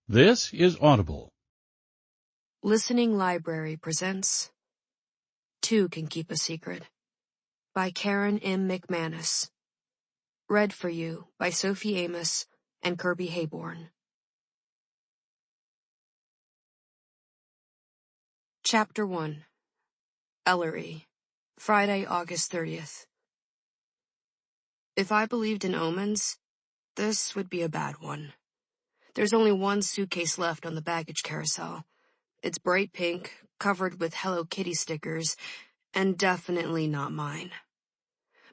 This is Audible. Listening Library presents Two Can Keep a Secret by Karen M. McManus. Read for you by Sophie Amos and Kirby Hayborn. Chapter 1. Ellery, Friday, August 30th. If I believed in omens, this would be a bad one. There's only one suitcase left on the baggage carousel. It's bright pink, covered with Hello Kitty stickers, and definitely not mine.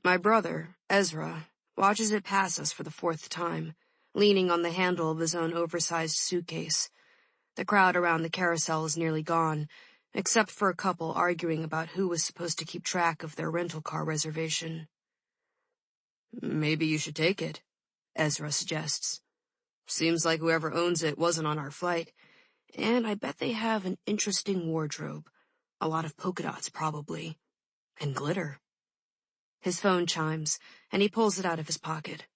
My brother, Ezra, watches it pass us for the fourth time, leaning on the handle of his own oversized suitcase. The crowd around the carousel is nearly gone, except for a couple arguing about who was supposed to keep track of their rental car reservation. "Maybe you should take it," Ezra suggests. "Seems like whoever owns it wasn't on our flight, and I bet they have an interesting wardrobe. A lot of polka dots, probably. And glitter." His phone chimes, and he pulls it out of his pocket.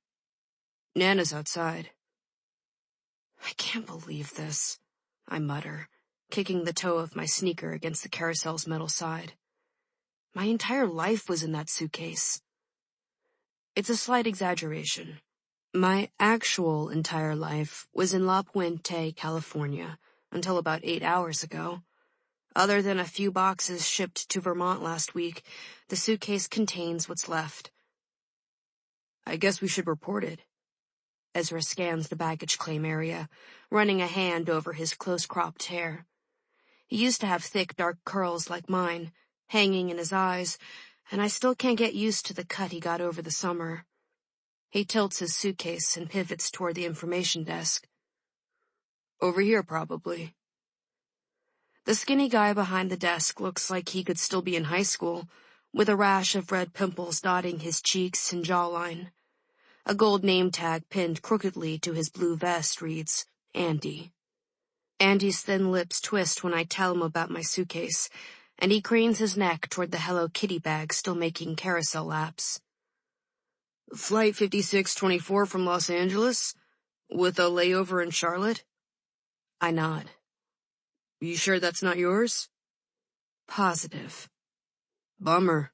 "Nana's outside." "I can't believe this," I mutter, kicking the toe of my sneaker against the carousel's metal side. My entire life was in that suitcase. It's a slight exaggeration. My actual entire life was in La Puente, California, until about 8 hours ago. Other than a few boxes shipped to Vermont last week, the suitcase contains what's left. "I guess we should report it." Ezra scans the baggage claim area, running a hand over his close-cropped hair. He used to have thick, dark curls like mine, hanging in his eyes, and I still can't get used to the cut he got over the summer. He tilts his suitcase and pivots toward the information desk. "Over here, probably." The skinny guy behind the desk looks like he could still be in high school, with a rash of red pimples dotting his cheeks and jawline. A gold name tag pinned crookedly to his blue vest reads, Andy. Andy's thin lips twist when I tell him about my suitcase, and he cranes his neck toward the Hello Kitty bag still making carousel laps. "Flight 5624 from Los Angeles? With a layover in Charlotte?" I nod. "You sure that's not yours?" "Positive." "Bummer.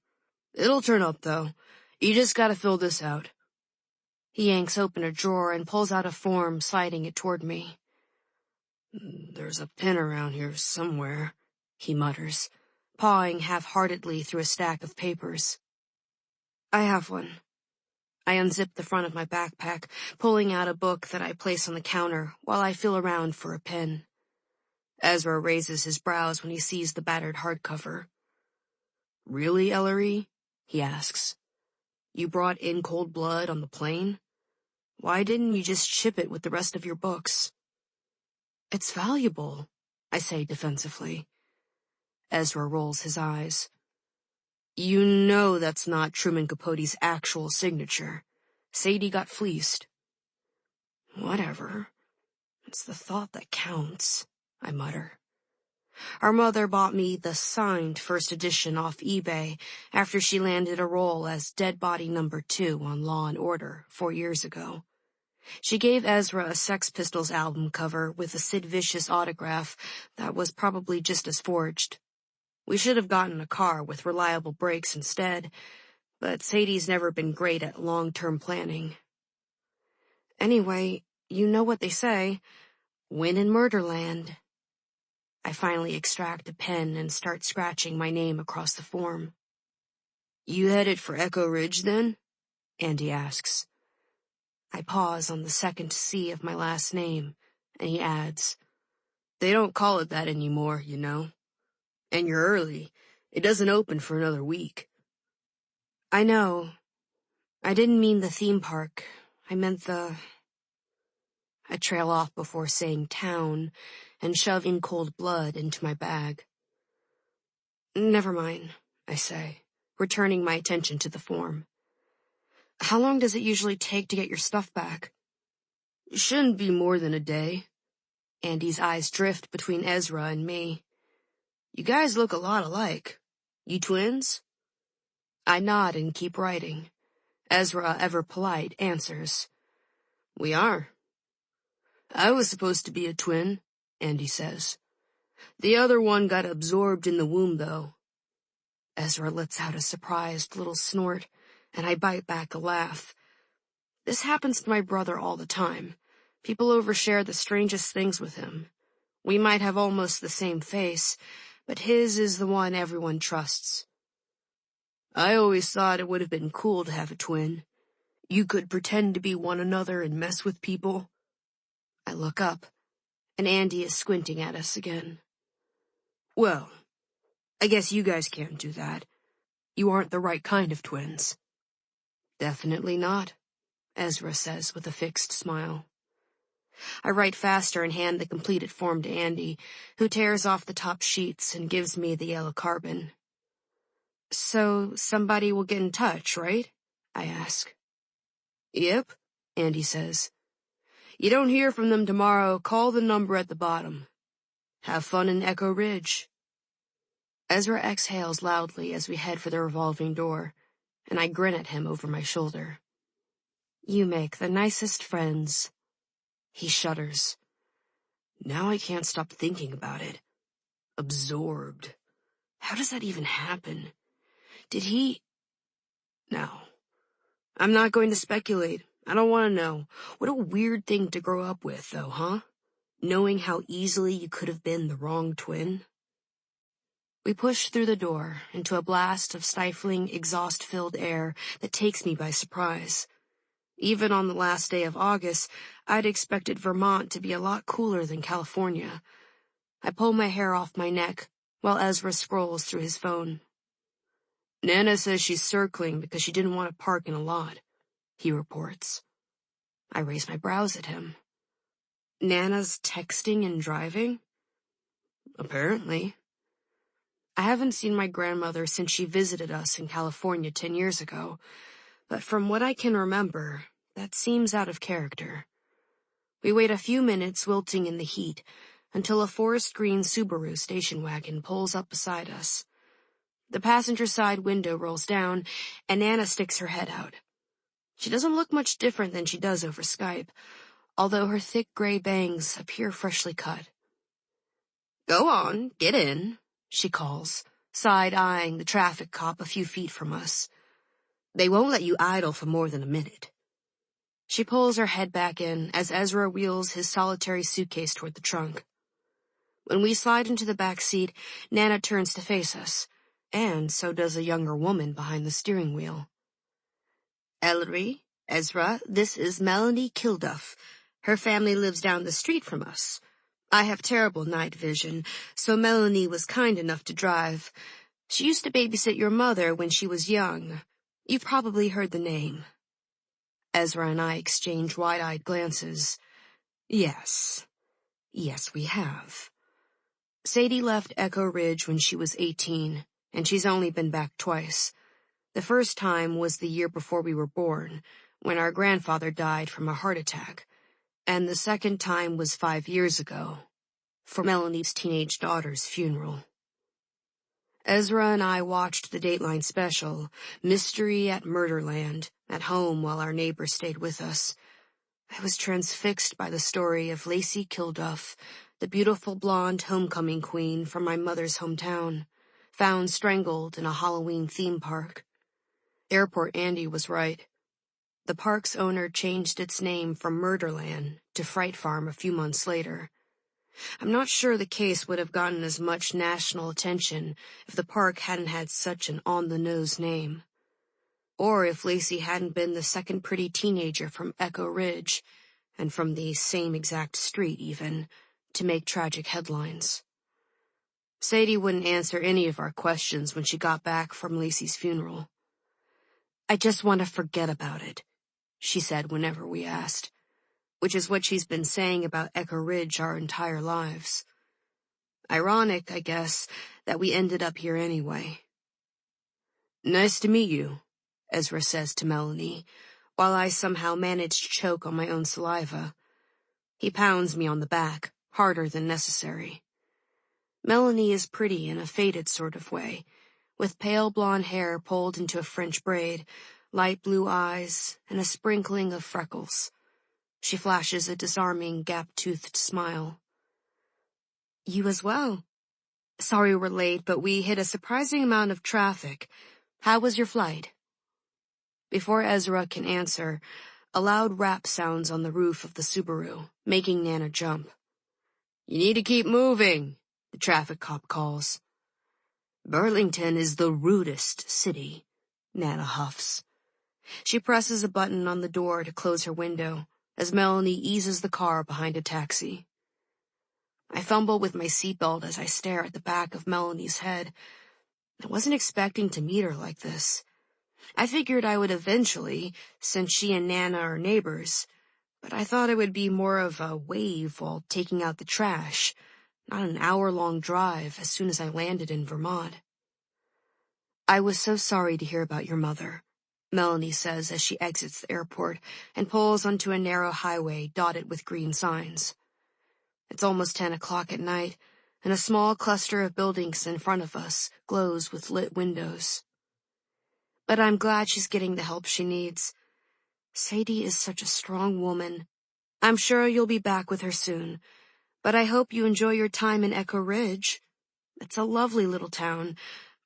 It'll turn up, though. You just gotta fill this out." He yanks open a drawer and pulls out a form, sliding it toward me. "There's a pen around here somewhere," he mutters, pawing half-heartedly through a stack of papers. "I have one." I unzip the front of my backpack, pulling out a book that I place on the counter while I feel around for a pen. Ezra raises his brows when he sees the battered hardcover. "Really, Ellery?" he asks. "You brought In Cold Blood on the plane? Why didn't you just ship it with the rest of your books?" "It's valuable," I say defensively. Ezra rolls his eyes. "You know that's not Truman Capote's actual signature. Sadie got fleeced." "Whatever. It's the thought that counts," I mutter. Our mother bought me the signed first edition off eBay after she landed a role as Dead Body Number 2 on Law and Order 4 years ago. She gave Ezra a Sex Pistols album cover with a Sid Vicious autograph that was probably just as forged. We should have gotten a car with reliable brakes instead, but Sadie's never been great at long-term planning. Anyway, you know what they say, win in Murderland. I finally extract a pen and start scratching my name across the form. "You headed for Echo Ridge, then?" Andy asks. I pause on the second C of my last name, and he adds, "They don't call it that anymore, you know. And you're early. It doesn't open for another week." "I know. I didn't mean the theme park. I meant the—" I trail off before saying town and shove In Cold Blood into my bag. "Never mind," I say, returning my attention to the form. "How long does it usually take to get your stuff back?" "Shouldn't be more than a day." Andy's eyes drift between Ezra and me. "You guys look a lot alike. You twins?" I nod and keep writing. Ezra, ever polite, answers. "We are." I was supposed to be a twin, Andy says. The other one got absorbed in the womb, though. Ezra lets out a surprised little snort, and I bite back a laugh. This happens to my brother all the time. People overshare the strangest things with him. We might have almost the same face, but his is the one everyone trusts. I always thought it would have been cool to have a twin. You could pretend to be one another and mess with people. I look up, and Andy is squinting at us again. Well, I guess you guys can't do that. You aren't the right kind of twins. Definitely not, Ezra says with a fixed smile. I write faster and hand the completed form to Andy, who tears off the top sheets and gives me the yellow carbon. So somebody will get in touch, right? I ask. Yep, Andy says. You don't hear from them tomorrow, call the number at the bottom. Have fun in Echo Ridge. Ezra exhales loudly as we head for the revolving door, and I grin at him over my shoulder. You make the nicest friends. He shudders. Now I can't stop thinking about it. Absorbed. How does that even happen? Did he... No. I'm not going to speculate. I don't want to know. What a weird thing to grow up with, though, huh? Knowing how easily you could have been the wrong twin. We push through the door into a blast of stifling, exhaust-filled air that takes me by surprise. Even on the last day of August, I'd expected Vermont to be a lot cooler than California. I pull my hair off my neck while Ezra scrolls through his phone. Nana says she's circling because she didn't want to park in a lot, he reports. I raise my brows at him. Nana's texting and driving? Apparently. I haven't seen my grandmother since she visited us in California 10 years ago, but from what I can remember, that seems out of character. We wait a few minutes wilting in the heat until a forest green Subaru station wagon pulls up beside us. The passenger side window rolls down, and Nana sticks her head out. She doesn't look much different than she does over Skype, although her thick gray bangs appear freshly cut. Go on, get in, she calls, side-eyeing the traffic cop a few feet from us. They won't let you idle for more than a minute. She pulls her head back in as Ezra wheels his solitary suitcase toward the trunk. When we slide into the back seat, Nana turns to face us, and so does a younger woman behind the steering wheel. Ellery, Ezra, this is Melanie Kilduff. Her family lives down the street from us. I have terrible night vision, so Melanie was kind enough to drive. She used to babysit your mother when she was young. You've probably heard the name. Ezra and I exchange wide-eyed glances. Yes, we have. Sadie left Echo Ridge when she was 18, and she's only been back twice. The first time was the year before we were born, when our grandfather died from a heart attack, and the second time was 5 years ago, for Melanie's teenage daughter's funeral. Ezra and I watched the Dateline special, Mystery at Murderland, at home while our neighbor stayed with us. I was transfixed by the story of Lacey Kilduff, the beautiful blonde homecoming queen from my mother's hometown, found strangled in a Halloween theme park. Airport Andy was right. The park's owner changed its name from Murderland to Fright Farm a few months later. I'm not sure the case would have gotten as much national attention if the park hadn't had such an on-the-nose name. Or if Lacey hadn't been the second pretty teenager from Echo Ridge, and from the same exact street even, to make tragic headlines. Sadie wouldn't answer any of our questions when she got back from Lacey's funeral. I just want to forget about it, she said whenever we asked, which is what she's been saying about Echo Ridge our entire lives. Ironic, I guess, that we ended up here anyway. Nice to meet you, Ezra says to Melanie, while I somehow manage to choke on my own saliva. He pounds me on the back, harder than necessary. Melanie is pretty in a faded sort of way, with pale blonde hair pulled into a French braid, light blue eyes, and a sprinkling of freckles. She flashes a disarming, gap-toothed smile. You as well. Sorry we're late, but we hit a surprising amount of traffic. How was your flight? Before Ezra can answer, a loud rap sounds on the roof of the Subaru, making Nana jump. You need to keep moving, the traffic cop calls. Burlington is the rudest city, Nana huffs. She presses a button on the door to close her window as Melanie eases the car behind a taxi. I fumble with my seatbelt as I stare at the back of Melanie's head. I wasn't expecting to meet her like this. I figured I would eventually, since she and Nana are neighbors, but I thought it would be more of a wave while taking out the trash, not an hour-long drive as soon as I landed in Vermont. I was so sorry to hear about your mother, Melanie says as she exits the airport and pulls onto a narrow highway dotted with green signs. It's almost 10 o'clock at night, and a small cluster of buildings in front of us glows with lit windows. But I'm glad she's getting the help she needs. Sadie is such a strong woman. I'm sure you'll be back with her soon, but I hope you enjoy your time in Echo Ridge. It's a lovely little town.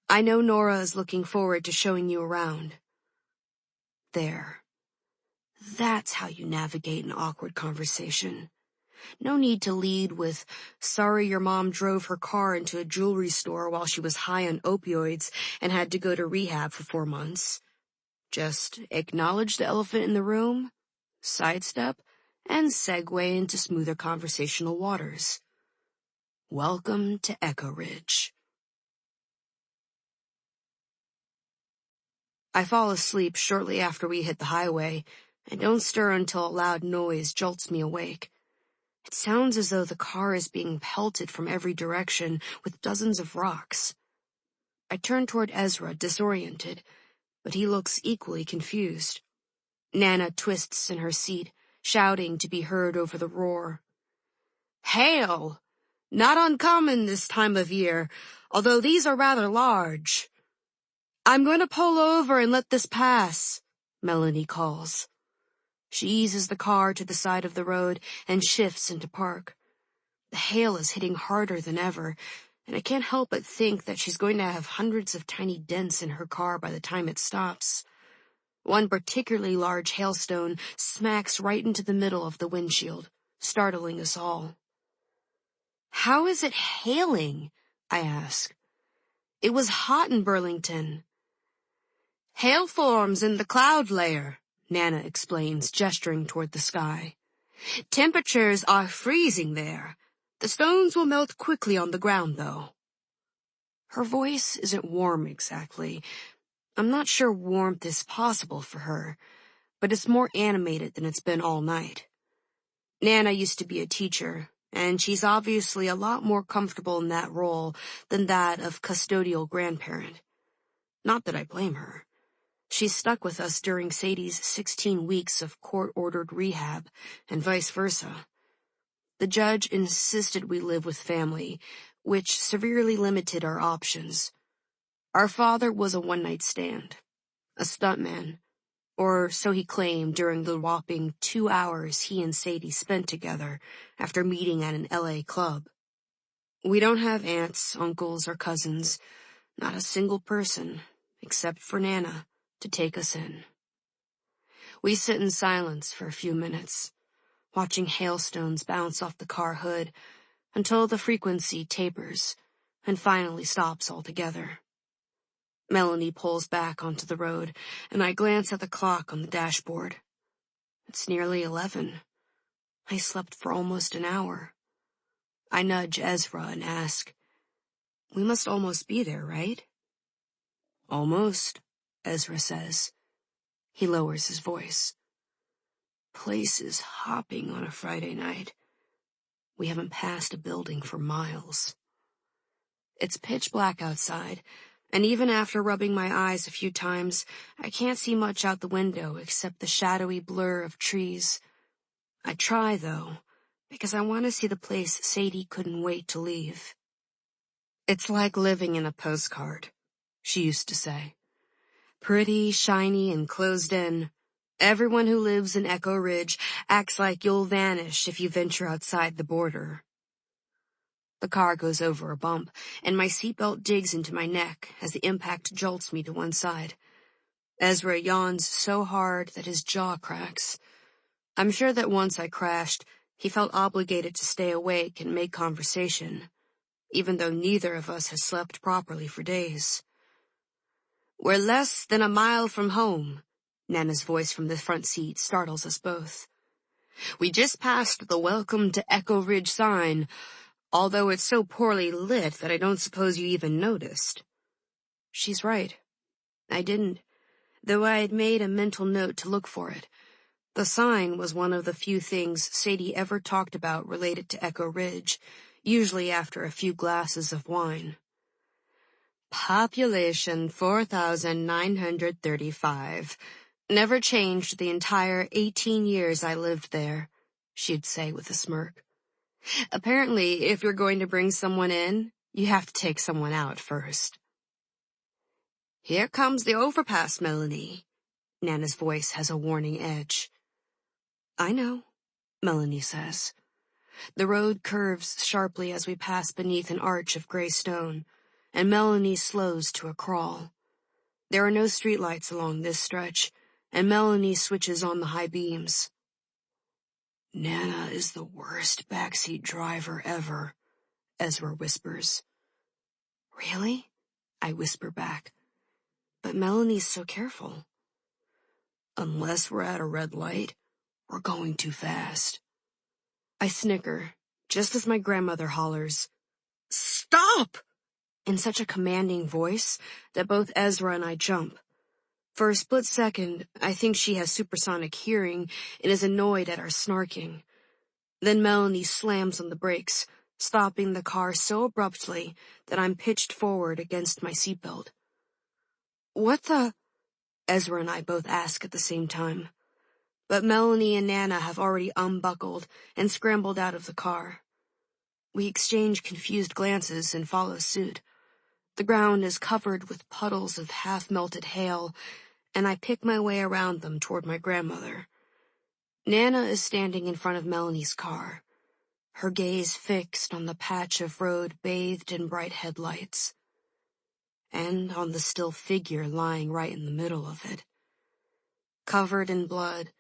I know Nora is looking forward to showing you around. There. That's how you navigate an awkward conversation. No need to lead with, sorry your mom drove her car into a jewelry store while she was high on opioids and had to go to rehab for 4 months. Just acknowledge the elephant in the room, sidestep, and segue into smoother conversational waters. Welcome to Echo Ridge. I fall asleep shortly after we hit the highway and don't stir until a loud noise jolts me awake. It sounds as though the car is being pelted from every direction with dozens of rocks. I turn toward Ezra, disoriented, but he looks equally confused. Nana twists in her seat, shouting to be heard over the roar. Hail! Not uncommon this time of year, although these are rather large. I'm going to pull over and let this pass, Melanie calls. She eases the car to the side of the road and shifts into park. The hail is hitting harder than ever, and I can't help but think that she's going to have hundreds of tiny dents in her car by the time it stops. One particularly large hailstone smacks right into the middle of the windshield, startling us all. How is it hailing? I ask. It was hot in Burlington. Hail forms in the cloud layer, Nana explains, gesturing toward the sky. Temperatures are freezing there. The stones will melt quickly on the ground, though. Her voice isn't warm exactly. I'm not sure warmth is possible for her, but it's more animated than it's been all night. Nana used to be a teacher, and she's obviously a lot more comfortable in that role than that of custodial grandparent. Not that I blame her. She stuck with us during Sadie's 16 weeks of court-ordered rehab, and vice versa. The judge insisted we live with family, which severely limited our options. Our father was a one-night stand, a stuntman, or so he claimed during the whopping 2 hours he and Sadie spent together after meeting at an LA club. We don't have aunts, uncles, or cousins, not a single person, except for Nana, to take us in. We sit in silence for a few minutes, watching hailstones bounce off the car hood until the frequency tapers and finally stops altogether. Melanie pulls back onto the road, and I glance at the clock on the dashboard. It's nearly 11. I slept for almost an hour. I nudge Ezra and ask, We must almost be there, right? Almost, Ezra says. He lowers his voice. Place is hopping on a Friday night. We haven't passed a building for miles. It's pitch black outside, and even after rubbing my eyes a few times, I can't see much out the window except the shadowy blur of trees. I try, though, because I want to see the place Sadie couldn't wait to leave. It's like living in a postcard, she used to say. Pretty, shiny, and closed in, Everyone who lives in Echo Ridge acts like you'll vanish if you venture outside the border. The car goes over a bump, and my seatbelt digs into my neck as the impact jolts me to one side. Ezra yawns so hard that his jaw cracks. I'm sure that once I crashed, he felt obligated to stay awake and make conversation, even though neither of us has slept properly for days. "We're less than a mile from home," Nana's voice from the front seat startles us both. "We just passed the Welcome to Echo Ridge sign, although it's so poorly lit that I don't suppose you even noticed." She's right. I didn't, though I had made a mental note to look for it. The sign was one of the few things Sadie ever talked about related to Echo Ridge, usually after a few glasses of wine. "Population 4,935. Never changed the entire 18 years I lived there," she'd say with a smirk. "Apparently, if you're going to bring someone in, you have to take someone out first." "Here comes the overpass, Melanie." Nana's voice has a warning edge. "I know," Melanie says. The road curves sharply as we pass beneath an arch of gray stone, and Melanie slows to a crawl. There are no streetlights along this stretch, and Melanie switches on the high beams. "Nana is the worst backseat driver ever," Ezra whispers. "Really?" I whisper back. "But Melanie's so careful." "Unless we're at a red light, we're going too fast." I snicker, just as my grandmother hollers, "Stop!" in such a commanding voice that both Ezra and I jump. For a split second, I think she has supersonic hearing and is annoyed at our snarking. Then Melanie slams on the brakes, stopping the car so abruptly that I'm pitched forward against my seatbelt. "What the?" Ezra and I both ask at the same time. But Melanie and Nana have already unbuckled and scrambled out of the car. We exchange confused glances and follow suit. The ground is covered with puddles of half-melted hail, and I pick my way around them toward my grandmother. Nana is standing in front of Melanie's car, her gaze fixed on the patch of road bathed in bright headlights, and on the still figure lying right in the middle of it. Covered in blood,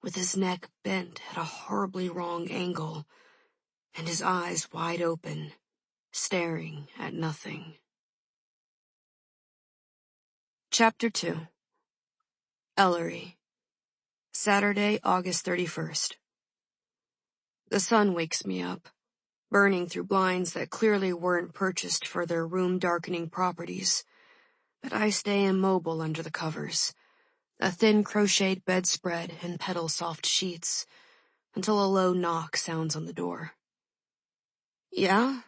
with his neck bent at a horribly wrong angle, and his eyes wide open, staring at nothing. Chapter 2. Ellery. Saturday, August 31st. The sun wakes me up, burning through blinds that clearly weren't purchased for their room-darkening properties, but I stay immobile under the covers, a thin crocheted bedspread and petal-soft sheets, until a low knock sounds on the door. "Yeah?"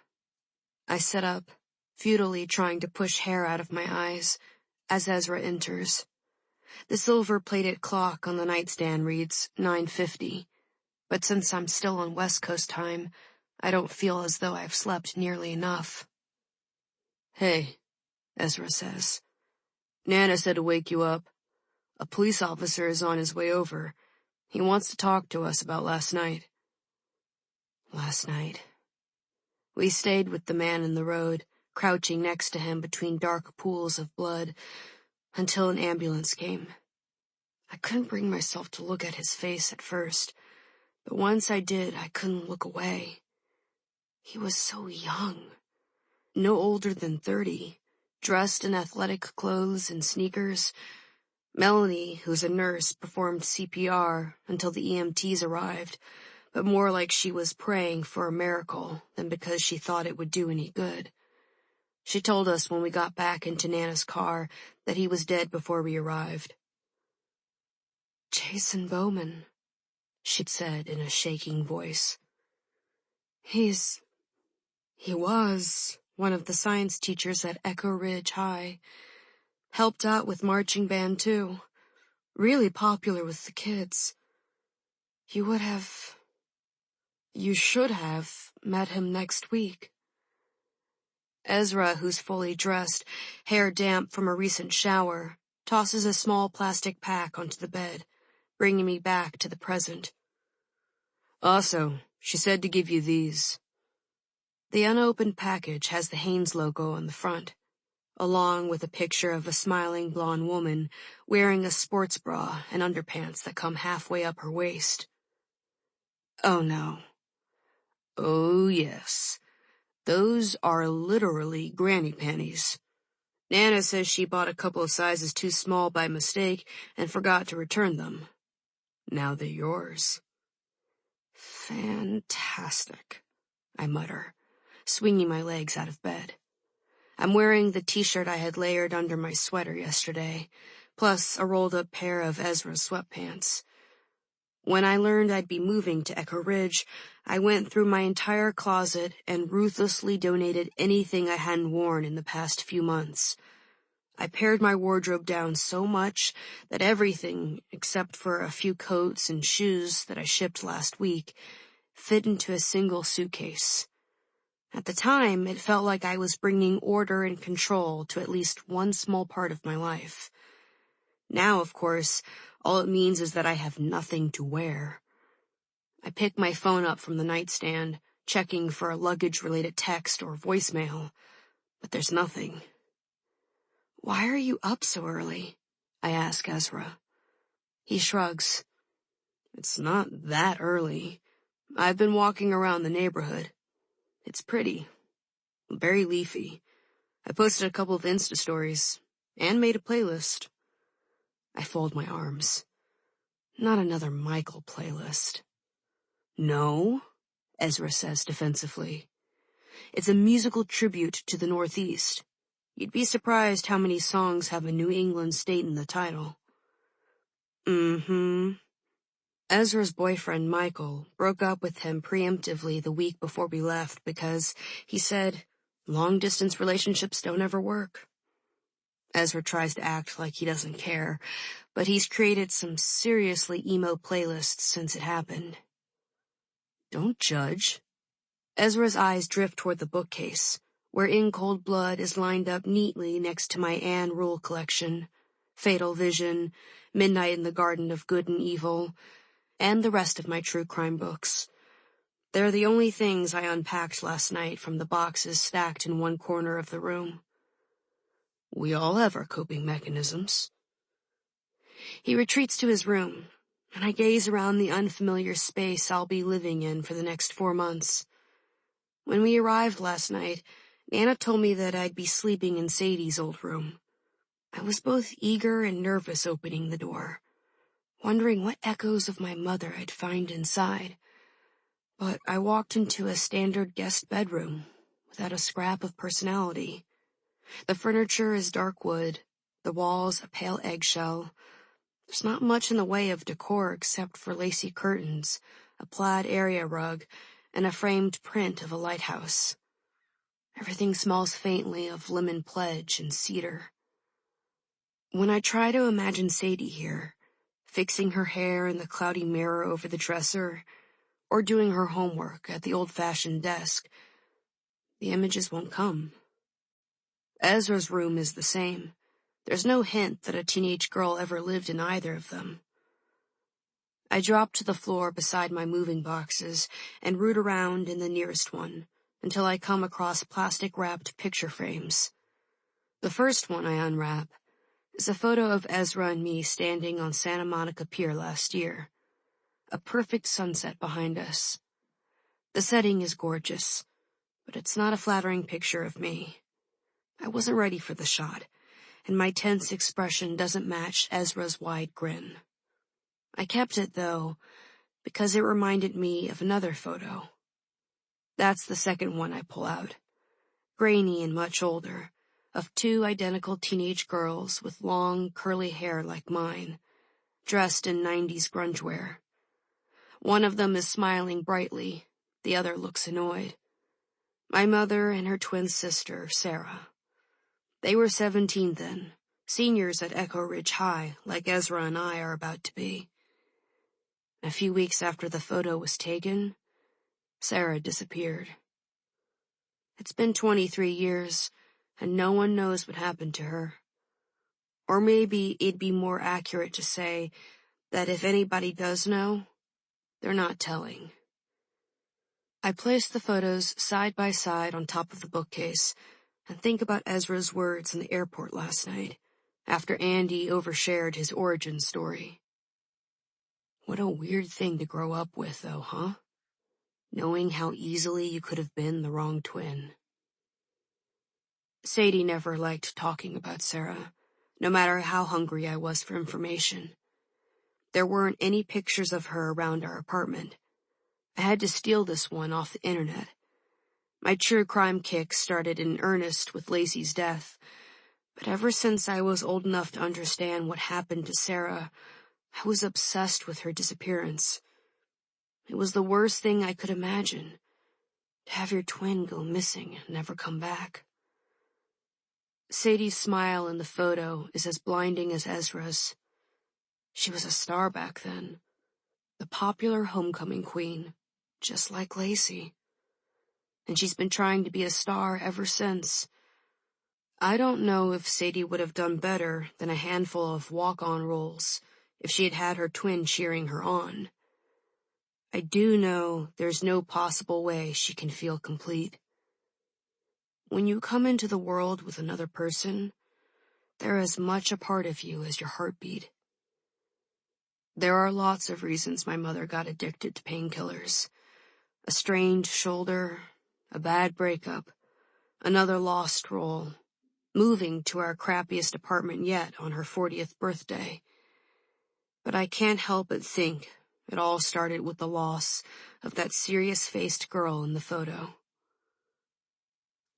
I sit up, futilely trying to push hair out of my eyes, as Ezra enters. The silver-plated clock on the nightstand reads 9:50, but since I'm still on West Coast time, I don't feel as though I've slept nearly enough. "Hey," Ezra says. "Nana said to wake you up. A police officer is on his way over. He wants to talk to us about last night." Last night. We stayed with the man in the road, crouching next to him between dark pools of blood, until an ambulance came. I couldn't bring myself to look at his face at first, but once I did, I couldn't look away. He was so young, no older than 30, dressed in athletic clothes and sneakers. Melanie, who's a nurse, performed CPR until the EMTs arrived, but more like she was praying for a miracle than because she thought it would do any good. She told us when we got back into Nana's car that he was dead before we arrived. "Jason Bowman," she'd said in a shaking voice. He was one of the science teachers at Echo Ridge High. Helped out with marching band, too. Really popular with the kids. You should have met him next week." Ezra, who's fully dressed, hair damp from a recent shower, tosses a small plastic pack onto the bed, bringing me back to the present. Also, she said to give you these. The unopened package has the Hanes logo on the front, along with a picture of a smiling blonde woman wearing a sports bra and underpants that come halfway up her waist. Oh no. Oh yes. Those are literally granny panties. Nana says she bought a couple of sizes too small by mistake and forgot to return them. Now they're yours. Fantastic, I mutter, swinging my legs out of bed. I'm wearing the t-shirt I had layered under my sweater yesterday, plus a rolled-up pair of Ezra's sweatpants. When I learned I'd be moving to Echo Ridge, I went through my entire closet and ruthlessly donated anything I hadn't worn in the past few months. I pared my wardrobe down so much that everything, except for a few coats and shoes that I shipped last week, fit into a single suitcase. At the time, it felt like I was bringing order and control to at least one small part of my life. Now, of course, all it means is that I have nothing to wear. I pick my phone up from the nightstand, checking for a luggage-related text or voicemail, but there's nothing. Why are you up so early? I ask Ezra. He shrugs. It's not that early. I've been walking around the neighborhood. It's pretty. Very leafy. I posted a couple of Insta stories and made a playlist. I fold my arms. Not another Michael playlist. No, Ezra says defensively. It's a musical tribute to the Northeast. You'd be surprised how many songs have a New England state in the title. Mm-hmm. Ezra's boyfriend, Michael, broke up with him preemptively the week before we left because, he said, long-distance relationships don't ever work. Ezra tries to act like he doesn't care, but he's created some seriously emo playlists since it happened. Don't judge. Ezra's eyes drift toward the bookcase, where In Cold Blood is lined up neatly next to my Anne Rule collection, Fatal Vision, Midnight in the Garden of Good and Evil, and the rest of my true crime books. They're the only things I unpacked last night from the boxes stacked in one corner of the room. We all have our coping mechanisms. He retreats to his room, and I gaze around the unfamiliar space I'll be living in for the next 4 months. When we arrived last night, Nana told me that I'd be sleeping in Sadie's old room. I was both eager and nervous opening the door, wondering what echoes of my mother I'd find inside. But I walked into a standard guest bedroom without a scrap of personality. The furniture is dark wood, the walls a pale eggshell. There's not much in the way of decor except for lacy curtains, a plaid area rug, and a framed print of a lighthouse. Everything smells faintly of lemon pledge and cedar. When I try to imagine Sadie here, fixing her hair in the cloudy mirror over the dresser, or doing her homework at the old-fashioned desk, the images won't come. Ezra's room is the same. There's no hint that a teenage girl ever lived in either of them. I drop to the floor beside my moving boxes and root around in the nearest one until I come across plastic-wrapped picture frames. The first one I unwrap is a photo of Ezra and me standing on Santa Monica Pier last year. A perfect sunset behind us. The setting is gorgeous, but it's not a flattering picture of me. I wasn't ready for the shot, and my tense expression doesn't match Ezra's wide grin. I kept it, though, because it reminded me of another photo. That's the second one I pull out, grainy and much older, of 2 identical teenage girls with long, curly hair like mine, dressed in 90s grunge wear. One of them is smiling brightly, the other looks annoyed. My mother and her twin sister, Sarah. They were 17 then, seniors at Echo Ridge High, like Ezra and I are about to be. A few weeks after the photo was taken, Sarah disappeared. It's been 23 years, and no one knows what happened to her. Or maybe it'd be more accurate to say that if anybody does know, they're not telling. I place the photos side by side on top of the bookcase and think about Ezra's words in the airport last night, after Andy overshared his origin story. What a weird thing to grow up with, though, huh? Knowing how easily you could have been the wrong twin. Sadie never liked talking about Sarah, no matter how hungry I was for information. There weren't any pictures of her around our apartment. I had to steal this one off the internet. My true crime kick started in earnest with Lacey's death, but ever since I was old enough to understand what happened to Sarah, I was obsessed with her disappearance. It was the worst thing I could imagine, to have your twin go missing and never come back. Sadie's smile in the photo is as blinding as Ezra's. She was a star back then, the popular homecoming queen, just like Lacey. And she's been trying to be a star ever since. I don't know if Sadie would have done better than a handful of walk-on roles if she had had her twin cheering her on. I do know there's no possible way she can feel complete. When you come into the world with another person, they're as much a part of you as your heartbeat. There are lots of reasons my mother got addicted to painkillers. A strained shoulder, a bad breakup, another lost role, moving to our crappiest apartment yet on her 40th birthday. But I can't help but think it all started with the loss of that serious-faced girl in the photo.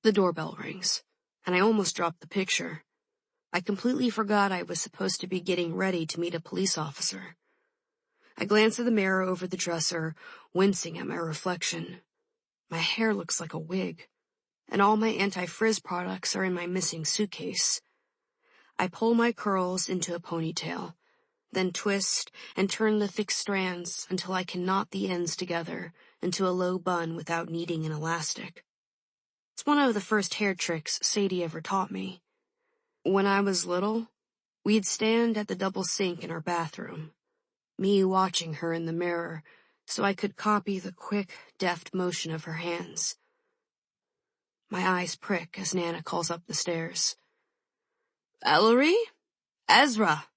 The doorbell rings, and I almost dropped the picture. I completely forgot I was supposed to be getting ready to meet a police officer. I glance at the mirror over the dresser, wincing at my reflection. My hair looks like a wig, and all my anti-frizz products are in my missing suitcase. I pull my curls into a ponytail, then twist and turn the thick strands until I can knot the ends together into a low bun without needing an elastic. It's one of the first hair tricks Sadie ever taught me. When I was little, we'd stand at the double sink in our bathroom, me watching her in the mirror so I could copy the quick, deft motion of her hands. My eyes prick as Nana calls up the stairs. "Ellery? Ezra!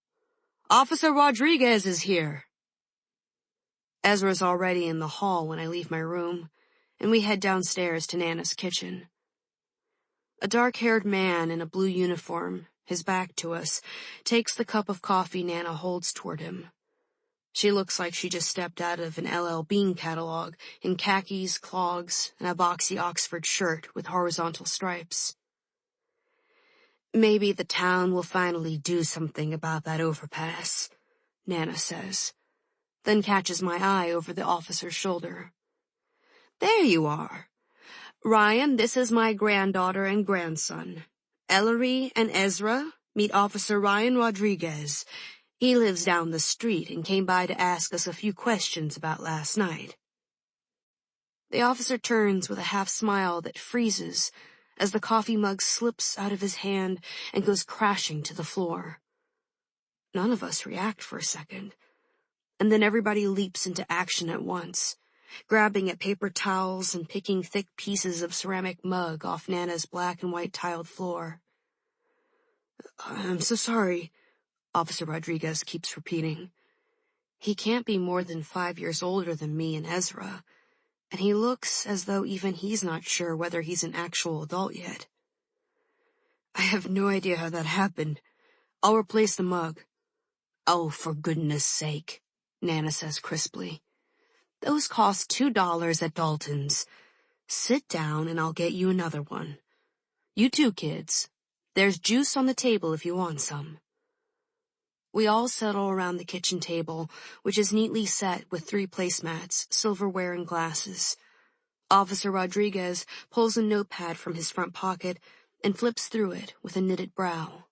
Officer Rodriguez is here." Ezra's already in the hall when I leave my room, and we head downstairs to Nana's kitchen. A dark-haired man in a blue uniform, his back to us, takes the cup of coffee Nana holds toward him. She looks like she just stepped out of an LL Bean catalog in khakis, clogs, and a boxy Oxford shirt with horizontal stripes. "Maybe the town will finally do something about that overpass," Nana says, then catches my eye over the officer's shoulder. "There you are. Ryan, this is my granddaughter and grandson. Ellery and Ezra, meet Officer Ryan Rodriguez. He lives down the street and came by to ask us a few questions about last night." The officer turns with a half-smile that freezes as the coffee mug slips out of his hand and goes crashing to the floor. None of us react for a second, and then everybody leaps into action at once, grabbing at paper towels and picking thick pieces of ceramic mug off Nana's black and white tiled floor. "I'm so sorry," Officer Rodriguez keeps repeating. He can't be more than 5 years older than me and Ezra, and he looks as though even he's not sure whether he's an actual adult yet. "I have no idea how that happened. I'll replace the mug." "Oh, for goodness sake," Nana says crisply. "Those cost $2 at Dalton's. Sit down and I'll get you another one. You too, kids. There's juice on the table if you want some." We all settle around the kitchen table, which is neatly set with 3 placemats, silverware, and glasses. Officer Rodriguez pulls a notepad from his front pocket and flips through it with a knitted brow.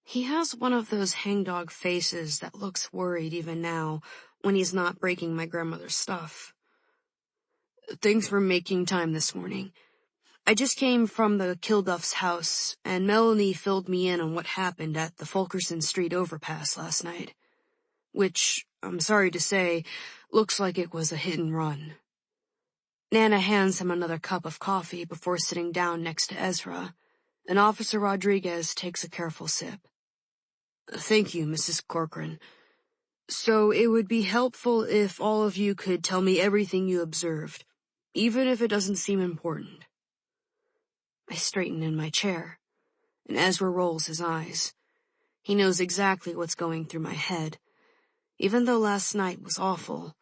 He has one of those hangdog faces that looks worried even now when he's not breaking my grandmother's stuff. "Thanks for making time this morning. I just came from the Kilduff's house, and Melanie filled me in on what happened at the Fulkerson Street overpass last night." which, I'm sorry to say, looks like it was a hit and run. Nana hands him another cup of coffee before sitting down next to Ezra, and Officer Rodriguez takes a careful sip. Thank you, Mrs. Corcoran. So it would be helpful if all of you could tell me everything you observed, even if it doesn't seem important. I straighten in my chair, and Ezra rolls his eyes. He knows exactly what's going through my head. Even though last night was awful,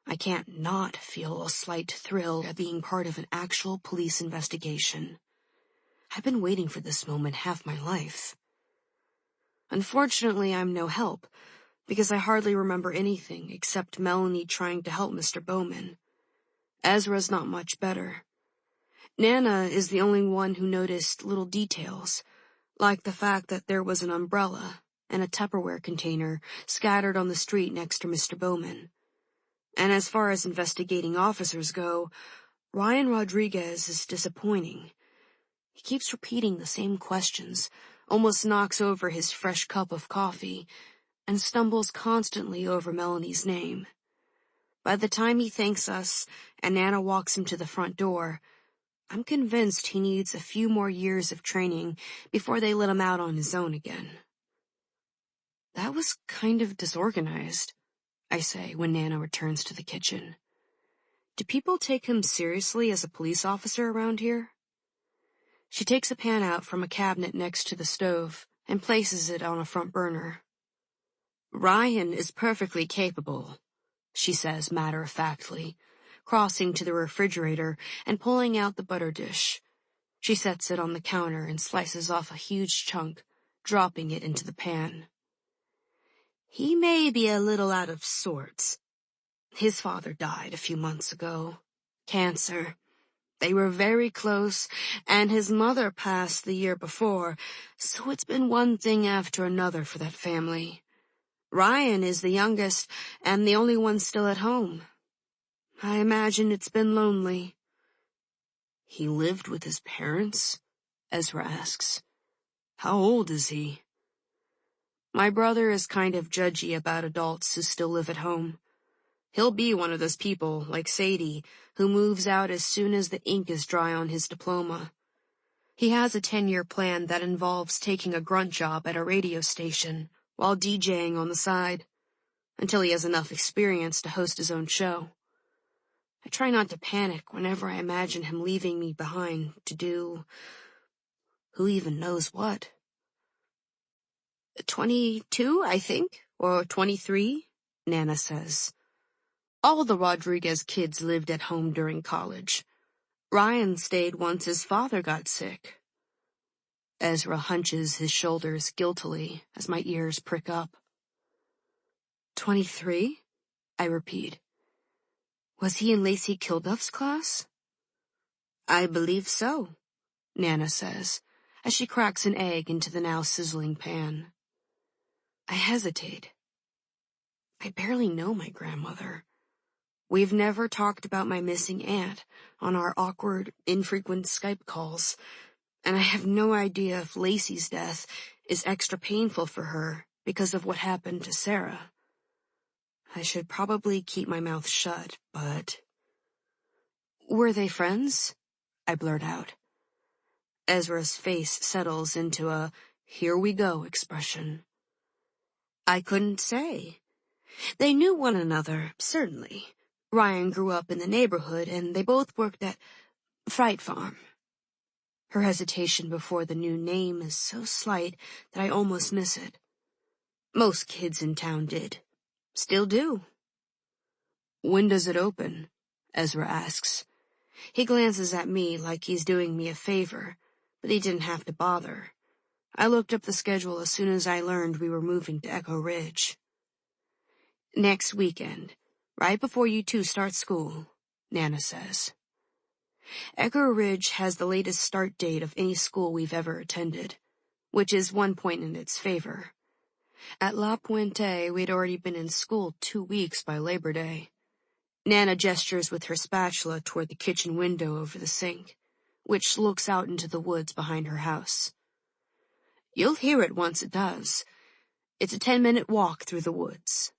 I can't not feel a slight thrill at being part of an actual police investigation. I've been waiting for this moment half my life. Unfortunately, I'm no help, because I hardly remember anything except Melanie trying to help Mr. Bowman. Ezra's not much better. Nana is the only one who noticed little details, like the fact that there was an umbrella and a Tupperware container scattered on the street next to Mr. Bowman. And as far as investigating officers go, Ryan Rodriguez is disappointing. He keeps repeating the same questions, almost knocks over his fresh cup of coffee, and stumbles constantly over Melanie's name. By the time he thanks us and Nana walks him to the front door, I'm convinced he needs a few more years of training before they let him out on his own again. That was kind of disorganized, I say when Nana returns to the kitchen. Do people take him seriously as a police officer around here? She takes a pan out from a cabinet next to the stove and places it on a front burner. Ryan is perfectly capable, she says matter-of-factly, crossing to the refrigerator and pulling out the butter dish. She sets it on the counter and slices off a huge chunk, dropping it into the pan. He may be a little out of sorts. His father died a few months ago. Cancer. They were very close, and his mother passed the year before, so it's been one thing after another for that family. Ryan is the youngest and the only one still at home. I imagine it's been lonely. He lived with his parents? Ezra asks. How old is he? My brother is kind of judgy about adults who still live at home. He'll be one of those people, like Sadie, who moves out as soon as the ink is dry on his diploma. He has a 10-year plan that involves taking a grunt job at a radio station while DJing on the side, until he has enough experience to host his own show. I try not to panic whenever I imagine him leaving me behind to do who even knows what. 22, I think, or 23, Nana says. All the Rodriguez kids lived at home during college. Ryan stayed once his father got sick. Ezra hunches his shoulders guiltily as my ears prick up. 23? I repeat. Was he in Lacey Kilduff's class? I believe so, Nana says, as she cracks an egg into the now sizzling pan. I hesitate. I barely know my grandmother. We've never talked about my missing aunt on our awkward, infrequent Skype calls, and I have no idea if Lacey's death is extra painful for her because of what happened to Sarah. I should probably keep my mouth shut, but... Were they friends? I blurt out. Ezra's face settles into a here we go expression. I couldn't say. They knew one another, certainly. Ryan grew up in the neighborhood, and they both worked at Fright Farm. Her hesitation before the new name is so slight that I almost miss it. Most kids in town did. Still do. When does it open? Ezra asks. He glances at me like he's doing me a favor, but he didn't have to bother. I looked up the schedule as soon as I learned we were moving to Echo Ridge. Next weekend, right before you two start school, Nana says. Echo Ridge has the latest start date of any school we've ever attended, which is one point in its favor. At La Puente, we'd already been in school 2 weeks by Labor Day. Nana gestures with her spatula toward the kitchen window over the sink, which looks out into the woods behind her house. You'll hear it once it does. It's a 10-minute walk through the woods.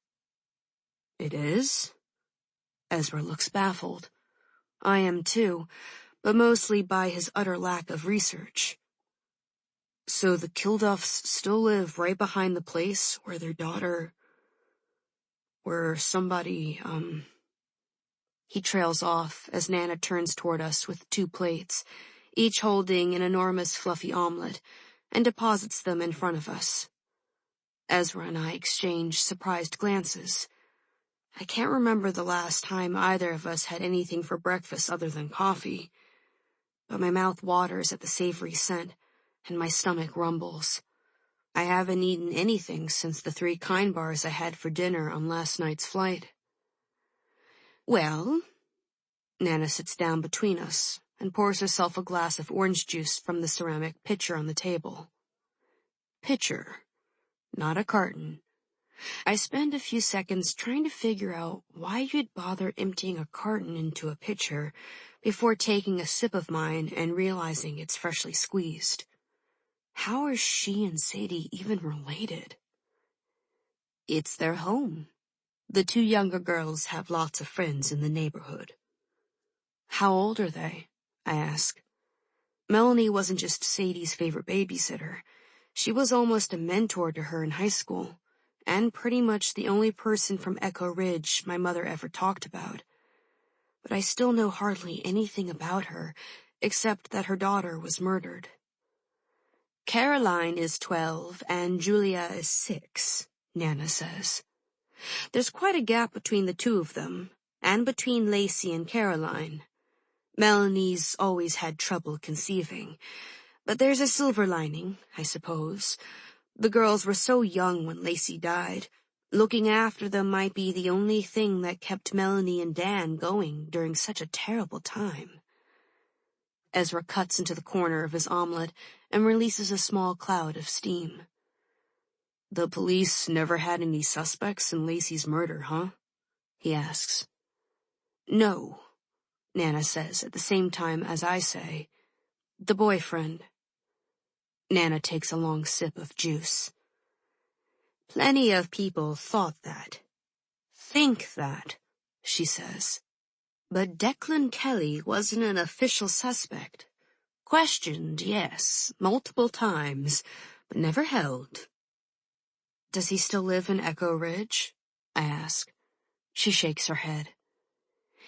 It is? Ezra looks baffled. I am too, but mostly by his utter lack of research. So the Kilduffs still live right behind the place where their daughter... where somebody, He trails off as Nana turns toward us with 2 plates, each holding an enormous fluffy omelet, and deposits them in front of us. Ezra and I exchange surprised glances. I can't remember the last time either of us had anything for breakfast other than coffee, but my mouth waters at the savory scent, and my stomach rumbles. I haven't eaten anything since the 3 kind bars I had for dinner on last night's flight. Well, Nana sits down between us and pours herself a glass of orange juice from the ceramic pitcher on the table. Pitcher, not a carton. I spend a few seconds trying to figure out why you'd bother emptying a carton into a pitcher before taking a sip of mine and realizing it's freshly squeezed. How are she and Sadie even related? It's their home. The 2 younger girls have lots of friends in the neighborhood. How old are they? I ask. Melanie wasn't just Sadie's favorite babysitter. She was almost a mentor to her in high school, and pretty much the only person from Echo Ridge my mother ever talked about. But I still know hardly anything about her, except that her daughter was murdered. Caroline is 12 and Julia is 6, Nana says. There's quite a gap between the 2 of them, and between Lacey and Caroline. Melanie's always had trouble conceiving, but there's a silver lining, I suppose. The girls were so young when Lacey died. Looking after them might be the only thing that kept Melanie and Dan going during such a terrible time. Ezra cuts into the corner of his omelet and releases a small cloud of steam. The police never had any suspects in Lacey's murder, huh? He asks. No, Nana says at the same time as I say, the boyfriend. Nana takes a long sip of juice. Plenty of people thought that. Think that, she says. But Declan Kelly wasn't an official suspect. Questioned, yes, multiple times, but never held. Does he still live in Echo Ridge? I ask. She shakes her head.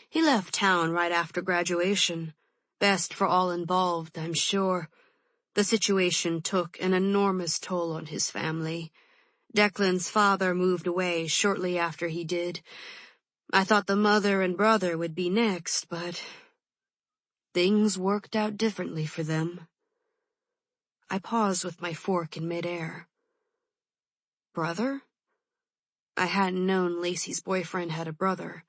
He left town right after graduation. Best for all involved, I'm sure. The situation took an enormous toll on his family. Declan's father moved away shortly after he did. I thought the mother and brother would be next, but things worked out differently for them. I pause with my fork in midair. Brother? I hadn't known Lacey's boyfriend had a brother.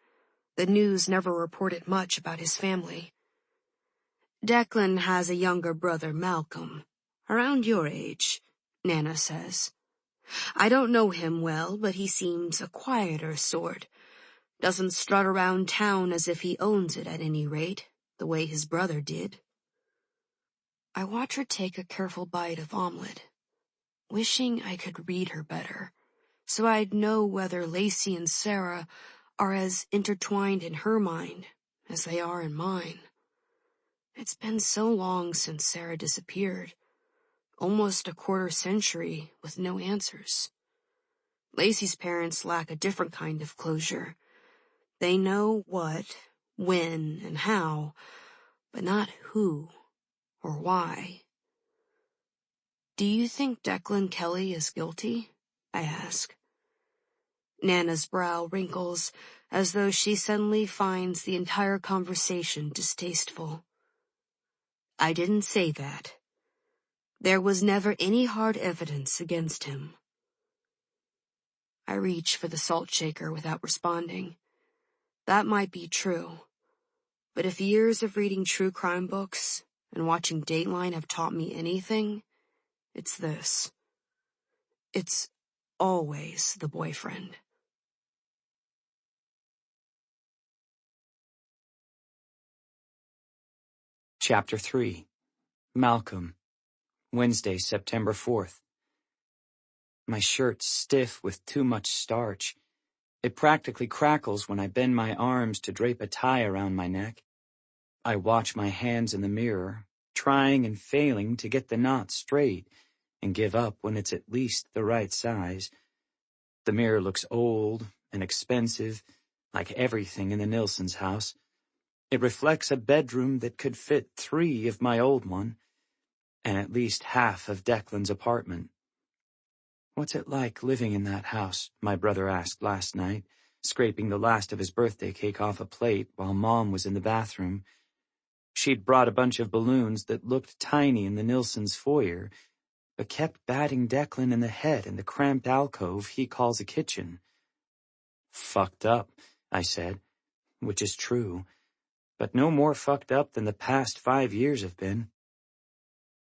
The news never reported much about his family. Declan has a younger brother, Malcolm, around your age, Nana says. I don't know him well, but he seems a quieter sort. Doesn't strut around town as if he owns it at any rate, the way his brother did. I watch her take a careful bite of omelet, wishing I could read her better, so I'd know whether Lacey and Sarah are as intertwined in her mind as they are in mine. It's been so long since Sarah disappeared, almost a quarter century with no answers. Lacey's parents lack a different kind of closure. They know what, when, and how, but not who or why. Do you think Declan Kelly is guilty? I ask. Nana's brow wrinkles as though she suddenly finds the entire conversation distasteful. I didn't say that. There was never any hard evidence against him. I reach for the salt shaker without responding. That might be true, but if years of reading true crime books and watching Dateline have taught me anything, it's this. It's always the boyfriend. Chapter 3. Malcolm. Wednesday, September 4th. My shirt's stiff with too much starch. It practically crackles when I bend my arms to drape a tie around my neck. I watch my hands in the mirror, trying and failing to get the knot straight, and give up when it's at least the right size. The mirror looks old and expensive, like everything in the Nilssons' house. It reflects a bedroom that could fit 3 of my old one, and at least half of Declan's apartment. "What's it like living in that house?" my brother asked last night, scraping the last of his birthday cake off a plate while Mom was in the bathroom. She'd brought a bunch of balloons that looked tiny in the Nilssons' foyer, but kept batting Declan in the head in the cramped alcove he calls a kitchen. "Fucked up," I said, which is true, but no more fucked up than the past 5 years have been.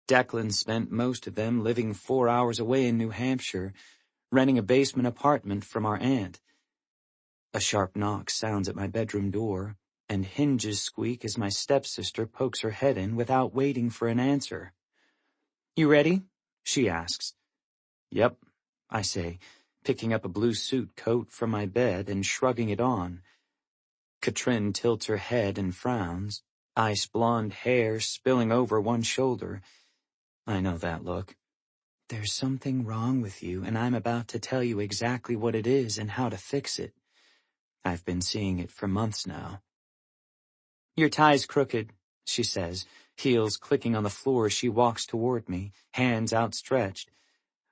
Declan spent most of them living 4 hours away in New Hampshire, renting a basement apartment from our aunt. A sharp knock sounds at my bedroom door, and hinges squeak as my stepsister pokes her head in without waiting for an answer. "You ready?" she asks. "Yep," I say, picking up a blue suit coat from my bed and shrugging it on. Katrin tilts her head and frowns, ice blonde hair spilling over one shoulder. I know that look. "There's something wrong with you, and I'm about to tell you exactly what it is and how to fix it. I've been seeing it for months now." "Your tie's crooked," she says, heels clicking on the floor as she walks toward me, hands outstretched.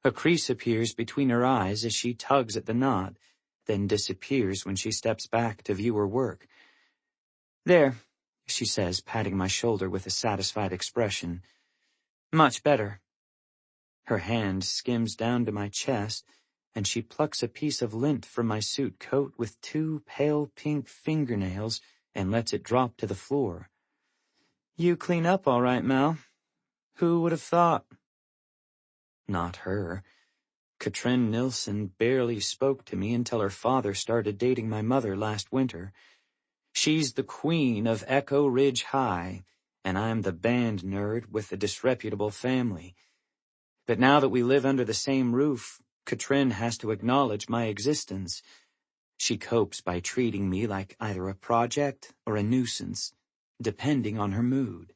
A crease appears between her eyes as she tugs at the knot, then disappears when she steps back to view her work. "There," she says, patting my shoulder with a satisfied expression. "Much better." Her hand skims down to my chest, and she plucks a piece of lint from my suit coat with 2 pale pink fingernails and lets it drop to the floor. "You clean up all right, Mal. Who would have thought?" Not her. Katrin Nilsson barely spoke to me until her father started dating my mother last winter. She's the queen of Echo Ridge High, and I'm the band nerd with the disreputable family. But now that we live under the same roof, Katrin has to acknowledge my existence. She copes by treating me like either a project or a nuisance, depending on her mood.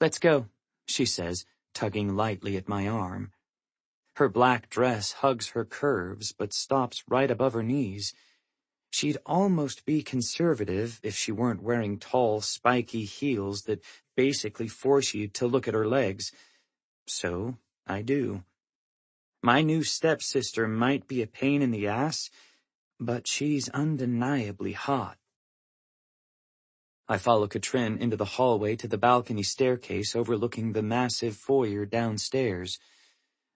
"Let's go," she says, tugging lightly at my arm. Her black dress hugs her curves but stops right above her knees. She'd almost be conservative if she weren't wearing tall, spiky heels that basically force you to look at her legs. So I do. My new stepsister might be a pain in the ass, but she's undeniably hot. I follow Katrin into the hallway to the balcony staircase overlooking the massive foyer downstairs.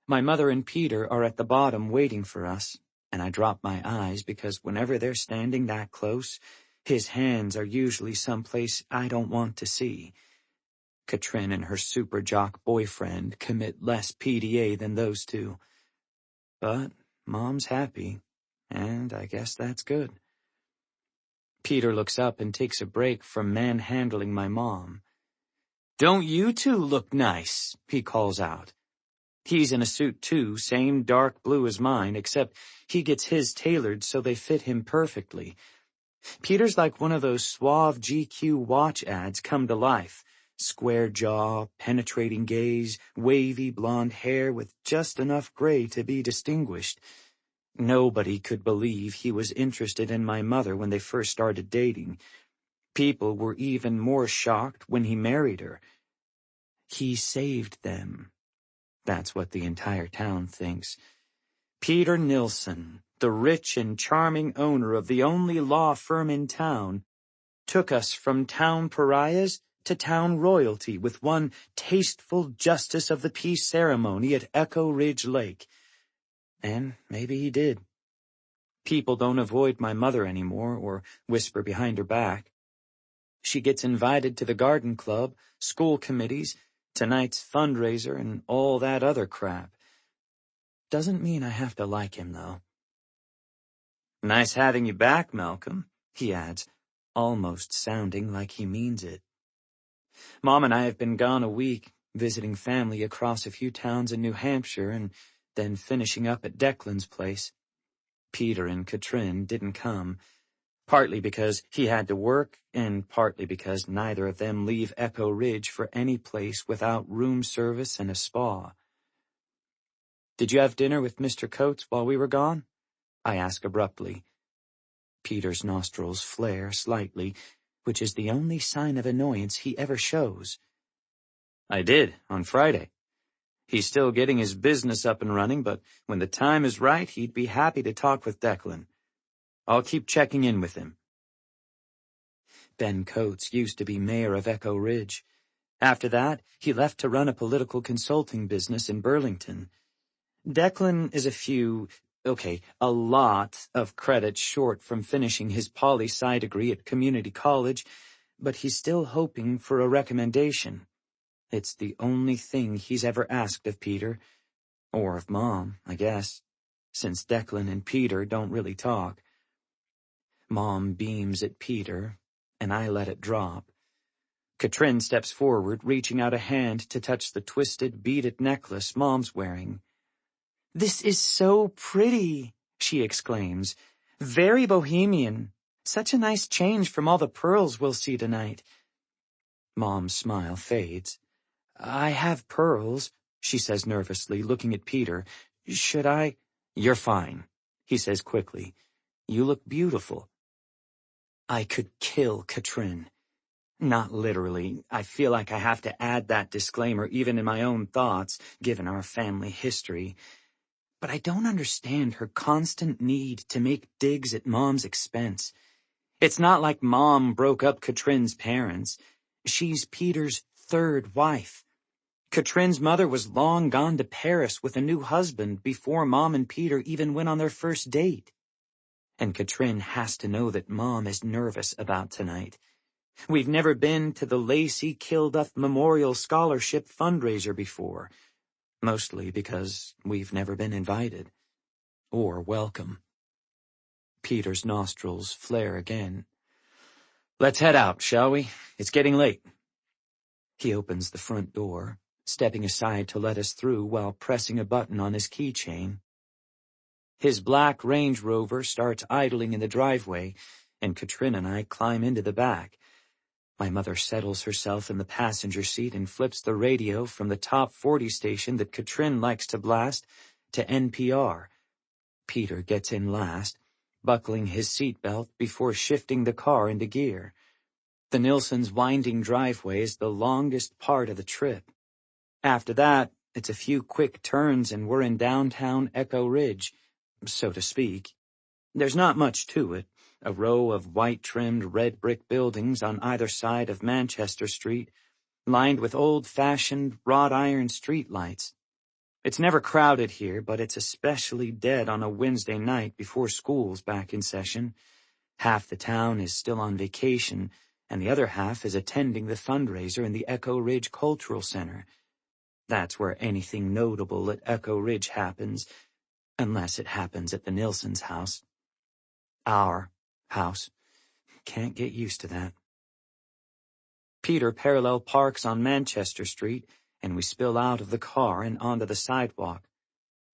My mother and Peter are at the bottom waiting for us, and I drop my eyes because whenever they're standing that close, his hands are usually someplace I don't want to see. Katrin and her super jock boyfriend commit less PDA than those two. But Mom's happy, and I guess that's good. Peter looks up and takes a break from manhandling my mom. "Don't you two look nice?" he calls out. He's in a suit too, same dark blue as mine, except he gets his tailored so they fit him perfectly. Peter's like one of those suave GQ watch ads come to life. Square jaw, penetrating gaze, wavy blonde hair with just enough gray to be distinguished. Nobody could believe he was interested in my mother when they first started dating. People were even more shocked when he married her. He saved them. That's what the entire town thinks. Peter Nilsson, the rich and charming owner of the only law firm in town, took us from town pariahs to town royalty with one tasteful justice of the peace ceremony at Echo Ridge Lake. And maybe he did. People don't avoid my mother anymore or whisper behind her back. She gets invited to the garden club, school committees, tonight's fundraiser, and all that other crap. Doesn't mean I have to like him, though. "Nice having you back, Malcolm," he adds, almost sounding like he means it. Mom and I have been gone a week, visiting family across a few towns in New Hampshire and then finishing up at Declan's place. Peter and Katrin didn't come, partly because he had to work and partly because neither of them leave Echo Ridge for any place without room service and a spa. "Did you have dinner with Mr. Coates while we were gone?" I ask abruptly. Peter's nostrils flare slightly, which is the only sign of annoyance he ever shows. "I did, on Friday. He's still getting his business up and running, but when the time is right, he'd be happy to talk with Declan. I'll keep checking in with him." Ben Coates used to be mayor of Echo Ridge. After that, he left to run a political consulting business in Burlington. Declan is a lot of credits short from finishing his poli-sci degree at community college, but he's still hoping for a recommendation. It's the only thing he's ever asked of Peter, or of Mom, I guess, since Declan and Peter don't really talk. Mom beams at Peter, and I let it drop. Katrin steps forward, reaching out a hand to touch the twisted, beaded necklace Mom's wearing. "This is so pretty," she exclaims. "Very bohemian. Such a nice change from all the pearls we'll see tonight." Mom's smile fades. "I have pearls," she says nervously, looking at Peter. "Should I—" "You're fine," he says quickly. "You look beautiful." I could kill Katrin. Not literally. I feel like I have to add that disclaimer even in my own thoughts, given our family history. But I don't understand her constant need to make digs at Mom's expense. It's not like Mom broke up Katrin's parents. She's Peter's third wife. Katrin's mother was long gone to Paris with a new husband before Mom and Peter even went on their first date. And Katrin has to know that Mom is nervous about tonight. We've never been to the Lacey Kilduff Memorial Scholarship fundraiser before, mostly because we've never been invited or welcome. Peter's nostrils flare again. "Let's head out, shall we? It's getting late." He opens the front door, stepping aside to let us through while pressing a button on his keychain. His black Range Rover starts idling in the driveway, and Katrin and I climb into the back. My mother settles herself in the passenger seat and flips the radio from the top 40 station that Katrin likes to blast to NPR. Peter gets in last, buckling his seatbelt before shifting the car into gear. The Nilssons' winding driveway is the longest part of the trip. After that, it's a few quick turns and we're in downtown Echo Ridge, so to speak. There's not much to it. A row of white-trimmed red brick buildings on either side of Manchester Street, lined with old-fashioned wrought-iron streetlights. It's never crowded here, but it's especially dead on a Wednesday night before school's back in session. Half the town is still on vacation, and the other half is attending the fundraiser in the Echo Ridge Cultural Center. That's where anything notable at Echo Ridge happens, unless it happens at the Nilssons' house. Our house. Can't get used to that. Peter parallel parks on Manchester Street, and we spill out of the car and onto the sidewalk.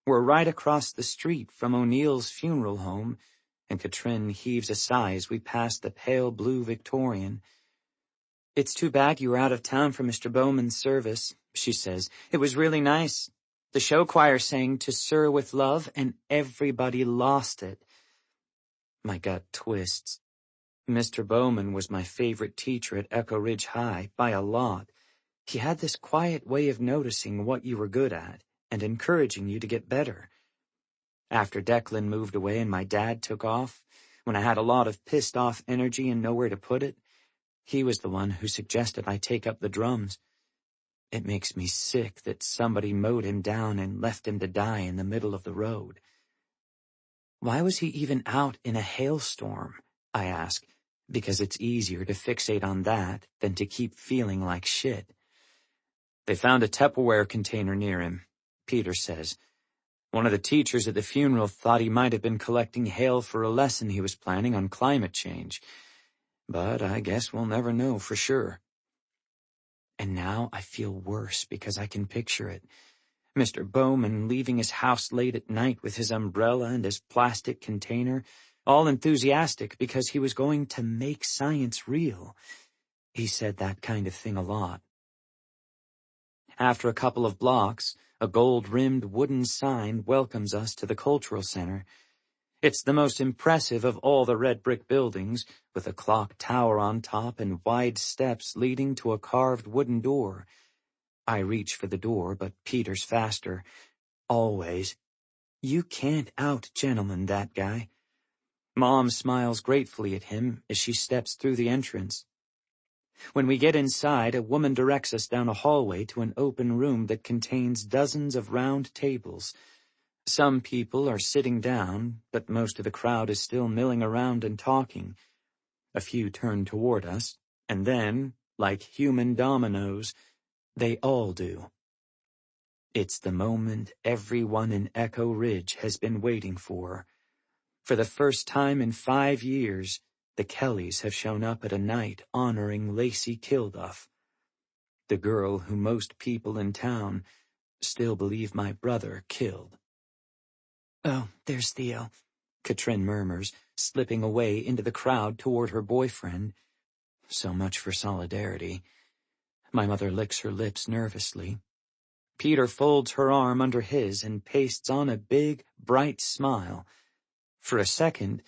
We're right across the street from O'Neill's funeral home, and Katrin heaves a sigh as we pass the pale blue Victorian. "It's too bad you were out of town for Mr. Bowman's service," she says. "It was really nice. The show choir sang 'To Sir with Love,' and everybody lost it." My gut twists. Mr. Bowman was my favorite teacher at Echo Ridge High by a lot. He had this quiet way of noticing what you were good at and encouraging you to get better. After Declan moved away and my dad took off, when I had a lot of pissed-off energy and nowhere to put it, he was the one who suggested I take up the drums. It makes me sick that somebody mowed him down and left him to die in the middle of the road. Why was he even out in a hailstorm? I ask, because it's easier to fixate on that than to keep feeling like shit. "They found a Tupperware container near him," Peter says. "One of the teachers at the funeral thought he might have been collecting hail for a lesson he was planning on climate change. But I guess we'll never know for sure." And now I feel worse because I can picture it. Mr. Bowman leaving his house late at night with his umbrella and his plastic container, all enthusiastic because he was going to make science real. He said that kind of thing a lot. After a couple of blocks, a gold-rimmed wooden sign welcomes us to the cultural center. It's the most impressive of all the red brick buildings, with a clock tower on top and wide steps leading to a carved wooden door. I reach for the door, but Peter's faster. Always. You can't out-gentleman that guy. Mom smiles gratefully at him as she steps through the entrance. When we get inside, a woman directs us down a hallway to an open room that contains dozens of round tables. Some people are sitting down, but most of the crowd is still milling around and talking. A few turn toward us, and then, like human dominoes, they all do. It's the moment everyone in Echo Ridge has been waiting for. For the first time in 5 years, the Kellys have shown up at a night honoring Lacey Kilduff, the girl who most people in town still believe my brother killed. "Oh, there's Theo," Katrin murmurs, slipping away into the crowd toward her boyfriend. So much for solidarity. My mother licks her lips nervously. Peter folds her arm under his and pastes on a big, bright smile. For a second,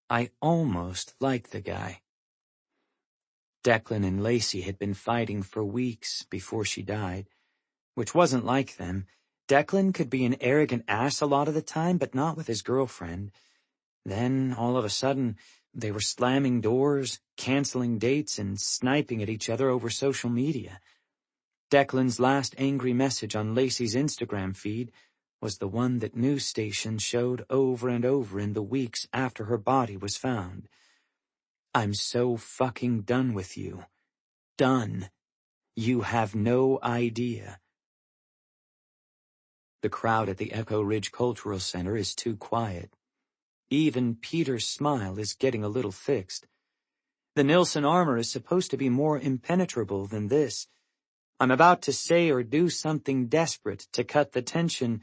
I almost like the guy. Declan and Lacey had been fighting for weeks before she died, which wasn't like them. Declan could be an arrogant ass a lot of the time, but not with his girlfriend. Then, all of a sudden, they were slamming doors, canceling dates, and sniping at each other over social media. Declan's last angry message on Lacey's Instagram feed was the one that news stations showed over and over in the weeks after her body was found. "I'm so fucking done with you. Done. You have no idea." The crowd at the Echo Ridge Cultural Center is too quiet. Even Peter's smile is getting a little fixed. The Nilsson armor is supposed to be more impenetrable than this. I'm about to say or do something desperate to cut the tension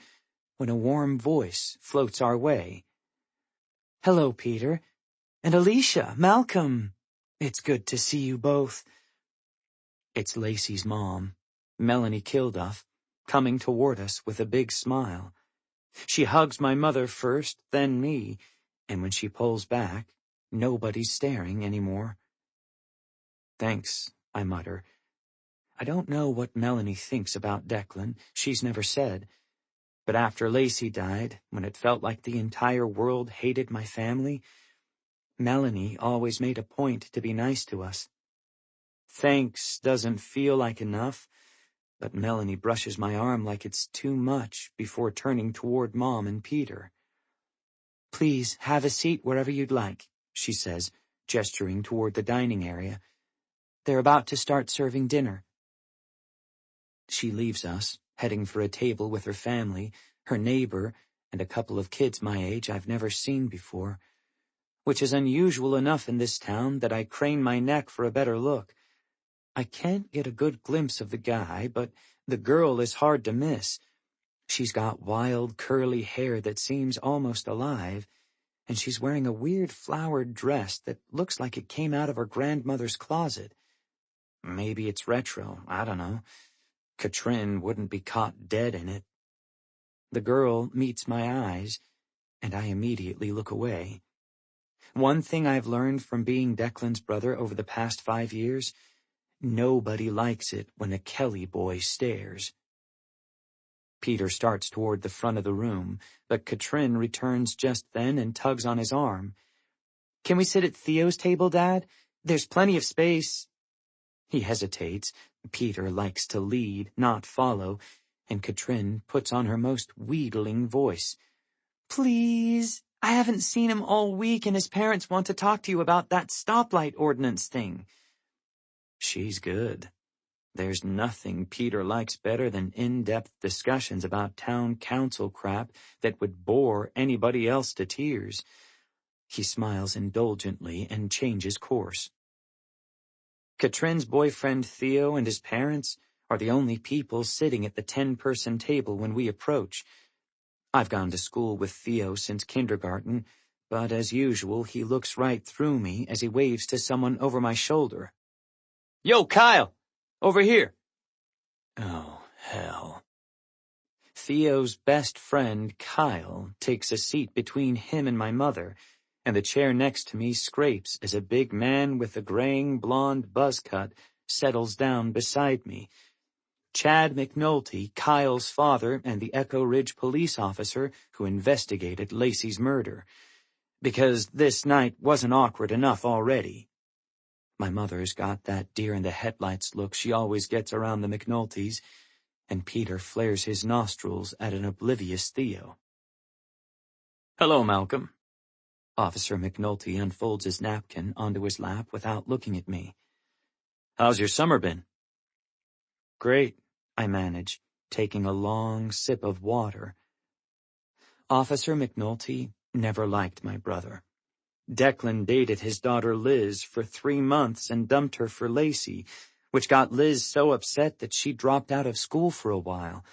when a warm voice floats our way. "Hello, Peter. And Alicia, Malcolm. It's good to see you both." It's Lacey's mom, Melanie Kilduff, coming toward us with a big smile. She hugs my mother first, then me, and when she pulls back, nobody's staring anymore. "Thanks," I mutter. I don't know what Melanie thinks about Declan. She's never said. But after Lacey died, when it felt like the entire world hated my family, Melanie always made a point to be nice to us. Thanks doesn't feel like enough, but Melanie brushes my arm like it's too much before turning toward Mom and Peter. "Please have a seat wherever you'd like," she says, gesturing toward the dining area. "They're about to start serving dinner." She leaves us, heading for a table with her family, her neighbor, and a couple of kids my age I've never seen before, which is unusual enough in this town that I crane my neck for a better look. I can't get a good glimpse of the guy, but the girl is hard to miss. She's got wild, curly hair that seems almost alive, and she's wearing a weird flowered dress that looks like it came out of her grandmother's closet. Maybe it's retro, I don't know. Katrin wouldn't be caught dead in it. The girl meets my eyes, and I immediately look away. One thing I've learned from being Declan's brother over the past 5 years, nobody likes it when a Kelly boy stares. Peter starts toward the front of the room, but Katrin returns just then and tugs on his arm. "Can we sit at Theo's table, Dad? There's plenty of space." He hesitates. Peter likes to lead, not follow, and Katrin puts on her most wheedling voice. "Please, I haven't seen him all week and his parents want to talk to you about that stoplight ordinance thing." She's good. There's nothing Peter likes better than in-depth discussions about town council crap that would bore anybody else to tears. He smiles indulgently and changes course. Katrin's boyfriend Theo and his parents are the only people sitting at the 10-person table when we approach. I've gone to school with Theo since kindergarten, but as usual, he looks right through me as he waves to someone over my shoulder. "Yo, Kyle! Over here!" Oh, hell. Theo's best friend, Kyle, takes a seat between him and my mother, and the chair next to me scrapes as a big man with a graying blonde buzz cut settles down beside me. Chad McNulty, Kyle's father, and the Echo Ridge police officer who investigated Lacey's murder. Because this night wasn't awkward enough already. My mother's got that deer-in-the-headlights look she always gets around the McNultys, and Peter flares his nostrils at an oblivious Theo. "Hello, Malcolm." Officer McNulty unfolds his napkin onto his lap without looking at me. "How's your summer been?" "Great," I manage, taking a long sip of water. Officer McNulty never liked my brother. Declan dated his daughter Liz for 3 months and dumped her for Lacey, which got Liz so upset that she dropped out of school for a while.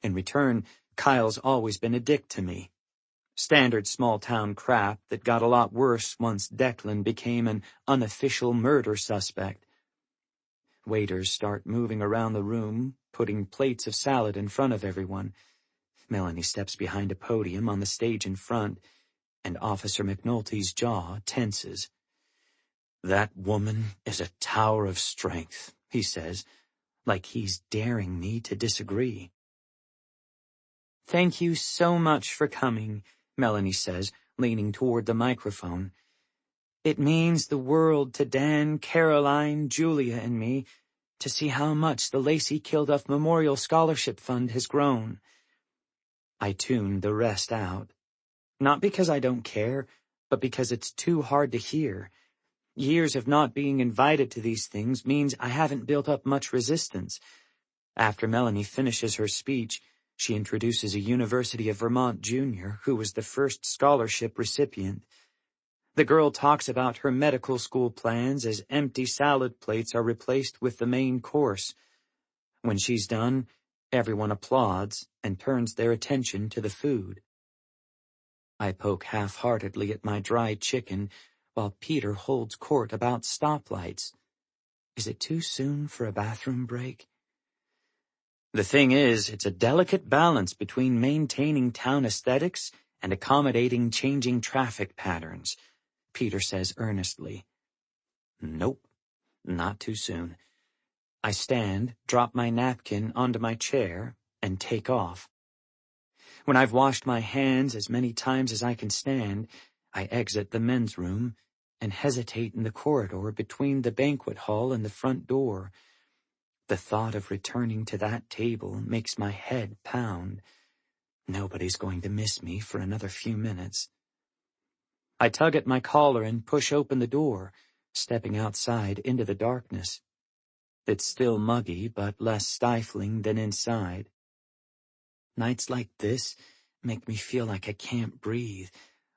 In return, Kyle's always been a dick to me. Standard small-town crap that got a lot worse once Declan became an unofficial murder suspect. Waiters start moving around the room, putting plates of salad in front of everyone. Melanie steps behind a podium on the stage in front, and Officer McNulty's jaw tenses. "That woman is a tower of strength," he says, like he's daring me to disagree. "Thank you so much for coming," Melanie says, leaning toward the microphone. "It means the world to Dan, Caroline, Julia, and me to see how much the Lacey Kilduff Memorial Scholarship Fund has grown." I tune the rest out. Not because I don't care, but because it's too hard to hear. Years of not being invited to these things means I haven't built up much resistance. After Melanie finishes her speech, she introduces a University of Vermont junior who was the first scholarship recipient. The girl talks about her medical school plans as empty salad plates are replaced with the main course. When she's done, everyone applauds and turns their attention to the food. I poke half-heartedly at my dried chicken while Peter holds court about stoplights. Is it too soon for a bathroom break? The thing is, it's a delicate balance between maintaining town aesthetics and accommodating changing traffic patterns, Peter says earnestly. Nope, not too soon. I stand, drop my napkin onto my chair, and take off. When I've washed my hands as many times as I can stand, I exit the men's room and hesitate in the corridor between the banquet hall and the front door. The thought of returning to that table makes my head pound. Nobody's going to miss me for another few minutes. I tug at my collar and push open the door, stepping outside into the darkness. It's still muggy, but less stifling than inside. Nights like this make me feel like I can't breathe,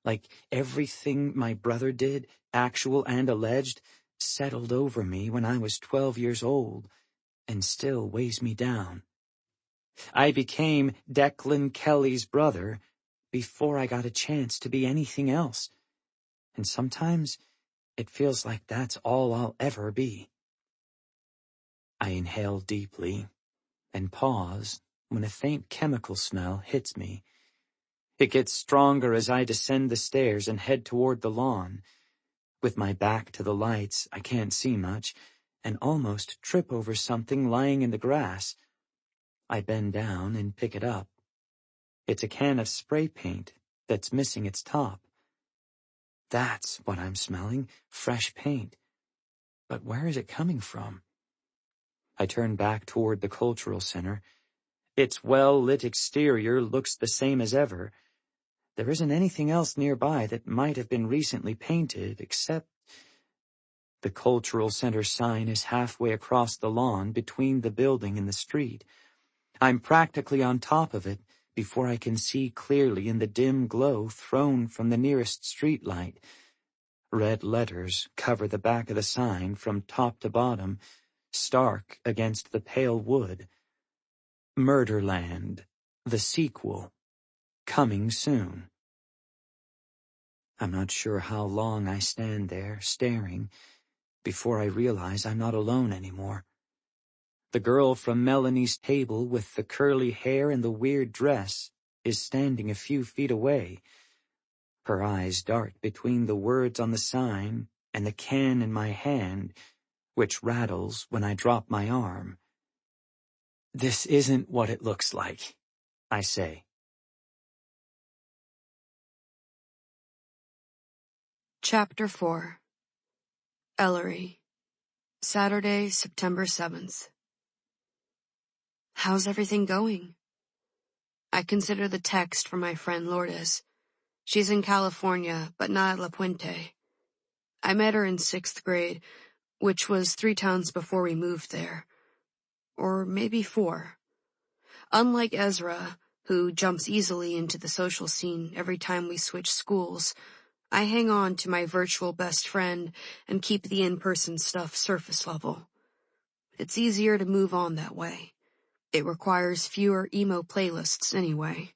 like everything my brother did, actual and alleged, settled over me when I was 12 years old, and still weighs me down. I became Declan Kelly's brother before I got a chance to be anything else, and sometimes it feels like that's all I'll ever be. I inhale deeply and pause when a faint chemical smell hits me. It gets stronger as I descend the stairs and head toward the lawn. With my back to the lights, I can't see much, and almost trip over something lying in the grass. I bend down and pick it up. It's a can of spray paint that's missing its top. That's what I'm smelling, fresh paint. But where is it coming from? I turn back toward the cultural center. Its well-lit exterior looks the same as ever. There isn't anything else nearby that might have been recently painted, except the cultural center sign is halfway across the lawn between the building and the street. I'm practically on top of it before I can see clearly in the dim glow thrown from the nearest street light. Red letters cover the back of the sign from top to bottom, stark against the pale wood. Murderland, the sequel, coming soon. I'm not sure how long I stand there, staring, before I realize I'm not alone anymore. The girl from Melanie's table with the curly hair and the weird dress is standing a few feet away. Her eyes dart between the words on the sign and the can in my hand, which rattles when I drop my arm. This isn't what it looks like, I say. Chapter 4. Ellery. Saturday, September 7th. How's everything going? I consider the text from my friend Lourdes. She's in California, but not at La Puente. I met her in 6th grade, which was 3 towns before we moved there. Or maybe 4. Unlike Ezra, who jumps easily into the social scene every time we switch schools, I hang on to my virtual best friend and keep the in-person stuff surface level. It's easier to move on that way. It requires fewer emo playlists anyway.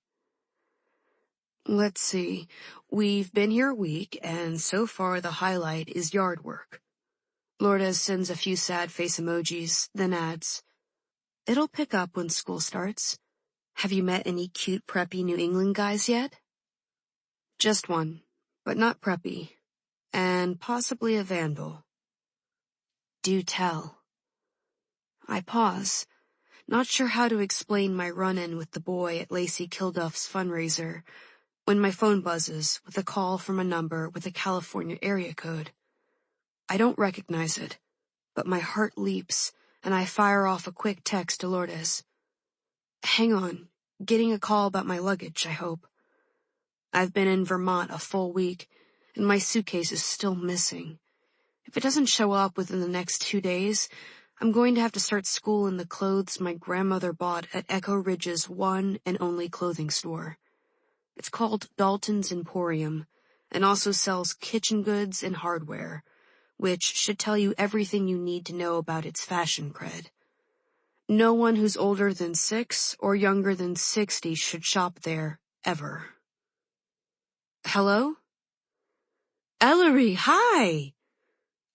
Let's see. We've been here a week, and so far the highlight is yard work. Lourdes sends a few sad face emojis, then adds, "It'll pick up when school starts. Have you met any cute preppy New England guys yet?" Just one, but not preppy, and possibly a vandal. Do tell. I pause, not sure how to explain my run-in with the boy at Lacey Kilduff's fundraiser, when my phone buzzes with a call from a number with a California area code. I don't recognize it, but my heart leaps, and I fire off a quick text to Lourdes. Hang on, getting a call about my luggage, I hope. I've been in Vermont a full week, and my suitcase is still missing. If it doesn't show up within the next 2 days, I'm going to have to start school in the clothes my grandmother bought at Echo Ridge's one and only clothing store. It's called Dalton's Emporium, and also sells kitchen goods and hardware, which should tell you everything you need to know about its fashion cred. No one who's older than 6 or younger than 60 should shop there, ever. Hello? Ellery, hi!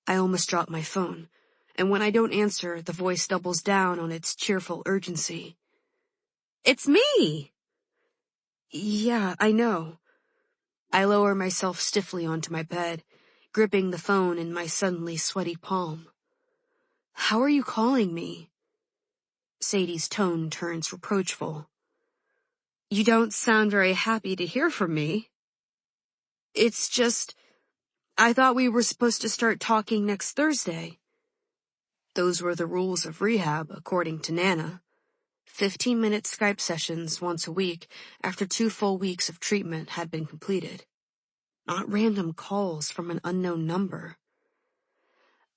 I almost dropped my phone, and when I don't answer, the voice doubles down on its cheerful urgency. It's me! Yeah, I know. I lower myself stiffly onto my bed, gripping the phone in my suddenly sweaty palm. How are you calling me? Sadie's tone turns reproachful. You don't sound very happy to hear from me. It's just, I thought we were supposed to start talking next Thursday. Those were the rules of rehab, according to Nana. 15-minute Skype sessions once a week after 2 full weeks of treatment had been completed. Not random calls from an unknown number.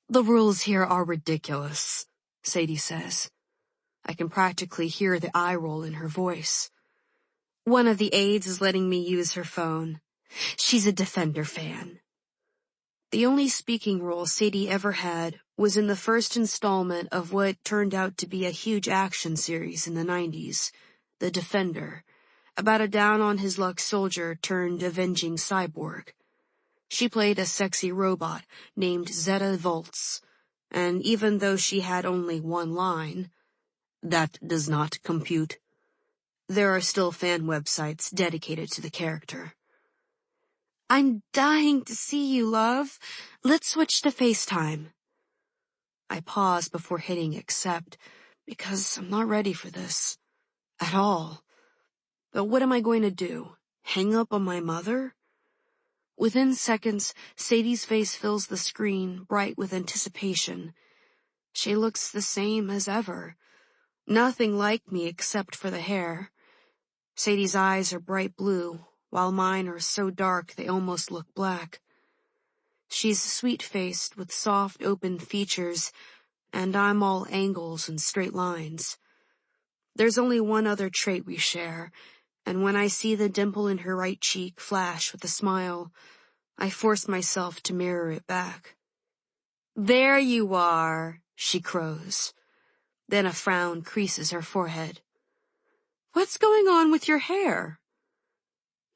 The rules here are ridiculous, Sadie says. I can practically hear the eye roll in her voice. One of the aides is letting me use her phone. She's a Defender fan. The only speaking role Sadie ever had was in the first installment of what turned out to be a huge action series in the 90s, The Defender, about a down-on-his-luck soldier turned avenging cyborg. She played a sexy robot named Zeta Volts, and even though she had only one line, "That does not compute," there are still fan websites dedicated to the character. I'm dying to see you, love. Let's switch to FaceTime. I pause before hitting accept, because I'm not ready for this. At all. But what am I going to do? Hang up on my mother? Within seconds, Sadie's face fills the screen, bright with anticipation. She looks the same as ever. Nothing like me except for the hair. Sadie's eyes are bright blue, while mine are so dark they almost look black. She's sweet-faced with soft, open features, and I'm all angles and straight lines. There's only one other trait we share, and when I see the dimple in her right cheek flash with a smile, I force myself to mirror it back. There you are, she crows. Then a frown creases her forehead. What's going on with your hair?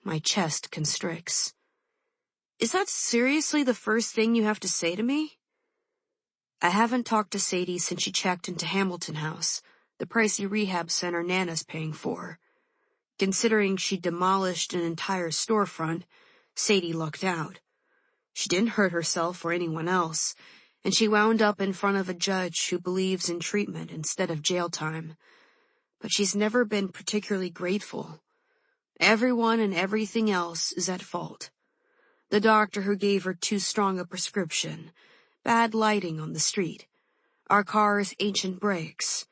My chest constricts. Is that seriously the first thing you have to say to me? I haven't talked to Sadie since she checked into Hamilton House, the pricey rehab center Nana's paying for. Considering she demolished an entire storefront, Sadie lucked out. She didn't hurt herself or anyone else, and she wound up in front of a judge who believes in treatment instead of jail time. But she's never been particularly grateful. Everyone and everything else is at fault. The doctor who gave her too strong a prescription, bad lighting on the street, our car's ancient brakes.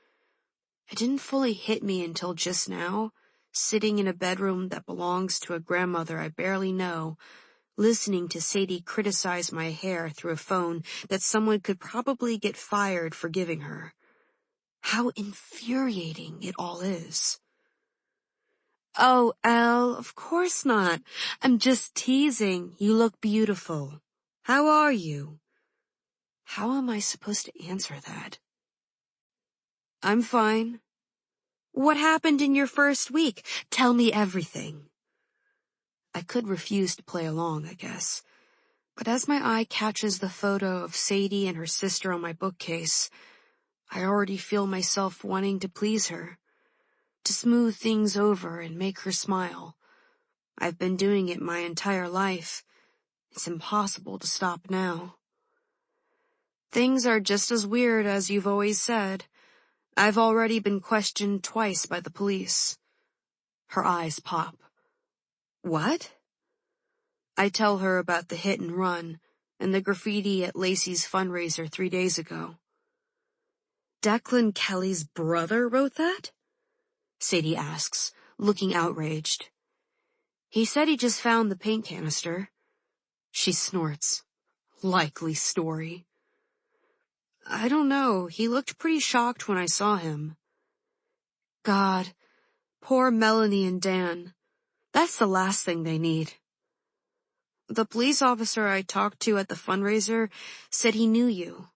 It didn't fully hit me until just now, sitting in a bedroom that belongs to a grandmother I barely know, listening to Sadie criticize my hair through a phone that someone could probably get fired for giving her. How infuriating it all is. Oh, Elle, of course not. I'm just teasing. You look beautiful. How are you? How am I supposed to answer that? I'm fine. What happened in your first week? Tell me everything. I could refuse to play along, I guess. But as my eye catches the photo of Sadie and her sister on my bookcase, I already feel myself wanting to please her, to smooth things over and make her smile. I've been doing it my entire life. It's impossible to stop now. Things are just as weird as you've always said. I've already been questioned twice by the police. Her eyes pop. What? I tell her about the hit and run and the graffiti at Lacey's fundraiser 3 days ago. Declan Kelly's brother wrote that? Sadie asks, looking outraged. He said he just found the paint canister. She snorts. Likely story. I don't know. He looked pretty shocked when I saw him. God, poor Melanie and Dan. That's the last thing they need. The police officer I talked to at the fundraiser said he knew you.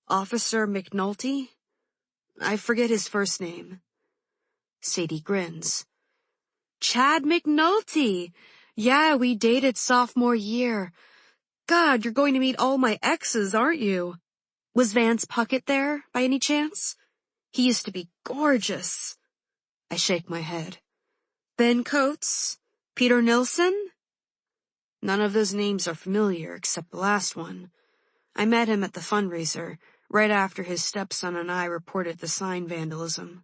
Officer McNulty? I forget his first name. Sadie grins. Chad McNulty! Yeah, we dated sophomore year. God, you're going to meet all my exes, aren't you? Was Vance Puckett there, by any chance? He used to be gorgeous. I shake my head. Ben Coates? Peter Nilsson? None of those names are familiar except the last one. I met him at the fundraiser, right after his stepson and I reported the sign vandalism.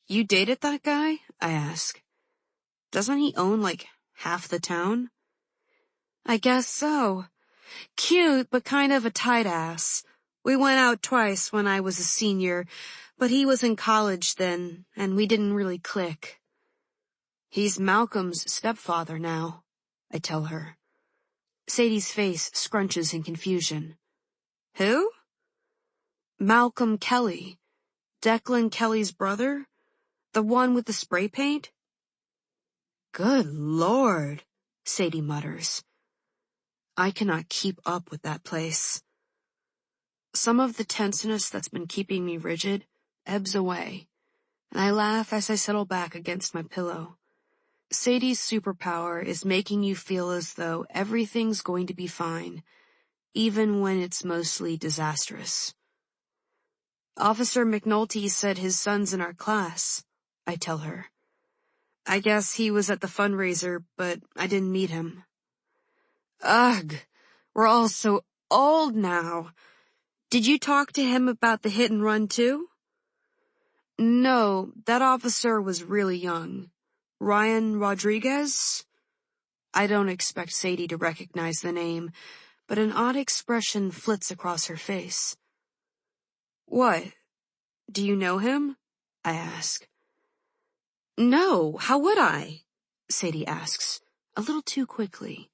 You dated that guy? I ask. Doesn't he own, half the town? I guess so. Cute, but kind of a tight ass. We went out twice when I was a senior, but he was in college then, and we didn't really click. He's Malcolm's stepfather now, I tell her. Sadie's face scrunches in confusion. Who? Malcolm Kelly. Declan Kelly's brother? The one with the spray paint? Good Lord, Sadie mutters. I cannot keep up with that place. Some of the tenseness that's been keeping me rigid ebbs away, and I laugh as I settle back against my pillow. Sadie's superpower is making you feel as though everything's going to be fine, even when it's mostly disastrous. Officer McNulty said his son's in our class, I tell her. I guess he was at the fundraiser, but I didn't meet him. Ugh, we're all so old now. Did you talk to him about the hit and run too? No, that officer was really young. Ryan Rodriguez? I don't expect Sadie to recognize the name, but an odd expression flits across her face. What? Do you know him? I ask. No, how would I? Sadie asks, a little too quickly.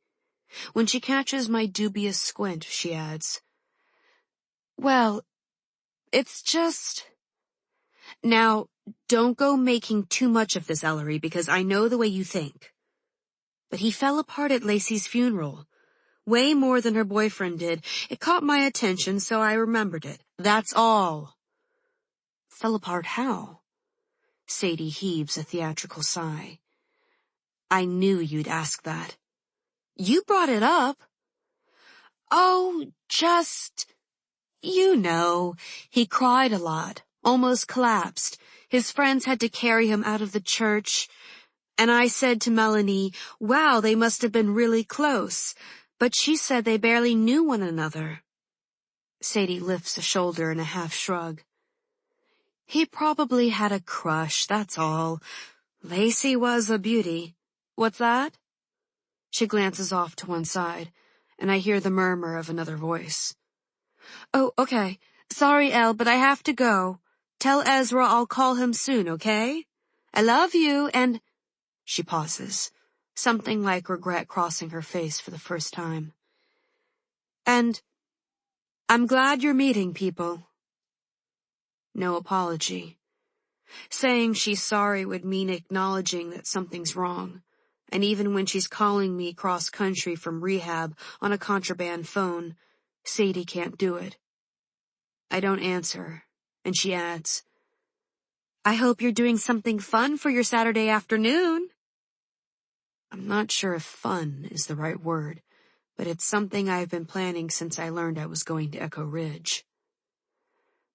When she catches my dubious squint, she adds, Well, it's just... Now, don't go making too much of this, Ellery, because I know the way you think. But he fell apart at Lacey's funeral. Way more than her boyfriend did. It caught my attention, so I remembered it. That's all. Fell apart how? Sadie heaves a theatrical sigh. I knew you'd ask that. You brought it up. Oh, you know, he cried a lot, almost collapsed. His friends had to carry him out of the church. And I said to Melanie, wow, they must have been really close. But she said they barely knew one another. Sadie lifts a shoulder in a half shrug. He probably had a crush, that's all. Lacey was a beauty. What's that? She glances off to one side, and I hear the murmur of another voice. Oh, okay. Sorry, Elle, but I have to go. Tell Ezra I'll call him soon, okay? I love you, and... She pauses, something like regret crossing her face for the first time. And I'm glad you're meeting people. No apology. Saying she's sorry would mean acknowledging that something's wrong. And even when she's calling me cross-country from rehab on a contraband phone, Sadie can't do it. I don't answer, and she adds, I hope you're doing something fun for your Saturday afternoon. I'm not sure if fun is the right word, but it's something I've been planning since I learned I was going to Echo Ridge.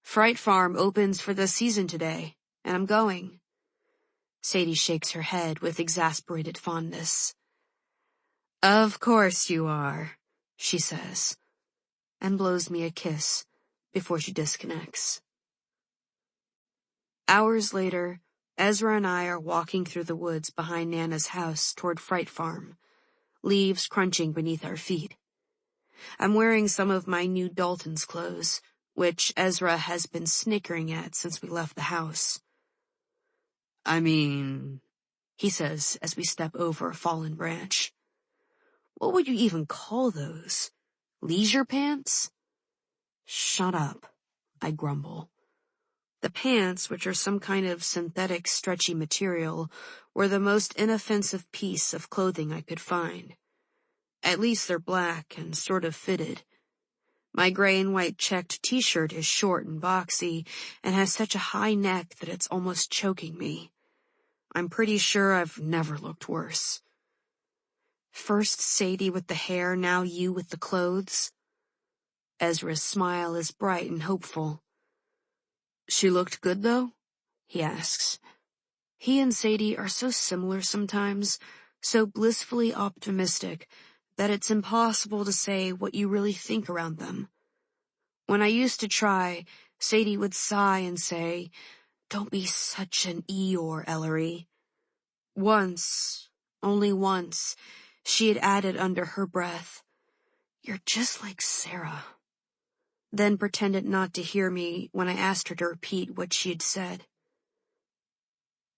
Fright Farm opens for the season today, and I'm going. Sadie shakes her head with exasperated fondness. Of course you are, she says, and blows me a kiss before she disconnects. Hours later, Ezra and I are walking through the woods behind Nana's house toward Fright Farm, leaves crunching beneath our feet. I'm wearing some of my new Dalton's clothes, which Ezra has been snickering at since we left the house. I mean, he says as we step over a fallen branch. What would you even call those? Leisure pants? Shut up, I grumble. The pants, which are some kind of synthetic stretchy material, were the most inoffensive piece of clothing I could find. At least they're black and sort of fitted. My gray and white checked t-shirt is short and boxy and has such a high neck that it's almost choking me. I'm pretty sure I've never looked worse. First Sadie with the hair, now you with the clothes. Ezra's smile is bright and hopeful. She looked good, though? He asks. He and Sadie are so similar sometimes, so blissfully optimistic, that it's impossible to say what you really think around them. When I used to try, Sadie would sigh and say, Don't be such an Eeyore, Ellery. Once, only once, she had added under her breath, You're just like Sarah. Then pretended not to hear me when I asked her to repeat what she had said.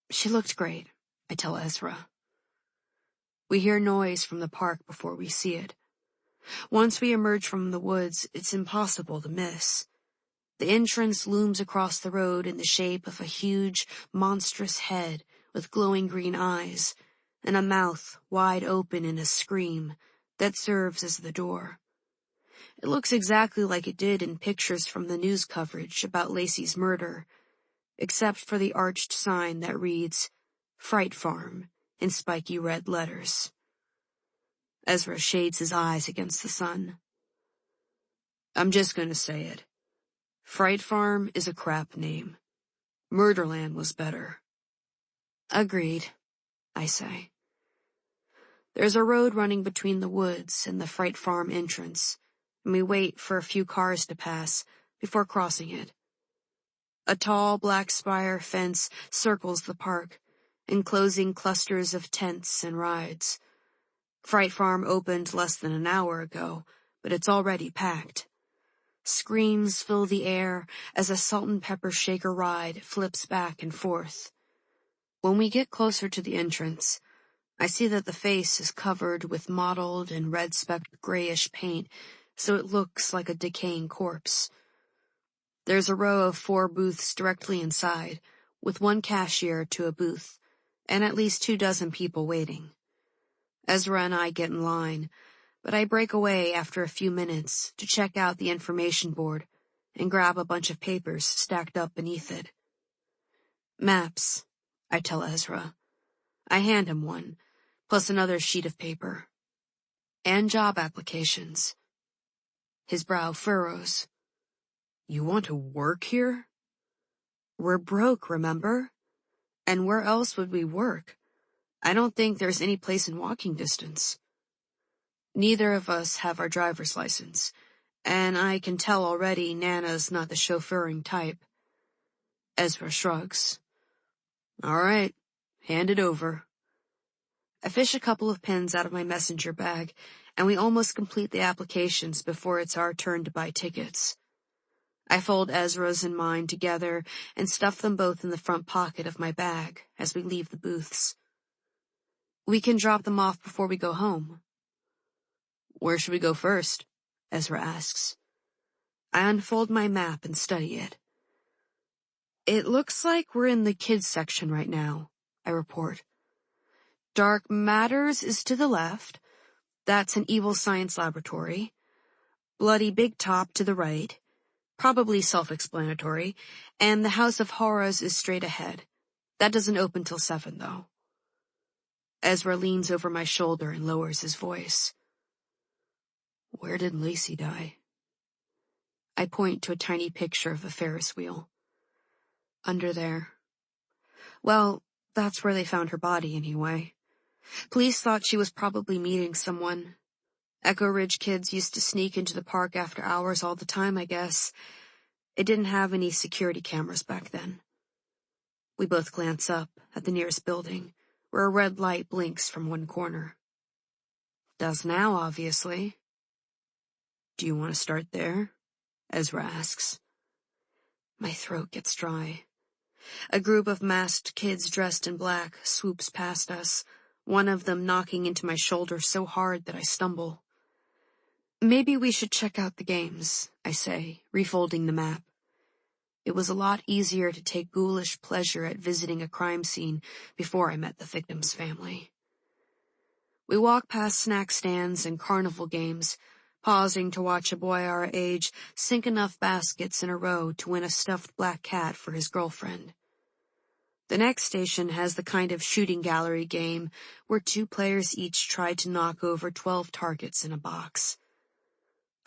She looked great, I tell Ezra. We hear noise from the park before we see it. Once we emerge from the woods, it's impossible to miss. The entrance looms across the road in the shape of a huge, monstrous head with glowing green eyes, and a mouth wide open in a scream that serves as the door. It looks exactly like it did in pictures from the news coverage about Lacey's murder, except for the arched sign that reads, Fright Farm, in spiky red letters. Ezra shades his eyes against the sun. I'm just going to say it. Fright Farm is a crap name. Murderland was better. Agreed, I say. There's a road running between the woods and the Fright Farm entrance, and we wait for a few cars to pass before crossing it. A tall black spire fence circles the park, enclosing clusters of tents and rides. Fright Farm opened less than an hour ago, but it's already packed. Screams fill the air as a salt and pepper shaker ride flips back and forth. When we get closer to the entrance, I see that the face is covered with mottled and red-specked grayish paint, so it looks like a decaying corpse. There's a row of 4 booths directly inside, with 1 cashier to a booth, and at least 24 people waiting. Ezra and I get in line, but I break away after a few minutes to check out the information board and grab a bunch of papers stacked up beneath it. Maps, I tell Ezra. I hand him one, plus another sheet of paper. And job applications. His brow furrows. You want to work here? We're broke, remember? And where else would we work? I don't think there's any place in walking distance. Neither of us have our driver's license, and I can tell already Nana's not the chauffeuring type. Ezra shrugs. All right, hand it over. I fish a couple of pins out of my messenger bag, and we almost complete the applications before it's our turn to buy tickets. I fold Ezra's and mine together and stuff them both in the front pocket of my bag as we leave the booths. We can drop them off before we go home. Where should we go first? Ezra asks. I unfold my map and study it. It looks like we're in the kids section right now, I report. Dark Matters is to the left. That's an evil science laboratory. Bloody Big Top to the right. Probably self-explanatory. And the House of Horrors is straight ahead. That doesn't open till 7, though. Ezra leans over my shoulder and lowers his voice. Where did Lacey die? I point to a tiny picture of a Ferris wheel. Under there. Well, that's where they found her body anyway. Police thought she was probably meeting someone. Echo Ridge kids used to sneak into the park after hours all the time, I guess. It didn't have any security cameras back then. We both glance up at the nearest building, where a red light blinks from one corner. Does now, obviously. Do you want to start there? Ezra asks. My throat gets dry. A group of masked kids dressed in black swoops past us, one of them knocking into my shoulder so hard that I stumble. Maybe we should check out the games, I say, refolding the map. It was a lot easier to take ghoulish pleasure at visiting a crime scene before I met the victim's family. We walk past snack stands and carnival games, pausing to watch a boy our age sink enough baskets in a row to win a stuffed black cat for his girlfriend. The next station has the kind of shooting gallery game where 2 players each try to knock over 12 targets in a box.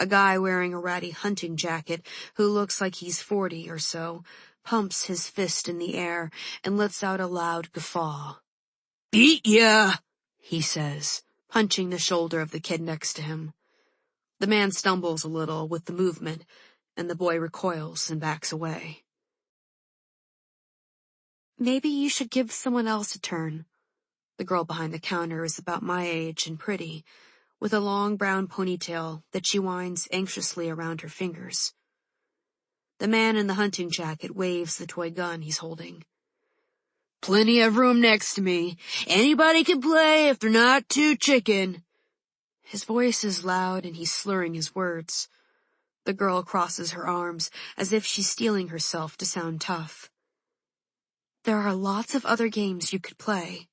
A guy wearing a ratty hunting jacket who looks like he's 40 or so pumps his fist in the air and lets out a loud guffaw. Beat ya, he says, punching the shoulder of the kid next to him. The man stumbles a little with the movement, and the boy recoils and backs away. Maybe you should give someone else a turn. The girl behind the counter is about my age and pretty, with a long brown ponytail that she winds anxiously around her fingers. The man in the hunting jacket waves the toy gun he's holding. Plenty of room next to me. Anybody can play if they're not too chicken. His voice is loud and he's slurring his words. The girl crosses her arms as if she's steeling herself to sound tough. There are lots of other games you could play.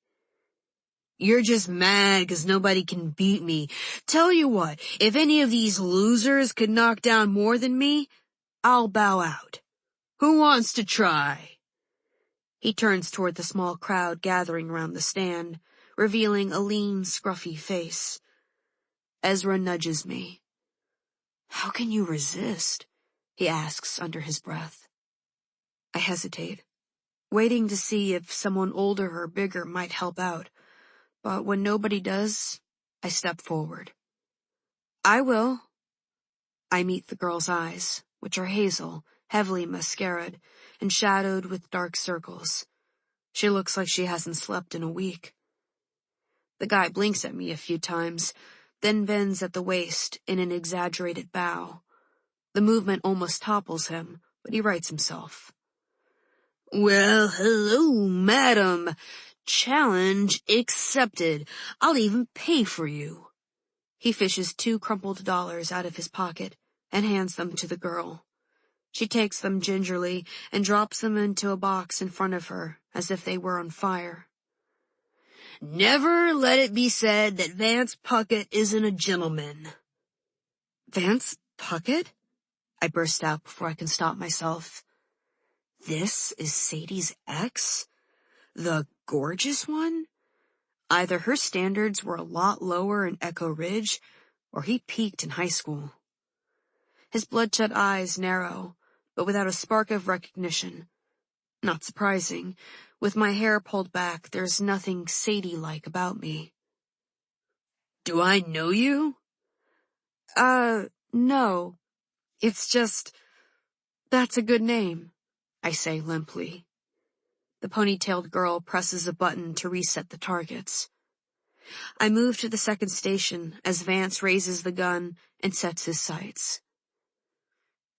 You're just mad 'cause nobody can beat me. Tell you what, if any of these losers could knock down more than me, I'll bow out. Who wants to try? He turns toward the small crowd gathering around the stand, revealing a lean, scruffy face. Ezra nudges me. How can you resist? He asks under his breath. I hesitate, waiting to see if someone older or bigger might help out. But when nobody does, I step forward. I will. I meet the girl's eyes, which are hazel, heavily mascaraed, and shadowed with dark circles. She looks like she hasn't slept in a week. The guy blinks at me a few times, then bends at the waist in an exaggerated bow. The movement almost topples him, but he rights himself. Well, hello, madam. Challenge accepted. I'll even pay for you. He fishes 2 crumpled dollars out of his pocket and hands them to the girl. She takes them gingerly and drops them into a box in front of her as if they were on fire. Never let it be said that Vance Puckett isn't a gentleman. Vance Puckett? I burst out before I can stop myself. This is Sadie's ex? The gorgeous one? Either her standards were a lot lower in Echo Ridge, or he peaked in high school. His bloodshot eyes narrow, but without a spark of recognition. Not surprising. With my hair pulled back, there's nothing Sadie-like about me. Do I know you? No. It's just, that's a good name, I say limply. The ponytailed girl presses a button to reset the targets. I move to the second station as Vance raises the gun and sets his sights.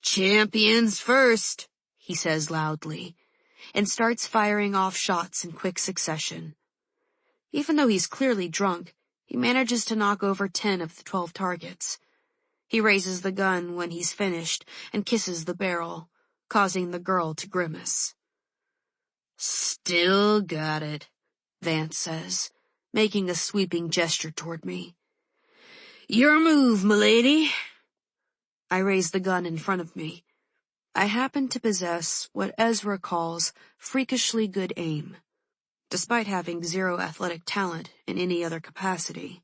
Champions first, he says loudly, and starts firing off shots in quick succession. Even though he's clearly drunk, he manages to knock over 10 of the 12 targets. He raises the gun when he's finished and kisses the barrel, causing the girl to grimace. Still got it, Vance says, making a sweeping gesture toward me. Your move, m'lady. I raise the gun in front of me. I happen to possess what Ezra calls freakishly good aim, despite having zero athletic talent in any other capacity.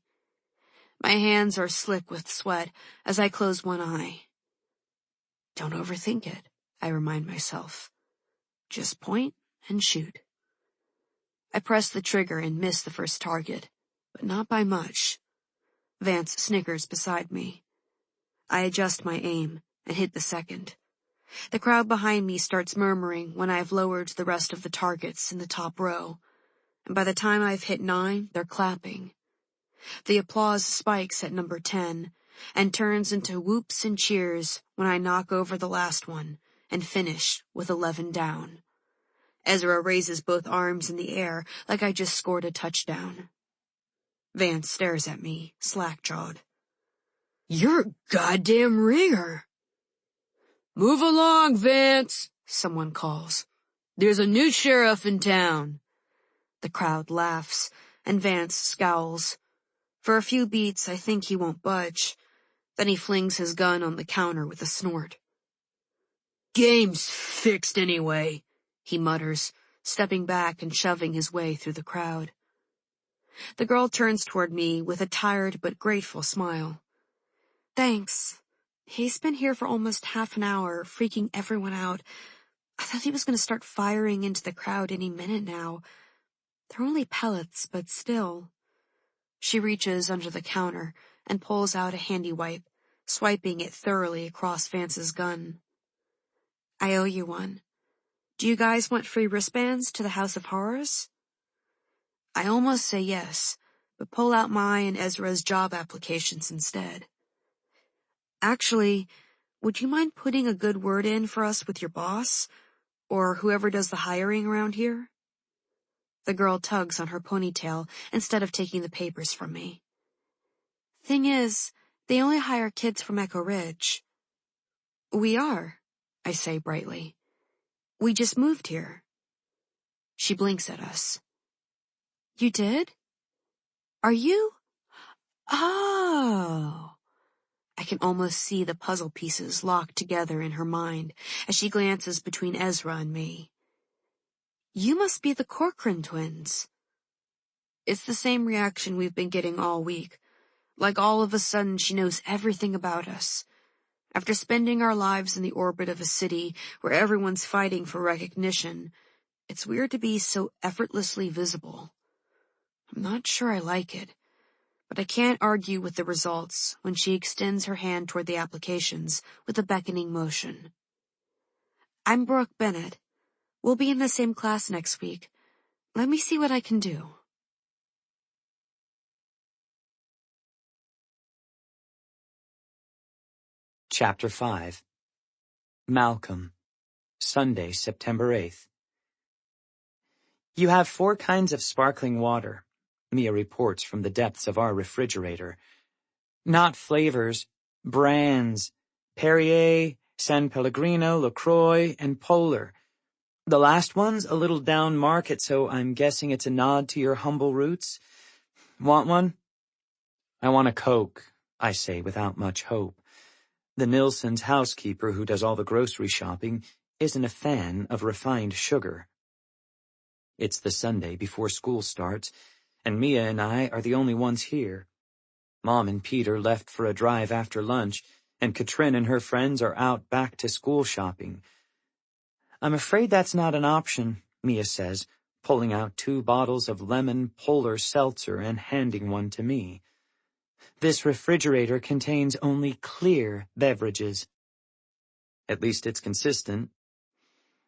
My hands are slick with sweat as I close one eye. Don't overthink it, I remind myself. Just point and shoot. I press the trigger and miss the first target, but not by much. Vance snickers beside me. I adjust my aim and hit the second. The crowd behind me starts murmuring when I've lowered the rest of the targets in the top row, and by the time I've hit 9, they're clapping. The applause spikes at number 10 and turns into whoops and cheers when I knock over the last one and finish with 11 down. Ezra raises both arms in the air like I just scored a touchdown. Vance stares at me, slack-jawed. You're a goddamn ringer. Move along, Vance, someone calls. There's a new sheriff in town. The crowd laughs, and Vance scowls. For a few beats, I think he won't budge. Then he flings his gun on the counter with a snort. Game's fixed anyway, he mutters, stepping back and shoving his way through the crowd. The girl turns toward me with a tired but grateful smile. Thanks. He's been here for almost half an hour, freaking everyone out. I thought he was going to start firing into the crowd any minute now. They're only pellets, but still. She reaches under the counter and pulls out a handy wipe, swiping it thoroughly across Vance's gun. I owe you one. Do you guys want free wristbands to the House of Horrors? I almost say yes, but pull out my and Ezra's job applications instead. Actually, would you mind putting a good word in for us with your boss, or whoever does the hiring around here? The girl tugs on her ponytail instead of taking the papers from me. Thing is, they only hire kids from Echo Ridge. We are, I say brightly. We just moved here. She blinks at us. You did? Are you? Oh. I can almost see the puzzle pieces locked together in her mind as she glances between Ezra and me. You must be the Corcoran twins. It's the same reaction we've been getting all week. Like all of a sudden she knows everything about us. After spending our lives in the orbit of a city where everyone's fighting for recognition, it's weird to be so effortlessly visible. I'm not sure I like it, but I can't argue with the results when she extends her hand toward the applications with a beckoning motion. I'm Brooke Bennett. We'll be in the same class next week. Let me see what I can do. Chapter 5. Malcolm. Sunday, September 8th. You have 4 kinds of sparkling water, Mia reports from the depths of our refrigerator. Not flavors, brands. Perrier, San Pellegrino, LaCroix, and Polar. The last one's a little down market, so I'm guessing it's a nod to your humble roots. Want one? I want a Coke, I say without much hope. The Nilssons' housekeeper, who does all the grocery shopping, isn't a fan of refined sugar. It's the Sunday before school starts, and Mia and I are the only ones here. Mom and Peter left for a drive after lunch, and Katrin and her friends are out back to school shopping. I'm afraid that's not an option, Mia says, pulling out 2 bottles of lemon polar seltzer and handing one to me. This refrigerator contains only clear beverages. At least it's consistent.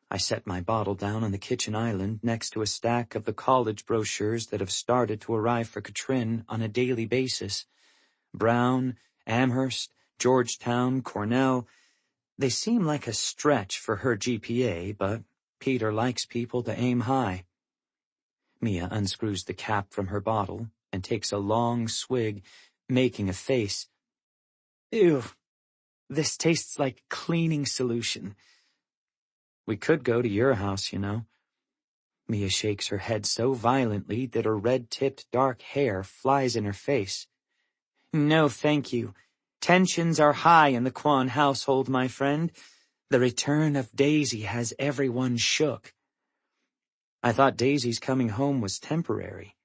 I set my bottle down on the kitchen island next to a stack of the college brochures that have started to arrive for Katrin on a daily basis. Brown, Amherst, Georgetown, Cornell. They seem like a stretch for her GPA, but Peter likes people to aim high. Mia unscrews the cap from her bottle and takes a long swig, making a face. Ew, this tastes like cleaning solution. We could go to your house, you know. Mia shakes her head so violently that her red-tipped dark hair flies in her face. No, thank you. Tensions are high in the Kwan household, my friend. The return of Daisy has everyone shook. I thought Daisy's coming home was temporary.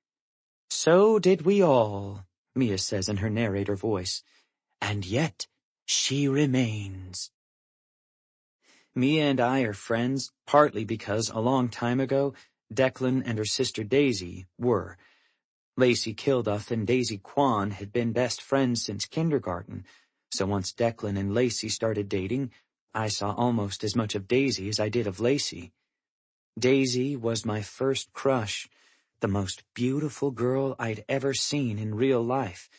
So did we all, Mia says in her narrator voice. And yet, she remains. Mia and I are friends, partly because a long time ago, Declan and her sister Daisy were. Lacey Kilduff and Daisy Kwan had been best friends since kindergarten, so once Declan and Lacey started dating, I saw almost as much of Daisy as I did of Lacey. Daisy was my first crush, the most beautiful girl I'd ever seen in real life.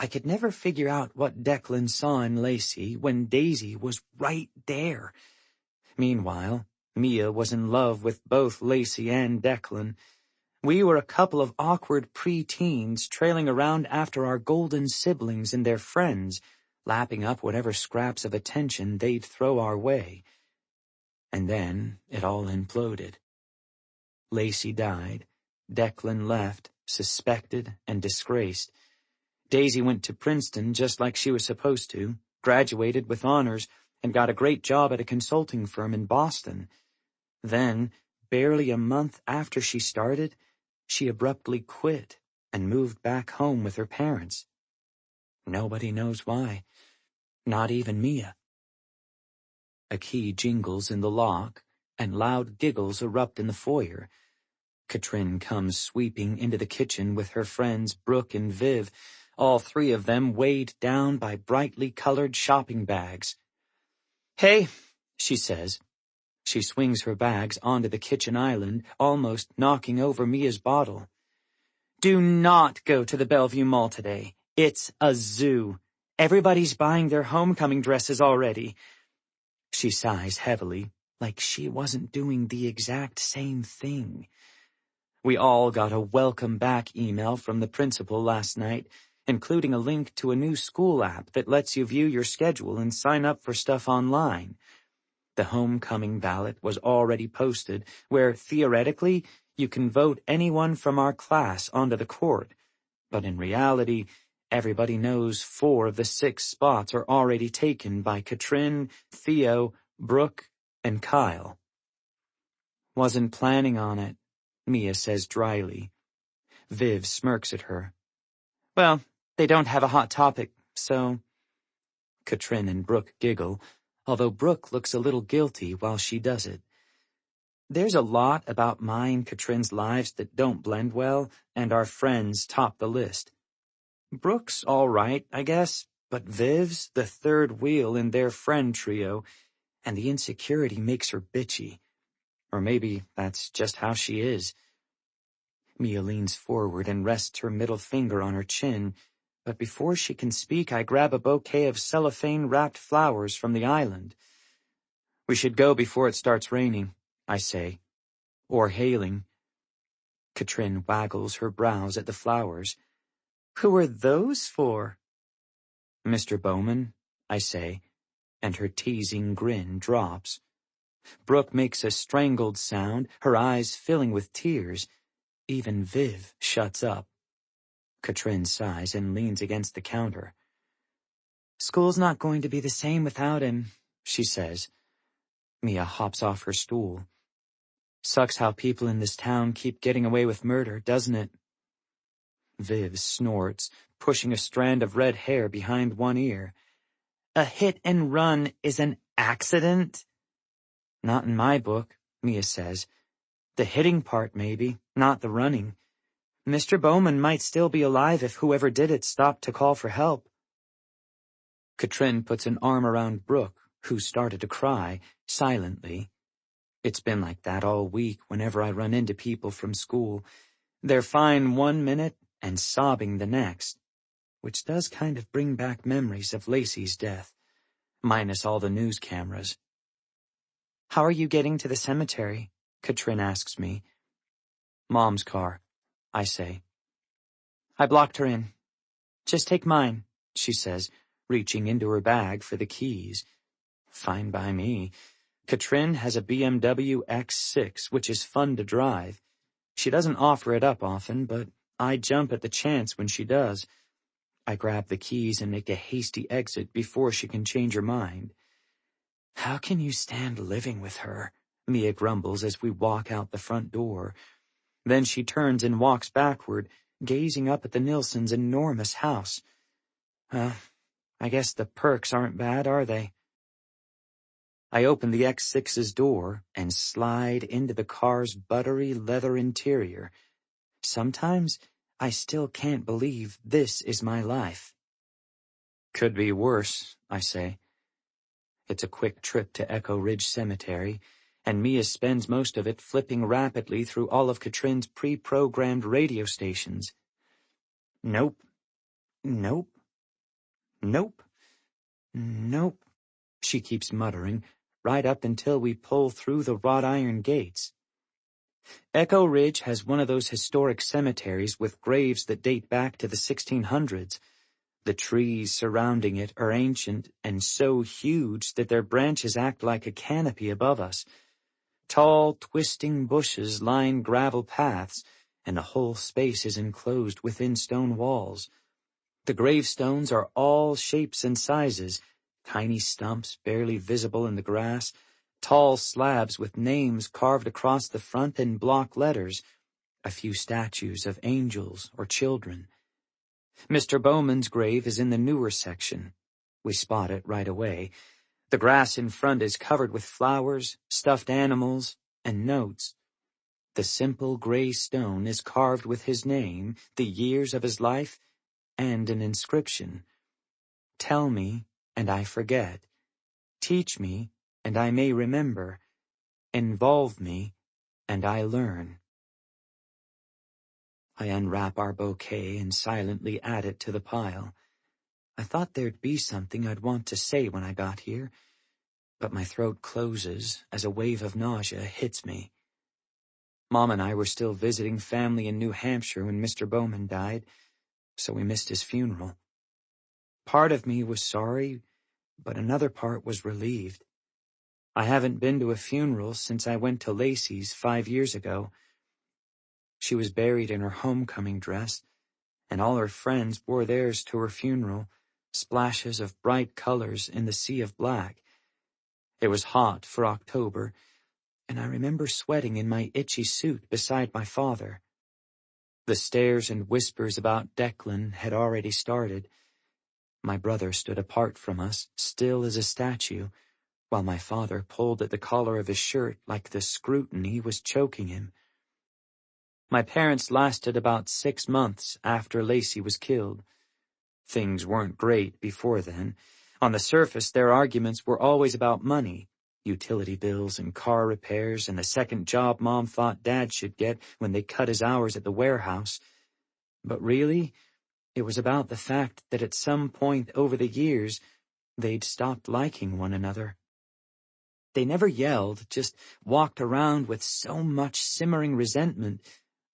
I could never figure out what Declan saw in Lacey when Daisy was right there. Meanwhile, Mia was in love with both Lacey and Declan. We were a couple of awkward pre-teens trailing around after our golden siblings and their friends, lapping up whatever scraps of attention they'd throw our way. And then it all imploded. Lacey died. Declan left, suspected and disgraced. Daisy went to Princeton just like she was supposed to, graduated with honors, and got a great job at a consulting firm in Boston. Then, barely a month after she started, she abruptly quit and moved back home with her parents. Nobody knows why, not even Mia. A key jingles in the lock, and loud giggles erupt in the foyer. Katrin comes sweeping into the kitchen with her friends Brooke and Viv, all 3 of them weighed down by brightly colored shopping bags. Hey, she says. She swings her bags onto the kitchen island, almost knocking over Mia's bottle. Do not go to the Bellevue Mall today. It's a zoo. Everybody's buying their homecoming dresses already. She sighs heavily, like she wasn't doing the exact same thing. We all got a welcome back email from the principal last night, including a link to a new school app that lets you view your schedule and sign up for stuff online. The homecoming ballot was already posted, where theoretically you can vote anyone from our class onto the court, but in reality, everybody knows 4 of the 6 spots are already taken by Katrin, Theo, Brooke, and Kyle. Wasn't planning on it, Mia says dryly. Viv smirks at her. Well, they don't have a hot topic, so... Katrin and Brooke giggle, although Brooke looks a little guilty while she does it. There's a lot about mine and Katrin's lives that don't blend well, and our friends top the list. Brooke's all right, I guess, but Viv's the third wheel in their friend trio, and the insecurity makes her bitchy. Or maybe that's just how she is. Mia leans forward and rests her middle finger on her chin, but before she can speak, I grab a bouquet of cellophane-wrapped flowers from the island. We should go before it starts raining, I say. Or hailing. Katrin waggles her brows at the flowers. Who are those for? Mr. Bowman, I say, and her teasing grin drops. Brooke makes a strangled sound, her eyes filling with tears. Even Viv shuts up. Katrin sighs and leans against the counter. "School's not going to be the same without him," she says. Mia hops off her stool. "Sucks how people in this town keep getting away with murder, doesn't it?" Viv snorts, pushing a strand of red hair behind one ear. "A hit and run is an accident?" "Not in my book," Mia says. "The hitting part, maybe, not the running. Mr. Bowman might still be alive if whoever did it stopped to call for help." Katrin puts an arm around Brooke, who started to cry, silently. It's been like that all week whenever I run into people from school. They're fine one minute and sobbing the next, which does kind of bring back memories of Lacey's death, minus all the news cameras. "How are you getting to the cemetery?" Katrin asks me. "Mom's car," I say. "I blocked her in. Just take mine," she says, reaching into her bag for the keys. Fine by me. Katrin has a BMW X6, which is fun to drive. She doesn't offer it up often, but I jump at the chance when she does. I grab the keys and make a hasty exit before she can change her mind. "How can you stand living with her?" Mia grumbles as we walk out the front door. Then she turns and walks backward, gazing up at the Nilsons' enormous house. I guess the perks aren't bad, are they? I open the X6's door and slide into the car's buttery leather interior. Sometimes I still can't believe this is my life. "Could be worse," I say. It's a quick trip to Echo Ridge Cemetery, and Mia spends most of it flipping rapidly through all of Katrin's pre-programmed radio stations. "Nope. Nope. Nope. Nope," she keeps muttering, right up until we pull through the wrought iron gates. Echo Ridge has one of those historic cemeteries with graves that date back to the 1600s. The trees surrounding it are ancient and so huge that their branches act like a canopy above us. Tall, twisting bushes line gravel paths, and the whole space is enclosed within stone walls. The gravestones are all shapes and sizes, tiny stumps barely visible in the grass, tall slabs with names carved across the front in block letters, a few statues of angels or children. Mr. Bowman's grave is in the newer section. We spot it right away. The grass in front is covered with flowers, stuffed animals, and notes. The simple gray stone is carved with his name, the years of his life, and an inscription. "Tell me, and I forget. Teach me, and I may remember. Involve me, and I learn." I unwrap our bouquet and silently add it to the pile. I thought there'd be something I'd want to say when I got here, but my throat closes as a wave of nausea hits me. Mom and I were still visiting family in New Hampshire when Mr. Bowman died, so we missed his funeral. Part of me was sorry, but another part was relieved. I haven't been to a funeral since I went to Lacey's 5 years ago. She was buried in her homecoming dress, and all her friends wore theirs to her funeral, splashes of bright colors in the sea of black. It was hot for October, and I remember sweating in my itchy suit beside my father. The stares and whispers about Declan had already started. My brother stood apart from us, still as a statue, while my father pulled at the collar of his shirt like the scrutiny was choking him. My parents lasted about 6 months after Lacey was killed. Things weren't great before then. On the surface, their arguments were always about money, utility bills and car repairs and the second job Mom thought Dad should get when they cut his hours at the warehouse. But really, it was about the fact that at some point over the years, they'd stopped liking one another. They never yelled, just walked around with so much simmering resentment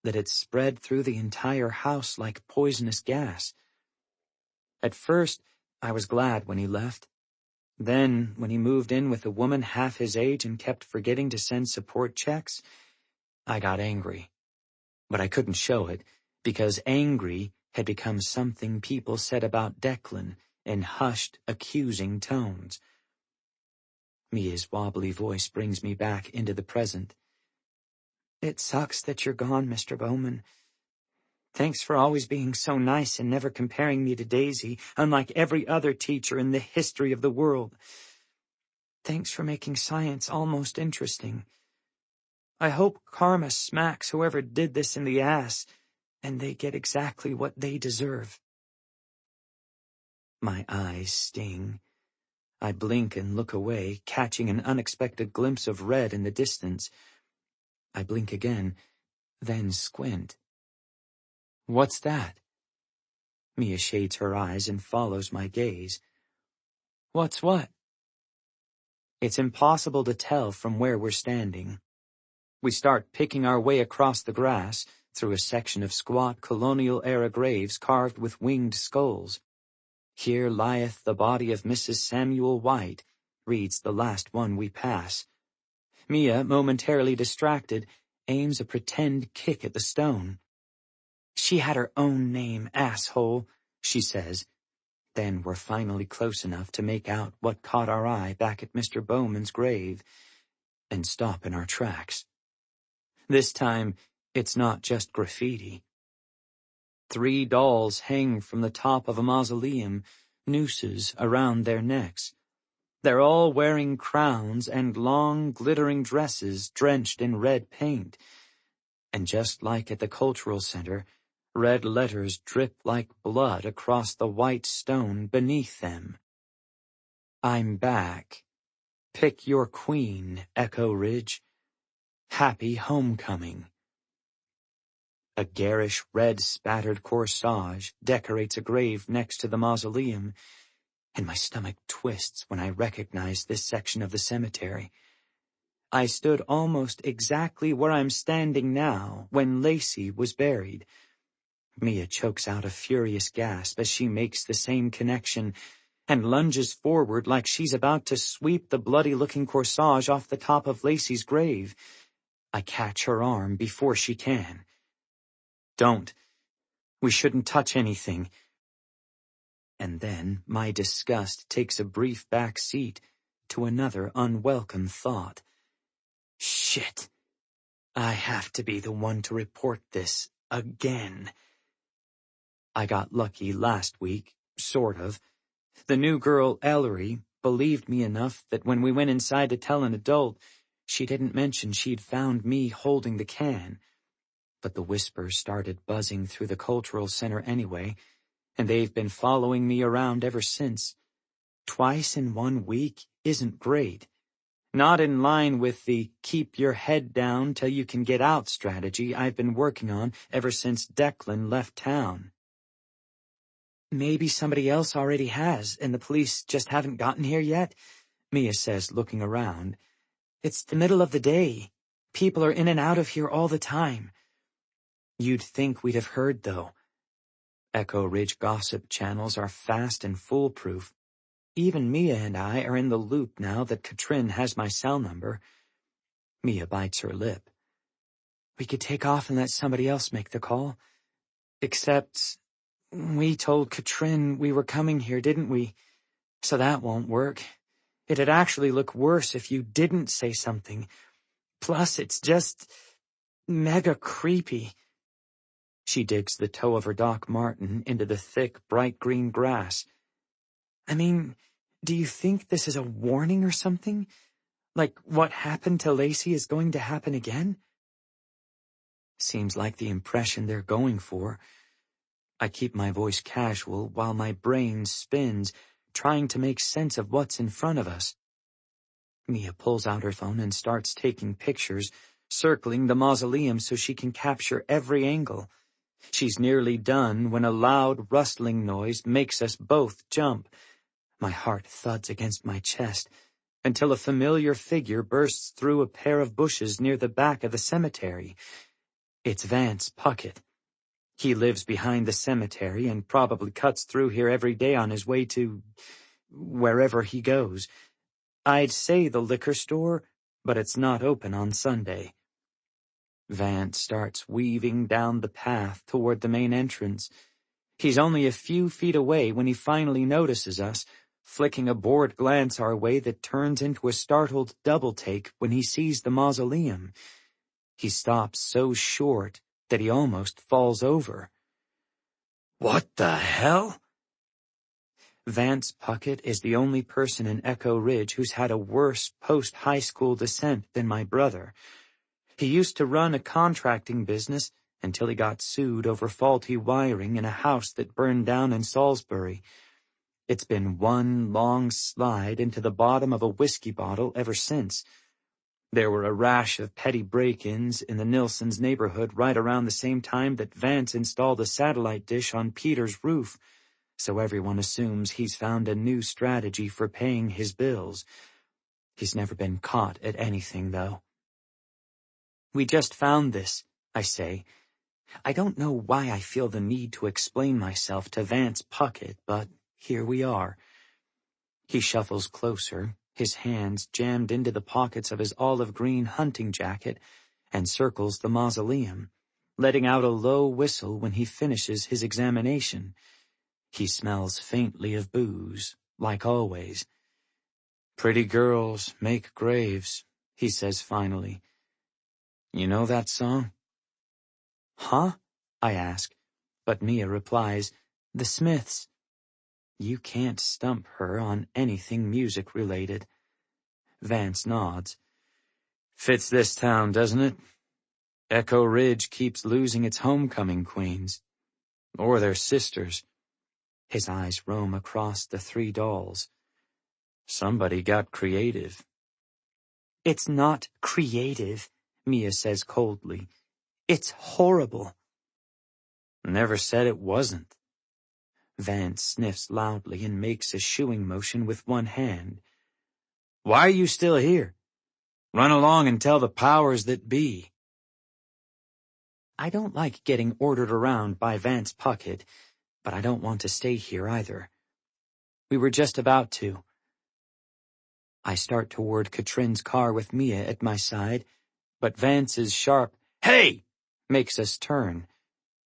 that it spread through the entire house like poisonous gas. At first, I was glad when he left. Then, when he moved in with a woman half his age and kept forgetting to send support checks, I got angry. But I couldn't show it, because angry had become something people said about Declan in hushed, accusing tones. Mia's wobbly voice brings me back into the present. It sucks that you're gone, Mr. Bowman. Thanks for always being so nice and never comparing me to Daisy, unlike every other teacher in the history of the world. Thanks for making science almost interesting. I hope karma smacks whoever did this in the ass, and they get exactly what they deserve. My eyes sting. I blink and look away, catching an unexpected glimpse of red in the distance. I blink again, then squint. What's that? Mia shades her eyes and follows my gaze. What's what? It's impossible to tell from where we're standing. We start picking our way across the grass, through a section of squat colonial-era graves carved with winged skulls. Here lieth the body of Mrs. Samuel White, reads the last one we pass. Mia, momentarily distracted, aims a pretend kick at the stone. She had her own name, asshole, she says. Then we're finally close enough to make out what caught our eye back at Mr. Bowman's grave, and stop in our tracks. This time, it's not just graffiti. 3 dolls hang from the top of a mausoleum, nooses around their necks. They're all wearing crowns and long, glittering dresses drenched in red paint. And just like at the Cultural Center, red letters drip like blood across the white stone beneath them. I'm back. Pick your queen, Echo Ridge. Happy homecoming. A garish red spattered corsage decorates a grave next to the mausoleum, and my stomach twists when I recognize this section of the cemetery. I stood almost exactly where I'm standing now when Lacey was buried. Mia chokes out a furious gasp as she makes the same connection and lunges forward like she's about to sweep the bloody-looking corsage off the top of Lacey's grave. I catch her arm before she can. Don't. We shouldn't touch anything. And then my disgust takes a brief back seat to another unwelcome thought. Shit. I have to be the one to report this again. I got lucky last week, sort of. The new girl, Ellery, believed me enough that when we went inside to tell an adult, she didn't mention she'd found me holding the can. But the whispers started buzzing through the Cultural Center anyway, and they've been following me around ever since. Twice in 1 week isn't great. Not in line with the keep your head down till you can get out strategy I've been working on ever since Declan left town. Maybe somebody else already has, and the police just haven't gotten here yet, Mia says, looking around. It's the middle of the day. People are in and out of here all the time. You'd think we'd have heard, though. Echo Ridge gossip channels are fast and foolproof. Even Mia and I are in the loop now that Katrin has my cell number. Mia bites her lip. We could take off and let somebody else make the call. Except, we told Katrin we were coming here, didn't we? So that won't work. It'd actually look worse if you didn't say something. Plus, it's just mega creepy. She digs the toe of her Doc Marten into the thick, bright green grass. I mean, do you think this is a warning or something? Like what happened to Lacey is going to happen again? Seems like the impression they're going for. I keep my voice casual while my brain spins, trying to make sense of what's in front of us. Mia pulls out her phone and starts taking pictures, circling the mausoleum so she can capture every angle. She's nearly done when a loud rustling noise makes us both jump. My heart thuds against my chest until a familiar figure bursts through a pair of bushes near the back of the cemetery. It's Vance Puckett. He lives behind the cemetery and probably cuts through here every day on his way to wherever he goes. I'd say the liquor store, but it's not open on Sunday. Vance starts weaving down the path toward the main entrance. He's only a few feet away when he finally notices us, flicking a bored glance our way that turns into a startled double-take when he sees the mausoleum. He stops so short that he almost falls over. "What the hell?" Vance Puckett is the only person in Echo Ridge who's had a worse post-high school descent than my brother. He used to run a contracting business until he got sued over faulty wiring in a house that burned down in Salisbury. It's been one long slide into the bottom of a whiskey bottle ever since. There were a rash of petty break-ins in the Nilsons' neighborhood right around the same time that Vance installed a satellite dish on Peter's roof, so everyone assumes he's found a new strategy for paying his bills. He's never been caught at anything, though. "We just found this," I say. I don't know why I feel the need to explain myself to Vance Puckett, but here we are. He shuffles closer, his hands jammed into the pockets of his olive-green hunting jacket, and circles the mausoleum, letting out a low whistle when he finishes his examination. He smells faintly of booze, like always. "Pretty girls make graves," he says finally. "You know that song?" "Huh?" I ask, but Mia replies, "The Smiths." You can't stump her on anything music-related. Vance nods. "Fits this town, doesn't it? Echo Ridge keeps losing its homecoming queens. Or their sisters." His eyes roam across the 3 dolls. "Somebody got creative." "It's not creative," Mia says coldly. "It's horrible." "Never said it wasn't." Vance sniffs loudly and makes a shooing motion with one hand. "Why are you still here? Run along and tell the powers that be." I don't like getting ordered around by Vance Puckett, but I don't want to stay here either. We were just about to. I start toward Katrin's car with Mia at my side, but Vance's sharp, "Hey!" makes us turn.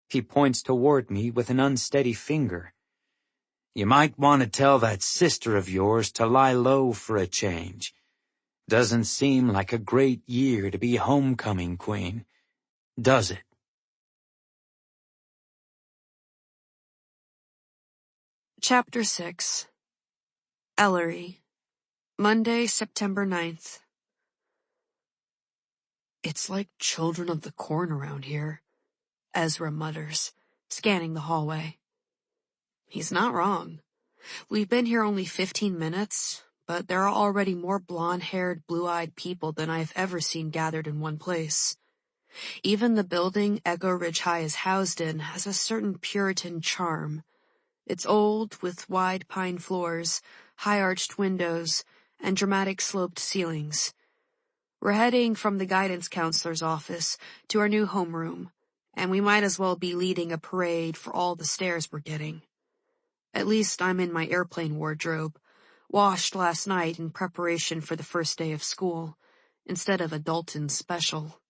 He points toward me with an unsteady finger. "You might want to tell that sister of yours to lie low for a change. Doesn't seem like a great year to be homecoming queen, does it?" Chapter 6. Ellery. Monday, September 9th. "It's like children of the corn around here," Ezra mutters, scanning the hallway. He's not wrong. We've been here only 15 minutes, but there are already more blonde-haired, blue-eyed people than I've ever seen gathered in one place. Even the building Echo Ridge High is housed in has a certain Puritan charm. It's old, with wide pine floors, high-arched windows, and dramatic sloped ceilings. We're heading from the guidance counselor's office to our new homeroom, and we might as well be leading a parade for all the stares we're getting. At least I'm in my airplane wardrobe, washed last night in preparation for the first day of school, instead of a Dalton special.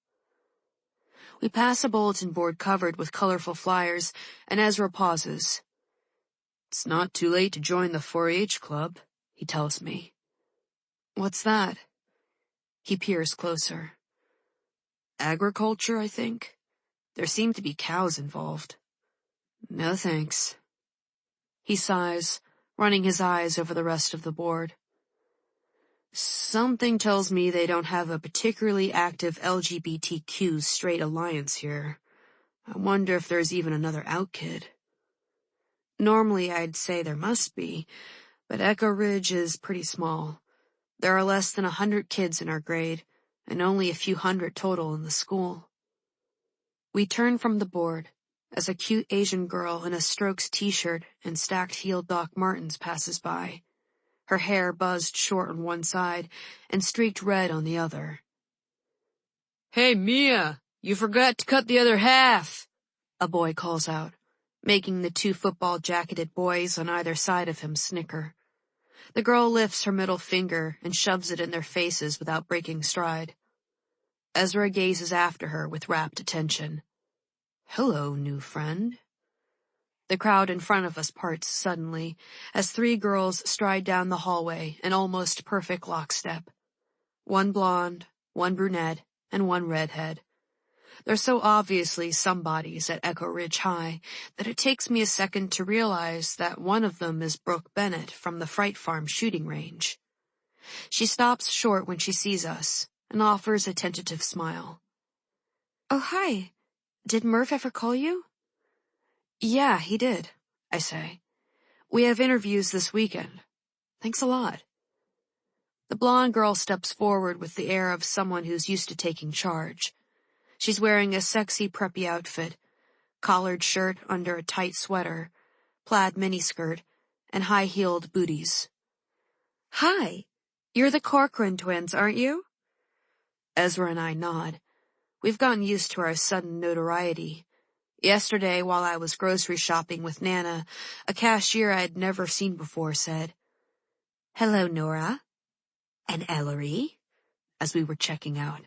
We pass a bulletin board covered with colorful flyers, and Ezra pauses. "It's not too late to join the 4-H club," he tells me. "What's that?" He peers closer. "Agriculture, I think. There seem to be cows involved." "No thanks." He sighs, running his eyes over the rest of the board. "Something tells me they don't have a particularly active LGBTQ straight alliance here. I wonder if there's even another out kid." Normally I'd say there must be, but Echo Ridge is pretty small. There are less than 100 kids in our grade, and only a few hundred total in the school. We turn from the board as a cute Asian girl in a Strokes t-shirt and stacked-heeled Doc Martens passes by, her hair buzzed short on one side and streaked red on the other. "Hey, Mia, you forgot to cut the other half," a boy calls out, making the 2 football-jacketed boys on either side of him snicker. The girl lifts her middle finger and shoves it in their faces without breaking stride. Ezra gazes after her with rapt attention. "Hello, new friend." The crowd in front of us parts suddenly as 3 girls stride down the hallway in almost perfect lockstep. 1 blonde, 1 brunette, and 1 redhead. They're so obviously somebodies at Echo Ridge High that it takes me a second to realize that one of them is Brooke Bennett from the Fright Farm shooting range. She stops short when she sees us and offers a tentative smile. "Oh, hi. Did Murph ever call you?" "Yeah, he did," I say. "We have interviews this weekend. Thanks a lot." The blonde girl steps forward with the air of someone who's used to taking charge. She's wearing a sexy preppy outfit, collared shirt under a tight sweater, plaid miniskirt, and high-heeled booties. "Hi, you're the Corcoran twins, aren't you?" Ezra and I nod. We've gotten used to our sudden notoriety. Yesterday, while I was grocery shopping with Nana, a cashier I'd never seen before said, "Hello, Nora." "And Ellery?" as we were checking out.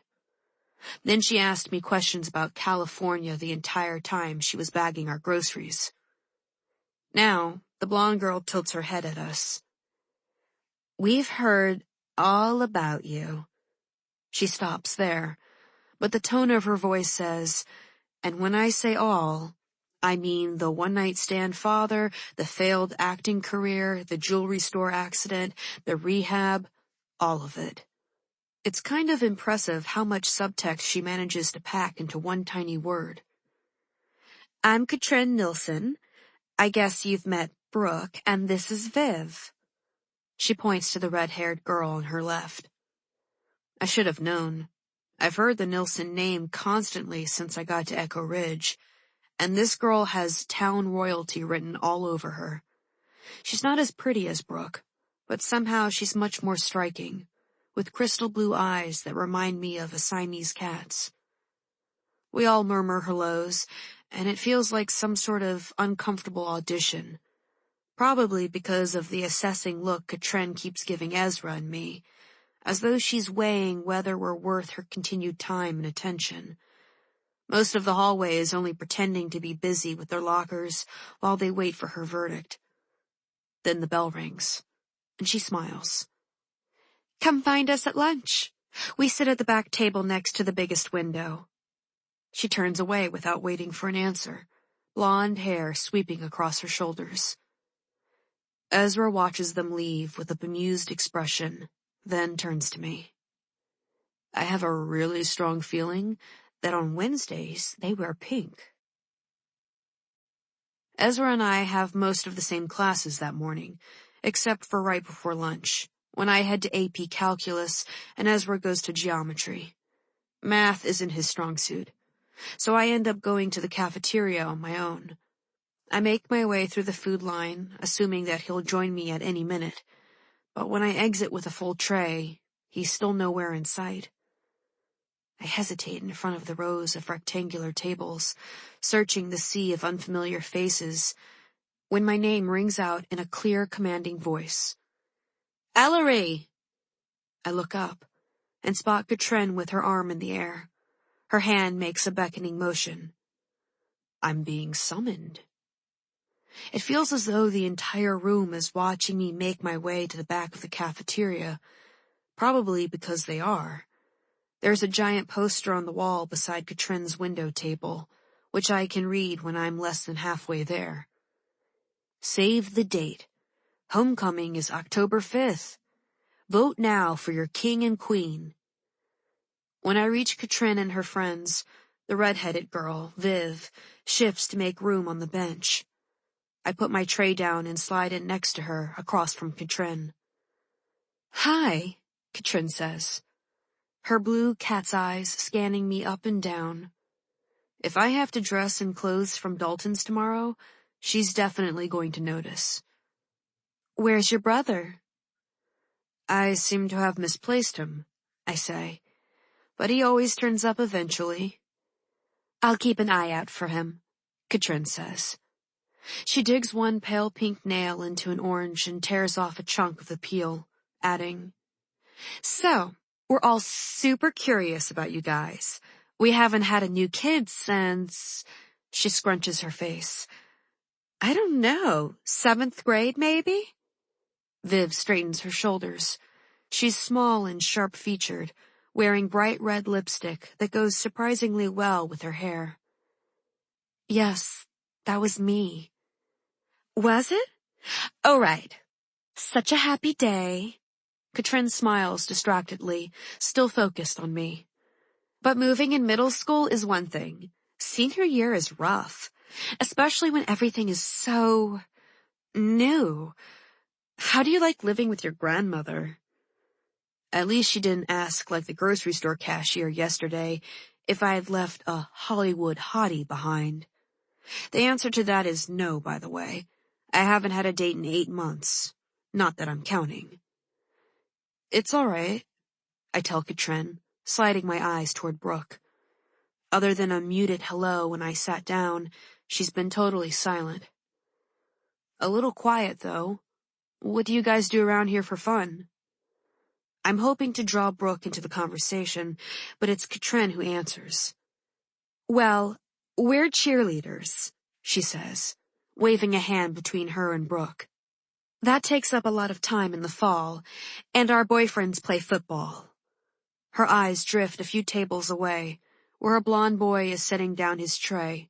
Then she asked me questions about California the entire time she was bagging our groceries. Now, the blonde girl tilts her head at us. "We've heard all about you." She stops there, but the tone of her voice says, and when I say all, I mean the one-night stand father, the failed acting career, the jewelry store accident, the rehab, all of it. It's kind of impressive how much subtext she manages to pack into one tiny word. "I'm Katrin Nilsson. I guess you've met Brooke, and this is Viv." She points to the red-haired girl on her left. I should have known. I've heard the Nilsson name constantly since I got to Echo Ridge, and this girl has town royalty written all over her. She's not as pretty as Brooke, but somehow she's much more striking, with crystal blue eyes that remind me of a Siamese cat's. We all murmur hellos, and it feels like some sort of uncomfortable audition, probably because of the assessing look Katrin keeps giving Ezra and me, as though she's weighing whether we're worth her continued time and attention. Most of the hallway is only pretending to be busy with their lockers while they wait for her verdict. Then the bell rings, and she smiles. "Come find us at lunch. We sit at the back table next to the biggest window." She turns away without waiting for an answer, blonde hair sweeping across her shoulders. Ezra watches them leave with a bemused expression, then turns to me. "I have a really strong feeling that on Wednesdays they wear pink." Ezra and I have most of the same classes that morning, except for right before lunch, when I head to AP Calculus and Ezra goes to Geometry. Math isn't his strong suit, so I end up going to the cafeteria on my own. I make my way through the food line, assuming that he'll join me at any minute, but when I exit with a full tray, he's still nowhere in sight. I hesitate in front of the rows of rectangular tables, searching the sea of unfamiliar faces, when my name rings out in a clear, commanding voice. "Ellery!" I look up and spot Katrin with her arm in the air. Her hand makes a beckoning motion. I'm being summoned. It feels as though the entire room is watching me make my way to the back of the cafeteria, probably because they are. There's a giant poster on the wall beside Katrin's window table, which I can read when I'm less than halfway there. Save the date. Homecoming is October 5th. Vote now for your king and queen. When I reach Katrin and her friends, the red-headed girl, Viv, shifts to make room on the bench. I put my tray down and slide in next to her, across from Katrin. "Hi," Katrin says, her blue cat's eyes scanning me up and down. If I have to dress in clothes from Dalton's tomorrow, she's definitely going to notice. "Where's your brother?" "I seem to have misplaced him," I say, "but he always turns up eventually." "I'll keep an eye out for him," Katrin says. She digs one pale pink nail into an orange and tears off a chunk of the peel, adding, "So, we're all super curious about you guys. We haven't had a new kid since—" She scrunches her face. "I don't know, 7th grade maybe?" Viv straightens her shoulders. She's small and sharp-featured, wearing bright red lipstick that goes surprisingly well with her hair. "Yes, that was me." "Was it? Oh, right. Such a happy day." Katrin smiles distractedly, still focused on me. "But moving in middle school is one thing. Senior year is rough, especially when everything is so new. How do you like living with your grandmother?" At least she didn't ask like the grocery store cashier yesterday if I had left a Hollywood hottie behind. The answer to that is no, by the way. I haven't had a date in 8 months. Not that I'm counting. "It's all right," I tell Katrin, sliding my eyes toward Brooke. Other than a muted hello when I sat down, she's been totally silent. "A little quiet, though. What do you guys do around here for fun?" I'm hoping to draw Brooke into the conversation, but it's Katrin who answers. "Well, we're cheerleaders," she says, waving a hand between her and Brooke. "That takes up a lot of time in the fall, and our boyfriends play football." Her eyes drift a few tables away, where a blond boy is setting down his tray.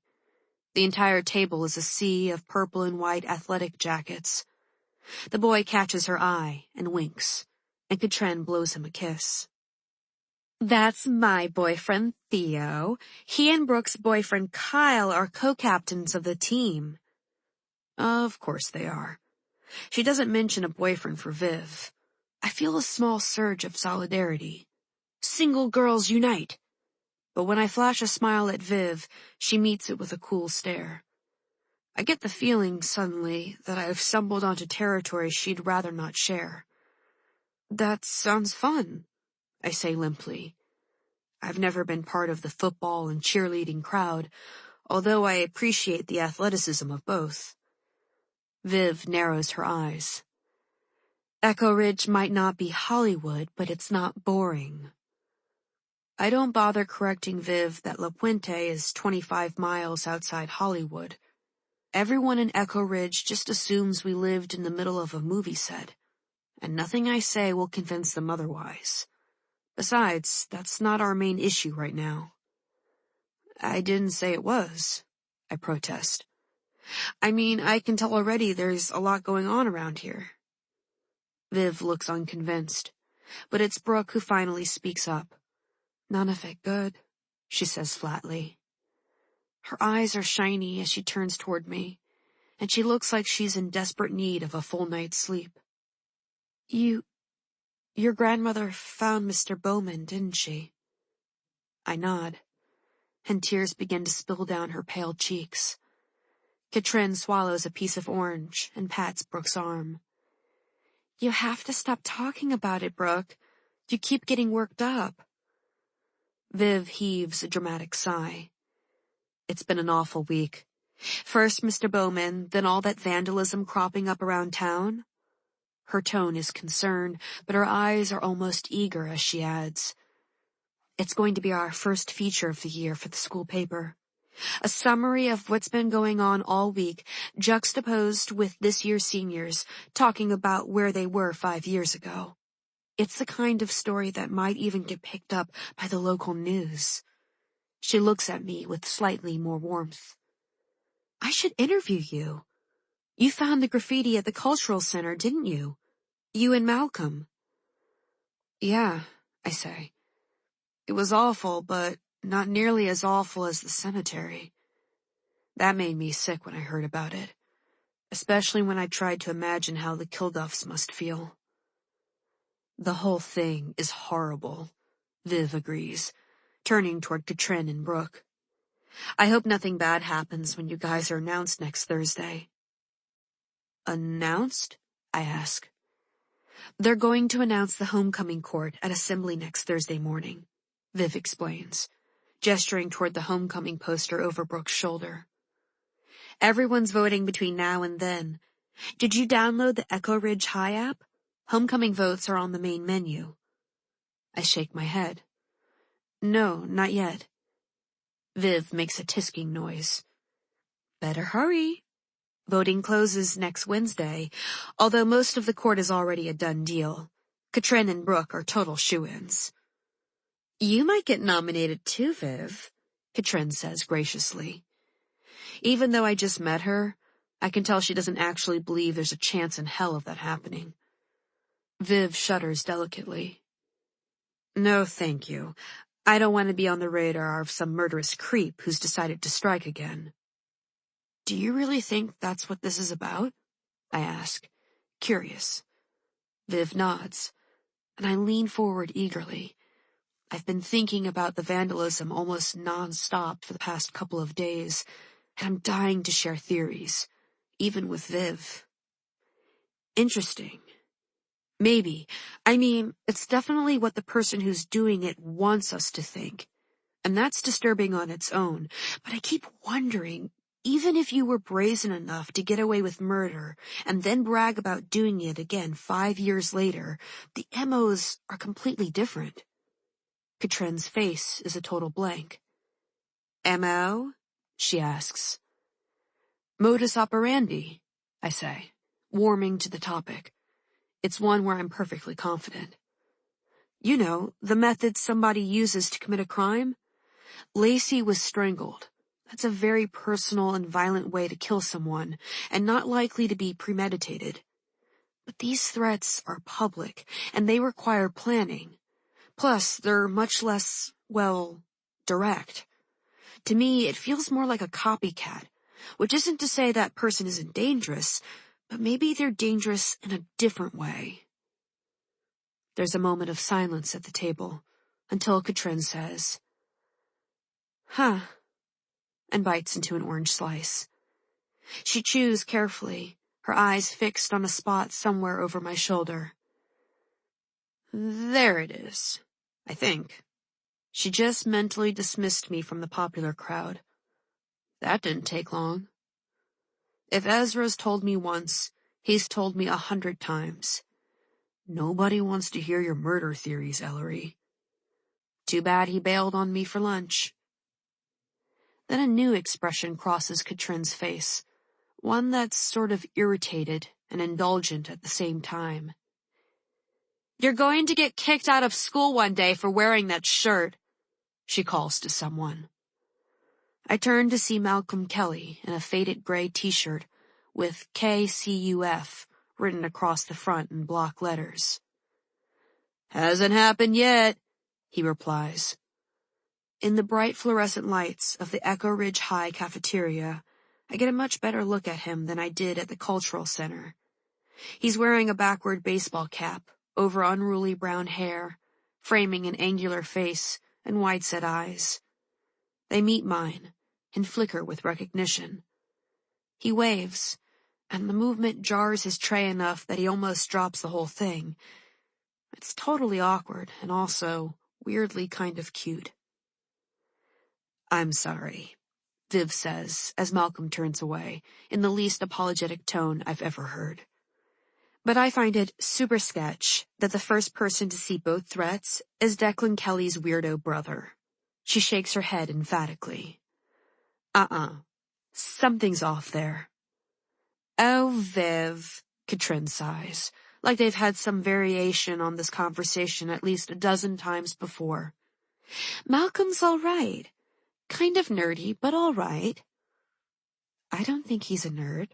The entire table is a sea of purple and white athletic jackets. The boy catches her eye and winks, and Katrin blows him a kiss. "That's my boyfriend, Theo. He and Brooke's boyfriend, Kyle, are co-captains of the team." Of course they are. She doesn't mention a boyfriend for Viv. I feel a small surge of solidarity. Single girls unite! But when I flash a smile at Viv, she meets it with a cool stare. I get the feeling, suddenly, that I've stumbled onto territory she'd rather not share. "That sounds fun," I say limply. I've never been part of the football and cheerleading crowd, although I appreciate the athleticism of both. Viv narrows her eyes. "Echo Ridge might not be Hollywood, but it's not boring." I don't bother correcting Viv that La Puente is 25 miles outside Hollywood. Everyone in Echo Ridge just assumes we lived in the middle of a movie set, and nothing I say will convince them otherwise. Besides, that's not our main issue right now. "I didn't say it was," I protest. "I mean, I can tell already there's a lot going on around here." Viv looks unconvinced, but it's Brooke who finally speaks up. "None of it good," she says flatly. Her eyes are shiny as she turns toward me, and she looks like she's in desperate need of a full night's sleep. Your grandmother found Mr. Bowman, didn't she?" I nod, and tears begin to spill down her pale cheeks. Katrin swallows a piece of orange and pats Brooke's arm. "You have to stop talking about it, Brooke. You keep getting worked up." Viv heaves a dramatic sigh. "It's been an awful week. First Mr. Bowman, then all that vandalism cropping up around town." Her tone is concerned, but her eyes are almost eager as she adds, "It's going to be our first feature of the year for the school paper. A summary of what's been going on all week, juxtaposed with this year's seniors, talking about where they were 5 years ago. It's the kind of story that might even get picked up by the local news." She looks at me with slightly more warmth. "I should interview you. You found the graffiti at the cultural center, didn't you? You and Malcolm." "Yeah," I say. "It was awful, but not nearly as awful as the cemetery." That made me sick when I heard about it, especially when I tried to imagine how the Kilduffs must feel. "The whole thing is horrible," Viv agrees, turning toward Katrin and Brooke. "I hope nothing bad happens when you guys are announced next Thursday." "Announced?" I ask. "They're going to announce the homecoming court at Assembly next Thursday morning," Viv explains, gesturing toward the homecoming poster over Brooke's shoulder. Everyone's voting between now and then. Did you download the Echo Ridge High app? Homecoming votes are on the main menu. I shake my head. No, not yet. Viv makes a tisking noise. Better hurry. Voting closes next Wednesday, although most of the court is already a done deal. Katrin and Brooke are total shoo-ins. You might get nominated too, Viv, Katrin says graciously. Even though I just met her, I can tell she doesn't actually believe there's a chance in hell of that happening. Viv shudders delicately. No, thank you. I don't want to be on the radar of some murderous creep who's decided to strike again. Do you really think that's what this is about? I ask, curious. Viv nods, and I lean forward eagerly. I've been thinking about the vandalism almost non-stop for the past couple of days, and I'm dying to share theories, even with Viv. Interesting. Maybe. I mean, it's definitely what the person who's doing it wants us to think. And that's disturbing on its own. But I keep wondering, even if you were brazen enough to get away with murder and then brag about doing it again 5 years later, the MOs are completely different. Katrin's face is a total blank. MO? She asks. Modus operandi, I say, warming to the topic. It's one where I'm perfectly confident. You know, the method somebody uses to commit a crime? Lacey was strangled. That's a very personal and violent way to kill someone, and not likely to be premeditated. But these threats are public, and they require planning. Plus, they're much less, well, direct. To me, it feels more like a copycat, which isn't to say that person isn't dangerous, but maybe they're dangerous in a different way. There's a moment of silence at the table, until Katrin says, Huh, and bites into an orange slice. She chews carefully, her eyes fixed on a spot somewhere over my shoulder. There it is, I think. She just mentally dismissed me from the popular crowd. That didn't take long. If Ezra's told me once, he's told me 100 times. Nobody wants to hear your murder theories, Ellery. Too bad he bailed on me for lunch. Then a new expression crosses Katrin's face, one that's sort of irritated and indulgent at the same time. You're going to get kicked out of school one day for wearing that shirt, she calls to someone. I turn to see Malcolm Kelly in a faded gray t-shirt with KCUF written across the front in block letters. Hasn't happened yet, he replies. In the bright fluorescent lights of the Echo Ridge High cafeteria, I get a much better look at him than I did at the Cultural Center. He's wearing a backward baseball cap over unruly brown hair, framing an angular face and wide-set eyes. They meet mine and flicker with recognition. He waves, and the movement jars his tray enough that he almost drops the whole thing. It's totally awkward and also weirdly kind of cute. I'm sorry, Viv says as Malcolm turns away, in the least apologetic tone I've ever heard. But I find it super sketch that the first person to see both threats is Declan Kelly's weirdo brother. She shakes her head emphatically. Something's off there. Oh, Viv, Katrin sighs, like they've had some variation on this conversation at least a dozen times before. Malcolm's all right. Kind of nerdy, but all right. I don't think he's a nerd.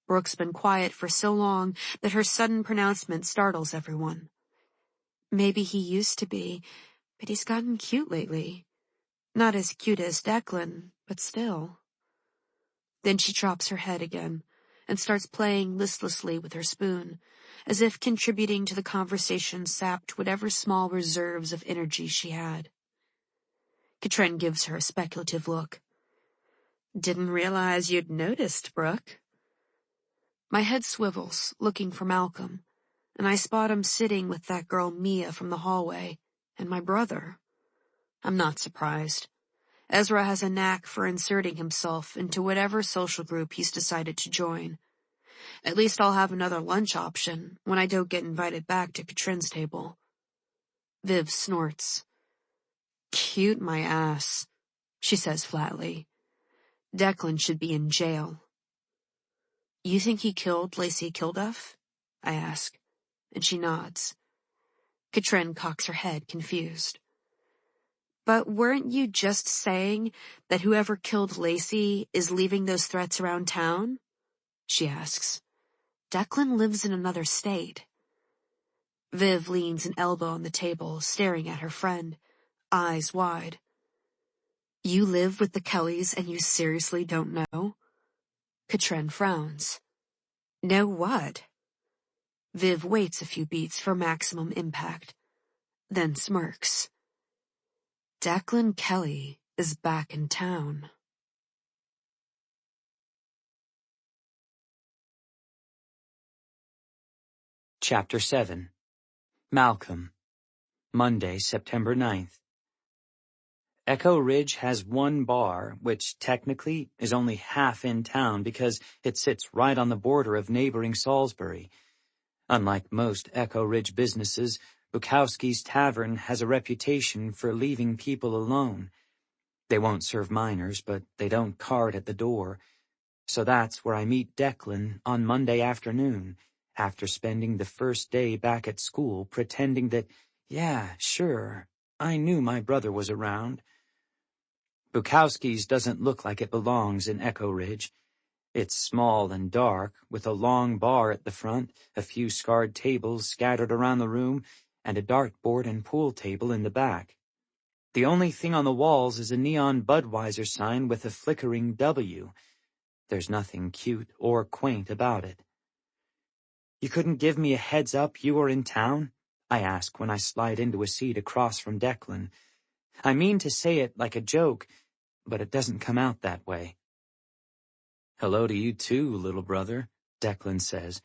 Brooke's been quiet for so long that her sudden pronouncement startles everyone. Maybe he used to be, but he's gotten cute lately. Not as cute as Declan, but still. Then she drops her head again and starts playing listlessly with her spoon, as if contributing to the conversation sapped whatever small reserves of energy she had. Katrin gives her a speculative look. Didn't realize you'd noticed, Brooke. My head swivels, looking for Malcolm, and I spot him sitting with that girl Mia from the hallway, and my brother. I'm not surprised. Ezra has a knack for inserting himself into whatever social group he's decided to join. At least I'll have another lunch option when I don't get invited back to Katrin's table. Viv snorts. Cute my ass, she says flatly. Declan should be in jail. You think he killed Lacey Kilduff? I ask, and she nods. Katrin cocks her head, confused. But weren't you just saying that whoever killed Lacey is leaving those threats around town? She asks. Declan lives in another state. Viv leans an elbow on the table, staring at her friend, eyes wide. You live with the Kellys and you seriously don't know? Katrin frowns. Know what? Viv waits a few beats for maximum impact, then smirks. Declan Kelly is back in town. Chapter 7. Malcolm. Monday, September 9th. Echo Ridge has one bar, which technically is only half in town because it sits right on the border of neighboring Salisbury. Unlike most Echo Ridge businesses, Bukowski's Tavern has a reputation for leaving people alone. They won't serve minors, but they don't card at the door. So that's where I meet Declan on Monday afternoon, after spending the first day back at school pretending that, yeah, sure, I knew my brother was around. Bukowski's doesn't look like it belongs in Echo Ridge. It's small and dark, with a long bar at the front, a few scarred tables scattered around the room, and a dartboard and pool table in the back. The only thing on the walls is a neon Budweiser sign with a flickering W. There's nothing cute or quaint about it. You couldn't give me a heads up you were in town? I ask when I slide into a seat across from Declan. I mean to say it like a joke, but it doesn't come out that way. Hello to you too, little brother, Declan says.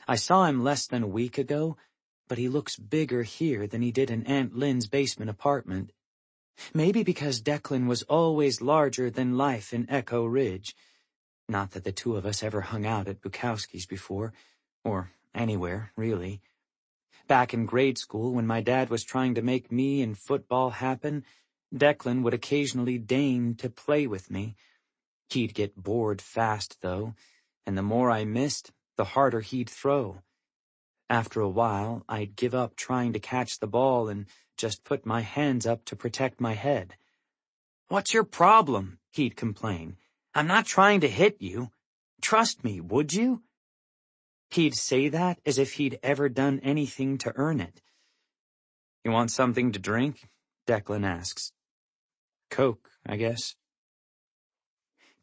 I saw him less than a week ago, but he looks bigger here than he did in Aunt Lynn's basement apartment. Maybe because Declan was always larger than life in Echo Ridge. Not that the two of us ever hung out at Bukowski's before, or anywhere, really. Back in grade school, when my dad was trying to make me and football happen, Declan would occasionally deign to play with me. He'd get bored fast, though, and the more I missed, the harder he'd throw. After a while, I'd give up trying to catch the ball and just put my hands up to protect my head. "What's your problem?" he'd complain. "I'm not trying to hit you. Trust me, would you?" He'd say that as if he'd ever done anything to earn it. "You want something to drink?" Declan asks. "Coke, I guess."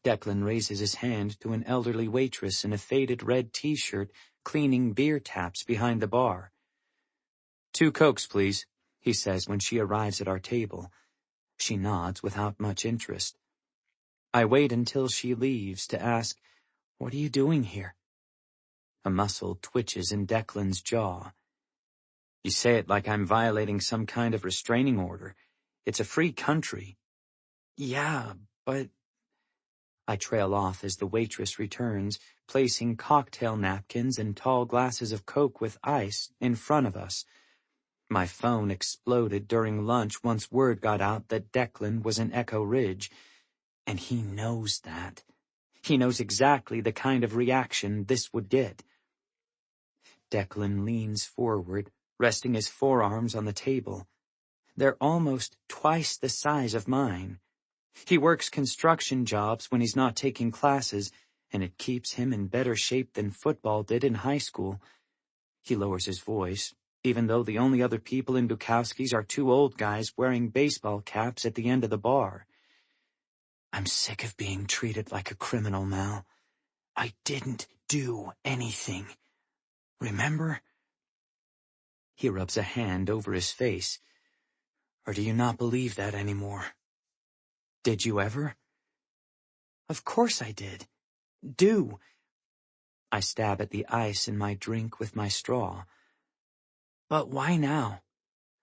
Declan raises his hand to an elderly waitress in a faded red t-shirt cleaning beer taps behind the bar. "2 Cokes, please," he says when she arrives at our table. She nods without much interest. I wait until she leaves to ask, "What are you doing here?" A muscle twitches in Declan's jaw. "You say it like I'm violating some kind of restraining order. It's a free country." "Yeah, but—" I trail off as the waitress returns, placing cocktail napkins and tall glasses of Coke with ice in front of us. My phone exploded during lunch once word got out that Declan was in Echo Ridge, and he knows that. He knows exactly the kind of reaction this would get. Declan leans forward, resting his forearms on the table. They're almost twice the size of mine. He works construction jobs when he's not taking classes, and it keeps him in better shape than football did in high school. He lowers his voice, even though the only other people in Bukowski's are 2 old guys wearing baseball caps at the end of the bar. "I'm sick of being treated like a criminal, Mal. I didn't do anything. Remember?" He rubs a hand over his face. "Or do you not believe that anymore? Did you ever?" "Of course I did. Do." I stab at the ice in my drink with my straw. "But why now?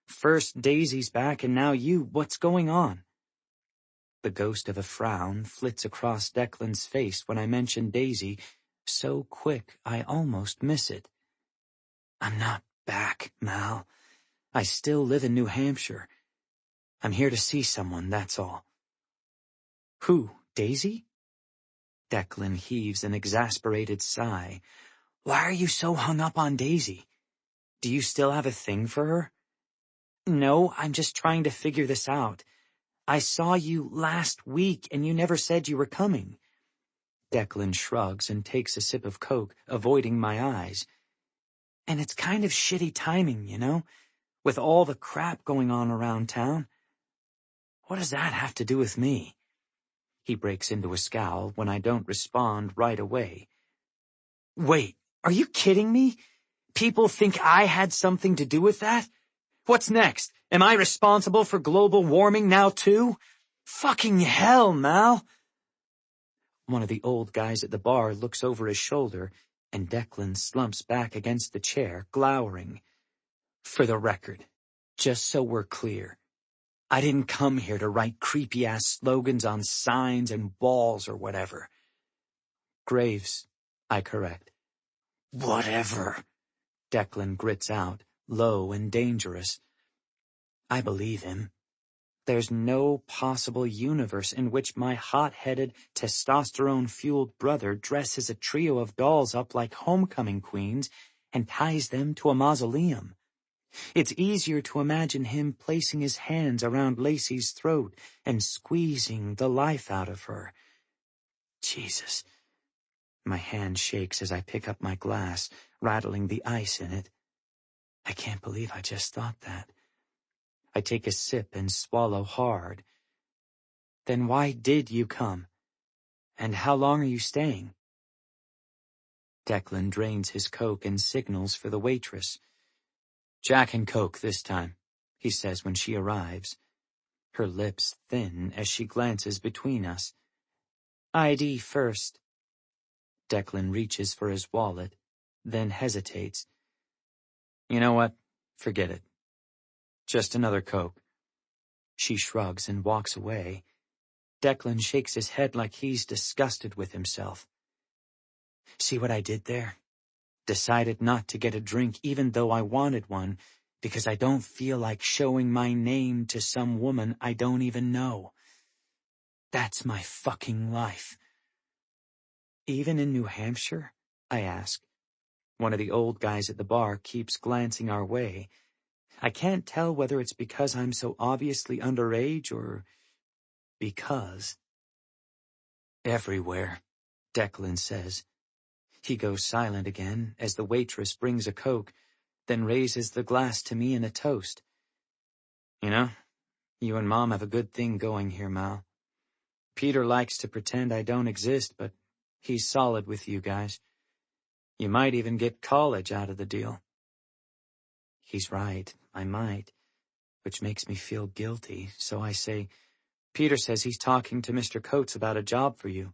First Daisy's back and now you. What's going on?" The ghost of a frown flits across Declan's face when I mention Daisy, so quick I almost miss it. I'm not back, Mal. I still live in New Hampshire. I'm here to see someone, that's all. Who, Daisy? Declan heaves an exasperated sigh. Why are you so hung up on Daisy? Do you still have a thing for her? No, I'm just trying to figure this out. I saw you last week and you never said you were coming. Declan shrugs and takes a sip of Coke, avoiding my eyes. And it's kind of shitty timing, you know, with all the crap going on around town. What does that have to do with me? He breaks into a scowl when I don't respond right away. Wait, are you kidding me? People think I had something to do with that? What's next? Am I responsible for global warming now too? Fucking hell, Mal! One of the old guys at the bar looks over his shoulder, and Declan slumps back against the chair, glowering. For the record, just so we're clear, I didn't come here to write creepy-ass slogans on signs and walls or whatever. Graves, I correct. Whatever, Declan grits out, low and dangerous. I believe him. There's no possible universe in which my hot-headed, testosterone-fueled brother dresses a trio of dolls up like homecoming queens and ties them to a mausoleum. It's easier to imagine him placing his hands around Lacey's throat and squeezing the life out of her. Jesus. My hand shakes as I pick up my glass, rattling the ice in it. I can't believe I just thought that. I take a sip and swallow hard. Then why did you come? And how long are you staying? Declan drains his Coke and signals for the waitress. Jack and Coke this time, he says when she arrives. Her lips thin as she glances between us. ID first. Declan reaches for his wallet, then hesitates. You know what? Forget it. Just another Coke. She shrugs and walks away. Declan shakes his head like he's disgusted with himself. See what I did there? Decided not to get a drink even though I wanted one, because I don't feel like showing my name to some woman I don't even know. That's my fucking life. Even in New Hampshire? I ask. One of the old guys at the bar keeps glancing our way. I can't tell whether it's because I'm so obviously underage or because. Everywhere, Declan says. He goes silent again as the waitress brings a Coke, then raises the glass to me in a toast. You know, you and Mom have a good thing going here, Mal. Peter likes to pretend I don't exist, but he's solid with you guys. You might even get college out of the deal. He's right, I might, which makes me feel guilty, so I say, Peter says he's talking to Mr. Coates about a job for you.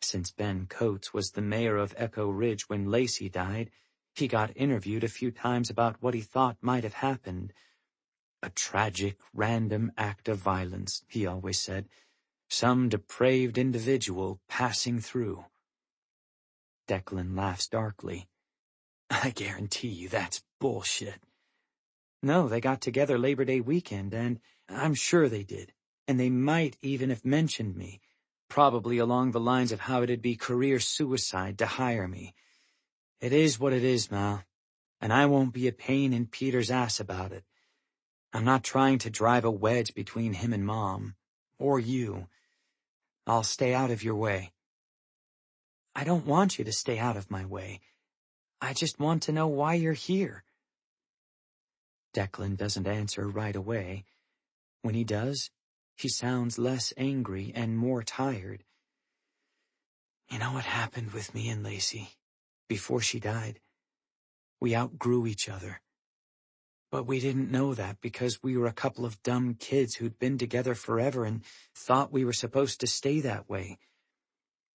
Since Ben Coates was the mayor of Echo Ridge when Lacey died, he got interviewed a few times about what he thought might have happened. A tragic, random act of violence, he always said. Some depraved individual passing through. Declan laughs darkly. I guarantee you that's bullshit. No, they got together Labor Day weekend, and I'm sure they did. And they might even have mentioned me, probably along the lines of how it'd be career suicide to hire me. It is what it is, Mal, and I won't be a pain in Peter's ass about it. I'm not trying to drive a wedge between him and Mom, or you. I'll stay out of your way. I don't want you to stay out of my way. I just want to know why you're here. Declan doesn't answer right away. When he does, he sounds less angry and more tired. You know what happened with me and Lacey before she died? We outgrew each other. But we didn't know that because we were a couple of dumb kids who'd been together forever and thought we were supposed to stay that way.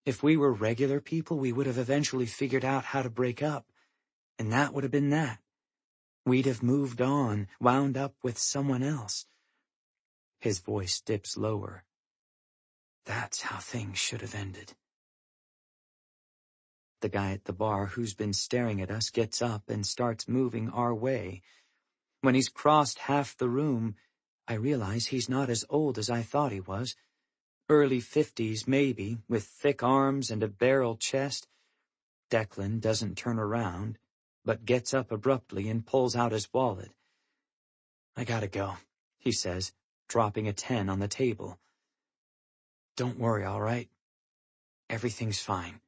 If we were regular people, we would have eventually figured out how to break up, and that would have been that. We'd have moved on, wound up with someone else. His voice dips lower. That's how things should have ended. The guy at the bar who's been staring at us gets up and starts moving our way. When he's crossed half the room, I realize he's not as old as I thought he was. Early 50s, maybe, with thick arms and a barrel chest. Declan doesn't turn around, but gets up abruptly and pulls out his wallet. "I gotta go," he says, dropping a 10 on the table. "Don't worry, all right? Everything's fine."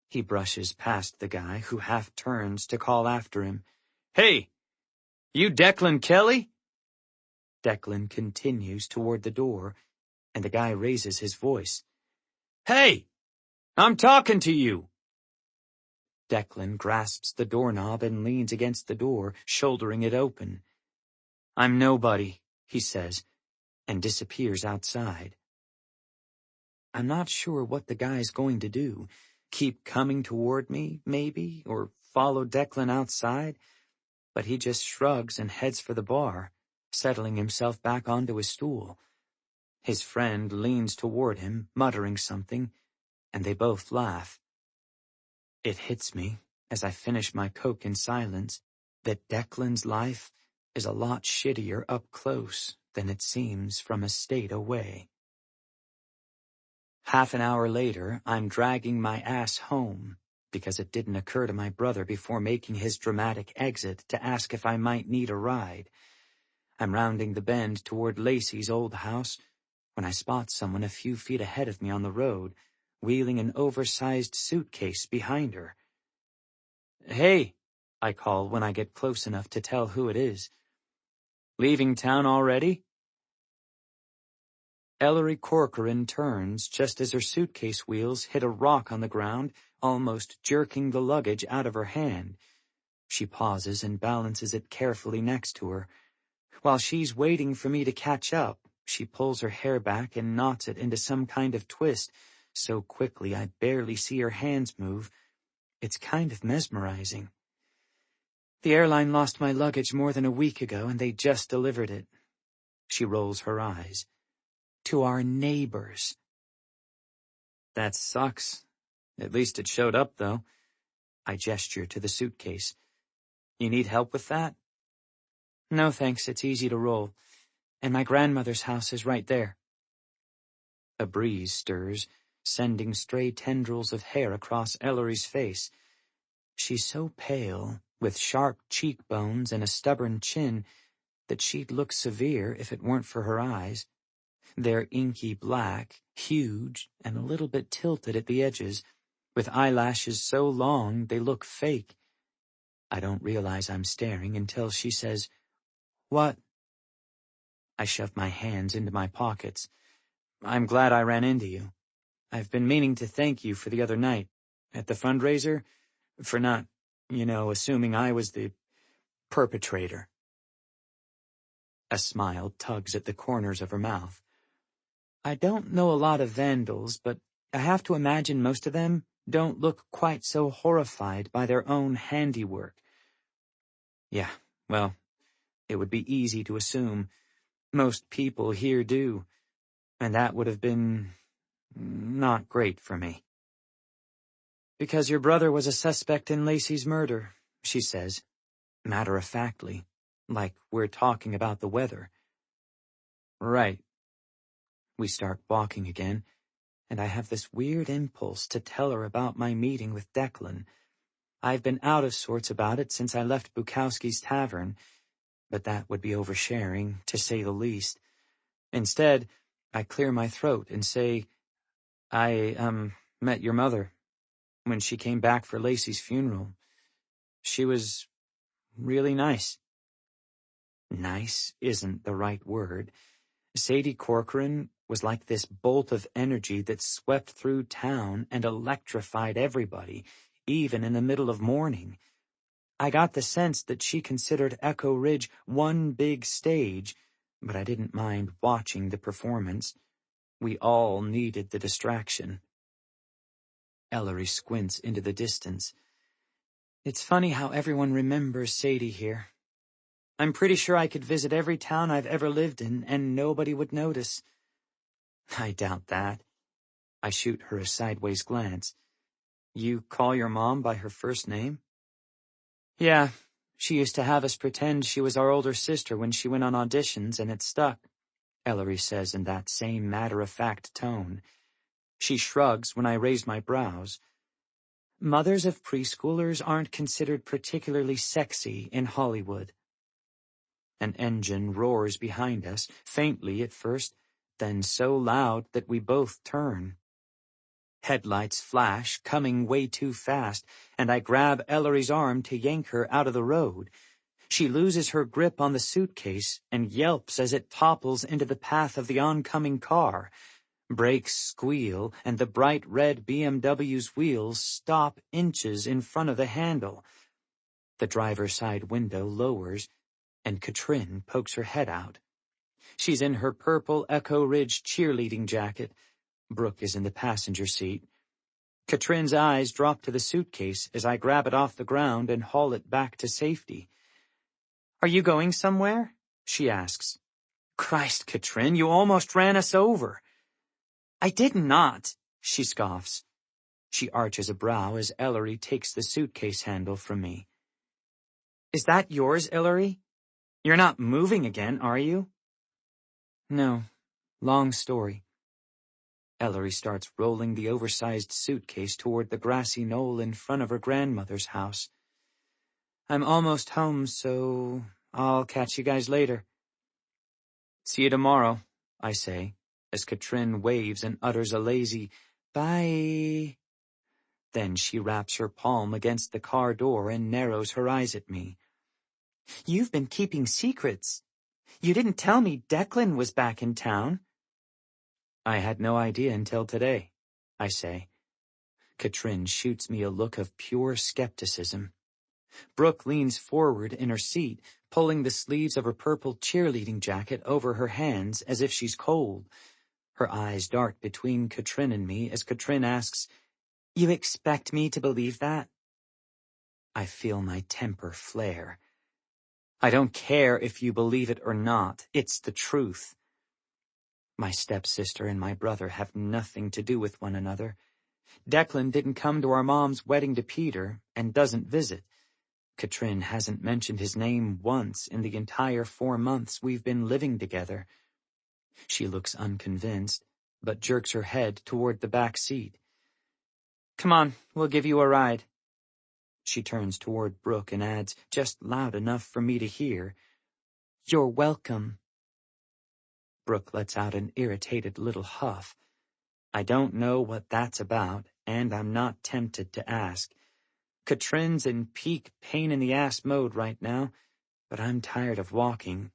He brushes past the guy, who half turns to call after him. "Hey! You Declan Kelly?" Declan continues toward the door, and the guy raises his voice. "Hey! I'm talking to you!" Declan grasps the doorknob and leans against the door, shouldering it open. "I'm nobody," he says, and disappears outside. I'm not sure what the guy's going to do. Keep coming toward me, maybe, or follow Declan outside, but he just shrugs and heads for the bar, settling himself back onto his stool. His friend leans toward him, muttering something, and they both laugh. It hits me, as I finish my Coke in silence, that Declan's life is a lot shittier up close than it seems from a state away. Half an hour later, I'm dragging my ass home, because it didn't occur to my brother before making his dramatic exit to ask if I might need a ride. I'm rounding the bend toward Lacey's old house when I spot someone a few feet ahead of me on the road, wheeling an oversized suitcase behind her. "Hey," I call when I get close enough to tell who it is. "Leaving town already?" Ellery Corcoran turns just as her suitcase wheels hit a rock on the ground, almost jerking the luggage out of her hand. She pauses and balances it carefully next to her. While she's waiting for me to catch up, she pulls her hair back and knots it into some kind of twist, so quickly I barely see her hands move. It's kind of mesmerizing. "The airline lost my luggage more than a week ago, and they just delivered it." She rolls her eyes. "To our neighbors." "That sucks. At least it showed up, though." I gesture to the suitcase. "You need help with that?" "No, thanks. It's easy to roll. And my grandmother's house is right there." A breeze stirs, sending stray tendrils of hair across Ellery's face. She's so pale, with sharp cheekbones and a stubborn chin, that she'd look severe if it weren't for her eyes. They're inky black, huge, and a little bit tilted at the edges, with eyelashes so long they look fake. I don't realize I'm staring until she says, "What?" I shove my hands into my pockets. "I'm glad I ran into you. I've been meaning to thank you for the other night, at the fundraiser, for not, assuming I was the perpetrator." A smile tugs at the corners of her mouth. "I don't know a lot of vandals, but I have to imagine most of them don't look quite so horrified by their own handiwork." "Yeah, well, it would be easy to assume. Most people here do, and that would have been not great for me." "Because your brother was a suspect in Lacey's murder," she says, matter-of-factly, like we're talking about the weather. "Right." We start walking again, and I have this weird impulse to tell her about my meeting with Declan. I've been out of sorts about it since I left Bukowski's tavern, but that would be oversharing, to say the least. Instead, I clear my throat and say, I met your mother when she came back for Lacey's funeral. She was really nice." Nice isn't the right word. Sadie Corcoran was like this bolt of energy that swept through town and electrified everybody, even in the middle of mourning. I got the sense that she considered Echo Ridge one big stage, but I didn't mind watching the performance. We all needed the distraction. Ellery squints into the distance. "It's funny how everyone remembers Sadie here. I'm pretty sure I could visit every town I've ever lived in, and nobody would notice." I doubt that. I shoot her a sideways glance. You call your mom by her first name? Yeah, she used to have us pretend she was our older sister when she went on auditions, and it stuck, Ellery says in that same matter-of-fact tone. She shrugs when I raise my brows. Mothers of preschoolers aren't considered particularly sexy in Hollywood. An engine roars behind us, faintly at first, then so loud that we both turn. Headlights flash, coming way too fast, and I grab Ellery's arm to yank her out of the road. She loses her grip on the suitcase and yelps as it topples into the path of the oncoming car. Brakes squeal, and the bright red BMW's wheels stop inches in front of the handle. The driver's side window lowers, and Katrin pokes her head out. She's in her purple Echo Ridge cheerleading jacket. Brooke is in the passenger seat. Katrin's eyes drop to the suitcase as I grab it off the ground and haul it back to safety. Are you going somewhere? She asks. Christ, Katrin, you almost ran us over. I did not, she scoffs. She arches a brow as Ellery takes the suitcase handle from me. Is that yours, Ellery? You're not moving again, are you? No. Long story. Ellery starts rolling the oversized suitcase toward the grassy knoll in front of her grandmother's house. I'm almost home, so I'll catch you guys later. See you tomorrow, I say, as Katrin waves and utters a lazy, bye. Then she wraps her palm against the car door and narrows her eyes at me. You've been keeping secrets. You didn't tell me Declan was back in town. I had no idea until today, I say. Katrin shoots me a look of pure skepticism. Brooke leans forward in her seat, pulling the sleeves of her purple cheerleading jacket over her hands as if she's cold. Her eyes dart between Katrin and me as Katrin asks, You expect me to believe that? I feel my temper flare. I don't care if you believe it or not. It's the truth. My stepsister and my brother have nothing to do with one another. Declan didn't come to our mom's wedding to Peter and doesn't visit. Katrin hasn't mentioned his name once in the entire 4 months we've been living together. She looks unconvinced, but jerks her head toward the back seat. Come on, we'll give you a ride. She turns toward Brooke and adds, just loud enough for me to hear, You're welcome. Brooke lets out an irritated little huff. I don't know what that's about, and I'm not tempted to ask. Katrin's in peak pain-in-the-ass mode right now, but I'm tired of walking.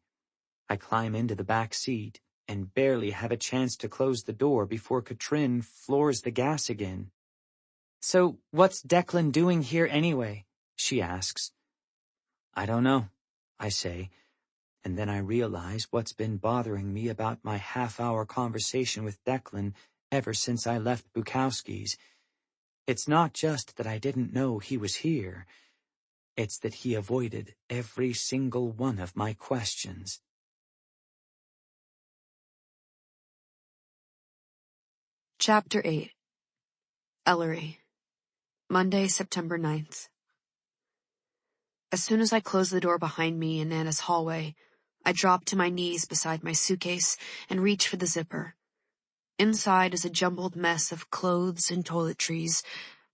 I climb into the back seat and barely have a chance to close the door before Katrin floors the gas again. So what's Declan doing here anyway? She asks. I don't know, I say, and then I realize what's been bothering me about my half-hour conversation with Declan ever since I left Bukowski's. It's not just that I didn't know he was here. It's that he avoided every single one of my questions. Chapter 8. Ellery. Monday, September 9th. As soon as I close the door behind me in Nana's hallway, I drop to my knees beside my suitcase and reach for the zipper. Inside is a jumbled mess of clothes and toiletries,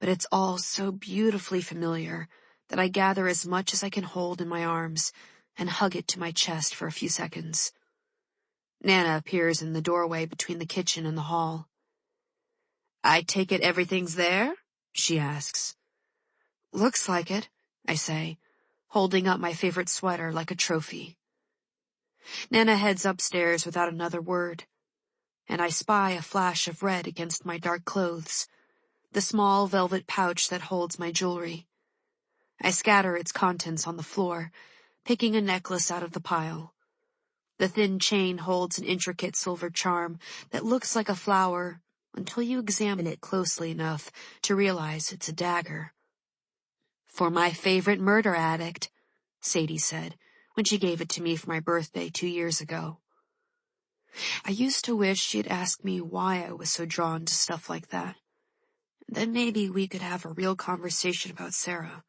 but it's all so beautifully familiar that I gather as much as I can hold in my arms and hug it to my chest for a few seconds. Nana appears in the doorway between the kitchen and the hall. I take it everything's there? She asks. Looks like it, I say, holding up my favorite sweater like a trophy. Nana heads upstairs without another word, and I spy a flash of red against my dark clothes, the small velvet pouch that holds my jewelry. I scatter its contents on the floor, picking a necklace out of the pile. The thin chain holds an intricate silver charm that looks like a flower until you examine it closely enough to realize it's a dagger. For my favorite murder addict, Sadie said when she gave it to me for my birthday 2 years ago. I used to wish she'd ask me why I was so drawn to stuff like that. Then maybe we could have a real conversation about Sarah.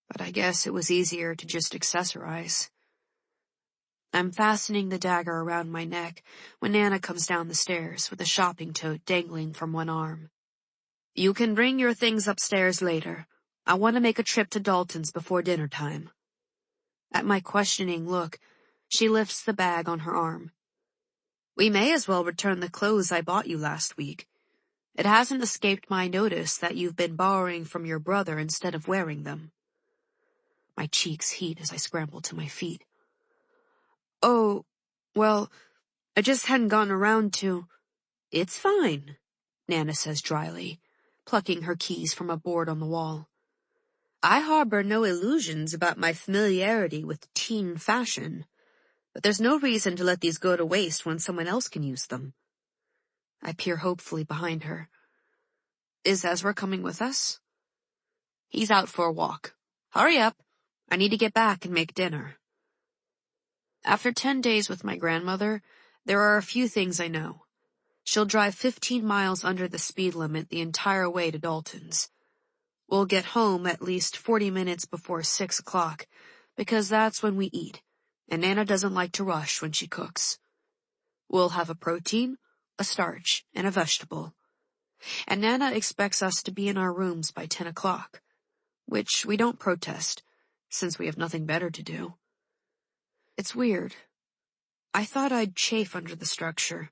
But I guess it was easier to just accessorize. I'm fastening the dagger around my neck when Nana comes down the stairs with a shopping tote dangling from one arm. You can bring your things upstairs later. I want to make a trip to Dalton's before dinner time. At my questioning look, she lifts the bag on her arm. We may as well return the clothes I bought you last week. It hasn't escaped my notice that you've been borrowing from your brother instead of wearing them. My cheeks heat as I scramble to my feet. Oh, well, I just hadn't gotten around to— It's fine, Nana says dryly, plucking her keys from a board on the wall. I harbor no illusions about my familiarity with teen fashion, but there's no reason to let these go to waste when someone else can use them. I peer hopefully behind her. Is Ezra coming with us? He's out for a walk. Hurry up. I need to get back and make dinner. After 10 days with my grandmother, there are a few things I know. She'll drive 15 miles under the speed limit the entire way to Dalton's. We'll get home at least 40 minutes before 6 o'clock, because that's when we eat, and Nana doesn't like to rush when she cooks. We'll have a protein, a starch, and a vegetable. And Nana expects us to be in our rooms by 10 o'clock, which we don't protest, since we have nothing better to do. It's weird. I thought I'd chafe under the structure,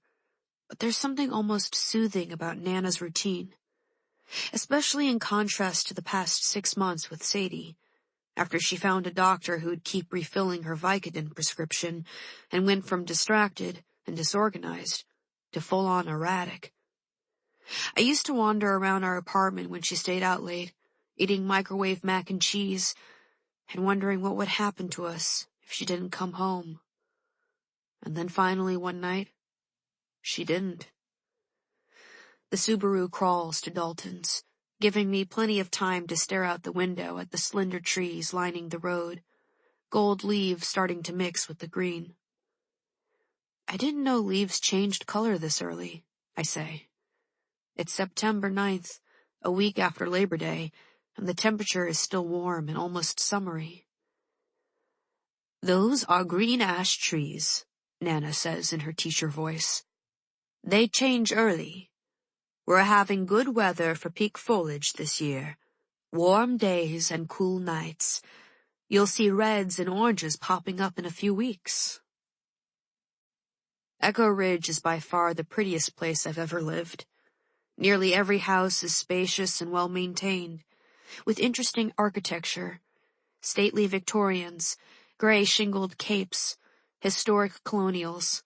but there's something almost soothing about Nana's routine, especially in contrast to the past 6 months with Sadie, after she found a doctor who'd keep refilling her Vicodin prescription and went from distracted and disorganized to full-on erratic. I used to wander around our apartment when she stayed out late, eating microwave mac and cheese, and wondering what would happen to us if she didn't come home. And then finally one night, she didn't. The Subaru crawls to Dalton's, giving me plenty of time to stare out the window at the slender trees lining the road, gold leaves starting to mix with the green. I didn't know leaves changed color this early, I say. It's September 9th, a week after Labor Day, and the temperature is still warm and almost summery. Those are green ash trees, Nana says in her teacher voice. They change early. We're having good weather for peak foliage this year. Warm days and cool nights. You'll see reds and oranges popping up in a few weeks. Echo Ridge is by far the prettiest place I've ever lived. Nearly every house is spacious and well-maintained, with interesting architecture, stately Victorians, gray shingled capes, historic colonials.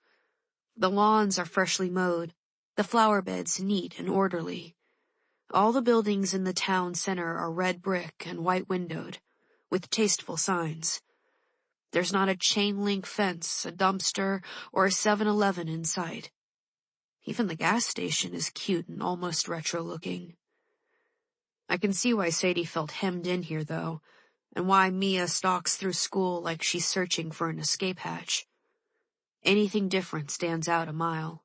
The lawns are freshly mowed, the flower beds neat and orderly. All the buildings in the town center are red brick and white windowed, with tasteful signs. There's not a chain-link fence, a dumpster, or a 7-Eleven in sight. Even the gas station is cute and almost retro-looking. I can see why Sadie felt hemmed in here, though, and why Mia stalks through school like she's searching for an escape hatch. Anything different stands out a mile.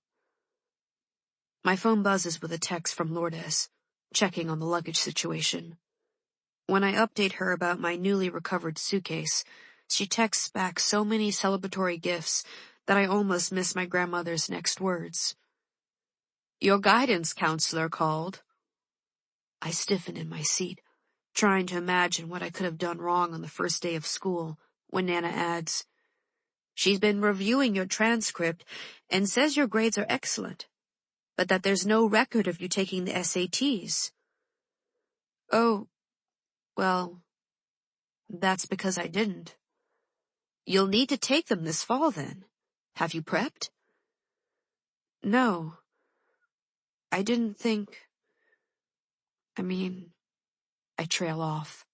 My phone buzzes with a text from Lourdes, checking on the luggage situation. When I update her about my newly recovered suitcase, she texts back so many celebratory gifts that I almost miss my grandmother's next words. Your guidance counselor called. I stiffen in my seat, trying to imagine what I could have done wrong on the first day of school, when Nana adds, She's been reviewing your transcript and says your grades are excellent, but that there's no record of you taking the SATs. Oh, well, that's because I didn't. You'll need to take them this fall, then. Have you prepped? No. I didn't think... I trail off.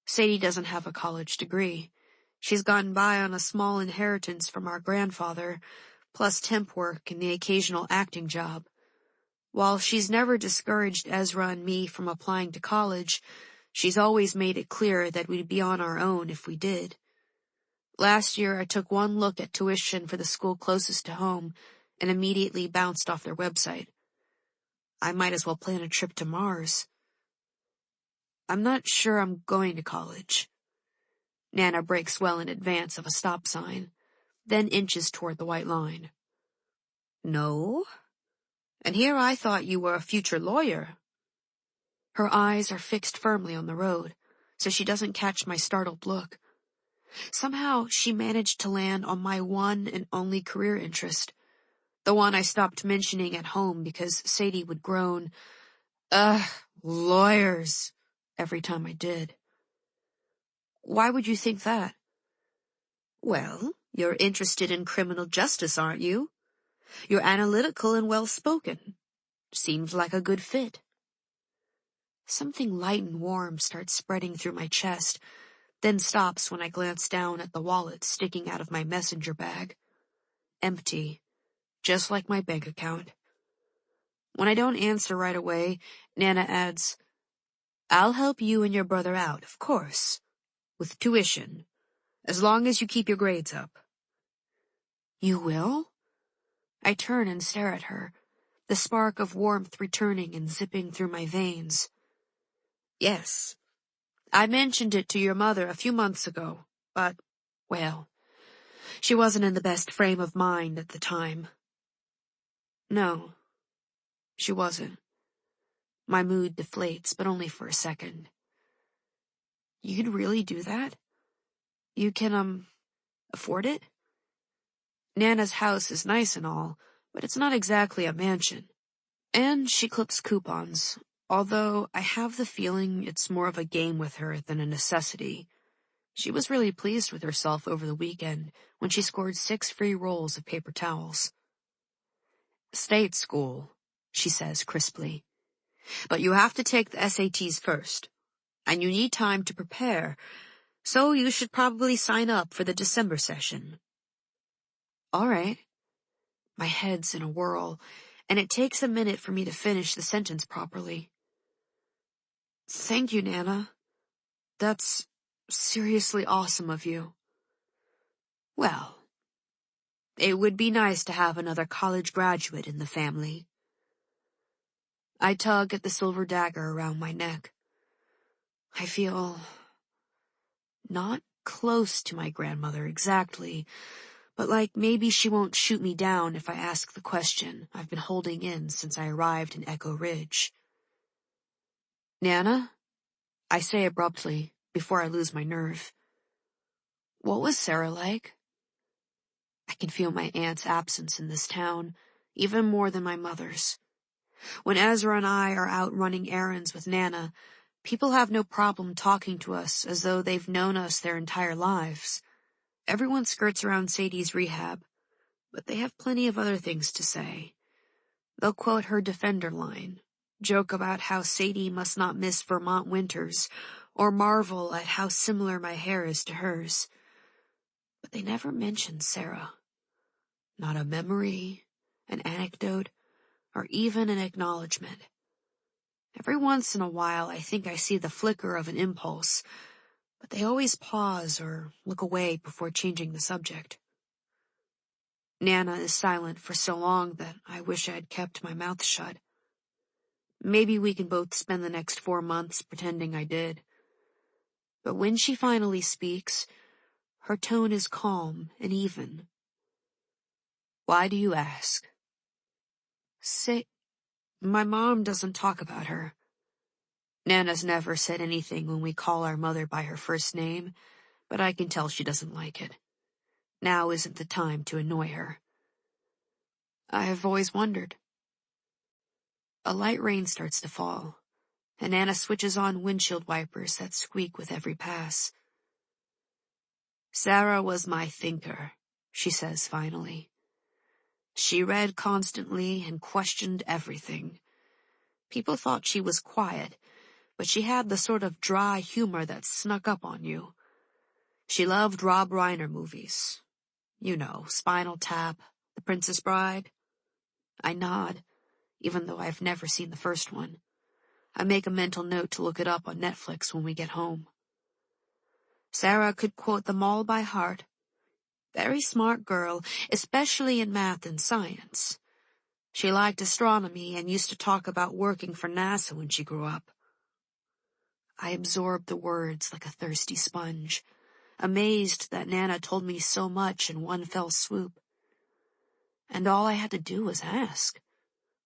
Sadie doesn't have a college degree. She's gotten by on a small inheritance from our grandfather, plus temp work and the occasional acting job. While she's never discouraged Ezra and me from applying to college, she's always made it clear that we'd be on our own if we did. Last year, I took one look at tuition for the school closest to home and immediately bounced off their website. I might as well plan a trip to Mars. I'm not sure I'm going to college. Nana brakes well in advance of a stop sign, then inches toward the white line. No? And here I thought you were a future lawyer. Her eyes are fixed firmly on the road, so she doesn't catch my startled look. Somehow she managed to land on my one and only career interest, the one I stopped mentioning at home because Sadie would groan, "Ugh, lawyers," every time I did. Why would you think that? Well, you're interested in criminal justice, aren't you? You're analytical and well-spoken. Seems like a good fit. Something light and warm starts spreading through my chest, then stops when I glance down at the wallet sticking out of my messenger bag. Empty, just like my bank account. When I don't answer right away, Nana adds, "I'll help you and your brother out, of course, with tuition, as long as you keep your grades up." You will? I turn and stare at her, the spark of warmth returning and zipping through my veins. Yes. I mentioned it to your mother a few months ago, but, well, she wasn't in the best frame of mind at the time. No, she wasn't. My mood deflates, but only for a second. You'd really do that? You can, afford it? Nana's house is nice and all, but it's not exactly a mansion. And she clips coupons, although I have the feeling it's more of a game with her than a necessity. She was really pleased with herself over the weekend when she scored 6 free rolls of paper towels. "State school," she says crisply. "But you have to take the SATs first, and you need time to prepare, so you should probably sign up for the December session." All right. My head's in a whirl, and it takes a minute for me to finish the sentence properly. Thank you, Nana. That's seriously awesome of you. Well, it would be nice to have another college graduate in the family. I tug at the silver dagger around my neck. I feel not close to my grandmother exactly, but like maybe she won't shoot me down if I ask the question I've been holding in since I arrived in Echo Ridge. Nana? I say abruptly, before I lose my nerve. What was Sarah like? I can feel my aunt's absence in this town, even more than my mother's. When Ezra and I are out running errands with Nana, people have no problem talking to us as though they've known us their entire lives. Everyone skirts around Sadie's rehab, but they have plenty of other things to say. They'll quote her Defender line, joke about how Sadie must not miss Vermont winters, or marvel at how similar my hair is to hers. But they never mention Sarah. Not a memory, an anecdote, or even an acknowledgement. Every once in a while I think I see the flicker of an impulse, but they always pause or look away before changing the subject. Nana is silent for so long that I wish I had kept my mouth shut. Maybe we can both spend the next 4 months pretending I did. But when she finally speaks, her tone is calm and even. Why do you ask? My mom doesn't talk about her. Nana's never said anything when we call our mother by her first name, but I can tell she doesn't like it. Now isn't the time to annoy her. I have always wondered. A light rain starts to fall, and Nana switches on windshield wipers that squeak with every pass. Sarah was my thinker, she says finally. She read constantly and questioned everything. People thought she was quiet, but she had the sort of dry humor that snuck up on you. She loved Rob Reiner movies. You know, Spinal Tap, The Princess Bride. I nod, even though I've never seen the first one. I make a mental note to look it up on Netflix when we get home. Sarah could quote them all by heart, Very smart girl, especially in math and science. She liked astronomy and used to talk about working for NASA when she grew up. I absorbed the words like a thirsty sponge, amazed that Nana told me so much in one fell swoop. And all I had to do was ask.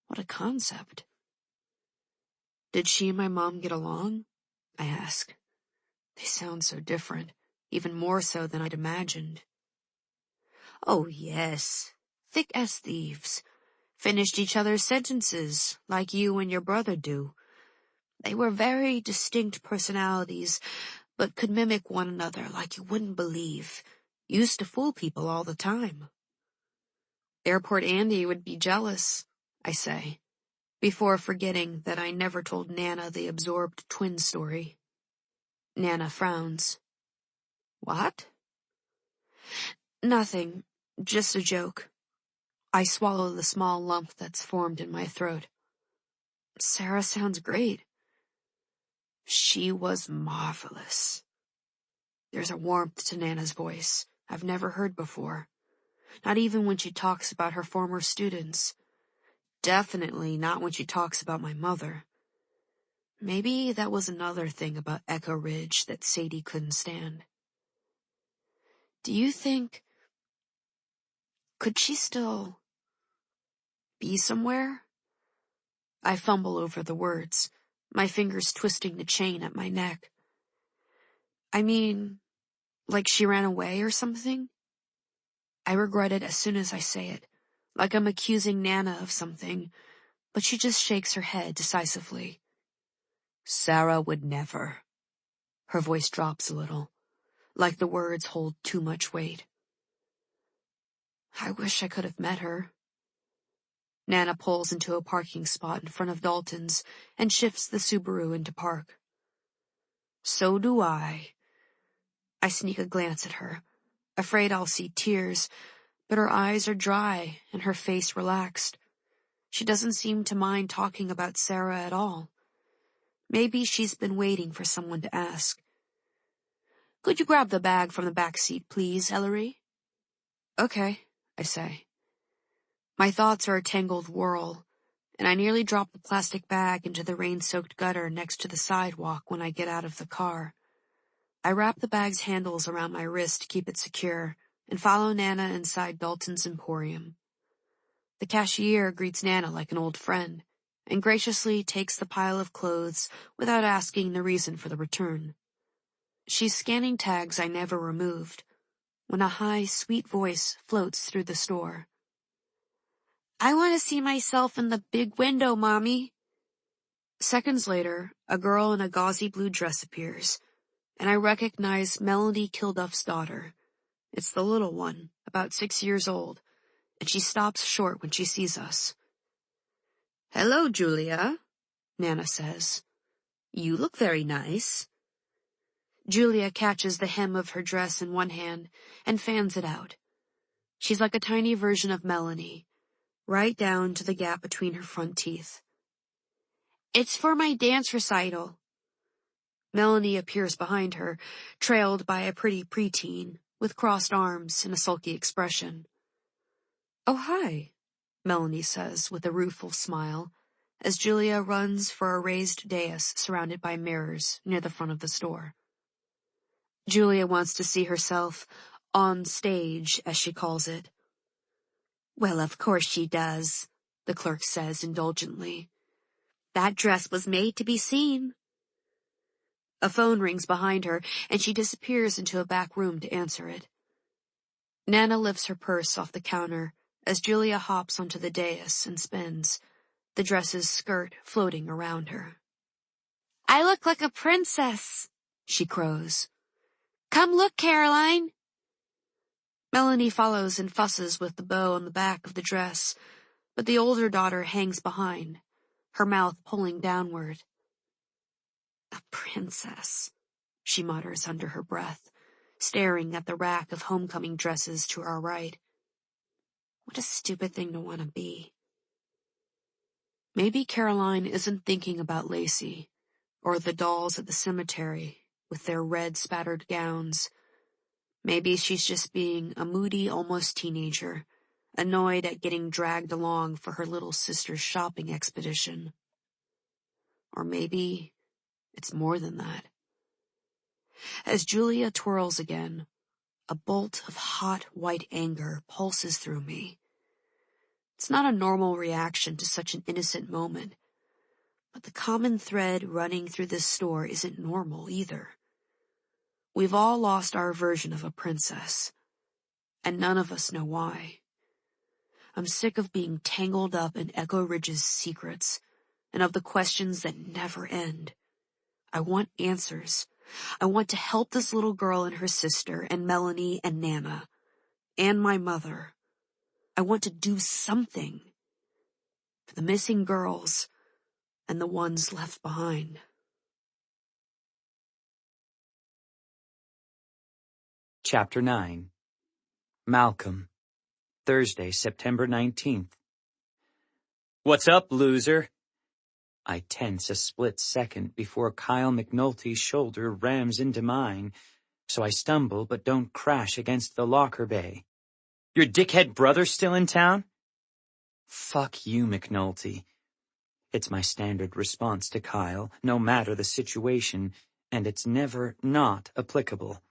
What a concept. Did she and my mom get along? I asked. They sound so different, even more so than I'd imagined. Oh, yes. Thick as thieves. Finished each other's sentences, like you and your brother do. They were very distinct personalities, but could mimic one another like you wouldn't believe. Used to fool people all the time. Airport Andy would be jealous, I say, before forgetting that I never told Nana the absorbed twin story. Nana frowns. What? Nothing. Just a joke. I swallow the small lump that's formed in my throat. Sarah sounds great. She was marvelous. There's a warmth to Nana's voice I've never heard before. Not even when she talks about her former students. Definitely not when she talks about my mother. Maybe that was another thing about Echo Ridge that Sadie couldn't stand. Do you think... could she still... be somewhere? I fumble over the words, my fingers twisting the chain at my neck. I mean, like she ran away or something? I regret it as soon as I say it, like I'm accusing Nana of something, but she just shakes her head decisively. Sarah would never. Her voice drops a little, like the words hold too much weight. I wish I could have met her. Nana pulls into a parking spot in front of Dalton's and shifts the Subaru into park. So do I. I sneak a glance at her, afraid I'll see tears, but her eyes are dry and her face relaxed. She doesn't seem to mind talking about Sarah at all. Maybe she's been waiting for someone to ask. Could you grab the bag from the back seat, please, Ellery? Okay, I say. My thoughts are a tangled whirl, and I nearly drop the plastic bag into the rain-soaked gutter next to the sidewalk when I get out of the car. I wrap the bag's handles around my wrist to keep it secure and follow Nana inside Dalton's Emporium. The cashier greets Nana like an old friend and graciously takes the pile of clothes without asking the reason for the return. She's scanning tags I never removed when a high, sweet voice floats through the store. I want to see myself in the big window, Mommy. Seconds later, a girl in a gauzy blue dress appears, and I recognize Melody Kilduff's daughter. It's the little one, about 6 years old, and she stops short when she sees us. Hello, Julia, Nana says. You look very nice. Julia catches the hem of her dress in one hand and fans it out. She's like a tiny version of Melanie, right down to the gap between her front teeth. It's for my dance recital. Melanie appears behind her, trailed by a pretty preteen, with crossed arms and a sulky expression. Oh, hi, Melanie says with a rueful smile, as Julia runs for a raised dais surrounded by mirrors near the front of the store. Julia wants to see herself on stage, as she calls it. Well, of course she does, the clerk says indulgently. That dress was made to be seen. A phone rings behind her, and she disappears into a back room to answer it. Nana lifts her purse off the counter as Julia hops onto the dais and spins, the dress's skirt floating around her. I look like a princess, she crows. Come look, Caroline. Melanie follows and fusses with the bow on the back of the dress, but the older daughter hangs behind, her mouth pulling downward. A princess, she mutters under her breath, staring at the rack of homecoming dresses to our right. What a stupid thing to want to be. Maybe Caroline isn't thinking about Lacey, or the dolls at the cemetery with their red spattered gowns. Maybe she's just being a moody, almost teenager, annoyed at getting dragged along for her little sister's shopping expedition. Or maybe it's more than that. As Julia twirls again, a bolt of hot white anger pulses through me. It's not a normal reaction to such an innocent moment, but the common thread running through this store isn't normal either. We've all lost our version of a princess, and none of us know why. I'm sick of being tangled up in Echo Ridge's secrets, and of the questions that never end. I want answers. I want to help this little girl and her sister, and Melanie and Nana, and my mother. I want to do something for the missing girls and the ones left behind. Chapter 9. Malcolm. Thursday, September 19th. What's up, loser? I tense a split second before Kyle McNulty's shoulder rams into mine, so I stumble but don't crash against the locker bay. Your dickhead brother still in town? Fuck you, McNulty. It's my standard response to Kyle, no matter the situation, and it's never not applicable.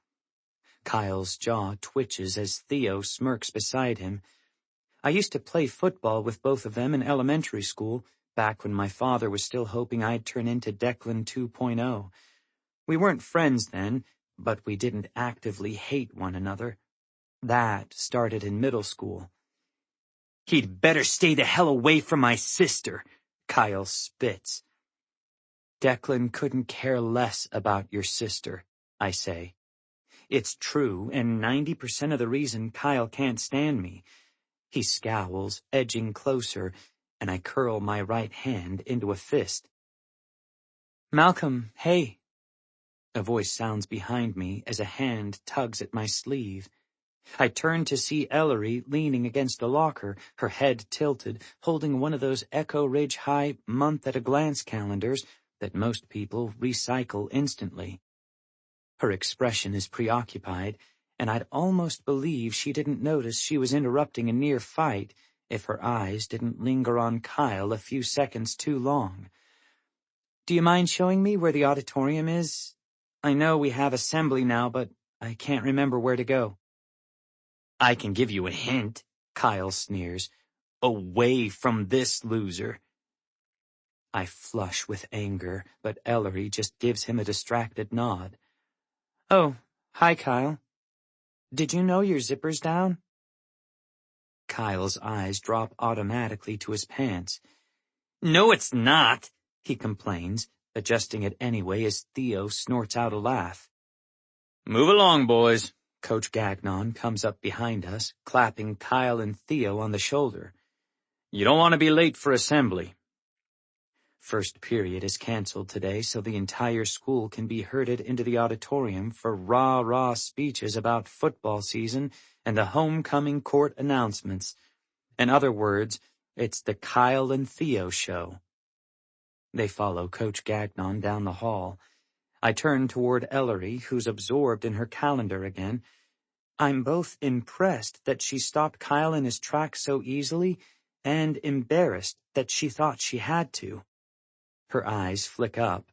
Kyle's jaw twitches as Theo smirks beside him. I used to play football with both of them in elementary school, back when my father was still hoping I'd turn into Declan 2.0. We weren't friends then, but we didn't actively hate one another. That started in middle school. He'd better stay the hell away from my sister, Kyle spits. Declan couldn't care less about your sister, I say. It's true, and 90% of the reason Kyle can't stand me. He scowls, edging closer, and I curl my right hand into a fist. Malcolm, hey. A voice sounds behind me as a hand tugs at my sleeve. I turn to see Ellery leaning against a locker, her head tilted, holding one of those Echo Ridge High month-at-a-glance calendars that most people recycle instantly. Her expression is preoccupied, and I'd almost believe she didn't notice she was interrupting a near fight if her eyes didn't linger on Kyle a few seconds too long. Do you mind showing me where the auditorium is? I know we have assembly now, but I can't remember where to go. I can give you a hint, Kyle sneers. Away from this loser. I flush with anger, but Ellery just gives him a distracted nod. Oh, hi, Kyle. Did you know your zipper's down? Kyle's eyes drop automatically to his pants. No, it's not, he complains, adjusting it anyway as Theo snorts out a laugh. Move along, boys. Coach Gagnon comes up behind us, clapping Kyle and Theo on the shoulder. You don't want to be late for assembly. First period is canceled today, so the entire school can be herded into the auditorium for rah-rah speeches about football season and the homecoming court announcements. In other words, it's the Kyle and Theo show. They follow Coach Gagnon down the hall. I turn toward Ellery, who's absorbed in her calendar again. I'm both impressed that she stopped Kyle in his tracks so easily and embarrassed that she thought she had to. Her eyes flick up,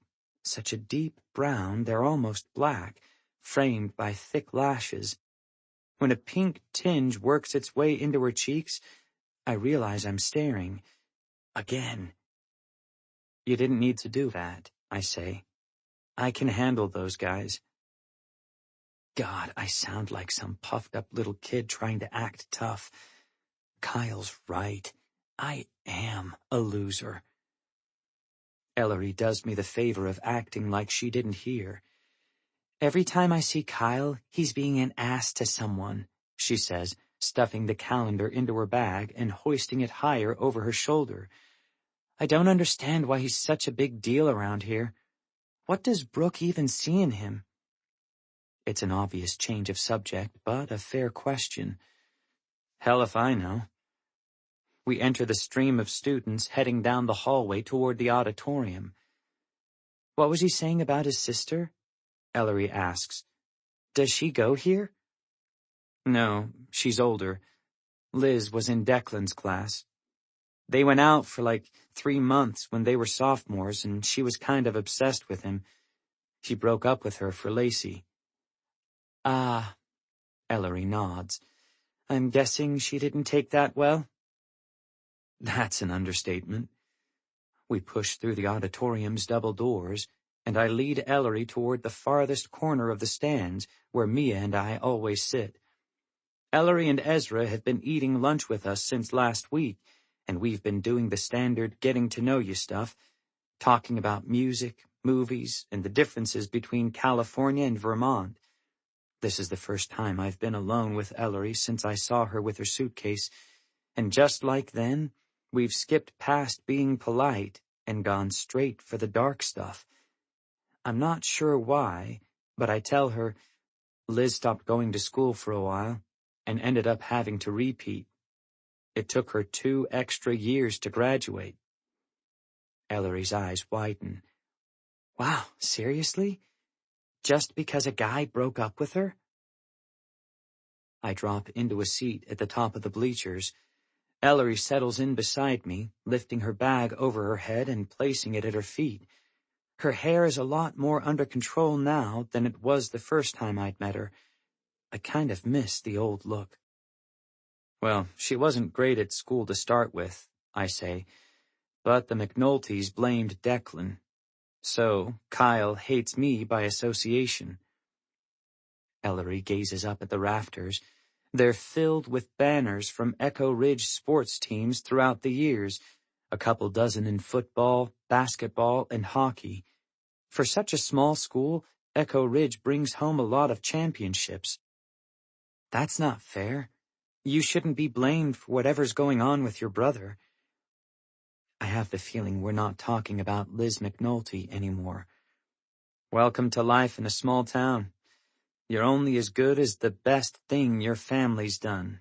such a deep brown they're almost black, framed by thick lashes. When a pink tinge works its way into her cheeks, I realize I'm staring. Again. You didn't need to do that, I say. I can handle those guys. God, I sound like some puffed-up little kid trying to act tough. Kyle's right. I am a loser. Ellery does me the favor of acting like she didn't hear. Every time I see Kyle, he's being an ass to someone, she says, stuffing the calendar into her bag and hoisting it higher over her shoulder. I don't understand why he's such a big deal around here. What does Brooke even see in him? It's an obvious change of subject, but a fair question. Hell if I know. We enter the stream of students heading down the hallway toward the auditorium. What was he saying about his sister? Ellery asks. Does she go here? No, she's older. Liz was in Declan's class. They went out for like 3 months when they were sophomores, and she was kind of obsessed with him. She broke up with her for Lacey. Ah, Ellery nods. I'm guessing she didn't take that well? That's an understatement. We push through the auditorium's double doors, and I lead Ellery toward the farthest corner of the stands, where Mia and I always sit. Ellery and Ezra have been eating lunch with us since last week, and we've been doing the standard getting-to-know-you stuff, talking about music, movies, and the differences between California and Vermont. This is the first time I've been alone with Ellery since I saw her with her suitcase, and just like then, we've skipped past being polite and gone straight for the dark stuff. I'm not sure why, but I tell her Liz stopped going to school for a while and ended up having to repeat. It took her 2 extra years to graduate. Ellery's eyes widen. Wow, seriously? Just because a guy broke up with her? I drop into a seat at the top of the bleachers. Ellery settles in beside me, lifting her bag over her head and placing it at her feet. Her hair is a lot more under control now than it was the first time I'd met her. I kind of miss the old look. Well, she wasn't great at school to start with, I say, but the McNultys blamed Declan. So, Kyle hates me by association. Ellery gazes up at the rafters. They're filled with banners from Echo Ridge sports teams throughout the years, a couple dozen in football, basketball, and hockey. For such a small school, Echo Ridge brings home a lot of championships. That's not fair. You shouldn't be blamed for whatever's going on with your brother. I have the feeling we're not talking about Liz McNulty anymore. Welcome to life in a small town. You're only as good as the best thing your family's done.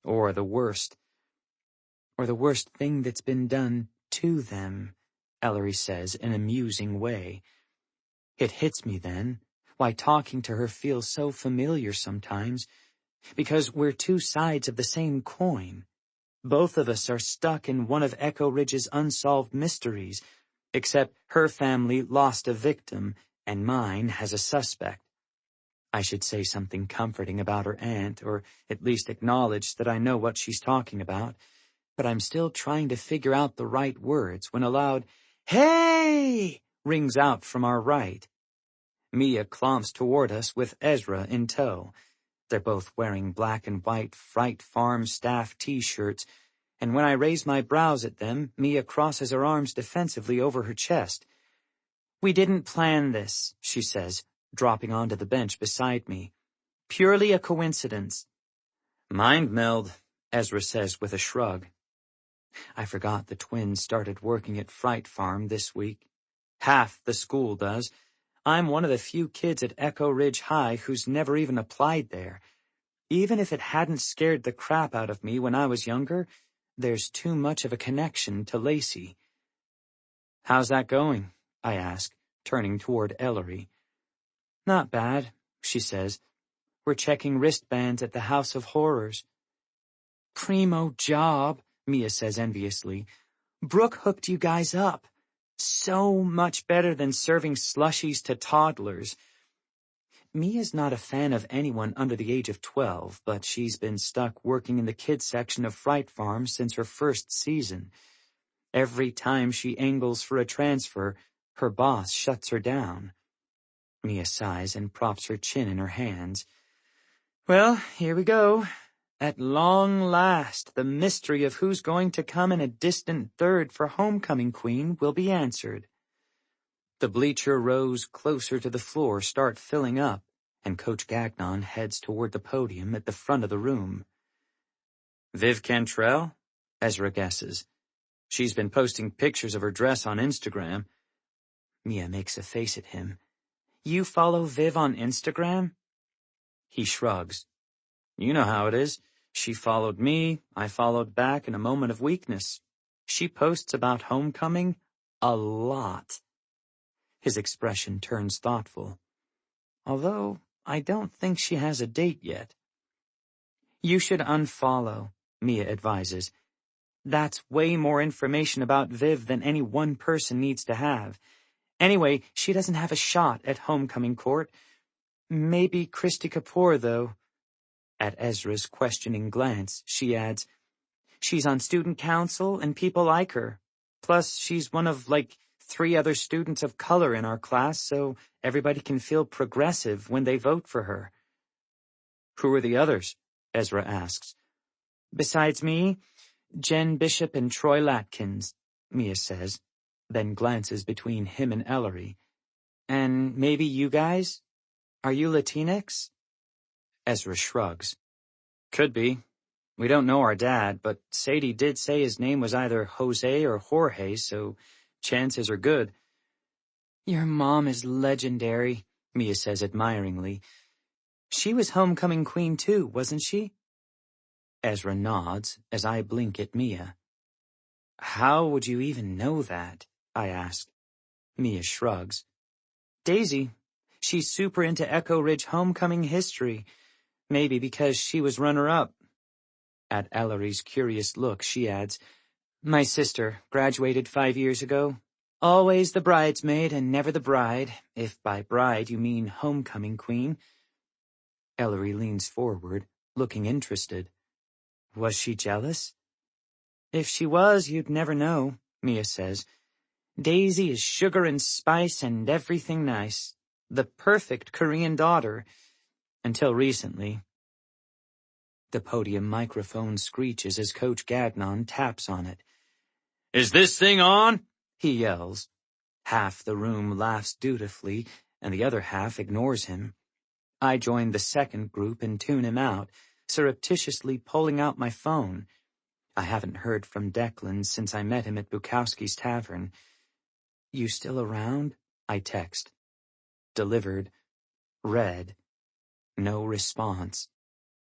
Or the worst. Or the worst thing that's been done to them, Ellery says in a musing way. It hits me then, why talking to her feels so familiar sometimes, because we're 2 sides of the same coin. Both of us are stuck in one of Echo Ridge's unsolved mysteries, except her family lost a victim and mine has a suspect. I should say something comforting about her aunt, or at least acknowledge that I know what she's talking about, but I'm still trying to figure out the right words when a loud, "Hey!" rings out from our right. Mia clomps toward us with Ezra in tow. They're both wearing black and white Fright Farm staff T-shirts, and when I raise my brows at them, Mia crosses her arms defensively over her chest. We didn't plan this, she says, dropping onto the bench beside me. Purely a coincidence. Mind meld, Ezra says with a shrug. I forgot the twins started working at Fright Farm this week. Half the school does. I'm one of the few kids at Echo Ridge High who's never even applied there. Even if it hadn't scared the crap out of me when I was younger, there's too much of a connection to Lacey. How's that going? I ask, turning toward Ellery. Not bad, she says. We're checking wristbands at the House of Horrors. Primo job, Mia says enviously. Brooke hooked you guys up. So much better than serving slushies to toddlers. Mia's not a fan of anyone under the age of 12, but she's been stuck working in the kids section of Fright Farm since her first season. Every time she angles for a transfer, her boss shuts her down. Mia sighs and props her chin in her hands. Well, here we go. At long last, the mystery of who's going to come in a distant third for homecoming queen will be answered. The bleacher rows closer to the floor start filling up, and Coach Gagnon heads toward the podium at the front of the room. Viv Cantrell? Ezra guesses. She's been posting pictures of her dress on Instagram. Mia makes a face at him. You follow Viv on Instagram? He shrugs. You know how it is. She followed me, I followed back in a moment of weakness. She posts about homecoming a lot. His expression turns thoughtful. Although, I don't think she has a date yet. You should unfollow, Mia advises. That's way more information about Viv than any one person needs to have. Anyway, she doesn't have a shot at homecoming court. Maybe Christy Kapoor, though. At Ezra's questioning glance, she adds, she's on student council and people like her. Plus, she's one of, 3 other students of color in our class, so everybody can feel progressive when they vote for her. Who are the others? Ezra asks. Besides me, Jen Bishop and Troy Latkins, Mia says, then glances between him and Ellery. And maybe you guys? Are you Latinx? Ezra shrugs. Could be. We don't know our dad, but Sadie did say his name was either Jose or Jorge, so chances are good. Your mom is legendary, Mia says admiringly. She was homecoming queen too, wasn't she? Ezra nods as I blink at Mia. How would you even know that? I ask. Mia shrugs. Daisy. She's super into Echo Ridge homecoming history. Maybe because she was runner-up. At Ellery's curious look, she adds, My sister graduated 5 years ago. Always the bridesmaid and never the bride, if by bride you mean homecoming queen. Ellery leans forward, looking interested. Was she jealous? If she was, you'd never know, Mia says. Daisy is sugar and spice and everything nice. The perfect Korean daughter. Until recently. The podium microphone screeches as Coach Gagnon taps on it. Is this thing on? He yells. Half the room laughs dutifully, and the other half ignores him. I join the second group and tune him out, surreptitiously pulling out my phone. I haven't heard from Declan since I met him at Bukowski's Tavern. You still around? I text. Delivered. Read. No response.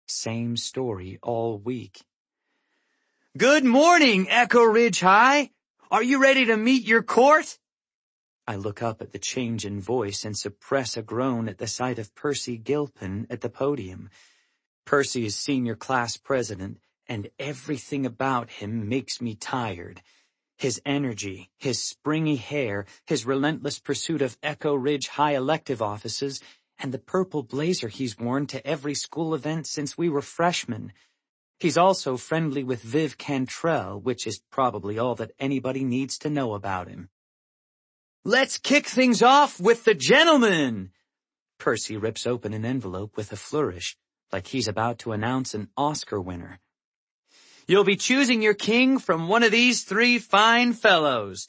Same story all week. Good morning, Echo Ridge High! Are you ready to meet your court? I look up at the change in voice and suppress a groan at the sight of Percy Gilpin at the podium. Percy is senior class president, and everything about him makes me tired. His energy, his springy hair, his relentless pursuit of Echo Ridge High elective offices, and the purple blazer he's worn to every school event since we were freshmen. He's also friendly with Viv Cantrell, which is probably all that anybody needs to know about him. Let's kick things off with the gentleman! Percy rips open an envelope with a flourish, like he's about to announce an Oscar winner. You'll be choosing your king from one of these 3 fine fellows.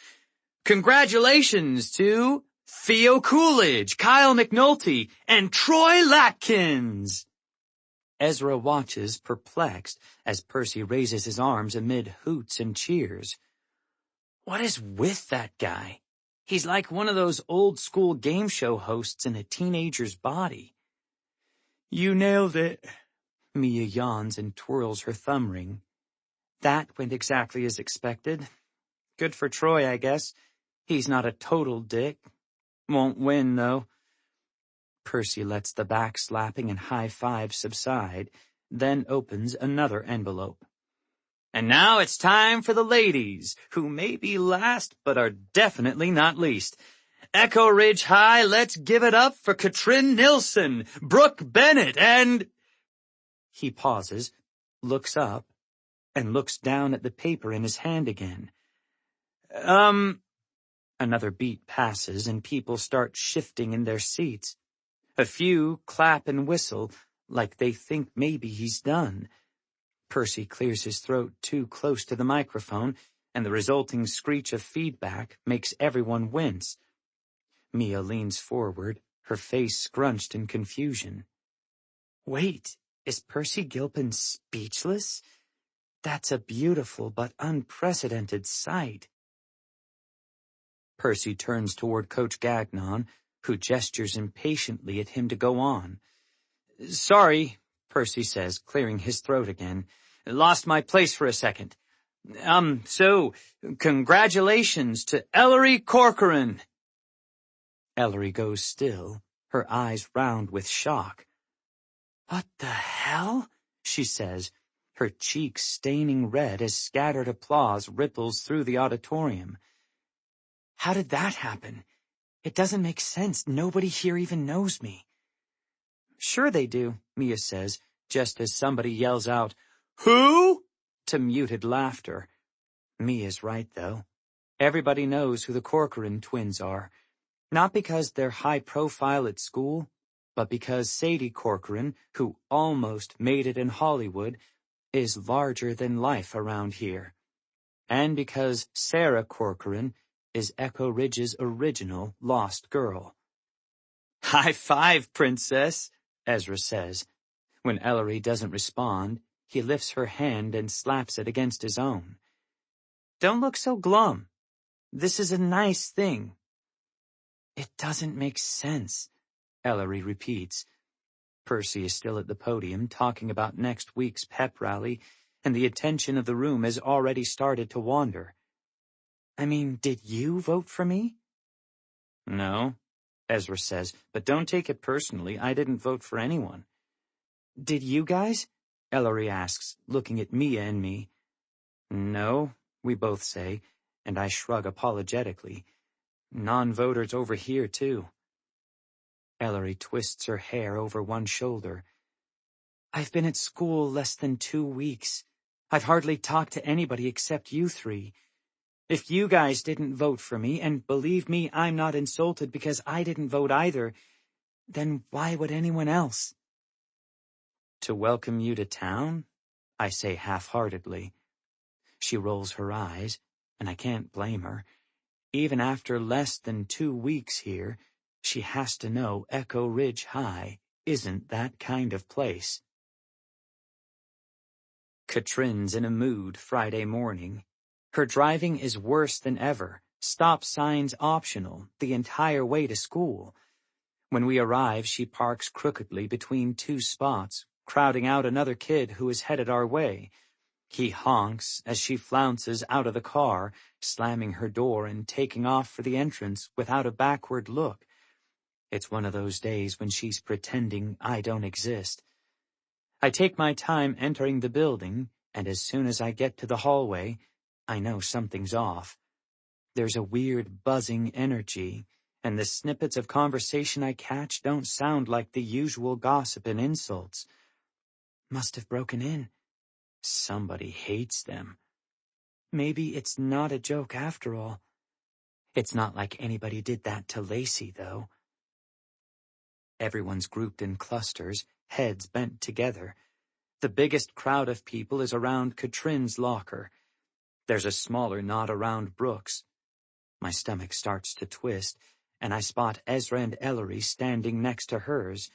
Congratulations to Theo Coolidge, Kyle McNulty, and Troy Latkins. Ezra watches, perplexed, as Percy raises his arms amid hoots and cheers. What is with that guy? He's like one of those old-school game show hosts in a teenager's body. You nailed it. Mia yawns and twirls her thumb ring. That went exactly as expected. Good for Troy, I guess. He's not a total dick. Won't win, though. Percy lets the backslapping and high five subside, then opens another envelope. And now it's time for the ladies, who may be last but are definitely not least. Echo Ridge High, let's give it up for Katrin Nilsson, Brooke Bennett, and... He pauses, looks up, and looks down at the paper in his hand again. Another beat passes and people start shifting in their seats. A few clap and whistle, like they think maybe he's done. Percy clears his throat too close to the microphone, and the resulting screech of feedback makes everyone wince. Mia leans forward, her face scrunched in confusion. Wait, is Percy Gilpin speechless? That's a beautiful but unprecedented sight. Percy turns toward Coach Gagnon, who gestures impatiently at him to go on. Sorry, Percy says, clearing his throat again. Lost my place for a second. So, congratulations to Ellery Corcoran. Ellery goes still, her eyes round with shock. What the hell? she says, her cheeks staining red as scattered applause ripples through the auditorium. How did that happen? It doesn't make sense. Nobody here even knows me. Sure they do, Mia says, just as somebody yells out, "Who?" to muted laughter. Mia's right, though. Everybody knows who the Corcoran twins are. Not because they're high profile at school, but because Sadie Corcoran, who almost made it in Hollywood, is larger than life around here. And because Sarah Corcoran is Echo Ridge's original lost girl. "High five, Princess," Ezra says. When Ellery doesn't respond, he lifts her hand and slaps it against his own. "Don't look so glum. This is a nice thing." "It doesn't make sense," Ellery repeats. Percy is still at the podium talking about next week's pep rally, and the attention of the room has already started to wander. "I mean, did you vote for me?" "No," Ezra says, "but don't take it personally. I didn't vote for anyone." "Did you guys?" Ellery asks, looking at Mia and me. "No," we both say, and I shrug apologetically. "Non-voters over here, too." Ellery twists her hair over one shoulder. "I've been at school less than 2 weeks. I've hardly talked to anybody except you three. If you guys didn't vote for me, and believe me, I'm not insulted because I didn't vote either, then why would anyone else?" "To welcome you to town?" I say half-heartedly. She rolls her eyes, and I can't blame her. Even after less than 2 weeks here, she has to know Echo Ridge High isn't that kind of place. Katrin's in a mood Friday morning. Her driving is worse than ever, stop signs optional, the entire way to school. When we arrive, she parks crookedly between 2 spots, crowding out another kid who is headed our way. He honks as she flounces out of the car, slamming her door and taking off for the entrance without a backward look. It's one of those days when she's pretending I don't exist. I take my time entering the building, and as soon as I get to the hallway, I know something's off. There's a weird buzzing energy, and the snippets of conversation I catch don't sound like the usual gossip and insults. Must have broken in. Somebody hates them. Maybe it's not a joke after all. It's not like anybody did that to Lacey, though. Everyone's grouped in clusters, heads bent together. The biggest crowd of people is around Katrin's locker. There's a smaller knot around Brooks. My stomach starts to twist, and I spot Ezra and Ellery standing next to hers.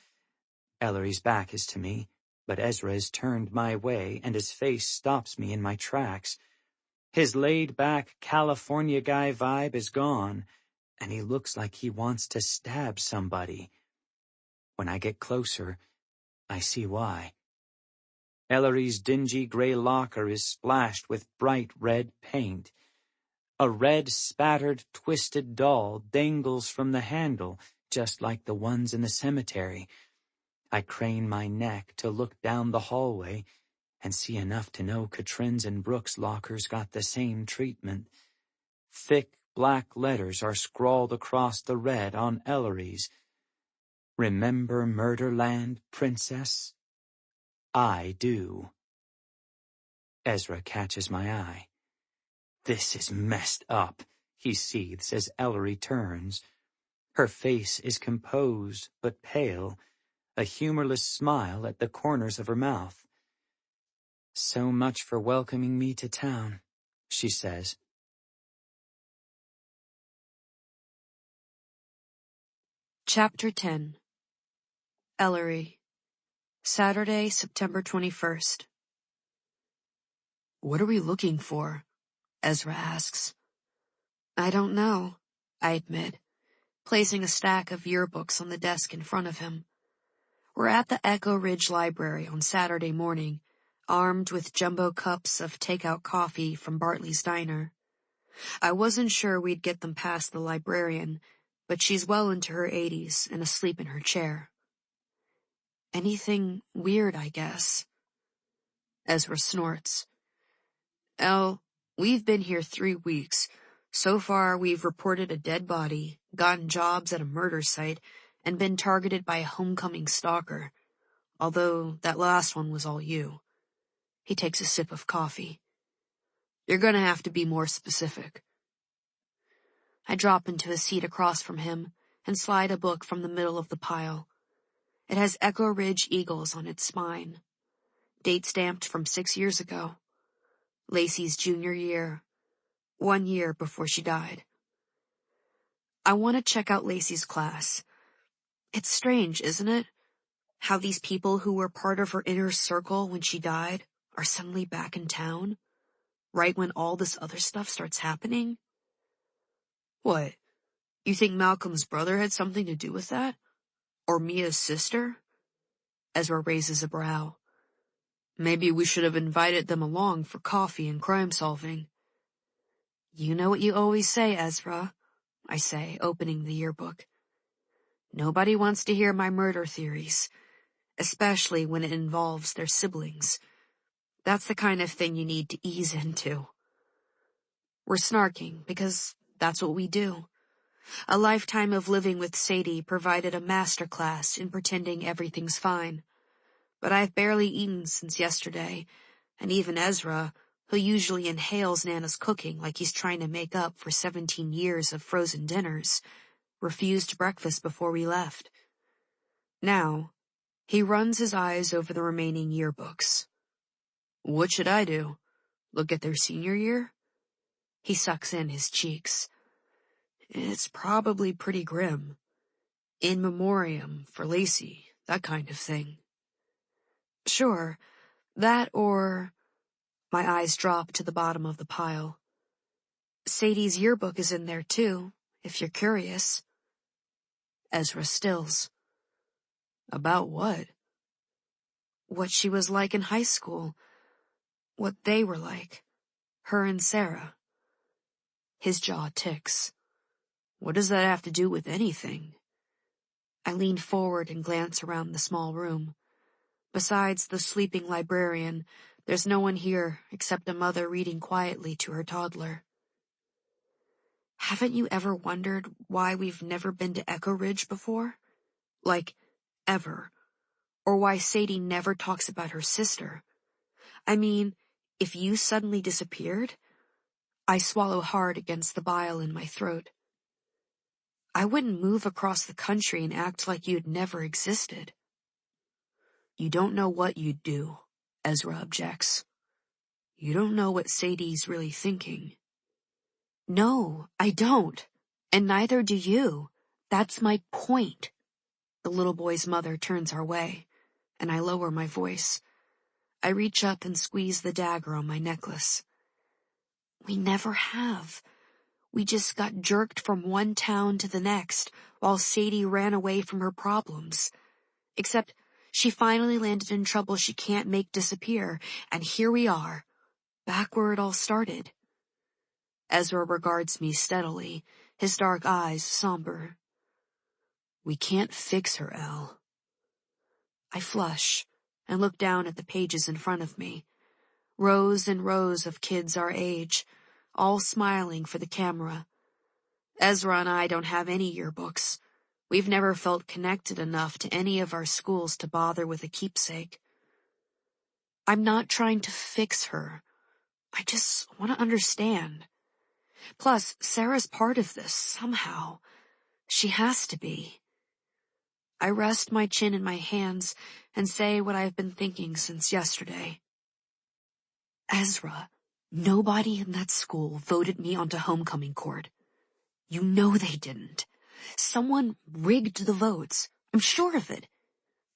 Ellery's back is to me, but Ezra is turned my way, and his face stops me in my tracks. His laid-back California guy vibe is gone, and he looks like he wants to stab somebody. When I get closer, I see why. Ellery's dingy gray locker is splashed with bright red paint. A red, spattered, twisted doll dangles from the handle, just like the ones in the cemetery. I crane my neck to look down the hallway and see enough to know Katrin's and Brooks' lockers got the same treatment. Thick black letters are scrawled across the red on Ellery's. "Remember Murderland, Princess?" I do. Ezra catches my eye. "This is messed up," he seethes as Ellery turns. Her face is composed but pale, a humorless smile at the corners of her mouth. "So much for welcoming me to town," she says. Chapter 10. Ellery. Saturday, September 21st. "What are we looking for?" Ezra asks. "I don't know," I admit, placing a stack of yearbooks on the desk in front of him. We're at the Echo Ridge Library on Saturday morning, armed with jumbo cups of takeout coffee from Bartley's Diner. I wasn't sure we'd get them past the librarian, but she's well into her 80s and asleep in her chair. Anything weird, I guess. Ezra snorts. Elle, we've been here 3 weeks. So far, we've reported a dead body, gotten jobs at a murder site, and been targeted by a homecoming stalker. Although that last one was all you. He takes a sip of coffee. You're gonna have to be more specific. I drop into a seat across from him and slide a book from the middle of the pile. It has Echo Ridge eagles on its spine. Date stamped from 6 years ago. Lacey's junior year. 1 year before she died. I want to check out Lacey's class. It's strange, isn't it? How these people who were part of her inner circle when she died are suddenly back in town, right when all this other stuff starts happening. What? You think Malcolm's brother had something to do with that? Or Mia's sister? Ezra raises a brow. Maybe we should have invited them along for coffee and crime solving. You know what you always say, Ezra, I say, opening the yearbook. Nobody wants to hear my murder theories, especially when it involves their siblings. That's the kind of thing you need to ease into. We're snarking because that's what we do. A lifetime of living with Sadie provided a master class in pretending everything's fine. But I've barely eaten since yesterday, and even Ezra, who usually inhales Nana's cooking like he's trying to make up for 17 years of frozen dinners, refused breakfast before we left. Now, he runs his eyes over the remaining yearbooks. What should I do? Look at their senior year? He sucks in his cheeks. It's probably pretty grim. In memoriam for Lacey, that kind of thing. Sure, that or... My eyes drop to the bottom of the pile. Sadie's yearbook is in there too, if you're curious. Ezra stills. About what? What she was like in high school. What they were like. Her and Sarah. His jaw ticks. What does that have to do with anything? I lean forward and glance around the small room. Besides the sleeping librarian, there's no one here except a mother reading quietly to her toddler. Haven't you ever wondered why we've never been to Echo Ridge before? Like, ever. Or why Sadie never talks about her sister? I mean, if you suddenly disappeared, I swallow hard against the bile in my throat. I wouldn't move across the country and act like you'd never existed. You don't know what you'd do, Ezra objects. You don't know what Sadie's really thinking. No, I don't. And neither do you. That's my point. The little boy's mother turns our way, and I lower my voice. I reach up and squeeze the dagger on my necklace. We never have. We just got jerked from one town to the next while Sadie ran away from her problems. Except she finally landed in trouble she can't make disappear, and here we are, back where it all started. Ezra regards me steadily, his dark eyes somber. We can't fix her, Elle. I flush and look down at the pages in front of me. Rows and rows of kids our age, all smiling for the camera. Ezra and I don't have any yearbooks. We've never felt connected enough to any of our schools to bother with a keepsake. I'm not trying to fix her. I just want to understand. Plus, Sarah's part of this, somehow. She has to be. I rest my chin in my hands and say what I've been thinking since yesterday. Ezra, nobody in that school voted me onto homecoming court. You know they didn't. Someone rigged the votes. I'm sure of it.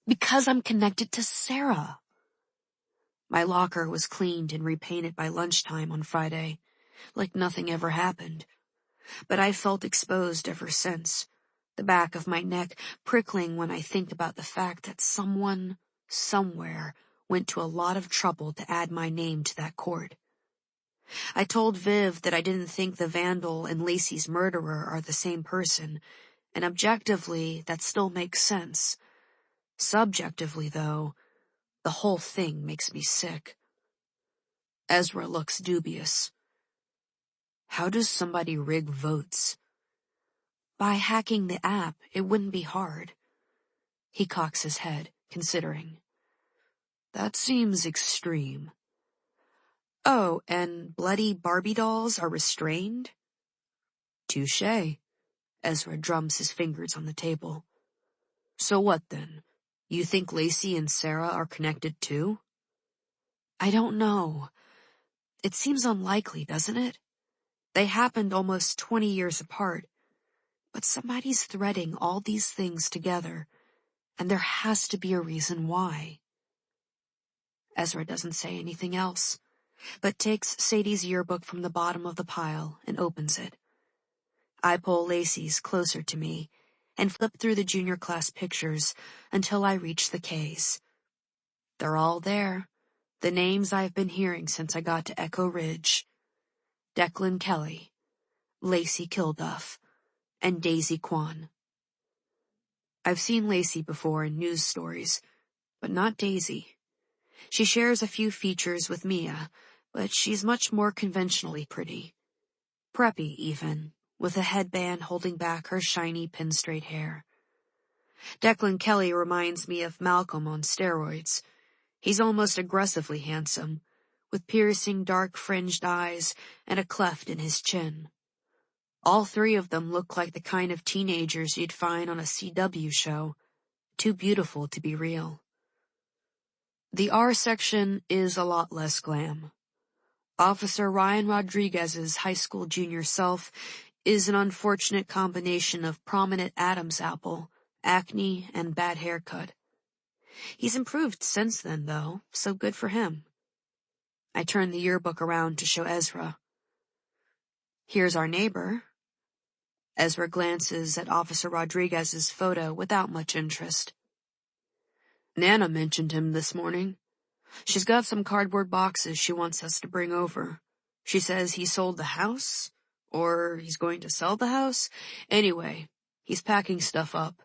Because I'm connected to Sarah. My locker was cleaned and repainted by lunchtime on Friday, like nothing ever happened. But I felt exposed ever since, the back of my neck prickling when I think about the fact that someone, somewhere, went to a lot of trouble to add my name to that court. I told Viv that I didn't think the vandal and Lacey's murderer are the same person, and objectively, that still makes sense. Subjectively, though, the whole thing makes me sick. Ezra looks dubious. How does somebody rig votes? By hacking the app, it wouldn't be hard. He cocks his head, considering. That seems extreme. Oh, and bloody Barbie dolls are restrained? Touché. Ezra drums his fingers on the table. So what then? You think Lacey and Sarah are connected too? I don't know. It seems unlikely, doesn't it? They happened almost 20 years apart. But somebody's threading all these things together, and there has to be a reason why. Ezra doesn't say anything else, but takes Sadie's yearbook from the bottom of the pile and opens it. I pull Lacey's closer to me and flip through the junior class pictures until I reach the K's. They're all there, the names I've been hearing since I got to Echo Ridge. Declan Kelly, Lacey Kilduff, and Daisy Kwan. I've seen Lacey before in news stories, but not Daisy. She shares a few features with Mia, but she's much more conventionally pretty. Preppy, even, with a headband holding back her shiny pin-straight hair. Declan Kelly reminds me of Malcolm on steroids. He's almost aggressively handsome, with piercing dark fringed eyes and a cleft in his chin. All three of them look like the kind of teenagers you'd find on a CW show, too beautiful to be real. The R section is a lot less glam. Officer Ryan Rodriguez's high school junior self is an unfortunate combination of prominent Adam's apple, acne, and bad haircut. He's improved since then, though, so good for him. I turn the yearbook around to show Ezra. Here's our neighbor. Ezra glances at Officer Rodriguez's photo without much interest. Nana mentioned him this morning. She's got some cardboard boxes she wants us to bring over. She says he sold the house, or he's going to sell the house. Anyway, he's packing stuff up.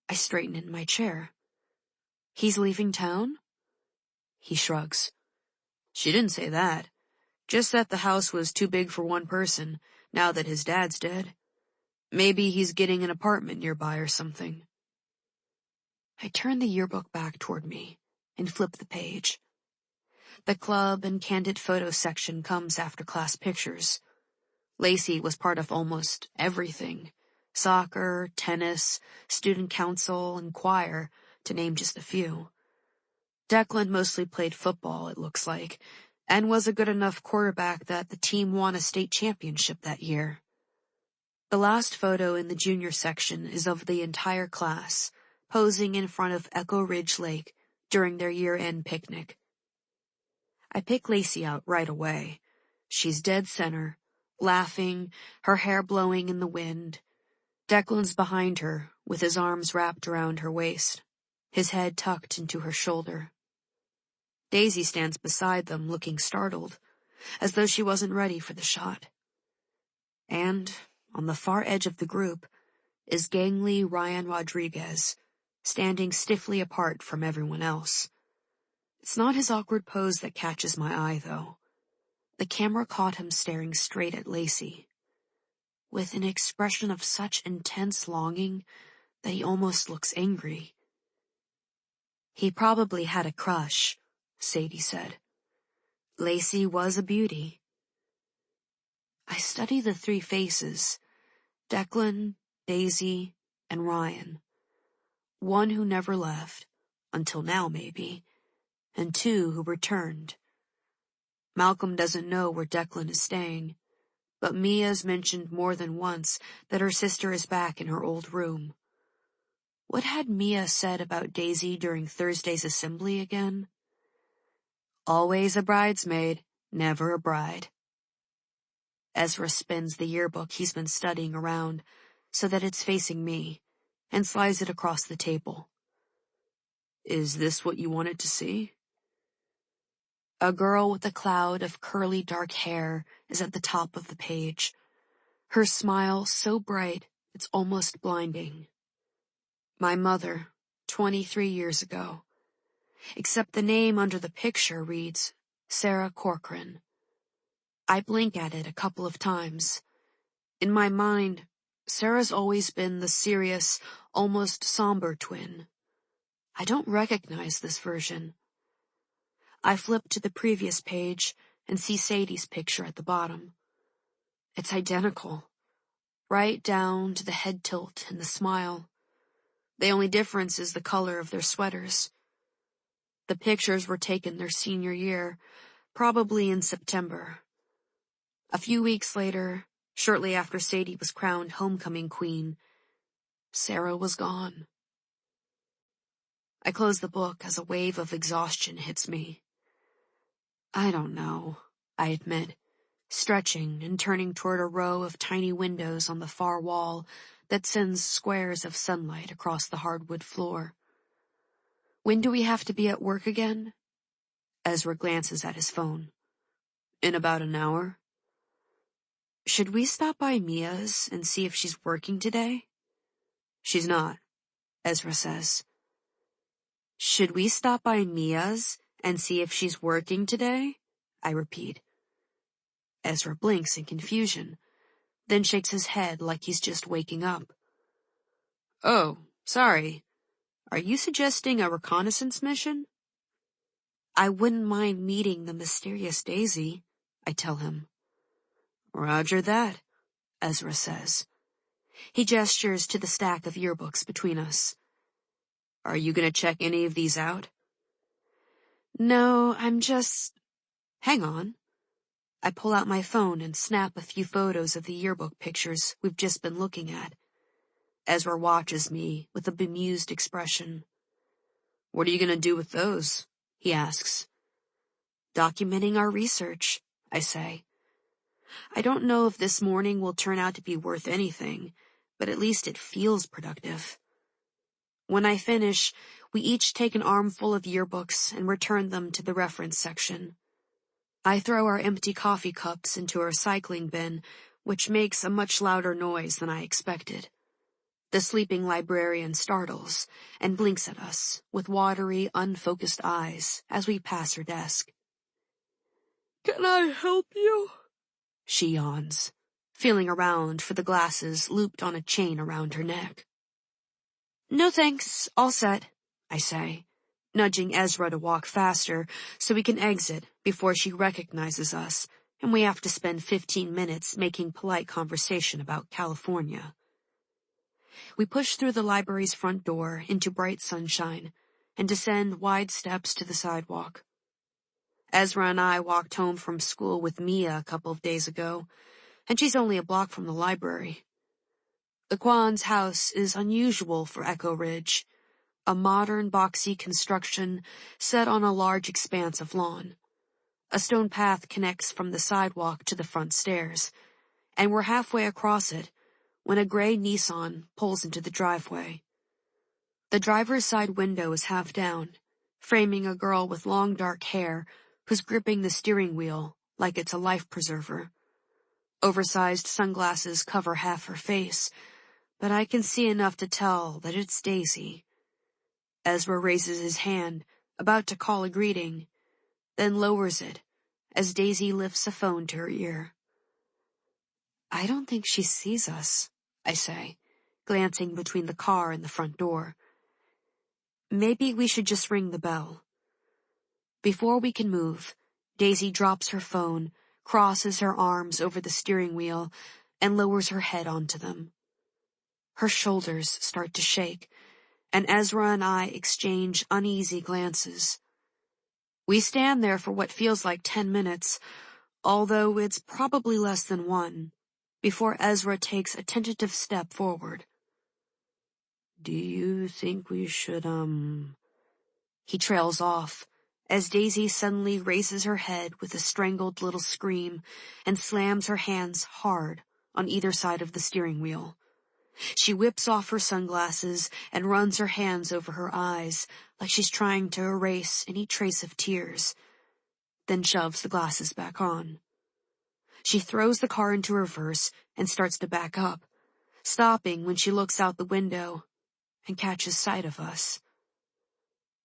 I straighten in my chair. He's leaving town? He shrugs. She didn't say that. Just that the house was too big for one person, now that his dad's dead. Maybe he's getting an apartment nearby or something. I turn the yearbook back toward me and flip the page. The club and candid photo section comes after class pictures. Lacey was part of almost everything. Soccer, tennis, student council, and choir, to name just a few. Declan mostly played football, it looks like, and was a good enough quarterback that the team won a state championship that year. The last photo in the junior section is of the entire class, posing in front of Echo Ridge Lake during their year-end picnic. I pick Lacey out right away. She's dead center, laughing, her hair blowing in the wind. Declan's behind her, with his arms wrapped around her waist, his head tucked into her shoulder. Daisy stands beside them, looking startled, as though she wasn't ready for the shot. And, on the far edge of the group, is gangly Ryan Rodriguez, standing stiffly apart from everyone else. It's not his awkward pose that catches my eye, though. The camera caught him staring straight at Lacey, with an expression of such intense longing that he almost looks angry. He probably had a crush, Sadie said. Lacey was a beauty. I study the three faces, Declan, Daisy, and Ryan. One who never left, until now maybe, and two who returned. Malcolm doesn't know where Declan is staying, but Mia's mentioned more than once that her sister is back in her old room. What had Mia said about Daisy during Thursday's assembly again? Always a bridesmaid, never a bride. Ezra spins the yearbook he's been studying around so that it's facing me, and slides it across the table. Is this what you wanted to see? A girl with a cloud of curly dark hair is at the top of the page. Her smile so bright it's almost blinding. My mother, 23 years ago. Except the name under the picture reads Sarah Corcoran. I blink at it a couple of times. In my mind, Sarah's always been the serious, almost somber twin. I don't recognize this version. I flip to the previous page and see Sadie's picture at the bottom. It's identical, right down to the head tilt and the smile. The only difference is the color of their sweaters. The pictures were taken their senior year, probably in September. A few weeks later, shortly after Sadie was crowned homecoming queen, Sarah was gone. I close the book as a wave of exhaustion hits me. I don't know, I admit, stretching and turning toward a row of tiny windows on the far wall that sends squares of sunlight across the hardwood floor. When do we have to be at work again? Ezra glances at his phone. In about an hour. Should we stop by Mia's and see if she's working today? She's not, Ezra says. Should we stop by Mia's and see if she's working today? I repeat. Ezra blinks in confusion, then shakes his head like he's just waking up. Oh, sorry. Are you suggesting a reconnaissance mission? I wouldn't mind meeting the mysterious Daisy, I tell him. Roger that, Ezra says. He gestures to the stack of yearbooks between us. Are you going to check any of these out? No, I'm just... Hang on. I pull out my phone and snap a few photos of the yearbook pictures we've just been looking at. Ezra watches me with a bemused expression. What are you going to do with those? He asks. Documenting our research, I say. I don't know if this morning will turn out to be worth anything, but at least it feels productive. When I finish, we each take an armful of yearbooks and return them to the reference section. I throw our empty coffee cups into a recycling bin, which makes a much louder noise than I expected. The sleeping librarian startles and blinks at us with watery, unfocused eyes as we pass her desk. Can I help you? She yawns, feeling around for the glasses looped on a chain around her neck. No thanks, all set, I say, nudging Ezra to walk faster so we can exit before she recognizes us and we have to spend 15 minutes making polite conversation about California. We push through the library's front door into bright sunshine and descend wide steps to the sidewalk. Ezra and I walked home from school with Mia a couple of days ago, and she's only a block from the library. The Kwan's house is unusual for Echo Ridge, a modern boxy construction set on a large expanse of lawn. A stone path connects from the sidewalk to the front stairs, and we're halfway across it when a gray Nissan pulls into the driveway. The driver's side window is half down, framing a girl with long dark hair who's gripping the steering wheel like it's a life preserver. Oversized sunglasses cover half her face, but I can see enough to tell that it's Daisy. Ezra raises his hand, about to call a greeting, then lowers it as Daisy lifts a phone to her ear. I don't think she sees us, I say, glancing between the car and the front door. Maybe we should just ring the bell. Before we can move, Daisy drops her phone, crosses her arms over the steering wheel, and lowers her head onto them. Her shoulders start to shake, and Ezra and I exchange uneasy glances. We stand there for what feels like 10 minutes, although it's probably less than one, before Ezra takes a tentative step forward. Do you think we should, He trails off, as Daisy suddenly raises her head with a strangled little scream and slams her hands hard on either side of the steering wheel. She whips off her sunglasses and runs her hands over her eyes like she's trying to erase any trace of tears, then shoves the glasses back on. She throws the car into reverse and starts to back up, stopping when she looks out the window and catches sight of us.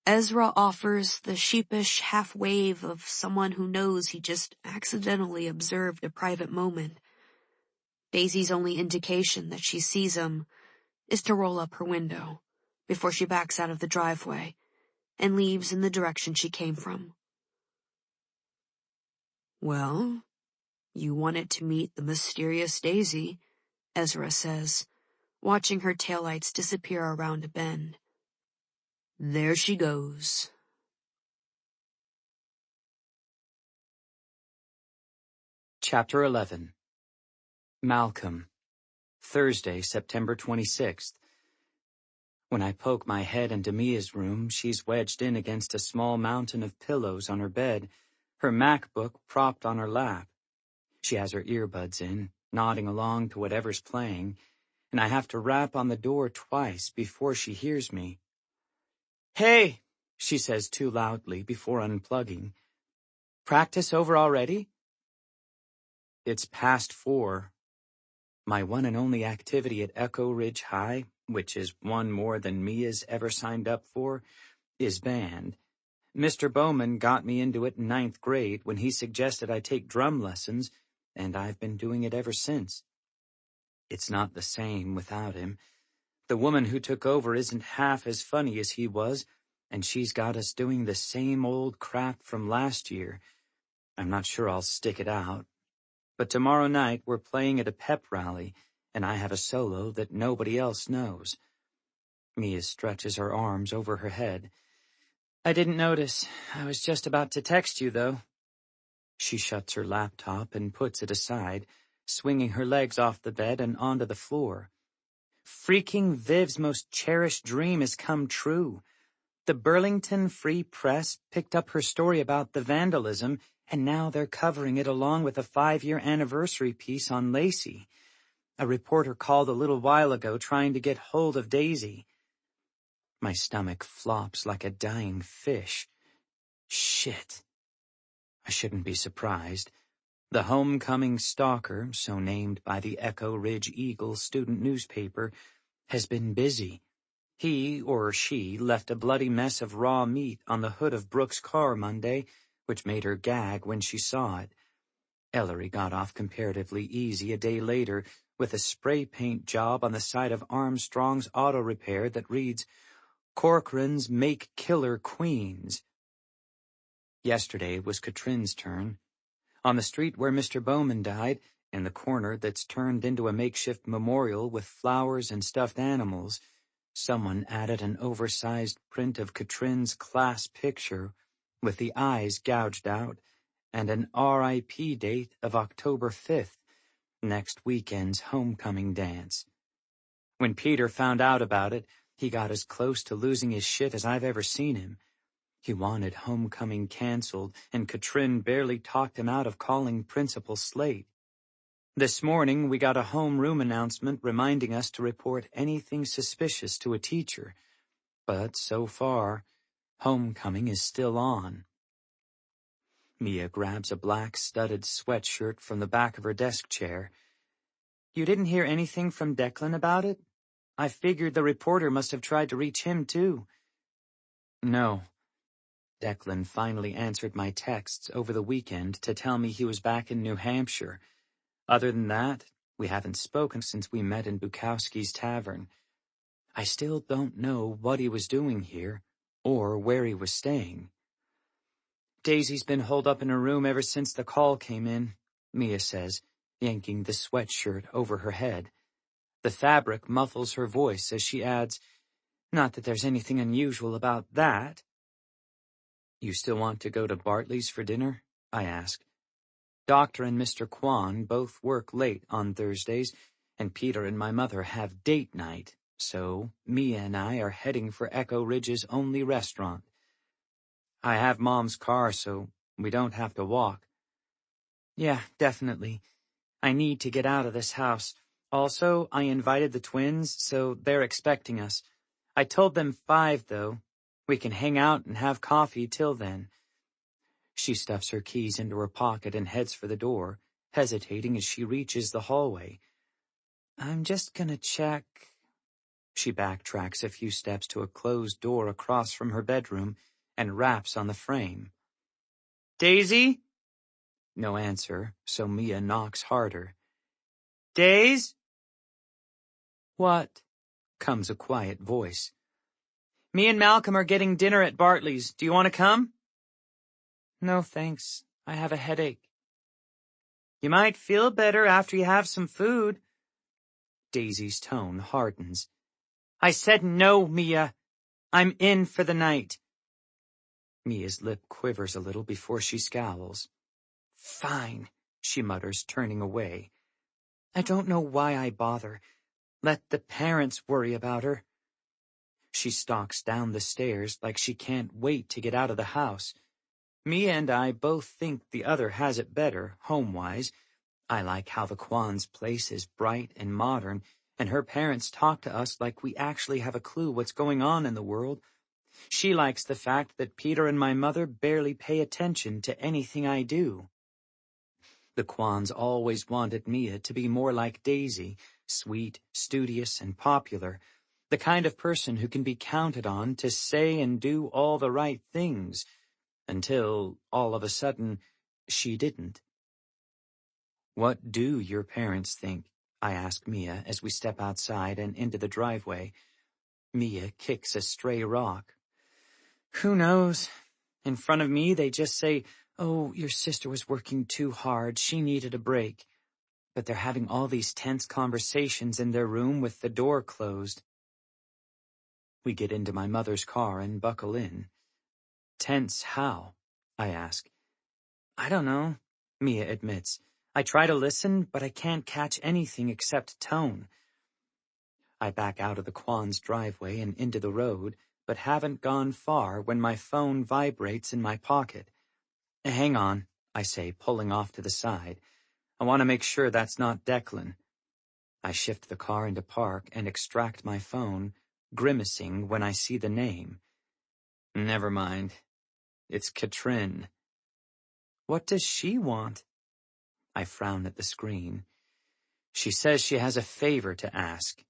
Ezra offers the sheepish half-wave of someone who knows he just accidentally observed a private moment. Daisy's only indication that she sees him is to roll up her window before she backs out of the driveway and leaves in the direction she came from. "Well, you wanted to meet the mysterious Daisy," Ezra says, watching her taillights disappear around a bend. "There she goes." Chapter 11. Malcolm. Thursday, September 26th. When I poke my head into Mia's room, she's wedged in against a small mountain of pillows on her bed, her MacBook propped on her lap. She has her earbuds in, nodding along to whatever's playing, and I have to rap on the door twice before she hears me. "Hey," she says too loudly before unplugging. "Practice over already?" It's past 4. My one and only activity at Echo Ridge High, which is one more than Mia's ever signed up for, is band. Mr. Bowman got me into it in 9th grade when he suggested I take drum lessons, and I've been doing it ever since. It's not the same without him. The woman who took over isn't half as funny as he was, and she's got us doing the same old crap from last year. I'm not sure I'll stick it out. But tomorrow night we're playing at a pep rally, and I have a solo that nobody else knows. Mia stretches her arms over her head. "I didn't notice. I was just about to text you, though." She shuts her laptop and puts it aside, swinging her legs off the bed and onto the floor. "Freaking Viv's most cherished dream has come true. The Burlington Free Press picked up her story about the vandalism, and now they're covering it along with a 5-year anniversary piece on Lacey. A reporter called a little while ago trying to get hold of Daisy." My stomach flops like a dying fish. Shit. I shouldn't be surprised. The homecoming stalker, so named by the Echo Ridge Eagle student newspaper, has been busy. He or she left a bloody mess of raw meat on the hood of Brooke's car Monday, which made her gag when she saw it. Ellery got off comparatively easy a day later with a spray paint job on the side of Armstrong's auto repair that reads, "Corcoran's Make Killer Queens." Yesterday was Katrin's turn. On the street where Mr. Bowman died, in the corner that's turned into a makeshift memorial with flowers and stuffed animals, someone added an oversized print of Katrin's class picture with the eyes gouged out and an R.I.P. date of October 5th, next weekend's homecoming dance. When Peter found out about it, he got as close to losing his shit as I've ever seen him. He wanted homecoming canceled, and Katrin barely talked him out of calling Principal Slate. This morning, we got a homeroom announcement reminding us to report anything suspicious to a teacher. But so far, homecoming is still on. Mia grabs a black studded sweatshirt from the back of her desk chair. "You didn't hear anything from Declan about it? I figured the reporter must have tried to reach him, too." "No." Declan finally answered my texts over the weekend to tell me he was back in New Hampshire. Other than that, we haven't spoken since we met in Bukowski's tavern. I still don't know what he was doing here, or where he was staying. "Daisy's been holed up in her room ever since the call came in," Mia says, yanking the sweatshirt over her head. The fabric muffles her voice as she adds, "Not that there's anything unusual about that." "You still want to go to Bartley's for dinner?" I ask. Doctor and Mr. Kwan both work late on Thursdays, and Peter and my mother have date night, so Mia and I are heading for Echo Ridge's only restaurant. I have Mom's car, so we don't have to walk. "Yeah, definitely. I need to get out of this house. Also, I invited the twins, so they're expecting us. I told them 5, though. We can hang out and have coffee till then." She stuffs her keys into her pocket and heads for the door, hesitating as she reaches the hallway. "I'm just gonna check." She backtracks a few steps to a closed door across from her bedroom and raps on the frame. Daisy? No answer, so Mia knocks harder. Days? What? Comes a quiet voice. Me and Malcolm are getting dinner at Bartley's. Do you want to come? No, thanks. I have a headache. You might feel better after you have some food. Daisy's tone hardens. I said no, Mia. I'm in for the night. Mia's lip quivers a little before she scowls. Fine, she mutters, turning away. I don't know why I bother. Let the parents worry about her. She stalks down the stairs like she can't wait to get out of the house. Mia and I both think the other has it better, home-wise. I like how the Kwan's place is bright and modern, and her parents talk to us like we actually have a clue what's going on in the world. She likes the fact that Peter and my mother barely pay attention to anything I do. The Kwans always wanted Mia to be more like Daisy, sweet, studious, and popular, the kind of person who can be counted on to say and do all the right things, until, all of a sudden, she didn't. What do your parents think? I ask Mia as we step outside and into the driveway. Mia kicks a stray rock. Who knows? In front of me, they just say, oh, your sister was working too hard. She needed a break. But they're having all these tense conversations in their room with the door closed. We get into my mother's car and buckle in. Tense how? I ask. I don't know, Mia admits. I try to listen, but I can't catch anything except tone. I back out of the Kwan's driveway and into the road, but haven't gone far when my phone vibrates in my pocket. Hang on, I say, pulling off to the side. I want to make sure that's not Declan. I shift the car into park and extract my phone, grimacing when I see the name. Never mind. It's Katrin. What does she want? I frown at the screen. She says she has a favor to ask.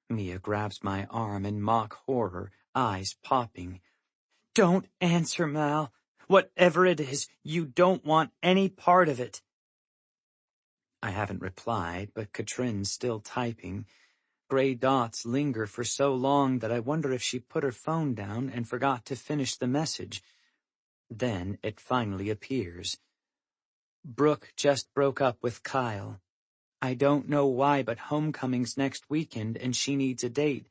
Mia grabs my arm in mock horror, eyes popping. Don't answer, Mal. Whatever it is, you don't want any part of it. I haven't replied, but Katrin's still typing. Gray dots linger for so long that I wonder if she put her phone down and forgot to finish the message. Then it finally appears. Brooke just broke up with Kyle. I don't know why, but homecoming's next weekend and she needs a date.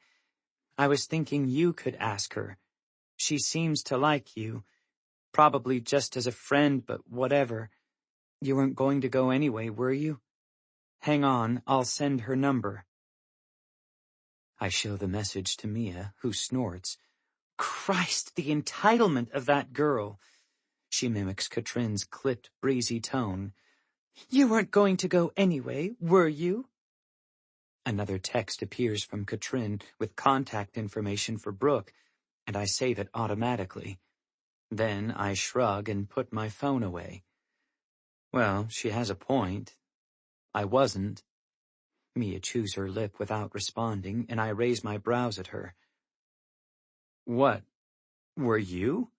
I was thinking you could ask her. She seems to like you. Probably just as a friend, but whatever. You weren't going to go anyway, were you? Hang on, I'll send her number. I show the message to Mia, who snorts. Christ, the entitlement of that girl. She mimics Katrin's clipped, breezy tone. You weren't going to go anyway, were you? Another text appears from Katrin with contact information for Brooke, and I save it automatically. Then I shrug and put my phone away. Well, she has a point. I wasn't. Mia chews her lip without responding, and I raise my brows at her. What? Were you?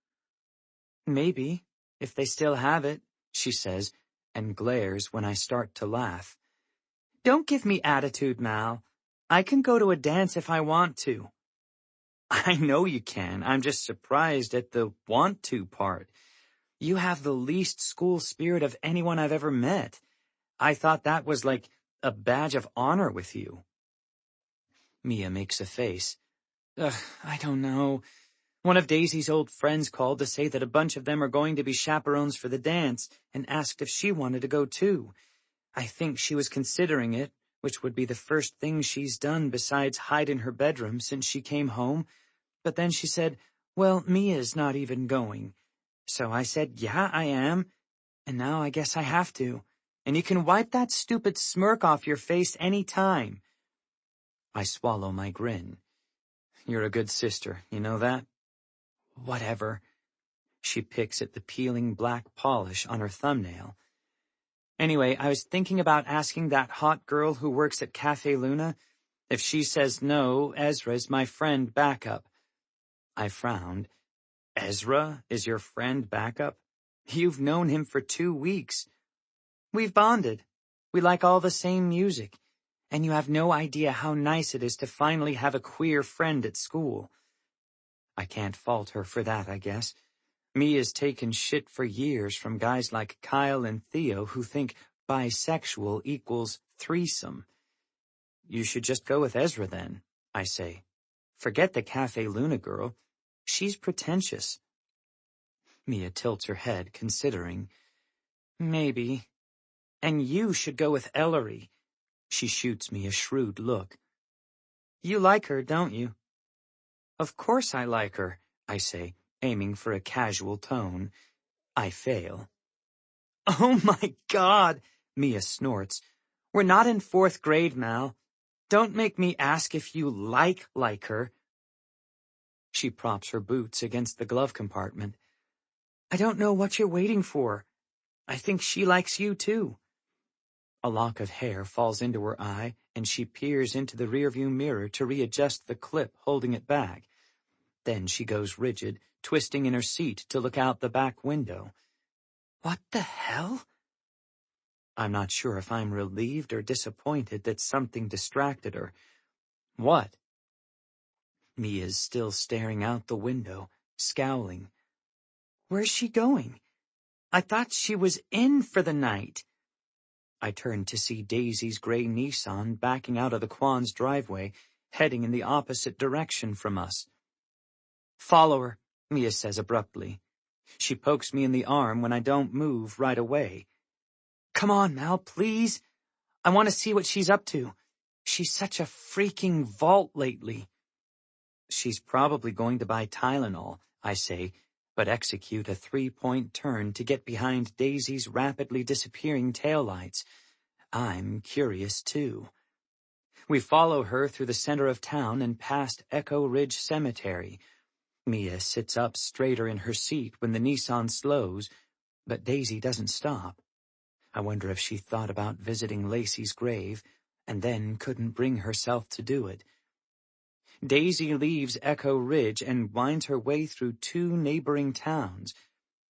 Maybe, if they still have it, she says, and glares when I start to laugh. Don't give me attitude, Mal. I can go to a dance if I want to. I know you can. I'm just surprised at the want to part. You have the least school spirit of anyone I've ever met. I thought that was like a badge of honor with you. Mia makes a face. I don't know. One of Daisy's old friends called to say that a bunch of them are going to be chaperones for the dance and asked if she wanted to go too. I think she was considering it, which would be the first thing she's done besides hide in her bedroom since she came home. But then she said, well, Mia's not even going. So I said, yeah, I am. And now I guess I have to. And you can wipe that stupid smirk off your face any time. I swallow my grin. You're a good sister, you know that? Whatever. She picks at the peeling black polish on her thumbnail. Anyway, I was thinking about asking that hot girl who works at Cafe Luna. If she says no, Ezra's my friend backup. I frowned. Ezra is your friend backup? You've known him for 2 weeks. We've bonded. We like all the same music. And you have no idea how nice it is to finally have a queer friend at school. I can't fault her for that, I guess. Mia's taken shit for years from guys like Kyle and Theo who think bisexual equals threesome. You should just go with Ezra then, I say. Forget the Cafe Luna girl. She's pretentious. Mia tilts her head, considering. Maybe. And you should go with Ellery. She shoots me a shrewd look. You like her, don't you? Of course I like her, I say, aiming for a casual tone. I fail. Oh my God, Mia snorts. We're not in 4th grade, Mal. Don't make me ask if you like her. She props her boots against the glove compartment. I don't know what you're waiting for. I think she likes you too. A lock of hair falls into her eye, and she peers into the rearview mirror to readjust the clip holding it back. Then she goes rigid, twisting in her seat to look out the back window. What the hell? I'm not sure if I'm relieved or disappointed that something distracted her. What? Mia's still staring out the window, scowling. Where's she going? I thought she was in for the night. I turned to see Daisy's gray Nissan backing out of the Quan's driveway, heading in the opposite direction from us. Follow her, Mia says abruptly. She pokes me in the arm when I don't move right away. Come on, Mal, please. I want to see what she's up to. She's such a freaking vault lately. She's probably going to buy Tylenol, I say, but execute a 3-point turn to get behind Daisy's rapidly disappearing taillights. I'm curious, too. We follow her through the center of town and past Echo Ridge Cemetery. Mia sits up straighter in her seat when the Nissan slows, but Daisy doesn't stop. I wonder if she thought about visiting Lacey's grave, and then couldn't bring herself to do it. Daisy leaves Echo Ridge and winds her way through 2 neighboring towns.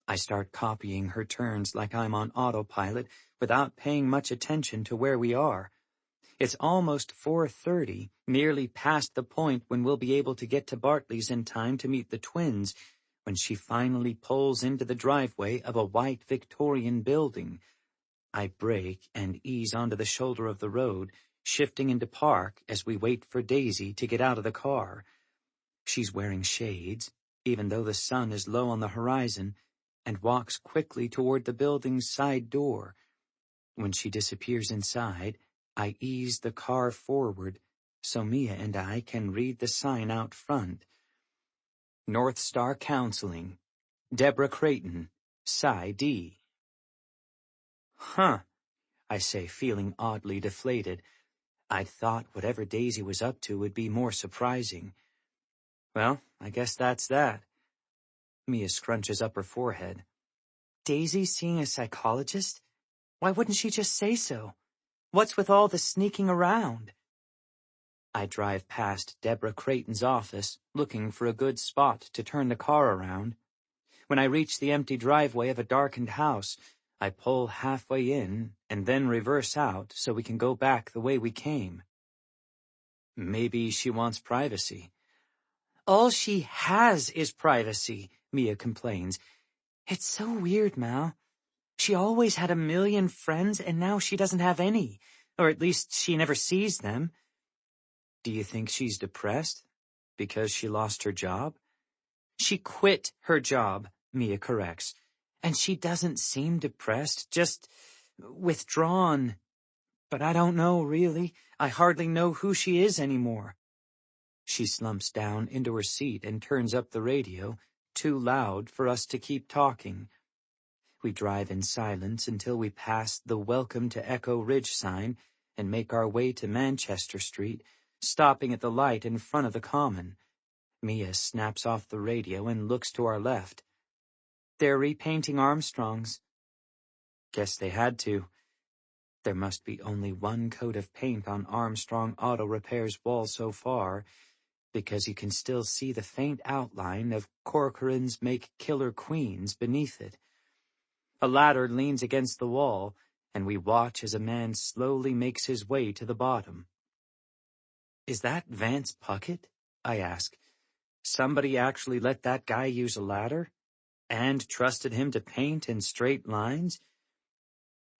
I start copying her turns like I'm on autopilot without paying much attention to where we are. It's almost 4:30, nearly past the point when we'll be able to get to Bartley's in time to meet the twins, when she finally pulls into the driveway of a white Victorian building. I brake and ease onto the shoulder of the road, shifting into park as we wait for Daisy to get out of the car. She's wearing shades, even though the sun is low on the horizon, and walks quickly toward the building's side door. When she disappears inside, I ease the car forward so Mia and I can read the sign out front. North Star Counseling. Deborah Creighton, Psi D. Huh, I say, feeling oddly deflated. I'd thought whatever Daisy was up to would be more surprising. Well, I guess that's that. Mia scrunches up her forehead. Daisy's seeing a psychologist? Why wouldn't she just say so? What's with all the sneaking around? I drive past Deborah Creighton's office, looking for a good spot to turn the car around. When I reach the empty driveway of a darkened house, I pull halfway in and then reverse out so we can go back the way we came. Maybe she wants privacy. All she has is privacy, Mia complains. It's so weird, Mal. She always had a million friends and now she doesn't have any, or at least she never sees them. Do you think she's depressed because she lost her job? She quit her job, Mia corrects. And she doesn't seem depressed, just withdrawn. But I don't know, really. I hardly know who she is anymore. She slumps down into her seat and turns up the radio, too loud for us to keep talking. We drive in silence until we pass the Welcome to Echo Ridge sign and make our way to Manchester Street, stopping at the light in front of the Common. Mia snaps off the radio and looks to our left. They're repainting Armstrong's. Guess they had to. There must be only one coat of paint on Armstrong Auto Repair's wall so far, because you can still see the faint outline of Corcoran's Make Killer Queens beneath it. A ladder leans against the wall, and we watch as a man slowly makes his way to the bottom. "Is that Vance Puckett?" I ask. "Somebody actually let that guy use a ladder? And trusted him to paint in straight lines?"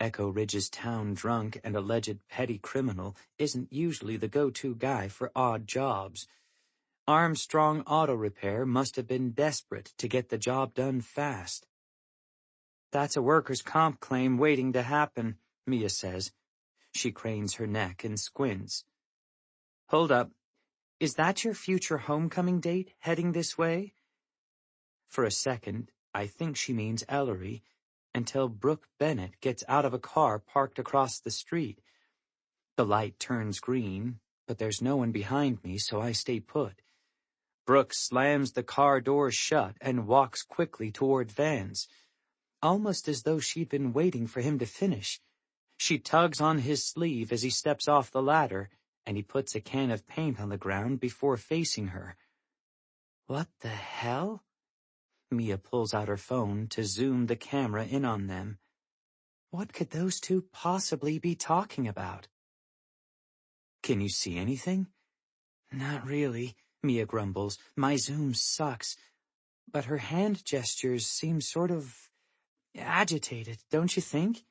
Echo Ridge's town drunk and alleged petty criminal isn't usually the go-to guy for odd jobs. Armstrong Auto Repair must have been desperate to get the job done fast. "That's a workers' comp claim waiting to happen," Mia says. She cranes her neck and squints. "Hold up. Is that your future homecoming date heading this way?" For a second, I think she means Ellery, until Brooke Bennett gets out of a car parked across the street. The light turns green, but there's no one behind me, so I stay put. Brooke slams the car doors shut and walks quickly toward Vance, almost as though she'd been waiting for him to finish. She tugs on his sleeve as he steps off the ladder, and he puts a can of paint on the ground before facing her. "What the hell?" Mia pulls out her phone to zoom the camera in on them. What could those two possibly be talking about? "Can you see anything?" "Not really," Mia grumbles. "My zoom sucks." But her hand gestures seem sort of agitated, don't you think?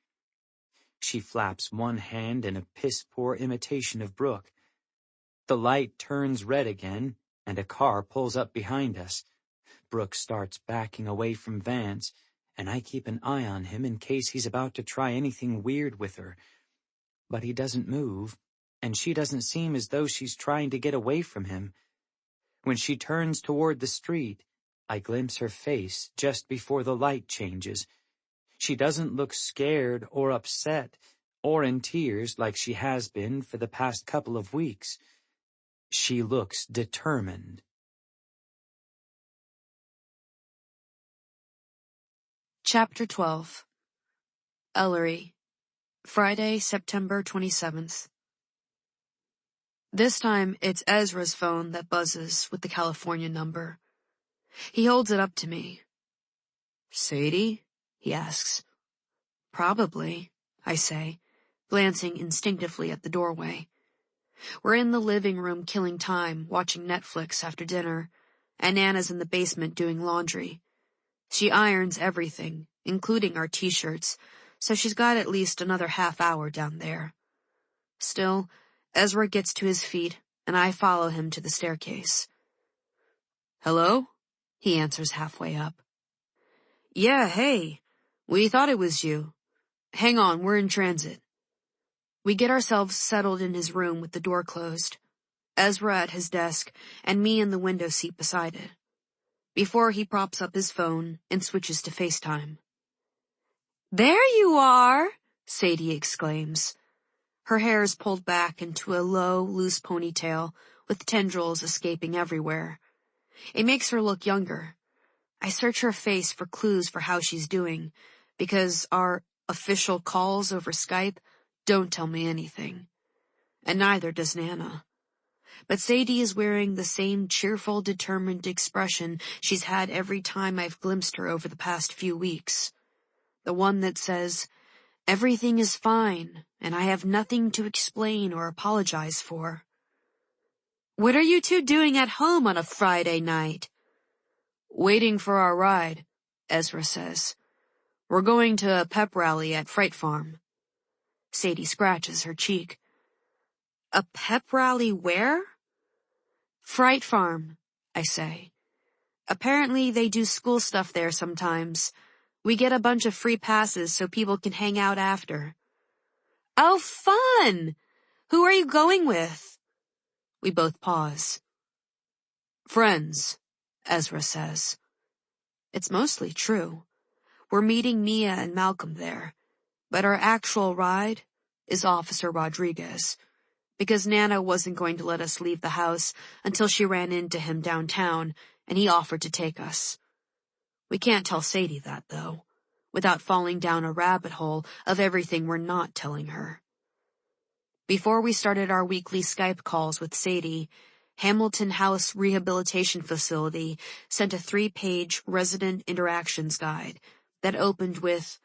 She flaps one hand in a piss-poor imitation of Brooke. The light turns red again, and a car pulls up behind us. Brooke starts backing away from Vance, and I keep an eye on him in case he's about to try anything weird with her. But he doesn't move, and she doesn't seem as though she's trying to get away from him. When she turns toward the street, I glimpse her face just before the light changes. She doesn't look scared or upset or in tears like she has been for the past couple of weeks. She looks determined. Chapter 12. Ellery, Friday, September 27th. This time, it's Ezra's phone that buzzes with the California number. He holds it up to me. "Sadie?" he asks. "Probably," I say, glancing instinctively at the doorway. We're in the living room killing time, watching Netflix after dinner, and Nana's in the basement doing laundry. She irons everything, including our t-shirts, so she's got at least another half hour down there. Still, Ezra gets to his feet, and I follow him to the staircase. "Hello?" he answers halfway up. "Yeah, hey. We thought it was you. Hang on, we're in transit." We get ourselves settled in his room with the door closed, Ezra at his desk, and me in the window seat beside it, before he props up his phone and switches to FaceTime. "There you are!" Sadie exclaims. Her hair is pulled back into a low, loose ponytail with tendrils escaping everywhere. It makes her look younger. I search her face for clues for how she's doing, because our official calls over Skype don't tell me anything. And neither does Nana. But Sadie is wearing the same cheerful, determined expression she's had every time I've glimpsed her over the past few weeks. The one that says, "Everything is fine, and I have nothing to explain or apologize for." "What are you two doing at home on a Friday night?" "Waiting for our ride," Ezra says. "We're going to a pep rally at Fright Farm." Sadie scratches her cheek. "A pep rally where?" "Fright Farm," I say. "Apparently they do school stuff there sometimes. We get a bunch of free passes so people can hang out after." "Oh, fun! Who are you going with?" We both pause. "Friends," Ezra says. It's mostly true. We're meeting Mia and Malcolm there, but our actual ride is Officer Rodriguez, because Nana wasn't going to let us leave the house until she ran into him downtown, and he offered to take us. We can't tell Sadie that, though. without falling down a rabbit hole of everything we're not telling her. Before we started our weekly Skype calls with Sadie, Hamilton House Rehabilitation Facility sent a 3-page resident interactions guide that opened with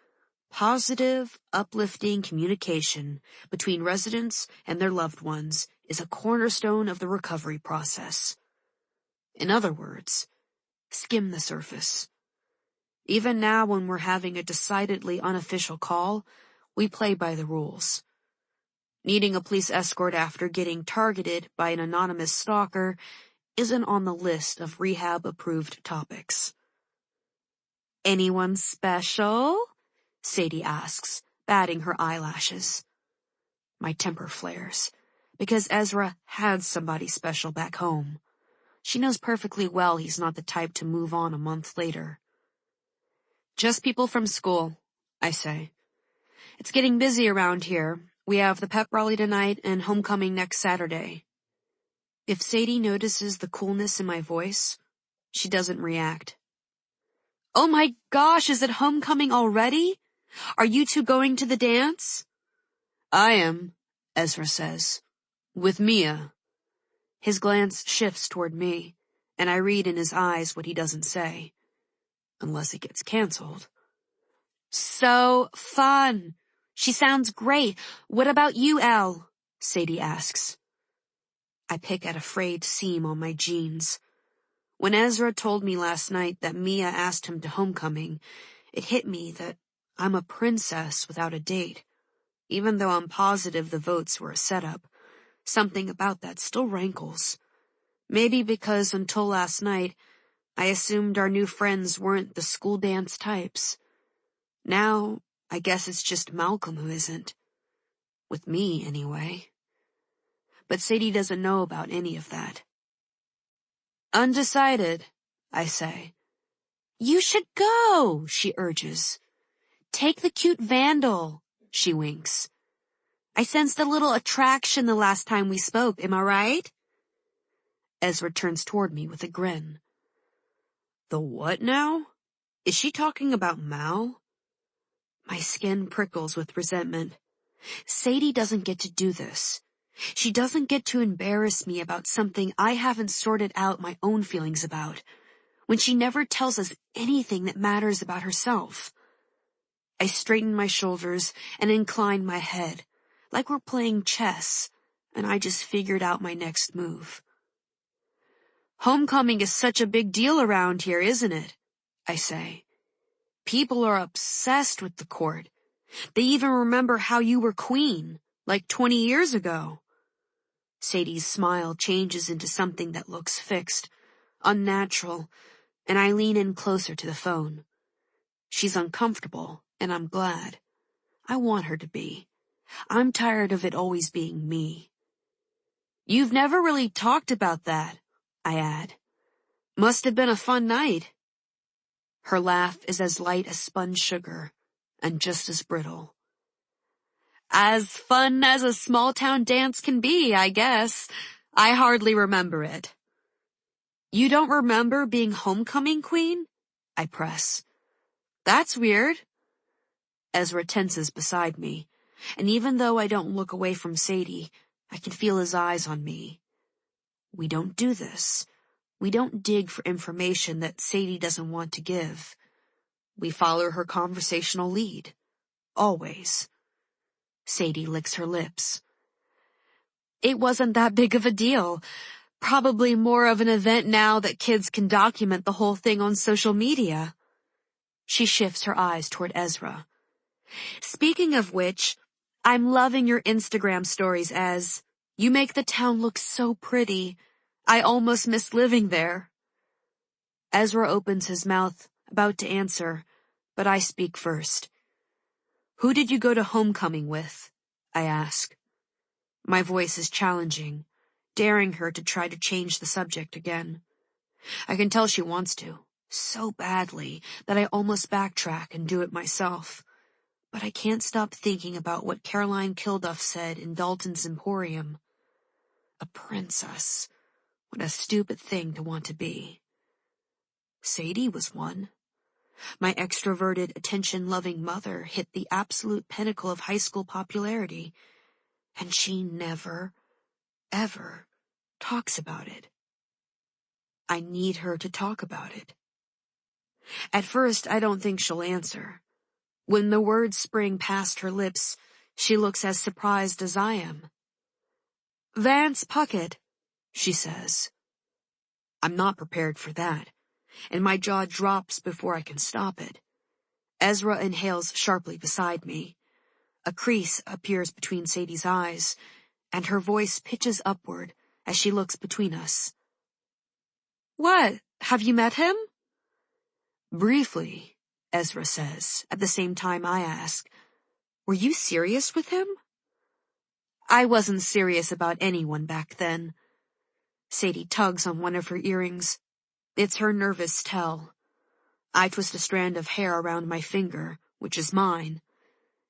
positive, uplifting communication between residents and their loved ones is a cornerstone of the recovery process. In other words, skim the surface. Even now when we're having a decidedly unofficial call, we play by the rules. Needing a police escort after getting targeted by an anonymous stalker isn't on the list of rehab-approved topics. Anyone special? Sadie asks, batting her eyelashes. My temper flares, because Ezra had somebody special back home. She knows perfectly well he's not the type to move on a month later. Just people from school, I say. It's getting busy around here. We have the pep rally tonight and homecoming next Saturday. If Sadie notices the coolness in my voice, she doesn't react. Oh my gosh, is it homecoming already? Are you two going to the dance? I am, Ezra says. With Mia. His glance shifts toward me, and I read in his eyes what he doesn't say. Unless it gets canceled. So fun. She sounds great. What about you, Elle? Sadie asks. I pick at a frayed seam on my jeans. When Ezra told me last night that Mia asked him to homecoming, it hit me that I'm a princess without a date. Even though I'm positive the votes were a setup, something about that still rankles. Maybe because until last night, I assumed our new friends weren't the school dance types. Now, I guess it's just Malcolm who isn't. With me, anyway. But Sadie doesn't know about any of that. Undecided, I say. You should go, she urges. Take the cute vandal, she winks. I sensed a little attraction the last time we spoke, am I right? Ezra turns toward me with a grin. The what now? Is she talking about Mal? My skin prickles with resentment. Sadie doesn't get to do this. She doesn't get to embarrass me about something I haven't sorted out my own feelings about, when she never tells us anything that matters about herself. I straighten my shoulders and incline my head, like we're playing chess, and I just figured out my next move. Homecoming is such a big deal around here, isn't it? I say. People are obsessed with the court. They even remember how you were queen, like 20 years ago. Sadie's smile changes into something that looks fixed, unnatural, and I lean in closer to the phone. She's uncomfortable, and I'm glad. I want her to be. I'm tired of it always being me. You've never really talked about that, I add. Must have been a fun night. Her laugh is as light as spun sugar, and just as brittle. As fun as a small-town dance can be, I guess. I hardly remember it. You don't remember being homecoming queen? I press. That's weird. Ezra tenses beside me, and even though I don't look away from Sadie, I can feel his eyes on me. We don't do this. We don't dig for information that Sadie doesn't want to give. We follow her conversational lead. Always. Sadie licks her lips. It wasn't that big of a deal. Probably more of an event now that kids can document the whole thing on social media. She shifts her eyes toward Ezra. Speaking of which, I'm loving your Instagram stories, Ez. You make the town look so pretty. I almost miss living there. Ezra opens his mouth, about to answer, but I speak first. Who did you go to homecoming with? I ask. My voice is challenging, daring her to try to change the subject again. I can tell she wants to, so badly that I almost backtrack and do it myself. But I can't stop thinking about what Caroline Kilduff said in Dalton's Emporium. A princess. What a stupid thing to want to be. Sadie was one. My extroverted, attention-loving mother hit the absolute pinnacle of high school popularity, and she never, ever talks about it. I need her to talk about it. At first, I don't think she'll answer. When the words spring past her lips, she looks as surprised as I am. "Vance Puckett," she says. I'm not prepared for that, and my jaw drops before I can stop it. Ezra inhales sharply beside me. A crease appears between Sadie's eyes, and her voice pitches upward as she looks between us. "What? Have you met him?" "Briefly," Ezra says, at the same time I ask, "Were you serious with him?" I wasn't serious about anyone back then. Sadie tugs on one of her earrings. It's her nervous tell. I twist a strand of hair around my finger, which is mine.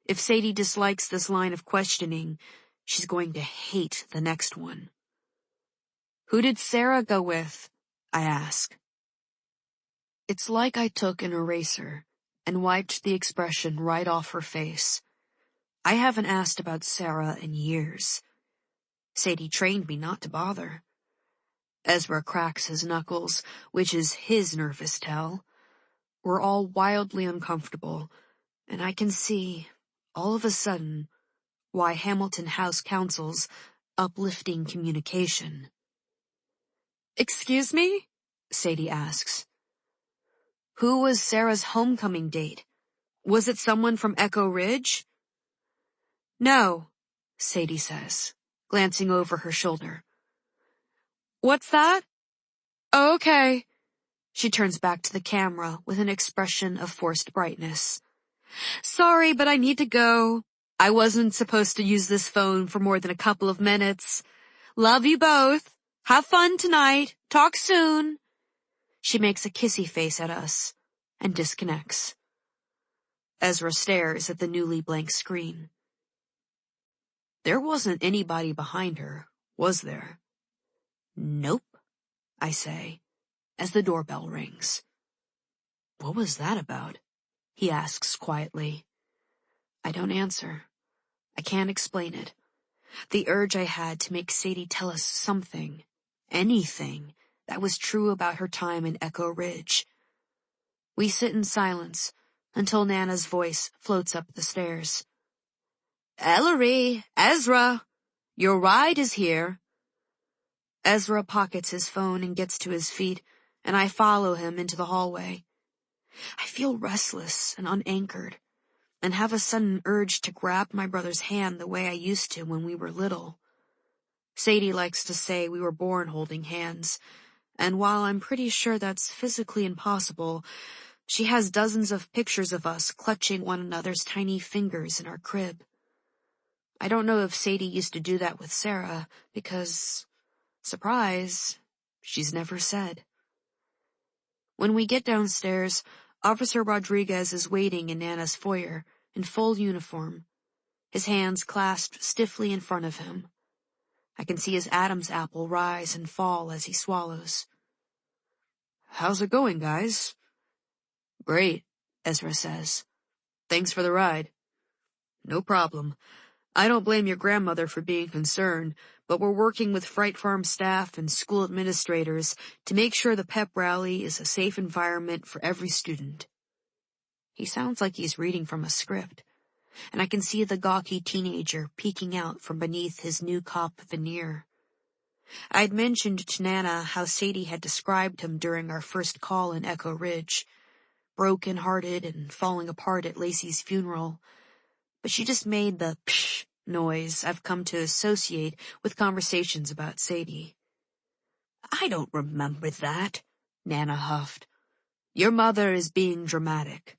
If Sadie dislikes this line of questioning, she's going to hate the next one. "Who did Sarah go with?" I ask. It's like I took an eraser and wiped the expression right off her face. I haven't asked about Sarah in years. Sadie trained me not to bother. Ezra cracks his knuckles, which is his nervous tell. We're all wildly uncomfortable, and I can see, all of a sudden, why Hamilton House counsels uplifting communication. "Excuse me?" Sadie asks. "Who was Sarah's homecoming date? Was it someone from Echo Ridge?" "No," Sadie says, glancing over her shoulder. "What's that? Oh, okay." She turns back to the camera with an expression of forced brightness. "Sorry, but I need to go. I wasn't supposed to use this phone for more than a couple of minutes. Love you both. Have fun tonight. Talk soon." She makes a kissy face at us and disconnects. Ezra stares at the newly blank screen. There wasn't anybody behind her, was there? "Nope," I say, as the doorbell rings. "What was that about?" he asks quietly. I don't answer. I can't explain it. The urge I had to make Sadie tell us something, anything, that was true about her time in Echo Ridge. We sit in silence until Nana's voice floats up the stairs. "Ellery, Ezra, your ride is here." Ezra pockets his phone and gets to his feet, and I follow him into the hallway. I feel restless and unanchored, and have a sudden urge to grab my brother's hand the way I used to when we were little. Sadie likes to say we were born holding hands, and while I'm pretty sure that's physically impossible, she has dozens of pictures of us clutching one another's tiny fingers in our crib. I don't know if Sadie used to do that with Sarah, because, surprise, she's never said. When we get downstairs, Officer Rodriguez is waiting in Nana's foyer, in full uniform, his hands clasped stiffly in front of him. I can see his Adam's apple rise and fall as he swallows. "How's it going, guys?" "Great," Ezra says. "Thanks for the ride." "No problem. I don't blame your grandmother for being concerned, but we're working with Fright Farm staff and school administrators to make sure the pep rally is a safe environment for every student." He sounds like he's reading from a script, and I can see the gawky teenager peeking out from beneath his new cop veneer. I'd mentioned to Nana how Sadie had described him during our first call in Echo Ridge, broken-hearted and falling apart at Lacey's funeral, but she just made the psh noise I've come to associate with conversations about Sadie. "I don't remember that," Nana huffed. "Your mother is being dramatic."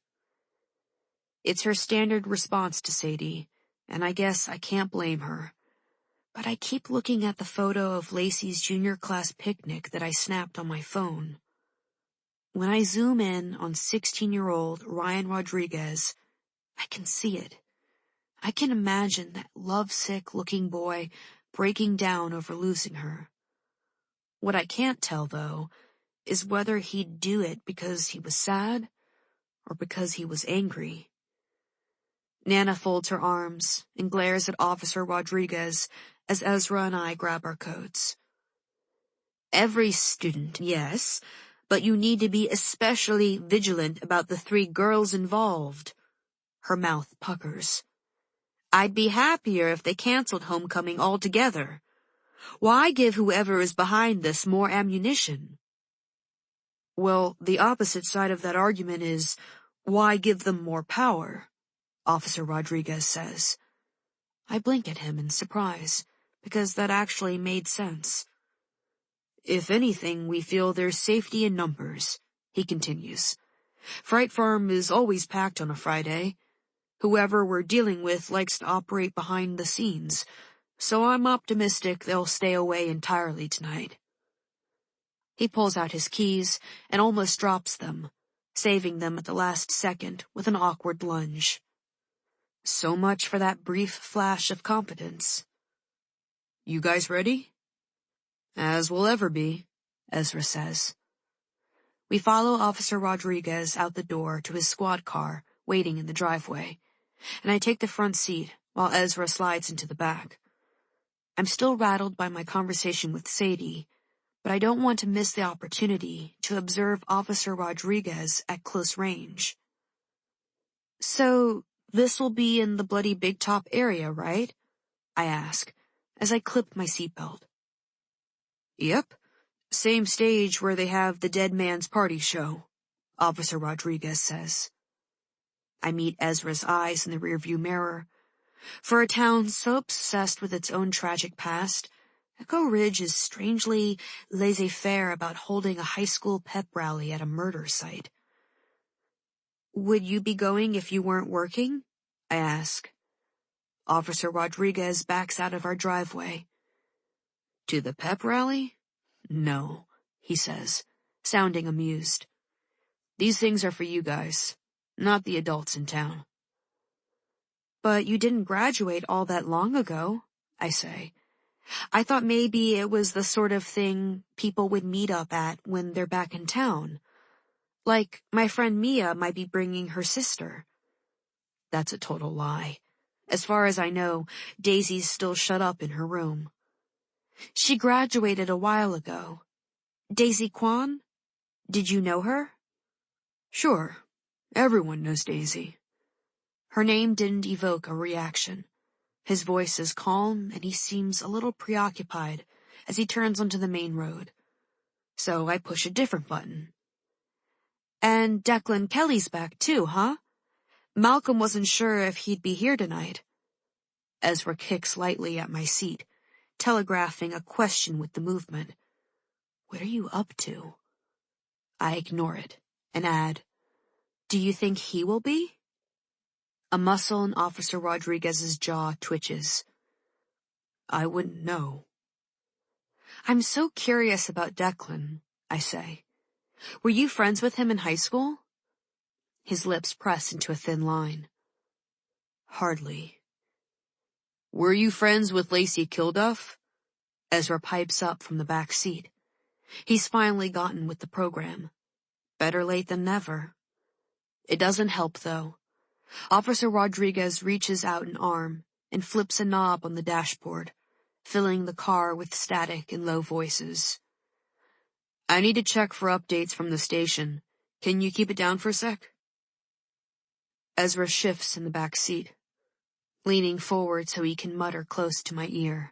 It's her standard response to Sadie, and I guess I can't blame her. But I keep looking at the photo of Lacey's junior class picnic that I snapped on my phone. When I zoom in on 16-year-old Ryan Rodriguez, I can see it. I can imagine that lovesick-looking boy breaking down over losing her. What I can't tell, though, is whether he'd do it because he was sad, or because he was angry. Nana folds her arms and glares at Officer Rodriguez as Ezra and I grab our coats. Every student, yes, but you need to be especially vigilant about the 3 girls involved. Her mouth puckers. I'd be happier if they canceled homecoming altogether. Why give whoever is behind this more ammunition? Well, the opposite side of that argument is, why give them more power? Officer Rodriguez says. I blink at him in surprise, because that actually made sense. If anything, we feel there's safety in numbers, he continues. Fright Farm is always packed on a Friday. Whoever we're dealing with likes to operate behind the scenes, so I'm optimistic they'll stay away entirely tonight. He pulls out his keys and almost drops them, saving them at the last second with an awkward lunge. So much for that brief flash of competence. You guys ready? As we'll ever be, Ezra says. We follow Officer Rodriguez out the door to his squad car, waiting in the driveway, and I take the front seat while Ezra slides into the back. I'm still rattled by my conversation with Sadie, but I don't want to miss the opportunity to observe Officer Rodriguez at close range. So, this will be in the bloody Big Top area, right? I ask, as I clip my seatbelt. Yep, same stage where they have the Dead Man's Party show, Officer Rodriguez says. I meet Ezra's eyes in the rearview mirror. For a town so obsessed with its own tragic past, Echo Ridge is strangely laissez-faire about holding a high school pep rally at a murder site. Would you be going if you weren't working? I ask. Officer Rodriguez backs out of our driveway. To the pep rally? No, he says, sounding amused. These things are for you guys, not the adults in town. But you didn't graduate all that long ago, I say. I thought maybe it was the sort of thing people would meet up at when they're back in town. Like, my friend Mia might be bringing her sister. That's a total lie. As far as I know, Daisy's still shut up in her room. She graduated a while ago. Daisy Kwan? Did you know her? Sure. Everyone knows Daisy. Her name didn't evoke a reaction. His voice is calm, and he seems a little preoccupied as he turns onto the main road. So I push a different button. And Declan Kelly's back too, huh? Malcolm wasn't sure if he'd be here tonight. Ezra kicks lightly at my seat, telegraphing a question with the movement. What are you up to? I ignore it and add, do you think he will be? A muscle in Officer Rodriguez's jaw twitches. I wouldn't know. I'm so curious about Declan, I say. Were you friends with him in high school? His lips press into a thin line. Hardly. Were you friends with Lacey Kilduff? Ezra pipes up from the back seat. He's finally gotten with the program. Better late than never. It doesn't help, though. Officer Rodriguez reaches out an arm and flips a knob on the dashboard, filling the car with static and low voices. I need to check for updates from the station. Can you keep it down for a sec? Ezra shifts in the back seat, leaning forward so he can mutter close to my ear.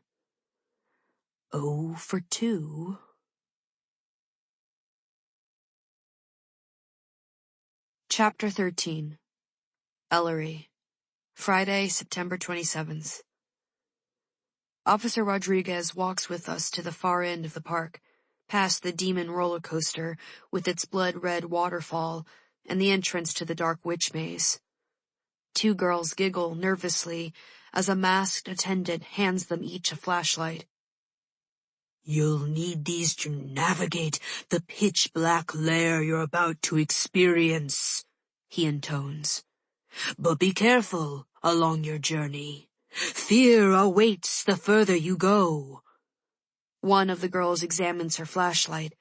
0 for 2. Chapter 13. Ellery. Friday, September 27th. Officer Rodriguez walks with us to the far end of the park, past the demon roller coaster with its blood-red waterfall and the entrance to the dark witch maze. 2 girls giggle nervously as a masked attendant hands them each a flashlight. You'll need these to navigate the pitch-black lair you're about to experience, he intones. But be careful along your journey. Fear awaits the further you go. One of the girls examines her flashlight,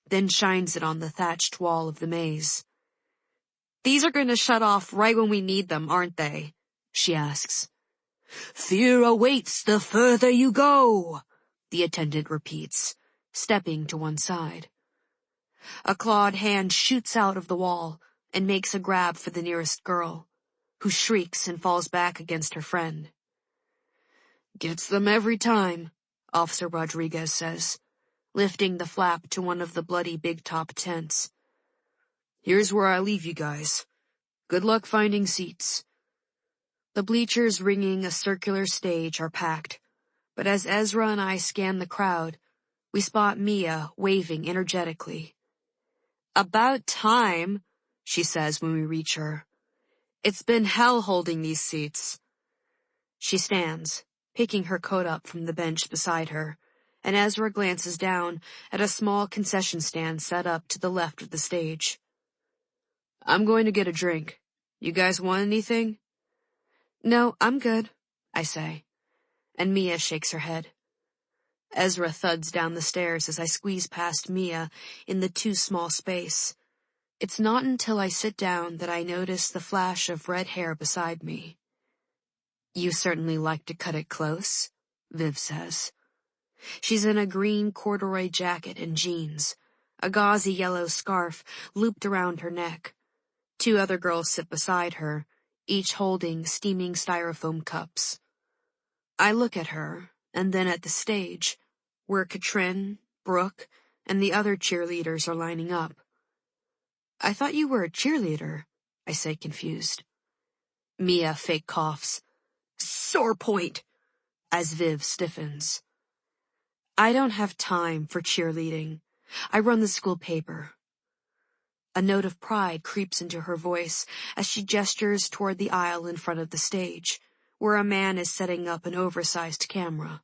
then shines it on the thatched wall of the maze. These are going to shut off right when we need them, aren't they? She asks. Fear awaits the further you go, the attendant repeats, stepping to one side. A clawed hand shoots out of the wall and makes a grab for the nearest girl, who shrieks and falls back against her friend. Gets them every time, Officer Rodriguez says, lifting the flap to one of the bloody big-top tents. Here's where I leave you guys. Good luck finding seats. The bleachers ringing a circular stage are packed, but as Ezra and I scan the crowd, we spot Mia waving energetically. About time, she says when we reach her. It's been hell holding these seats. She stands, picking her coat up from the bench beside her, and Ezra glances down at a small concession stand set up to the left of the stage. I'm going to get a drink. You guys want anything? No, I'm good, I say, and Mia shakes her head. Ezra thuds down the stairs as I squeeze past Mia in the too small space. It's not until I sit down that I notice the flash of red hair beside me. You certainly like to cut it close, Viv says. She's in a green corduroy jacket and jeans, a gauzy yellow scarf looped around her neck. Two other girls sit beside her, each holding steaming styrofoam cups. I look at her, and then at the stage, where Katrin, Brooke, and the other cheerleaders are lining up. I thought you were a cheerleader, I say confused. Mia fake coughs. Sore point, as Viv stiffens. I don't have time for cheerleading. I run the school paper. A note of pride creeps into her voice as she gestures toward the aisle in front of the stage, where a man is setting up an oversized camera.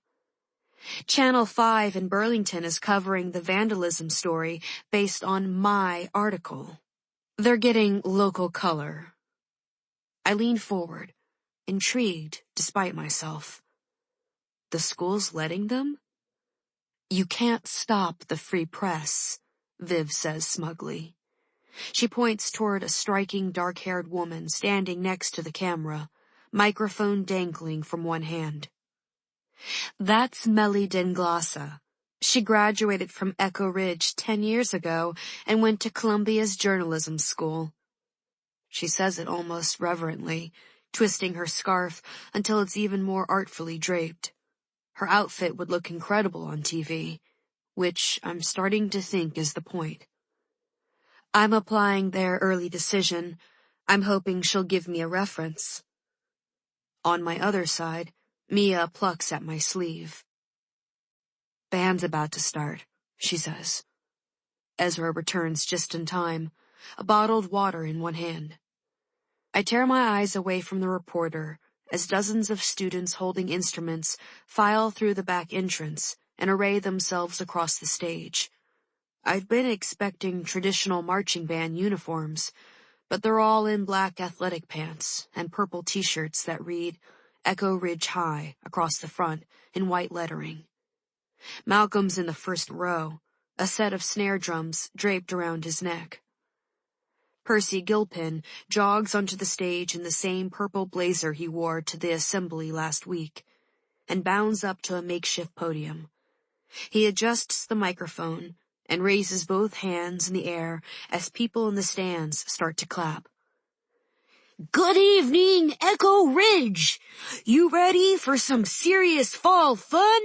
Channel 5 in Burlington is covering the vandalism story based on my article. They're getting local color. I lean forward, intrigued despite myself. The school's letting them? You can't stop the free press, Viv says smugly. She points toward a striking dark-haired woman standing next to the camera, microphone dangling from one hand. That's Melly Denglasa. She graduated from Echo Ridge 10 years ago and went to Columbia's journalism school. She says it almost reverently, twisting her scarf until it's even more artfully draped. Her outfit would look incredible on TV, which I'm starting to think is the point. I'm applying their early decision. I'm hoping she'll give me a reference. On my other side, Mia plucks at my sleeve. Band's about to start, she says. Ezra returns just in time, a bottled water in one hand. I tear my eyes away from the reporter as dozens of students holding instruments file through the back entrance and array themselves across the stage. I'd been expecting traditional marching band uniforms, but they're all in black athletic pants and purple t-shirts that read Echo Ridge High across the front in white lettering. Malcolm's in the first row, a set of snare drums draped around his neck. Percy Gilpin jogs onto the stage in the same purple blazer he wore to the assembly last week, and bounds up to a makeshift podium. He adjusts the microphone and raises both hands in the air as people in the stands start to clap. Good evening, Echo Ridge! You ready for some serious fall fun?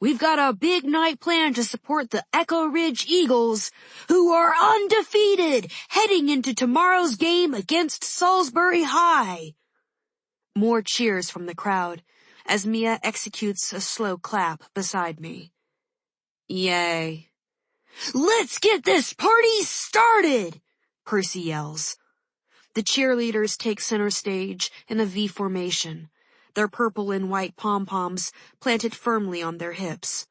We've got a big night planned to support the Echo Ridge Eagles, who are undefeated heading into tomorrow's game against Salisbury High. More cheers from the crowd as Mia executes a slow clap beside me. Yay. Let's get this party started, Percy yells. The cheerleaders take center stage in a V formation, their purple and white pom-poms planted firmly on their hips.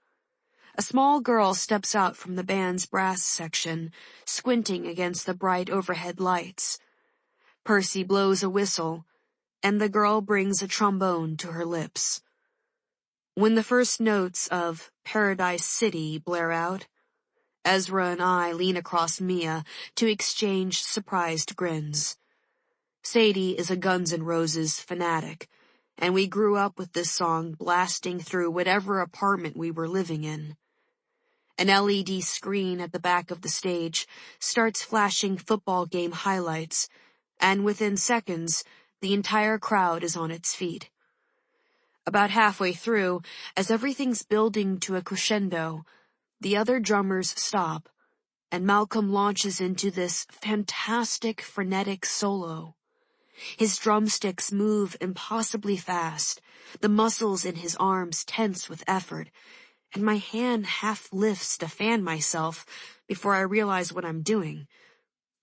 A small girl steps out from the band's brass section, squinting against the bright overhead lights. Percy blows a whistle, and the girl brings a trombone to her lips. When the first notes of Paradise City blare out, Ezra and I lean across Mia to exchange surprised grins. Sadie is a Guns N' Roses fanatic, and we grew up with this song blasting through whatever apartment we were living in. An LED screen at the back of the stage starts flashing football game highlights, and within seconds, the entire crowd is on its feet. About halfway through, as everything's building to a crescendo, the other drummers stop, and Malcolm launches into this fantastic, frenetic solo. His drumsticks move impossibly fast, the muscles in his arms tense with effort, and my hand half lifts to fan myself before I realize what I'm doing.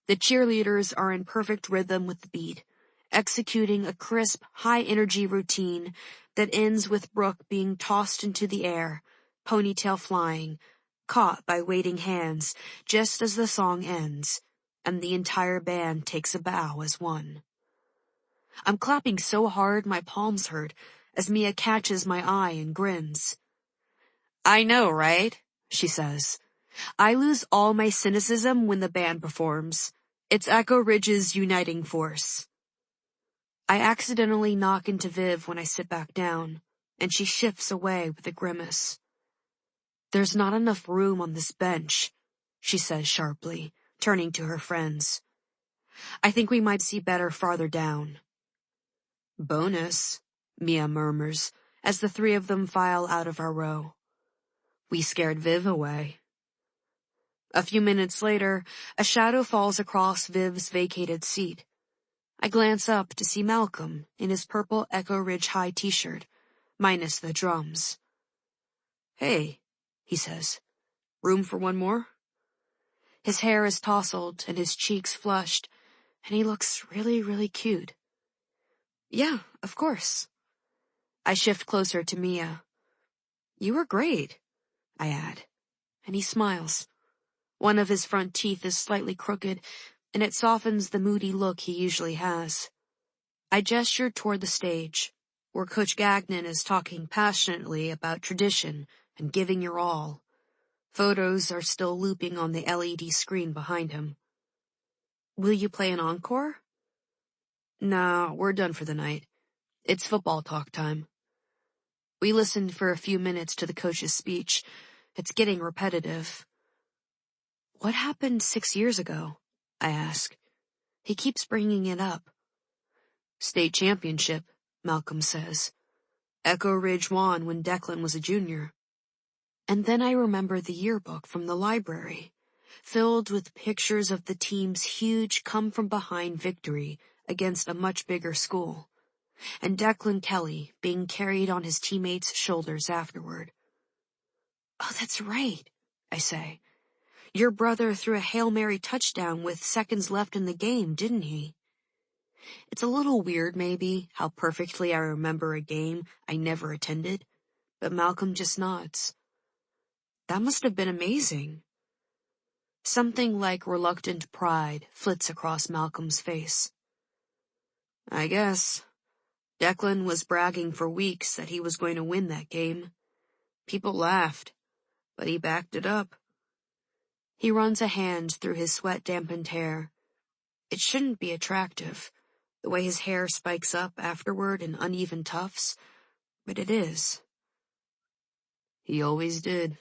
The cheerleaders are in perfect rhythm with the beat, executing a crisp, high-energy routine that ends with Brooke being tossed into the air, ponytail flying, caught by waiting hands just as the song ends, and the entire band takes a bow as one. I'm clapping so hard my palms hurt as Mia catches my eye and grins. "I know, right?" she says. "I lose all my cynicism when the band performs. It's Echo Ridge's uniting force." I accidentally knock into Viv when I sit back down, and she shifts away with a grimace. "There's not enough room on this bench," she says sharply, turning to her friends. "I think we might see better farther down." "Bonus," Mia murmurs, as the three of them file out of our row. "We scared Viv away." A few minutes later, a shadow falls across Viv's vacated seat. I glance up to see Malcolm in his purple Echo Ridge High t-shirt, minus the drums. "Hey," he says. "Room for one more?" His hair is tousled and his cheeks flushed, and he looks really, really cute. "Yeah, of course." I shift closer to Mia. "You were great," I add, and he smiles. One of his front teeth is slightly crooked, and it softens the moody look he usually has. I gesture toward the stage, where Coach Gagnon is talking passionately about tradition and giving your all. Photos are still looping on the LED screen behind him. "Will you play an encore?" "Nah, we're done for the night. It's football talk time." We listen for a few minutes to the coach's speech. It's getting repetitive. "What happened 6 years ago?" I ask. He keeps bringing it up. "State championship," Malcolm says. "Echo Ridge won when Declan was a junior." And then I remember the yearbook from the library, filled with pictures of the team's huge come-from-behind victory against a much bigger school, and Declan Kelly being carried on his teammates' shoulders afterward. "Oh, that's right," I say. "Your brother threw a Hail Mary touchdown with seconds left in the game, didn't he?" It's a little weird, maybe, how perfectly I remember a game I never attended, but Malcolm just nods. "That must have been amazing." Something like reluctant pride flits across Malcolm's face. "I guess. Declan was bragging for weeks that he was going to win that game. People laughed, but he backed it up." He runs a hand through his sweat-dampened hair. It shouldn't be attractive, the way his hair spikes up afterward in uneven tufts, but it is. "He always did."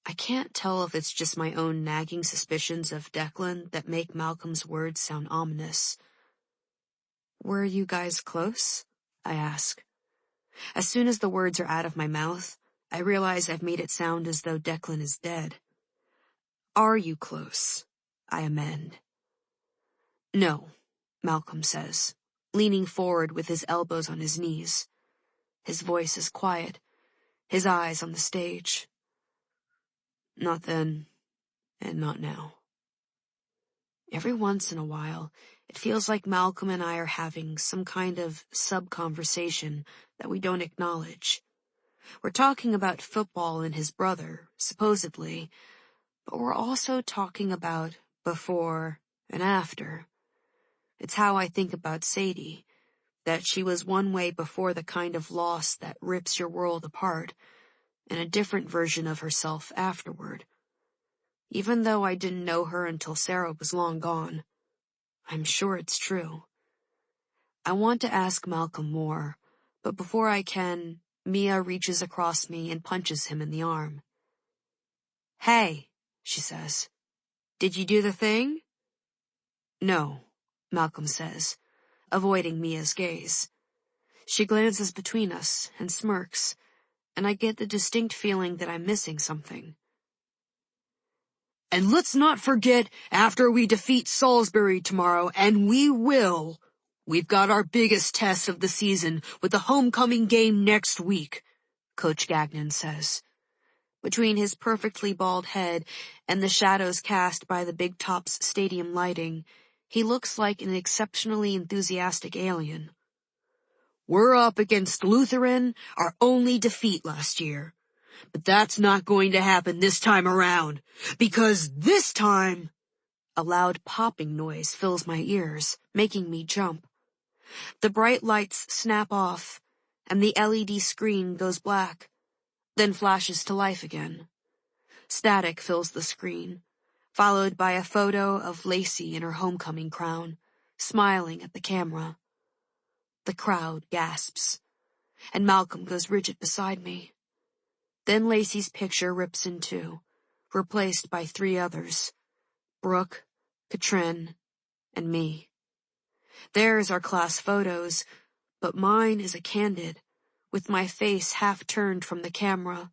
I can't tell if it's just my own nagging suspicions of Declan that make Malcolm's words sound ominous. "Were you guys close?" I ask. As soon as the words are out of my mouth, I realize I've made it sound as though Declan is dead. "Are you close?" I amend. "No," Malcolm says, leaning forward with his elbows on his knees. His voice is quiet, his eyes on the stage. "Not then, and not now." Every once in a while, it feels like Malcolm and I are having some kind of sub-conversation that we don't acknowledge. We're talking about football and his brother, supposedly, but we're also talking about before and after. It's how I think about Sadie, that she was one way before the kind of loss that rips your world apart, and a different version of herself afterward. Even though I didn't know her until Sarah was long gone, I'm sure it's true. I want to ask Malcolm more, but before I can, Mia reaches across me and punches him in the arm. "Hey," she says. "Did you do the thing?" "No," Malcolm says, avoiding Mia's gaze. She glances between us and smirks, and I get the distinct feeling that I'm missing something. "And let's not forget, after we defeat Salisbury tomorrow, and we will, we've got our biggest test of the season with the homecoming game next week," Coach Gagnon says. Between his perfectly bald head and the shadows cast by the Big Top's stadium lighting, he looks like an exceptionally enthusiastic alien. "We're up against Lutheran, our only defeat last year. But that's not going to happen this time around, because this time—" A loud popping noise fills my ears, making me jump. The bright lights snap off, and the LED screen goes black, then flashes to life again. Static fills the screen, followed by a photo of Lacey in her homecoming crown, smiling at the camera. The crowd gasps, and Malcolm goes rigid beside me. Then Lacey's picture rips in two, replaced by 3 others: Brooke, Katrin, and me. Theirs are class photos, but mine is a candid, with my face half turned from the camera.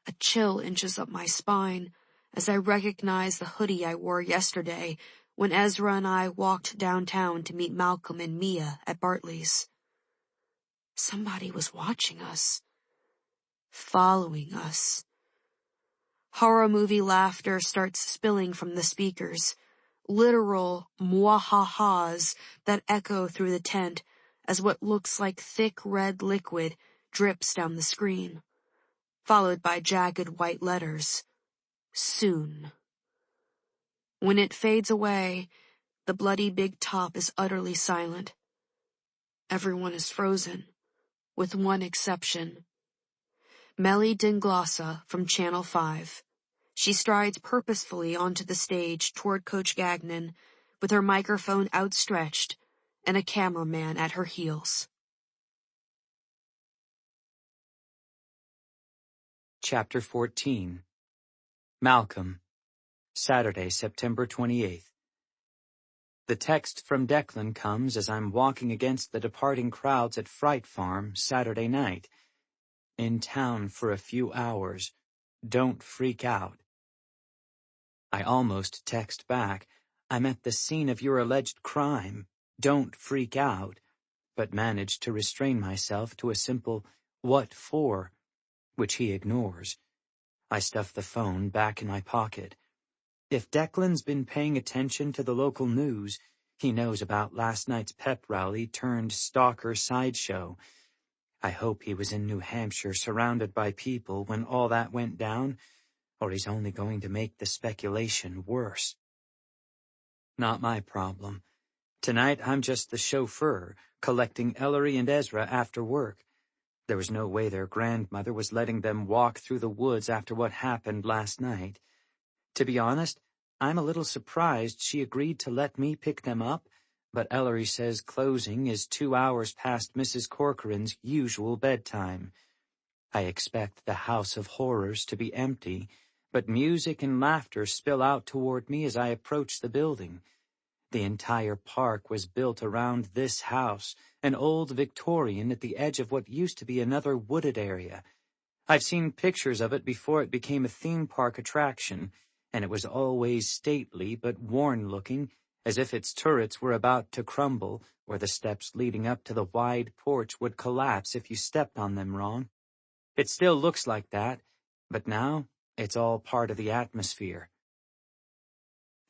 A chill inches up my spine as I recognize the hoodie I wore yesterday when Ezra and I walked downtown to meet Malcolm and Mia at Bartley's. Somebody was watching us. Following us. Horror movie laughter starts spilling from the speakers, literal mwaha-has that echo through the tent as what looks like thick red liquid drips down the screen, followed by jagged white letters: "Soon." When it fades away, the bloody Big Top is utterly silent. Everyone is frozen, with one exception. Melly Dinglasa from Channel 5. She strides purposefully onto the stage toward Coach Gagnon, with her microphone outstretched and a cameraman at her heels. Chapter 14. Malcolm. Saturday, September 28th. The text from Declan comes as I'm walking against the departing crowds at Fright Farm Saturday night. In town for a few hours. Don't freak out. I almost text back, "I'm at the scene of your alleged crime. Don't freak out," but managed to restrain myself to a simple "what for?" which he ignores. I stuff the phone back in my pocket. If Declan's been paying attention to the local news, he knows about last night's pep rally turned stalker sideshow. I hope he was in New Hampshire surrounded by people when all that went down, or he's only going to make the speculation worse. Not my problem. Tonight I'm just the chauffeur, collecting Ellery and Ezra after work. There was no way their grandmother was letting them walk through the woods after what happened last night. To be honest, I'm a little surprised she agreed to let me pick them up, but Ellery says closing is 2 hours past Mrs. Corcoran's usual bedtime. I expect the house of horrors to be empty, but music and laughter spill out toward me as I approach the building. The entire park was built around this house, an old Victorian at the edge of what used to be another wooded area. I've seen pictures of it before it became a theme park attraction, and it was always stately but worn-looking, as if its turrets were about to crumble, or the steps leading up to the wide porch would collapse if you stepped on them wrong. It still looks like that, but now it's all part of the atmosphere.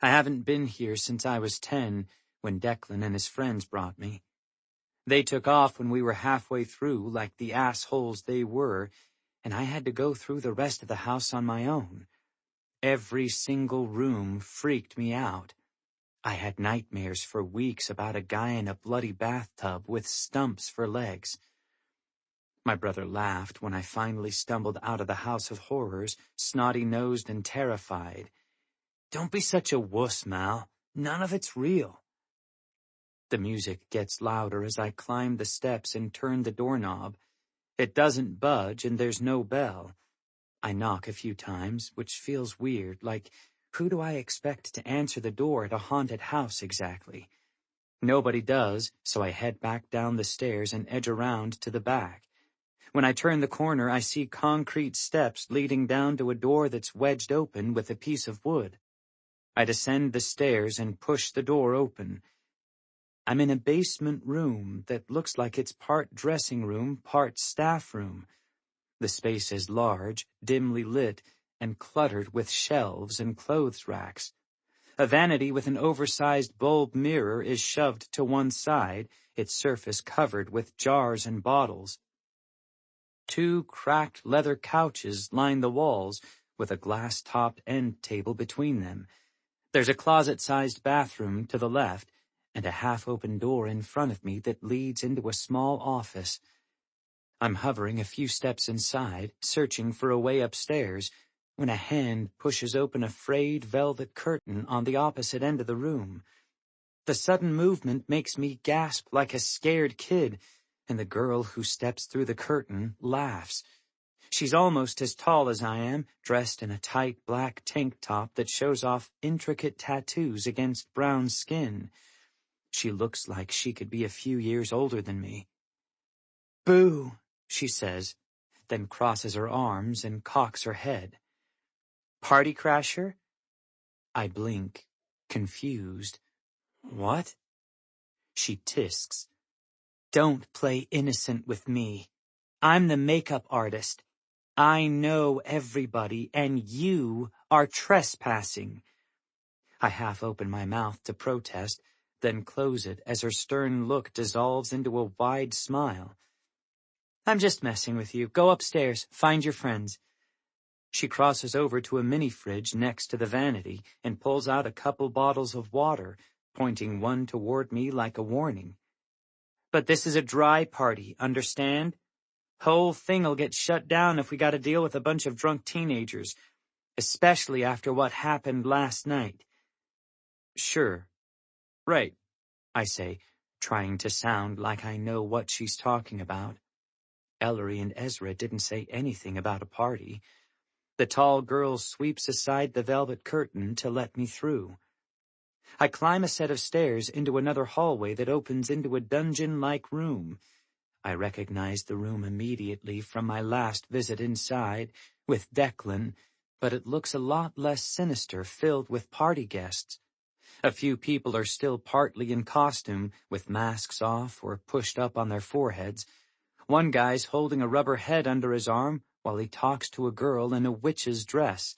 I haven't been here since I was 10, when Declan and his friends brought me. They took off when we were halfway through, like the assholes they were, and I had to go through the rest of the house on my own. Every single room freaked me out. I had nightmares for weeks about a guy in a bloody bathtub with stumps for legs. My brother laughed when I finally stumbled out of the house of horrors, snotty-nosed and terrified. "Don't be such a wuss, Mal. None of it's real." The music gets louder as I climb the steps and turn the doorknob. It doesn't budge and there's no bell. I knock a few times, which feels weird, like, who do I expect to answer the door at a haunted house exactly? Nobody does, so I head back down the stairs and edge around to the back. When I turn the corner, I see concrete steps leading down to a door that's wedged open with a piece of wood. I descend the stairs and push the door open. I'm in a basement room that looks like it's part dressing room, part staff room. The space is large, dimly lit, and cluttered with shelves and clothes racks. A vanity with an oversized bulb mirror is shoved to one side, its surface covered with jars and bottles. 2 cracked leather couches line the walls, with a glass-topped end table between them. There's a closet-sized bathroom to the left, and a half-open door in front of me that leads into a small office. I'm hovering a few steps inside, searching for a way upstairs, when a hand pushes open a frayed velvet curtain on the opposite end of the room. The sudden movement makes me gasp like a scared kid, and the girl who steps through the curtain laughs. She's almost as tall as I am, dressed in a tight black tank top that shows off intricate tattoos against brown skin. She looks like she could be a few years older than me. "Boo," she says, then crosses her arms and cocks her head. "Party crasher?" I blink, confused. "What?" She tisks. "Don't play innocent with me. I'm the makeup artist. I know everybody, and you are trespassing." I half open my mouth to protest, then close it as her stern look dissolves into a wide smile. "I'm just messing with you. Go upstairs. Find your friends." She crosses over to a mini-fridge next to the vanity and pulls out a couple bottles of water, pointing one toward me like a warning. "But this is a dry party, understand? Whole thing'll get shut down if we gotta deal with a bunch of drunk teenagers, especially after what happened last night." "Sure. Right," I say, trying to sound like I know what she's talking about. Ellery and Ezra didn't say anything about a party. The tall girl sweeps aside the velvet curtain to let me through. I climb a set of stairs into another hallway that opens into a dungeon-like room. I recognize the room immediately from my last visit inside, with Declan, but it looks a lot less sinister, filled with party guests. A few people are still partly in costume, with masks off or pushed up on their foreheads. One guy's holding a rubber head under his arm while he talks to a girl in a witch's dress.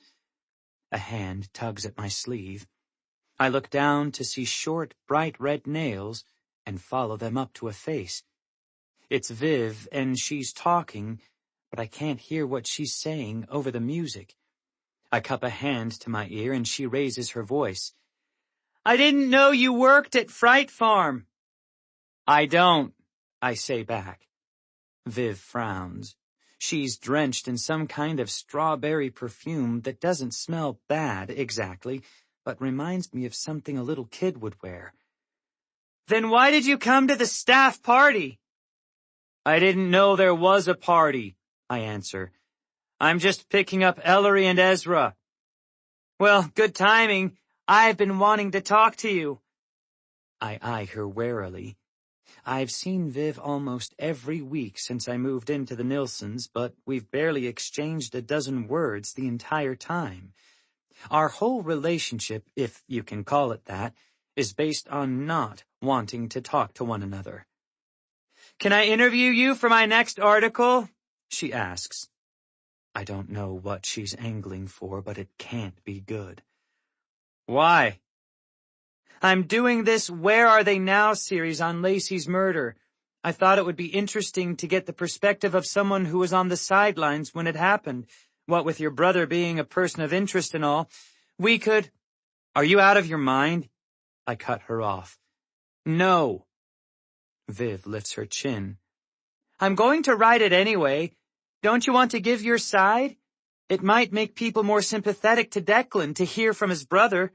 A hand tugs at my sleeve. I look down to see short, bright red nails and follow them up to a face. It's Viv, and she's talking, but I can't hear what she's saying over the music. I cup a hand to my ear and she raises her voice. "I didn't know you worked at Fright Farm." "I don't," I say back. Viv frowns. She's drenched in some kind of strawberry perfume that doesn't smell bad exactly, but reminds me of something a little kid would wear. "Then why did you come to the staff party?" "I didn't know there was a party," I answer. "I'm just picking up Ellery and Ezra." "Well, good timing. I've been wanting to talk to you." I eye her warily. I've seen Viv almost every week since I moved into the Nilsons, but we've barely exchanged a dozen words the entire time. Our whole relationship, if you can call it that, is based on not wanting to talk to one another. "Can I interview you for my next article?" she asks. I don't know what she's angling for, but it can't be good. "Why?" "I'm doing this Where Are They Now series on Lacey's murder. I thought it would be interesting to get the perspective of someone who was on the sidelines when it happened. What with your brother being a person of interest and all, we could—" "Are you out of your mind?" I cut her off. "No." Viv lifts her chin. "I'm going to write it anyway. Don't you want to give your side? It might make people more sympathetic to Declan to hear from his brother."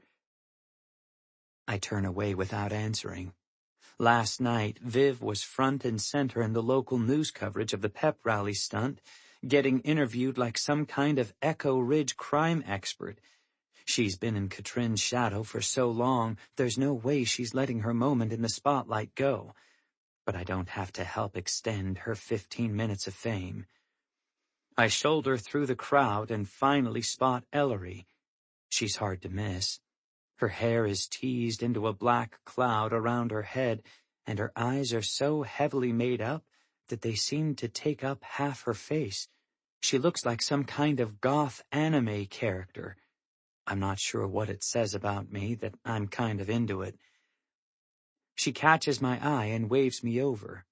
I turn away without answering. Last night, Viv was front and center in the local news coverage of the pep rally stunt, getting interviewed like some kind of Echo Ridge crime expert. She's been in Katrin's shadow for so long, there's no way she's letting her moment in the spotlight go. But I don't have to help extend her 15 minutes of fame. I shoulder through the crowd and finally spot Ellery. She's hard to miss. Her hair is teased into a black cloud around her head, and her eyes are so heavily made up that they seem to take up half her face. She looks like some kind of goth anime character. I'm not sure what it says about me that I'm kind of into it. She catches my eye and waves me over.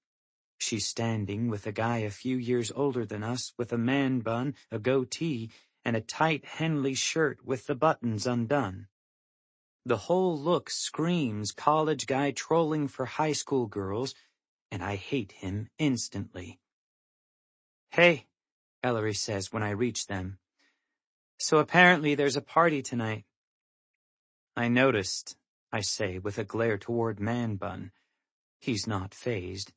She's standing with a guy a few years older than us with a man bun, a goatee, and a tight Henley shirt with the buttons undone. The whole look screams college guy trolling for high school girls, and I hate him instantly. "Hey," Ellery says when I reach them. "So apparently there's a party tonight." "I noticed," I say with a glare toward Man Bun. He's not fazed.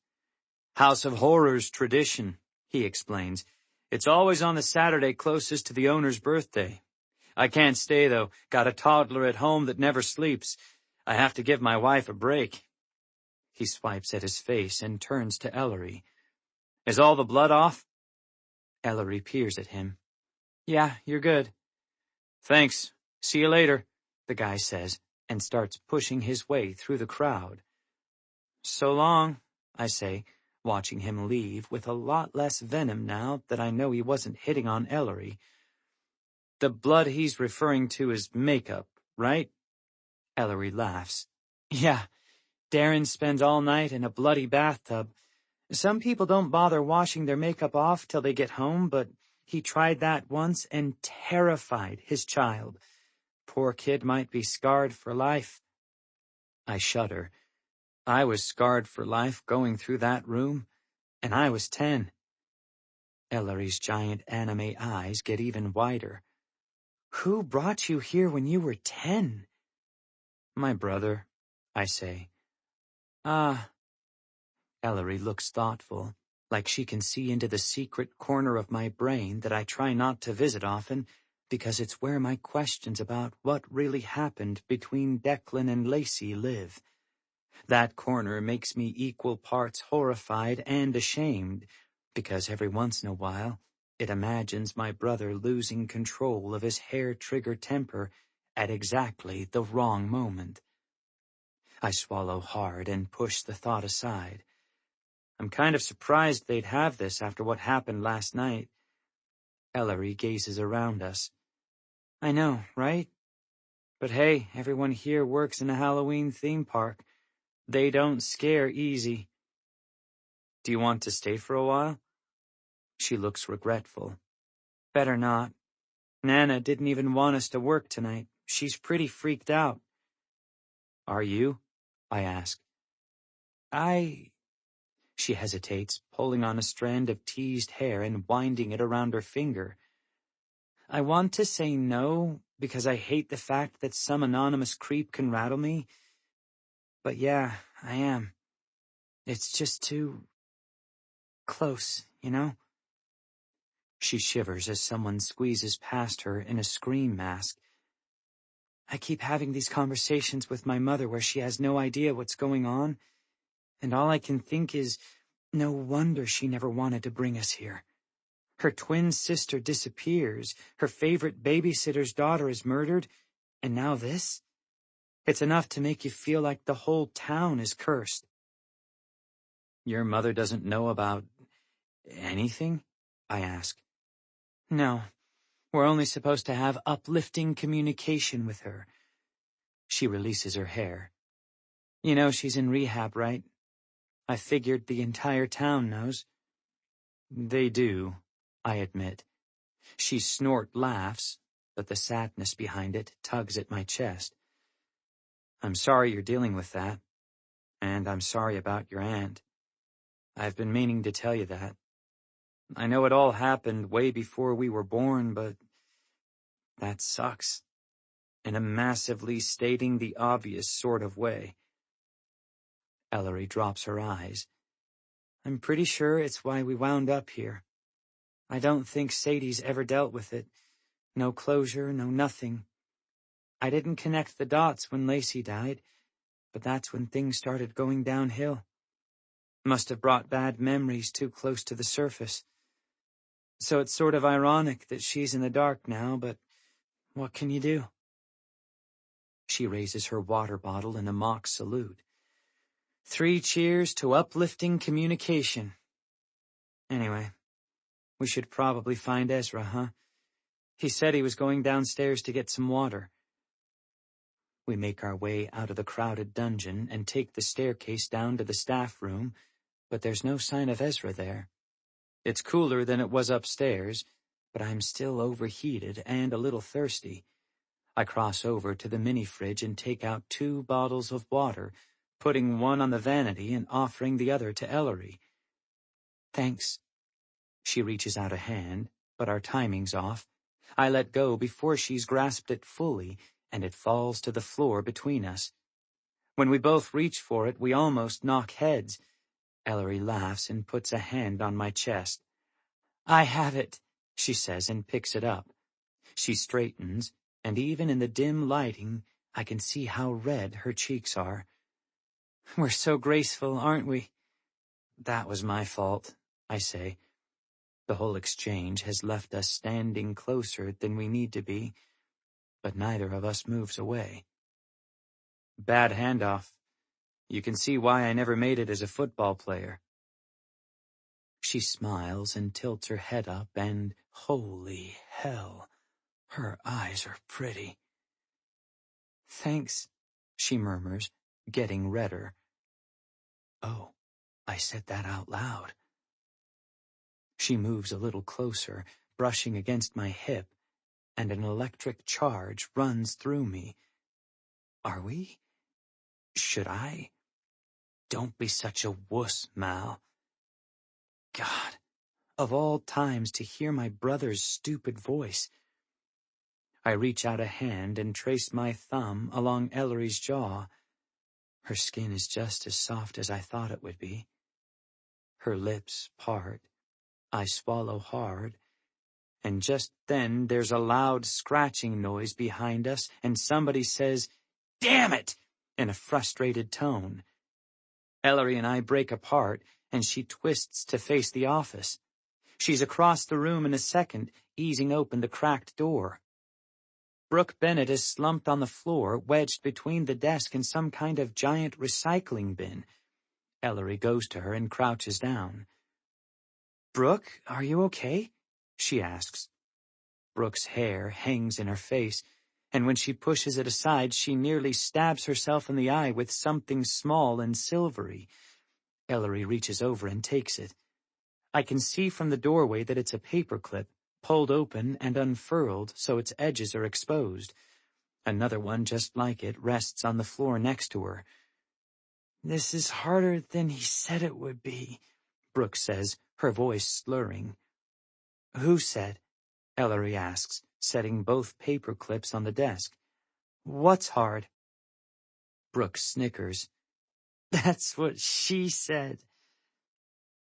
"House of Horrors tradition," he explains. "It's always on the Saturday closest to the owner's birthday. I can't stay, though. Got a toddler at home that never sleeps. I have to give my wife a break." He swipes at his face and turns to Ellery. "Is all the blood off?" Ellery peers at him. "Yeah, you're good." "Thanks. See you later," the guy says, and starts pushing his way through the crowd. "So long," I say, watching him leave with a lot less venom now that I know he wasn't hitting on Ellery. "The blood he's referring to is makeup, right?" Ellery laughs. "Yeah, Darren spends all night in a bloody bathtub. Some people don't bother washing their makeup off till they get home, but he tried that once and terrified his child. Poor kid might be scarred for life." I shudder. I was scarred for life going through that room, and I was 10. Ellery's giant anime eyes get even wider. "Who brought you here when you were 10? "My brother," I say. "Ah." Ellery looks thoughtful, like she can see into the secret corner of my brain that I try not to visit often, because it's where my questions about what really happened between Declan and Lacey live. That corner makes me equal parts horrified and ashamed, because every once in a while it imagines my brother losing control of his hair-trigger temper at exactly the wrong moment. I swallow hard and push the thought aside. I'm kind of surprised they'd have this after what happened last night. Ellery gazes around us. "I know, right? But hey, everyone here works in a Halloween theme park. They don't scare easy." "Do you want to stay for a while?" She looks regretful. "Better not. Nana didn't even want us to work tonight. She's pretty freaked out." "Are you?" I ask. She hesitates, pulling on a strand of teased hair and winding it around her finger. "I want to say no, because I hate the fact that some anonymous creep can rattle me. But yeah, I am. It's just too close, you know?" She shivers as someone squeezes past her in a scream mask. "I keep having these conversations with my mother where she has no idea what's going on, and all I can think is, no wonder she never wanted to bring us here. Her twin sister disappears, her favorite babysitter's daughter is murdered, and now this? It's enough to make you feel like the whole town is cursed." "Your mother doesn't know about anything?" I ask. "No, we're only supposed to have uplifting communication with her." She releases her hair. "You know she's in rehab, right? I figured the entire town knows." "They do," I admit. She snort laughs, but the sadness behind it tugs at my chest. "I'm sorry you're dealing with that, and I'm sorry about your aunt. I've been meaning to tell you that. I know it all happened way before we were born, but that sucks. In a massively stating the obvious sort of way." Ellery drops her eyes. I'm pretty sure it's why we wound up here. I don't think Sadie's ever dealt with it. No closure, no nothing. I didn't connect the dots when Lacey died, but that's when things started going downhill. Must have brought bad memories too close to the surface. So it's sort of ironic that she's in the dark now, but what can you do? She raises her water bottle in a mock salute. 3 cheers to uplifting communication. Anyway, we should probably find Ezra, huh? He said he was going downstairs to get some water. We make our way out of the crowded dungeon and take the staircase down to the staff room, but there's no sign of Ezra there. It's cooler than it was upstairs, but I'm still overheated and a little thirsty. I cross over to the mini-fridge and take out 2 bottles of water, putting one on the vanity and offering the other to Ellery. Thanks. She reaches out a hand, but our timing's off. I let go before she's grasped it fully, and it falls to the floor between us. When we both reach for it, we almost knock heads. Ellery laughs and puts a hand on my chest. I have it, she says, and picks it up. She straightens, and even in the dim lighting, I can see how red her cheeks are. We're so graceful, aren't we? That was my fault, I say. The whole exchange has left us standing closer than we need to be, but neither of us moves away. Bad handoff. You can see why I never made it as a football player. She smiles and tilts her head up, and holy hell, her eyes are pretty. Thanks, she murmurs, getting redder. Oh, I said that out loud. She moves a little closer, brushing against my hip, and an electric charge runs through me. Are we? Should I? Don't be such a wuss, Mal. God, of all times to hear my brother's stupid voice. I reach out a hand and trace my thumb along Ellery's jaw. Her skin is just as soft as I thought it would be. Her lips part. I swallow hard. And just then there's a loud scratching noise behind us, and somebody says, "Damn it!" in a frustrated tone. Ellery and I break apart, and she twists to face the office. She's across the room in a second, easing open the cracked door. Brooke Bennett is slumped on the floor, wedged between the desk and some kind of giant recycling bin. Ellery goes to her and crouches down. Brooke, are you okay? She asks. Brooke's hair hangs in her face, and when she pushes it aside, she nearly stabs herself in the eye with something small and silvery. Ellery reaches over and takes it. I can see from the doorway that it's a paperclip, pulled open and unfurled so its edges are exposed. Another one just like it rests on the floor next to her. This is harder than he said it would be, Brooke says, her voice slurring. Who said? Ellery asks, setting both paper clips on the desk. What's hard? Brooke snickers. That's what she said.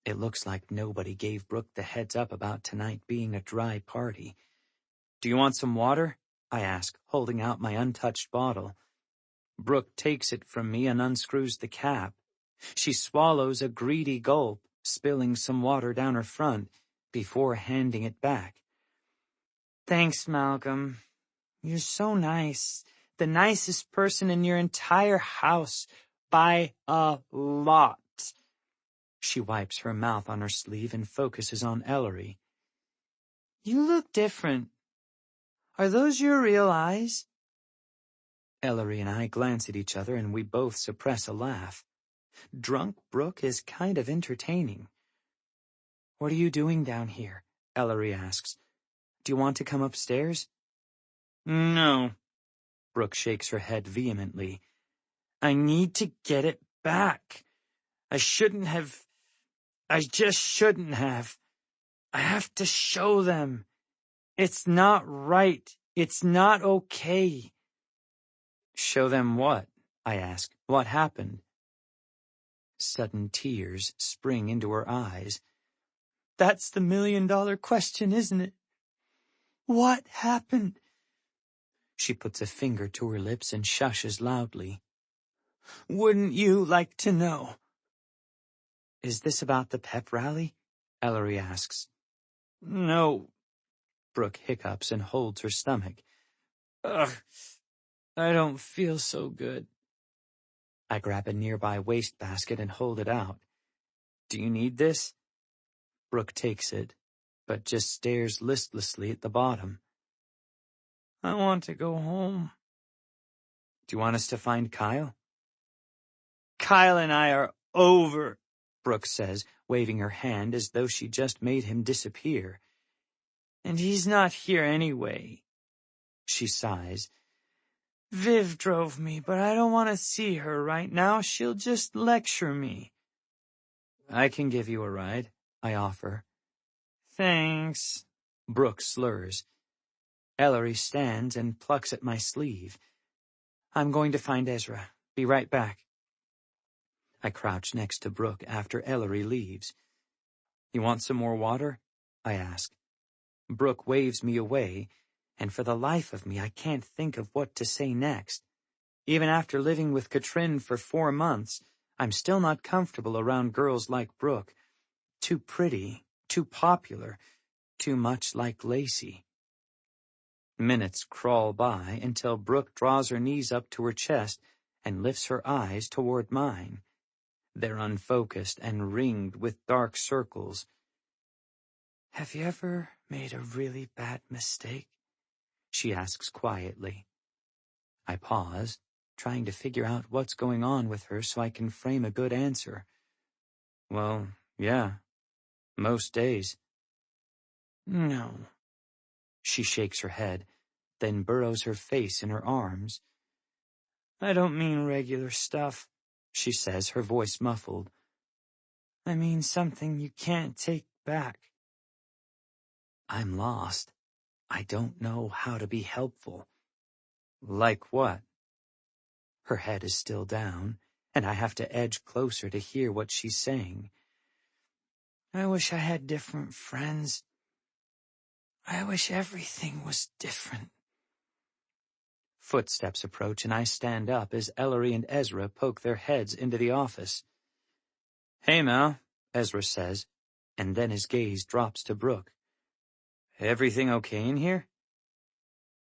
It looks like nobody gave Brooke the heads up about tonight being a dry party. Do you want some water? I ask, holding out my untouched bottle. Brooke takes it from me and unscrews the cap. She swallows a greedy gulp, spilling some water down her front, before handing it back. Thanks, Malcolm. You're so nice. The nicest person in your entire house, by a lot. She wipes her mouth on her sleeve and focuses on Ellery. You look different. Are those your real eyes? Ellery and I glance at each other and we both suppress a laugh. Drunk Brooke is kind of entertaining. What are you doing down here? Ellery asks. Do you want to come upstairs? No. Brooke shakes her head vehemently. I need to get it back. I just shouldn't have. I have to show them. It's not right. It's not okay. Show them what? I ask. What happened? Sudden tears spring into her eyes. That's the million-dollar question, isn't it? What happened? She puts a finger to her lips and shushes loudly. Wouldn't you like to know? Is this about the pep rally? Ellery asks. No. Brooke hiccups and holds her stomach. Ugh, I don't feel so good. I grab a nearby wastebasket and hold it out. Do you need this? Brooke takes it, but just stares listlessly at the bottom. I want to go home. Do you want us to find Kyle? Kyle and I are over, Brooke says, waving her hand as though she just made him disappear. And he's not here anyway. She sighs. Viv drove me, but I don't want to see her right now. She'll just lecture me. I can give you a ride, I offer. Thanks. Brooke slurs. Ellery stands and plucks at my sleeve. I'm going to find Ezra. Be right back. I crouch next to Brooke after Ellery leaves. You want some more water? I ask. Brooke waves me away, and for the life of me I can't think of what to say next. Even after living with Katrin for 4 months, I'm still not comfortable around girls like Brooke. Too pretty, too popular, too much like Lacey. Minutes crawl by until Brooke draws her knees up to her chest and lifts her eyes toward mine. They're unfocused and ringed with dark circles. Have you ever made a really bad mistake? She asks quietly. I pause, trying to figure out what's going on with her so I can frame a good answer. Well, yeah, most days. No. She shakes her head, then burrows her face in her arms. I don't mean regular stuff, she says, her voice muffled. I mean something you can't take back. I'm lost. I don't know how to be helpful. Like what? Her head is still down, and I have to edge closer to hear what she's saying. I wish I had different friends. I wish everything was different. Footsteps approach, and I stand up as Ellery and Ezra poke their heads into the office. Hey, Mal, Ezra says, and then his gaze drops to Brooke. Everything okay in here?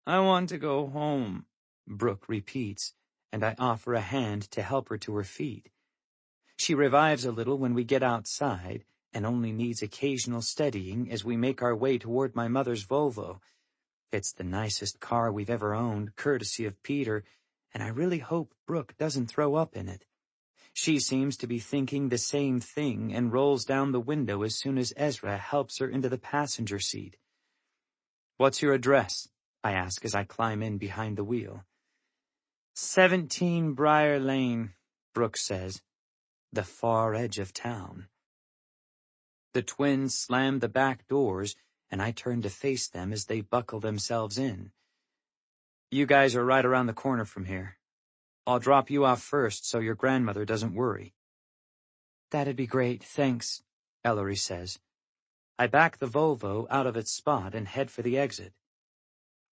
I want to go home, Brooke repeats, and I offer a hand to help her to her feet. She revives a little when we get outside, and only needs occasional steadying as we make our way toward my mother's Volvo. It's the nicest car we've ever owned, courtesy of Peter, and I really hope Brooke doesn't throw up in it. She seems to be thinking the same thing and rolls down the window as soon as Ezra helps her into the passenger seat. What's your address? I ask as I climb in behind the wheel. 17 Briar Lane, Brooke says, the far edge of town. The twins slam the back doors, and I turn to face them as they buckle themselves in. You guys are right around the corner from here. I'll drop you off first so your grandmother doesn't worry. That'd be great, thanks, Ellery says. I back the Volvo out of its spot and head for the exit.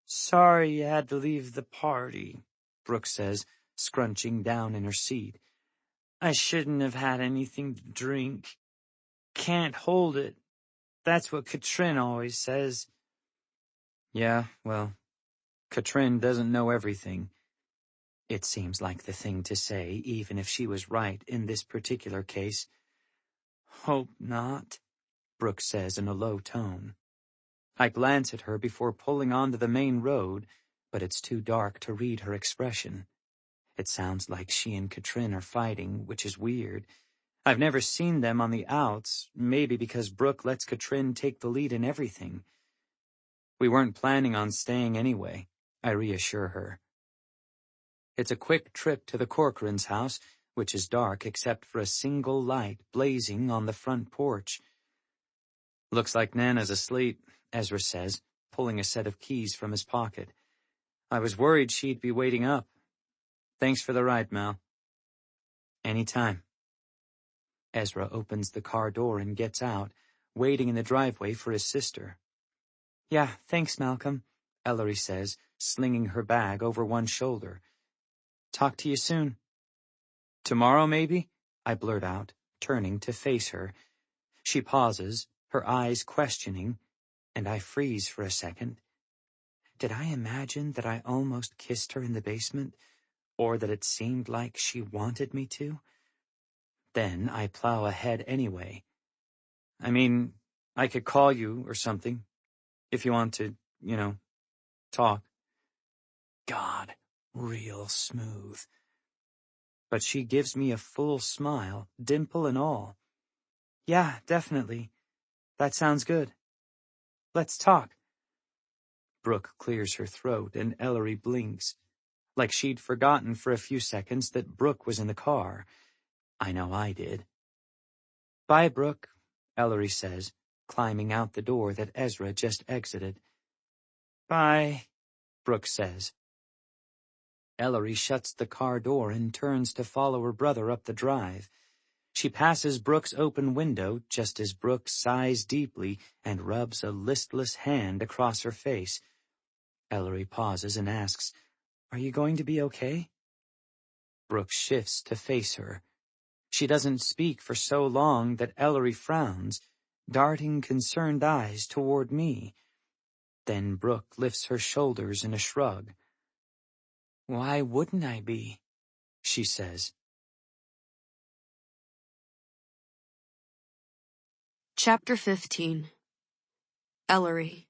Sorry you had to leave the party, Brooke says, scrunching down in her seat. I shouldn't have had anything to drink. Can't hold it. That's what Katrin always says. Yeah, well, Katrin doesn't know everything. It seems like the thing to say, even if she was right in this particular case. Hope not, Brooke says in a low tone. I glance at her before pulling onto the main road, but it's too dark to read her expression. It sounds like she and Katrin are fighting, which is weird. I've never seen them on the outs, maybe because Brooke lets Katrin take the lead in everything. We weren't planning on staying anyway, I reassure her. It's a quick trip to the Corcoran's house, which is dark except for a single light blazing on the front porch. Looks like Nana's asleep, Ezra says, pulling a set of keys from his pocket. I was worried she'd be waiting up. Thanks for the ride, Mal. Anytime. Ezra opens the car door and gets out, waiting in the driveway for his sister. "Yeah, thanks, Malcolm," Ellery says, slinging her bag over one shoulder. "Talk to you soon." "Tomorrow, maybe?" I blurt out, turning to face her. She pauses, her eyes questioning, and I freeze for a second. Did I imagine that I almost kissed her in the basement, or that it seemed like she wanted me to? Then I plow ahead anyway. "I mean, I could call you or something, if you want to, talk." God, real smooth. But she gives me a full smile, dimple and all. "Yeah, definitely. That sounds good. Let's talk." Brooke clears her throat and Ellery blinks, like she'd forgotten for a few seconds that Brooke was in the car. I know I did. "Bye, Brooke," Ellery says, climbing out the door that Ezra just exited. "Bye," Brooke says. Ellery shuts the car door and turns to follow her brother up the drive. She passes Brooke's open window just as Brooke sighs deeply and rubs a listless hand across her face. Ellery pauses and asks, "Are you going to be okay?" Brooke shifts to face her. She doesn't speak for so long that Ellery frowns, darting concerned eyes toward me. Then Brooke lifts her shoulders in a shrug. "Why wouldn't I be?" she says. Chapter 15. Ellery.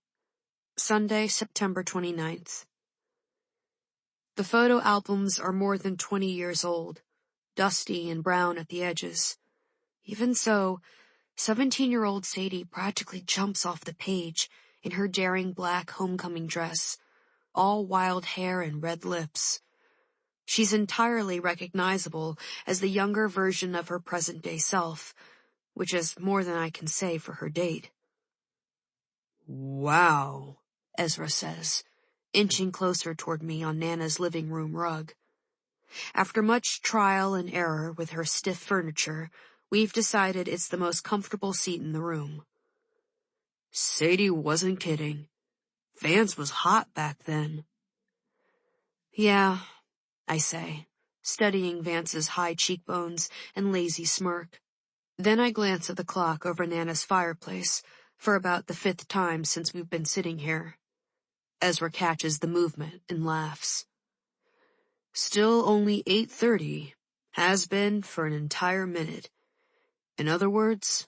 Sunday, September 29th. The photo albums are more than 20 years old, dusty and brown at the edges. Even so, 17-year-old Sadie practically jumps off the page in her daring black homecoming dress, all wild hair and red lips. She's entirely recognizable as the younger version of her present-day self, which is more than I can say for her date. "Wow," Ezra says, inching closer toward me on Nana's living room rug. After much trial and error with her stiff furniture, we've decided it's the most comfortable seat in the room. Sadie wasn't kidding. Vance was hot back then. "Yeah," I say, studying Vance's high cheekbones and lazy smirk. Then I glance at the clock over Nana's fireplace for about the 5th time since we've been sitting here. Ezra catches the movement and laughs. "Still only 8:30. Has been for an entire minute. In other words,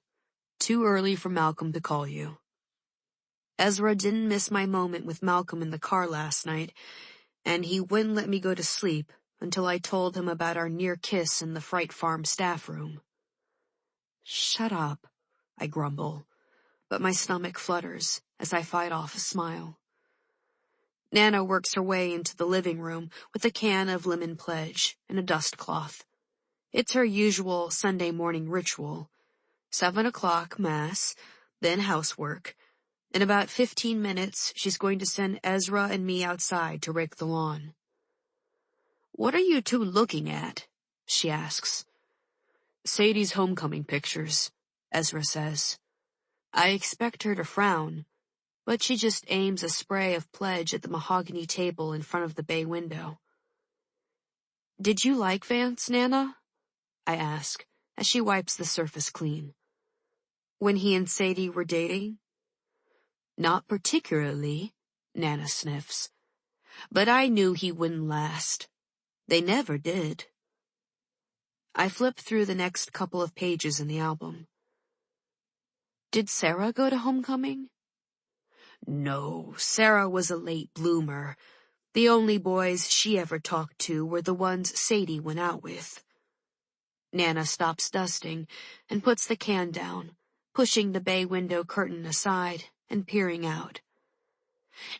too early for Malcolm to call you." Ezra didn't miss my moment with Malcolm in the car last night, and he wouldn't let me go to sleep until I told him about our near kiss in the Fright Farm staff room. "Shut up," I grumble, but my stomach flutters as I fight off a smile. Nana works her way into the living room with a can of lemon pledge and a dust cloth. It's her usual Sunday morning ritual. 7 o'clock mass, then housework. In about 15 minutes, she's going to send Ezra and me outside to rake the lawn. "What are you two looking at?" she asks. "Sadie's homecoming pictures," Ezra says. I expect her to frown, but she just aims a spray of pledge at the mahogany table in front of the bay window. "Did you like Vance, Nana?" I ask, as she wipes the surface clean. "When he and Sadie were dating?" "Not particularly," Nana sniffs. "But I knew he wouldn't last. They never did." I flip through the next couple of pages in the album. "Did Sarah go to homecoming?" "No, Sarah was a late bloomer. The only boys she ever talked to were the ones Sadie went out with." Nana stops dusting and puts the can down, pushing the bay window curtain aside and peering out.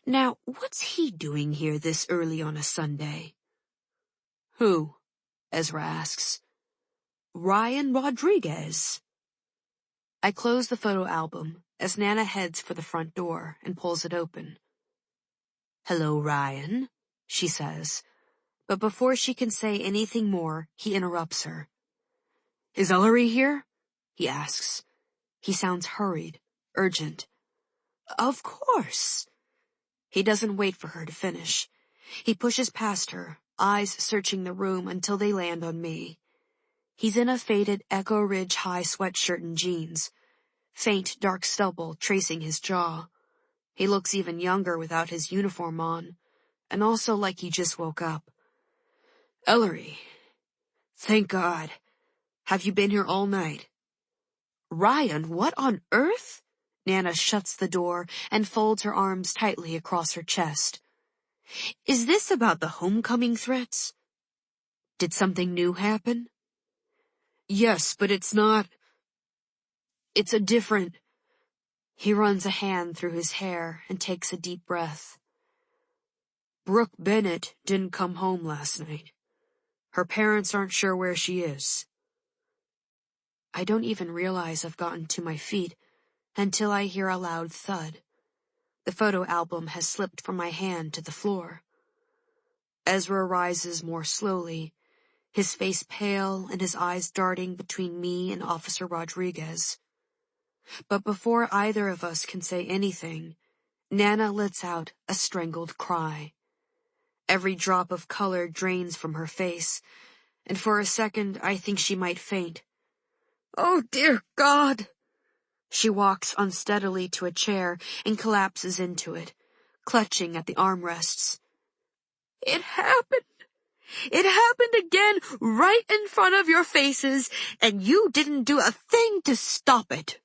"Now, what's he doing here this early on a Sunday?" "Who?" Ezra asks. "Ryan Rodriguez." I close the photo album as Nana heads for the front door and pulls it open. "Hello, Ryan," she says, but before she can say anything more, he interrupts her. "Is Ellery here?" he asks. He sounds hurried, urgent. Of course. He doesn't wait for her to finish. He pushes past her, eyes searching the room until they land on me. He's in a faded Echo Ridge High sweatshirt and jeans, faint dark stubble tracing his jaw. He looks even younger without his uniform on, and also like he just woke up. Ellery. Thank God. Have you been here all night? Ryan, what on earth? Nana shuts the door and folds her arms tightly across her chest. Is this about the homecoming threats? Did something new happen? Yes, but it's not. It's a different. He runs a hand through his hair and takes a deep breath. Brooke Bennett didn't come home last night. Her parents aren't sure where she is. I don't even realize I've gotten to my feet until I hear a loud thud. The photo album has slipped from my hand to the floor. Ezra rises more slowly, his face pale and his eyes darting between me and Officer Rodriguez. But before either of us can say anything, Nana lets out a strangled cry. Every drop of color drains from her face, and for a second I think she might faint. Oh, dear God! She walks unsteadily to a chair and collapses into it, clutching at the armrests. It happened! It happened again right in front of your faces, and you didn't do a thing to stop it.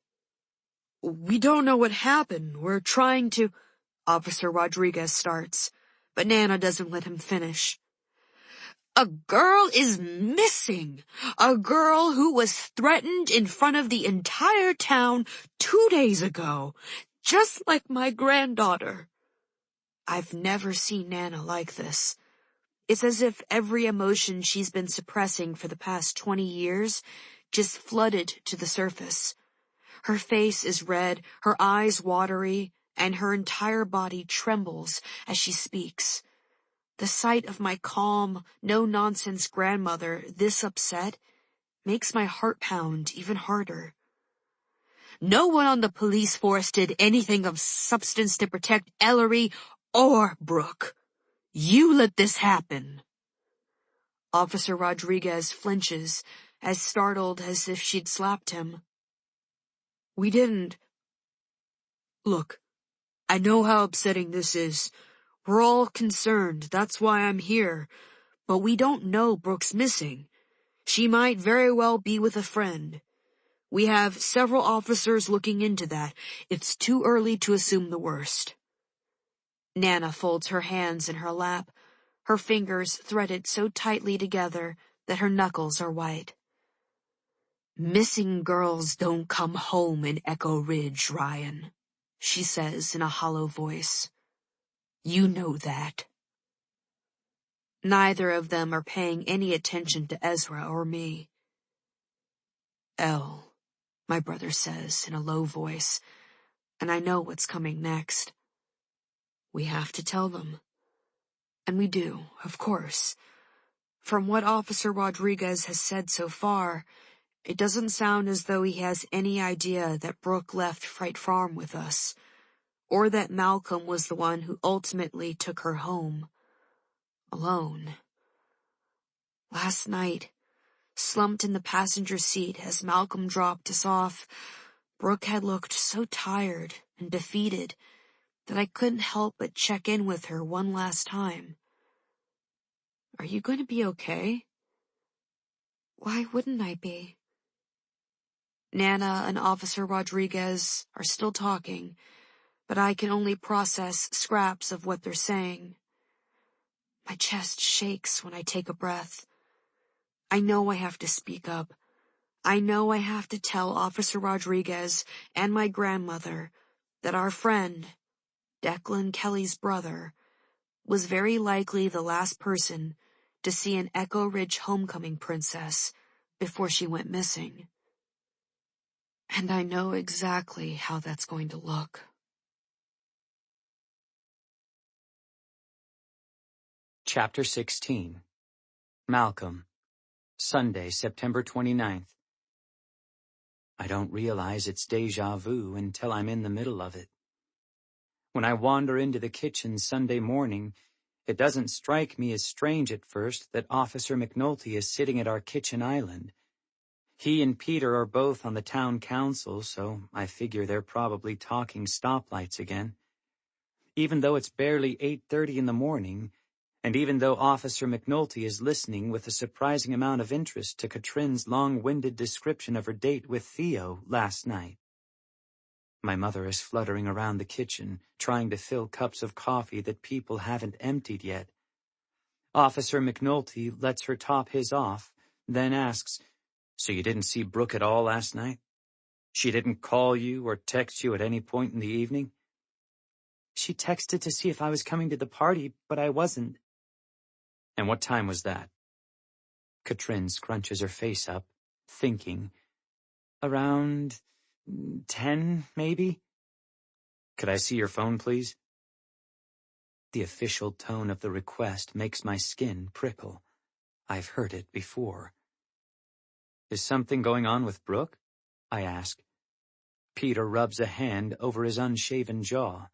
We don't know what happened. We're trying to... Officer Rodriguez starts, but Nana doesn't let him finish. A girl is missing. A girl who was threatened in front of the entire town 2 days ago, just like my granddaughter. I've never seen Nana like this. It's as if every emotion she's been suppressing for the past 20 years just flooded to the surface. Her face is red, her eyes watery, and her entire body trembles as she speaks. The sight of my calm, no-nonsense grandmother this upset makes my heart pound even harder. No one on the police force did anything of substance to protect Ellery or Brooke. You let this happen. Officer Rodriguez flinches, as startled as if she'd slapped him. We didn't. Look, I know how upsetting this is. We're all concerned, that's why I'm here. But we don't know Brooke's missing. She might very well be with a friend. We have several officers looking into that. It's too early to assume the worst. Nana folds her hands in her lap, her fingers threaded so tightly together that her knuckles are white. Missing girls don't come home in Echo Ridge, Ryan, she says in a hollow voice. You know that. Neither of them are paying any attention to Ezra or me. Elle, my brother says in a low voice, and I know what's coming next. We have to tell them. And we do, of course. From what Officer Rodriguez has said so far, it doesn't sound as though he has any idea that Brooke left Fright Farm with us, or that Malcolm was the one who ultimately took her home. Alone. Last night, slumped in the passenger seat as Malcolm dropped us off, Brooke had looked so tired and defeated that I couldn't help but check in with her one last time. Are you going to be okay? Why wouldn't I be? Nana and Officer Rodriguez are still talking, but I can only process scraps of what they're saying. My chest shakes when I take a breath. I know I have to speak up. I know I have to tell Officer Rodriguez and my grandmother that our friend, Declan Kelly's brother, was very likely the last person to see an Echo Ridge homecoming princess before she went missing. And I know exactly how that's going to look. Chapter 16. Malcolm. Sunday, September 29th. I don't realize it's déjà vu until I'm in the middle of it. When I wander into the kitchen Sunday morning, it doesn't strike me as strange at first that Officer McNulty is sitting at our kitchen island. He and Peter are both on the town council, so I figure they're probably talking stoplights again. Even though it's barely 8:30 in the morning, and even though Officer McNulty is listening with a surprising amount of interest to Katrin's long-winded description of her date with Theo last night. My mother is fluttering around the kitchen, trying to fill cups of coffee that people haven't emptied yet. Officer McNulty lets her top his off, then asks, "So you didn't see Brooke at all last night? She didn't call you or text you at any point in the evening?" "She texted to see if I was coming to the party, but I wasn't." "And what time was that?" Katrin scrunches her face up, thinking. "Around 10, maybe?" "Could I see your phone, please?" The official tone of the request makes my skin prickle. I've heard it before. "Is something going on with Brooke?" I ask. Peter rubs a hand over his unshaven jaw.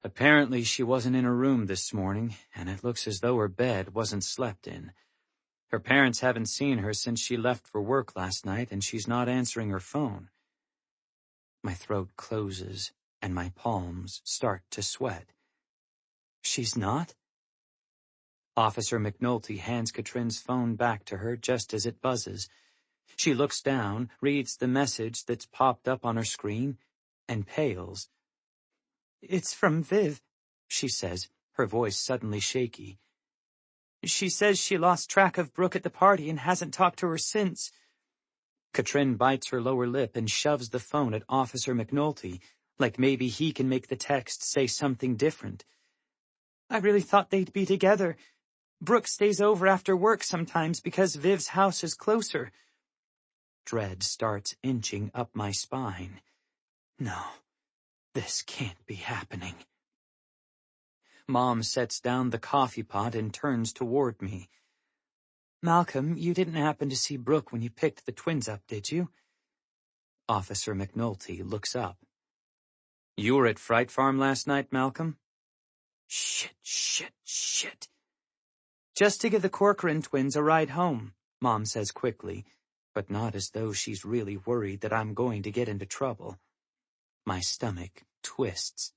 "Apparently she wasn't in her room this morning, and it looks as though her bed wasn't slept in. Her parents haven't seen her since she left for work last night, and she's not answering her phone." My throat closes, and my palms start to sweat. "She's not?" Officer McNulty hands Katrin's phone back to her just as it buzzes. She looks down, reads the message that's popped up on her screen, and pales. "It's from Viv," she says, her voice suddenly shaky. "She says she lost track of Brooke at the party and hasn't talked to her since." Katrin bites her lower lip and shoves the phone at Officer McNulty, like maybe he can make the text say something different. "I really thought they'd be together. Brooke stays over after work sometimes because Viv's house is closer." Dread starts inching up my spine. No, this can't be happening. Mom sets down the coffee pot and turns toward me. "Malcolm, you didn't happen to see Brooke when you picked the twins up, did you?" Officer McNulty looks up. "You were at Fright Farm last night, Malcolm?" Shit. "Just to give the Corcoran twins a ride home," Mom says quickly, but not as though she's really worried that I'm going to get into trouble. My stomach twists.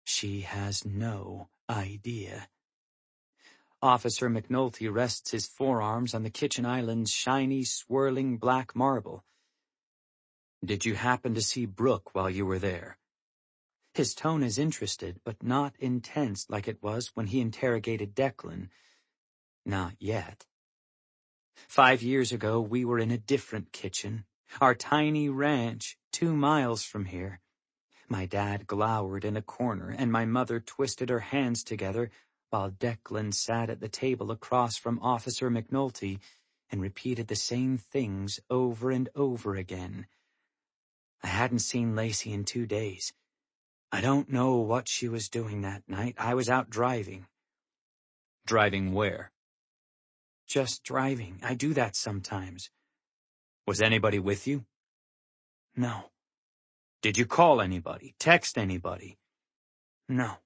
She has no idea. Officer McNulty rests his forearms on the kitchen island's shiny, swirling black marble. "Did you happen to see Brooke while you were there?" His tone is interested, but not intense like it was when he interrogated Declan. Not yet. 5 years ago, we were in a different kitchen, our tiny ranch, 2 miles from here. My dad glowered in a corner, and my mother twisted her hands together while Declan sat at the table across from Officer McNulty and repeated the same things over and over again. I hadn't seen Lacey in 2 days. I don't know what she was doing that night. I was out driving. "Driving where?" "Just driving. I do that sometimes." "Was anybody with you?" "No." "Did you call anybody? Text anybody?" "No."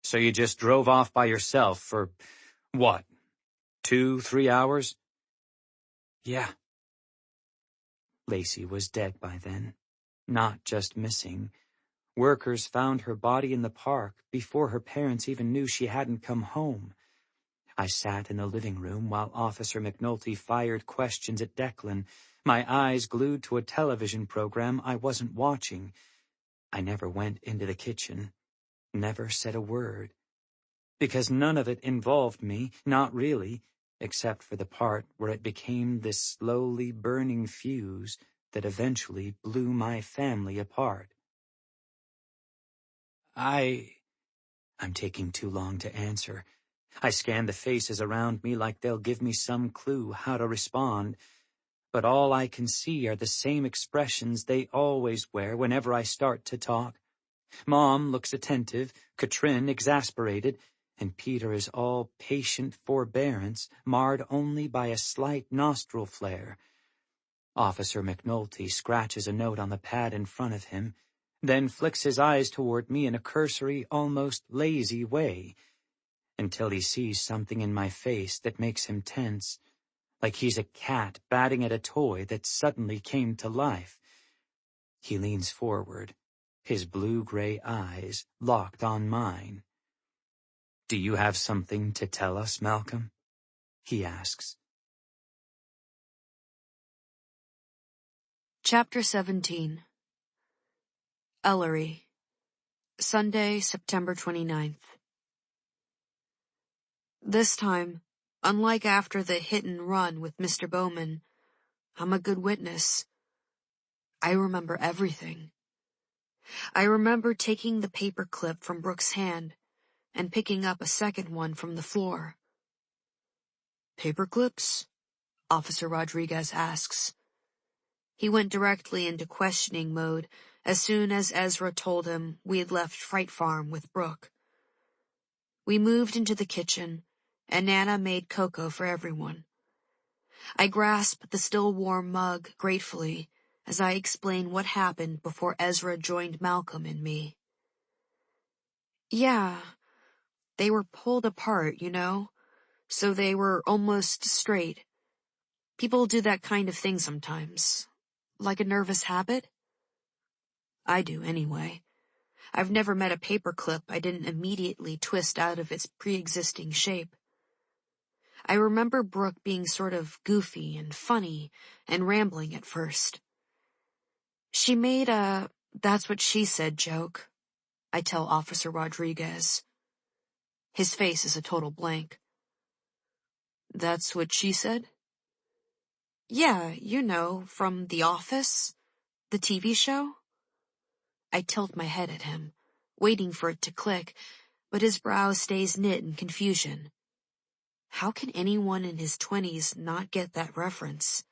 "So you just drove off by yourself for, what, 2-3 hours?" "Yeah." Lacey was dead by then. Not just missing. Workers found her body in the park before her parents even knew she hadn't come home. I sat in the living room while Officer McNulty fired questions at Declan, my eyes glued to a television program I wasn't watching. I never went into the kitchen, never said a word. Because none of it involved me, not really, except for the part where it became this slowly burning fuse that eventually blew my family apart. I'm taking too long to answer. I scan the faces around me like they'll give me some clue how to respond, but all I can see are the same expressions they always wear whenever I start to talk. Mom looks attentive, Katrin exasperated, and Peter is all patient forbearance, marred only by a slight nostril flare. Officer McNulty scratches a note on the pad in front of him, then flicks his eyes toward me in a cursory, almost lazy way, until he sees something in my face that makes him tense, like he's a cat batting at a toy that suddenly came to life. He leans forward, his blue-gray eyes locked on mine. "Do you have something to tell us, Malcolm?" he asks. Chapter 17. Ellery, Sunday, September 29th. This time, unlike after the hit and run with Mr. Bowman, I'm a good witness. I remember everything. I remember taking the paper clip from Brooke's hand and picking up a second one from the floor. "Paper clips?" Officer Rodriguez asks. He went directly into questioning mode as soon as Ezra told him we had left Fright Farm with Brooke. We moved into the kitchen, and Nana made cocoa for everyone. I grasped the still warm mug gratefully as I explained what happened before Ezra joined Malcolm and me. "Yeah, they were pulled apart, so they were almost straight. People do that kind of thing sometimes. Like a nervous habit? I do, anyway. I've never met a paperclip I didn't immediately twist out of its pre-existing shape. I remember Brooke being sort of goofy and funny and rambling at first. She made a "that's what she said" joke, I tell Officer Rodriguez. His face is a total blank. "That's what she said?" "Yeah, from The Office, the TV show." I tilt my head at him, waiting for it to click, but his brow stays knit in confusion. How can anyone in his 20s not get that reference?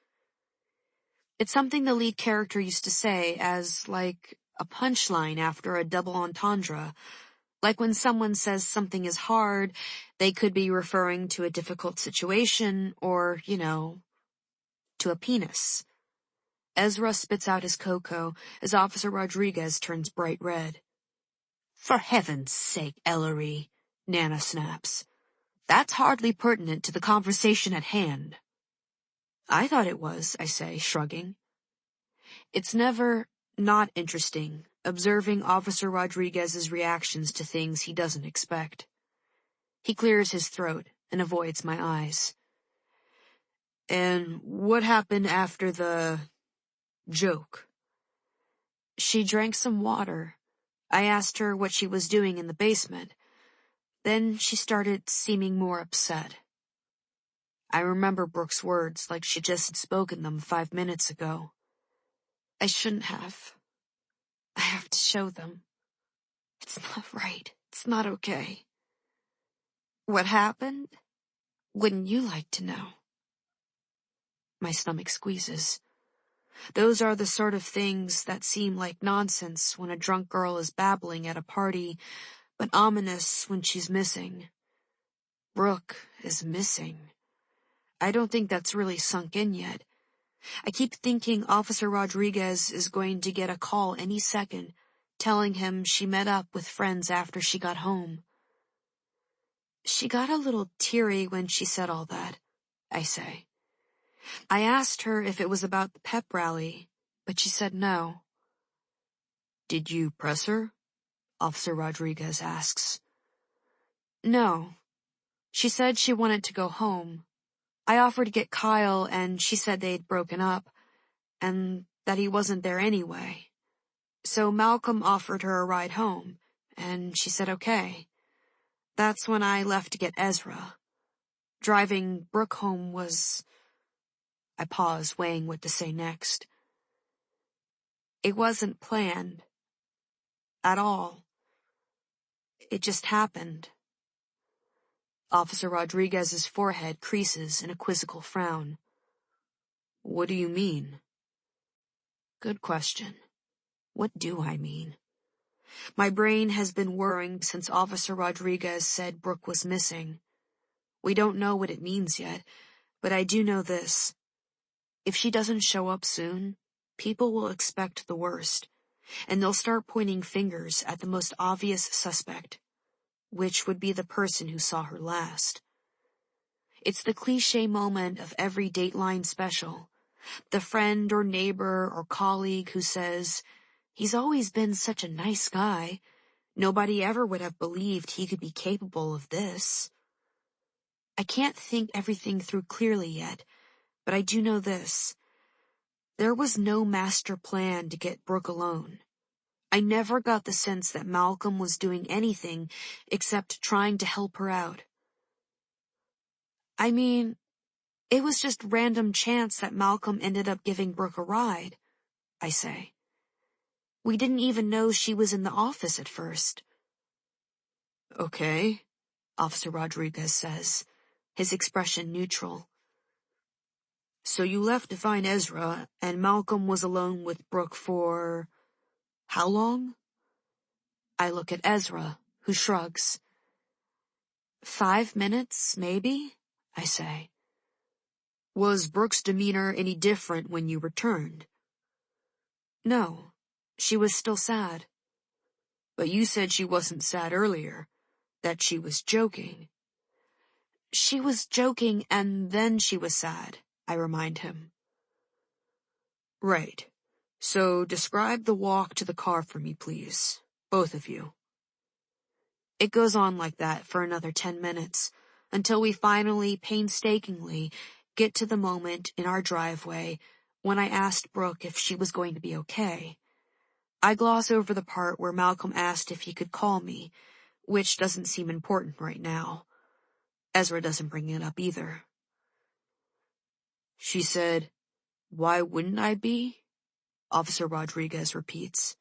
It's something the lead character used to say as, like, a punchline after a double entendre. Like when someone says something is hard, they could be referring to a difficult situation or, to a penis. Ezra spits out his cocoa as Officer Rodriguez turns bright red. "For heaven's sake, Ellery," Nana snaps. "That's hardly pertinent to the conversation at hand." "I thought it was," I say, shrugging. It's never not interesting observing Officer Rodriguez's reactions to things he doesn't expect. He clears his throat and avoids my eyes. "And what happened after the joke?" "She drank some water. I asked her what she was doing in the basement. Then she started seeming more upset. I remember Brooke's words like she just had spoken them 5 minutes ago. I shouldn't have. I have to show them. It's not right. It's not okay." "What happened? Wouldn't you like to know?" My stomach squeezes. Those are the sort of things that seem like nonsense when a drunk girl is babbling at a party, but ominous when she's missing. Brooke is missing. I don't think that's really sunk in yet. I keep thinking Officer Rodriguez is going to get a call any second, telling him she met up with friends after she got home. She got a little teary when she said all that, I say. I asked her if it was about the pep rally, but she said no. "Did you press her?" Officer Rodriguez asks. "No. She said she wanted to go home. I offered to get Kyle, and she said they'd broken up, and that he wasn't there anyway. So Malcolm offered her a ride home, and she said okay. That's when I left to get Ezra. Driving Brooke home was—" I pause, weighing what to say next. "It wasn't planned. At all. It just happened." Officer Rodriguez's forehead creases in a quizzical frown. "What do you mean?" Good question. What do I mean? My brain has been whirring since Officer Rodriguez said Brooke was missing. We don't know what it means yet, but I do know this. If she doesn't show up soon, people will expect the worst, and they'll start pointing fingers at the most obvious suspect, which would be the person who saw her last. It's the cliché moment of every Dateline special. The friend or neighbor or colleague who says, "He's always been such a nice guy. Nobody ever would have believed he could be capable of this." I can't think everything through clearly yet, but I do know this. There was no master plan to get Brooke alone. I never got the sense that Malcolm was doing anything except trying to help her out. I mean, it was just random chance that Malcolm ended up giving Brooke a ride, I say. We didn't even know she was in the office at first. Okay, Officer Rodriguez says, his expression neutral. So you left to find Ezra, and Malcolm was alone with Brooke for how long? I look at Ezra, who shrugs. 5 minutes, maybe, I say. Was Brooke's demeanor any different when you returned? No, she was still sad. But you said she wasn't sad earlier, that she was joking. She was joking and then she was sad, I remind him. Right. So describe the walk to the car for me, please. Both of you. It goes on like that for another 10 minutes, until we finally, painstakingly, get to the moment in our driveway when I asked Brooke if she was going to be okay. I gloss over the part where Malcolm asked if he could call me, which doesn't seem important right now. Ezra doesn't bring it up either. She said, "Why wouldn't I be?" Officer Rodriguez repeats.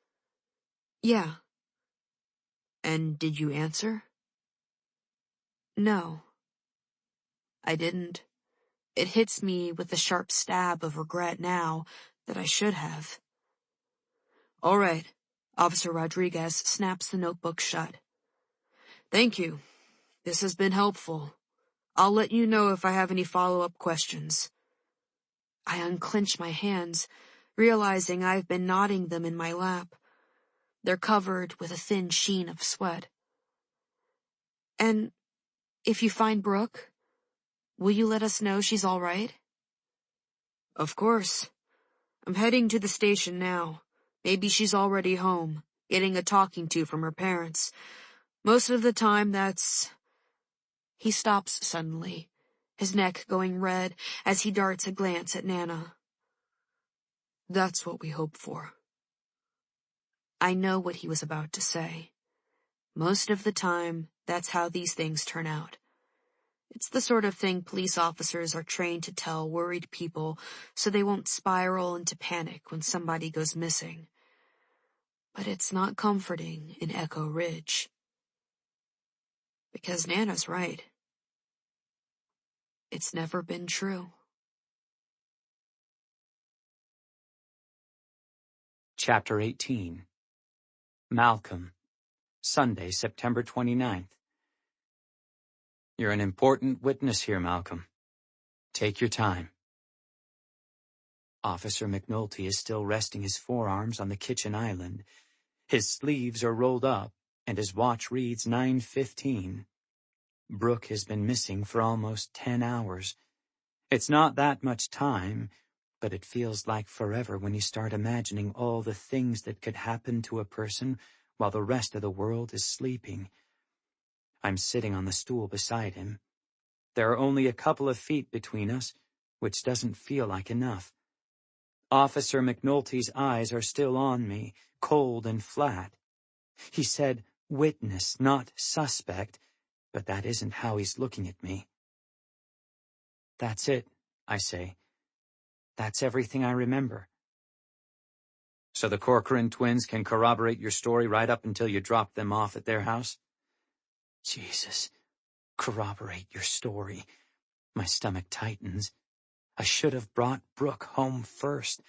Yeah. And did you answer? No. I didn't. It hits me with the sharp stab of regret now that I should have. All right. Officer Rodriguez snaps the notebook shut. Thank you. This has been helpful. I'll let you know if I have any follow-up questions. I unclench my hands, realizing I've been knotting them in my lap. They're covered with a thin sheen of sweat. And if you find Brooke, will you let us know she's all right? Of course. I'm heading to the station now. Maybe she's already home, getting a talking to from her parents. Most of the time that's... He stops suddenly, his neck going red as he darts a glance at Nana. That's what we hope for. I know what he was about to say. Most of the time, that's how these things turn out. It's the sort of thing police officers are trained to tell worried people so they won't spiral into panic when somebody goes missing. But it's not comforting in Echo Ridge. Because Nana's right. It's never been true. Chapter 18. Malcolm. Sunday, September 29th. You're an important witness here, Malcolm. Take your time. Officer McNulty is still resting his forearms on the kitchen island. His sleeves are rolled up, and his watch reads 9:15. Brooke has been missing for almost 10 hours. It's not that much time, but it feels like forever when you start imagining all the things that could happen to a person while the rest of the world is sleeping. I'm sitting on the stool beside him. There are only a couple of feet between us, which doesn't feel like enough. Officer McNulty's eyes are still on me, cold and flat. He said witness, not suspect, but that isn't how he's looking at me. That's it, I say. That's everything I remember. So the Corcoran twins can corroborate your story right up until you drop them off at their house? Jesus, corroborate your story. My stomach tightens. I should have brought Brooke home first.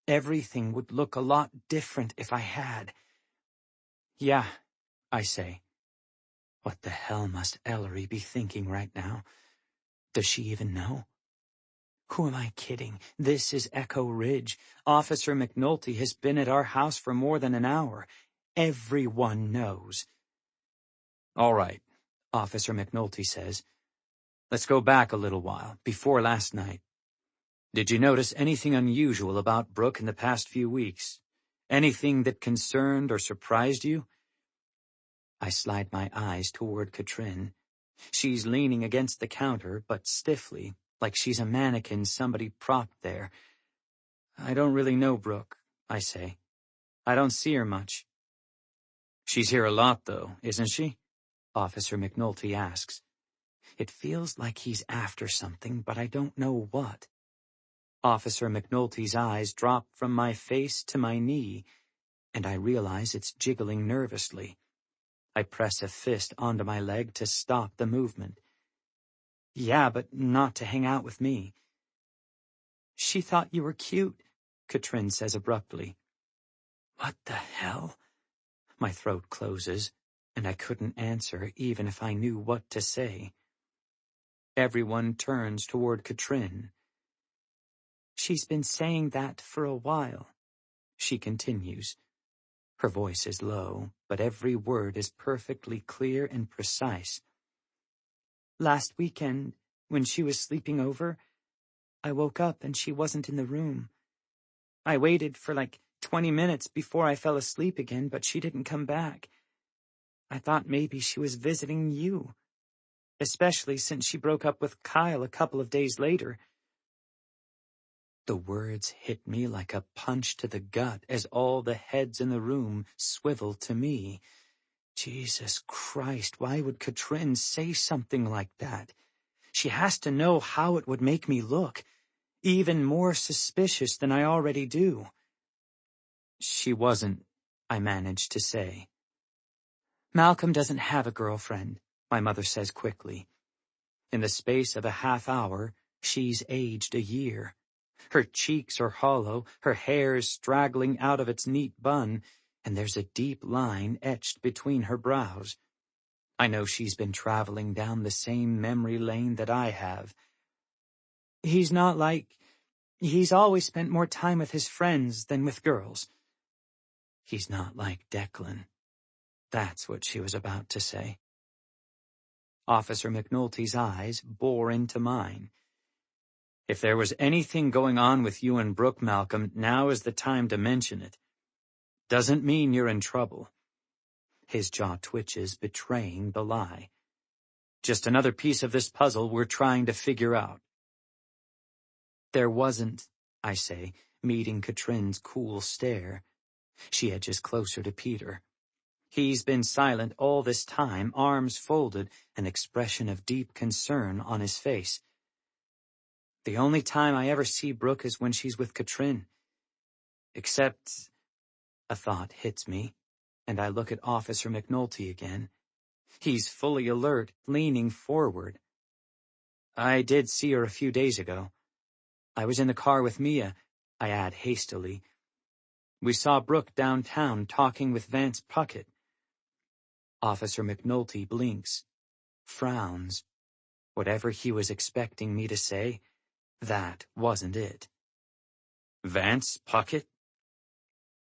Everything would look a lot different if I had. Yeah, I say. What the hell must Ellery be thinking right now? Does she even know? Who am I kidding? This is Echo Ridge. Officer McNulty has been at our house for more than an hour. Everyone knows. All right, Officer McNulty says. Let's go back a little while, before last night. Did you notice anything unusual about Brooke in the past few weeks? Anything that concerned or surprised you? I slide my eyes toward Katrin. She's leaning against the counter, but stiffly, like she's a mannequin somebody propped there. I don't really know Brooke, I say. I don't see her much. She's here a lot, though, isn't she? Officer McNulty asks. It feels like he's after something, but I don't know what. Officer McNulty's eyes drop from my face to my knee, and I realize it's jiggling nervously. I press a fist onto my leg to stop the movement. Yeah, but not to hang out with me. She thought you were cute, Katrin says abruptly. What the hell? My throat closes, and I couldn't answer even if I knew what to say. Everyone turns toward Katrin. She's been saying that for a while, she continues. Her voice is low, but every word is perfectly clear and precise. Last weekend, when she was sleeping over, I woke up and she wasn't in the room. I waited for like 20 minutes before I fell asleep again, but she didn't come back. I thought maybe she was visiting you, especially since she broke up with Kyle a couple of days later. The words hit me like a punch to the gut as all the heads in the room swivel to me. Jesus Christ, why would Katrin say something like that? She has to know how it would make me look, even more suspicious than I already do. She wasn't, I managed to say. Malcolm doesn't have a girlfriend, my mother says quickly. In the space of a half hour, she's aged a year. Her cheeks are hollow, her hair is straggling out of its neat bun, and there's a deep line etched between her brows. I know she's been traveling down the same memory lane that I have. He's always spent more time with his friends than with girls. He's not like Declan. That's what she was about to say. Officer McNulty's eyes bore into mine. If there was anything going on with you and Brooke, Malcolm, now is the time to mention it. Doesn't mean you're in trouble. His jaw twitches, betraying the lie. Just another piece of this puzzle we're trying to figure out. There wasn't, I say, meeting Katrin's cool stare. She edges closer to Peter. He's been silent all this time, arms folded, an expression of deep concern on his face. The only time I ever see Brooke is when she's with Katrin. Except, a thought hits me, and I look at Officer McNulty again. He's fully alert, leaning forward. I did see her a few days ago. I was in the car with Mia, I add hastily. We saw Brooke downtown talking with Vance Puckett. Officer McNulty blinks, frowns. Whatever he was expecting me to say, that wasn't it. Vance Puckett?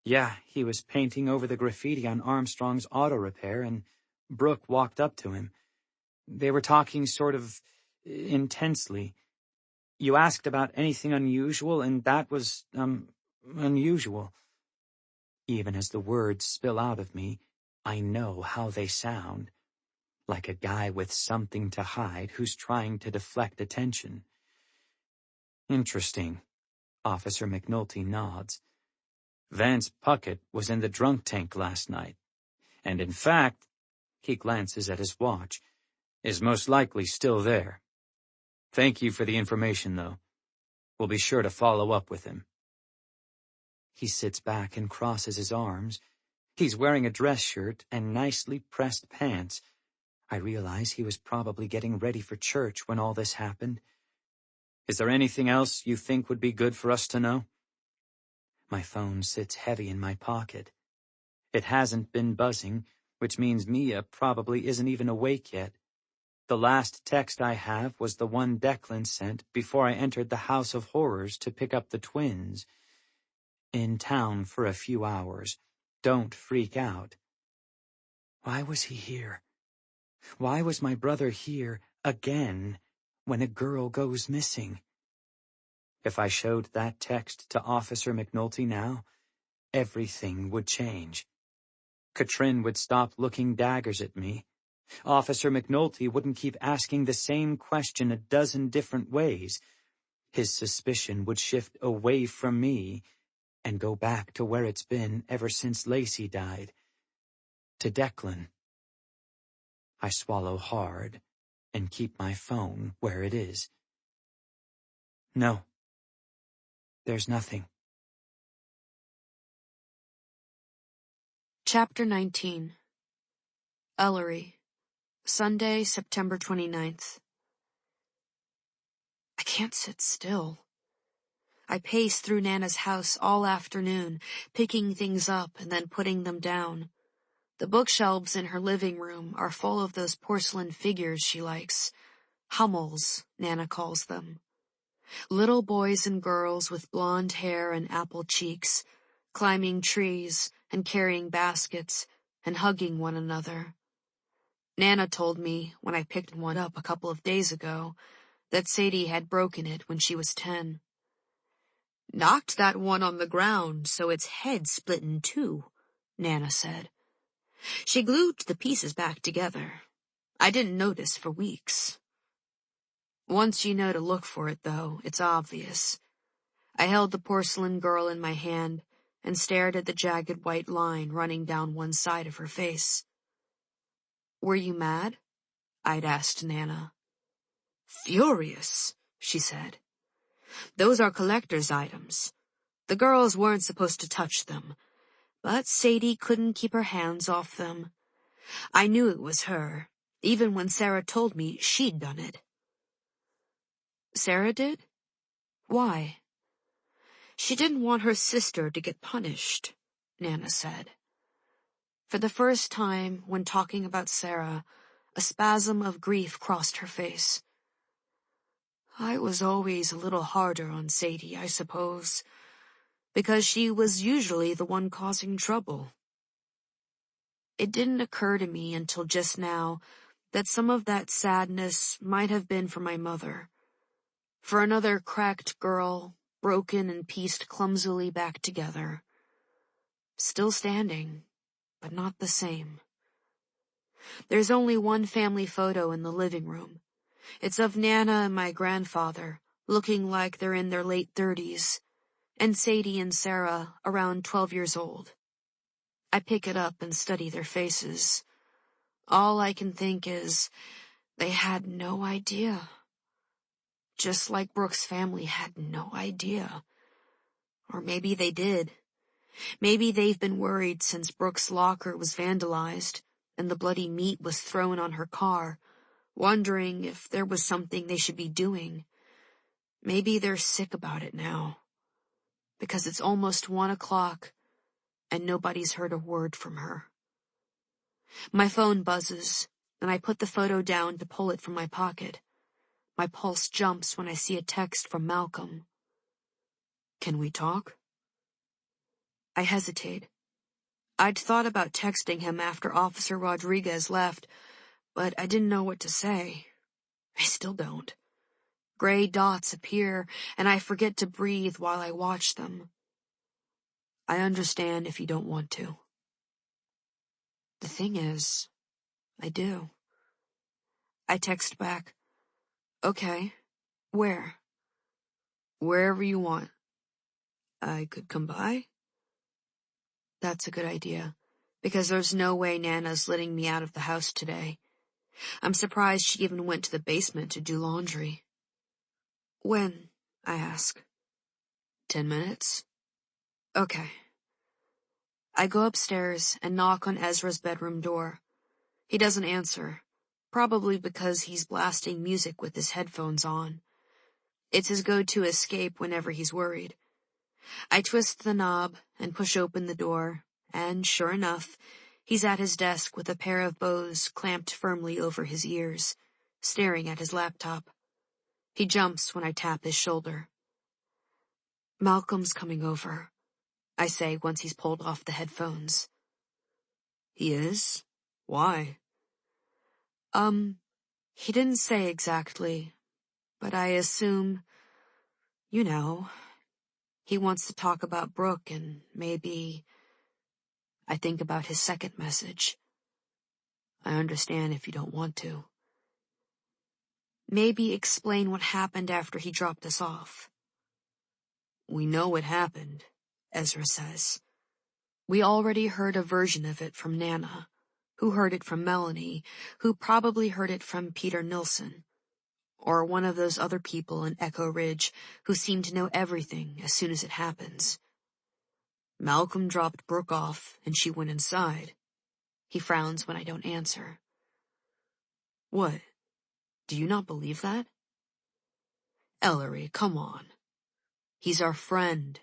Yeah, he was painting over the graffiti on Armstrong's auto repair, and Brooke walked up to him. They were talking sort of intensely. You asked about anything unusual, and that was, unusual. Even as the words spill out of me, I know how they sound. Like a guy with something to hide who's trying to deflect attention. Interesting. Officer McNulty nods. Vance Puckett was in the drunk tank last night, and in fact, he glances at his watch, is most likely still there. Thank you for the information, though. We'll be sure to follow up with him. He sits back and crosses his arms. He's wearing a dress shirt and nicely pressed pants. I realize he was probably getting ready for church when all this happened. Is there anything else you think would be good for us to know? My phone sits heavy in my pocket. It hasn't been buzzing, which means Mia probably isn't even awake yet. The last text I have was the one Declan sent before I entered the House of Horrors to pick up the twins. In town for a few hours. Don't freak out. Why was he here? Why was my brother here again when a girl goes missing? If I showed that text to Officer McNulty now, everything would change. Katrin would stop looking daggers at me. Officer McNulty wouldn't keep asking the same question a dozen different ways. His suspicion would shift away from me and go back to where it's been ever since Lacey died. To Declan. I swallow hard and keep my phone where it is. No. There's nothing. Chapter 19. Ellery. Sunday, September 29th. I can't sit still. I pace through Nana's house all afternoon, picking things up and then putting them down. The bookshelves in her living room are full of those porcelain figures she likes. Hummels, Nana calls them. Little boys and girls with blonde hair and apple cheeks, climbing trees and carrying baskets and hugging one another. Nana told me, when I picked one up a couple of days ago, that Sadie had broken it when she was 10. "Knocked that one on the ground so its head split in two," Nana said. She glued the pieces back together. I didn't notice for weeks. Once you know to look for it, though, it's obvious. I held the porcelain girl in my hand and stared at the jagged white line running down one side of her face. "Were you mad?" I'd asked Nana. "Furious," she said. "Those are collector's items. The girls weren't supposed to touch them, but Sadie couldn't keep her hands off them. I knew it was her, even when Sarah told me she'd done it." "Sarah did? Why?" "She didn't want her sister to get punished," Nana said. For the first time, when talking about Sarah, a spasm of grief crossed her face. "I was always a little harder on Sadie, I suppose, because she was usually the one causing trouble." It didn't occur to me until just now that some of that sadness might have been for my mother, for another cracked girl, broken and pieced clumsily back together. Still standing, but not the same. There's only one family photo in the living room. It's of Nana and my grandfather, looking like they're in their late 30s, and Sadie and Sarah around 12 years old. I pick it up and study their faces. All I can think is, they had no idea. Just like Brooks' family had no idea. Or maybe they did. Maybe they've been worried since Brooks' locker was vandalized and the bloody meat was thrown on her car, wondering if there was something they should be doing. Maybe they're sick about it now, because it's almost 1 o'clock and nobody's heard a word from her. My phone buzzes, and I put the photo down to pull it from my pocket. My pulse jumps when I see a text from Malcolm. "Can we talk?" I hesitate. I'd thought about texting him after Officer Rodriguez left, but I didn't know what to say. I still don't. Gray dots appear, and I forget to breathe while I watch them. "I understand if you don't want to." The thing is, I do. I text back, "Okay, where?" "Wherever you want." "I could come by?" That's a good idea, because there's no way Nana's letting me out of the house today. I'm surprised she even went to the basement to do laundry. "When?" I ask. 10 minutes? Okay. I go upstairs and knock on Ezra's bedroom door. He doesn't answer, probably because he's blasting music with his headphones on. It's his go-to escape whenever he's worried. I twist the knob and push open the door, and sure enough, he's at his desk with a pair of bows clamped firmly over his ears, staring at his laptop. He jumps when I tap his shoulder. Malcolm's coming over, I say once he's pulled off the headphones. He is? Why? He didn't say exactly, but I assume, you know, he wants to talk about Brooke and maybe... I think about his second message. I understand if you don't want to. Maybe explain what happened after he dropped us off. We know what happened, Ezra says. We already heard a version of it from Nana, who heard it from Melanie, who probably heard it from Peter Nilsson, or one of those other people in Echo Ridge who seem to know everything as soon as it happens. Malcolm dropped Brooke off and she went inside. He frowns when I don't answer. What? Do you not believe that? Ellery, come on. He's our friend.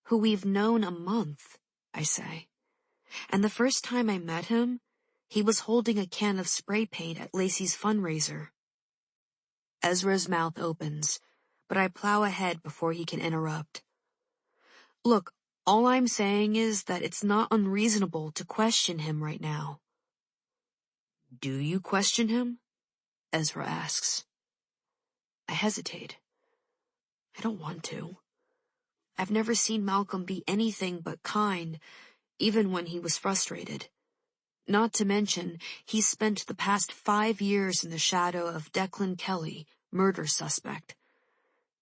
Who we've known a month, I say. And the first time I met him, he was holding a can of spray paint at Lacey's fundraiser. Ezra's mouth opens, but I plow ahead before he can interrupt. Look, all I'm saying is that it's not unreasonable to question him right now. Do you question him? Ezra asks. I hesitate. I don't want to. I've never seen Malcolm be anything but kind, even when he was frustrated. Not to mention, he's spent the past 5 years in the shadow of Declan Kelly, murder suspect.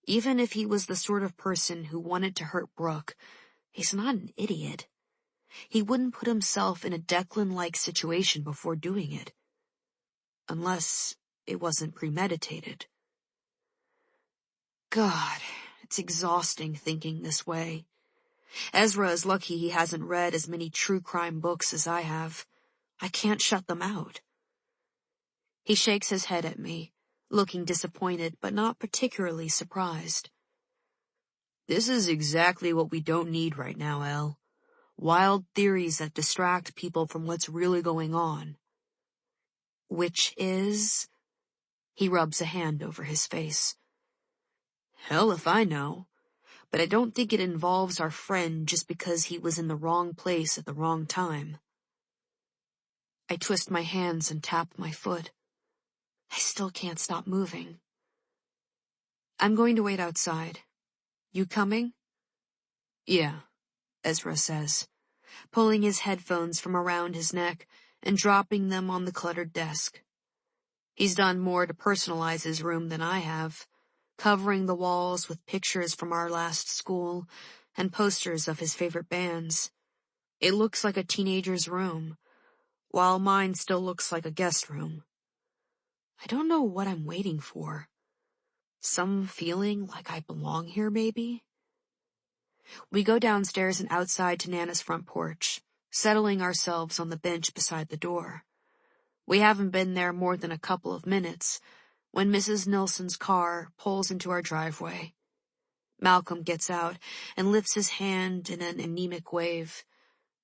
Even if he was the sort of person who wanted to hurt Brooke, he's not an idiot. He wouldn't put himself in a Declan-like situation before doing it. Unless it wasn't premeditated. God, it's exhausting thinking this way. Ezra is lucky he hasn't read as many true crime books as I have. I can't shut them out. He shakes his head at me, looking disappointed but not particularly surprised. This is exactly what we don't need right now, Elle. Wild theories that distract people from what's really going on. Which is... He rubs a hand over his face. Hell if I know. But I don't think it involves our friend just because he was in the wrong place at the wrong time. I twist my hands and tap my foot. I still can't stop moving. I'm going to wait outside. You coming? Yeah, Ezra says, pulling his headphones from around his neck and dropping them on the cluttered desk. He's done more to personalize his room than I have, covering the walls with pictures from our last school and posters of his favorite bands. It looks like a teenager's room, while mine still looks like a guest room. I don't know what I'm waiting for. Some feeling like I belong here, maybe? We go downstairs and outside to Nana's front porch, settling ourselves on the bench beside the door. We haven't been there more than a couple of minutes when Mrs. Nilsson's car pulls into our driveway. Malcolm gets out and lifts his hand in an anemic wave,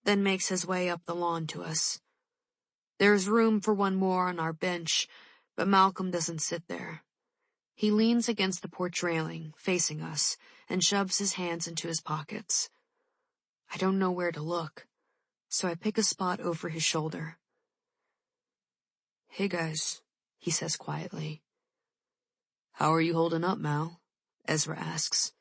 then makes his way up the lawn to us. There's room for one more on our bench, but Malcolm doesn't sit there. He leans against the porch railing, facing us, and shoves his hands into his pockets. I don't know where to look, so I pick a spot over his shoulder. Hey guys, he says quietly. How are you holding up, Mal? Ezra asks.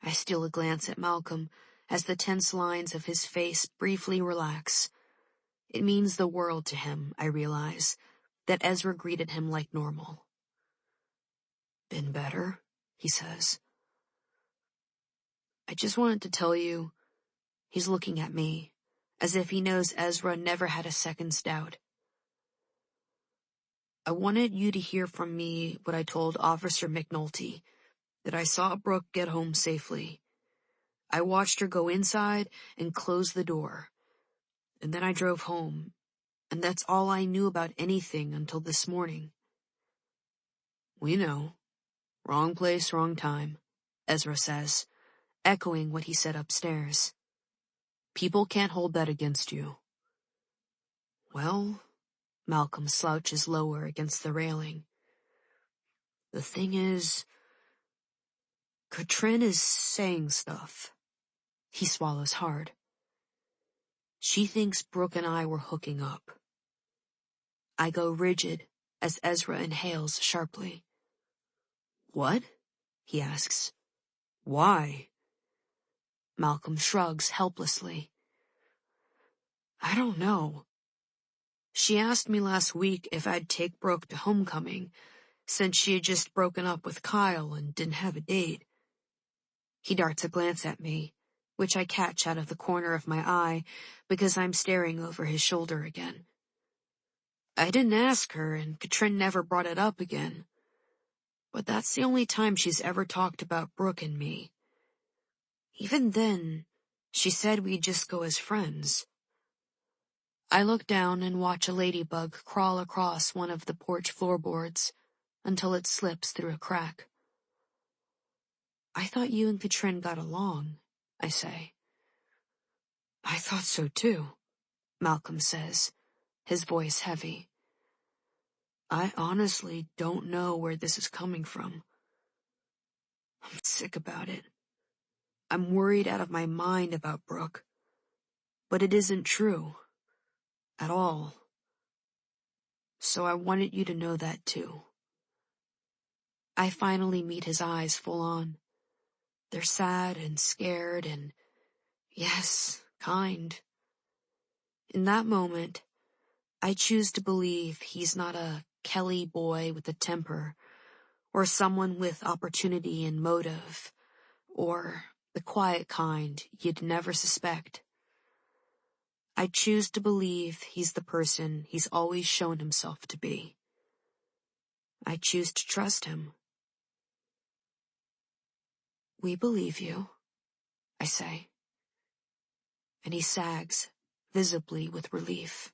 I steal a glance at Malcolm as the tense lines of his face briefly relax. It means the world to him, I realize, that Ezra greeted him like normal. Been better, he says. I just wanted to tell you, he's looking at me, as if he knows Ezra never had a second's doubt. I wanted you to hear from me what I told Officer McNulty, that I saw Brooke get home safely. I watched her go inside and close the door, and then I drove home, and that's all I knew about anything until this morning. We know. Wrong place, wrong time, Ezra says, echoing what he said upstairs. People can't hold that against you. Well, Malcolm slouches lower against the railing. The thing is, Katrin is saying stuff. He swallows hard. She thinks Brooke and I were hooking up. I go rigid as Ezra inhales sharply. What? He asks. Why? Malcolm shrugs helplessly. I don't know. She asked me last week if I'd take Brooke to homecoming, since she had just broken up with Kyle and didn't have a date. He darts a glance at me, which I catch out of the corner of my eye because I'm staring over his shoulder again. I didn't ask her, and Katrin never brought it up again. But that's the only time she's ever talked about Brooke and me. Even then, she said we'd just go as friends. I look down and watch a ladybug crawl across one of the porch floorboards until it slips through a crack. I thought you and Katrin got along, I say. I thought so too, Malcolm says, his voice heavy. I honestly don't know where this is coming from. I'm sick about it. I'm worried out of my mind about Brooke. But it isn't true. At all. So I wanted you to know that too. I finally meet his eyes full on. They're sad and scared and, yes, kind. In that moment, I choose to believe he's not a Kelly boy with a temper, or someone with opportunity and motive, or the quiet kind you'd never suspect. I choose to believe he's the person he's always shown himself to be. I choose to trust him. We believe you, I say. And he sags, visibly with relief.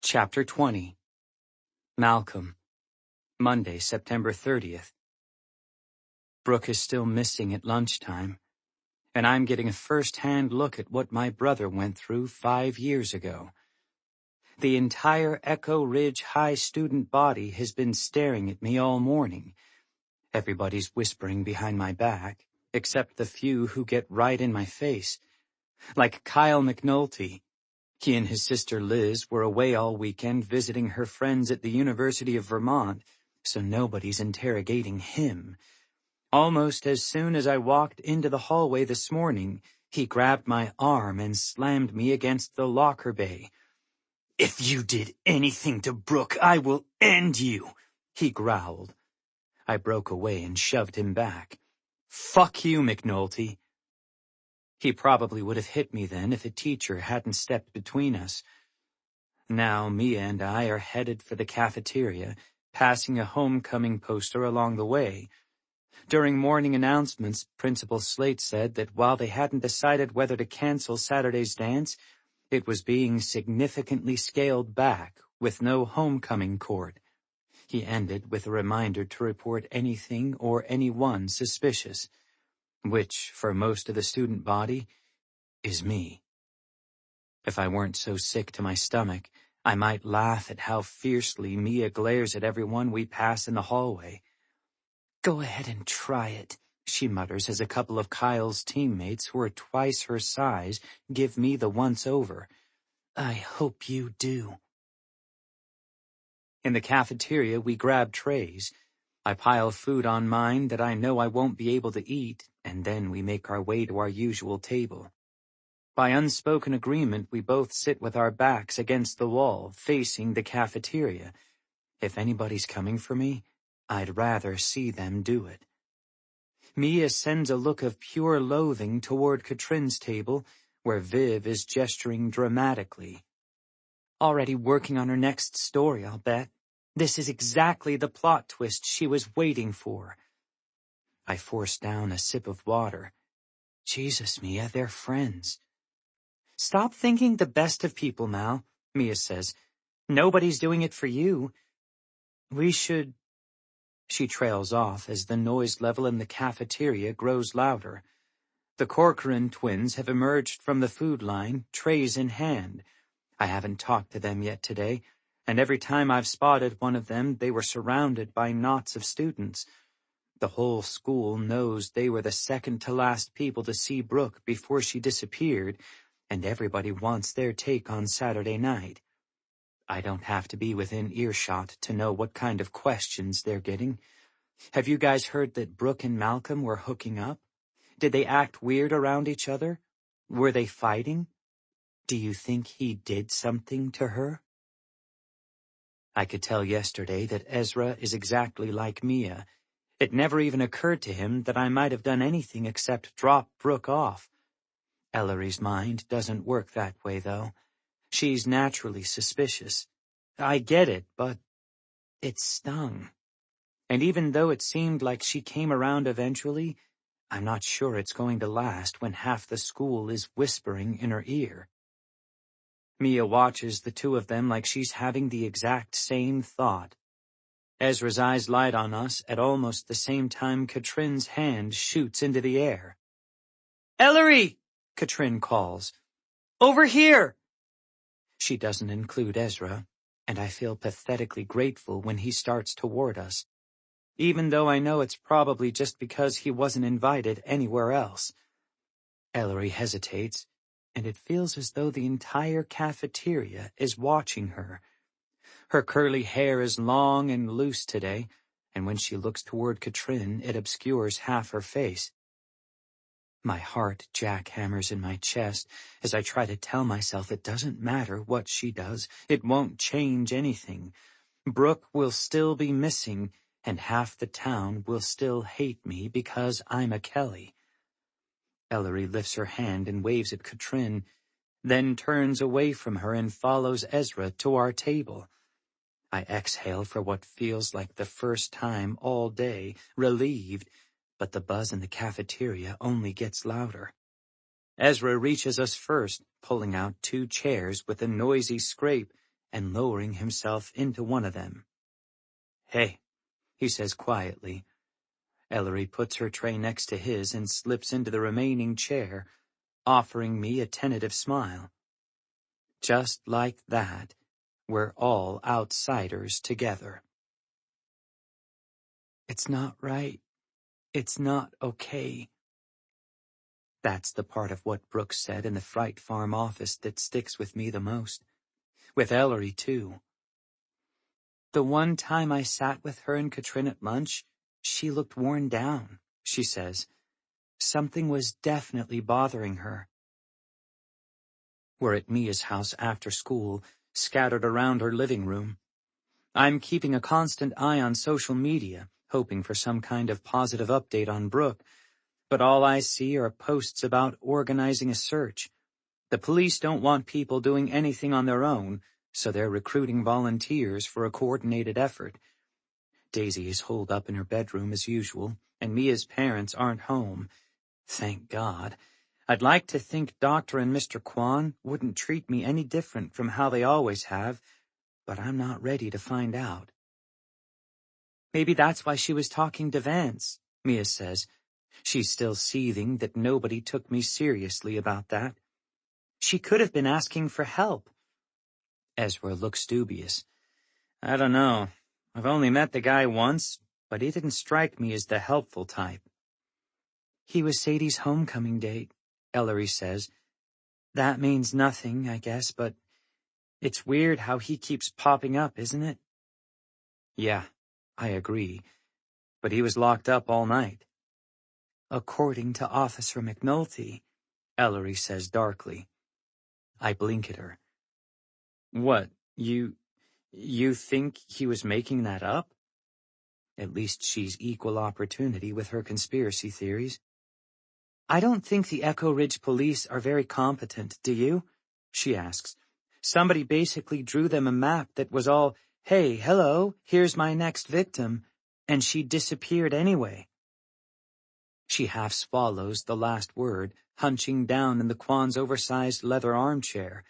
Chapter 20. Malcolm. Monday, September 30th. Brooke is still missing at lunchtime, and I'm getting a first-hand look at what my brother went through 5 years ago. The entire Echo Ridge High student body has been staring at me all morning. Everybody's whispering behind my back, except the few who get right in my face. Like Kyle McNulty. He and his sister Liz were away all weekend visiting her friends at the University of Vermont, so nobody's interrogating him. Almost as soon as I walked into the hallway this morning, he grabbed my arm and slammed me against the locker bay. "If you did anything to Brooke, I will end you," he growled. I broke away and shoved him back. "Fuck you, McNulty." He probably would have hit me then if a teacher hadn't stepped between us. Now Mia and I are headed for the cafeteria, passing a homecoming poster along the way. During morning announcements, Principal Slate said that while they hadn't decided whether to cancel Saturday's dance, it was being significantly scaled back, with no homecoming court. He ended with a reminder to report anything or anyone suspicious, which, for most of the student body, is me. If I weren't so sick to my stomach, I might laugh at how fiercely Mia glares at everyone we pass in the hallway. "Go ahead and try it," she mutters as a couple of Kyle's teammates who are twice her size give me the once-over. "I hope you do." In the cafeteria, we grab trays. I pile food on mine that I know I won't be able to eat, and then we make our way to our usual table. By unspoken agreement, we both sit with our backs against the wall, facing the cafeteria. If anybody's coming for me, I'd rather see them do it. Mia sends a look of pure loathing toward Katrin's table, where Viv is gesturing dramatically. "Already working on her next story, I'll bet. This is exactly the plot twist she was waiting for." I force down a sip of water. "Jesus, Mia, they're friends." "Stop thinking the best of people, Mal," Mia says. "Nobody's doing it for you. We should—" She trails off as the noise level in the cafeteria grows louder. The Corcoran twins have emerged from the food line, trays in hand. I haven't talked to them yet today, and every time I've spotted one of them, they were surrounded by knots of students. The whole school knows they were the second-to-last people to see Brooke before she disappeared, and everybody wants their take on Saturday night. I don't have to be within earshot to know what kind of questions they're getting. Have you guys heard that Brooke and Malcolm were hooking up? Did they act weird around each other? Were they fighting? Do you think he did something to her? I could tell yesterday that Ezra is exactly like Mia. It never even occurred to him that I might have done anything except drop Brooke off. Ellery's mind doesn't work that way, though. She's naturally suspicious. I get it, but it stung. And even though it seemed like she came around eventually, I'm not sure it's going to last when half the school is whispering in her ear. Mia watches the two of them like she's having the exact same thought. Ezra's eyes light on us at almost the same time Katrin's hand shoots into the air. "Ellery!" Katrin calls. "Over here!" She doesn't include Ezra, and I feel pathetically grateful when he starts toward us, even though I know it's probably just because he wasn't invited anywhere else. Ellery hesitates, and it feels as though the entire cafeteria is watching her. Her curly hair is long and loose today, and when she looks toward Katrin, it obscures half her face. My heart jackhammers in my chest as I try to tell myself it doesn't matter what she does. It won't change anything. Brooke will still be missing, and half the town will still hate me because I'm a Kelly. Ellery lifts her hand and waves at Katrin, then turns away from her and follows Ezra to our table. I exhale for what feels like the first time all day, relieved, but the buzz in the cafeteria only gets louder. Ezra reaches us first, pulling out 2 chairs with a noisy scrape and lowering himself into one of them. "Hey," he says quietly. Ellery puts her tray next to his and slips into the remaining chair, offering me a tentative smile. Just like that, we're all outsiders together. It's not right. It's not okay. That's the part of what Brooke said in the Fright Farm office that sticks with me the most. With Ellery, too. The one time I sat with her and Katrin at lunch, she looked worn down, she says. Something was definitely bothering her. We're at Mia's house after school, scattered around her living room. I'm keeping a constant eye on social media, hoping for some kind of positive update on Brooke, but all I see are posts about organizing a search. The police don't want people doing anything on their own, so they're recruiting volunteers for a coordinated effort. Daisy is holed up in her bedroom as usual, and Mia's parents aren't home. Thank God. I'd like to think Dr. and Mr. Kwan wouldn't treat me any different from how they always have, but I'm not ready to find out. Maybe that's why she was talking to Vance, Mia says. She's still seething that nobody took me seriously about that. She could have been asking for help. Ezra looks dubious. I don't know. I've only met the guy once, but he didn't strike me as the helpful type. He was Sadie's homecoming date, Ellery says. That means nothing, I guess, but it's weird how he keeps popping up, isn't it? Yeah, I agree, but he was locked up all night. According to Officer McNulty, Ellery says darkly. I blink at her. What, you think he was making that up? At least she's equal opportunity with her conspiracy theories. I don't think the Echo Ridge police are very competent, do you? She asks. Somebody basically drew them a map that was all, hey, hello, here's my next victim, and she disappeared anyway. She half swallows the last word, hunching down in the Kwan's oversized leather armchair.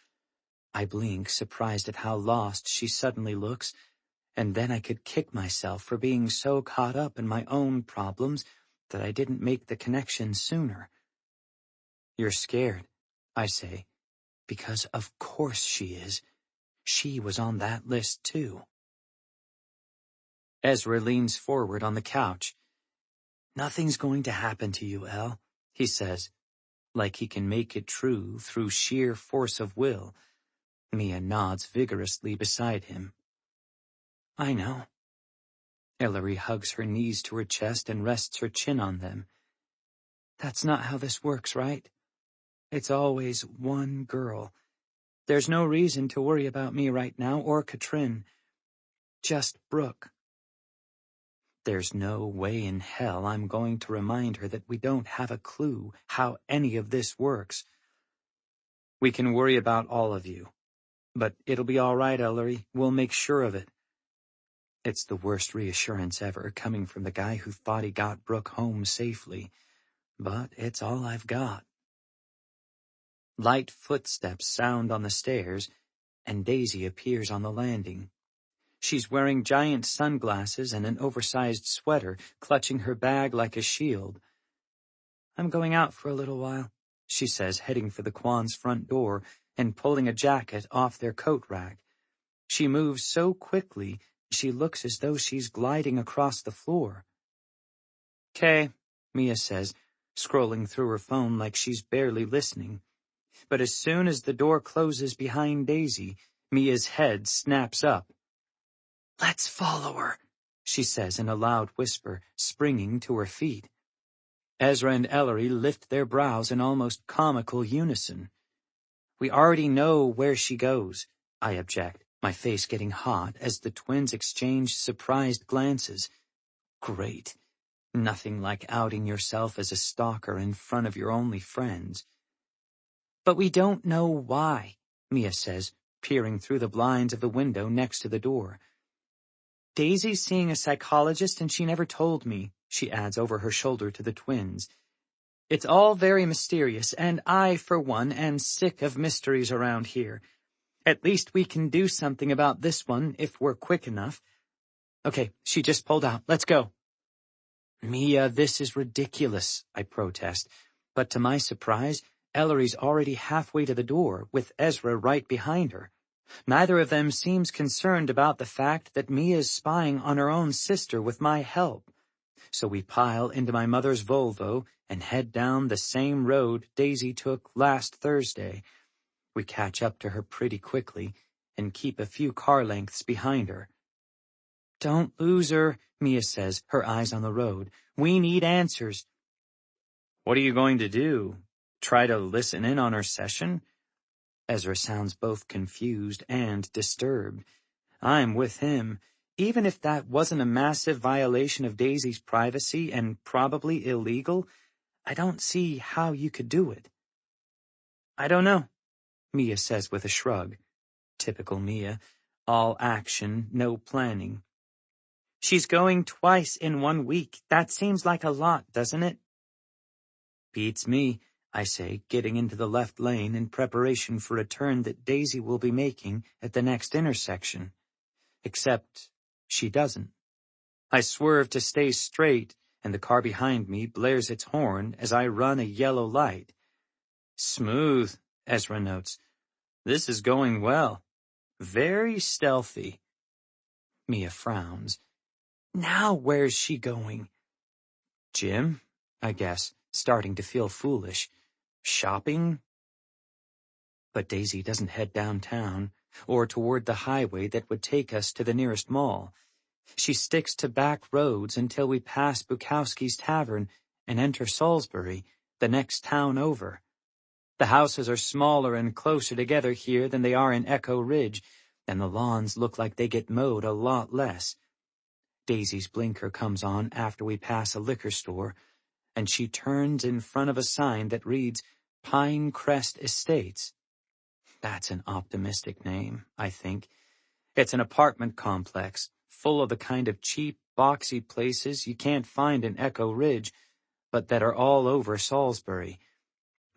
I blink, surprised at how lost she suddenly looks, and then I could kick myself for being so caught up in my own problems that I didn't make the connection sooner. You're scared, I say, because of course she is. She was on that list too. Ezra leans forward on the couch. Nothing's going to happen to you, Elle, he says, like he can make it true through sheer force of will. Mia nods vigorously beside him. I know. Ellery hugs her knees to her chest and rests her chin on them. That's not how this works, right? It's always one girl. There's no reason to worry about me right now or Katrin. Just Brooke. There's no way in hell I'm going to remind her that we don't have a clue how any of this works. We can worry about all of you. But it'll be all right, Ellery. We'll make sure of it. It's the worst reassurance ever, coming from the guy who thought he got Brooke home safely. But it's all I've got. Light footsteps sound on the stairs, and Daisy appears on the landing. She's wearing giant sunglasses and an oversized sweater, clutching her bag like a shield. I'm going out for a little while, she says, heading for the Quan's front door and pulling a jacket off their coat rack. She moves so quickly, she looks as though she's gliding across the floor. "'Kay," Mia says, scrolling through her phone like she's barely listening. But as soon as the door closes behind Daisy, Mia's head snaps up. "Let's follow her," she says in a loud whisper, springing to her feet. Ezra and Ellery lift their brows in almost comical unison. "We already know where she goes," I object, my face getting hot as the twins exchange surprised glances. Great. Nothing like outing yourself as a stalker in front of your only friends. "But we don't know why," Mia says, peering through the blinds of the window next to the door. "Daisy's seeing a psychologist and she never told me," she adds over her shoulder to the twins. "It's all very mysterious, and I, for one, am sick of mysteries around here. At least we can do something about this one if we're quick enough. Okay, she just pulled out. Let's go." "Mia, this is ridiculous," I protest, but to my surprise, Ellery's already halfway to the door, with Ezra right behind her. Neither of them seems concerned about the fact that Mia's spying on her own sister with my help. So we pile into my mother's Volvo and head down the same road Daisy took last Thursday. We catch up to her pretty quickly and keep a few car lengths behind her. "Don't lose her," Mia says, her eyes on the road. "We need answers." "What are you going to do? Try to listen in on her session?" Ezra sounds both confused and disturbed. I'm with him. Even if that wasn't a massive violation of Daisy's privacy and probably illegal, I don't see how you could do it. "I don't know," Mia says with a shrug. Typical Mia. All action, no planning. "She's going twice in 1 week. That seems like a lot, doesn't it?" "Beats me," I say, getting into the left lane in preparation for a turn that Daisy will be making at the next intersection. Except she doesn't. I swerve to stay straight, and the car behind me blares its horn as I run a yellow light. "Smooth," Ezra notes. "This is going well. Very stealthy." Mia frowns. "Now where's she going?" "Gym, I guess, starting to feel foolish. Shopping?" But Daisy doesn't head downtown, or toward the highway that would take us to the nearest mall. She sticks to back roads until we pass Bukowski's Tavern and enter Salisbury, the next town over. The houses are smaller and closer together here than they are in Echo Ridge, and the lawns look like they get mowed a lot less. Daisy's blinker comes on after we pass a liquor store, and she turns in front of a sign that reads Pine Crest Estates. That's an optimistic name, I think. It's an apartment complex, full of the kind of cheap, boxy places you can't find in Echo Ridge, but that are all over Salisbury.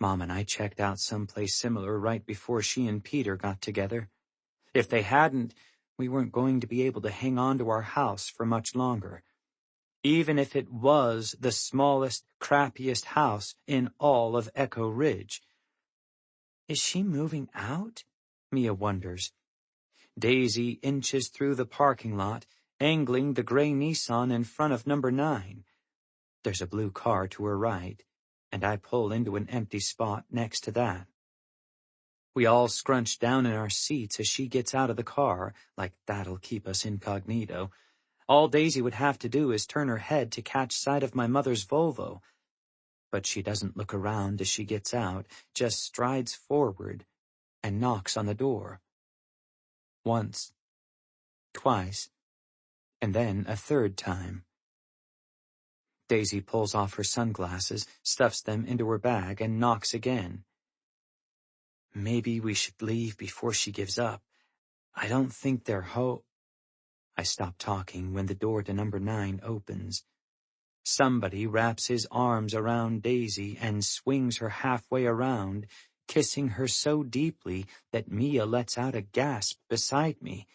Mom and I checked out someplace similar right before she and Peter got together. If they hadn't, we weren't going to be able to hang on to our house for much longer. even if it was the smallest, crappiest house in all of Echo Ridge. Is she moving out? Mia wonders. Daisy inches through the parking lot, angling the gray Nissan in front of number 9. There's a blue car to her right, and I pull into an empty spot next to that. We all scrunch down in our seats as she gets out of the car, like that'll keep us incognito. All Daisy would have to do is turn her head to catch sight of my mother's Volvo. But she doesn't look around as she gets out, just strides forward and knocks on the door. Once, twice, and then a third time. Daisy pulls off her sunglasses, stuffs them into her bag, and knocks again. Maybe we should leave before she gives up. I don't think they're I stop talking when the door to number 9 opens. Somebody wraps his arms around Daisy and swings her halfway around, kissing her so deeply that Mia lets out a gasp beside me.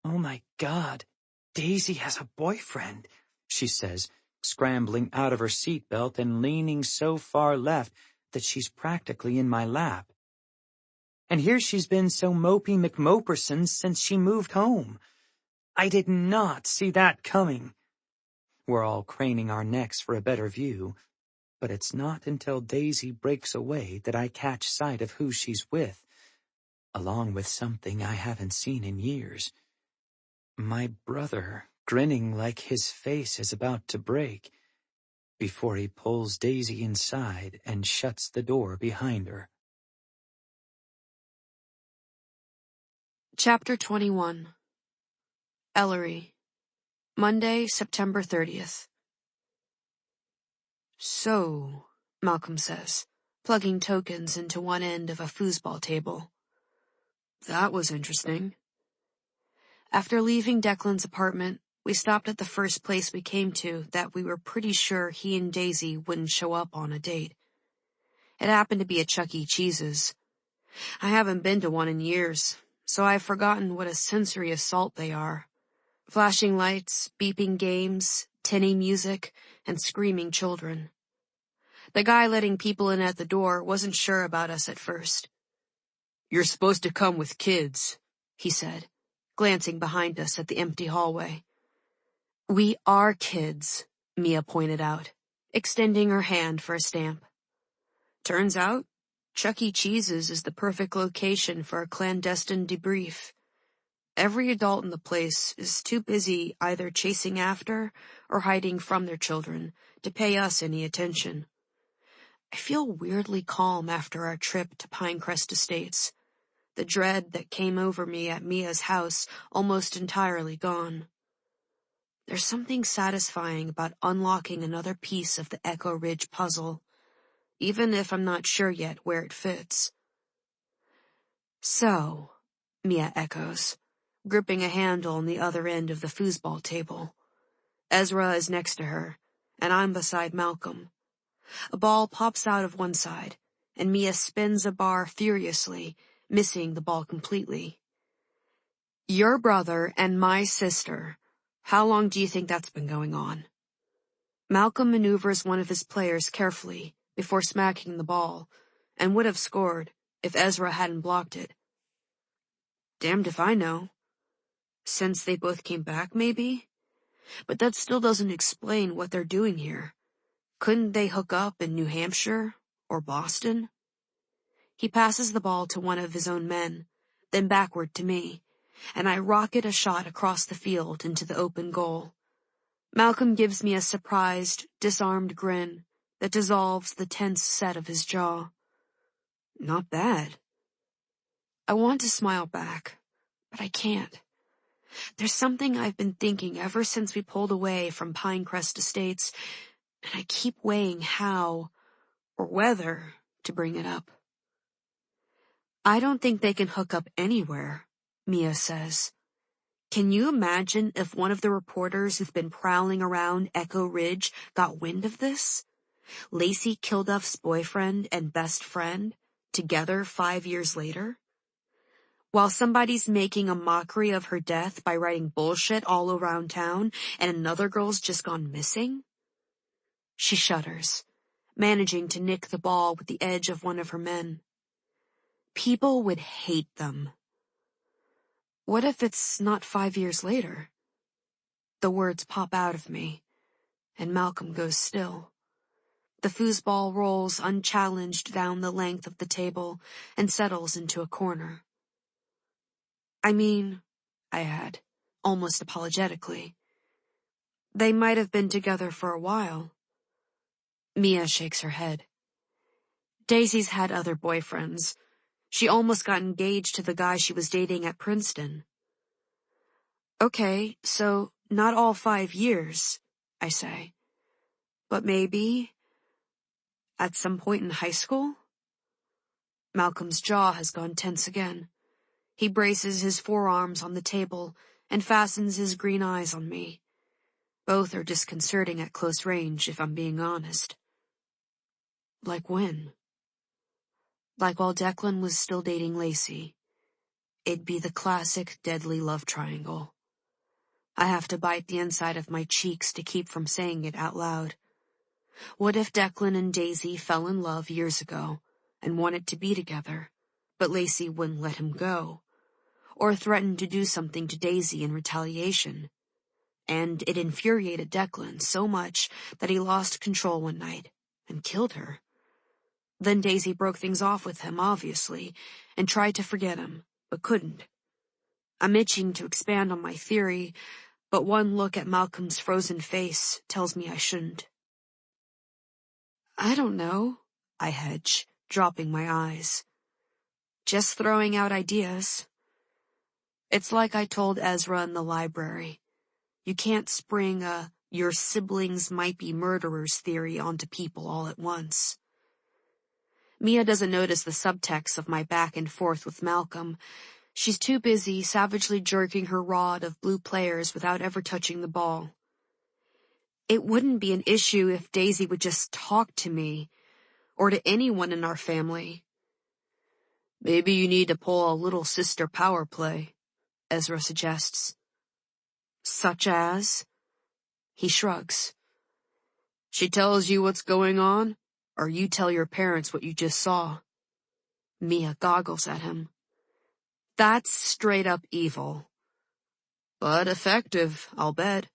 "Oh my God, Daisy has a boyfriend," she says, scrambling out of her seatbelt and leaning so far left that she's practically in my lap. And here she's been so mopey McMoperson since she moved home. I did not see that coming. We're all craning our necks for a better view, but it's not until Daisy breaks away that I catch sight of who she's with, along with something I haven't seen in years. My brother, grinning like his face is about to break, before he pulls Daisy inside and shuts the door behind her. Chapter 21. Ellery. Monday, September 30th. "So," Malcolm says, plugging tokens into one end of a foosball table. "That was interesting." After leaving Declan's apartment, we stopped at the first place we came to that we were pretty sure he and Daisy wouldn't show up on a date. It happened to be a Chuck E. Cheese's. I haven't been to one in years, so I've forgotten what a sensory assault they are. Flashing lights, beeping games, tinny music, and screaming children. The guy letting people in at the door wasn't sure about us at first. "You're supposed to come with kids," he said, glancing behind us at the empty hallway. "We are kids," Mia pointed out, extending her hand for a stamp. Turns out, Chuck E. Cheese's is the perfect location for a clandestine debrief. Every adult in the place is too busy either chasing after or hiding from their children to pay us any attention. I feel weirdly calm after our trip to Pinecrest Estates, the dread that came over me at Mia's house almost entirely gone. There's something satisfying about unlocking another piece of the Echo Ridge puzzle, even if I'm not sure yet where it fits. "So," Mia echoes, gripping a handle on the other end of the foosball table. Ezra is next to her, and I'm beside Malcolm. A ball pops out of one side, and Mia spins a bar furiously, missing the ball completely. "Your brother and my sister. How long do you think that's been going on?" Malcolm maneuvers one of his players carefully before smacking the ball, and would have scored if Ezra hadn't blocked it. "Damned if I know. Since they both came back, maybe? But that still doesn't explain what they're doing here. Couldn't they hook up in New Hampshire or Boston?" He passes the ball to one of his own men, then backward to me, and I rocket a shot across the field into the open goal. Malcolm gives me a surprised, disarmed grin that dissolves the tense set of his jaw. "Not bad." I want to smile back, but I can't. There's something I've been thinking ever since we pulled away from Pinecrest Estates, and I keep weighing how, or whether, to bring it up. "I don't think they can hook up anywhere," Mia says. "Can you imagine if one of the reporters who've been prowling around Echo Ridge got wind of this? Lacey Kilduff's boyfriend and best friend, together 5 years later? While somebody's making a mockery of her death by writing bullshit all around town and another girl's just gone missing? She shudders, managing to nick the ball with the edge of one of her men. People would hate them. What if it's not 5 years later? The words pop out of me, and Malcolm goes still. The foosball rolls unchallenged down the length of the table and settles into a corner. I mean, I add, almost apologetically, they might have been together for a while. Mia shakes her head. Daisy's had other boyfriends. She almost got engaged to the guy she was dating at Princeton. Okay, so not all 5 years, I say. But maybe at some point in high school? Malcolm's jaw has gone tense again. He braces his forearms on the table and fastens his green eyes on me. Both are disconcerting at close range, if I'm being honest. Like when? Like while Declan was still dating Lacey. It'd be the classic deadly love triangle. I have to bite the inside of my cheeks to keep from saying it out loud. What if Declan and Daisy fell in love years ago and wanted to be together, but Lacey wouldn't let him go, or threatened to do something to Daisy in retaliation? And it infuriated Declan so much that he lost control one night and killed her. Then Daisy broke things off with him, obviously, and tried to forget him, but couldn't. I'm itching to expand on my theory, but one look at Malcolm's frozen face tells me I shouldn't. I don't know, I hedge, dropping my eyes. Just throwing out ideas. It's like I told Ezra in the library. You can't spring a your siblings might be murderers theory onto people all at once. Mia doesn't notice the subtext of my back and forth with Malcolm. She's too busy savagely jerking her rod of blue players without ever touching the ball. It wouldn't be an issue if Daisy would just talk to me, or to anyone in our family. Maybe you need to pull a little sister power play, Ezra suggests. Such as? He shrugs. She tells you what's going on, or you tell your parents what you just saw. Mia goggles at him. That's straight up evil. But effective, I'll bet,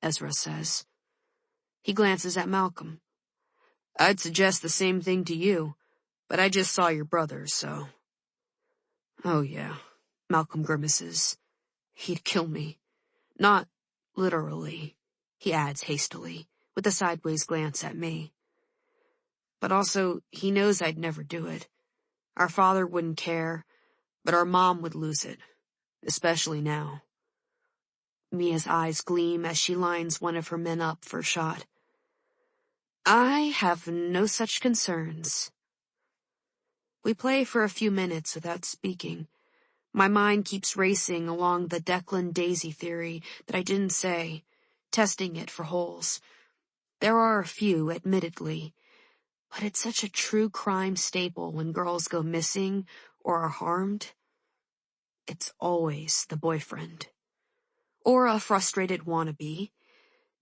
Ezra says. He glances at Malcolm. I'd suggest the same thing to you, but I just saw your brother, so. Oh yeah, Malcolm grimaces. He'd kill me. Not literally, he adds hastily, with a sideways glance at me. But also, he knows I'd never do it. Our father wouldn't care, but our mom would lose it, especially now. Mia's eyes gleam as she lines one of her men up for a shot. I have no such concerns. We play for a few minutes without speaking. My mind keeps racing along the Declan-Daisy theory that I didn't say, testing it for holes. There are a few, admittedly, but it's such a true crime staple when girls go missing or are harmed. It's always the boyfriend. Or a frustrated wannabe.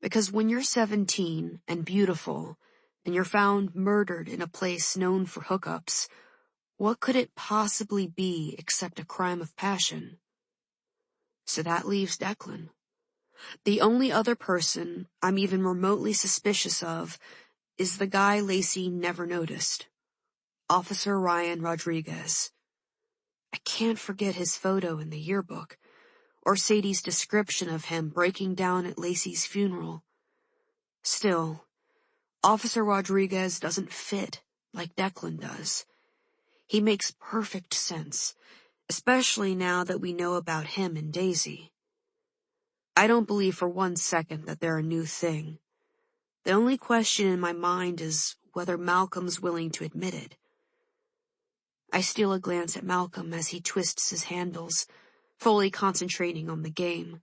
Because when you're 17 and beautiful, and you're found murdered in a place known for hookups, what could it possibly be except a crime of passion? So that leaves Declan. The only other person I'm even remotely suspicious of is the guy Lacey never noticed. Officer Ryan Rodriguez. I can't forget his photo in the yearbook, or Sadie's description of him breaking down at Lacey's funeral. Still, Officer Rodriguez doesn't fit like Declan does. He makes perfect sense, especially now that we know about him and Daisy. I don't believe for 1 second that they're a new thing. The only question in my mind is whether Malcolm's willing to admit it. I steal a glance at Malcolm as he twists his handles, fully concentrating on the game.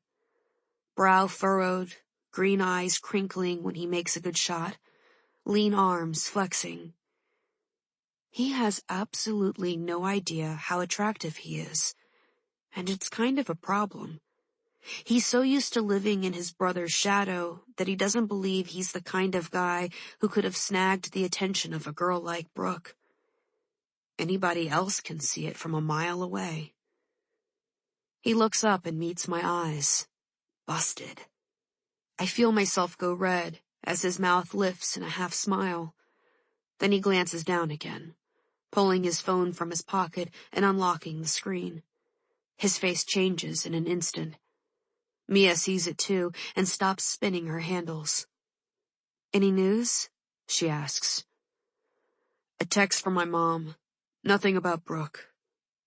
Brow furrowed, green eyes crinkling when he makes a good shot, lean arms flexing. He has absolutely no idea how attractive he is, and it's kind of a problem. He's so used to living in his brother's shadow that he doesn't believe he's the kind of guy who could have snagged the attention of a girl like Brooke. Anybody else can see it from a mile away. He looks up and meets my eyes. Busted. I feel myself go red as his mouth lifts in a half smile. Then he glances down again, pulling his phone from his pocket and unlocking the screen. His face changes in an instant. Mia sees it too and stops spinning her handles. "Any news?" she asks. "A text from my mom. Nothing about Brooke,"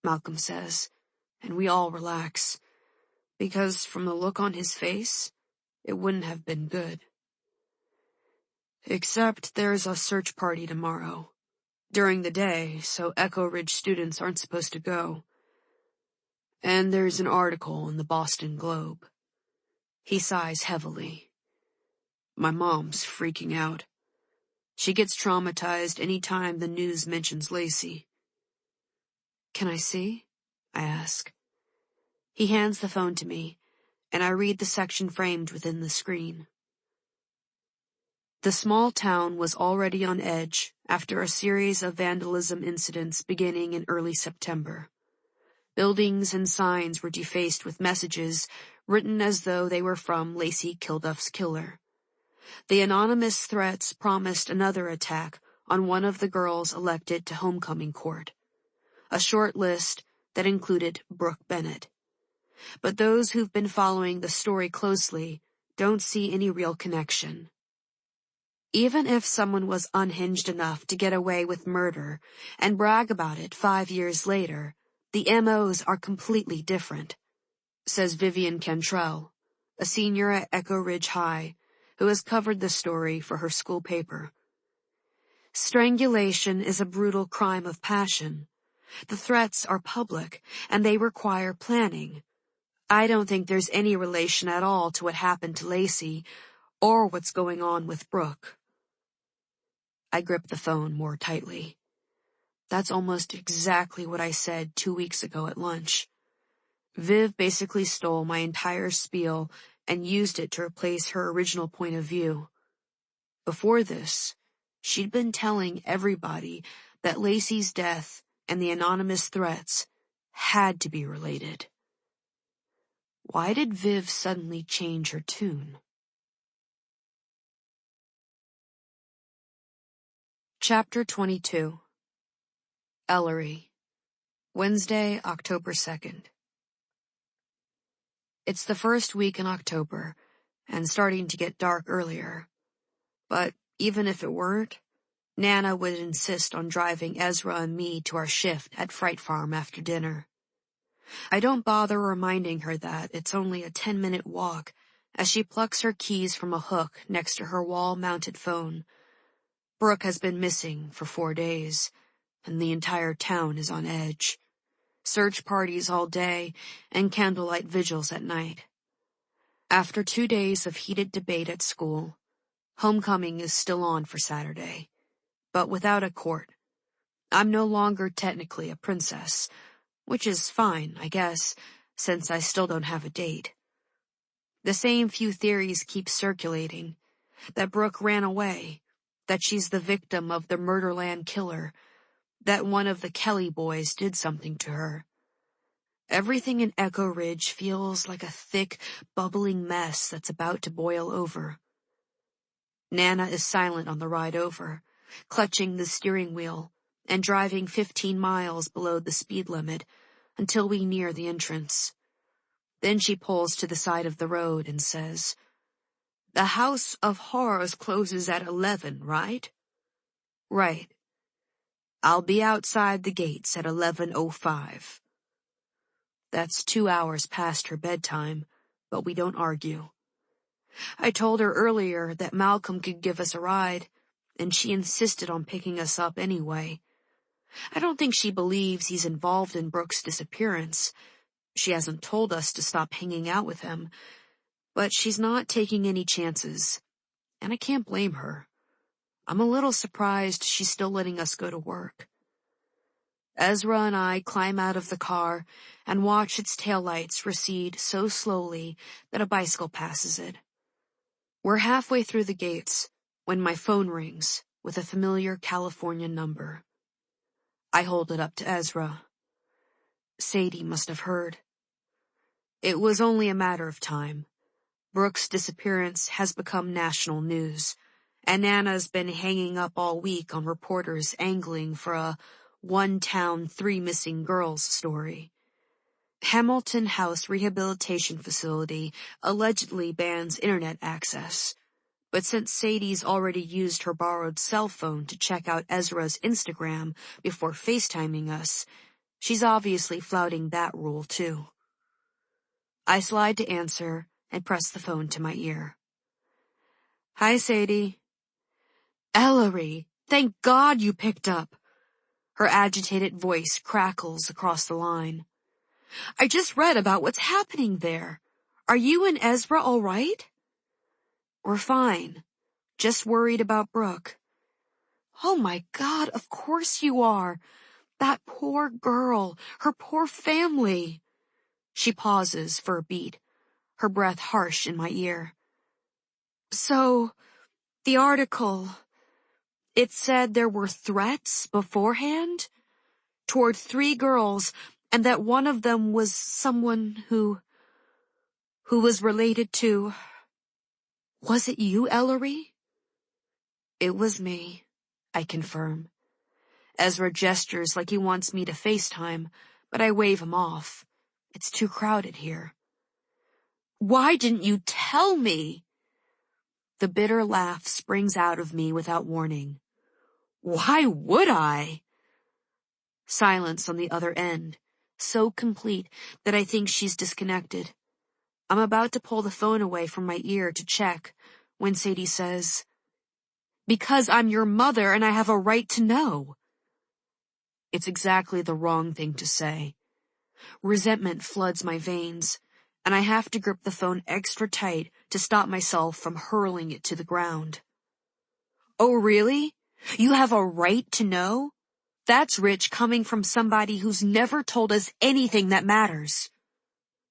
Malcolm says, and we all relax, because from the look on his face, it wouldn't have been good. "Except there's a search party tomorrow, during the day, so Echo Ridge students aren't supposed to go. And there's an article in the Boston Globe." He sighs heavily. "My mom's freaking out. She gets traumatized any time the news mentions Lacey." "Can I see?" I ask. He hands the phone to me, and I read the section framed within the screen. The small town was already on edge after a series of vandalism incidents beginning in early September. Buildings and signs were defaced with messages written as though they were from Lacey Kilduff's killer. The anonymous threats promised another attack on one of the girls elected to homecoming court. A short list that included Brooke Bennett. But those who've been following the story closely don't see any real connection. Even if someone was unhinged enough to get away with murder and brag about it 5 years later, the MOs are completely different, says Vivian Cantrell, a senior at Echo Ridge High, who has covered the story for her school paper. Strangulation is a brutal crime of passion. The threats are public, and they require planning. I don't think there's any relation at all to what happened to Lacey, or what's going on with Brooke. I grip the phone more tightly. That's almost exactly what I said 2 weeks ago at lunch. Viv basically stole my entire spiel and used it to replace her original point of view. Before this, she'd been telling everybody that Lacey's death and the anonymous threats had to be related. Why did Viv suddenly change her tune? Chapter 22. Ellery. Wednesday, October 2nd. It's the first week in October, and starting to get dark earlier. But even if it weren't, Nana would insist on driving Ezra and me to our shift at Fright Farm after dinner. I don't bother reminding her that it's only a 10-minute walk as she plucks her keys from a hook next to her wall-mounted phone. Brooke has been missing for 4 days, and the entire town is on edge. Search parties all day and candlelight vigils at night. After 2 days of heated debate at school, homecoming is still on for Saturday, but without a court. I'm no longer technically a princess, which is fine, I guess, since I still don't have a date. The same few theories keep circulating, that Brooke ran away, that she's the victim of the Murderland killer, that one of the Kelly boys did something to her. Everything in Echo Ridge feels like a thick, bubbling mess that's about to boil over. Nana is silent on the ride over, clutching the steering wheel and driving 15 miles below the speed limit until we near the entrance. Then she pulls to the side of the road and says, "The House of Horrors closes at 11, right?" "Right. I'll be outside the gates at 11:05. That's 2 hours past her bedtime, but we don't argue. I told her earlier that Malcolm could give us a ride, and she insisted on picking us up anyway. I don't think she believes he's involved in Brooke's disappearance. She hasn't told us to stop hanging out with him, but she's not taking any chances, and I can't blame her. I'm a little surprised she's still letting us go to work. Ezra and I climb out of the car and watch its taillights recede so slowly that a bicycle passes it. We're halfway through the gates when my phone rings with a familiar California number. I hold it up to Ezra. Sadie must have heard. It was only a matter of time. Brooke's disappearance has become national news, and Nana's been hanging up all week on reporters angling for a one town, three missing girls story. Hamilton House Rehabilitation Facility allegedly bans internet access, but since Sadie's already used her borrowed cell phone to check out Ezra's Instagram before FaceTiming us, she's obviously flouting that rule too. I slide to answer and press the phone to my ear. Hi, Sadie. Ellery, thank God you picked up. Her agitated voice crackles across the line. I just read about what's happening there. Are you and Ezra all right? We're fine. Just worried about Brooke. Oh my God, of course you are. That poor girl, her poor family. She pauses for a beat, her breath harsh in my ear. So, the article, it said there were threats beforehand toward 3 girls, and that one of them was someone who was related to... Was it you, Ellery? It was me, I confirm. Ezra gestures like he wants me to FaceTime, but I wave him off. It's too crowded here. Why didn't you tell me? The bitter laugh springs out of me without warning. Why would I? Silence on the other end, so complete that I think she's disconnected. I'm about to pull the phone away from my ear to check when Sadie says, Because I'm your mother and I have a right to know. It's exactly the wrong thing to say. Resentment floods my veins, and I have to grip the phone extra tight to stop myself from hurling it to the ground. Oh, really? You have a right to know? That's rich coming from somebody who's never told us anything that matters.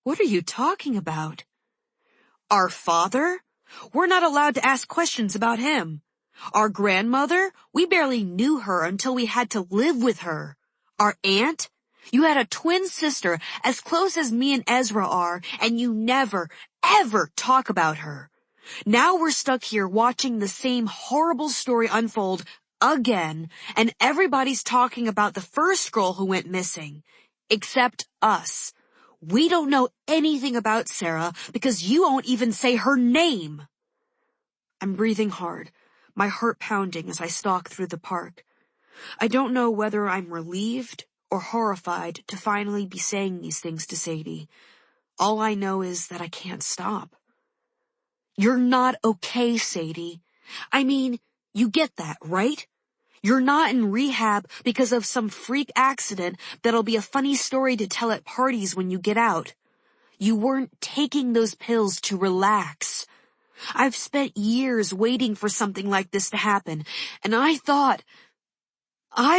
What are you talking about? Our father? We're not allowed to ask questions about him. Our grandmother? We barely knew her until we had to live with her. Our aunt? You had a twin sister as close as me and Ezra are, and you never, ever talk about her. Now we're stuck here watching the same horrible story unfold again, and everybody's talking about the first girl who went missing. Except us. We don't know anything about Sarah because you won't even say her name. I'm breathing hard, my heart pounding as I stalk through the park. I don't know whether I'm relieved or horrified to finally be saying these things to Sadie. All I know is that I can't stop. You're not okay, Sadie. I mean, you get that, right? You're not in rehab because of some freak accident that'll be a funny story to tell at parties when you get out. You weren't taking those pills to relax. I've spent years waiting for something like this to happen, and I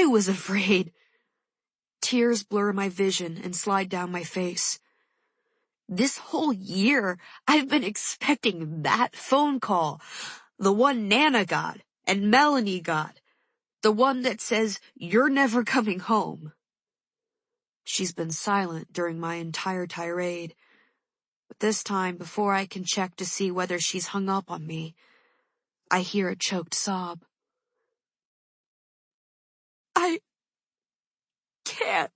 was afraid. Tears blur my vision and slide down my face. This whole year, I've been expecting that phone call. The one Nana got and Melanie got. The one that says, you're never coming home. She's been silent during my entire tirade. But this time, before I can check to see whether she's hung up on me, I hear a choked sob. I can't,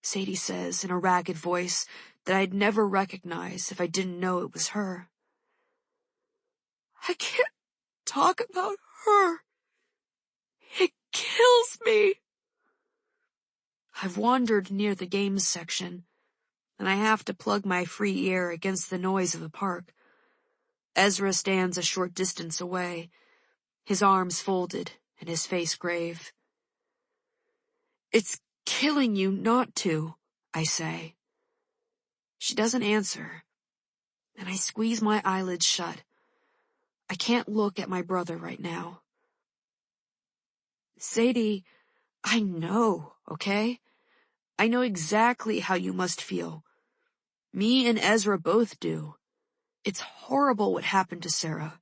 Sadie says in a ragged voice that I'd never recognize if I didn't know it was her. I can't talk about her. It kills me. I've wandered near the games section, and I have to plug my free ear against the noise of the park. Ezra stands a short distance away, his arms folded and his face grave. It's killing you not to, I say. She doesn't answer, and I squeeze my eyelids shut. I can't look at my brother right now. Sadie, I know, okay? I know exactly how you must feel. Me and Ezra both do. It's horrible what happened to Sarah.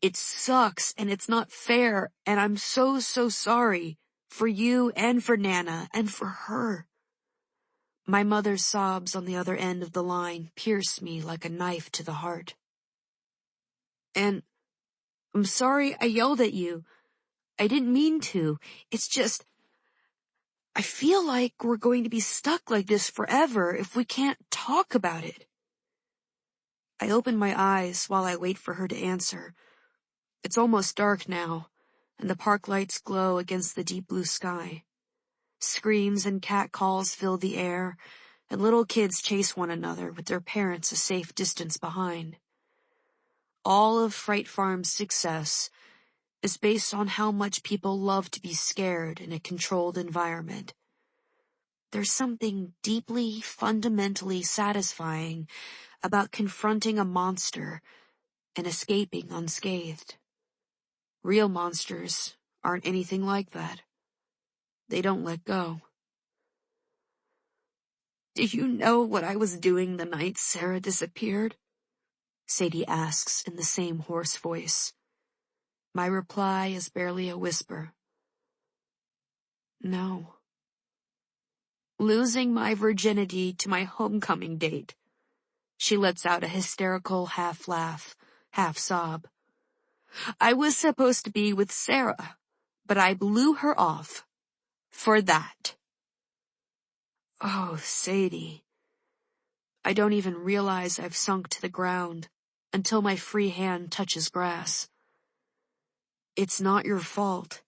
It sucks and it's not fair, and I'm so sorry for you and for Nana and for her. My mother's sobs on the other end of the line pierce me like a knife to the heart. And I'm sorry I yelled at you. I didn't mean to. It's just, I feel like we're going to be stuck like this forever if we can't talk about it. I open my eyes while I wait for her to answer. It's almost dark now, and the park lights glow against the deep blue sky. Screams and catcalls fill the air, and little kids chase one another with their parents a safe distance behind. All of Fright Farm's success is based on how much people love to be scared in a controlled environment. There's something deeply, fundamentally satisfying about confronting a monster and escaping unscathed. Real monsters aren't anything like that. They don't let go. Do you know what I was doing the night Sarah disappeared? Sadie asks in the same hoarse voice. My reply is barely a whisper. No. Losing my virginity to my homecoming date. She lets out a hysterical half laugh, half sob. I was supposed to be with Sarah, but I blew her off. For that. Oh, Sadie. I don't even realize I've sunk to the ground until my free hand touches grass. It's not your fault.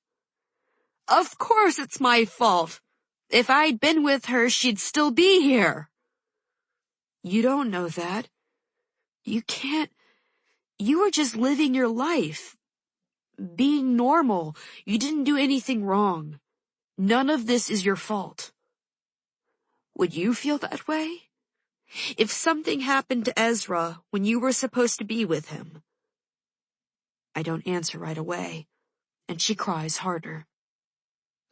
Of course it's my fault. If I'd been with her, she'd still be here. You don't know that. You can't. You were just living your life. Being normal. You didn't do anything wrong. None of this is your fault. Would you feel that way? If something happened to Ezra when you were supposed to be with him? I don't answer right away, and she cries harder.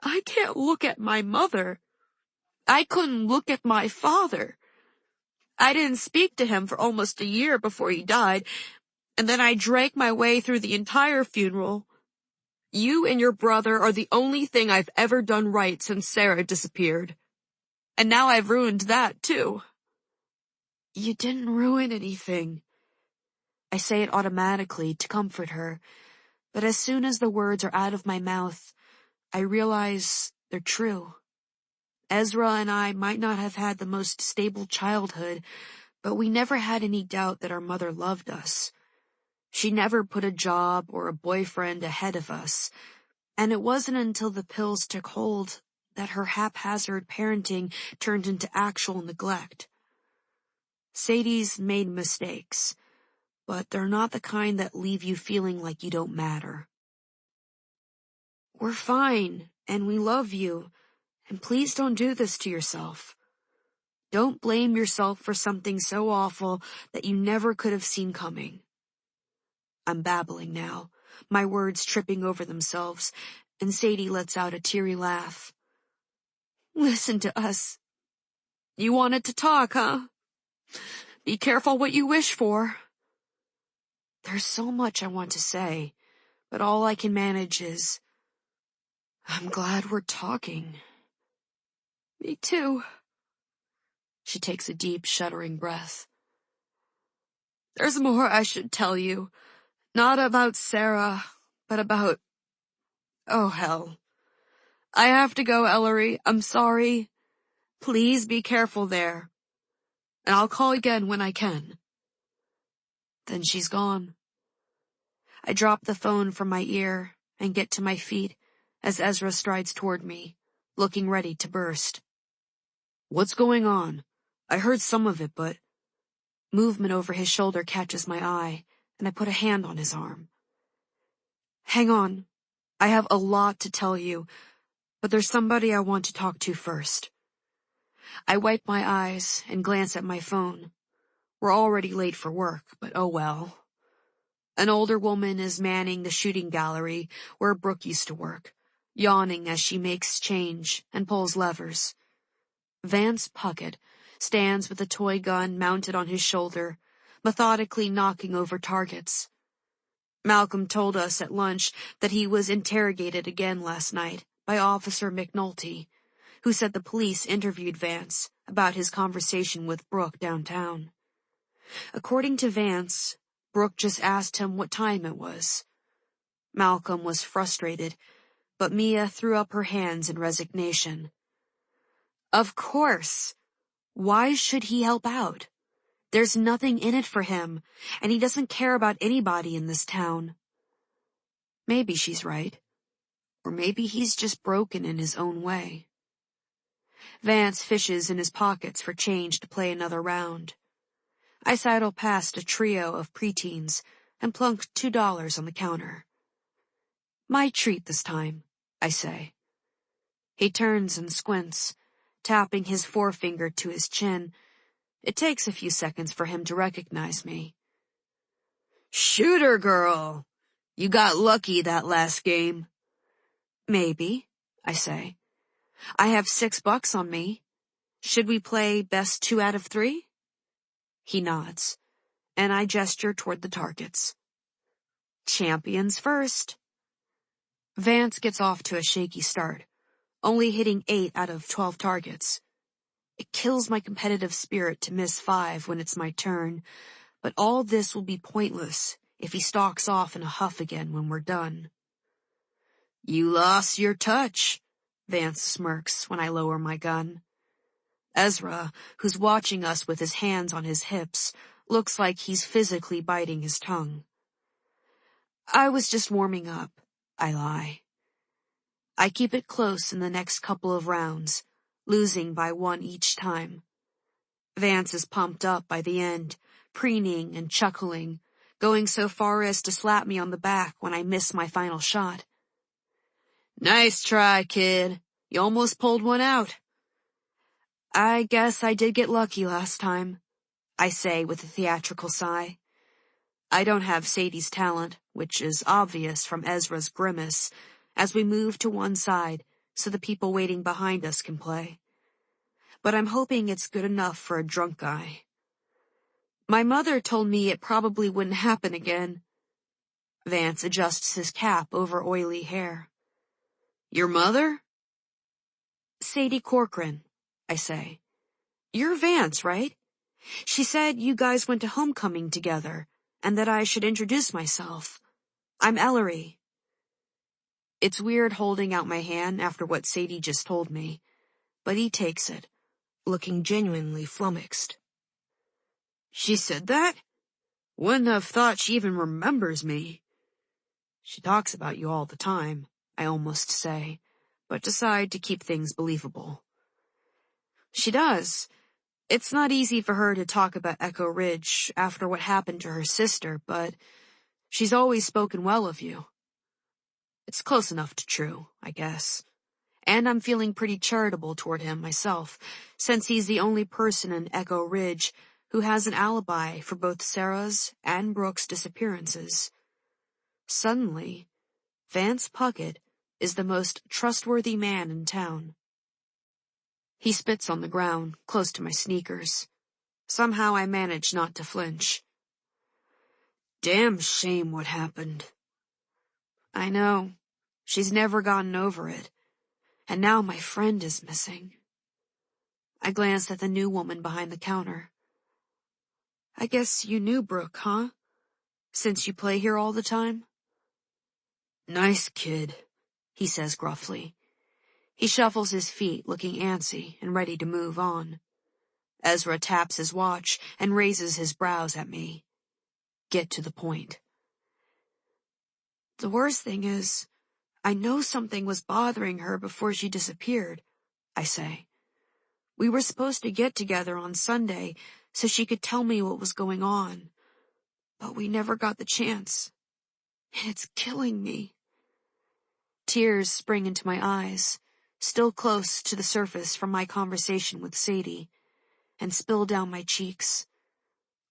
I can't look at my mother. I couldn't look at my father. I didn't speak to him for almost a year before he died, and then I drank my way through the entire funeral. You and your brother are the only thing I've ever done right since Sarah disappeared. And now I've ruined that, too. You didn't ruin anything. I say it automatically to comfort her, but as soon as the words are out of my mouth, I realize they're true. Ezra and I might not have had the most stable childhood, but we never had any doubt that our mother loved us. She never put a job or a boyfriend ahead of us, and it wasn't until the pills took hold that her haphazard parenting turned into actual neglect. Sadie's made mistakes, but they're not the kind that leave you feeling like you don't matter. We're fine, and we love you, and please don't do this to yourself. Don't blame yourself for something so awful that you never could have seen coming. I'm babbling now, my words tripping over themselves, and Sadie lets out a teary laugh. Listen to us. You wanted to talk, huh? Be careful what you wish for. There's so much I want to say, but all I can manage is, I'm glad we're talking. Me too. She takes a deep, shuddering breath. There's more I should tell you. Not about Sarah, but about... Oh, hell. I have to go, Ellery. I'm sorry. Please be careful there. And I'll call again when I can. Then she's gone. I drop the phone from my ear and get to my feet as Ezra strides toward me, looking ready to burst. What's going on? I heard some of it, but... Movement over his shoulder catches my eye, and I put a hand on his arm. Hang on. I have a lot to tell you, but there's somebody I want to talk to first. I wipe my eyes and glance at my phone. We're already late for work, but oh well. An older woman is manning the shooting gallery where Brooke used to work, yawning as she makes change and pulls levers. Vance Puckett stands with a toy gun mounted on his shoulder, methodically knocking over targets. Malcolm told us at lunch that he was interrogated again last night by Officer McNulty, who said the police interviewed Vance about his conversation with Brooke downtown. According to Vance, Brooke just asked him what time it was. Malcolm was frustrated, but Mia threw up her hands in resignation. Of course. Why should he help out? There's nothing in it for him, and he doesn't care about anybody in this town. Maybe she's right. Or maybe he's just broken in his own way. Vance fishes in his pockets for change to play another round. I sidle past a trio of preteens and plunk $2 on the counter. My treat this time, I say. He turns and squints, tapping his forefinger to his chin. It takes a few seconds for him to recognize me. Shooter girl! You got lucky that last game. Maybe, I say. I have $6 on me. Should we play best 2 out of 3? He nods, and I gesture toward the targets. Champions first. Vance gets off to a shaky start, only hitting 8 out of 12 targets. It kills my competitive spirit to miss 5 when it's my turn, but all this will be pointless if he stalks off in a huff again when we're done. You lost your touch, Vance smirks when I lower my gun. Ezra, who's watching us with his hands on his hips, looks like he's physically biting his tongue. I was just warming up, I lie. I keep it close in the next couple of rounds, losing by 1 each time. Vance is pumped up by the end, preening and chuckling, going so far as to slap me on the back when I miss my final shot. Nice try, kid. You almost pulled one out. I guess I did get lucky last time, I say with a theatrical sigh. I don't have Sadie's talent, which is obvious from Ezra's grimace, as we move to one side so the people waiting behind us can play. But I'm hoping it's good enough for a drunk guy. My mother told me it probably wouldn't happen again. Vance adjusts his cap over oily hair. Your mother? Sadie Corcoran, I say. You're Vance, right? She said you guys went to homecoming together, and that I should introduce myself. I'm Ellery. It's weird holding out my hand after what Sadie just told me, but he takes it, looking genuinely flummoxed. She said that? Wouldn't have thought she even remembers me. She talks about you all the time, I almost say, but decide to keep things believable. She does. It's not easy for her to talk about Echo Ridge after what happened to her sister, but she's always spoken well of you. It's close enough to true, I guess. And I'm feeling pretty charitable toward him myself, since he's the only person in Echo Ridge who has an alibi for both Sarah's and Brooke's disappearances. Suddenly, Vance Puckett is the most trustworthy man in town. He spits on the ground, close to my sneakers. Somehow I manage not to flinch. Damn shame what happened. I know. She's never gotten over it. And now my friend is missing. I glanced at the new woman behind the counter. I guess you knew Brooke, huh? Since you play here all the time? Nice kid, he says gruffly. He shuffles his feet, looking antsy and ready to move on. Ezra taps his watch and raises his brows at me. Get to the point. The worst thing is, I know something was bothering her before she disappeared, I say. We were supposed to get together on Sunday so she could tell me what was going on. But we never got the chance. And it's killing me. Tears spring into my eyes, still close to the surface from my conversation with Sadie, and spill down my cheeks.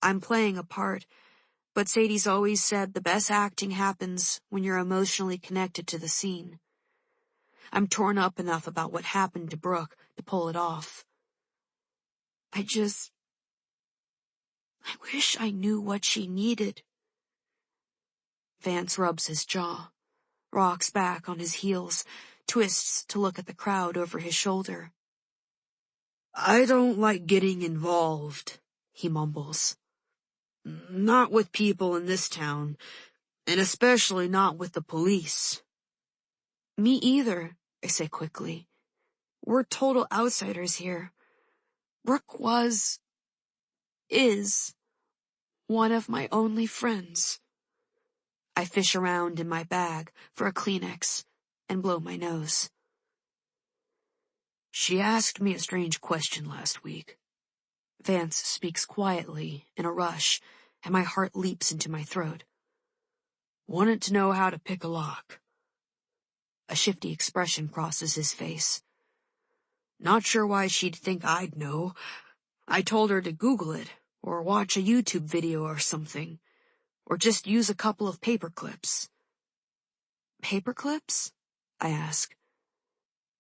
I'm playing a part, but Sadie's always said the best acting happens when you're emotionally connected to the scene. I'm torn up enough about what happened to Brooke to pull it off. I wish I knew what she needed. Vance rubs his jaw, rocks back on his heels, twists to look at the crowd over his shoulder. I don't like getting involved, he mumbles. Not with people in this town, and especially not with the police. Me either, I say quickly. We're total outsiders here. Brooke is one of my only friends. I fish around in my bag for a Kleenex and blow my nose. She asked me a strange question last week. Vance speaks quietly, in a rush, and my heart leaps into my throat. Wanted to know how to pick a lock. A shifty expression crosses his face. Not sure why she'd think I'd know. I told her to Google it, or watch a YouTube video or something, or just use a couple of paper clips. Paper clips? I ask.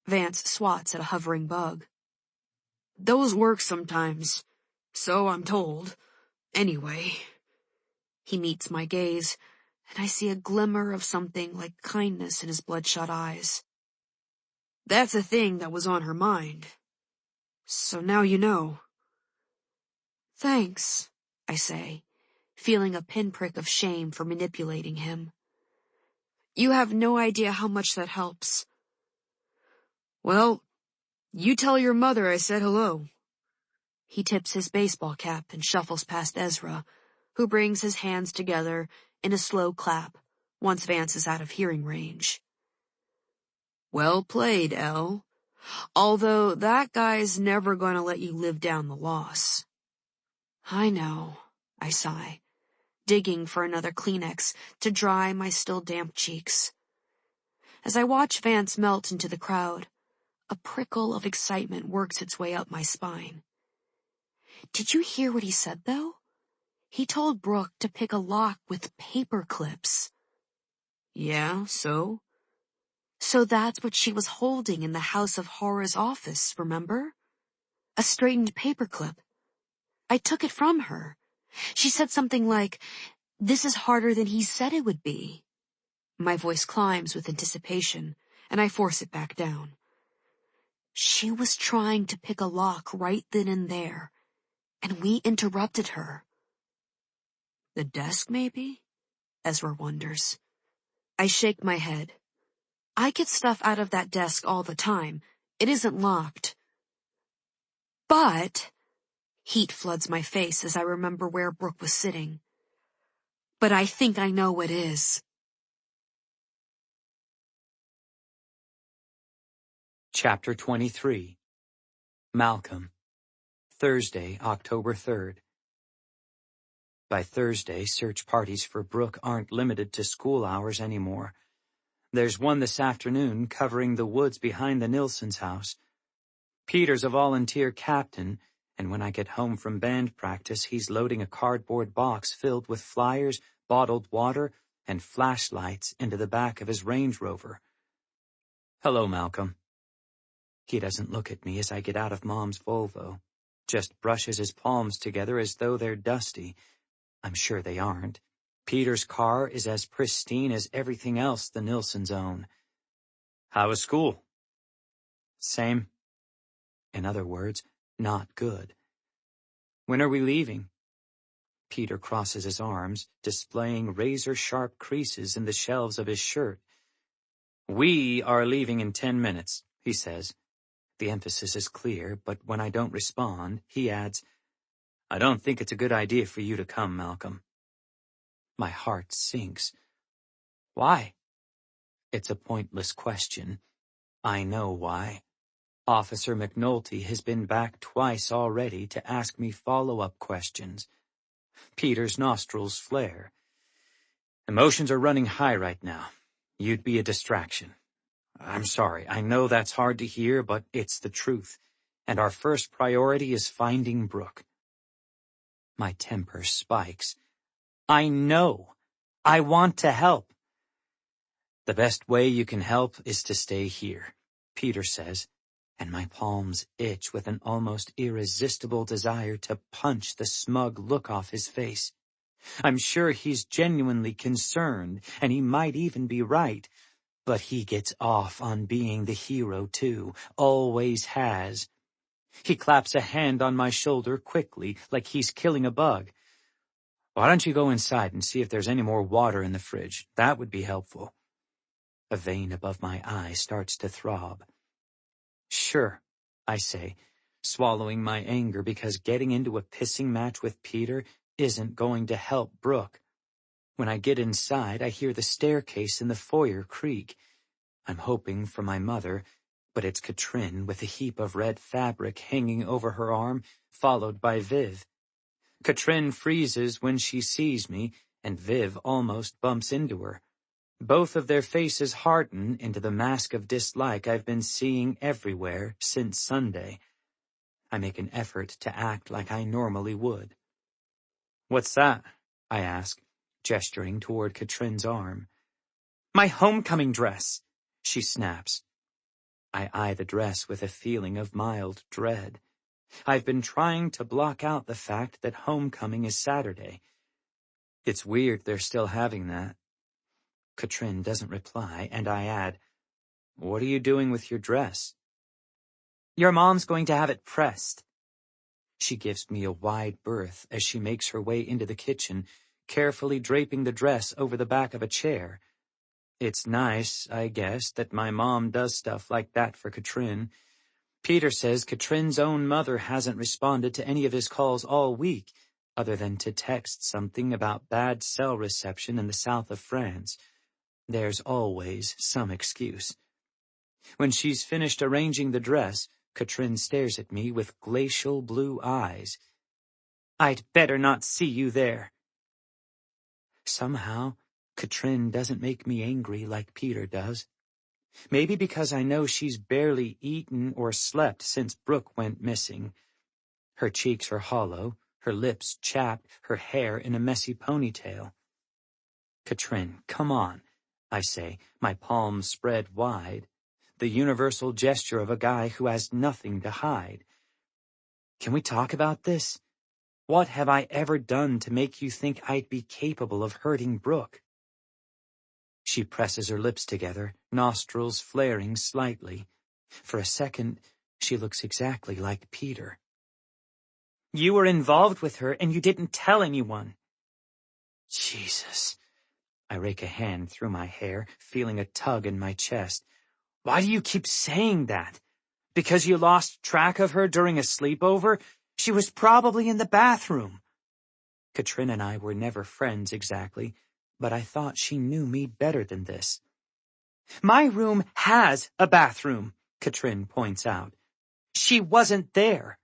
Vance swats at a hovering bug. Those work sometimes, so I'm told. Anyway. He meets my gaze, and I see a glimmer of something like kindness in his bloodshot eyes. That's a thing that was on her mind. So now you know. Thanks, I say, feeling a pinprick of shame for manipulating him. You have no idea how much that helps. Well, you tell your mother I said hello. He tips his baseball cap and shuffles past Ezra, who brings his hands together in a slow clap once Vance is out of hearing range. Well played, Elle. Although that guy's never going to let you live down the loss. I know, I sigh, digging for another Kleenex to dry my still damp cheeks. As I watch Vance melt into the crowd, a prickle of excitement works its way up my spine. Did you hear what he said, though? He told Brooke to pick a lock with paper clips. Yeah, so? So that's what she was holding in the House of Horror's office, remember? A straightened paperclip. I took it from her. She said something like, "This is harder than he said it would be." My voice climbs with anticipation, and I force it back down. She was trying to pick a lock right then and there, and we interrupted her. The desk, maybe? Ezra wonders. I shake my head. I get stuff out of that desk all the time. It isn't locked. But... Heat floods my face as I remember where Brooke was sitting. But I think I know what is. Chapter 23. Malcolm. Thursday, October 3rd. By Thursday, search parties for Brooke aren't limited to school hours anymore. There's one this afternoon covering the woods behind the Nilsson's house. Peter's a volunteer captain, and when I get home from band practice, he's loading a cardboard box filled with flyers, bottled water, and flashlights into the back of his Range Rover. Hello, Malcolm. He doesn't look at me as I get out of Mom's Volvo, just brushes his palms together as though they're dusty. I'm sure they aren't. Peter's car is as pristine as everything else the Nilssons own. How was school? Same. In other words, not good. When are we leaving? Peter crosses his arms, displaying razor-sharp creases in the shelves of his shirt. We are leaving in 10 minutes, he says. The emphasis is clear, but when I don't respond, he adds, I don't think it's a good idea for you to come, Malcolm. My heart sinks. Why? It's a pointless question. I know why. Officer McNulty has been back twice already to ask me follow-up questions. Peter's nostrils flare. Emotions are running high right now. You'd be a distraction. I'm sorry, I know that's hard to hear, but it's the truth. And our first priority is finding Brooke. My temper spikes. I know. I want to help. The best way you can help is to stay here. Peter says, and my palms itch with an almost irresistible desire to punch the smug look off his face. I'm sure he's genuinely concerned, and he might even be right, but he gets off on being the hero too, always has. He claps a hand on my shoulder quickly, like he's killing a bug. Why don't you go inside and see if there's any more water in the fridge? That would be helpful. A vein above my eye starts to throb. Sure, I say, swallowing my anger because getting into a pissing match with Peter isn't going to help Brooke. When I get inside, I hear the staircase in the foyer creak. I'm hoping for my mother, but it's Katrin with a heap of red fabric hanging over her arm, followed by Viv. Katrin freezes when she sees me, and Viv almost bumps into her. Both of their faces harden into the mask of dislike I've been seeing everywhere since Sunday. I make an effort to act like I normally would. What's that? I ask, gesturing toward Katrin's arm. My homecoming dress, she snaps. I eye the dress with a feeling of mild dread. I've been trying to block out the fact that homecoming is Saturday. It's weird they're still having that. Katrin doesn't reply, and I add, What are you doing with your dress? Your mom's going to have it pressed. She gives me a wide berth as she makes her way into the kitchen, carefully draping the dress over the back of a chair. It's nice, I guess, that my mom does stuff like that for Katrin. Peter says Katrin's own mother hasn't responded to any of his calls all week, other than to text something about bad cell reception in the south of France. There's always some excuse. When she's finished arranging the dress, Katrin stares at me with glacial blue eyes. I'd better not see you there. Somehow, Katrin doesn't make me angry like Peter does. Maybe because I know she's barely eaten or slept since Brooke went missing. Her cheeks are hollow, her lips chapped, her hair in a messy ponytail. Katrin, come on, I say, my palms spread wide, the universal gesture of a guy who has nothing to hide. Can we talk about this? What have I ever done to make you think I'd be capable of hurting Brooke? She presses her lips together, nostrils flaring slightly. For a second, she looks exactly like Peter. You were involved with her and you didn't tell anyone. Jesus. I rake a hand through my hair, feeling a tug in my chest. Why do you keep saying that? Because you lost track of her during a sleepover? She was probably in the bathroom. Katrin and I were never friends exactly, but I thought she knew me better than this. My room has a bathroom, Katrin points out. She wasn't there.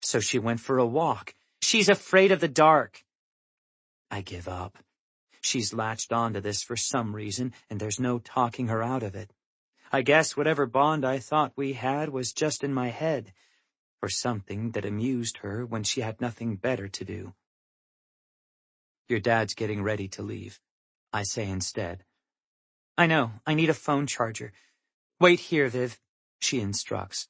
So she went for a walk. She's afraid of the dark. I give up. She's latched onto this for some reason, and there's no talking her out of it. I guess whatever bond I thought we had was just in my head, or something that amused her when she had nothing better to do. Your dad's getting ready to leave, I say instead. I know, I need a phone charger. Wait here, Viv, she instructs.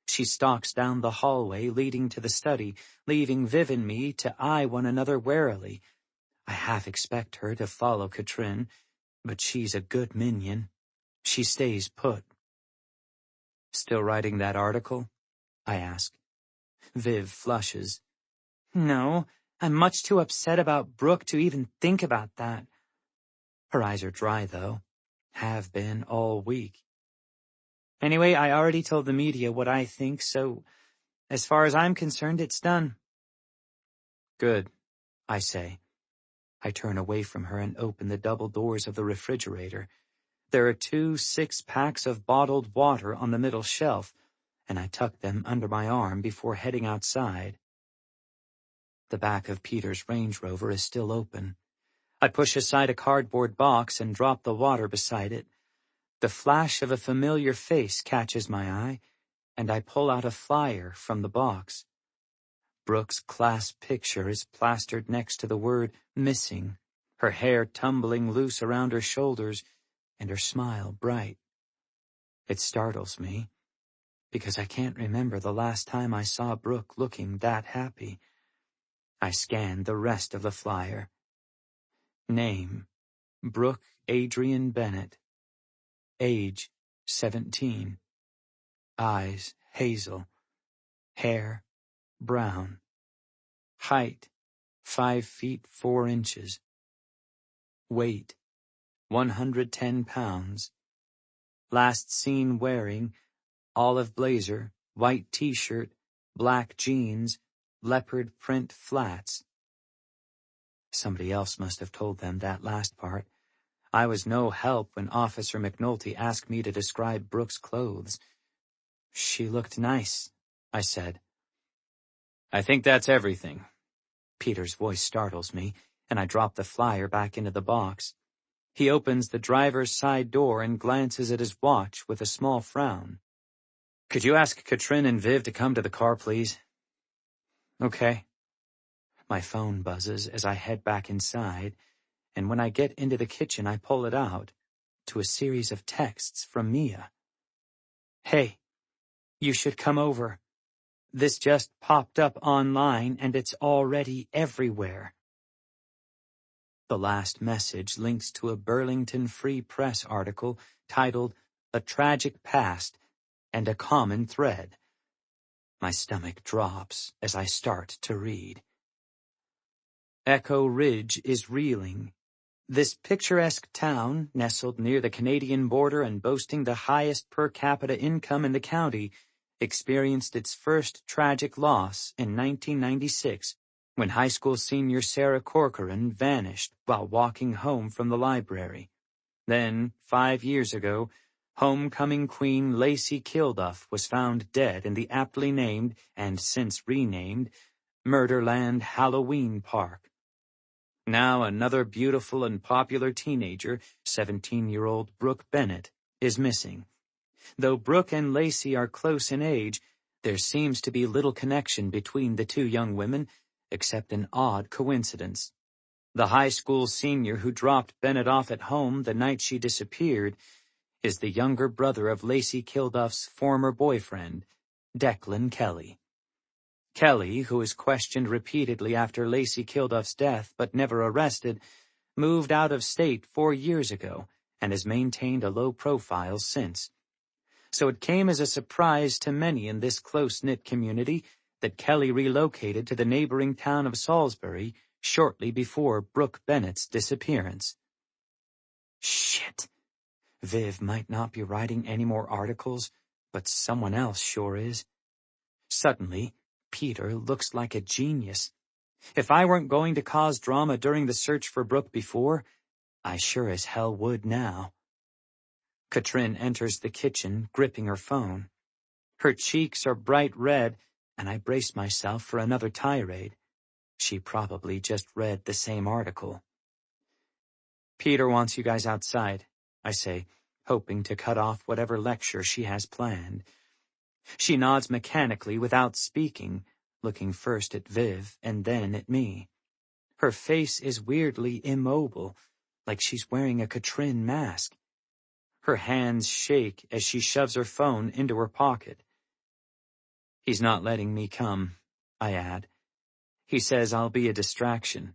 She stalks down the hallway leading to the study, leaving Viv and me to eye one another warily. I half expect her to follow Katrin, but she's a good minion. She stays put. Still writing that article? I ask. Viv flushes. No, I'm much too upset about Brooke to even think about that. Her eyes are dry, though. Have been all week. Anyway, I already told the media what I think, so as far as I'm concerned, it's done. Good, I say. I turn away from her and open the double doors of the refrigerator. There are 2 6-packs of bottled water on the middle shelf, and I tuck them under my arm before heading outside. The back of Peter's Range Rover is still open. I push aside a cardboard box and drop the water beside it. The flash of a familiar face catches my eye, and I pull out a flyer from the box. Brooke's class picture is plastered next to the word missing, her hair tumbling loose around her shoulders, and her smile bright. It startles me, because I can't remember the last time I saw Brooke looking that happy. I scan the rest of the flyer. Name, Brooke Adrian Bennett. Age, 17. Eyes, hazel. Hair, brown. Height, 5 feet 4 inches. Weight, 110 pounds. Last seen wearing olive blazer, white t-shirt, black jeans, leopard print flats. Somebody else must have told them that last part. I was no help when Officer McNulty asked me to describe Brooke's clothes. She looked nice, I said. I think that's everything. Peter's voice startles me, and I drop the flyer back into the box. He opens the driver's side door and glances at his watch with a small frown. Could you ask Katrin and Viv to come to the car, please? Okay. My phone buzzes as I head back inside, and when I get into the kitchen, I pull it out to a series of texts from Mia. Hey, you should come over. This just popped up online, and it's already everywhere. The last message links to a Burlington Free Press article titled A Tragic Past and a Common Thread. My stomach drops as I start to read. Echo Ridge is reeling. This picturesque town, nestled near the Canadian border and boasting the highest per capita income in the county, experienced its first tragic loss in 1996 when high school senior Sarah Corcoran vanished while walking home from the library. Then, 5 years ago, homecoming queen Lacey Kilduff was found dead in the aptly named, and since renamed, Murderland Halloween Park. Now another beautiful and popular teenager, 17-year-old Brooke Bennett, is missing. Though Brooke and Lacey are close in age, there seems to be little connection between the two young women, except an odd coincidence. The high school senior who dropped Bennett off at home the night she disappeared is the younger brother of Lacey Kilduff's former boyfriend, Declan Kelly. Kelly, who was questioned repeatedly after Lacey Kilduff's death but never arrested, moved out of state 4 years ago and has maintained a low profile since. So it came as a surprise to many in this close-knit community that Kelly relocated to the neighboring town of Salisbury shortly before Brooke Bennett's disappearance. Shit. Viv might not be writing any more articles, but someone else sure is. Suddenly, Peter looks like a genius. If I weren't going to cause drama during the search for Brooke before, I sure as hell would now. Katrin enters the kitchen, gripping her phone. Her cheeks are bright red, and I brace myself for another tirade. She probably just read the same article. Peter wants you guys outside, I say, hoping to cut off whatever lecture she has planned. She nods mechanically without speaking, looking first at Viv and then at me. Her face is weirdly immobile, like she's wearing a Katrin mask. Her hands shake as she shoves her phone into her pocket. He's not letting me come, I add. He says I'll be a distraction.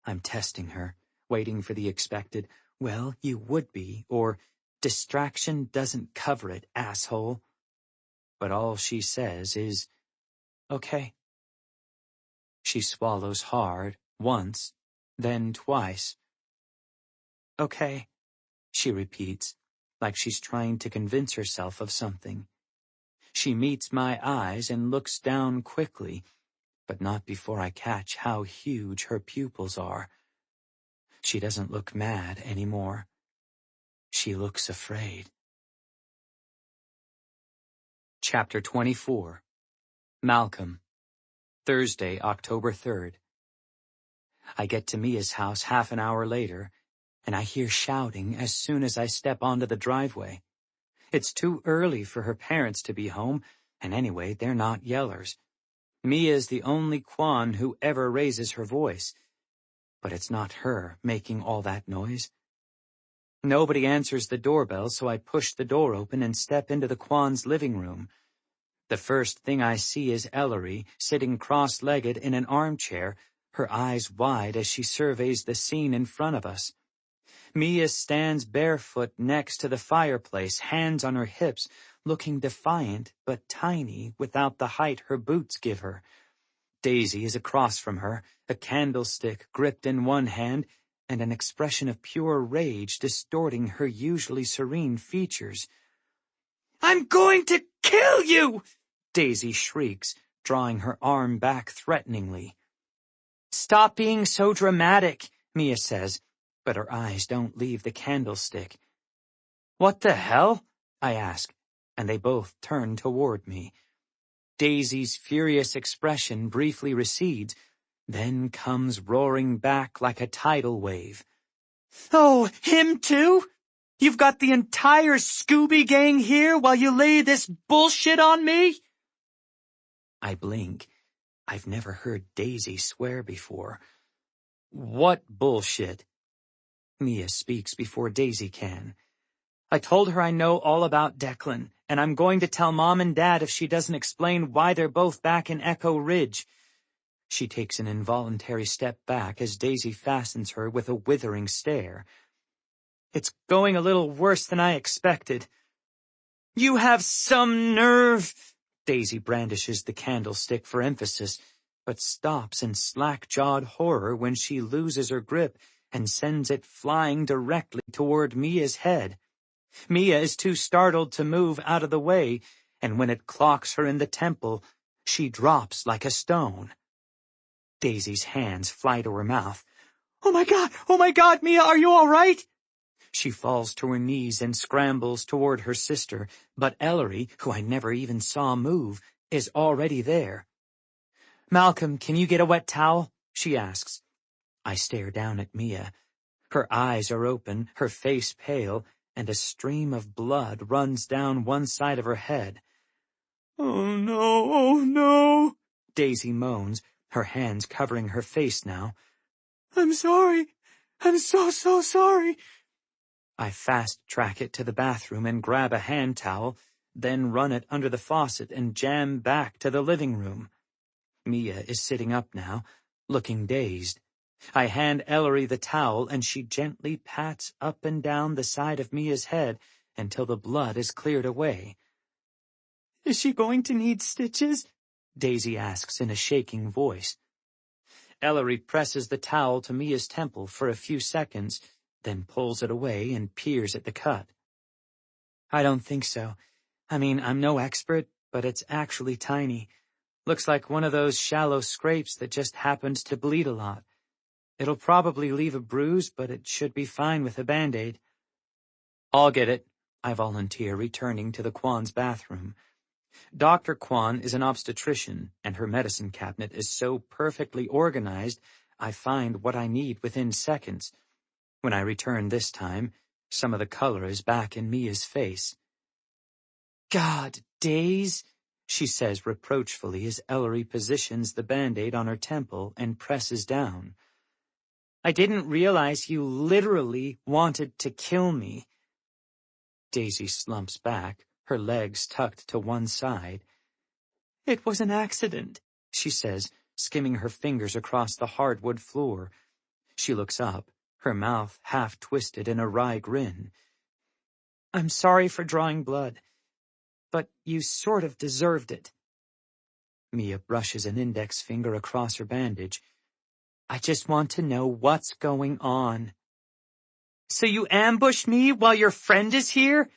I'm testing her, waiting for the expected, well, you would be, or distraction doesn't cover it, asshole. But all she says is, okay. She swallows hard, once, then twice. Okay, she repeats, like she's trying to convince herself of something. She meets my eyes and looks down quickly, but not before I catch how huge her pupils are. She doesn't look mad anymore. She looks afraid. Chapter 24. Malcolm. Thursday, October 3rd. I get to Mia's house half an hour later, and I hear shouting as soon as I step onto the driveway. It's too early for her parents to be home, and anyway, they're not yellers. Mia's the only Kwan who ever raises her voice, but it's not her making all that noise. Nobody answers the doorbell, so I push the door open and step into the Kwan's living room. The first thing I see is Ellery, sitting cross-legged in an armchair, her eyes wide as she surveys the scene in front of us. Mia stands barefoot next to the fireplace, hands on her hips, looking defiant but tiny without the height her boots give her. Daisy is across from her, a candlestick gripped in one hand, and an expression of pure rage distorting her usually serene features. "I'm going to kill you!" Daisy shrieks, drawing her arm back threateningly. "Stop being so dramatic," Mia says, but her eyes don't leave the candlestick. "What the hell?" I ask, and they both turn toward me. Daisy's furious expression briefly recedes, then comes roaring back like a tidal wave. "Oh, him too? You've got the entire Scooby Gang here while you lay this bullshit on me?" I blink. I've never heard Daisy swear before. "What bullshit?" Mia speaks before Daisy can. "I told her I know all about Declan, and I'm going to tell Mom and Dad if she doesn't explain why they're both back in Echo Ridge." She takes an involuntary step back as Daisy fastens her with a withering stare. "It's going a little worse than I expected." "You have some nerve!" Daisy brandishes the candlestick for emphasis, but stops in slack-jawed horror when she loses her grip and sends it flying directly toward Mia's head. Mia is too startled to move out of the way, and when it clocks her in the temple, she drops like a stone. Daisy's hands fly to her mouth. Oh my God, Mia, are you all right?" She falls to her knees and scrambles toward her sister, but Ellery, who I never even saw move, is already there. "Malcolm, can you get a wet towel?" she asks. I stare down at Mia. Her eyes are open, her face pale, and a stream of blood runs down one side of her head. Oh no, Daisy moans, her hands covering her face now. "I'm sorry. I'm so sorry." I fast-track it to the bathroom and grab a hand towel, then run it under the faucet and jam back to the living room. Mia is sitting up now, looking dazed. I hand Ellery the towel, and she gently pats up and down the side of Mia's head until the blood is cleared away. "Is she going to need stitches?" Daisy asks in a shaking voice. Ellery presses the towel to Mia's temple for a few seconds, then pulls it away and peers at the cut. "I don't think so. I mean, I'm no expert, but it's actually tiny. Looks like one of those shallow scrapes that just happens to bleed a lot. It'll probably leave a bruise, but it should be fine with a Band-Aid." "I'll get it," I volunteer, returning to the Kwan's bathroom. Dr. Kwan is an obstetrician, and her medicine cabinet is so perfectly organized, I find what I need within seconds. When I return this time, some of the color is back in Mia's face. "God, Daze," she says reproachfully as Ellery positions the Band-Aid on her temple and presses down. "I didn't realize you literally wanted to kill me." Daisy slumps back, her legs tucked to one side. "It was an accident," she says, skimming her fingers across the hardwood floor. She looks up, her mouth half twisted in a wry grin. "I'm sorry for drawing blood, but you sort of deserved it." Mia brushes an index finger across her bandage. "I just want to know what's going on." "So you ambushed me while your friend is here?"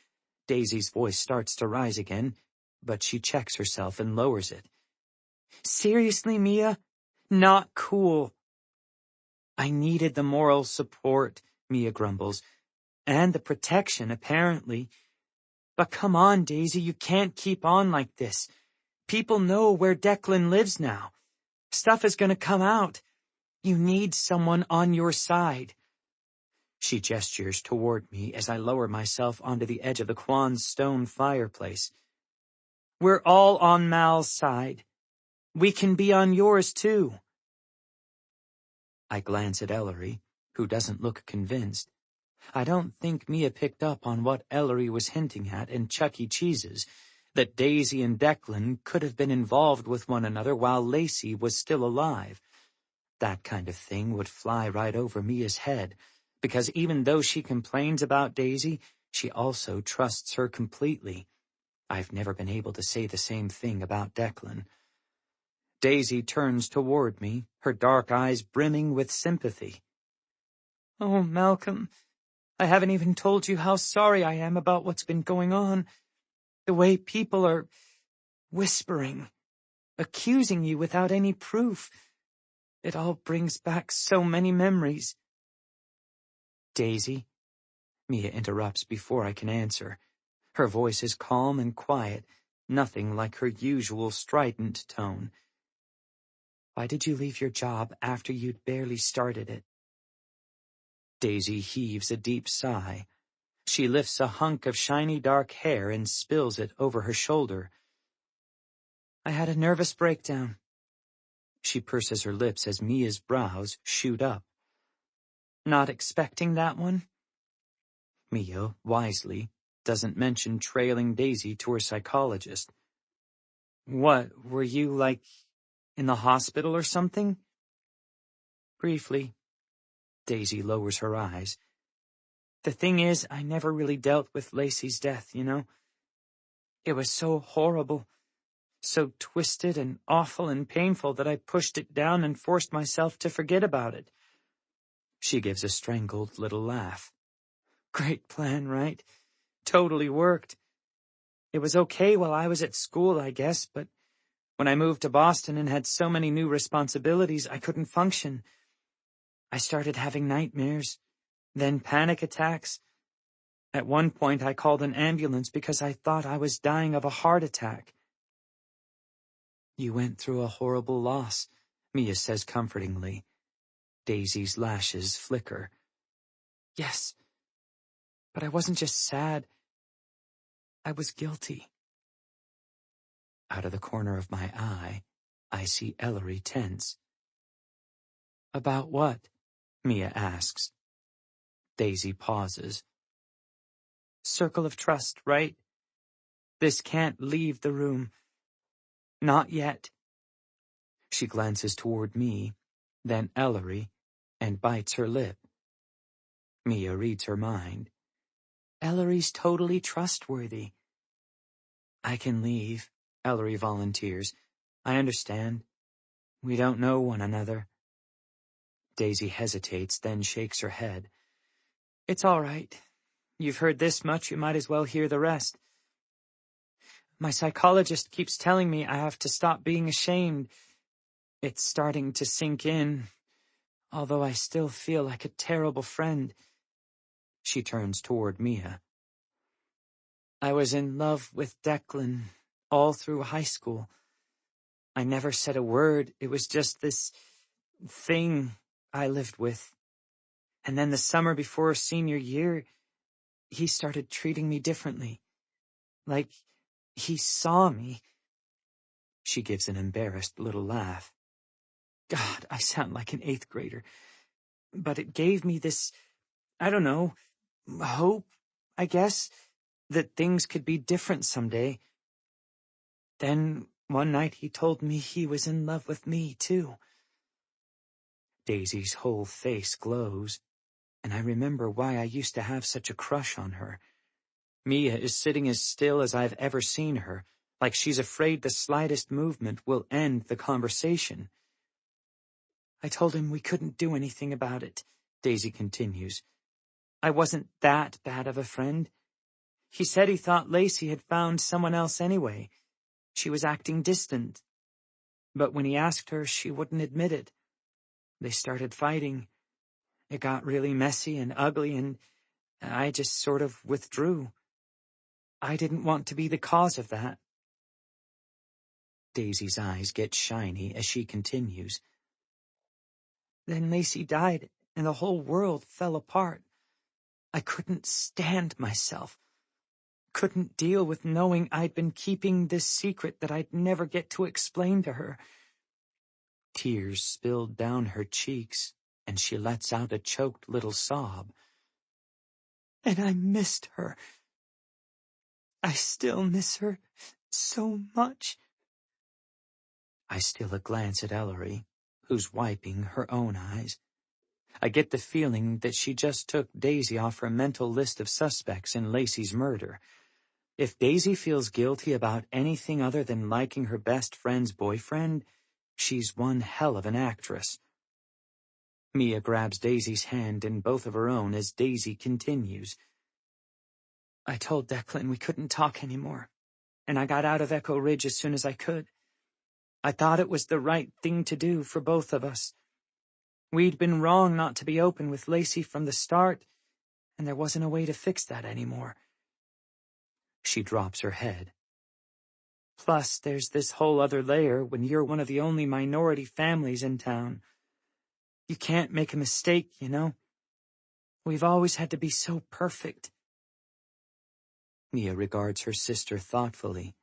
Daisy's voice starts to rise again, but she checks herself and lowers it. "Seriously, Mia? Not cool." "I needed the moral support," Mia grumbles, "and the protection, apparently. But come on, Daisy, you can't keep on like this. People know where Declan lives now. Stuff is going to come out. You need someone on your side." She gestures toward me as I lower myself onto the edge of the Kwan's stone fireplace. "We're all on Mal's side. We can be on yours, too." I glance at Ellery, who doesn't look convinced. I don't think Mia picked up on what Ellery was hinting at in Chuck E. Cheese's, that Daisy and Declan could have been involved with one another while Lacey was still alive. That kind of thing would fly right over Mia's head, because even though she complains about Daisy, she also trusts her completely. I've never been able to say the same thing about Declan. Daisy turns toward me, her dark eyes brimming with sympathy. "Oh, Malcolm, I haven't even told you how sorry I am about what's been going on. The way people are whispering, accusing you without any proof. It all brings back so many memories." "Daisy?" Mia interrupts before I can answer. Her voice is calm and quiet, nothing like her usual strident tone. "Why did you leave your job after you'd barely started it?" Daisy heaves a deep sigh. She lifts a hunk of shiny dark hair and spills it over her shoulder. "I had a nervous breakdown." She purses her lips as Mia's brows shoot up. "Not expecting that one?" Mia, wisely, doesn't mention trailing Daisy to her psychologist. "What, were you, like, in the hospital or something?" "Briefly." Daisy lowers her eyes. "The thing is, I never really dealt with Lacey's death, you know? It was so horrible, so twisted and awful and painful that I pushed it down and forced myself to forget about it." She gives a strangled little laugh. "Great plan, right? Totally worked. It was okay while I was at school, I guess, but when I moved to Boston and had so many new responsibilities, I couldn't function. I started having nightmares, then panic attacks. At one point, I called an ambulance because I thought I was dying of a heart attack." "You went through a horrible loss," Mia says comfortingly. Daisy's lashes flicker. "Yes, but I wasn't just sad. I was guilty." Out of the corner of my eye, I see Ellery tense. "About what?" Mia asks. Daisy pauses. "Circle of trust, right? This can't leave the room. Not yet." She glances toward me, then Ellery, and bites her lip. Mia reads her mind. "Ellery's totally trustworthy." "I can leave," Ellery volunteers. "I understand. We don't know one another." Daisy hesitates, then shakes her head. "It's all right. You've heard this much, you might as well hear the rest. My psychologist keeps telling me I have to stop being ashamed. It's starting to sink in, although I still feel like a terrible friend." She turns toward Mia. "I was in love with Declan all through high school. I never said a word. It was just this thing I lived with. And then the summer before senior year, he started treating me differently. Like he saw me." She gives an embarrassed little laugh. God, I sound like an 8th grader. "But it gave me this, I don't know, hope, I guess, that things could be different someday. Then one night he told me he was in love with me, too." Daisy's whole face glows, and I remember why I used to have such a crush on her. Mia is sitting as still as I've ever seen her, like she's afraid the slightest movement will end the conversation. "I told him we couldn't do anything about it," Daisy continues. "I wasn't that bad of a friend. He said he thought Lacey had found someone else anyway. She was acting distant. But when he asked her, she wouldn't admit it. They started fighting. It got really messy and ugly, and I just sort of withdrew. I didn't want to be the cause of that." Daisy's eyes get shiny as she continues. "Then Lacey died, and the whole world fell apart. I couldn't stand myself. Couldn't deal with knowing I'd been keeping this secret that I'd never get to explain to her." Tears spilled down her cheeks, and she lets out a choked little sob. And I missed her. I still miss her so much. I steal a glance at Ellery, who's wiping her own eyes. I get the feeling that she just took Daisy off her mental list of suspects in Lacey's murder. If Daisy feels guilty about anything other than liking her best friend's boyfriend, she's one hell of an actress. Mia grabs Daisy's hand in both of her own as Daisy continues. I told Declan we couldn't talk anymore, and I got out of Echo Ridge as soon as I could. I thought it was the right thing to do for both of us. We'd been wrong not to be open with Lacey from the start, and there wasn't a way to fix that anymore. She drops her head. Plus, there's this whole other layer when you're one of the only minority families in town. You can't make a mistake, you know? We've always had to be so perfect. Mia regards her sister thoughtfully.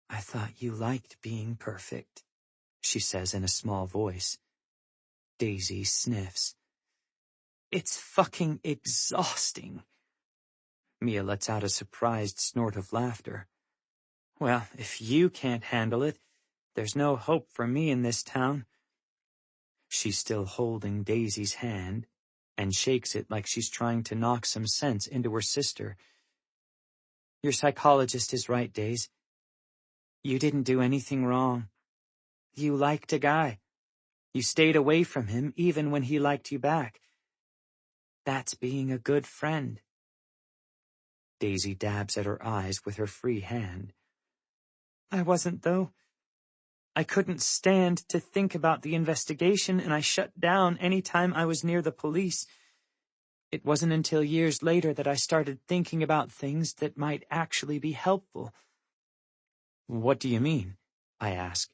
I thought you liked being perfect, she says in a small voice. Daisy sniffs. It's fucking exhausting. Mia lets out a surprised snort of laughter. Well, if you can't handle it, there's no hope for me in this town. She's still holding Daisy's hand and shakes it like she's trying to knock some sense into her sister. Your psychologist is right, Daisy. You didn't do anything wrong. You liked a guy. You stayed away from him even when he liked you back. That's being a good friend. Daisy dabs at her eyes with her free hand. I wasn't, though. I couldn't stand to think about the investigation, and I shut down any time I was near the police. It wasn't until years later that I started thinking about things that might actually be helpful. What do you mean? I ask.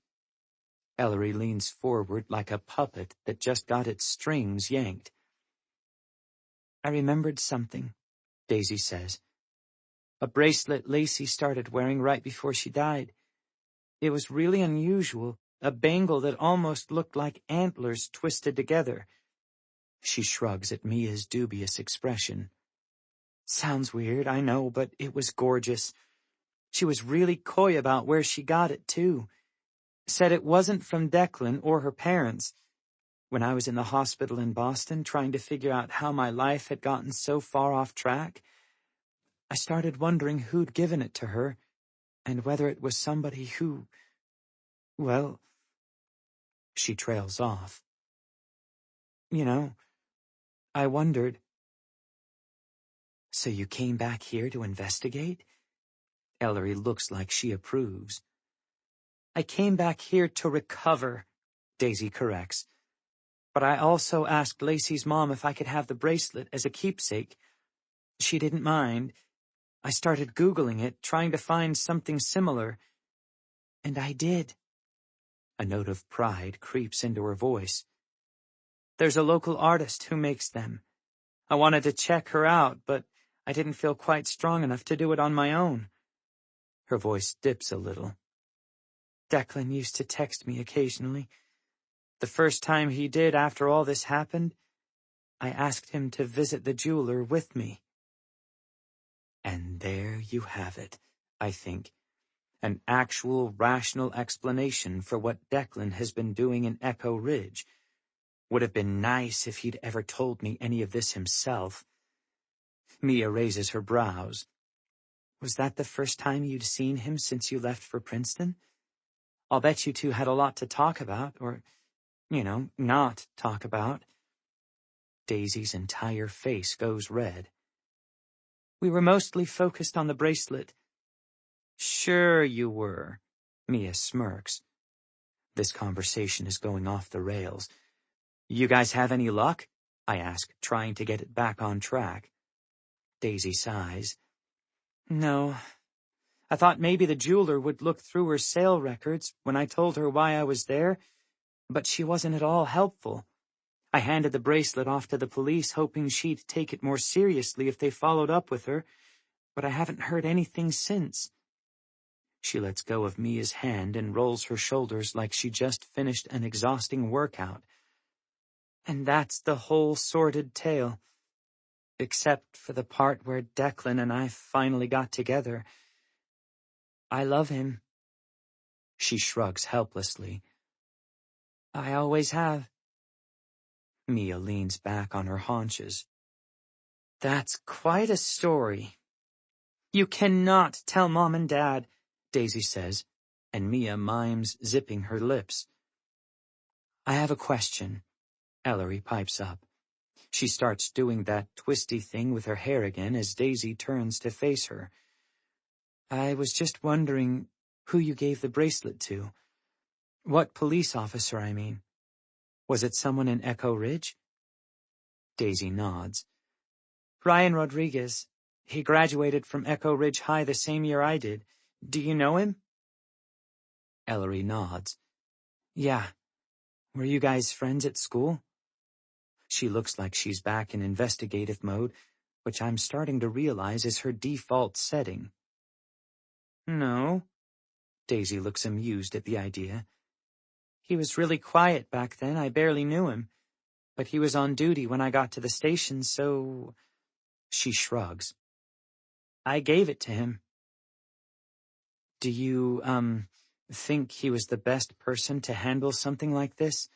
Ellery leans forward like a puppet that just got its strings yanked. I remembered something, Daisy says. A bracelet Lacey started wearing right before she died. It was really unusual, a bangle that almost looked like antlers twisted together. She shrugs at Mia's dubious expression. Sounds weird, I know, but it was gorgeous. She was really coy about where she got it, too. Said it wasn't from Declan or her parents. When I was in the hospital in Boston trying to figure out how my life had gotten so far off track, I started wondering who'd given it to her, and whether it was somebody who... Well... She trails off. You know, I wondered... So you came back here to investigate? Ellery looks like she approves. I came back here to recover, Daisy corrects. But I also asked Lacey's mom if I could have the bracelet as a keepsake. She didn't mind. I started Googling it, trying to find something similar. And I did. A note of pride creeps into her voice. There's a local artist who makes them. I wanted to check her out, but I didn't feel quite strong enough to do it on my own. Her voice dips a little. Declan used to text me occasionally. The first time he did after all this happened, I asked him to visit the jeweler with me. And there you have it, I think. An actual rational explanation for what Declan has been doing in Echo Ridge. Would have been nice if he'd ever told me any of this himself. Mia raises her brows. Was that the first time you'd seen him since you left for Princeton? I'll bet you two had a lot to talk about, or, not talk about. Daisy's entire face goes red. We were mostly focused on the bracelet. Sure you were, Mia smirks. This conversation is going off the rails. You guys have any luck? I ask, trying to get it back on track. Daisy sighs. No. I thought maybe the jeweler would look through her sale records when I told her why I was there, but she wasn't at all helpful. I handed the bracelet off to the police, hoping she'd take it more seriously if they followed up with her, but I haven't heard anything since. She lets go of Mia's hand and rolls her shoulders like she just finished an exhausting workout. And that's the whole sordid tale. except for the part where Declan and I finally got together. I love him. She shrugs helplessly. I always have. Mia leans back on her haunches. That's quite a story. You cannot tell Mom and Dad, Daisy says, and Mia mimes zipping her lips. I have a question, Ellery pipes up. She starts doing that twisty thing with her hair again as Daisy turns to face her. I was just wondering who you gave the bracelet to. What police officer, I mean. Was it someone in Echo Ridge? Daisy nods. Ryan Rodriguez. He graduated from Echo Ridge High the same year I did. Do you know him? Ellery nods. Yeah. Were you guys friends at school? She looks like she's back in investigative mode, which I'm starting to realize is her default setting. No. Daisy looks amused at the idea. He was really quiet back then. I barely knew him. But he was on duty when I got to the station, so... She shrugs. I gave it to him. Do you, think he was the best person to handle something like this?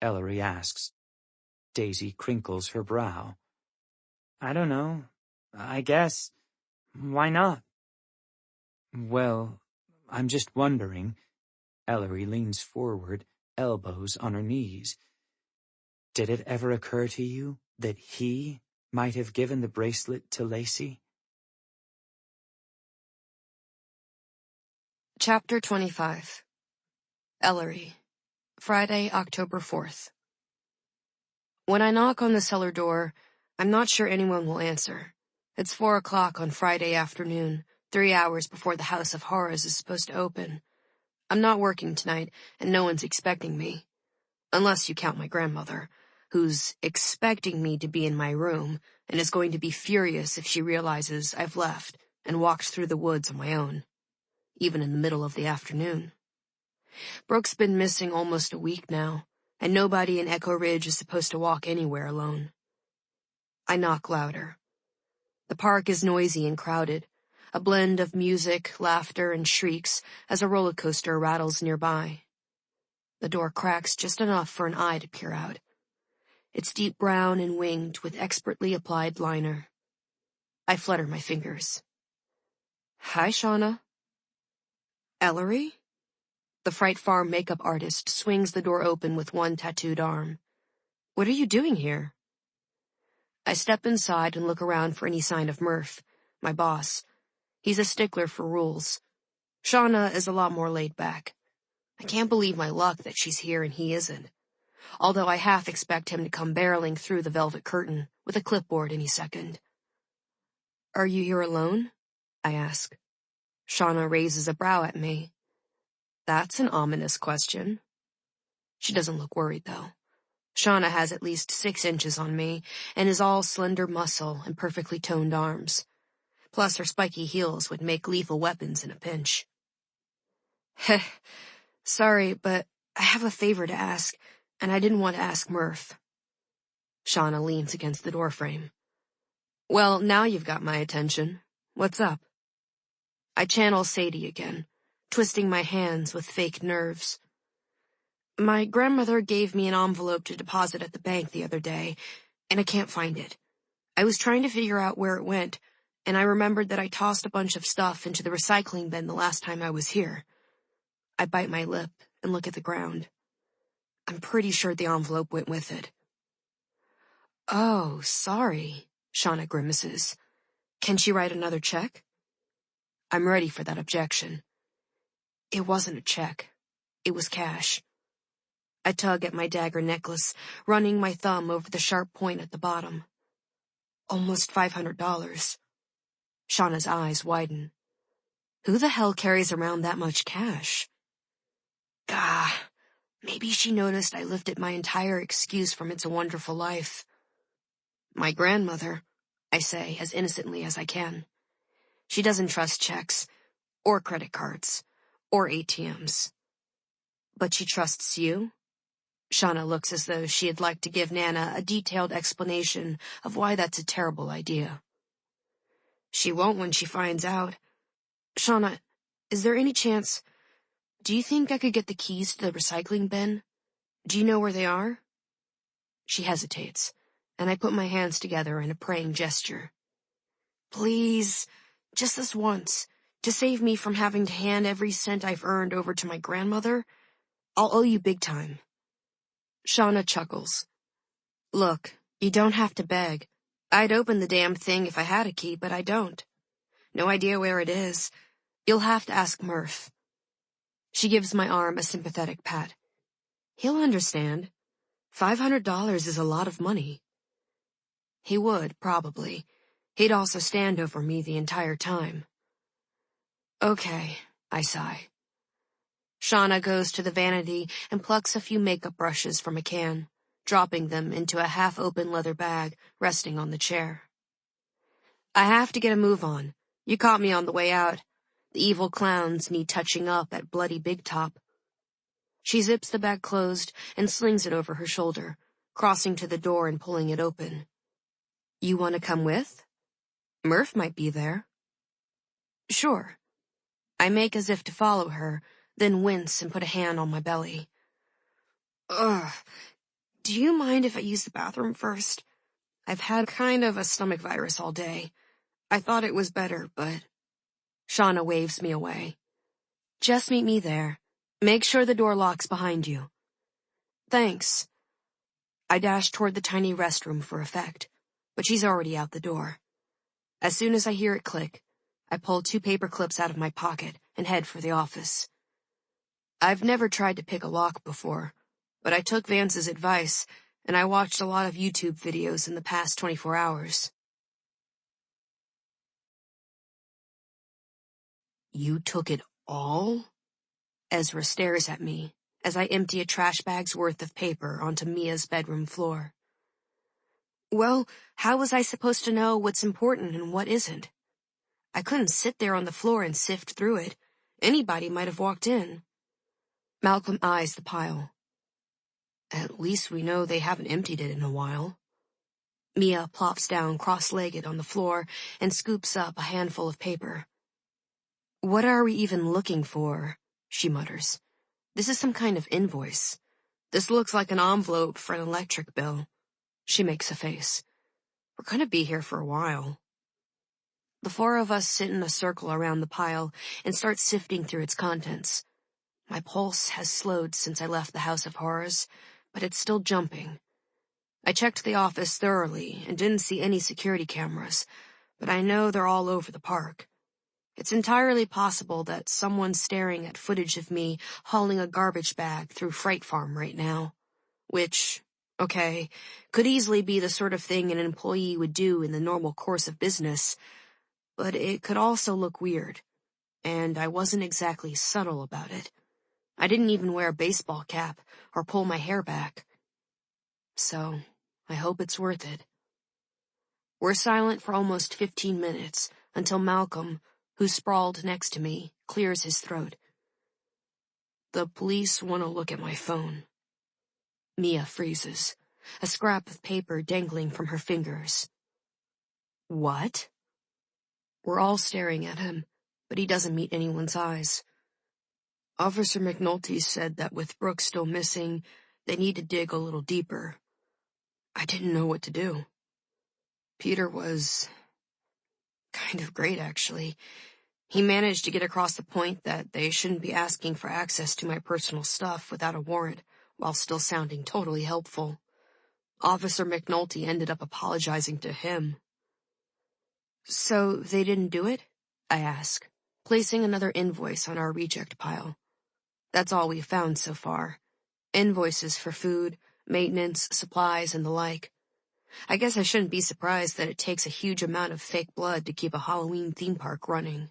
Ellery asks. Daisy crinkles her brow. I don't know. I guess. Why not? Well, I'm just wondering. Ellery leans forward, elbows on her knees. Did it ever occur to you that he might have given the bracelet to Lacey? Chapter 25. Ellery. Friday, October 4th. When I knock on the cellar door, I'm not sure anyone will answer. It's 4 o'clock on Friday afternoon, 3 hours before the House of Horrors is supposed to open. I'm not working tonight, and no one's expecting me. Unless you count my grandmother, who's expecting me to be in my room and is going to be furious if she realizes I've left and walked through the woods on my own, even in the middle of the afternoon. Brooke's been missing almost a week now, and nobody in Echo Ridge is supposed to walk anywhere alone. I knock louder. The park is noisy and crowded, a blend of music, laughter, and shrieks as a roller coaster rattles nearby. The door cracks just enough for an eye to peer out. It's deep brown and winged with expertly applied liner. I flutter my fingers. Hi, Shauna. Ellery? The Fright Farm makeup artist swings the door open with one tattooed arm. What are you doing here? I step inside and look around for any sign of Murph, my boss. He's a stickler for rules. Shauna is a lot more laid back. I can't believe my luck that she's here and he isn't, although I half expect him to come barreling through the velvet curtain with a clipboard any second. Are you here alone? I ask. Shauna raises a brow at me. That's an ominous question. She doesn't look worried, though. Shauna has at least 6 inches on me and is all slender muscle and perfectly toned arms. Plus her spiky heels would make lethal weapons in a pinch. Heh, sorry, but I have a favor to ask, and I didn't want to ask Murph. Shauna leans against the doorframe. Well, now you've got my attention. What's up? I channel Sadie again, twisting my hands with fake nerves. My grandmother gave me an envelope to deposit at the bank the other day, and I can't find it. I was trying to figure out where it went, and I remembered that I tossed a bunch of stuff into the recycling bin the last time I was here. I bite my lip and look at the ground. I'm pretty sure the envelope went with it. Oh, sorry, Shauna grimaces. Can she write another check? I'm ready for that objection. It wasn't a check. It was cash. I tug at my dagger necklace, running my thumb over the sharp point at the bottom. Almost $500. Shauna's eyes widen. Who the hell carries around that much cash? Gah, maybe she noticed I lifted my entire excuse from It's a Wonderful Life. My grandmother, I say as innocently as I can. She doesn't trust checks, or credit cards, or ATMs. But she trusts you? Shauna looks as though she'd like to give Nana a detailed explanation of why that's a terrible idea. She won't when she finds out. Shauna, is there any chance... Do you think I could get the keys to the recycling bin? Do you know where they are? She hesitates, and I put my hands together in a praying gesture. Please, just this once, to save me from having to hand every cent I've earned over to my grandmother. I'll owe you big time. Shauna chuckles. Look, you don't have to beg. I'd open the damn thing if I had a key, but I don't. No idea where it is. You'll have to ask Murph. She gives my arm a sympathetic pat. He'll understand. $500 is a lot of money. He would, probably. He'd also stand over me the entire time. Okay, I sigh. Shauna goes to the vanity and plucks a few makeup brushes from a can, dropping them into a half-open leather bag resting on the chair. I have to get a move on. You caught me on the way out. The evil clowns need touching up at Bloody Big Top. She zips the bag closed and slings it over her shoulder, crossing to the door and pulling it open. You want to come with? Murph might be there. Sure. I make as if to follow her, then wince and put a hand on my belly. Ugh. Do you mind if I use the bathroom first? I've had kind of a stomach virus all day. I thought it was better, but... Shauna waves me away. Just meet me there. Make sure the door locks behind you. Thanks. I dash toward the tiny restroom for effect, but she's already out the door. As soon as I hear it click, I pull 2 paper clips out of my pocket and head for the office. I've never tried to pick a lock before, but I took Vance's advice, and I watched a lot of YouTube videos in the past 24 hours. You took it all? Ezra stares at me as I empty a trash bag's worth of paper onto Mia's bedroom floor. Well, how was I supposed to know what's important and what isn't? I couldn't sit there on the floor and sift through it. Anybody might have walked in. Malcolm eyes the pile. At least we know they haven't emptied it in a while. Mia plops down cross-legged on the floor and scoops up a handful of paper. What are we even looking for? She mutters. This is some kind of invoice. This looks like an envelope for an electric bill. She makes a face. We're going to be here for a while. The 4 of us sit in a circle around the pile and start sifting through its contents. My pulse has slowed since I left the House of Horrors, but it's still jumping. I checked the office thoroughly and didn't see any security cameras, but I know they're all over the park. It's entirely possible that someone's staring at footage of me hauling a garbage bag through Freight Farm right now. Which, okay, could easily be the sort of thing an employee would do in the normal course of business, but it could also look weird, and I wasn't exactly subtle about it. I didn't even wear a baseball cap or pull my hair back. So, I hope it's worth it. We're silent for almost 15 minutes until Malcolm, who's sprawled next to me, clears his throat. The police want to look at my phone. Mia freezes, a scrap of paper dangling from her fingers. What? We're all staring at him, but he doesn't meet anyone's eyes. Officer McNulty said that with Brooke still missing, they need to dig a little deeper. I didn't know what to do. Peter was kind of great, actually. He managed to get across the point that they shouldn't be asking for access to my personal stuff without a warrant, while still sounding totally helpful. Officer McNulty ended up apologizing to him. So they didn't do it? I ask, placing another invoice on our reject pile. That's all we've found so far. Invoices for food, maintenance, supplies, and the like. I guess I shouldn't be surprised that it takes a huge amount of fake blood to keep a Halloween theme park running.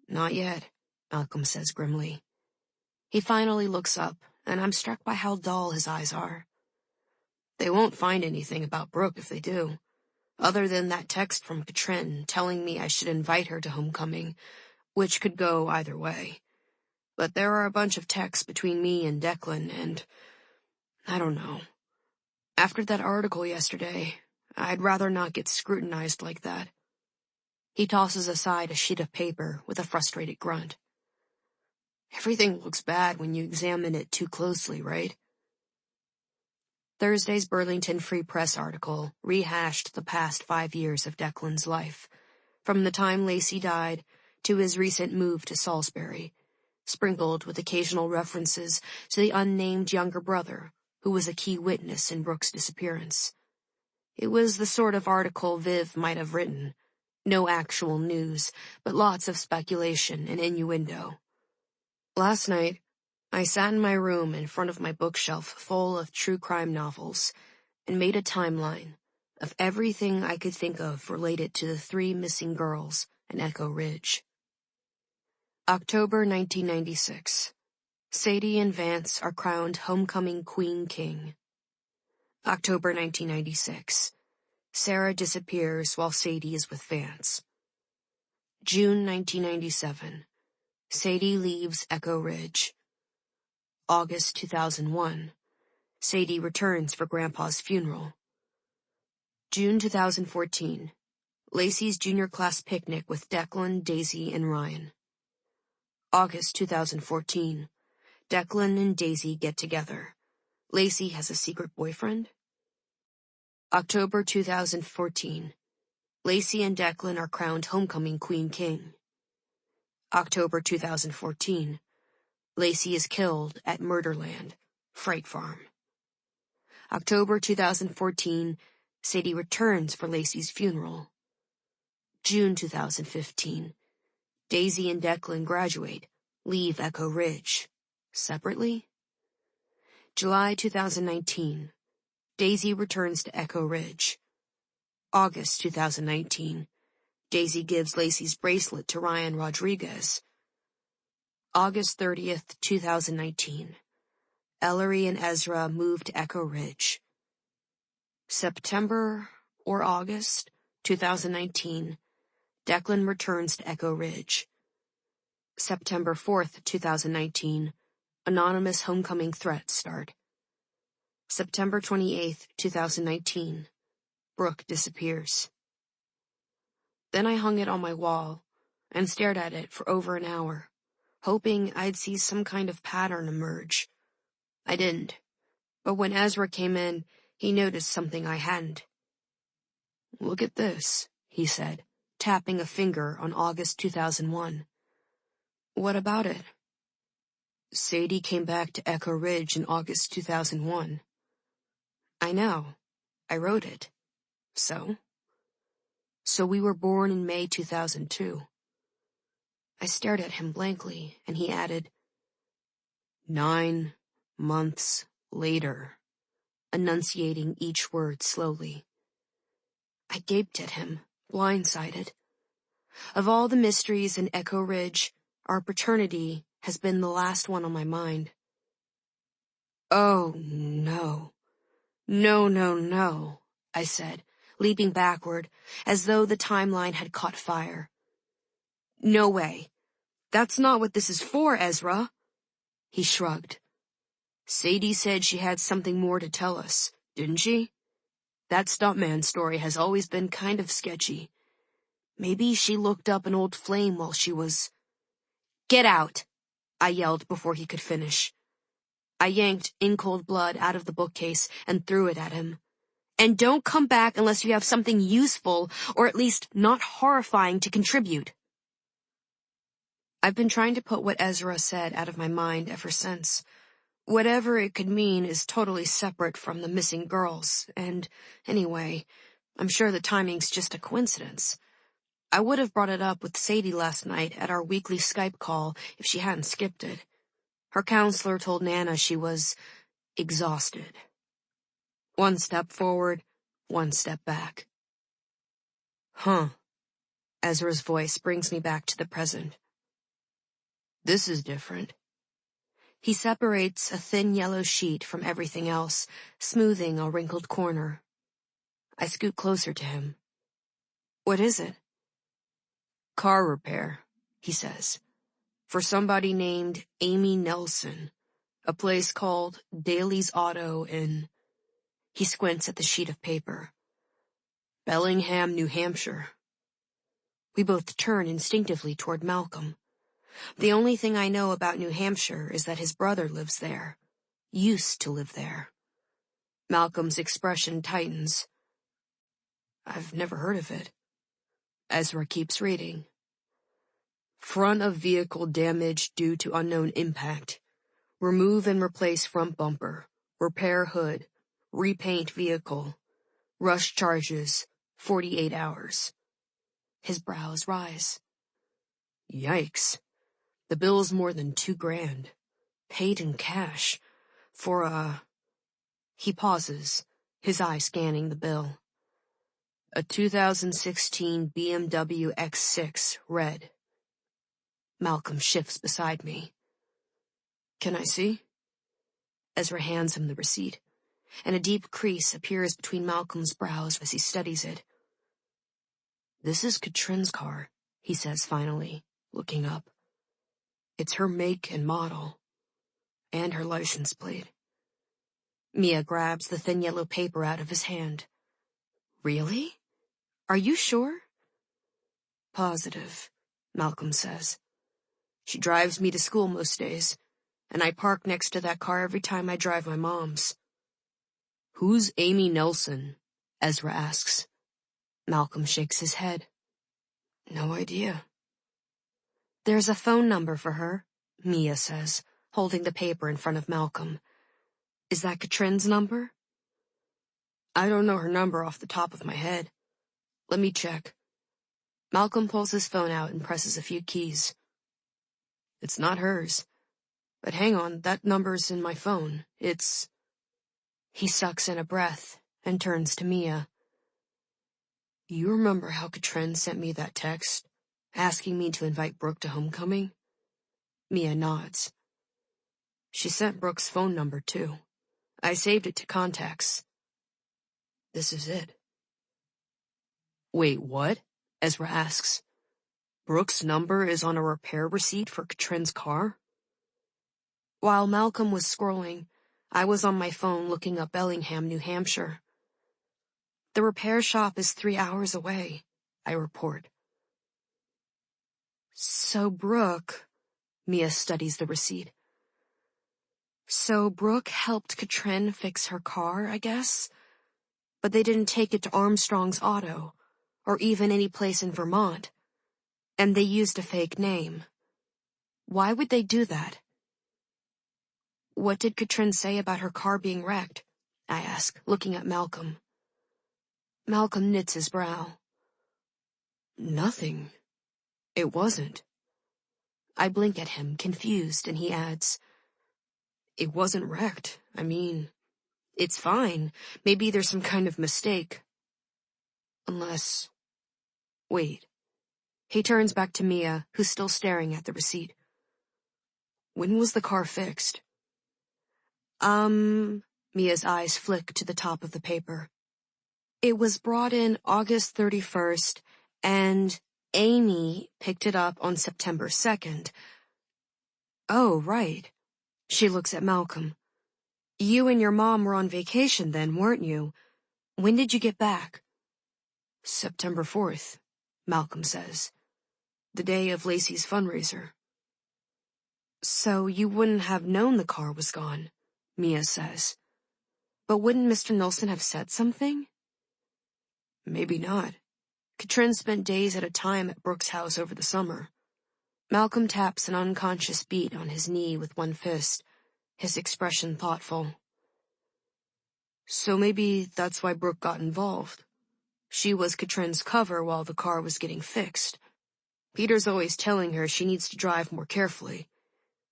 Not yet, Malcolm says grimly. He finally looks up, and I'm struck by how dull his eyes are. They won't find anything about Brooke if they do, other than that text from Katrin telling me I should invite her to homecoming, which could go either way. But there are a bunch of texts between me and Declan, and I don't know. After that article yesterday, I'd rather not get scrutinized like that. He tosses aside a sheet of paper with a frustrated grunt. Everything looks bad when you examine it too closely, right? Thursday's Burlington Free Press article rehashed the past 5 years of Declan's life, from the time Lacey died to his recent move to Salisbury, sprinkled with occasional references to the unnamed younger brother who was a key witness in Brooke's disappearance. It was the sort of article Viv might have written. No actual news, but lots of speculation and innuendo. Last night, I sat in my room in front of my bookshelf full of true crime novels and made a timeline of everything I could think of related to the 3 missing girls in Echo Ridge. October 1996. Sadie and Vance are crowned homecoming queen-king. October 1996. Sarah disappears while Sadie is with Vance. June 1997. Sadie leaves Echo Ridge. August 2001. Sadie returns for Grandpa's funeral. June 2014. Lacey's junior class picnic with Declan, Daisy, and Ryan. August 2014. Declan and Daisy get together. Lacey has a secret boyfriend? October 2014. Lacey and Declan are crowned homecoming queen-king. October 2014. Lacey is killed at Murderland, Freight Farm. October 2014. Sadie returns for Lacey's funeral. June 2015. Daisy and Declan graduate, leave Echo Ridge. Separately? July 2019. Daisy returns to Echo Ridge. August 2019. Daisy gives Lacey's bracelet to Ryan Rodriguez. August 30th, 2019. Ellery and Ezra move to Echo Ridge. September or August 2019. Declan returns to Echo Ridge. September 4th, 2019. Anonymous homecoming threats start. September 28th, 2019. Brooke disappears. Then I hung it on my wall and stared at it for over an hour, hoping I'd see some kind of pattern emerge. I didn't, but when Ezra came in, he noticed something I hadn't. "Look at this," he said, tapping a finger on August 2001. "What about it?" "Sadie came back to Echo Ridge in August 2001. "I know. I wrote it. So?" "So we were born in May 2002. I stared at him blankly, and he added, 9 months later, enunciating each word slowly. I gaped at him, blindsided. Of all the mysteries in Echo Ridge, our paternity has been the last one on my mind. "Oh, no. No, no, no," I said, leaping backward, as though the timeline had caught fire. "No way. That's not what this is for, Ezra." He shrugged. "Sadie said she had something more to tell us, didn't she? That stuntman story has always been kind of sketchy. Maybe she looked up an old flame while she was—" "Get out!" I yelled before he could finish. I yanked In Cold Blood out of the bookcase and threw it at him. "And don't come back unless you have something useful, or at least not horrifying, to contribute." I've been trying to put what Ezra said out of my mind ever since. Whatever it could mean is totally separate from the missing girls, and, anyway, I'm sure the timing's just a coincidence. I would have brought it up with Sadie last night at our weekly Skype call if she hadn't skipped it. Her counselor told Nana she was exhausted. One step forward, one step back. "Huh." Ezra's voice brings me back to the present. "This is different." He separates a thin yellow sheet from everything else, smoothing a wrinkled corner. I scoot closer to him. "What is it?" "Car repair," he says. "For somebody named Amy Nelson. A place called Daly's Auto in... He squints at the sheet of paper. Bellingham, New Hampshire. We both turn instinctively toward Malcolm. The only thing I know about New Hampshire is that his brother lives there. Used to live there. Malcolm's expression tightens. I've never heard of it. Ezra keeps reading. Front of vehicle damage due to unknown impact. Remove and replace front bumper. Repair hood. Repaint vehicle. Rush charges. 48 hours. His brows rise. Yikes. The bill's more than $2,000. Paid in cash. For He pauses, his eye scanning the bill. A 2016 BMW X6, red. Malcolm shifts beside me. Can I see? Ezra hands him the receipt, and a deep crease appears between Malcolm's brows as he studies it. This is Katrin's car, he says finally, looking up. It's her make and model, and her license plate. Mia grabs the thin yellow paper out of his hand. Really? Are you sure? Positive, Malcolm says. She drives me to school most days, and I park next to that car every time I drive my mom's. Who's Amy Nelson? Ezra asks. Malcolm shakes his head. No idea. There's a phone number for her, Mia says, holding the paper in front of Malcolm. Is that Katrin's number? I don't know her number off the top of my head. Let me check. Malcolm pulls his phone out and presses a few keys. It's not hers. But hang on, that number's in my phone. It's... He sucks in a breath and turns to Mia. You remember how Katrin sent me that text, asking me to invite Brooke to homecoming? Mia nods. She sent Brooke's phone number, too. I saved it to contacts. This is it. Wait, what? Ezra asks. Brooke's number is on a repair receipt for Katrin's car? While Malcolm was scrolling, I was on my phone looking up Bellingham, New Hampshire. The repair shop is 3 hours away, I report. So Brooke... Mia studies the receipt. So Brooke helped Katrin fix her car, I guess? But they didn't take it to Armstrong's Auto, or even any place in Vermont. And they used a fake name. Why would they do that? What did Katrin say about her car being wrecked? I ask, looking at Malcolm. Malcolm knits his brow. Nothing. It wasn't. I blink at him, confused, and he adds, It wasn't wrecked. I mean, it's fine. Maybe there's some kind of mistake. Unless... Wait. He turns back to Mia, who's still staring at the receipt. When was the car fixed? Mia's eyes flick to the top of the paper. It was brought in August 31st, and Amy picked it up on September 2nd. Oh, right. She looks at Malcolm. You and your mom were on vacation then, weren't you? When did you get back? September 4th, Malcolm says. The day of Lacey's fundraiser. So you wouldn't have known the car was gone, Mia says. But wouldn't Mr. Nelson have said something? Maybe not. Katrin spent days at a time at Brooke's house over the summer. Malcolm taps an unconscious beat on his knee with one fist, his expression thoughtful. So maybe that's why Brooke got involved. She was Katrin's cover while the car was getting fixed. Peter's always telling her she needs to drive more carefully.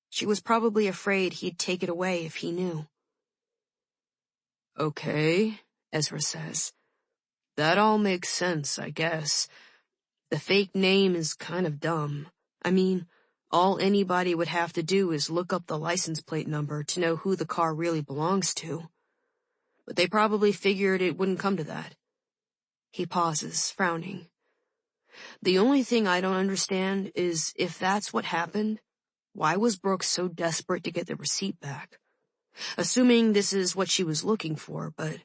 She was probably afraid he'd take it away if he knew. Okay, Ezra says. That all makes sense, I guess. The fake name is kind of dumb. I mean, all anybody would have to do is look up the license plate number to know who the car really belongs to. But they probably figured it wouldn't come to that. He pauses, frowning. The only thing I don't understand is if that's what happened, why was Brooke so desperate to get the receipt back? assuming this is what she was looking for, but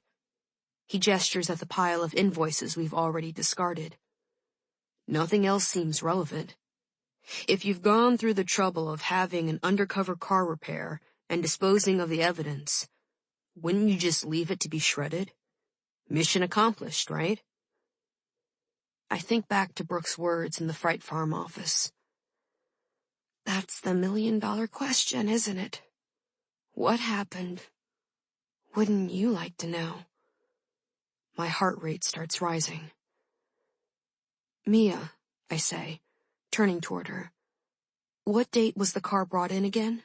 he gestures at the pile of invoices we've already discarded. Nothing else seems relevant. If you've gone through the trouble of having an undercover car repair and disposing of the evidence, wouldn't you just leave it to be shredded? Mission accomplished, right? I think back to Brooke's words in the Fright Farm office. That's the million-dollar question, isn't it? What happened? Wouldn't you like to know? My heart rate starts rising. Mia, I say, turning toward her. What date was the car brought in again?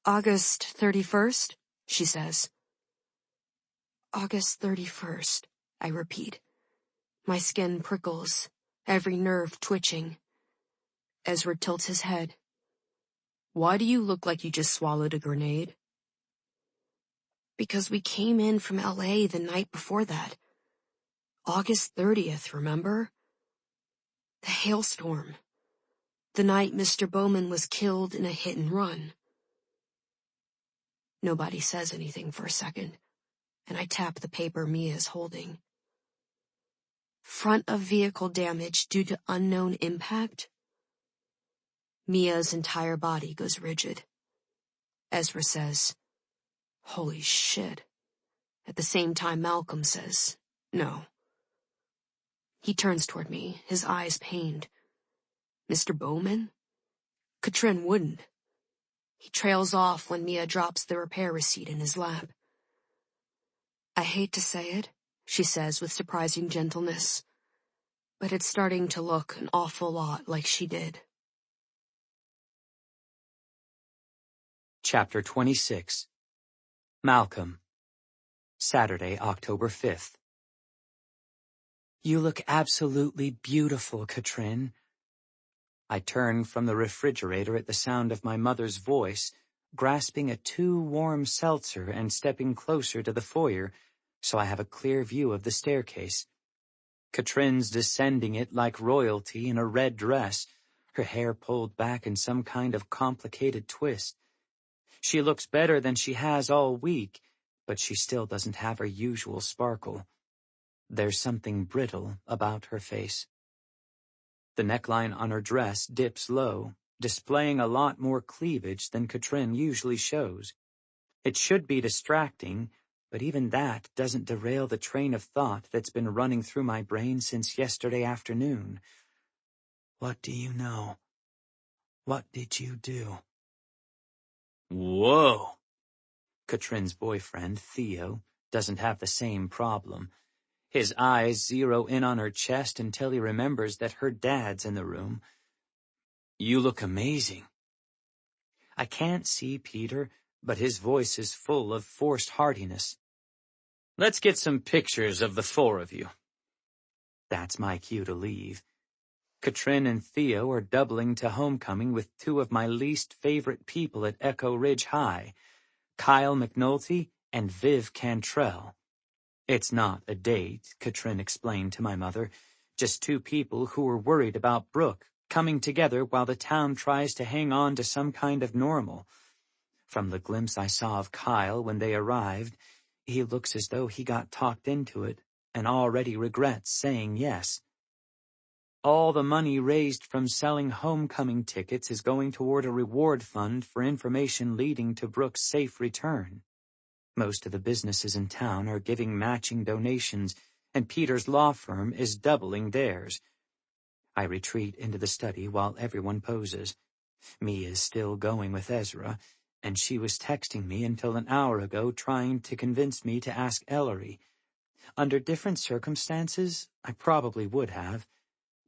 August 31st, she says. August 31st, I repeat. My skin prickles, every nerve twitching. Ezra tilts his head. Why do you look like you just swallowed a grenade? Because we came in from LA the night before that. August 30th, remember? The hailstorm. The night Mr. Bowman was killed in a hit and run. Nobody says anything for a second, and I tap the paper Mia's holding. Front of vehicle damage due to unknown impact? Mia's entire body goes rigid. Ezra says, holy shit. At the same time, Malcolm says, no. He turns toward me, his eyes pained. Mr. Bowman? Katrin wouldn't. He trails off when Mia drops the repair receipt in his lap. I hate to say it, she says with surprising gentleness, but it's starting to look an awful lot like she did. Chapter 26. Malcolm. Saturday, October 5th. You look absolutely beautiful, Katrin. I turn from the refrigerator at the sound of my mother's voice, grasping a too-warm seltzer and stepping closer to the foyer, so I have a clear view of the staircase. Katrin's descending it like royalty in a red dress, her hair pulled back in some kind of complicated twist. She looks better than she has all week, but she still doesn't have her usual sparkle. There's something brittle about her face. The neckline on her dress dips low, displaying a lot more cleavage than Katrin usually shows. It should be distracting, but even that doesn't derail the train of thought that's been running through my brain since yesterday afternoon. What do you know? What did you do? Whoa! Katrin's boyfriend, Theo, doesn't have the same problem. His eyes zero in on her chest until he remembers that her dad's in the room. You look amazing. I can't see Peter, but his voice is full of forced heartiness. Let's get some pictures of the four of you. That's my cue to leave. Katrin and Theo are doubling to homecoming with two of my least favorite people at Echo Ridge High, Kyle McNulty and Viv Cantrell. It's not a date, Katrin explained to my mother, just two people who are worried about Brooke coming together while the town tries to hang on to some kind of normal. From the glimpse I saw of Kyle when they arrived, he looks as though he got talked into it and already regrets saying yes. All the money raised from selling homecoming tickets is going toward a reward fund for information leading to Brooke's safe return. Most of the businesses in town are giving matching donations, and Peter's law firm is doubling theirs. I retreat into the study while everyone poses. Mia's still going with Ezra, and she was texting me until an hour ago trying to convince me to ask Ellery. Under different circumstances, I probably would have,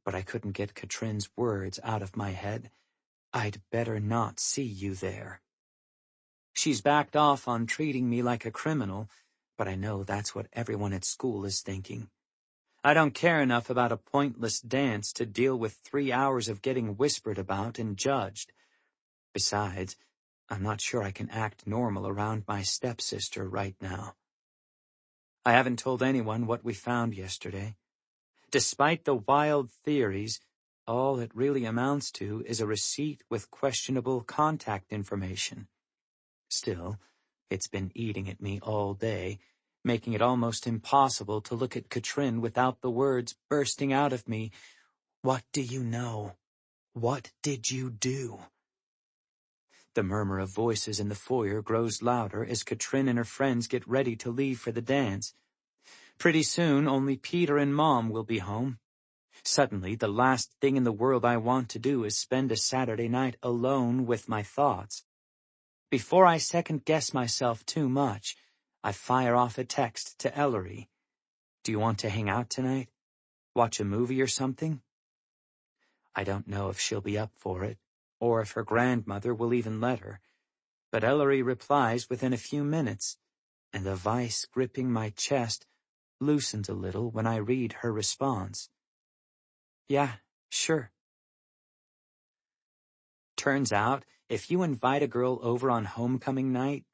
but I couldn't get Katrin's words out of my head. I'd better not see you there. She's backed off on treating me like a criminal, but I know that's what everyone at school is thinking. I don't care enough about a pointless dance to deal with 3 hours of getting whispered about and judged. Besides, I'm not sure I can act normal around my stepsister right now. I haven't told anyone what we found yesterday. Despite the wild theories, all it really amounts to is a receipt with questionable contact information. Still, it's been eating at me all day, making it almost impossible to look at Katrin without the words bursting out of me. What do you know? What did you do? The murmur of voices in the foyer grows louder as Katrin and her friends get ready to leave for the dance. Pretty soon, only Peter and Mom will be home. Suddenly, the last thing in the world I want to do is spend a Saturday night alone with my thoughts. Before I second-guess myself too much, I fire off a text to Ellery. Do you want to hang out tonight? Watch a movie or something? I don't know if she'll be up for it, or if her grandmother will even let her, but Ellery replies within a few minutes, and the vice gripping my chest loosens a little when I read her response. Yeah, sure. Turns out, if you invite a girl over on homecoming night,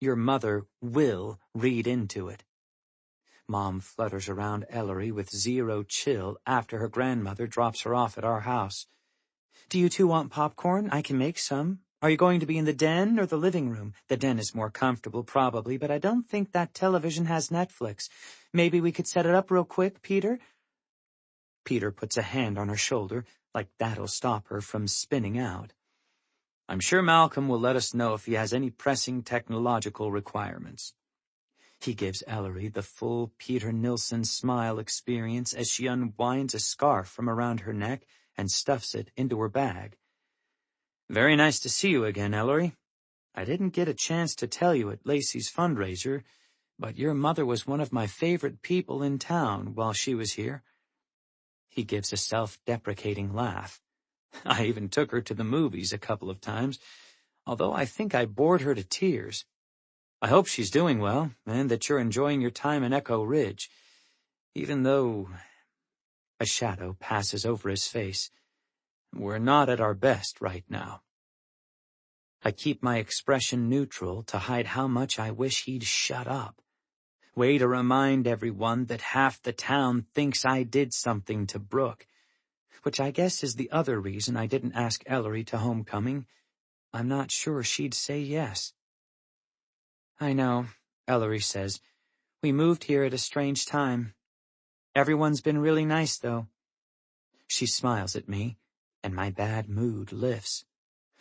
your mother will read into it. Mom flutters around Ellery with zero chill after her grandmother drops her off at our house. Do you two want popcorn? I can make some. Are you going to be in the den or the living room? The den is more comfortable, probably, but I don't think that television has Netflix. Maybe we could set it up real quick, Peter? Peter puts a hand on her shoulder, like that'll stop her from spinning out. I'm sure Malcolm will let us know if he has any pressing technological requirements. He gives Ellery the full Peter Nilsson smile experience as she unwinds a scarf from around her neck and stuffs it into her bag. Very nice to see you again, Ellery. I didn't get a chance to tell you at Lacey's fundraiser, but your mother was one of my favorite people in town while she was here. He gives a self-deprecating laugh. I even took her to the movies a couple of times, although I think I bored her to tears. I hope she's doing well, and that you're enjoying your time in Echo Ridge, even though... A shadow passes over his face. We're not at our best right now. I keep my expression neutral to hide how much I wish he'd shut up. Way to remind everyone that half the town thinks I did something to Brooke, which I guess is the other reason I didn't ask Ellery to homecoming. I'm not sure she'd say yes. I know, Ellery says. We moved here at a strange time. Everyone's been really nice, though. She smiles at me, and my bad mood lifts.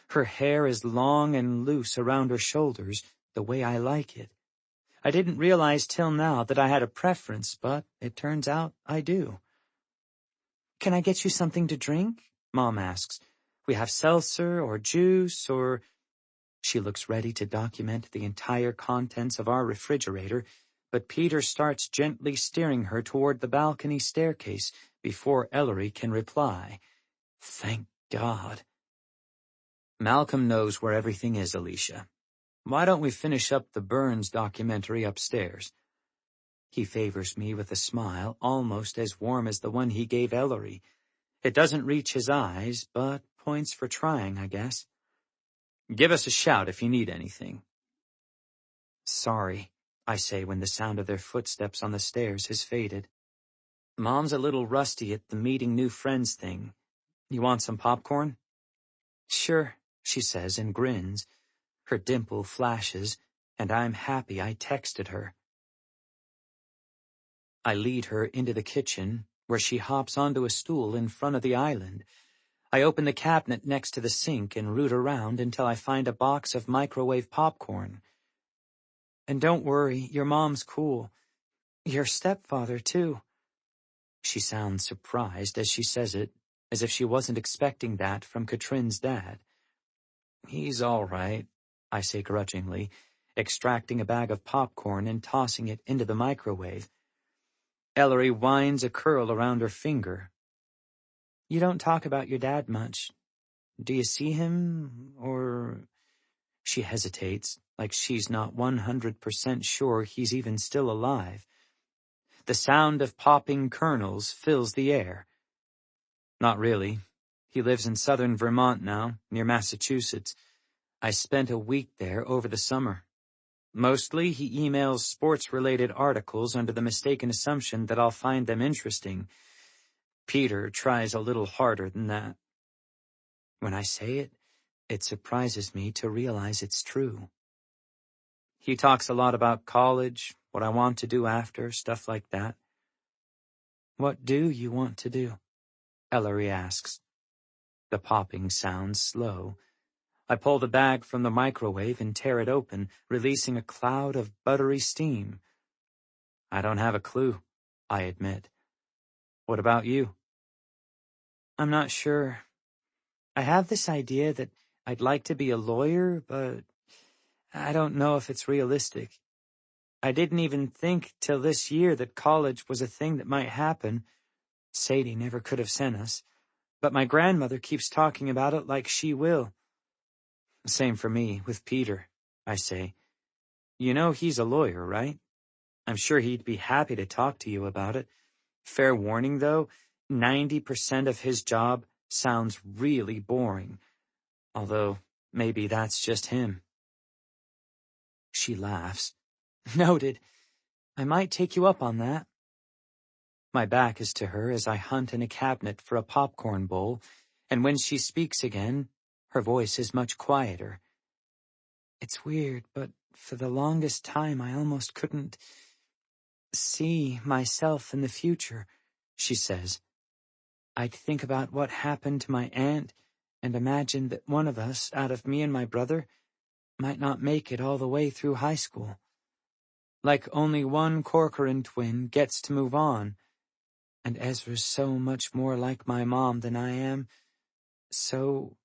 Her hair is long and loose around her shoulders, the way I like it. I didn't realize till now that I had a preference, but it turns out I do. Can I get you something to drink? Mom asks. We have seltzer or juice or... She looks ready to document the entire contents of our refrigerator, but Peter starts gently steering her toward the balcony staircase before Ellery can reply. Thank God. Malcolm knows where everything is, Alicia. Why don't we finish up the Burns documentary upstairs? He favors me with a smile almost as warm as the one he gave Ellery. It doesn't reach his eyes, but points for trying, I guess. Give us a shout if you need anything. Sorry, I say when the sound of their footsteps on the stairs has faded. Mom's a little rusty at the meeting new friends thing. You want some popcorn? Sure, she says and grins. Her dimple flashes, and I'm happy I texted her. I lead her into the kitchen, where she hops onto a stool in front of the island. I open the cabinet next to the sink and root around until I find a box of microwave popcorn. And don't worry, your mom's cool. Your stepfather, too. She sounds surprised as she says it, as if she wasn't expecting that from Katrin's dad. He's all right, I say grudgingly, extracting a bag of popcorn and tossing it into the microwave. Ellery winds a curl around her finger. You don't talk about your dad much. Do you see him, or... She hesitates, like she's not 100% sure he's even still alive. The sound of popping kernels fills the air. Not really. He lives in southern Vermont now, near Massachusetts. I spent a week there over the summer. Mostly, he emails sports-related articles under the mistaken assumption that I'll find them interesting. Peter tries a little harder than that. When I say it, it surprises me to realize it's true. He talks a lot about college, what I want to do after, stuff like that. What do you want to do? Ellery asks. The popping sounds slow. I pull the bag from the microwave and tear it open, releasing a cloud of buttery steam. I don't have a clue, I admit. What about you? I'm not sure. I have this idea that I'd like to be a lawyer, but I don't know if it's realistic. I didn't even think till this year that college was a thing that might happen. Sadie never could have sent us, but my grandmother keeps talking about it like she will. Same for me, with Peter, I say. You know he's a lawyer, right? I'm sure he'd be happy to talk to you about it. Fair warning, though, 90% of his job sounds really boring. Although, maybe that's just him. She laughs. Noted. I might take you up on that. My back is to her as I hunt in a cabinet for a popcorn bowl, and when she speaks again, her voice is much quieter. It's weird, but for the longest time I almost couldn't see myself in the future, she says. I'd think about what happened to my aunt and imagine that one of us, out of me and my brother, might not make it all the way through high school. Like only one Corcoran twin gets to move on, and Ezra's so much more like my mom than I am, so...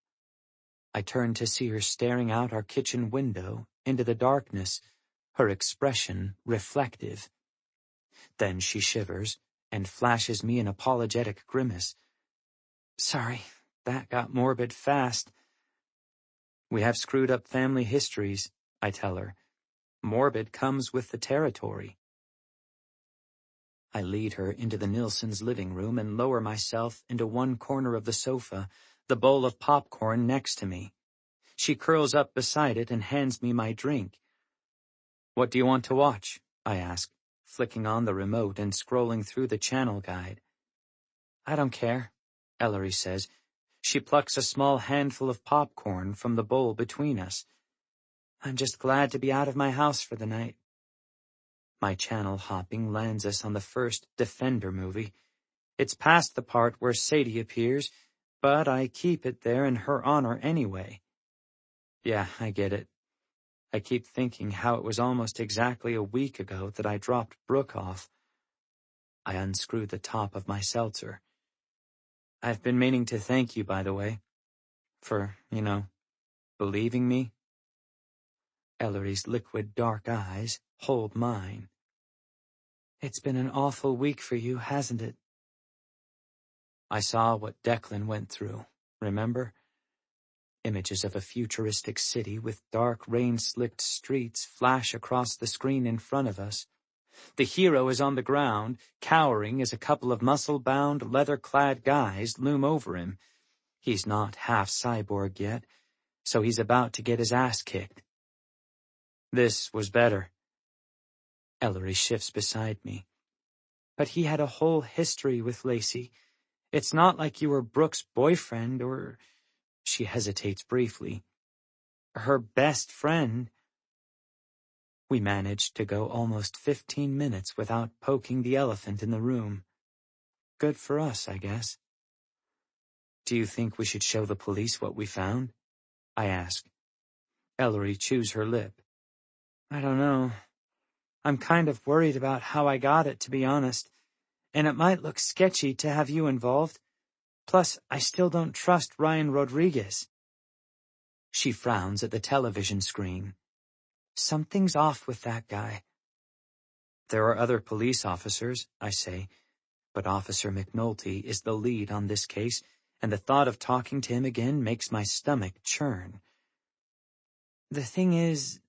I turn to see her staring out our kitchen window into the darkness, her expression reflective. Then she shivers and flashes me an apologetic grimace. Sorry, that got morbid fast. We have screwed up family histories, I tell her. Morbid comes with the territory. I lead her into the Nilssons' living room and lower myself into one corner of the sofa, the bowl of popcorn next to me. She curls up beside it and hands me my drink. What do you want to watch? I ask, flicking on the remote and scrolling through the channel guide. I don't care, Ellery says. She plucks a small handful of popcorn from the bowl between us. I'm just glad to be out of my house for the night. My channel hopping lands us on the first Defender movie. It's past the part where Sadie appears, but I keep it there in her honor anyway. Yeah, I get it. I keep thinking how it was almost exactly a week ago that I dropped Brooke off. I unscrew the top of my seltzer. I've been meaning to thank you, by the way, for, believing me. Ellery's liquid dark eyes hold mine. It's been an awful week for you, hasn't it? I saw what Declan went through, remember? Images of a futuristic city with dark rain-slicked streets flash across the screen in front of us. The hero is on the ground, cowering as a couple of muscle-bound, leather-clad guys loom over him. He's not half cyborg yet, so he's about to get his ass kicked. This was better. Ellery shifts beside me. But he had a whole history with Lacey. It's not like you were Brooke's boyfriend or... She hesitates briefly. Her best friend. We managed to go almost 15 minutes without poking the elephant in the room. Good for us, I guess. Do you think we should show the police what we found? I ask. Ellery chews her lip. I don't know. I'm kind of worried about how I got it, to be honest, and it might look sketchy to have you involved. Plus, I still don't trust Ryan Rodriguez. She frowns at the television screen. Something's off with that guy. There are other police officers, I say, but Officer McNulty is the lead on this case, and the thought of talking to him again makes my stomach churn. The thing is,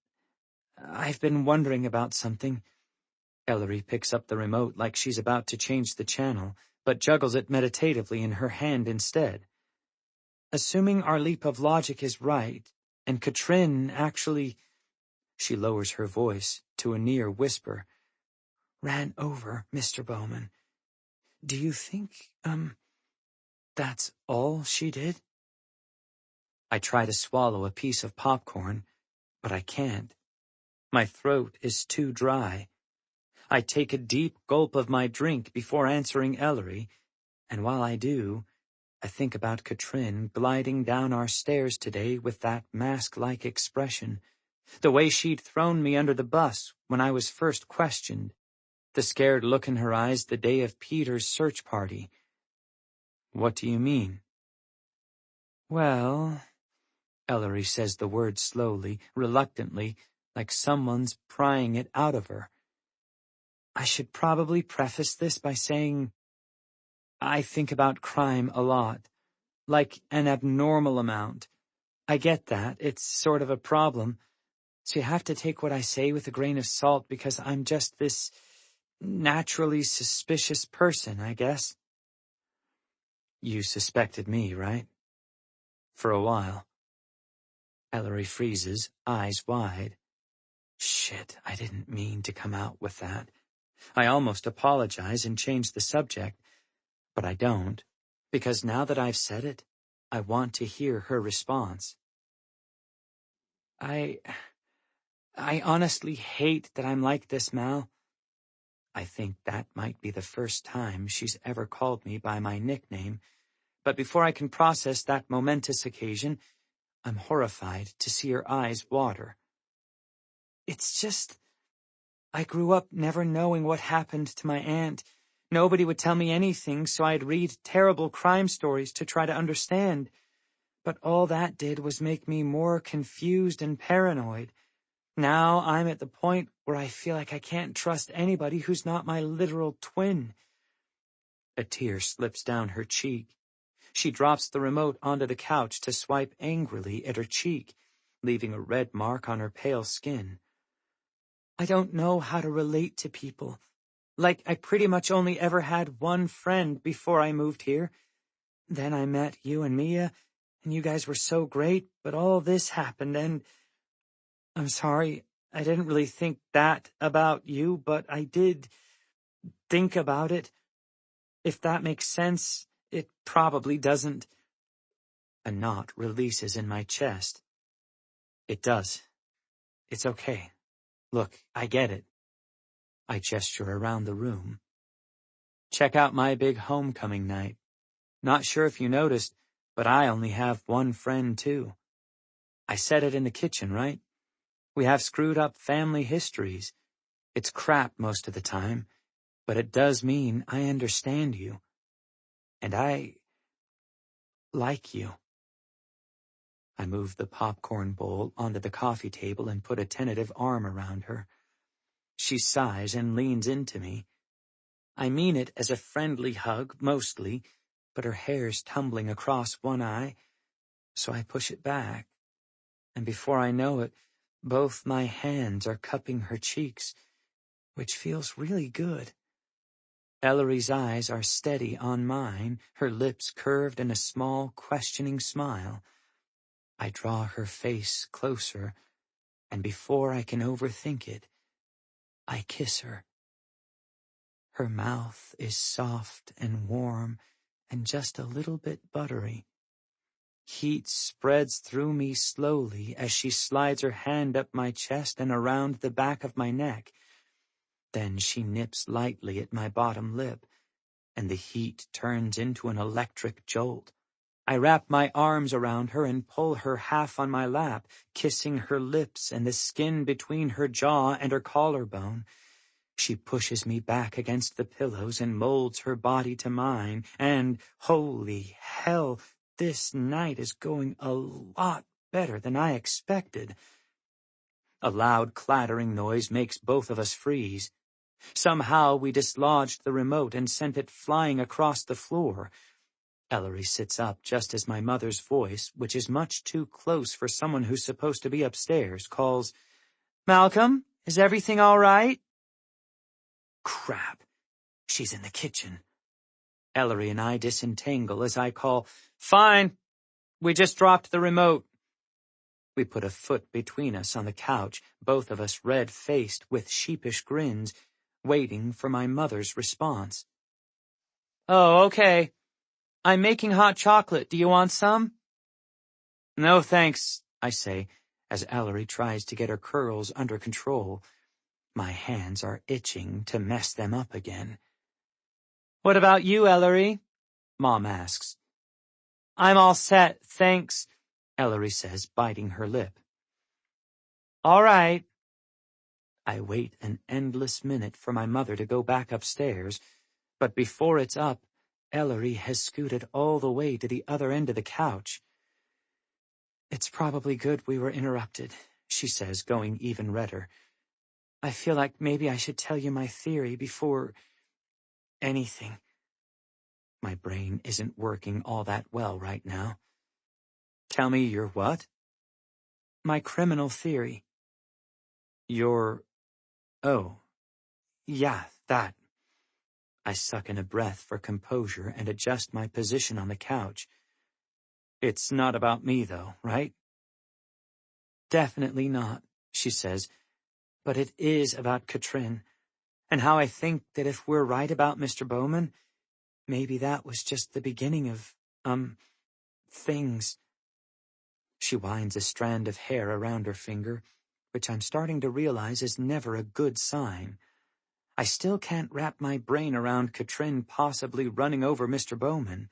I've been wondering about something. Ellery picks up the remote like she's about to change the channel, but juggles it meditatively in her hand instead. Assuming our leap of logic is right, and Katrin actually... She lowers her voice to a near whisper. Ran over Mr. Bowman. Do you think, that's all she did? I try to swallow a piece of popcorn, but I can't. My throat is too dry. I take a deep gulp of my drink before answering Ellery, and while I do, I think about Katrin gliding down our stairs today with that mask-like expression, the way she'd thrown me under the bus when I was first questioned, the scared look in her eyes the day of Peter's search party. What do you mean? Well, Ellery says the word slowly, reluctantly, like someone's prying it out of her. I should probably preface this by saying I think about crime a lot, like an abnormal amount. I get that, it's sort of a problem, so you have to take what I say with a grain of salt because I'm just this naturally suspicious person, I guess. You suspected me, right? For a while. Ellery freezes, eyes wide. Shit, I didn't mean to come out with that. I almost apologize and change the subject, but I don't, because now that I've said it, I want to hear her response. I honestly hate that I'm like this, Mal. I think that might be the first time she's ever called me by my nickname, but before I can process that momentous occasion, I'm horrified to see her eyes water. It's just, I grew up never knowing what happened to my aunt. Nobody would tell me anything, so I'd read terrible crime stories to try to understand. But all that did was make me more confused and paranoid. Now I'm at the point where I feel like I can't trust anybody who's not my literal twin. A tear slips down her cheek. She drops the remote onto the couch to swipe angrily at her cheek, leaving a red mark on her pale skin. I don't know how to relate to people. Like, I pretty much only ever had one friend before I moved here. Then I met you and Mia, and you guys were so great, but all this happened, and I'm sorry, I didn't really think that about you, but I did think about it. If that makes sense, it probably doesn't. A knot releases in my chest. It does. It's okay. Look, I get it. I gesture around the room. Check out my big homecoming night. Not sure if you noticed, but I only have one friend too. I said it in the kitchen, right? We have screwed up family histories. It's crap most of the time, but it does mean I understand you. And I like you. I move the popcorn bowl onto the coffee table and put a tentative arm around her. She sighs and leans into me. I mean it as a friendly hug, mostly, but her hair's tumbling across one eye, so I push it back. And before I know it, both my hands are cupping her cheeks, which feels really good. Ellery's eyes are steady on mine, her lips curved in a small, questioning smile. I draw her face closer, and before I can overthink it, I kiss her. Her mouth is soft and warm and just a little bit buttery. Heat spreads through me slowly as she slides her hand up my chest and around the back of my neck. Then she nips lightly at my bottom lip, and the heat turns into an electric jolt. I wrap my arms around her and pull her half on my lap, kissing her lips and the skin between her jaw and her collarbone. She pushes me back against the pillows and molds her body to mine, and, holy hell, this night is going a lot better than I expected. A loud clattering noise makes both of us freeze. Somehow we dislodged the remote and sent it flying across the floor. Ellery sits up just as my mother's voice, which is much too close for someone who's supposed to be upstairs, calls, "Malcolm, is everything all right?" Crap. She's in the kitchen. Ellery and I disentangle as I call, "Fine. We just dropped the remote." We put a foot between us on the couch, both of us red-faced with sheepish grins, waiting for my mother's response. "Oh, okay. I'm making hot chocolate. Do you want some?" "No, thanks," I say, as Ellery tries to get her curls under control. My hands are itching to mess them up again. "What about you, Ellery?" Mom asks. "I'm all set, thanks," Ellery says, biting her lip. "All right." I wait an endless minute for my mother to go back upstairs, but before it's up, Ellery has scooted all the way to the other end of the couch. "It's probably good we were interrupted," she says, going even redder. "I feel like maybe I should tell you my theory before anything." My brain isn't working all that well right now. "Tell me your what?" "My criminal theory." "Your... oh, yeah, that." I suck in a breath for composure and adjust my position on the couch. "It's not about me, though, right?" "Definitely not," she says, "but it is about Katrin, and how I think that if we're right about Mr. Bowman, maybe that was just the beginning of, things." She winds a strand of hair around her finger, which I'm starting to realize is never a good sign. I still can't wrap my brain around Katrin possibly running over Mr. Bowman.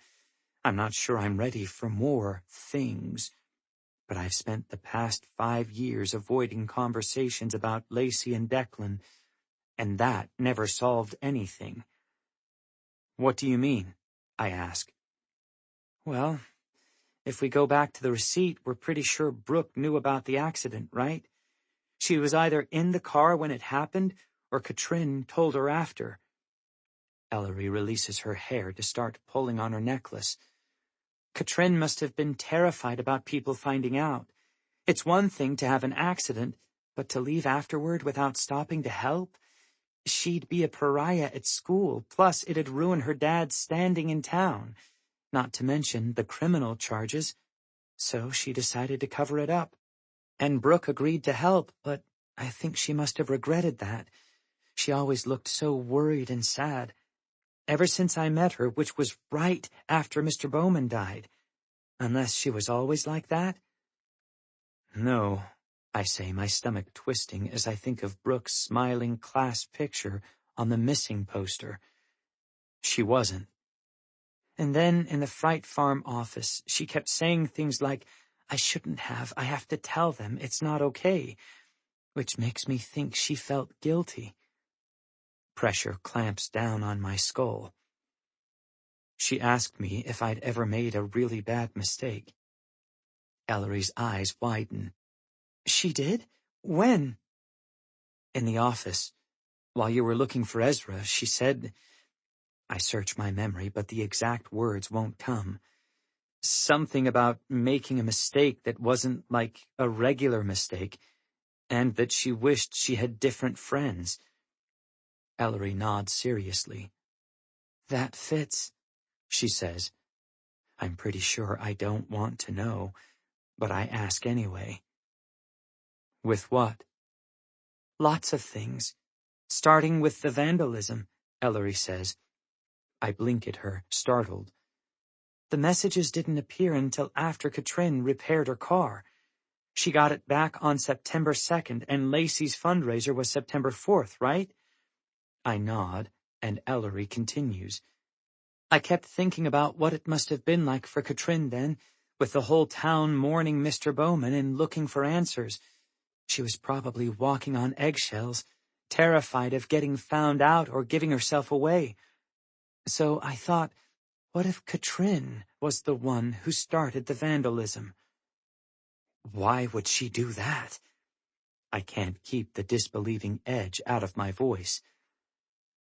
I'm not sure I'm ready for more things. But I've spent the past 5 years avoiding conversations about Lacey and Declan, and that never solved anything. "What do you mean?" I ask. "Well, if we go back to the receipt, we're pretty sure Brooke knew about the accident, right? She was either in the car when it happened, or Katrin told her after." Ellery releases her hair to start pulling on her necklace. "Katrin must have been terrified about people finding out. It's one thing to have an accident, but to leave afterward without stopping to help? She'd be a pariah at school, plus it'd ruin her dad's standing in town, not to mention the criminal charges. So she decided to cover it up. And Brooke agreed to help, but I think she must have regretted that. She always looked so worried and sad. Ever since I met her, which was right after Mr. Bowman died. Unless she was always like that?" "No," I say, my stomach twisting as I think of Brooke's smiling class picture on the missing poster. "She wasn't." And then in the Fright Farm office, she kept saying things like, "I shouldn't have. I have to tell them. It's not okay." Which makes me think she felt guilty. Pressure clamps down on my skull. "She asked me if I'd ever made a really bad mistake." Ellery's eyes widen. "She did? When?" "In the office. While you were looking for Ezra, she said..." I search my memory, but the exact words won't come. Something about making a mistake that wasn't like a regular mistake, and that she wished she had different friends. Ellery nods seriously. "That fits," she says. I'm pretty sure I don't want to know, but I ask anyway. "With what?" "Lots of things. Starting with the vandalism," Ellery says. I blink at her, startled. "The messages didn't appear until after Katrin repaired her car. She got it back on September 2nd, and Lacey's fundraiser was September 4th, right?" I nod, and Ellery continues. "I kept thinking about what it must have been like for Katrin then, with the whole town mourning Mr. Bowman and looking for answers. She was probably walking on eggshells, terrified of getting found out or giving herself away. So I thought, what if Katrin was the one who started the vandalism?" "Why would she do that?" I can't keep the disbelieving edge out of my voice.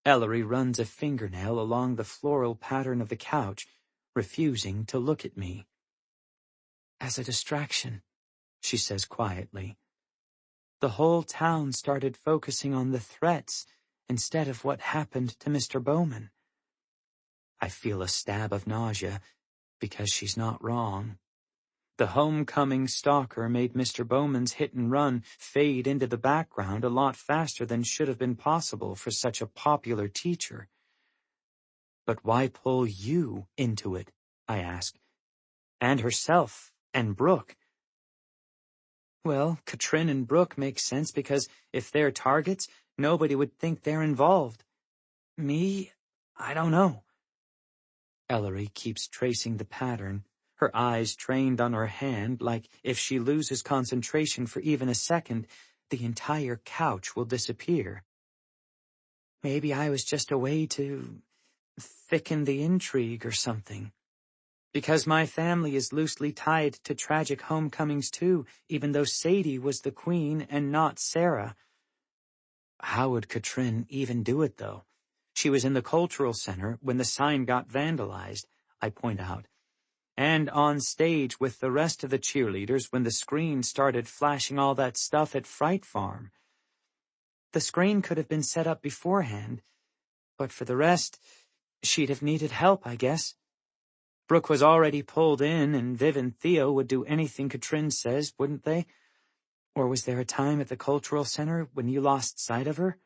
Ellery runs a fingernail along the floral pattern of the couch, refusing to look at me. "As a distraction," she says quietly. "The whole town started focusing on the threats instead of what happened to Mr. Bowman." I feel a stab of nausea, because she's not wrong. The homecoming stalker made Mr. Bowman's hit and run fade into the background a lot faster than should have been possible for such a popular teacher. "But why pull you into it?" I ask. "And herself, and Brooke." Well, Katrin and Brooke make sense because if they're targets, nobody would think they're involved. Me? I don't know. Ellery keeps tracing the pattern, her eyes trained on her hand like if she loses concentration for even a second, the entire couch will disappear. Maybe I was just a way to thicken the intrigue or something. Because my family is loosely tied to tragic homecomings too, even though Sadie was the queen and not Sarah. How would Katrin even do it, though? She was in the cultural center when the sign got vandalized, I point out, and on stage with the rest of the cheerleaders when the screen started flashing all that stuff at Fright Farm. The screen could have been set up beforehand, but for the rest, she'd have needed help, I guess. Brooke was already pulled in, and Viv and Theo would do anything Katrin says, wouldn't they? Or was there a time at the cultural center when you lost sight of her?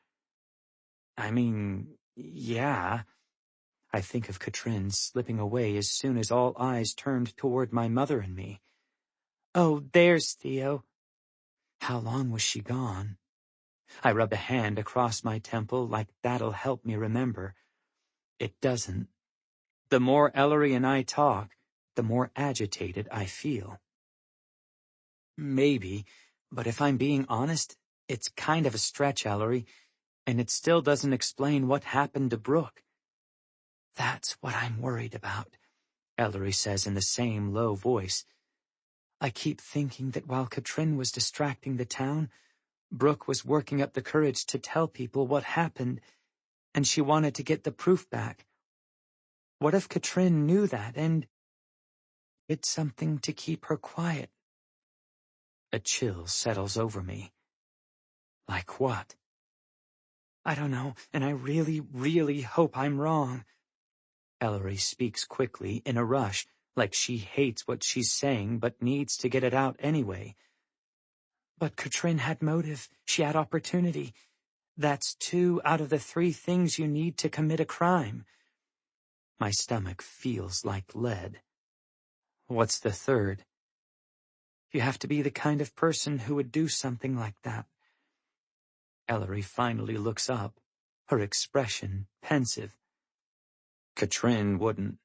I mean, yeah. I think of Katrin slipping away as soon as all eyes turned toward my mother and me. Oh, there's Theo. How long was she gone? I rub a hand across my temple like that'll help me remember. It doesn't. The more Ellery and I talk, the more agitated I feel. Maybe, but if I'm being honest, it's kind of a stretch, Ellery, and it still doesn't explain what happened to Brooke. That's what I'm worried about, Ellery says in the same low voice. I keep thinking that while Katrin was distracting the town, Brooke was working up the courage to tell people what happened, and she wanted to get the proof back. What if Katrin knew that and did something to keep her quiet? A chill settles over me. Like what? I don't know, and I really, really hope I'm wrong. Ellery speaks quickly, in a rush, like she hates what she's saying but needs to get it out anyway. But Katrin had motive, she had opportunity. That's 2 out of the 3 things you need to commit a crime. My stomach feels like lead. What's the third? You have to be the kind of person who would do something like that. Ellery finally looks up, her expression pensive. Katrin wouldn't.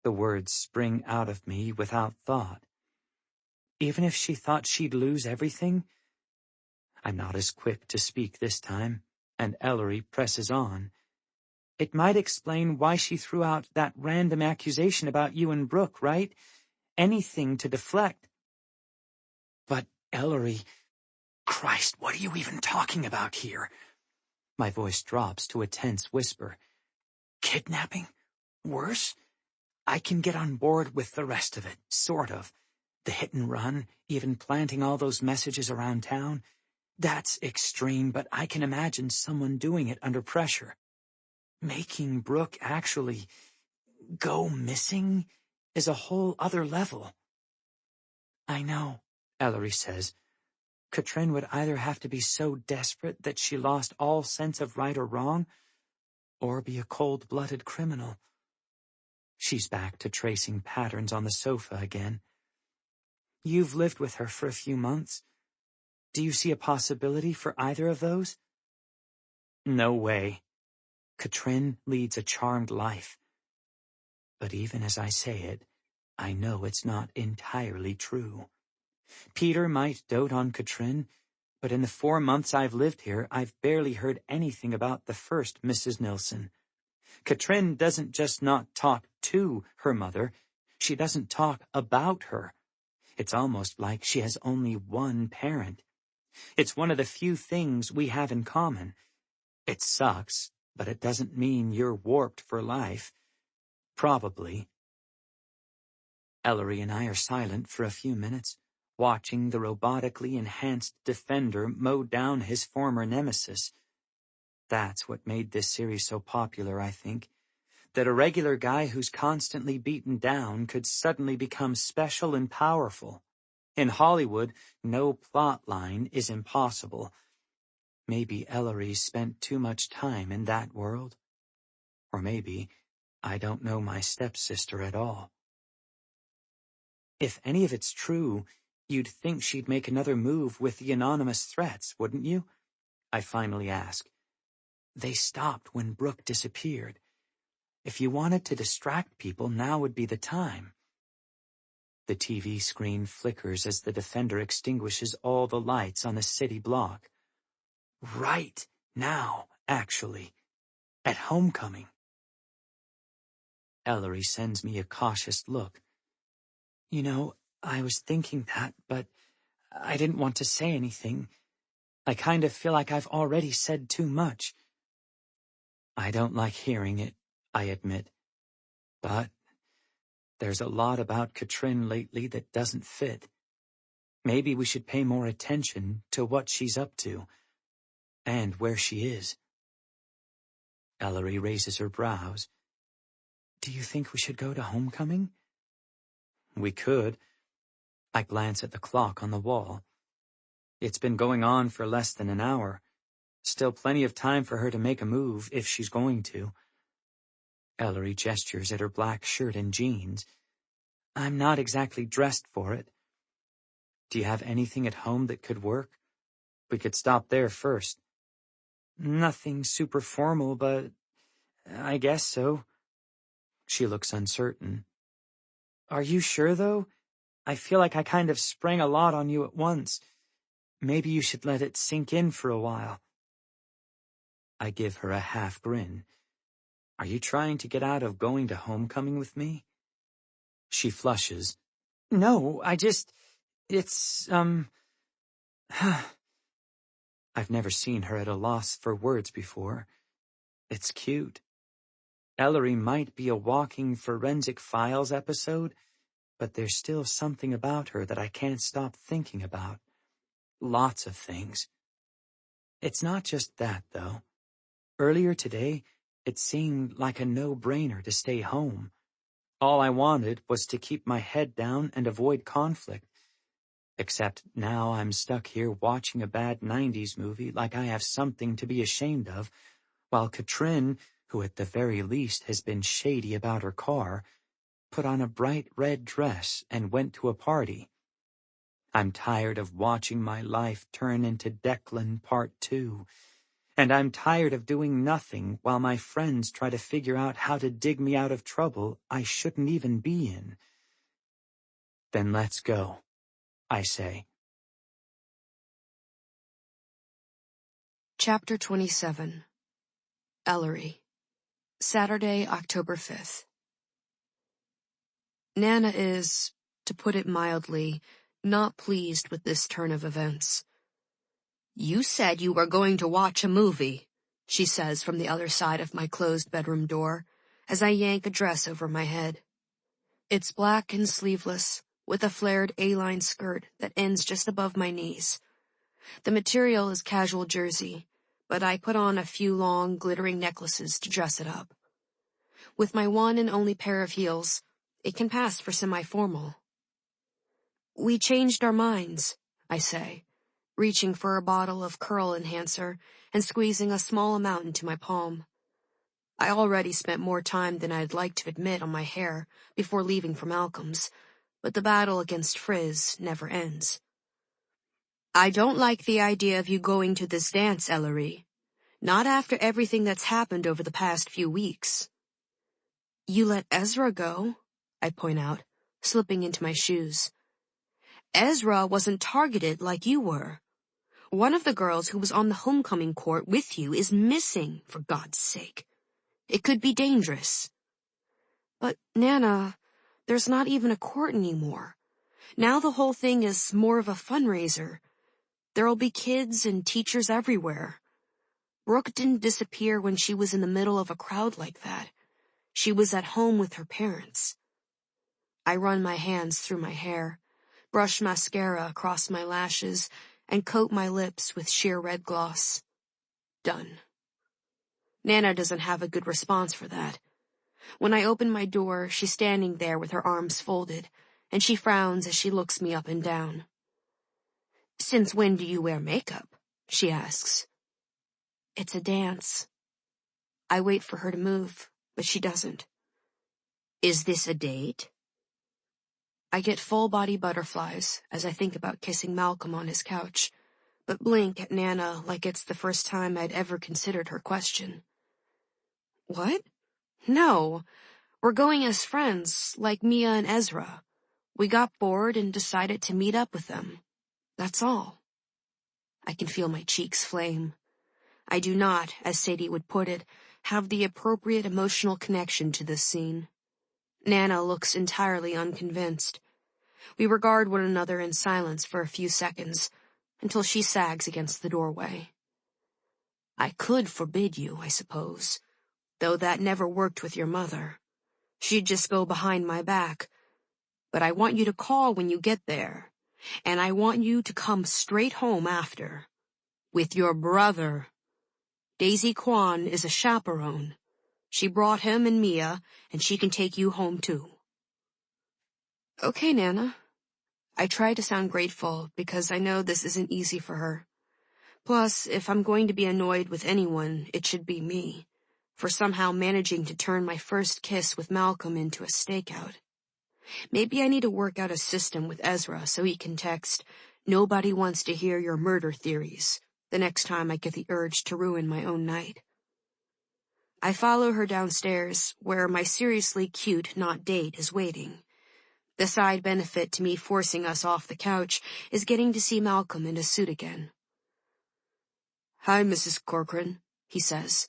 The words spring out of me without thought. Even if she thought she'd lose everything? I'm not as quick to speak this time, and Ellery presses on. It might explain why she threw out that random accusation about you and Brooke, right? Anything to deflect. But, Ellery, Christ, what are you even talking about here? My voice drops to a tense whisper. Kidnapping? Worse? I can get on board with the rest of it, sort of. The hit and run, even planting all those messages around town. That's extreme, but I can imagine someone doing it under pressure. Making Brooke actually go missing is a whole other level. I know, Ellery says. Katrin would either have to be so desperate that she lost all sense of right or wrong, or be a cold-blooded criminal. She's back to tracing patterns on the sofa again. You've lived with her for a few months. Do you see a possibility for either of those? No way. Katrin leads a charmed life. But even as I say it, I know it's not entirely true. Peter might dote on Katrin, but in the 4 months I've lived here, I've barely heard anything about the first Mrs. Nilsson. Katrin doesn't just not talk to her mother, she doesn't talk about her. It's almost like she has only one parent. It's one of the few things we have in common. It sucks, but it doesn't mean you're warped for life. Probably. Ellery and I are silent for a few minutes, watching the robotically enhanced defender mow down his former nemesis. That's what made this series so popular, I think. That a regular guy who's constantly beaten down could suddenly become special and powerful. In Hollywood, no plot line is impossible. Maybe Ellery spent too much time in that world. Or maybe I don't know my stepsister at all. If any of it's true, You'd think she'd make another move with the anonymous threats, wouldn't you? I finally ask. They stopped when Brooke disappeared. If you wanted to distract people, now would be the time. The TV screen flickers as the defender extinguishes all the lights on the city block. Right now, actually. At homecoming. Ellery sends me a cautious look. You know, I was thinking that, but I didn't want to say anything. I kind of feel like I've already said too much. I don't like hearing it, I admit. But there's a lot about Katrin lately that doesn't fit. Maybe we should pay more attention to what she's up to, and where she is. Ellery raises her brows. Do you think we should go to homecoming? We could. I glance at the clock on the wall. It's been going on for less than an hour. Still plenty of time for her to make a move if she's going to. Ellery gestures at her black shirt and jeans. I'm not exactly dressed for it. Do you have anything at home that could work? We could stop there first. Nothing super formal, but I guess so. She looks uncertain. Are you sure, though? I feel like I kind of sprang a lot on you at once. Maybe you should let it sink in for a while. I give her a half grin. Are you trying to get out of going to homecoming with me? She flushes. No, it's, I've never seen her at a loss for words before. It's cute. Ellery might be a walking forensic files episode, but there's still something about her that I can't stop thinking about. Lots of things. It's not just that, though. Earlier today, it seemed like a no-brainer to stay home. All I wanted was to keep my head down and avoid conflict. Except now I'm stuck here watching a bad 90s movie like I have something to be ashamed of, while Katrin, who at the very least has been shady about her car, put on a bright red dress and went to a party. I'm tired of watching my life turn into Declan Part 2, and I'm tired of doing nothing while my friends try to figure out how to dig me out of trouble I shouldn't even be in. Then let's go, I say. Chapter 27. Ellery. Saturday, October 5th. Nana is, to put it mildly, not pleased with this turn of events. You said you were going to watch a movie, she says from the other side of my closed bedroom door, as I yank a dress over my head. It's black and sleeveless, with a flared A-line skirt that ends just above my knees. The material is casual jersey, but I put on a few long, glittering necklaces to dress it up. With my one and only pair of heels, it can pass for semi-formal. We changed our minds, I say, reaching for a bottle of curl enhancer and squeezing a small amount into my palm. I already spent more time than I'd like to admit on my hair before leaving for Malcolm's, but the battle against frizz never ends. I don't like the idea of you going to this dance, Ellery. Not after everything that's happened over the past few weeks. You let Ezra go, I point out, slipping into my shoes. Ezra wasn't targeted like you were. One of the girls who was on the homecoming court with you is missing, for God's sake. It could be dangerous. But, Nana, there's not even a court anymore. Now the whole thing is more of a fundraiser. There'll be kids and teachers everywhere. Brooke didn't disappear when she was in the middle of a crowd like that. She was at home with her parents. I run my hands through my hair, brush mascara across my lashes, and coat my lips with sheer red gloss. Done. Nana doesn't have a good response for that. When I open my door, she's standing there with her arms folded, and she frowns as she looks me up and down. Since when do you wear makeup? She asks. It's a dance. I wait for her to move, but she doesn't. Is this a date? I get full-body butterflies as I think about kissing Malcolm on his couch, but blink at Nana like it's the first time I'd ever considered her question. What? No, we're going as friends, like Mia and Ezra. We got bored and decided to meet up with them. That's all. I can feel my cheeks flame. I do not, as Sadie would put it, have the appropriate emotional connection to this scene. Nana looks entirely unconvinced. We regard one another in silence for a few seconds, until she sags against the doorway. I could forbid you, I suppose, though that never worked with your mother. She'd just go behind my back. But I want you to call when you get there, and I want you to come straight home after. With your brother. Daisy Kwan is a chaperone. She brought him and Mia, and she can take you home too. Okay, Nana. I try to sound grateful because I know this isn't easy for her. Plus, if I'm going to be annoyed with anyone, it should be me, for somehow managing to turn my first kiss with Malcolm into a stakeout. Maybe I need to work out a system with Ezra so he can text, "Nobody wants to hear your murder theories," the next time I get the urge to ruin my own night. I follow her downstairs, where my seriously cute not date is waiting. The side benefit to me forcing us off the couch is getting to see Malcolm in his suit again. "Hi, Mrs. Corcoran," he says,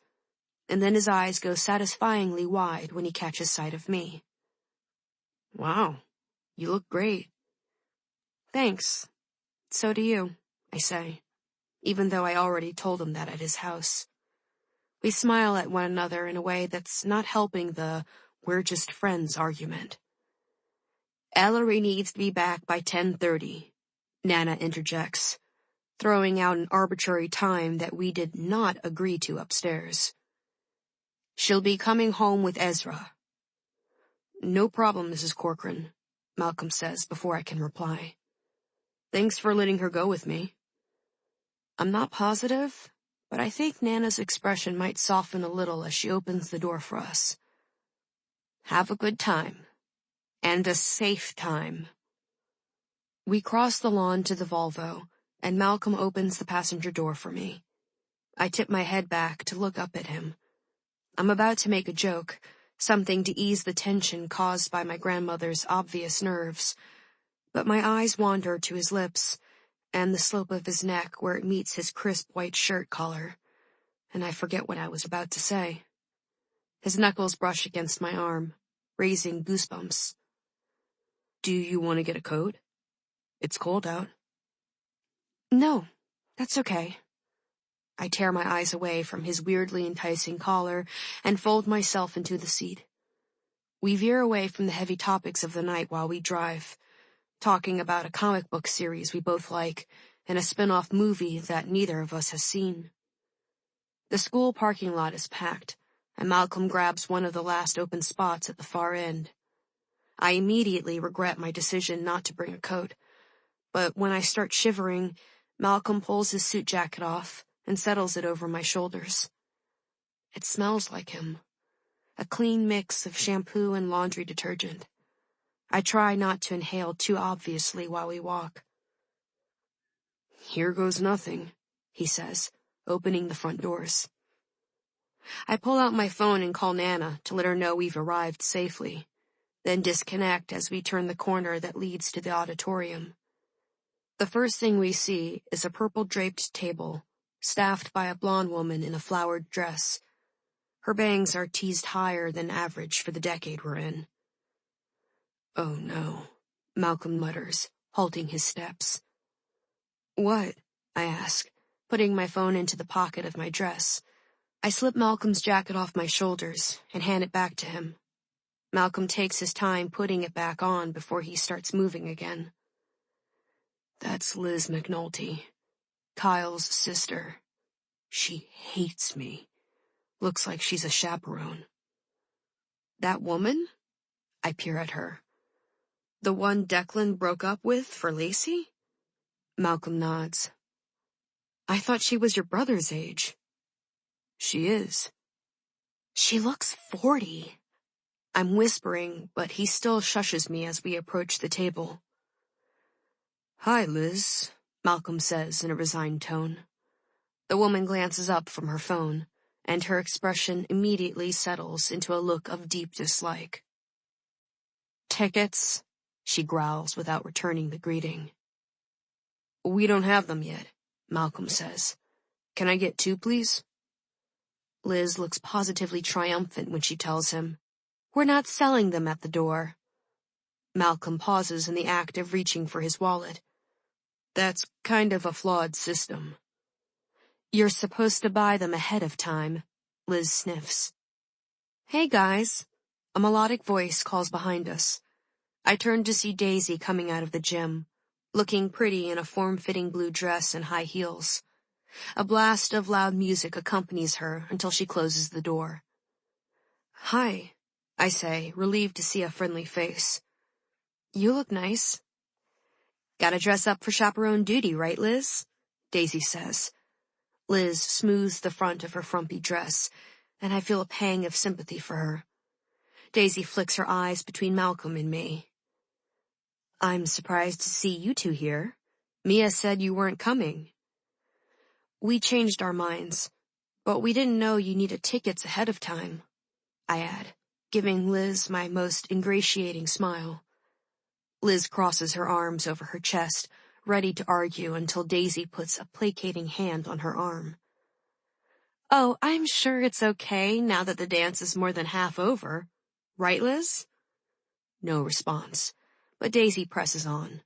and then his eyes go satisfyingly wide when he catches sight of me. "Wow, you look great." "Thanks. So do you," I say, even though I already told him that at his house. We smile at one another in a way that's not helping the "we're just friends" argument. "Ellery needs to be back by 10:30, Nana interjects, throwing out an arbitrary time that we did not agree to upstairs. "She'll be coming home with Ezra." "No problem, Mrs. Corcoran," Malcolm says before I can reply. "Thanks for letting her go with me." I'm not positive, but I think Nana's expression might soften a little as she opens the door for us. "Have a good time. And a safe time." We cross the lawn to the Volvo, and Malcolm opens the passenger door for me. I tip my head back to look up at him. I'm about to make a joke, something to ease the tension caused by my grandmother's obvious nerves, but my eyes wander to his lips and the slope of his neck where it meets his crisp white shirt collar, and I forget what I was about to say. His knuckles brush against my arm, raising goosebumps. "Do you want to get a coat? It's cold out." "No, that's okay." I tear my eyes away from his weirdly enticing collar and fold myself into the seat. We veer away from the heavy topics of the night while we drive, talking about a comic book series we both like and a spin-off movie that neither of us has seen. The school parking lot is packed, and Malcolm grabs one of the last open spots at the far end. I immediately regret my decision not to bring a coat, but when I start shivering, Malcolm pulls his suit jacket off and settles it over my shoulders. It smells like him, a clean mix of shampoo and laundry detergent. I try not to inhale too obviously while we walk. "Here goes nothing," he says, opening the front doors. I pull out my phone and call Nana to let her know we've arrived safely, then disconnect as we turn the corner that leads to the auditorium. The first thing we see is a purple-draped table, staffed by a blonde woman in a flowered dress. Her bangs are teased higher than average for the decade we're in. "Oh no," Malcolm mutters, halting his steps. "What?" I ask, putting my phone into the pocket of my dress. I slip Malcolm's jacket off my shoulders and hand it back to him. Malcolm takes his time putting it back on before he starts moving again. "That's Liz McNulty, Kyle's sister. She hates me. Looks like she's a chaperone." "That woman?" I peer at her. "The one Declan broke up with for Lacey?" Malcolm nods. "I thought she was your brother's age." "She is." "She looks 40. I'm whispering, but he still shushes me as we approach the table. "Hi, Liz," Malcolm says in a resigned tone. The woman glances up from her phone, and her expression immediately settles into a look of deep dislike. "Tickets?" she growls without returning the greeting. "We don't have them yet," Malcolm says. "Can I get 2, please?" Liz looks positively triumphant when she tells him, "We're not selling them at the door." Malcolm pauses in the act of reaching for his wallet. "That's kind of a flawed system." "You're supposed to buy them ahead of time," Liz sniffs. "Hey, guys," a melodic voice calls behind us. I turn to see Daisy coming out of the gym, looking pretty in a form-fitting blue dress and high heels. A blast of loud music accompanies her until she closes the door. "Hi," I say, relieved to see a friendly face. "You look nice." "Gotta dress up for chaperone duty, right, Liz?" Daisy says. Liz smooths the front of her frumpy dress, and I feel a pang of sympathy for her. Daisy flicks her eyes between Malcolm and me. "I'm surprised to see you two here. Mia said you weren't coming." "We changed our minds, but we didn't know you needed tickets ahead of time," I add, giving Liz my most ingratiating smile. Liz crosses her arms over her chest, ready to argue until Daisy puts a placating hand on her arm. "Oh, I'm sure it's okay now that the dance is more than half over. Right, Liz?" No response, but Daisy presses on.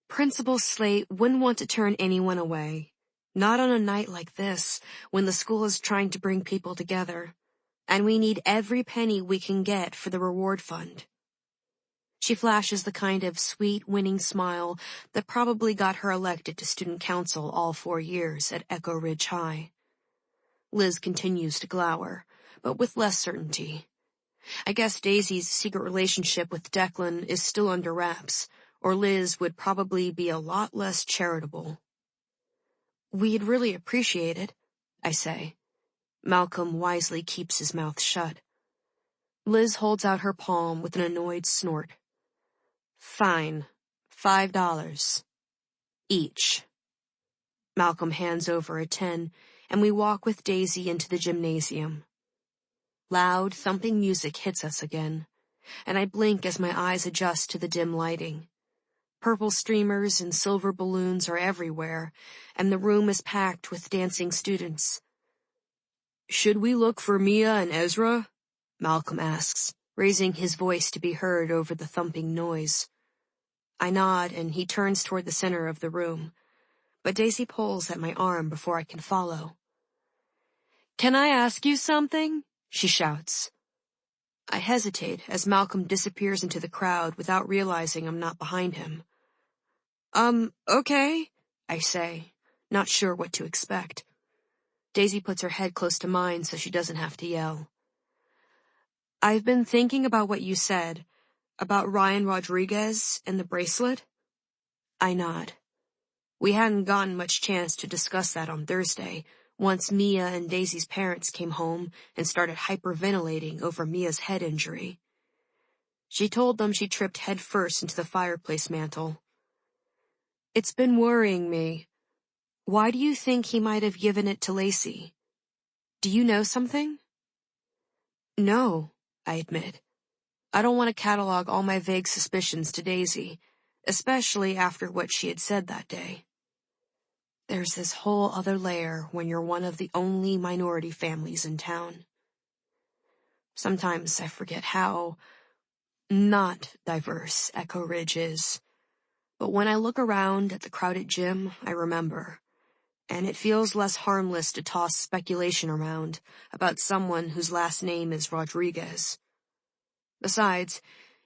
"Principal Slate wouldn't want to turn anyone away. Not on a night like this, when the school is trying to bring people together. And we need every penny we can get for the reward fund." She flashes the kind of sweet, winning smile that probably got her elected to student council all 4 years at Echo Ridge High. Liz continues to glower, but with less certainty. I guess Daisy's secret relationship with Declan is still under wraps, or Liz would probably be a lot less charitable. "We'd really appreciate it," I say. Malcolm wisely keeps his mouth shut. Liz holds out her palm with an annoyed snort. "Fine. $5. Each." Malcolm hands over a 10, and we walk with Daisy into the gymnasium. Loud, thumping music hits us again, and I blink as my eyes adjust to the dim lighting. Purple streamers and silver balloons are everywhere, and the room is packed with dancing students. "Should we look for Mia and Ezra?" Malcolm asks, raising his voice to be heard over the thumping noise. I nod, and he turns toward the center of the room, but Daisy pulls at my arm before I can follow. "Can I ask you something?" she shouts. I hesitate as Malcolm disappears into the crowd without realizing I'm not behind him. Okay," I say, not sure what to expect. Daisy puts her head close to mine so she doesn't have to yell. "I've been thinking about what you said, about Ryan Rodriguez and the bracelet." I nod. We hadn't gotten much chance to discuss that on Thursday, once Mia and Daisy's parents came home and started hyperventilating over Mia's head injury. She told them she tripped headfirst into the fireplace mantel. "It's been worrying me. Why do you think he might have given it to Lacey? Do you know something?" "No," I admit. I don't want to catalog all my vague suspicions to Daisy, especially after what she had said that day. There's this whole other layer when you're one of the only minority families in town. Sometimes I forget how not diverse Echo Ridge is. But when I look around at the crowded gym, I remember. And it feels less harmless to toss speculation around about someone whose last name is Rodriguez. Besides,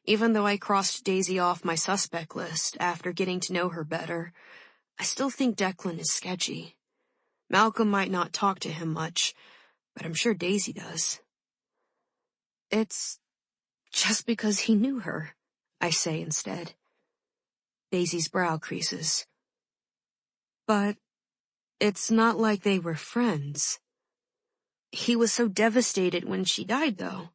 even though I crossed Daisy off my suspect list after getting to know her better, I still think Declan is sketchy. Malcolm might not talk to him much, but I'm sure Daisy does. "It's just because he knew her," I say instead. Daisy's brow creases. "But it's not like they were friends." "He was so devastated when she died, though."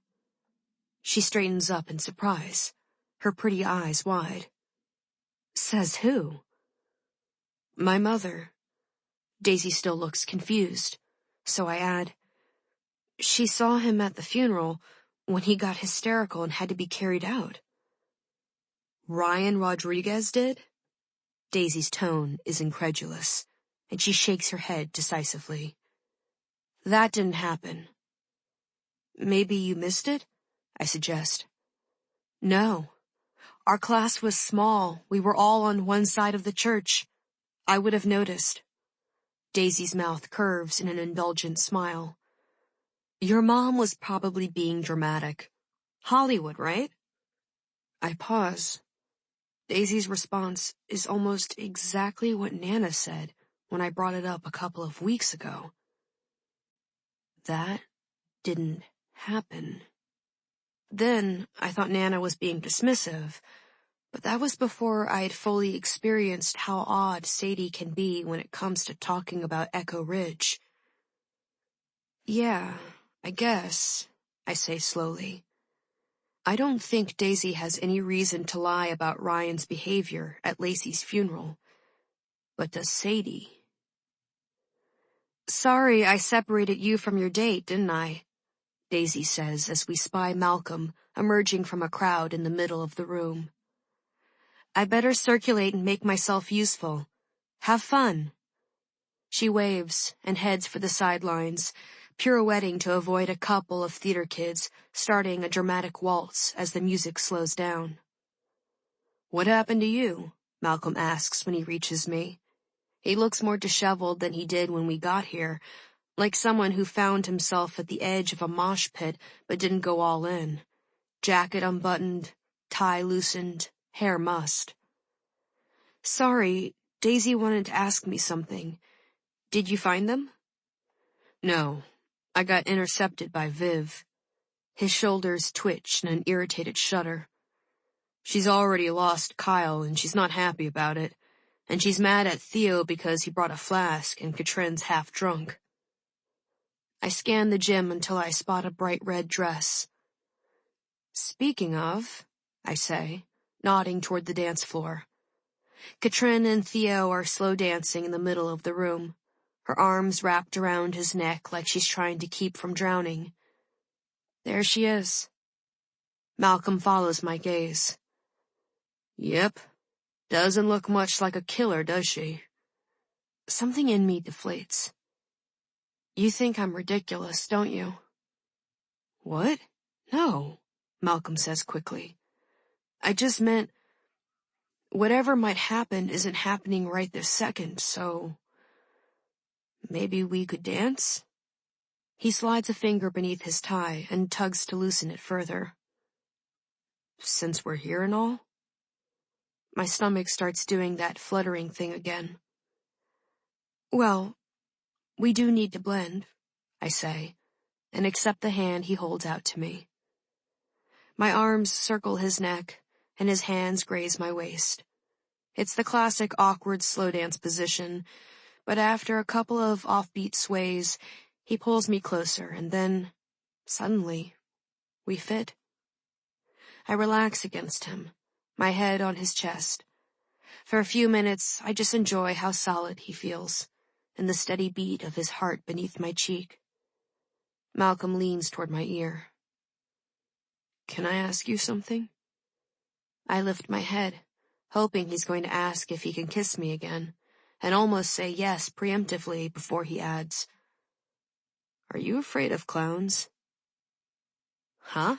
She straightens up in surprise, her pretty eyes wide. Says who? My mother. Daisy still looks confused, so I add, she saw him at the funeral when he got hysterical and had to be carried out. Ryan Rodriguez did? Daisy's tone is incredulous, and she shakes her head decisively. That didn't happen. Maybe you missed it? I suggest. No. Our class was small. We were all on one side of the church. I would have noticed. Daisy's mouth curves in an indulgent smile. Your mom was probably being dramatic. Hollywood, right? I pause. Daisy's response is almost exactly what Nana said when I brought it up a couple of weeks ago. That didn't happen. Then I thought Nana was being dismissive, but that was before I had fully experienced how odd Sadie can be when it comes to talking about Echo Ridge. Yeah, I guess, I say slowly. I don't think Daisy has any reason to lie about Ryan's behavior at Lacey's funeral. But does Sadie? Sorry I separated you from your date, didn't I? Daisy says as we spy Malcolm emerging from a crowd in the middle of the room. I better circulate and make myself useful. Have fun. She waves and heads for the sidelines, pirouetting to avoid a couple of theater kids starting a dramatic waltz as the music slows down. What happened to you? Malcolm asks when he reaches me. He looks more disheveled than he did when we got here, like someone who found himself at the edge of a mosh pit but didn't go all in. Jacket unbuttoned, tie loosened, hair mussed. Sorry, Daisy wanted to ask me something. Did you find them? No, I got intercepted by Viv. His shoulders twitch in an irritated shudder. She's already lost Kyle and she's not happy about it. And she's mad at Theo because he brought a flask and Katrin's half drunk. I scan the gym until I spot a bright red dress. Speaking of, I say, nodding toward the dance floor. Katrin and Theo are slow dancing in the middle of the room, her arms wrapped around his neck like she's trying to keep from drowning. There she is. Malcolm follows my gaze. Yep. Doesn't look much like a killer, does she? Something in me deflates. You think I'm ridiculous, don't you? What? No, Malcolm says quickly. I just meant whatever might happen isn't happening right this second, so maybe we could dance? He slides a finger beneath his tie and tugs to loosen it further. Since we're here and all? My stomach starts doing that fluttering thing again. Well, we do need to blend, I say, and accept the hand he holds out to me. My arms circle his neck, and his hands graze my waist. It's the classic awkward slow dance position, but after a couple of offbeat sways, he pulls me closer, and then, suddenly, we fit. I relax against him, my head on his chest. For a few minutes, I just enjoy how solid he feels, and the steady beat of his heart beneath my cheek. Malcolm leans toward my ear. Can I ask you something? I lift my head, hoping he's going to ask if he can kiss me again, and almost say yes preemptively before he adds, Are you afraid of clowns? Huh?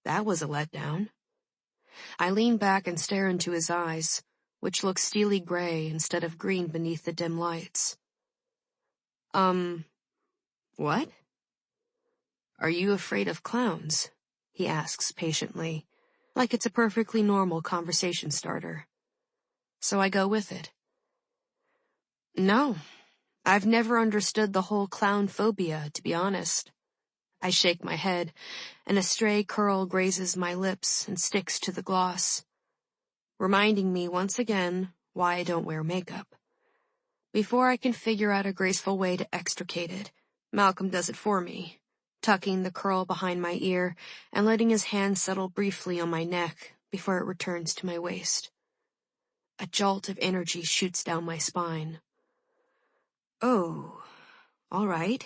That was a letdown. I lean back and stare into his eyes, which look steely gray instead of green beneath the dim lights. What? Are you afraid of clowns? He asks patiently, like it's a perfectly normal conversation starter. So I go with it. No, I've never understood the whole clown phobia, to be honest. I shake my head, and a stray curl grazes my lips and sticks to the gloss, reminding me once again why I don't wear makeup. Before I can figure out a graceful way to extricate it, Malcolm does it for me, tucking the curl behind my ear and letting his hand settle briefly on my neck before it returns to my waist. A jolt of energy shoots down my spine. Oh, all right.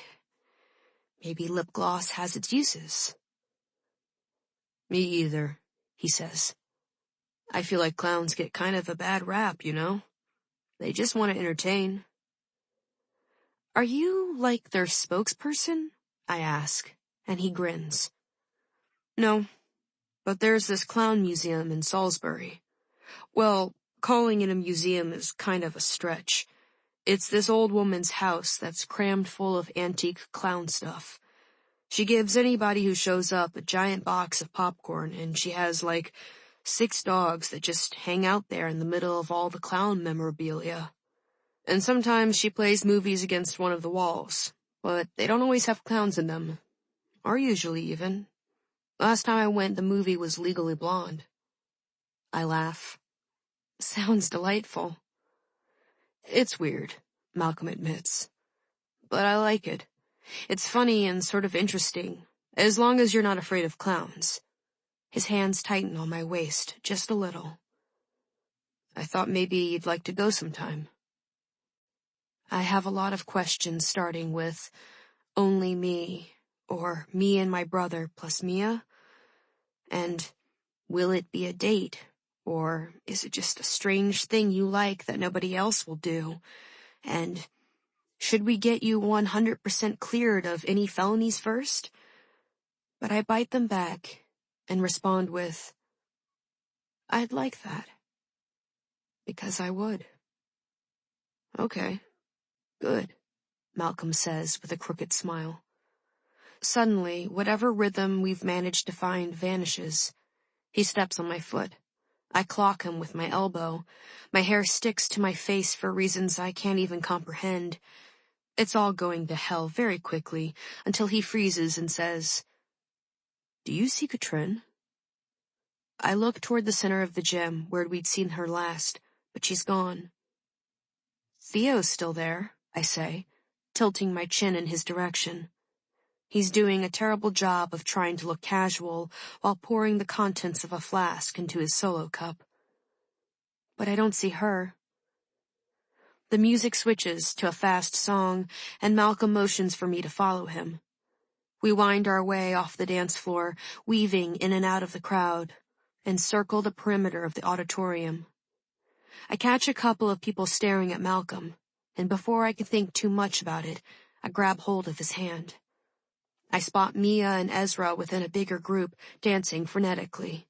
Maybe lip gloss has its uses. Me either, he says. I feel like clowns get kind of a bad rap, you know? They just want to entertain. Are you like their spokesperson? I ask, and he grins. No, but there's this clown museum in Salisbury. Well, calling it a museum is kind of a stretch. It's this old woman's house that's crammed full of antique clown stuff. She gives anybody who shows up a giant box of popcorn, and she has, 6 dogs that just hang out there in the middle of all the clown memorabilia. And sometimes she plays movies against one of the walls, but they don't always have clowns in them. Or usually, even. Last time I went, the movie was Legally Blonde. I laugh. Sounds delightful. It's weird, Malcolm admits. But I like it. It's funny and sort of interesting, as long as you're not afraid of clowns. His hands tighten on my waist, just a little. I thought maybe you'd like to go sometime. I have a lot of questions, starting with only me, or me and my brother plus Mia, and will it be a date, or is it just a strange thing you like that nobody else will do, and should we get you 100% cleared of any felonies first? But I bite them back and respond with, I'd like that. Because I would. Okay, good, Malcolm says with a crooked smile. Suddenly, whatever rhythm we've managed to find vanishes. He steps on my foot. I clock him with my elbow. My hair sticks to my face for reasons I can't even comprehend. It's all going to hell very quickly until he freezes and says, Do you see Katrin? I look toward the center of the gym where we'd seen her last, but she's gone. Theo's still there, I say, tilting my chin in his direction. He's doing a terrible job of trying to look casual while pouring the contents of a flask into his solo cup. But I don't see her. The music switches to a fast song, and Malcolm motions for me to follow him. We wind our way off the dance floor, weaving in and out of the crowd, and circle the perimeter of the auditorium. I catch a couple of people staring at Malcolm, and before I can think too much about it, I grab hold of his hand. I spot Mia and Ezra within a bigger group, dancing frenetically.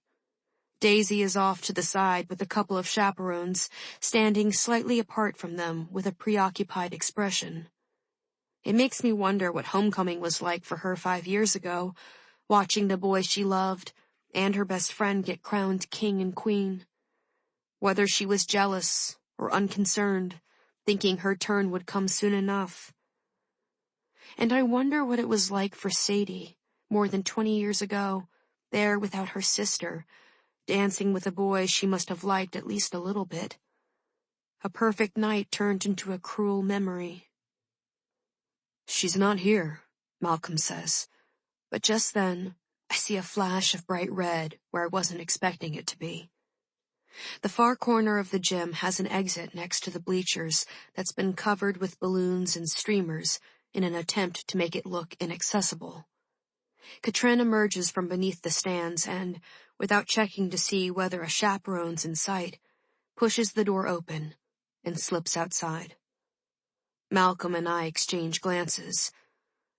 Daisy is off to the side with a couple of chaperones, standing slightly apart from them with a preoccupied expression. It makes me wonder what homecoming was like for her 5 years ago, watching the boy she loved and her best friend get crowned king and queen. Whether she was jealous or unconcerned, thinking her turn would come soon enough. And I wonder what it was like for Sadie, more than 20 years ago, there without her sister, dancing with a boy she must have liked at least a little bit. A perfect night turned into a cruel memory. She's not here, Malcolm says, but just then I see a flash of bright red where I wasn't expecting it to be. The far corner of the gym has an exit next to the bleachers that's been covered with balloons and streamers in an attempt to make it look inaccessible. Katrin emerges from beneath the stands and, without checking to see whether a chaperone's in sight, pushes the door open and slips outside. Malcolm and I exchange glances.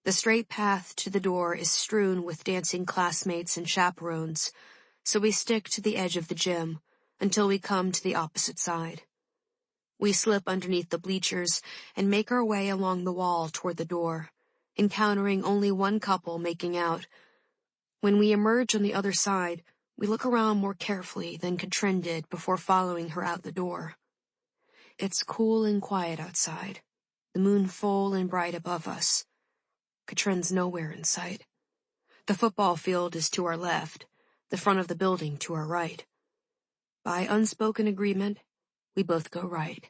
The straight path to the door is strewn with dancing classmates and chaperones, so we stick to the edge of the gym until we come to the opposite side. We slip underneath the bleachers and make our way along the wall toward the door, encountering only one couple making out. When we emerge on the other side, we look around more carefully than Katrin did before following her out the door. It's cool and quiet outside, the moon full and bright above us. Katrin's nowhere in sight. The football field is to our left, the front of the building to our right. By unspoken agreement, we both go right.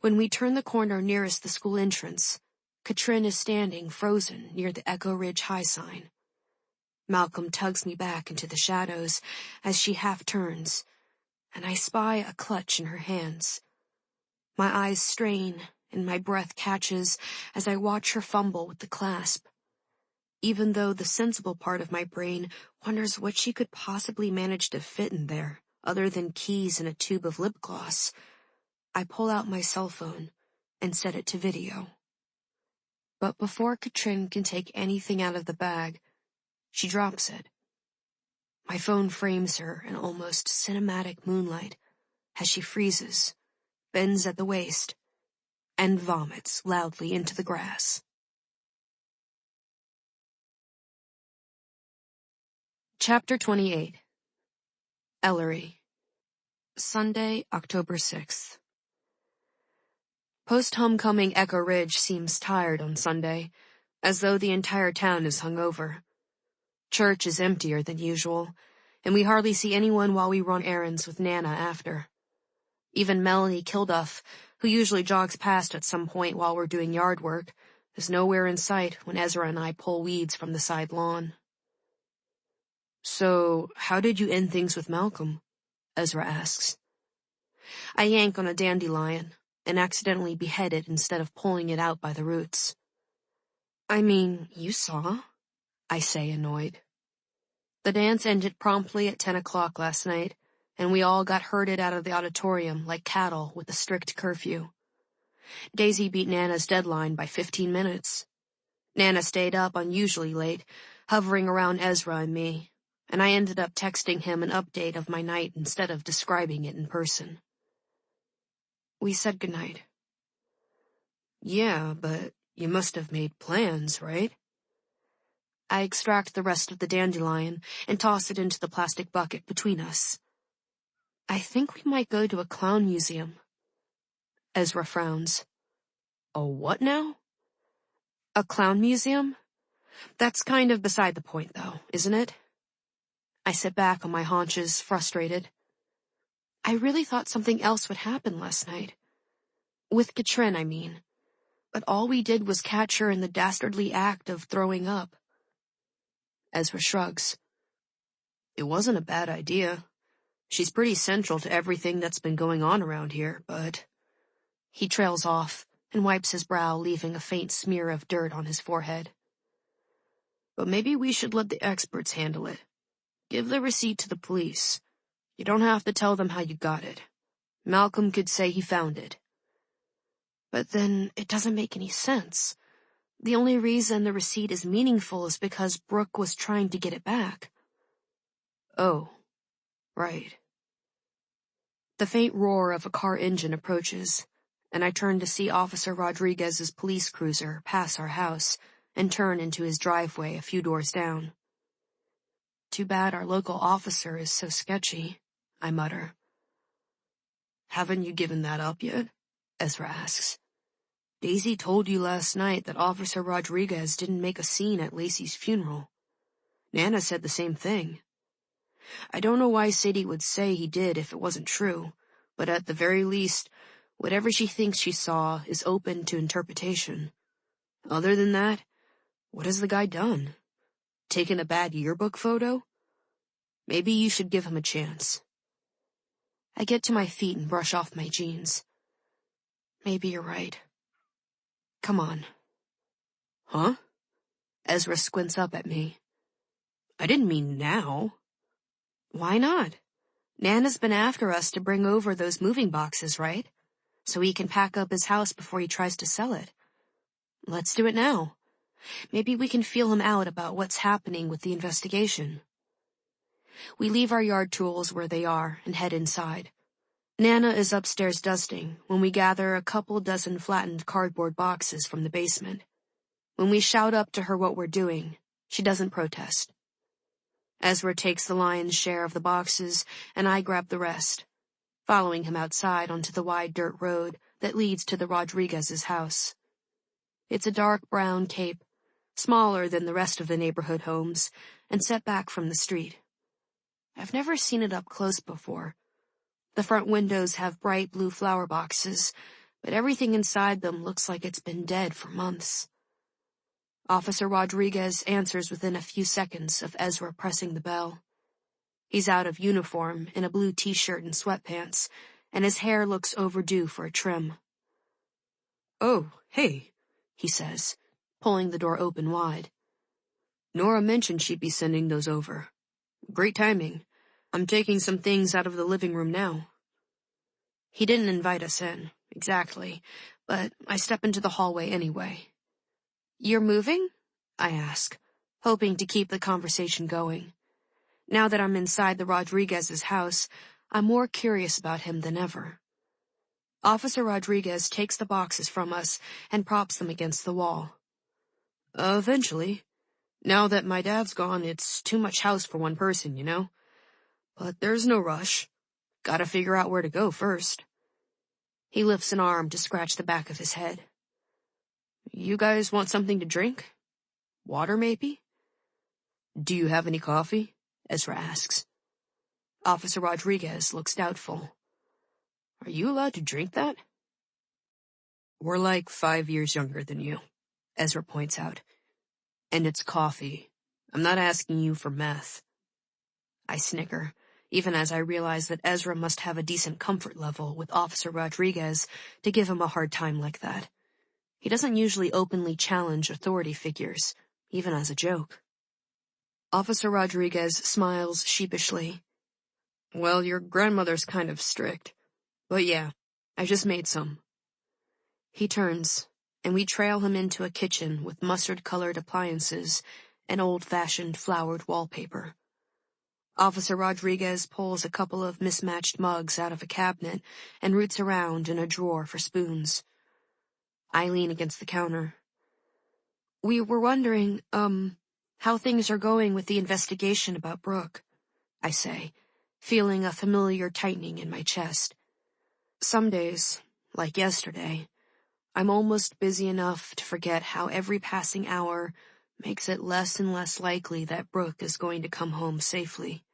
When we turn the corner nearest the school entrance, Katrin is standing, frozen, near the Echo Ridge High sign. Malcolm tugs me back into the shadows as she half turns, and I spy a clutch in her hands. My eyes strain, and my breath catches as I watch her fumble with the clasp. Even though the sensible part of my brain wonders what she could possibly manage to fit in there, other than keys and a tube of lip gloss, I pull out my cell phone and set it to video. But before Katrin can take anything out of the bag, she drops it. My phone frames her in almost cinematic moonlight as she freezes, bends at the waist, and vomits loudly into the grass. Chapter 28. Ellery. Sunday, October 6th. Post-homecoming Echo Ridge seems tired on Sunday, as though the entire town is hungover. Church is emptier than usual, and we hardly see anyone while we run errands with Nana after. Even Melanie Kilduff, who usually jogs past at some point while we're doing yard work, is nowhere in sight when Ezra and I pull weeds from the side lawn. "So, how did you end things with Malcolm?" Ezra asks. I yank on a dandelion and accidentally behead it instead of pulling it out by the roots. "I mean, you saw," I say, annoyed. The dance ended promptly at 10 o'clock last night, and we all got herded out of the auditorium like cattle with a strict curfew. Daisy beat Nana's deadline by 15 minutes. Nana stayed up unusually late, hovering around Ezra and me, and I ended up texting him an update of my night instead of describing it in person. We said goodnight. "Yeah, but you must have made plans, right?" I extract the rest of the dandelion and toss it into the plastic bucket between us. "I think we might go to a clown museum." Ezra frowns. "A what now?" "A clown museum? That's kind of beside the point, though, isn't it?" I sit back on my haunches, frustrated. I really thought something else would happen last night. With Katrin, I mean. But all we did was catch her in the dastardly act of throwing up. Ezra shrugs. "It wasn't a bad idea. She's pretty central to everything that's been going on around here, but..." He trails off and wipes his brow, leaving a faint smear of dirt on his forehead. "But maybe we should let the experts handle it. Give the receipt to the police. You don't have to tell them how you got it. Malcolm could say he found it." "But then it doesn't make any sense. The only reason the receipt is meaningful is because Brooke was trying to get it back." "Oh, right." The faint roar of a car engine approaches, and I turn to see Officer Rodriguez's police cruiser pass our house and turn into his driveway a few doors down. "Too bad our local officer is so sketchy," I mutter. "Haven't you given that up yet?" Ezra asks. "Daisy told you last night that Officer Rodriguez didn't make a scene at Lacey's funeral. Nana said the same thing. I don't know why Sadie would say he did if it wasn't true, but at the very least, whatever she thinks she saw is open to interpretation. Other than that, what has the guy done? Taken a bad yearbook photo? Maybe you should give him a chance." I get to my feet and brush off my jeans. Maybe you're right. Come on. "Huh?" Ezra squints up at me. "I didn't mean now." "Why not? Nana's been after us to bring over those moving boxes, right? So he can pack up his house before he tries to sell it. Let's do it now. Maybe we can feel him out about what's happening with the investigation." We leave our yard tools where they are and head inside. Nana is upstairs dusting when we gather a couple dozen flattened cardboard boxes from the basement. When we shout up to her what we're doing, she doesn't protest. Ezra takes the lion's share of the boxes, and I grab the rest, following him outside onto the wide dirt road that leads to the Rodriguez's house. It's a dark brown cape, smaller than the rest of the neighborhood homes, and set back from the street. I've never seen it up close before. The front windows have bright blue flower boxes, but everything inside them looks like it's been dead for months. Officer Rodriguez answers within a few seconds of Ezra pressing the bell. He's out of uniform in a blue t-shirt and sweatpants, and his hair looks overdue for a trim. "Oh, hey," he says, pulling the door open wide. "Nora mentioned she'd be sending those over. Great timing. I'm taking some things out of the living room now." He didn't invite us in, exactly, but I step into the hallway anyway. "You're moving?" I ask, hoping to keep the conversation going. Now that I'm inside the Rodriguez's house, I'm more curious about him than ever. Officer Rodriguez takes the boxes from us and props them against the wall. "Eventually. Now that my dad's gone, it's too much house for one person, you know? But there's no rush. Gotta figure out where to go first." He lifts an arm to scratch the back of his head. "You guys want something to drink? Water, maybe?" "Do you have any coffee?" Ezra asks. Officer Rodriguez looks doubtful. "Are you allowed to drink that?" "We're like 5 years younger than you," Ezra points out. "And it's coffee. I'm not asking you for meth." I snicker, even as I realize that Ezra must have a decent comfort level with Officer Rodriguez to give him a hard time like that. He doesn't usually openly challenge authority figures, even as a joke. Officer Rodriguez smiles sheepishly. "Well, your grandmother's kind of strict. But yeah, I just made some." He turns, and we trail him into a kitchen with mustard-colored appliances and old-fashioned flowered wallpaper. Officer Rodriguez pulls a couple of mismatched mugs out of a cabinet and roots around in a drawer for spoons. I lean against the counter. "We were wondering, how things are going with the investigation about Brooke," I say, feeling a familiar tightening in my chest. Some days, like yesterday, I'm almost busy enough to forget how every passing hour makes it less and less likely that Brooke is going to come home safely.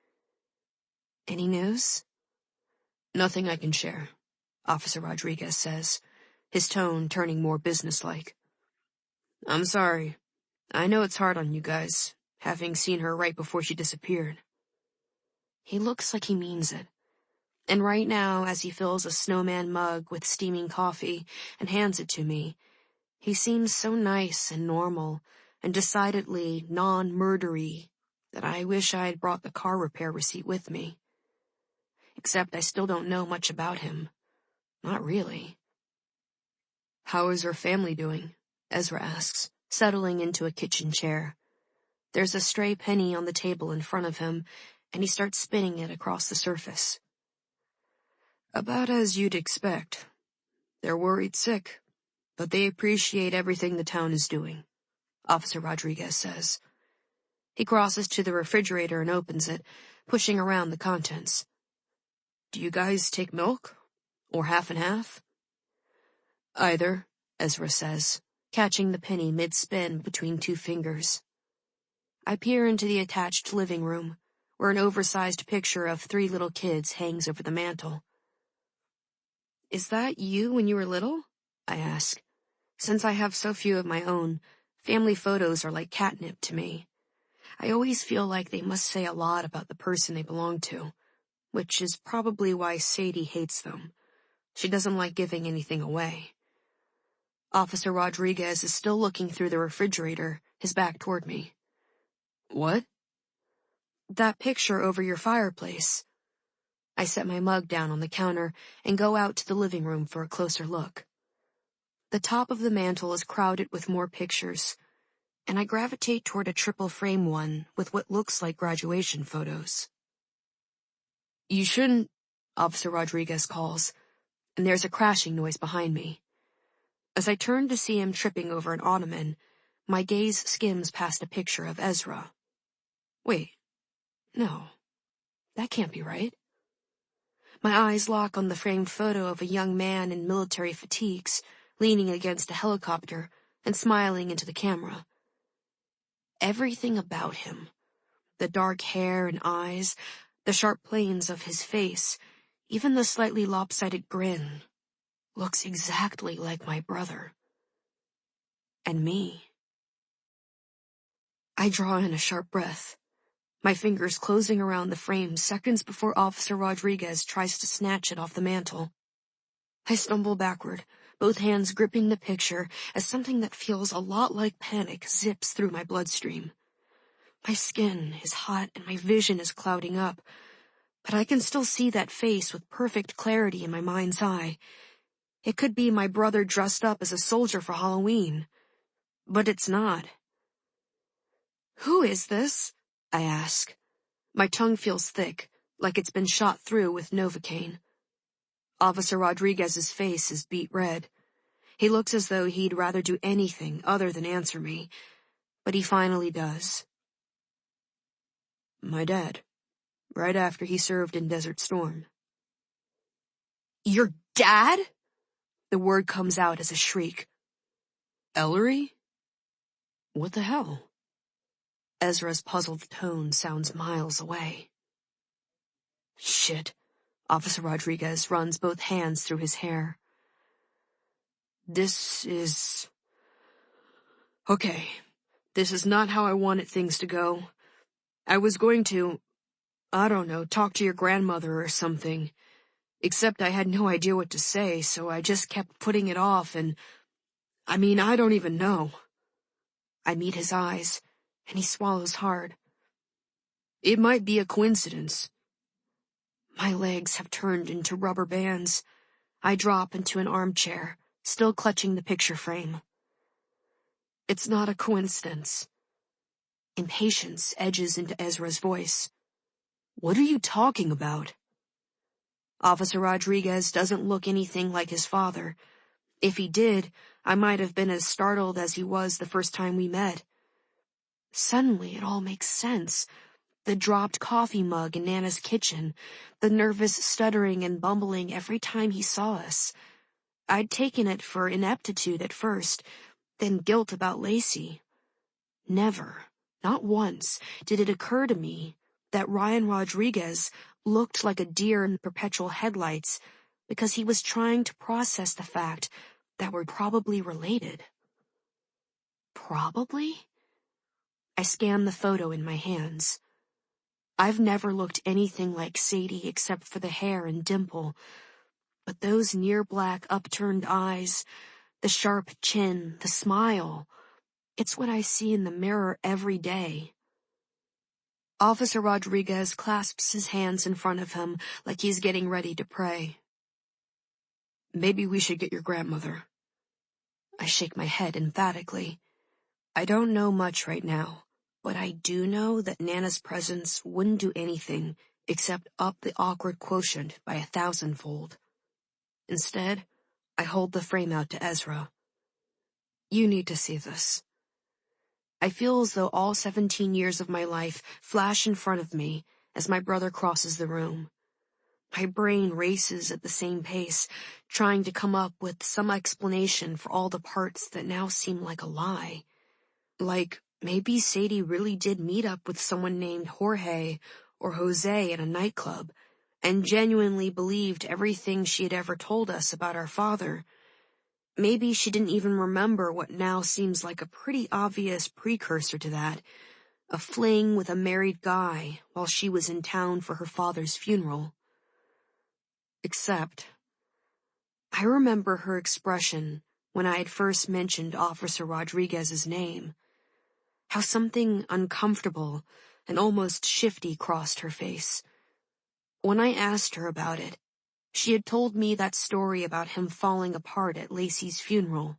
"Any news?" "Nothing I can share," Officer Rodriguez says, his tone turning more businesslike. "I'm sorry. I know it's hard on you guys, having seen her right before she disappeared." He looks like he means it. And right now, as he fills a snowman mug with steaming coffee and hands it to me, he seems so nice and normal and decidedly non-murdery that I wish I had brought the car repair receipt with me. Except I still don't know much about him. Not really. "How is her family doing?" Ezra asks, settling into a kitchen chair. There's a stray penny on the table in front of him, and he starts spinning it across the surface. "About as you'd expect. They're worried sick, but they appreciate everything the town is doing," Officer Rodriguez says. He crosses to the refrigerator and opens it, pushing around the contents. "Do you guys take milk? Or half and half?" "Either," Ezra says, catching the penny mid-spin between two fingers. I peer into the attached living room, where an oversized picture of 3 little kids hangs over the mantel. "Is that you when you were little?" I ask. Since I have so few of my own, family photos are like catnip to me. I always feel like they must say a lot about the person they belong to, which is probably why Sadie hates them. She doesn't like giving anything away. Officer Rodriguez is still looking through the refrigerator, his back toward me. "What?" "That picture over your fireplace." I set my mug down on the counter and go out to the living room for a closer look. The top of the mantel is crowded with more pictures, and I gravitate toward a triple frame one with what looks like graduation photos. "You shouldn't," Officer Rodriguez calls, and there's a crashing noise behind me. As I turn to see him tripping over an ottoman, my gaze skims past a picture of Ezra. Wait, no, that can't be right. My eyes lock on the framed photo of a young man in military fatigues, leaning against a helicopter and smiling into the camera. Everything about him, the dark hair and eyes, the sharp planes of his face, even the slightly lopsided grin, looks exactly like my brother. And me. I draw in a sharp breath, my fingers closing around the frame seconds before Officer Rodriguez tries to snatch it off the mantel. I stumble backward, both hands gripping the picture as something that feels a lot like panic zips through my bloodstream. My skin is hot and my vision is clouding up, but I can still see that face with perfect clarity in my mind's eye. It could be my brother dressed up as a soldier for Halloween, but it's not. "Who is this?" I ask. My tongue feels thick, like it's been shot through with Novocaine. Officer Rodriguez's face is beet red. He looks as though he'd rather do anything other than answer me, but he finally does. "My dad, right after he served in Desert Storm." "Your dad?" The word comes out as a shriek. "Ellery? What the hell?" Ezra's puzzled tone sounds miles away. "Shit." Officer Rodriguez runs both hands through his hair. Okay, this is not how I wanted things to go. I was going to, I don't know, talk to your grandmother or something. Except I had no idea what to say, so I just kept putting it off and, I don't even know." I meet his eyes, and he swallows hard. "It might be a coincidence." My legs have turned into rubber bands. I drop into an armchair, still clutching the picture frame. "It's not a coincidence." Impatience edges into Ezra's voice. "What are you talking about?" Officer Rodriguez doesn't look anything like his father. If he did, I might have been as startled as he was the first time we met. Suddenly, it all makes sense. The dropped coffee mug in Nana's kitchen, the nervous stuttering and bumbling every time he saw us. I'd taken it for ineptitude at first, then guilt about Lacey. Never, not once, did it occur to me that Ryan Rodriguez looked like a deer in perpetual headlights because he was trying to process the fact that we're probably related. Probably? I scan the photo in my hands. I've never looked anything like Sadie except for the hair and dimple, but those near-black upturned eyes, the sharp chin, the smile, it's what I see in the mirror every day. Officer Rodriguez clasps his hands in front of him like he's getting ready to pray. "Maybe we should get your grandmother." I shake my head emphatically. I don't know much right now, but I do know that Nana's presence wouldn't do anything except up the awkward quotient by 1,000-fold. Instead, I hold the frame out to Ezra. "You need to see this." I feel as though all 17 years of my life flash in front of me as my brother crosses the room. My brain races at the same pace, trying to come up with some explanation for all the parts that now seem like a lie. Like, maybe Sadie really did meet up with someone named Jorge or Jose at a nightclub, and genuinely believed everything she had ever told us about our father. Maybe she didn't even remember what now seems like a pretty obvious precursor to that, a fling with a married guy while she was in town for her father's funeral. Except, I remember her expression when I had first mentioned Officer Rodriguez's name, how something uncomfortable and almost shifty crossed her face. When I asked her about it, she had told me that story about him falling apart at Lacey's funeral.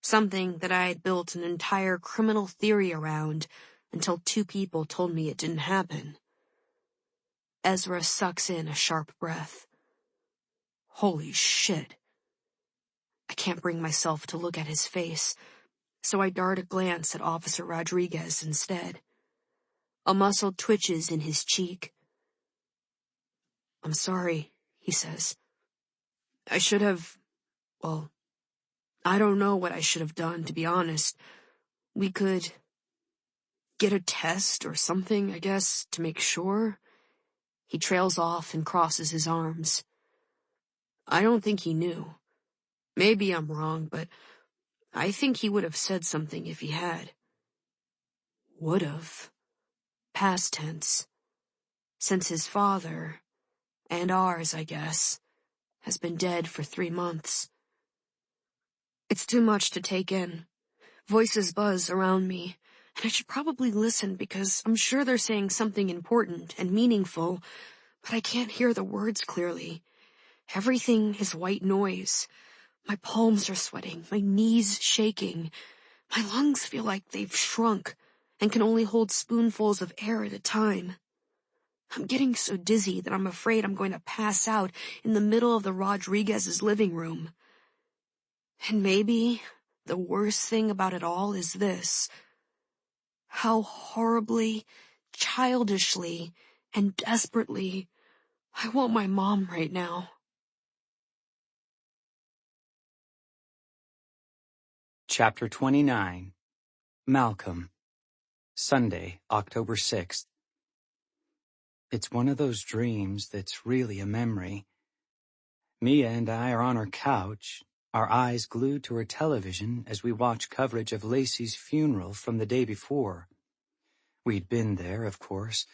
Something that I had built an entire criminal theory around until 2 people told me it didn't happen. Ezra sucks in a sharp breath. Holy shit. I can't bring myself to look at his face, so I dart a glance at Officer Rodriguez instead. A muscle twitches in his cheek. "I'm sorry," he says. "I should have, well, I don't know what I should have done, to be honest. We could get a test or something, I guess, to make sure." He trails off and crosses his arms. I don't think he knew. Maybe I'm wrong, but I think he would have said something if he had. Would've. Past tense. Since his father, and ours, I guess, has been dead for 3 months. It's too much to take in. Voices buzz around me, and I should probably listen because I'm sure they're saying something important and meaningful, but I can't hear the words clearly. Everything is white noise. My palms are sweating, my knees shaking. My lungs feel like they've shrunk and can only hold spoonfuls of air at a time. I'm getting so dizzy that I'm afraid I'm going to pass out in the middle of the Rodriguez's living room. And maybe the worst thing about it all is this: how horribly, childishly, and desperately I want my mom right now. Chapter 29. Malcolm. Sunday, October 6th. It's one of those dreams that's really a memory. Mia and I are on our couch, our eyes glued to her television as we watch coverage of Lacey's funeral from the day before. We'd been there, of course,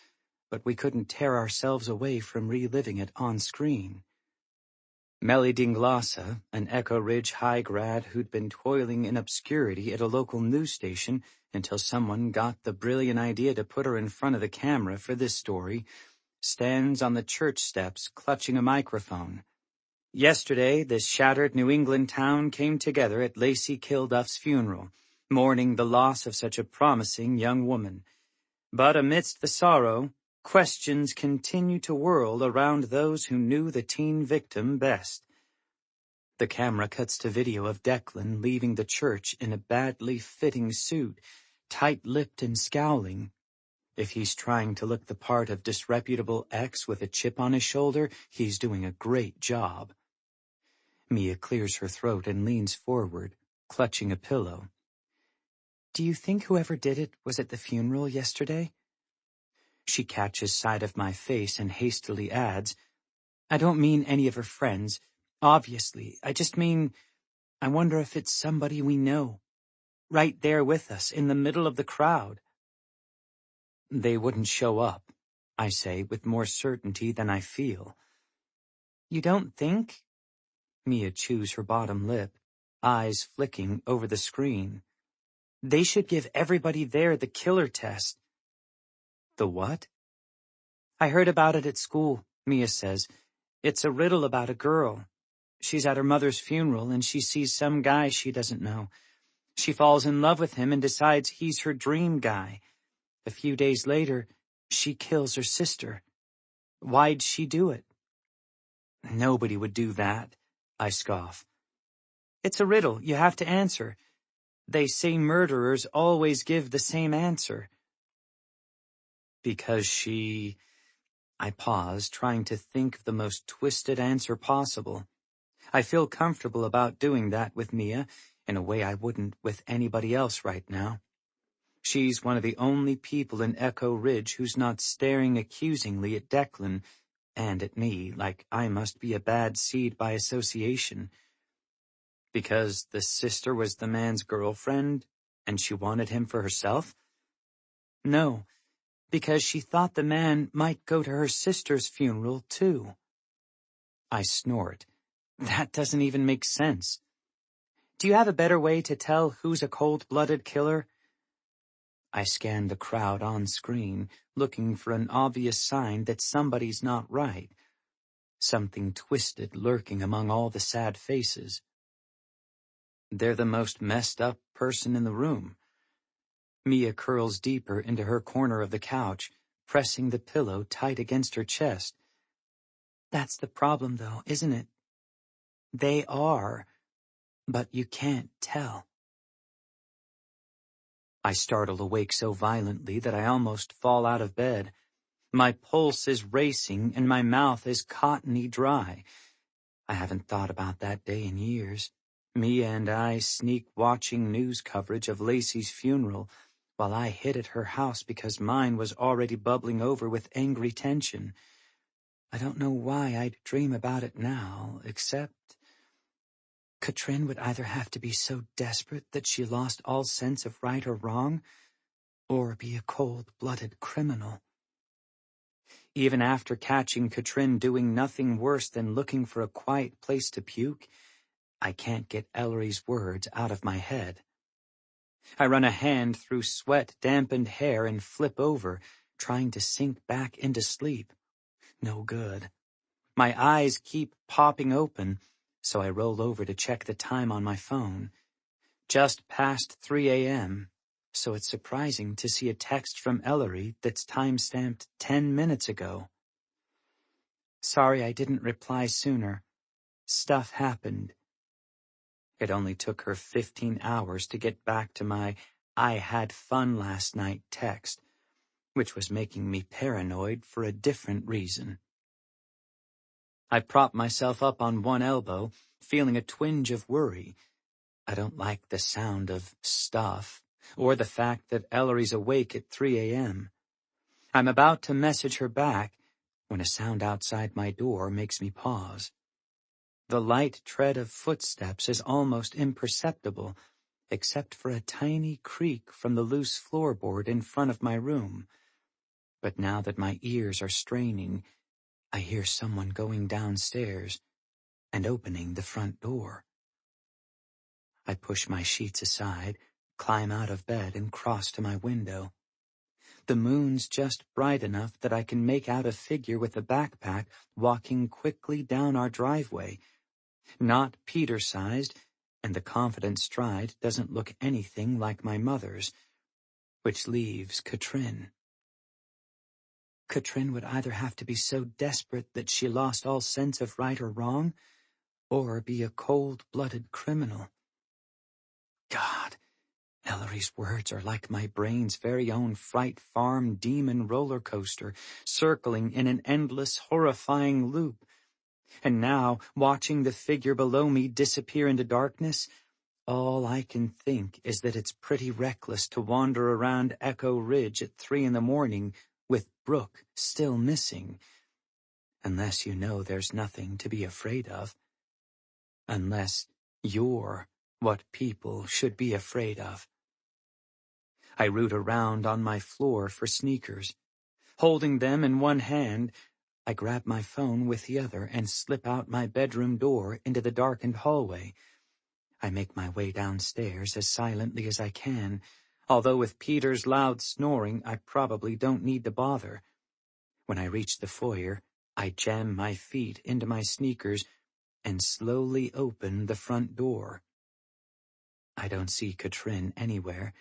but we couldn't tear ourselves away from reliving it on screen. Melly Dinglasa, an Echo Ridge high grad who'd been toiling in obscurity at a local news station until someone got the brilliant idea to put her in front of the camera for this story, stands on the church steps clutching a microphone. Yesterday, this shattered New England town came together at Lacey Kilduff's funeral, mourning the loss of such a promising young woman. But amidst the sorrow, questions continue to whirl around those who knew the teen victim best. The camera cuts to video of Declan leaving the church in a badly fitting suit, tight-lipped and scowling. If he's trying to look the part of disreputable ex with a chip on his shoulder, he's doing a great job. Mia clears her throat and leans forward, clutching a pillow. "Do you think whoever did it was at the funeral yesterday?" She catches sight of my face and hastily adds, "I don't mean any of her friends, obviously. I just mean, I wonder if it's somebody we know. Right there with us, in the middle of the crowd." "They wouldn't show up," I say with more certainty than I feel. "You don't think?" Mia chews her bottom lip, eyes flicking over the screen. "They should give everybody there the killer test." "The what?" "I heard about it at school," Mia says. "It's a riddle about a girl. She's at her mother's funeral and she sees some guy she doesn't know. She falls in love with him and decides he's her dream guy. A few days later, she kills her sister. Why'd she do it?" "Nobody would do that," I scoff. "It's a riddle you have to answer. They say murderers always give the same answer." "Because she—" I pause, trying to think of the most twisted answer possible. I feel comfortable about doing that with Mia, in a way I wouldn't with anybody else right now. She's one of the only people in Echo Ridge who's not staring accusingly at Declan, and at me, like I must be a bad seed by association. Because the sister was the man's girlfriend, and she wanted him for herself? No, because she thought the man might go to her sister's funeral, too. I snort. That doesn't even make sense. Do you have a better way to tell who's a cold-blooded killer? I scan the crowd on screen, looking for an obvious sign that somebody's not right. Something twisted lurking among all the sad faces. They're the most messed up person in the room. Mia curls deeper into her corner of the couch, pressing the pillow tight against her chest. That's the problem, though, isn't it? They are, but you can't tell. I startle awake so violently that I almost fall out of bed. My pulse is racing and my mouth is cottony dry. I haven't thought about that day in years. Mia and I sneak watching news coverage of Lacey's funeral, while I hid at her house because mine was already bubbling over with angry tension. I don't know why I'd dream about it now, except... Katrin would either have to be so desperate that she lost all sense of right or wrong, or be a cold-blooded criminal. Even after catching Katrin doing nothing worse than looking for a quiet place to puke, I can't get Ellery's words out of my head. I run a hand through sweat-dampened hair and flip over, trying to sink back into sleep. No good. My eyes keep popping open, so I roll over to check the time on my phone. Just past 3 a.m., so it's surprising to see a text from Ellery that's time-stamped 10 minutes ago. Sorry I didn't reply sooner. Stuff happened. It only took her 15 hours to get back to my "I had fun last night" text, which was making me paranoid for a different reason. I prop myself up on one elbow, feeling a twinge of worry. I don't like the sound of stuff, or the fact that Ellery's awake at 3 a.m. I'm about to message her back when a sound outside my door makes me pause. The light tread of footsteps is almost imperceptible, except for a tiny creak from the loose floorboard in front of my room. But now that my ears are straining, I hear someone going downstairs and opening the front door. I push my sheets aside, climb out of bed, and cross to my window. The moon's just bright enough that I can make out a figure with a backpack walking quickly down our driveway. Not Peter-sized, and the confident stride doesn't look anything like my mother's, which leaves Katrin. Katrin would either have to be so desperate that she lost all sense of right or wrong, or be a cold-blooded criminal. God, Ellery's words are like my brain's very own Fright Farm demon roller coaster, circling in an endless, horrifying loop. And now, watching the figure below me disappear into darkness, all I can think is that it's pretty reckless to wander around Echo Ridge at 3 a.m. with Brooke still missing. Unless you know there's nothing to be afraid of. Unless you're what people should be afraid of. I root around on my floor for sneakers. Holding them in one hand, I grab my phone with the other and slip out my bedroom door into the darkened hallway. I make my way downstairs as silently as I can, although with Peter's loud snoring, I probably don't need to bother. When I reach the foyer, I jam my feet into my sneakers and slowly open the front door. I don't see Katrin anywhere,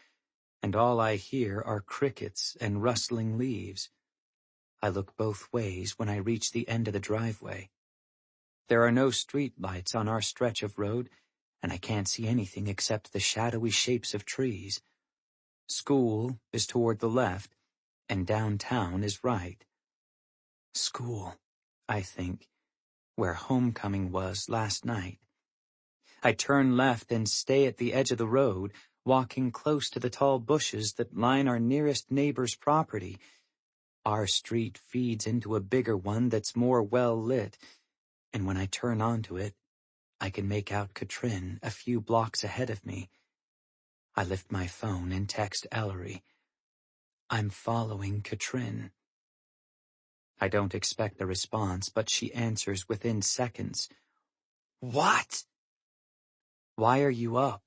and all I hear are crickets and rustling leaves. I look both ways when I reach the end of the driveway. There are no street lights on our stretch of road, and I can't see anything except the shadowy shapes of trees. School is toward the left, and downtown is right. School, I think, where homecoming was last night. I turn left and stay at the edge of the road, walking close to the tall bushes that line our nearest neighbor's property. Our street feeds into a bigger one that's more well-lit, and when I turn onto it, I can make out Katrin a few blocks ahead of me. I lift my phone and text Ellery. I'm following Katrin. I don't expect a response, but she answers within seconds. What? Why are you up?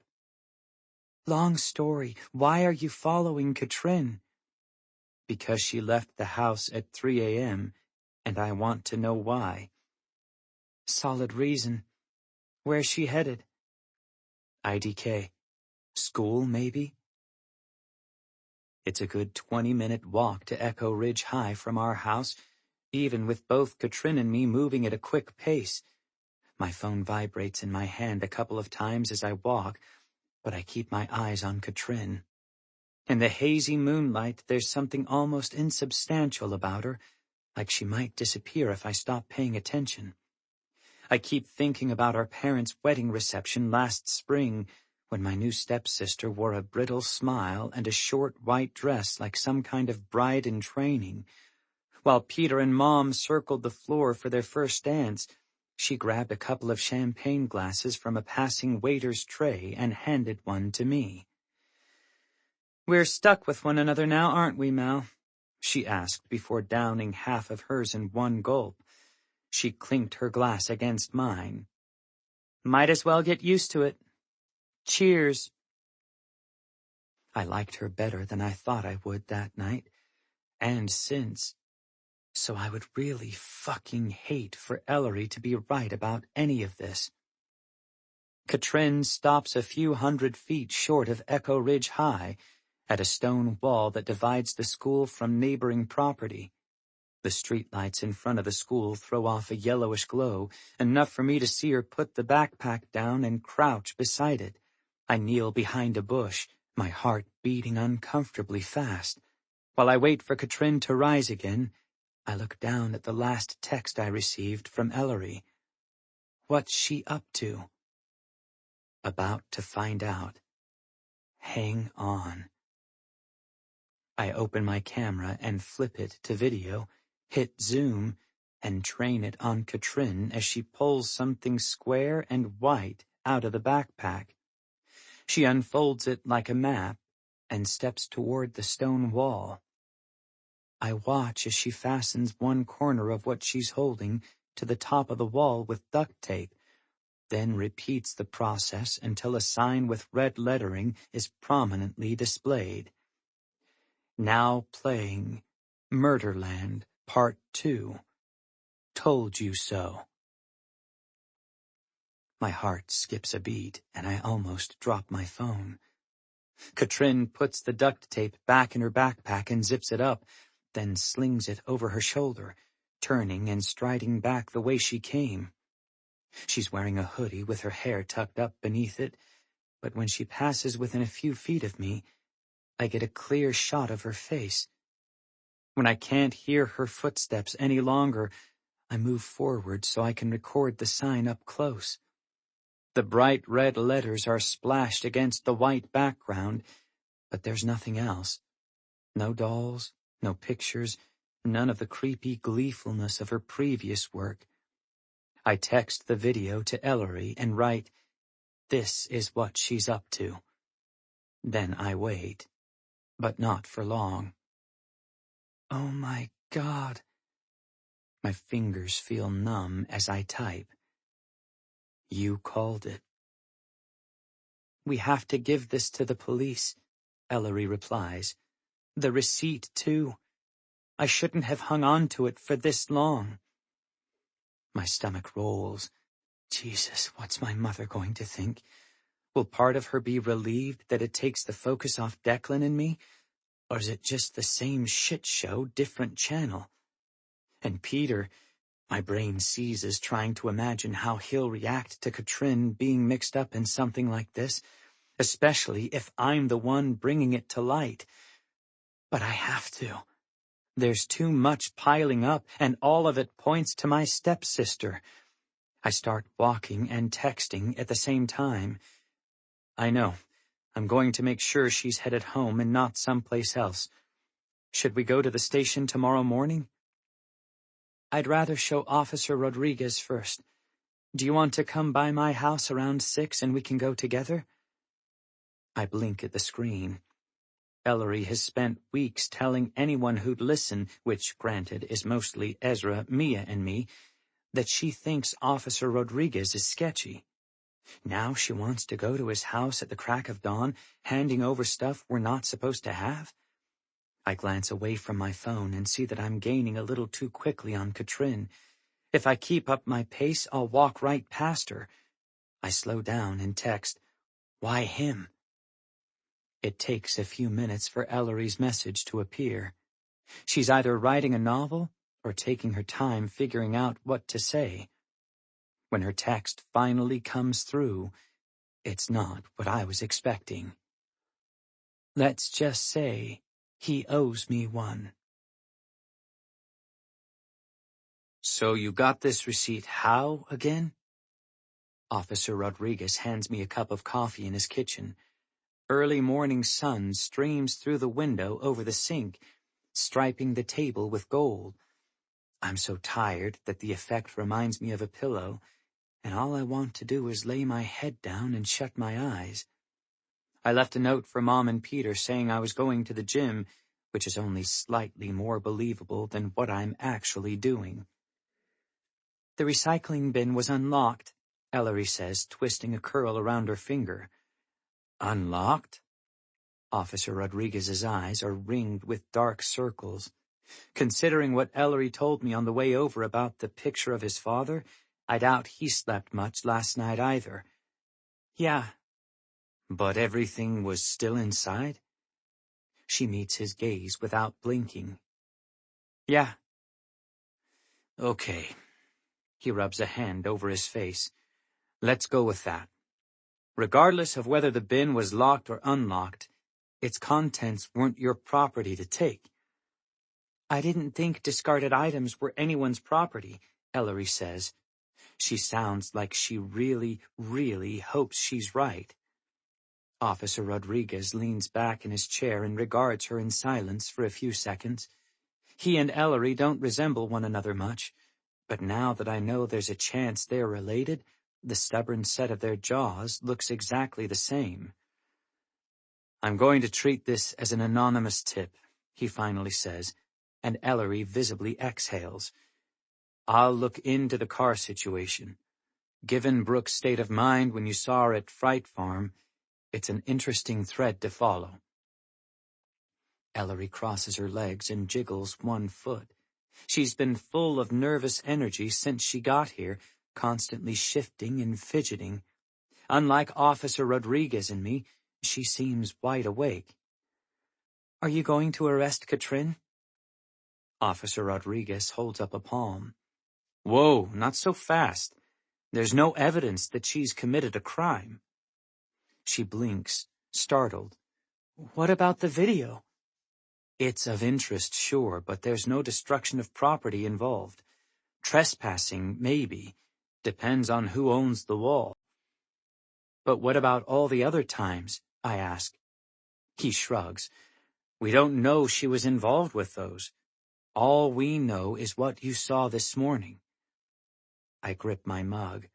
Long story. Why are you following Katrin? Because she left the house at 3 a.m., and I want to know why. Solid reason. Where's she headed? IDK. School, maybe? It's a good 20-minute walk to Echo Ridge High from our house, even with both Katrin and me moving at a quick pace. My phone vibrates in my hand a couple of times as I walk, but I keep my eyes on Katrin. In the hazy moonlight, there's something almost insubstantial about her, like she might disappear if I stop paying attention. I keep thinking about our parents' wedding reception last spring, when my new stepsister wore a brittle smile and a short white dress like some kind of bride in training, while Peter and Mom circled the floor for their first dance. She grabbed a couple of champagne glasses from a passing waiter's tray and handed one to me. "We're stuck with one another now, aren't we, Mal?" she asked before downing half of hers in one gulp. She clinked her glass against mine. "Might as well get used to it. Cheers." I liked her better than I thought I would that night, and since. So I would really fucking hate for Ellery to be right about any of this. Katrin stops a few 100 feet short of Echo Ridge High, at a stone wall that divides the school from neighboring property. The streetlights in front of the school throw off a yellowish glow, enough for me to see her put the backpack down and crouch beside it. I kneel behind a bush, my heart beating uncomfortably fast. While I wait for Katrin to rise again, I look down at the last text I received from Ellery. What's she up to? About to find out. Hang on. I open my camera and flip it to video, hit zoom, and train it on Katrin as she pulls something square and white out of the backpack. She unfolds it like a map and steps toward the stone wall. I watch as she fastens one corner of what she's holding to the top of the wall with duct tape, then repeats the process until a sign with red lettering is prominently displayed. Now playing Murderland Part 2. Told you so. My heart skips a beat and I almost drop my phone. Katrin puts the duct tape back in her backpack and zips it up, then slings it over her shoulder, turning and striding back the way she came. She's wearing a hoodie with her hair tucked up beneath it, but when she passes within a few feet of me, I get a clear shot of her face. When I can't hear her footsteps any longer, I move forward so I can record the sign up close. The bright red letters are splashed against the white background, but there's nothing else. No dolls, no pictures, none of the creepy gleefulness of her previous work. I text the video to Ellery and write, "This is what she's up to." Then I wait, but not for long. Oh my God. My fingers feel numb as I type. You called it. "We have to give this to the police," Ellery replies. "The receipt, too. I shouldn't have hung on to it for this long." My stomach rolls. Jesus, what's my mother going to think? Will part of her be relieved that it takes the focus off Declan and me? Or is it just the same shit show, different channel? And Peter, my brain seizes trying to imagine how he'll react to Katrin being mixed up in something like this, especially if I'm the one bringing it to light. But I have to. There's too much piling up, and all of it points to my stepsister. I start walking and texting at the same time. I know. I'm going to make sure she's headed home and not someplace else. Should we go to the station tomorrow morning? I'd rather show Officer Rodriguez first. Do you want to come by my house around 6 and we can go together? I blink at the screen. Ellery has spent weeks telling anyone who'd listen, which granted is mostly Ezra, Mia, and me, that she thinks Officer Rodriguez is sketchy. Now she wants to go to his house at the crack of dawn, handing over stuff we're not supposed to have. I glance away from my phone and see that I'm gaining a little too quickly on Katrin. If I keep up my pace, I'll walk right past her. I slow down and text, "Why him?" It takes a few minutes for Ellery's message to appear. She's either writing a novel or taking her time figuring out what to say. When her text finally comes through, it's not what I was expecting. Let's just say he owes me one. So you got this receipt how again? Officer Rodriguez hands me a cup of coffee in his kitchen. Early morning sun streams through the window over the sink, striping the table with gold. I'm so tired that the effect reminds me of a pillow, and all I want to do is lay my head down and shut my eyes. I left a note for Mom and Peter saying I was going to the gym, which is only slightly more believable than what I'm actually doing. The recycling bin was unlocked, Ellery says, twisting a curl around her finger. Unlocked? Officer Rodriguez's eyes are ringed with dark circles. Considering what Ellery told me on the way over about the picture of his father, I doubt he slept much last night either. Yeah. But everything was still inside? She meets his gaze without blinking. Yeah. Okay. He rubs a hand over his face. Let's go with that. Regardless of whether the bin was locked or unlocked, its contents weren't your property to take. I didn't think discarded items were anyone's property, Ellery says. She sounds like she really, really hopes she's right. Officer Rodriguez leans back in his chair and regards her in silence for a few seconds. He and Ellery don't resemble one another much, but now that I know there's a chance they're related, the stubborn set of their jaws looks exactly the same. I'm going to treat this as an anonymous tip, he finally says, and Ellery visibly exhales. I'll look into the car situation. Given Brooke's state of mind when you saw her at Fright Farm, it's an interesting thread to follow. Ellery crosses her legs and jiggles one foot. She's been full of nervous energy since she got here, constantly shifting and fidgeting. Unlike Officer Rodriguez and me, she seems wide awake. Are you going to arrest Katrin? Officer Rodriguez holds up a palm. Whoa, not so fast. There's no evidence that she's committed a crime. She blinks, startled. What about the video? It's of interest, sure, but there's no destruction of property involved. Trespassing, maybe. Depends on who owns the wall. But what about all the other times? I ask. He shrugs. We don't know she was involved with those. All we know is what you saw this morning. I grip my mug.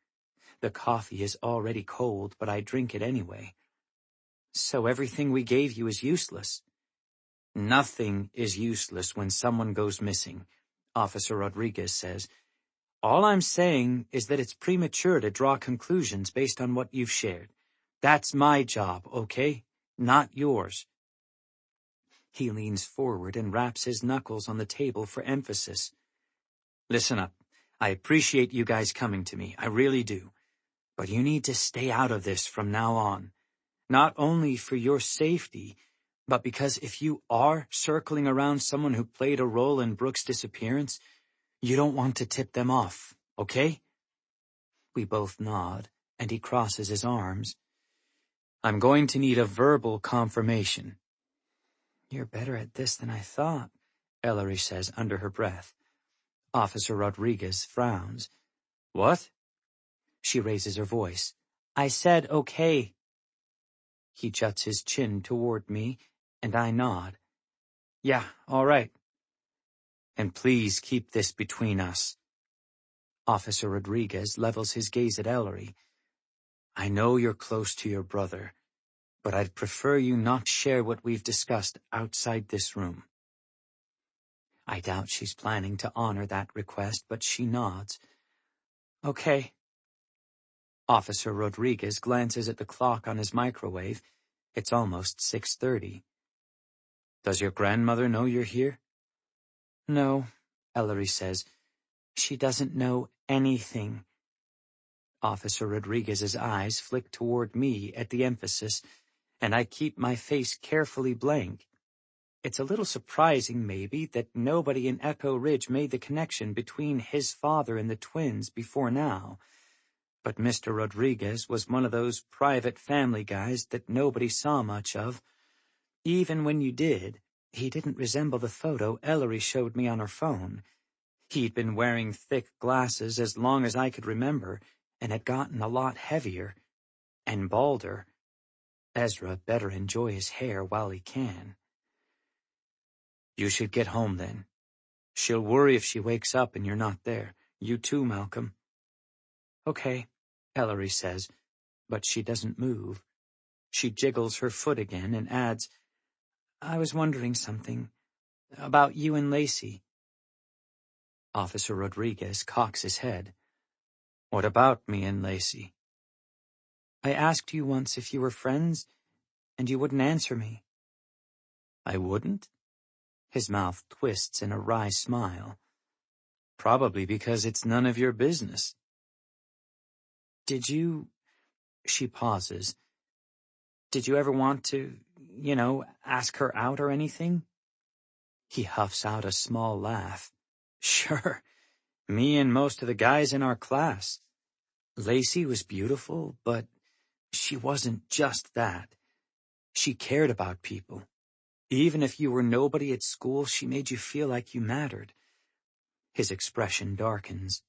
The coffee is already cold, but I drink it anyway. So everything we gave you is useless. Nothing is useless when someone goes missing, Officer Rodriguez says. All I'm saying is that it's premature to draw conclusions based on what you've shared. That's my job, okay? Not yours. He leans forward and raps his knuckles on the table for emphasis. Listen up. I appreciate you guys coming to me. I really do. But you need to stay out of this from now on. Not only for your safety, but because if you are circling around someone who played a role in Brooke's disappearance, you don't want to tip them off, okay? We both nod, and he crosses his arms. I'm going to need a verbal confirmation. You're better at this than I thought, Ellery says under her breath. Officer Rodriguez frowns. What? She raises her voice. I said okay. He juts his chin toward me, and I nod. Yeah, all right. And please keep this between us. Officer Rodriguez levels his gaze at Ellery. I know you're close to your brother, but I'd prefer you not share what we've discussed outside this room. I doubt she's planning to honor that request, but she nods. Okay. Officer Rodriguez glances at the clock on his microwave. It's almost 6:30. Does your grandmother know you're here? No, Ellery says. She doesn't know anything. Officer Rodriguez's eyes flick toward me at the emphasis, and I keep my face carefully blank. It's a little surprising, maybe, that nobody in Echo Ridge made the connection between his father and the twins before now. But Mr. Rodriguez was one of those private family guys that nobody saw much of. Even when you did, he didn't resemble the photo Ellery showed me on her phone. He'd been wearing thick glasses as long as I could remember, and had gotten a lot heavier and balder. Ezra better enjoy his hair while he can. You should get home then. She'll worry if she wakes up and you're not there. You too, Malcolm. Okay, Ellery says, but she doesn't move. She jiggles her foot again and adds, I was wondering something about you and Lacey. Officer Rodriguez cocks his head. What about me and Lacey? I asked you once if you were friends, and you wouldn't answer me. I wouldn't? His mouth twists in a wry smile. Probably because it's none of your business. Did you... She pauses. Did you ever want to, ask her out or anything? He huffs out a small laugh. Sure, me and most of the guys in our class. Lacey was beautiful, but she wasn't just that. She cared about people. Even if you were nobody at school, she made you feel like you mattered. His expression darkens.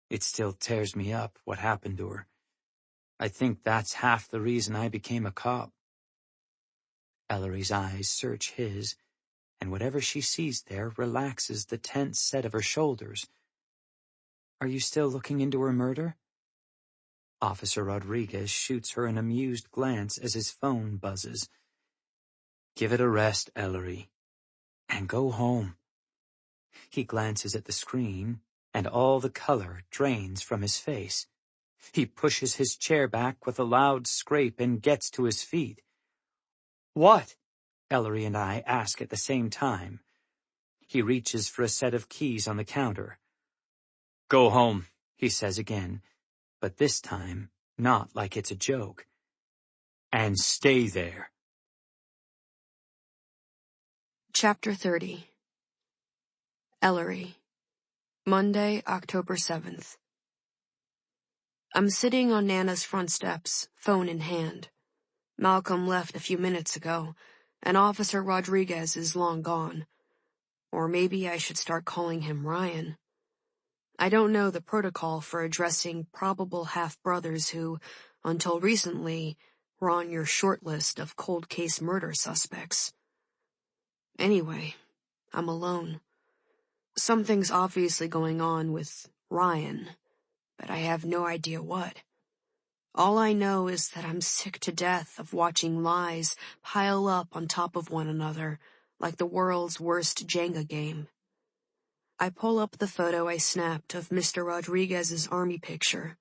It still tears me up what happened to her. I think that's half the reason I became a cop. Ellery's eyes search his, and whatever she sees there relaxes the tense set of her shoulders. Are you still looking into her murder? Officer Rodriguez shoots her an amused glance as his phone buzzes. Give it a rest, Ellery, and go home. He glances at the screen, and all the color drains from his face. He pushes his chair back with a loud scrape and gets to his feet. What? Ellery and I ask at the same time. He reaches for a set of keys on the counter. Go home, he says again, but this time not like it's a joke. And stay there. Chapter 30. Ellery. Monday, October 7th. I'm sitting on Nana's front steps, phone in hand. Malcolm left a few minutes ago, and Officer Rodriguez is long gone. Or maybe I should start calling him Ryan. I don't know the protocol for addressing probable half-brothers who, until recently, were on your short list of cold case murder suspects. Anyway, I'm alone. Something's obviously going on with Ryan, but I have no idea what. All I know is that I'm sick to death of watching lies pile up on top of one another like the world's worst Jenga game. I pull up the photo I snapped of Mr. Rodriguez's army picture,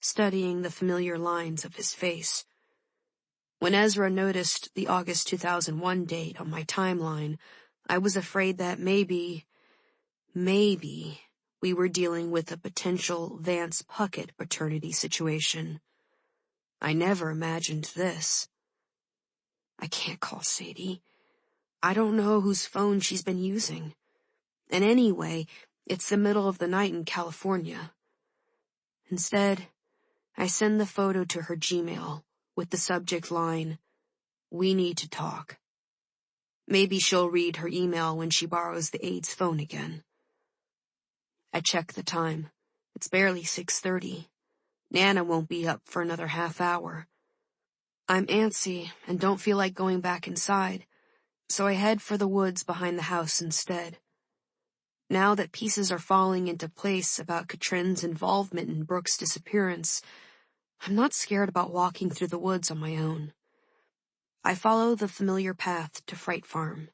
studying the familiar lines of his face. When Ezra noticed the August 2001 date on my timeline, I was afraid that maybe we were dealing with a potential Vance Puckett paternity situation. I never imagined this. I can't call Sadie. I don't know whose phone she's been using. And anyway, it's the middle of the night in California. Instead, I send the photo to her Gmail with the subject line, "We need to talk." Maybe she'll read her email when she borrows the aide's phone again. I check the time. It's barely 6:30. Nana won't be up for another half hour. I'm antsy and don't feel like going back inside, so I head for the woods behind the house instead. Now that pieces are falling into place about Katrin's involvement in Brooke's disappearance, I'm not scared about walking through the woods on my own. I follow the familiar path to Fright Farm,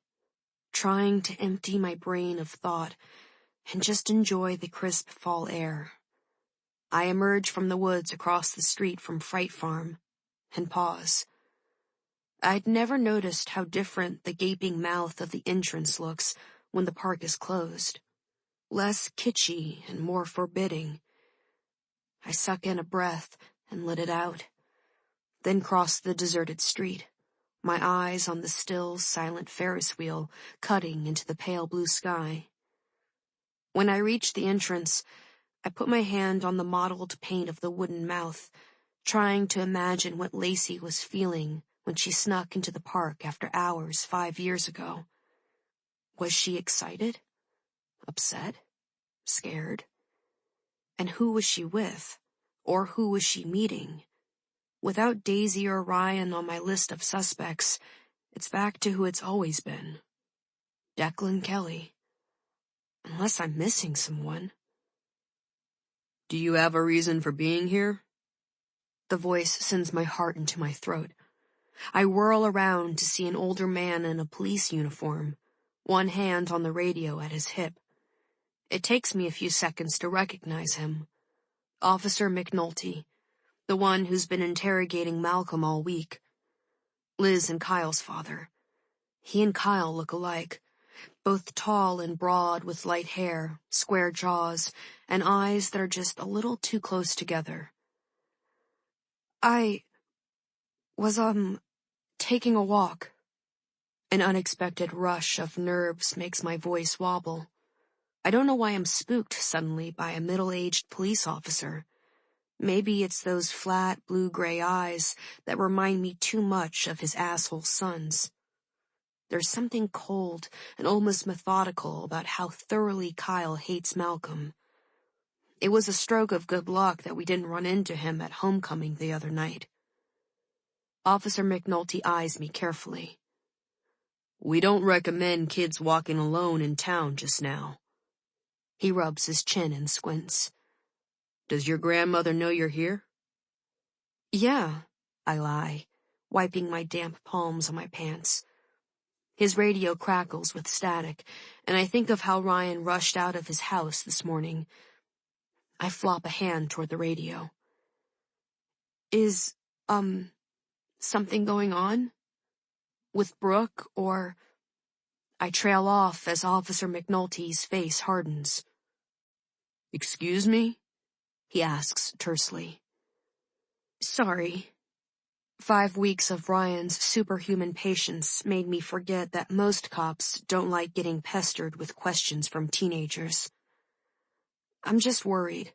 trying to empty my brain of thought and just enjoy the crisp fall air. I emerge from the woods across the street from Fright Farm and pause. I'd never noticed how different the gaping mouth of the entrance looks when the park is closed. Less kitschy and more forbidding. I suck in a breath and let it out, then cross the deserted street, my eyes on the still, silent Ferris wheel cutting into the pale blue sky. When I reach the entrance, I put my hand on the mottled paint of the wooden mouth, trying to imagine what Lacey was feeling when she snuck into the park after hours 5 years ago. Was she excited? Upset? Scared? And who was she with? Or who was she meeting? Without Daisy or Ryan on my list of suspects, it's back to who it's always been. Declan Kelly. Unless I'm missing someone. Do you have a reason for being here? The voice sends my heart into my throat. I whirl around to see an older man in a police uniform, one hand on the radio at his hip. It takes me a few seconds to recognize him. Officer McNulty, the one who's been interrogating Malcolm all week. Liz and Kyle's father. He and Kyle look alike, both tall and broad with light hair, square jaws, and eyes that are just a little too close together. I was, taking a walk. An unexpected rush of nerves makes my voice wobble. I don't know why I'm spooked suddenly by a middle-aged police officer. Maybe it's those flat, blue-gray eyes that remind me too much of his asshole sons. There's something cold and almost methodical about how thoroughly Kyle hates Malcolm. It was a stroke of good luck that we didn't run into him at homecoming the other night. Officer McNulty eyes me carefully. We don't recommend kids walking alone in town just now. He rubs his chin and squints. Does your grandmother know you're here? Yeah, I lie, wiping my damp palms on my pants. His radio crackles with static, and I think of how Ryan rushed out of his house this morning. I flop a hand toward the radio. Is, something going on? With Brooke, or... I trail off as Officer McNulty's face hardens. Excuse me? He asks tersely. Sorry. 5 weeks of Ryan's superhuman patience made me forget that most cops don't like getting pestered with questions from teenagers. I'm just worried.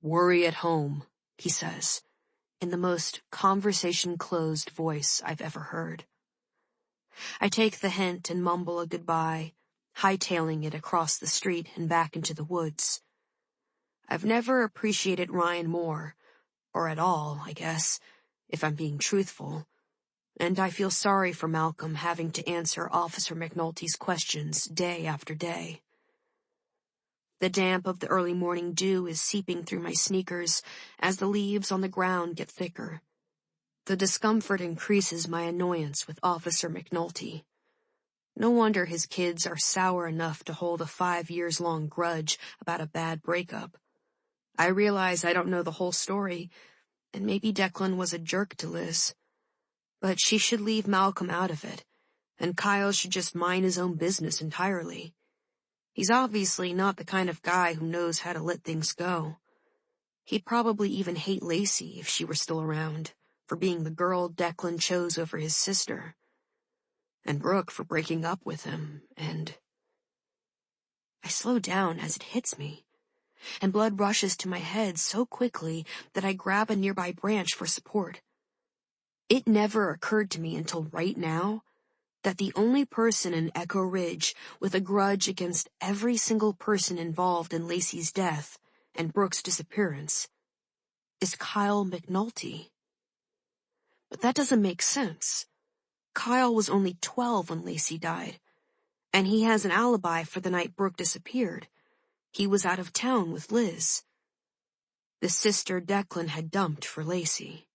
Worry at home, he says, in the most conversation-closed voice I've ever heard. I take the hint and mumble a goodbye, hightailing it across the street and back into the woods. I've never appreciated Ryan more, or at all, I guess, if I'm being truthful, and I feel sorry for Malcolm having to answer Officer McNulty's questions day after day. The damp of the early morning dew is seeping through my sneakers as the leaves on the ground get thicker. The discomfort increases my annoyance with Officer McNulty. No wonder his kids are sour enough to hold a 5-years-long grudge about a bad breakup. I realize I don't know the whole story, and maybe Declan was a jerk to Liz. But she should leave Malcolm out of it, and Kyle should just mind his own business entirely. He's obviously not the kind of guy who knows how to let things go. He'd probably even hate Lacey if she were still around, for being the girl Declan chose over his sister. And Brooke for breaking up with him, and... I slow down as it hits me, and blood rushes to my head so quickly that I grab a nearby branch for support. It never occurred to me until right now that the only person in Echo Ridge with a grudge against every single person involved in Lacey's death and Brooke's disappearance is Kyle McNulty. But that doesn't make sense. Kyle was only 12 when Lacey died, and he has an alibi for the night Brooke disappeared. He was out of town with Liz. The sister Declan had dumped for Lacey.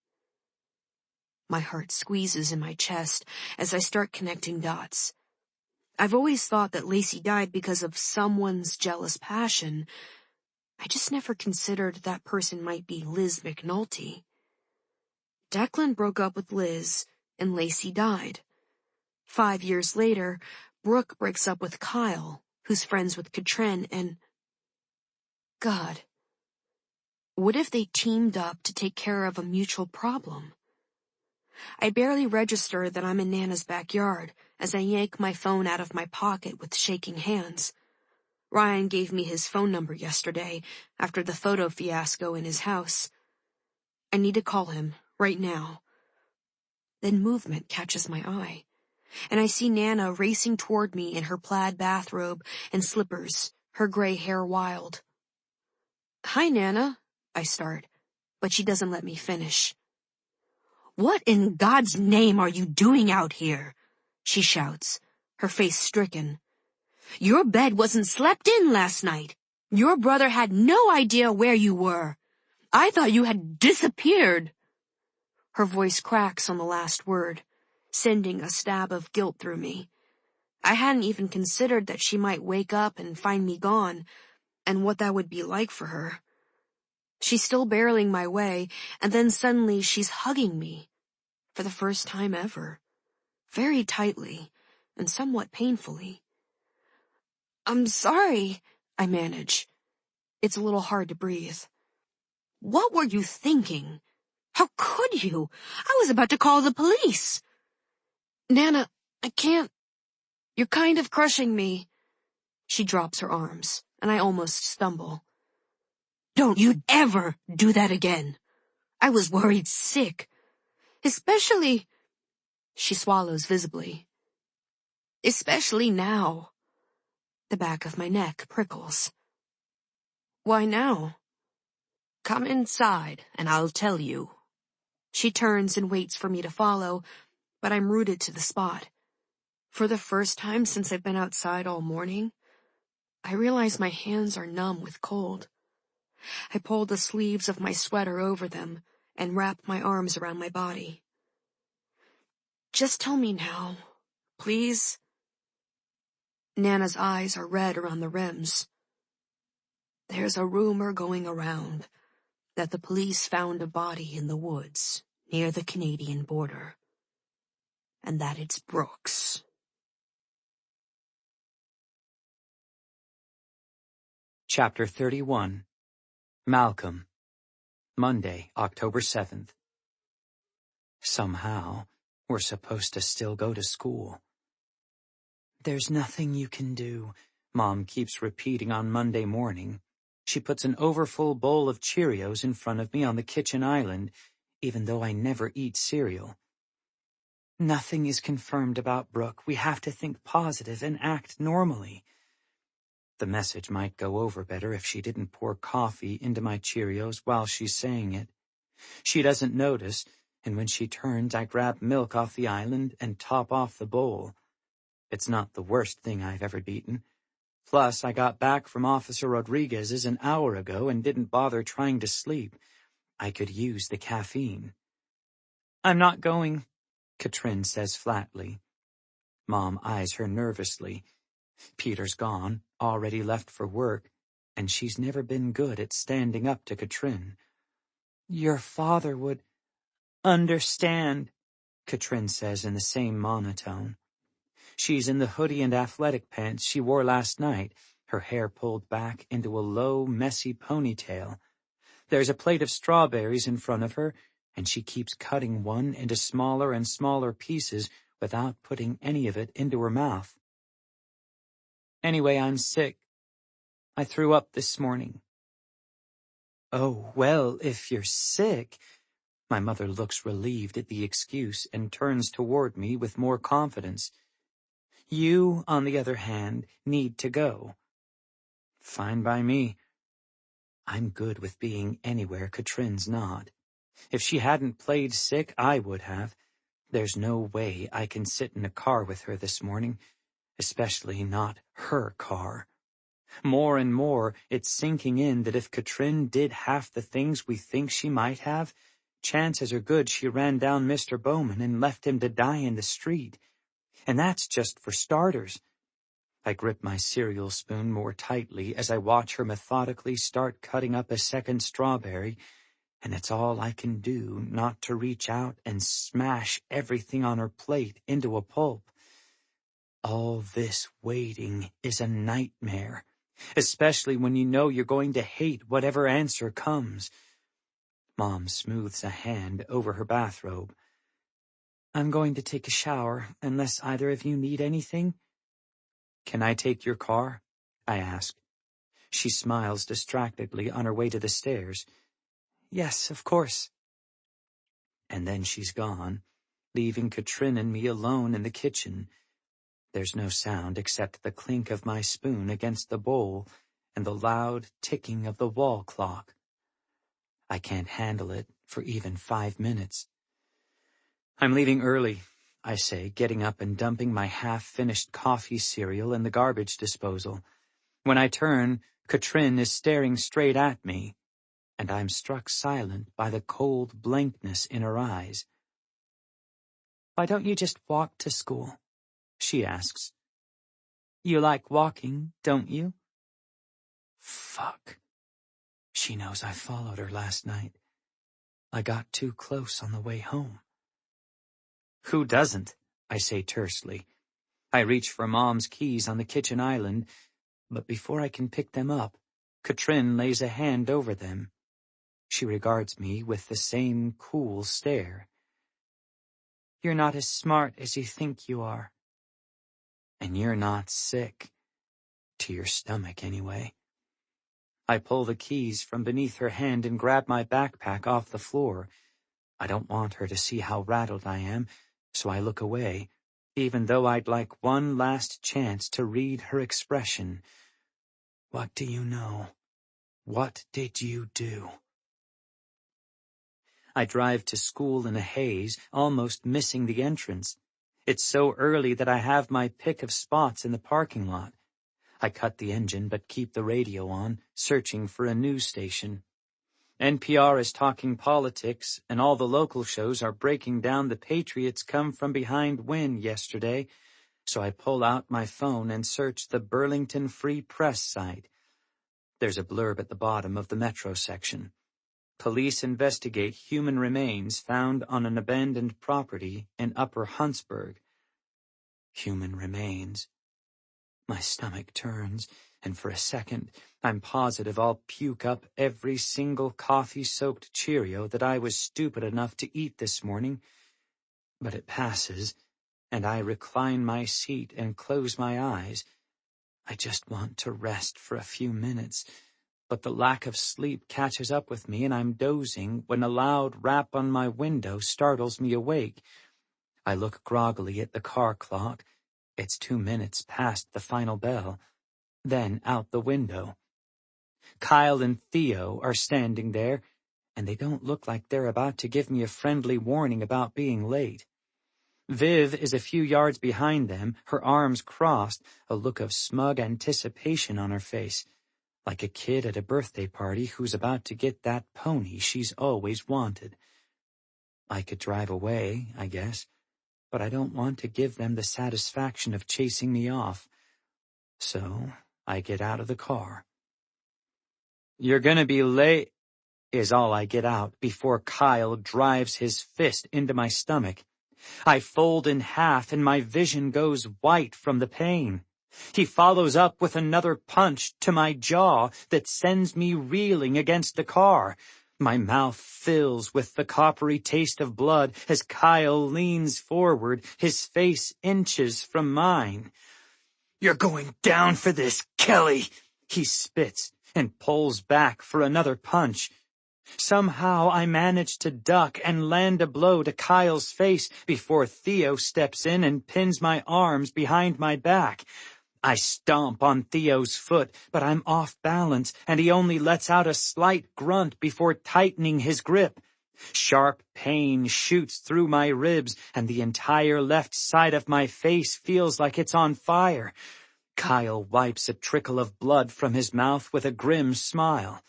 My heart squeezes in my chest as I start connecting dots. I've always thought that Lacey died because of someone's jealous passion. I just never considered that person might be Liz McNulty. Declan broke up with Liz, and Lacey died. 5 years later, Brooke breaks up with Kyle, who's friends with Katrin, and... God. What if they teamed up to take care of a mutual problem? I barely register that I'm in Nana's backyard as I yank my phone out of my pocket with shaking hands. Ryan gave me his phone number yesterday after the photo fiasco in his house. I need to call him right now. Then movement catches my eye, and I see Nana racing toward me in her plaid bathrobe and slippers, her gray hair wild. Hi, Nana, I start, but she doesn't let me finish. What in God's name are you doing out here? She shouts, her face stricken. Your bed wasn't slept in last night. Your brother had no idea where you were. I thought you had disappeared." Her voice cracks on the last word, sending a stab of guilt through me. I hadn't even considered that she might wake up and find me gone, and what that would be like for her. She's still barreling my way, and then suddenly she's hugging me, for the first time ever, very tightly and somewhat painfully. "I'm sorry," I manage. It's a little hard to breathe. "What were you thinking? How could you? I was about to call the police." "Nana, I can't. You're kind of crushing me." She drops her arms, and I almost stumble. "Don't you ever do that again. I was worried sick. Especially—" She swallows visibly. "Especially now." The back of my neck prickles. "Why now?" Come inside, and I'll tell you. She turns and waits for me to follow, but I'm rooted to the spot. For the first time since I've been outside all morning, I realize my hands are numb with cold. I pull the sleeves of my sweater over them and wrap my arms around my body. "Just tell me now, please." Nana's eyes are red around the rims. There's a rumor going around that the police found a body in the woods near the Canadian border, and that it's Brooks. Chapter 31. Malcolm. Monday, October 7th. Somehow, we're supposed to still go to school. "There's nothing you can do," Mom keeps repeating on Monday morning. She puts an overfull bowl of Cheerios in front of me on the kitchen island, even though I never eat cereal. "Nothing is confirmed about Brooke. We have to think positive and act normally." The message might go over better if she didn't pour coffee into my Cheerios while she's saying it. She doesn't notice, and when she turns, I grab milk off the island and top off the bowl. It's not the worst thing I've ever eaten. Plus, I got back from Officer Rodriguez's an hour ago and didn't bother trying to sleep. I could use the caffeine. "I'm not going," Katrin says flatly. Mom eyes her nervously. Peter's gone, already left for work, and she's never been good at standing up to Katrin. "Your father would understand," Katrin says in the same monotone. She's in the hoodie and athletic pants she wore last night, her hair pulled back into a low, messy ponytail. There's a plate of strawberries in front of her, and she keeps cutting one into smaller and smaller pieces without putting any of it into her mouth. "Anyway, I'm sick. I threw up this morning." "Oh, well, if you're sick—" My mother looks relieved at the excuse and turns toward me with more confidence. "You, on the other hand, need to go." "Fine by me." I'm good with being anywhere Katrin's not. If she hadn't played sick, I would have. There's no way I can sit in a car with her this morning, especially not her car. More and more, it's sinking in that if Katrin did half the things we think she might have, chances are good she ran down Mr. Bowman and left him to die in the street. And that's just for starters. I grip my cereal spoon more tightly as I watch her methodically start cutting up a second strawberry, and it's all I can do not to reach out and smash everything on her plate into a pulp. All this waiting is a nightmare, especially when you know you're going to hate whatever answer comes. Mom smooths a hand over her bathrobe. "I'm going to take a shower, unless either of you need anything." "Can I take your car?" I ask. She smiles distractedly on her way to the stairs. "Yes, of course." And then she's gone, leaving Katrin and me alone in the kitchen. There's no sound except the clink of my spoon against the bowl and the loud ticking of the wall clock. I can't handle it for even 5 minutes. I'm leaving early. I say, getting up and dumping my half-finished coffee cereal in the garbage disposal. When I turn, Katrin is staring straight at me, and I'm struck silent by the cold blankness in her eyes. "Why don't you just walk to school?" she asks. "You like walking, don't you?" Fuck. She knows I followed her last night. I got too close on the way home. "Who doesn't?" I say tersely. I reach for Mom's keys on the kitchen island, but before I can pick them up, Katrin lays a hand over them. She regards me with the same cool stare. "You're not as smart as you think you are. And you're not sick. To your stomach, anyway." I pull the keys from beneath her hand and grab my backpack off the floor. I don't want her to see how rattled I am, so I look away, even though I'd like one last chance to read her expression. What do you know? What did you do? I drive to school in a haze, almost missing the entrance. It's so early that I have my pick of spots in the parking lot. I cut the engine but keep the radio on, searching for a news station. NPR is talking politics, and all the local shows are breaking down the Patriots come from behind win yesterday, so I pull out my phone and search the Burlington Free Press site. There's a blurb at the bottom of the Metro section. Police investigate human remains found on an abandoned property in Upper Huntsburg. Human remains. My stomach turns, and for a second, I'm positive I'll puke up every single coffee-soaked Cheerio that I was stupid enough to eat this morning. But it passes, and I recline my seat and close my eyes. I just want to rest for a few minutes, but the lack of sleep catches up with me and I'm dozing when a loud rap on my window startles me awake. I look groggily at the car clock. It's 2 minutes past the final bell. Then out the window. Kyle and Theo are standing there, and they don't look like they're about to give me a friendly warning about being late. Viv is a few yards behind them, her arms crossed, a look of smug anticipation on her face, like a kid at a birthday party who's about to get that pony she's always wanted. I could drive away, I guess, but I don't want to give them the satisfaction of chasing me off. So I get out of the car. "You're gonna be late," is all I get out before Kyle drives his fist into my stomach. I fold in half and my vision goes white from the pain. He follows up with another punch to my jaw that sends me reeling against the car. My mouth fills with the coppery taste of blood as Kyle leans forward, his face inches from mine. "You're going down for this, Kelly," he spits and pulls back for another punch. Somehow I manage to duck and land a blow to Kyle's face before Theo steps in and pins my arms behind my back. I stomp on Theo's foot, but I'm off balance, and he only lets out a slight grunt before tightening his grip. Sharp pain shoots through my ribs, and the entire left side of my face feels like it's on fire. Kyle wipes a trickle of blood from his mouth with a grim smile.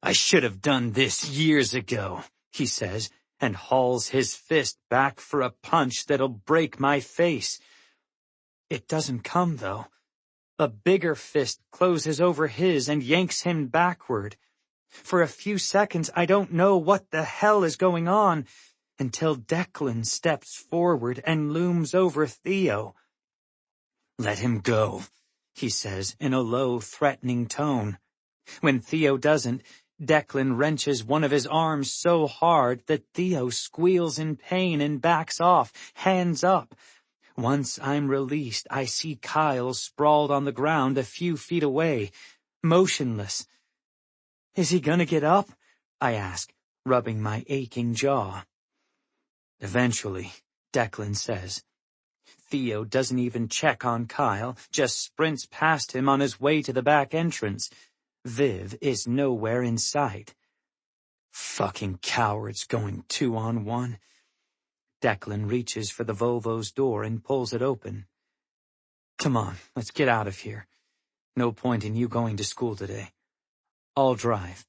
"I should have done this years ago," he says, and hauls his fist back for a punch that'll break my face. It doesn't come, though. A bigger fist closes over his and yanks him backward. For a few seconds, I don't know what the hell is going on, until Declan steps forward and looms over Theo. "Let him go," he says in a low, threatening tone. When Theo doesn't, Declan wrenches one of his arms so hard that Theo squeals in pain and backs off, hands up. Once I'm released, I see Kyle sprawled on the ground a few feet away, motionless. "Is he gonna get up?" I ask, rubbing my aching jaw. "Eventually," Declan says. Theo doesn't even check on Kyle, just sprints past him on his way to the back entrance. Viv is nowhere in sight. Fucking cowards going 2-on-1. Declan reaches for the Volvo's door and pulls it open. Come on, let's get out of here. No point in you going to school today. I'll drive.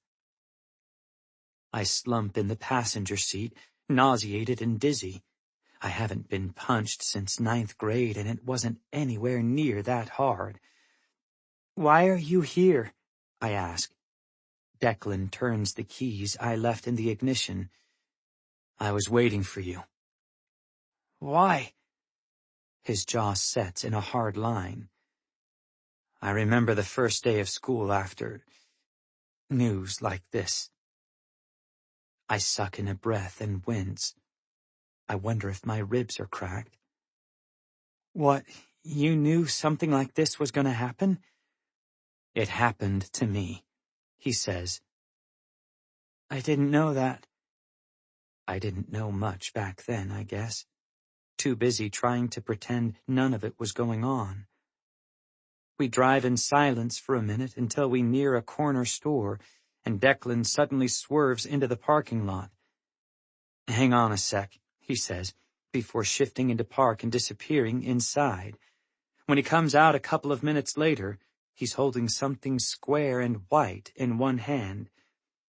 I slump in the passenger seat, nauseated and dizzy. I haven't been punched since 9th grade, and it wasn't anywhere near that hard. Why are you here? I ask. Declan turns the keys I left in the ignition. I was waiting for you. Why? His jaw sets in a hard line. I remember the first day of school after news like this. I suck in a breath and wince. I wonder if my ribs are cracked. What, you knew something like this was going to happen? It happened to me, he says. I didn't know that. I didn't know much back then, I guess. Too busy trying to pretend none of it was going on. We drive in silence for a minute until we near a corner store, and Declan suddenly swerves into the parking lot. Hang on a sec, he says, before shifting into park and disappearing inside. When he comes out a couple of minutes later, he's holding something square and white in one hand.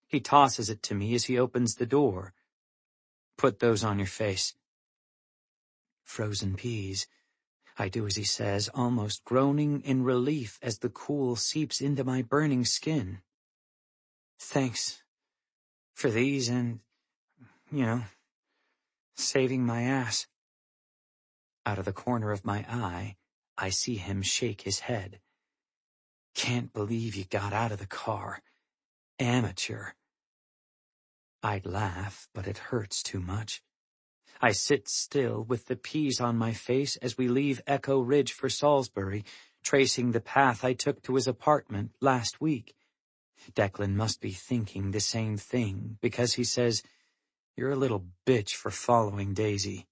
He tosses it to me as he opens the door. Put those on your face. Frozen peas. I do as he says, almost groaning in relief as the cool seeps into my burning skin. Thanks for these and, saving my ass. Out of the corner of my eye, I see him shake his head. Can't believe you got out of the car. Amateur. I'd laugh, but it hurts too much. I sit still with the peas on my face as we leave Echo Ridge for Salisbury, tracing the path I took to his apartment last week. Declan must be thinking the same thing, because he says, You're a little bitch for following Daisy.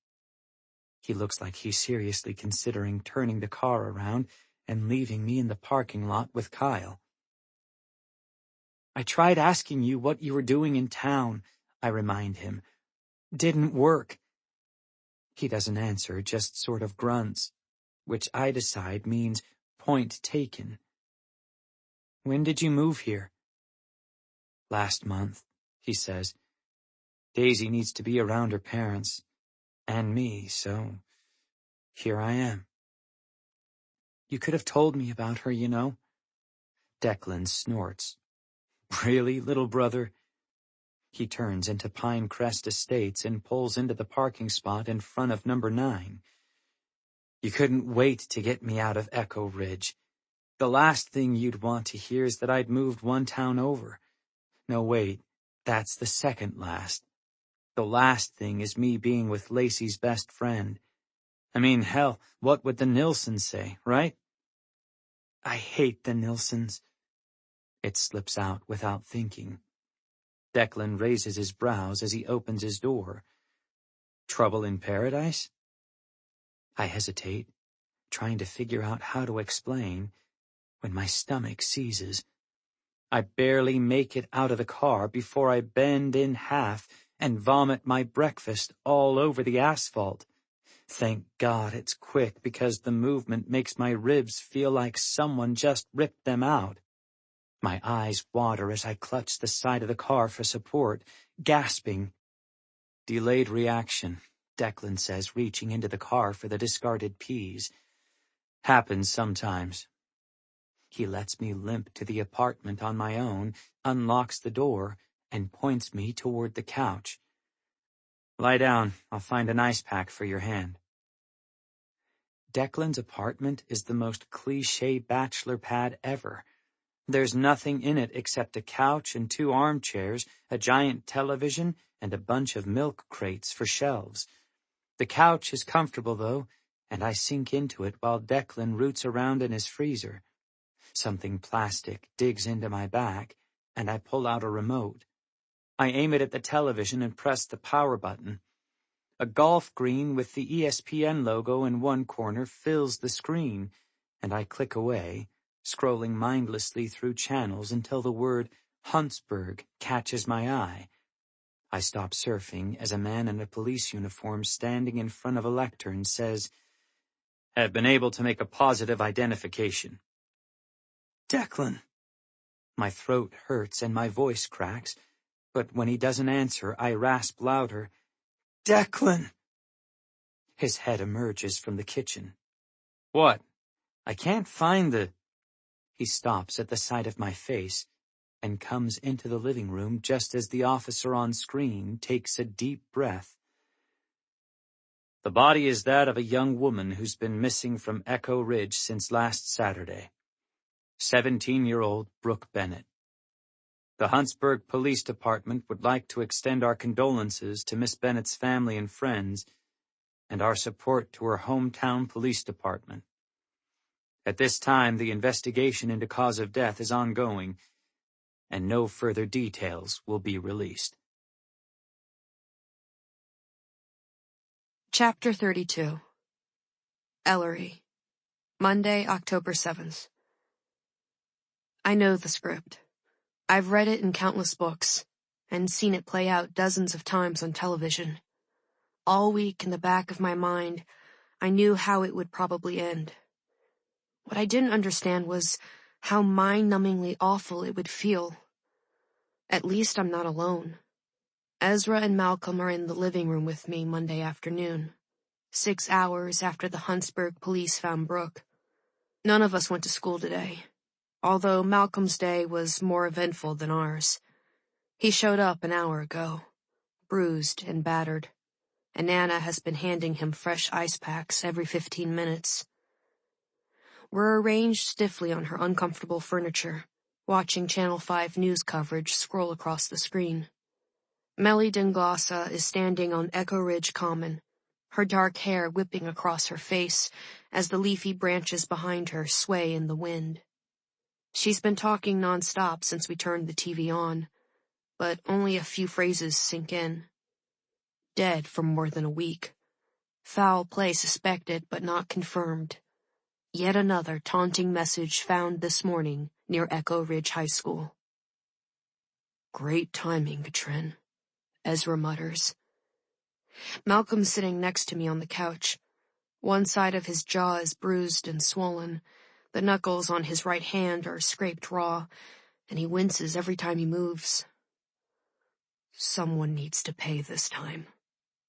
He looks like he's seriously considering turning the car around and leaving me in the parking lot with Kyle. I tried asking you what you were doing in town, I remind him. Didn't work. He doesn't answer, just sort of grunts, which I decide means point taken. When did you move here? Last month, he says. Daisy needs to be around her parents, and me, so here I am. You could have told me about her, you know. Declan snorts. Really, little brother? He turns into Pinecrest Estates and pulls into the parking spot in front of number 9. You couldn't wait to get me out of Echo Ridge. The last thing you'd want to hear is that I'd moved one town over. No, wait, that's the second last. The last thing is me being with Lacey's best friend. I mean, hell, what would the Nilsons say, right? I hate the Nilsons. It slips out without thinking. Declan raises his brows as he opens his door. Trouble in paradise? I hesitate, trying to figure out how to explain, when my stomach seizes. I barely make it out of the car before I bend in half and vomit my breakfast all over the asphalt. Thank God it's quick, because the movement makes my ribs feel like someone just ripped them out. My eyes water as I clutch the side of the car for support, gasping. Delayed reaction, Declan says, reaching into the car for the discarded peas. Happens sometimes. He lets me limp to the apartment on my own, unlocks the door, and points me toward the couch. Lie down, I'll find an ice pack for your hand. Declan's apartment is the most cliché bachelor pad ever. There's nothing in it except a couch and 2 armchairs, a giant television, and a bunch of milk crates for shelves. The couch is comfortable, though, and I sink into it while Declan roots around in his freezer. Something plastic digs into my back, and I pull out a remote. I aim it at the television and press the power button. A golf green with the ESPN logo in one corner fills the screen, and I click away, scrolling mindlessly through channels until the word Huntsburg catches my eye. I stop surfing as a man in a police uniform standing in front of a lectern says, "Have been able to make a positive identification." "Declan." My throat hurts and my voice cracks, but when he doesn't answer, I rasp louder, "Declan!" His head emerges from the kitchen. "What? I can't find the—" He stops at the sight of my face and comes into the living room just as the officer on screen takes a deep breath. "The body is that of a young woman who's been missing from Echo Ridge since last Saturday. 17-year-old Brooke Bennett. The Huntsburg Police Department would like to extend our condolences to Miss Bennett's family and friends and our support to her hometown police department. At this time, the investigation into cause of death is ongoing, and no further details will be released." Chapter 32. Ellery. Monday, October 7th. I know the script. I've read it in countless books, and seen it play out dozens of times on television. All week in the back of my mind, I knew how it would probably end. What I didn't understand was how mind-numbingly awful it would feel. At least I'm not alone. Ezra and Malcolm are in the living room with me Monday afternoon, 6 hours after the Huntsburg police found Brooke. None of us went to school today, although Malcolm's day was more eventful than ours. He showed up an hour ago, bruised and battered, and Nana has been handing him fresh ice packs every 15 minutes. We're arranged stiffly on her uncomfortable furniture, watching Channel 5 news coverage scroll across the screen. Melly Dinglasa is standing on Echo Ridge Common, her dark hair whipping across her face as the leafy branches behind her sway in the wind. She's been talking nonstop since we turned the TV on, but only a few phrases sink in. Dead for more than a week. Foul play suspected but not confirmed. Yet another taunting message found this morning near Echo Ridge High School. "Great timing, Katrin," Ezra mutters. Malcolm's sitting next to me on the couch. One side of his jaw is bruised and swollen. The knuckles on his right hand are scraped raw, and he winces every time he moves. "Someone needs to pay this time,"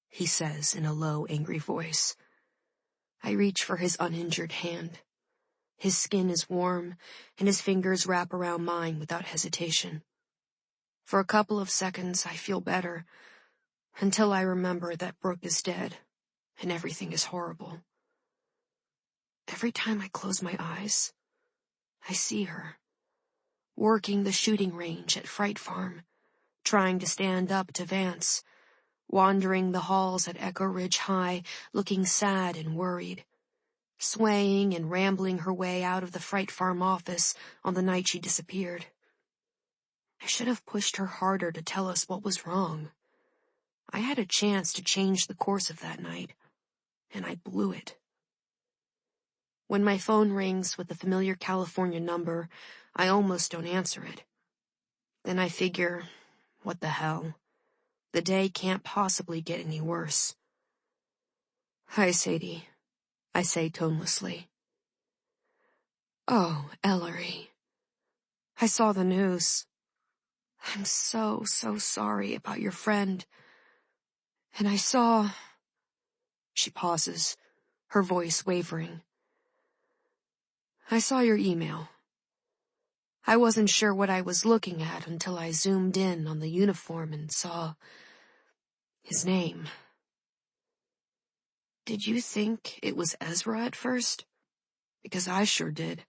he says in a low, angry voice. I reach for his uninjured hand. His skin is warm, and his fingers wrap around mine without hesitation. For a couple of seconds, I feel better, until I remember that Brooke is dead, and everything is horrible. Every time I close my eyes, I see her, working the shooting range at Fright Farm, trying to stand up to Vance, wandering the halls at Echo Ridge High, looking sad and worried, swaying and rambling her way out of the Fright Farm office on the night she disappeared. I should have pushed her harder to tell us what was wrong. I had a chance to change the course of that night, and I blew it. When my phone rings with the familiar California number, I almost don't answer it. Then I figure, what the hell? The day can't possibly get any worse. "Hi, Sadie," I say tonelessly. "Oh, Ellery. I saw the news. I'm so sorry about your friend. And I saw—" She pauses, her voice wavering. "I saw your email. I wasn't sure what I was looking at until I zoomed in on the uniform and saw his name. Did you think it was Ezra at first? Because I sure did.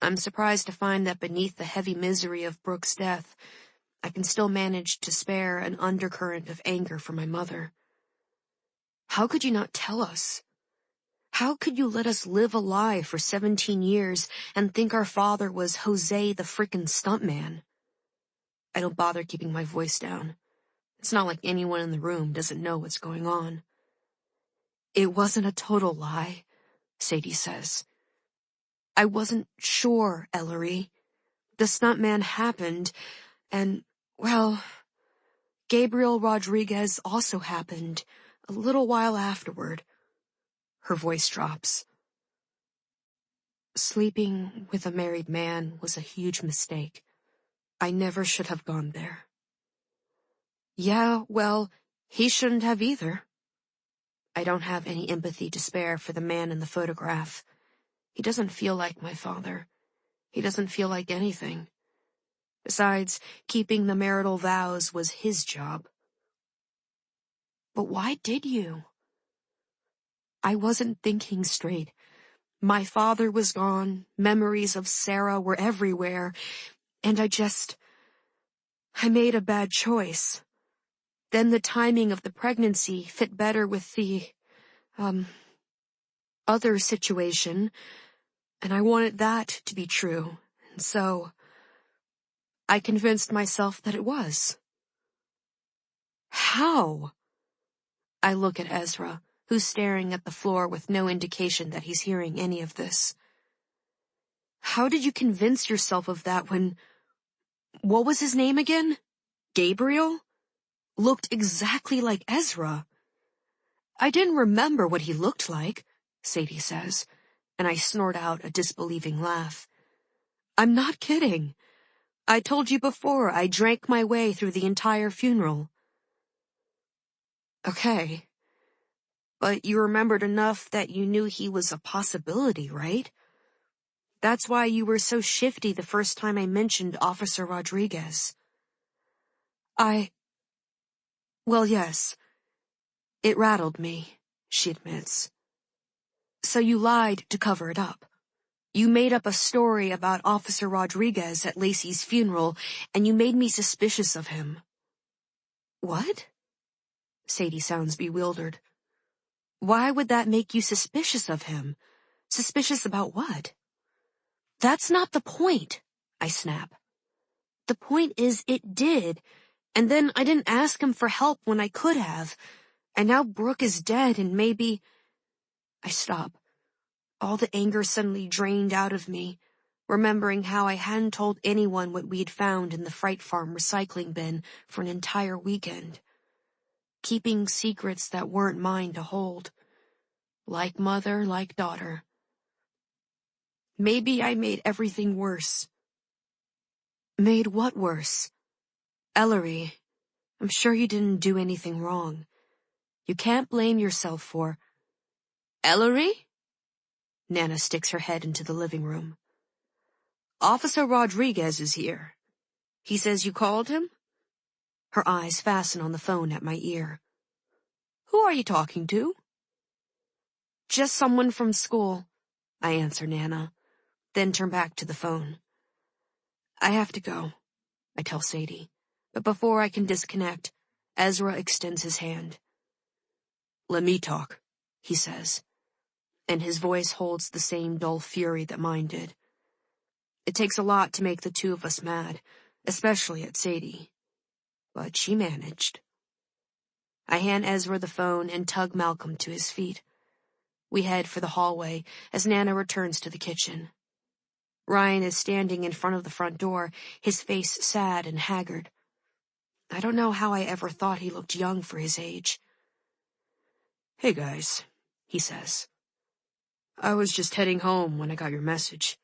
I'm surprised to find that beneath the heavy misery of Brooke's death, I can still manage to spare an undercurrent of anger for my mother. How could you not tell us? How could you let us live a lie for 17 years and think our father was Jose the frickin' stuntman?" I don't bother keeping my voice down. It's not like anyone in the room doesn't know what's going on. "It wasn't a total lie," Sadie says. "I wasn't sure, Ellery. The stuntman happened, and, well, Gabriel Rodriguez also happened a little while afterward. Her voice drops. Sleeping with a married man was a huge mistake. I never should have gone there. Yeah, well, he shouldn't have either. I don't have any empathy to spare for the man in the photograph. He doesn't feel like my father. He doesn't feel like anything. Besides, keeping the marital vows was his job. But why did you? I wasn't thinking straight. My father was gone, memories of Sarah were everywhere, and I made a bad choice. Then the timing of the pregnancy fit better with the, other situation, and I wanted that to be true, and so I convinced myself that it was. How? I look at Ezra, who's staring at the floor with no indication that he's hearing any of this. How did you convince yourself of that when... What was his name again? Gabriel? Looked exactly like Ezra. I didn't remember what he looked like, Sadie says, and I snort out a disbelieving laugh. I'm not kidding. I told you before I drank my way through the entire funeral. Okay. But you remembered enough that you knew he was a possibility, right? That's why you were so shifty the first time I mentioned Officer Rodriguez. Well, yes. It rattled me, she admits. So you lied to cover it up. You made up a story about Officer Rodriguez at Lacey's funeral, and you made me suspicious of him. What? Sadie sounds bewildered. Why would that make you suspicious of him? Suspicious about what? That's not the point, I snap. The point is it did, and then I didn't ask him for help when I could have, and now Brooke is dead and maybe... I stop. All the anger suddenly drained out of me, remembering how I hadn't told anyone what we'd found in the Fright Farm recycling bin for an entire weekend. Keeping secrets that weren't mine to hold. Like mother, like daughter. Maybe I made everything worse. Made what worse? Ellery, I'm sure you didn't do anything wrong. You can't blame yourself for... Ellery? Nana sticks her head into the living room. Officer Rodriguez is here. He says you called him? Her eyes fasten on the phone at my ear. Who are you talking to? Just someone from school, I answer Nana, then turn back to the phone. I have to go, I tell Sadie, but before I can disconnect, Ezra extends his hand. Let me talk, he says, and his voice holds the same dull fury that mine did. It takes a lot to make the two of us mad, especially at Sadie. But she managed. I hand Ezra the phone and tug Malcolm to his feet. We head for the hallway as Nana returns to the kitchen. Ryan is standing in front of the front door, his face sad and haggard. I don't know how I ever thought he looked young for his age. Hey guys, he says. I was just heading home when I got your message.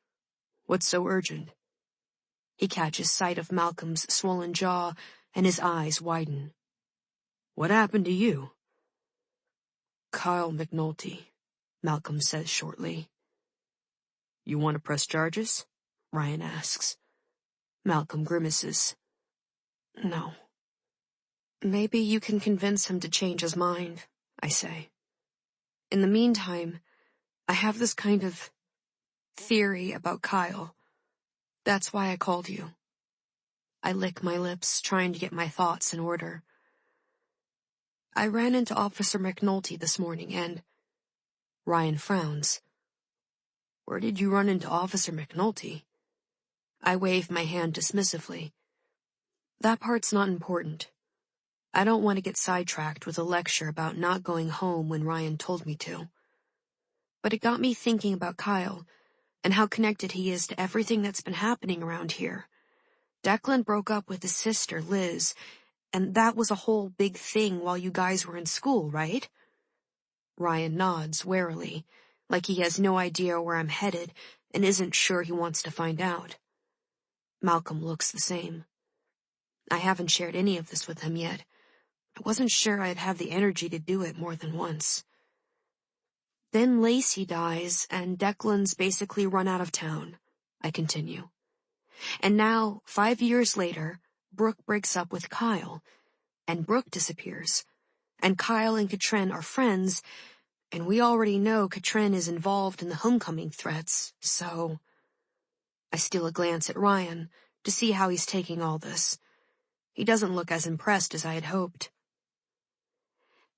What's so urgent? He catches sight of Malcolm's swollen jaw and his eyes widen. What happened to you? Kyle McNulty, Malcolm says shortly. You want to press charges? Ryan asks. Malcolm grimaces. No. Maybe you can convince him to change his mind, I say. In the meantime, I have this kind of theory about Kyle. That's why I called you. I lick my lips, trying to get my thoughts in order. I ran into Officer McNulty this morning and... Ryan frowns. Where did you run into Officer McNulty? I wave my hand dismissively. That part's not important. I don't want to get sidetracked with a lecture about not going home when Ryan told me to. But it got me thinking about Kyle and how connected he is to everything that's been happening around here. Declan broke up with his sister, Liz, And that was a whole big thing while you guys were in school, right? Ryan nods warily, like he has no idea where I'm headed and isn't sure he wants to find out. Malcolm looks the same. I haven't shared any of this with him yet. I wasn't sure I'd have the energy to do it more than once. Then Lacey dies, and Declan's basically run out of town, I continue. And now, 5 years later, Brooke breaks up with Kyle, and Brooke disappears. And Kyle and Katrin are friends, and we already know Katrin is involved in the homecoming threats, so... I steal a glance at Ryan to see how he's taking all this. He doesn't look as impressed as I had hoped.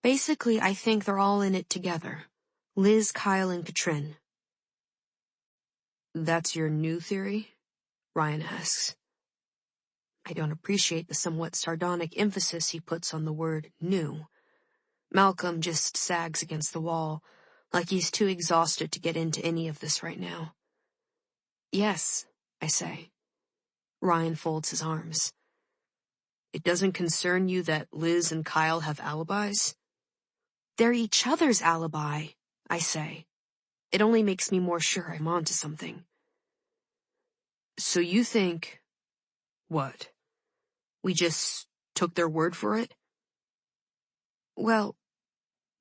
Basically, I think they're all in it together. Liz, Kyle, and Katrin. That's your new theory? Ryan asks. I don't appreciate the somewhat sardonic emphasis he puts on the word new. Malcolm just sags against the wall, like he's too exhausted to get into any of this right now. Yes, I say. Ryan folds his arms. It doesn't concern you that Liz and Kyle have alibis? They're each other's alibi, I say. It only makes me more sure I'm onto something. So you think... what? We just took their word for it? Well,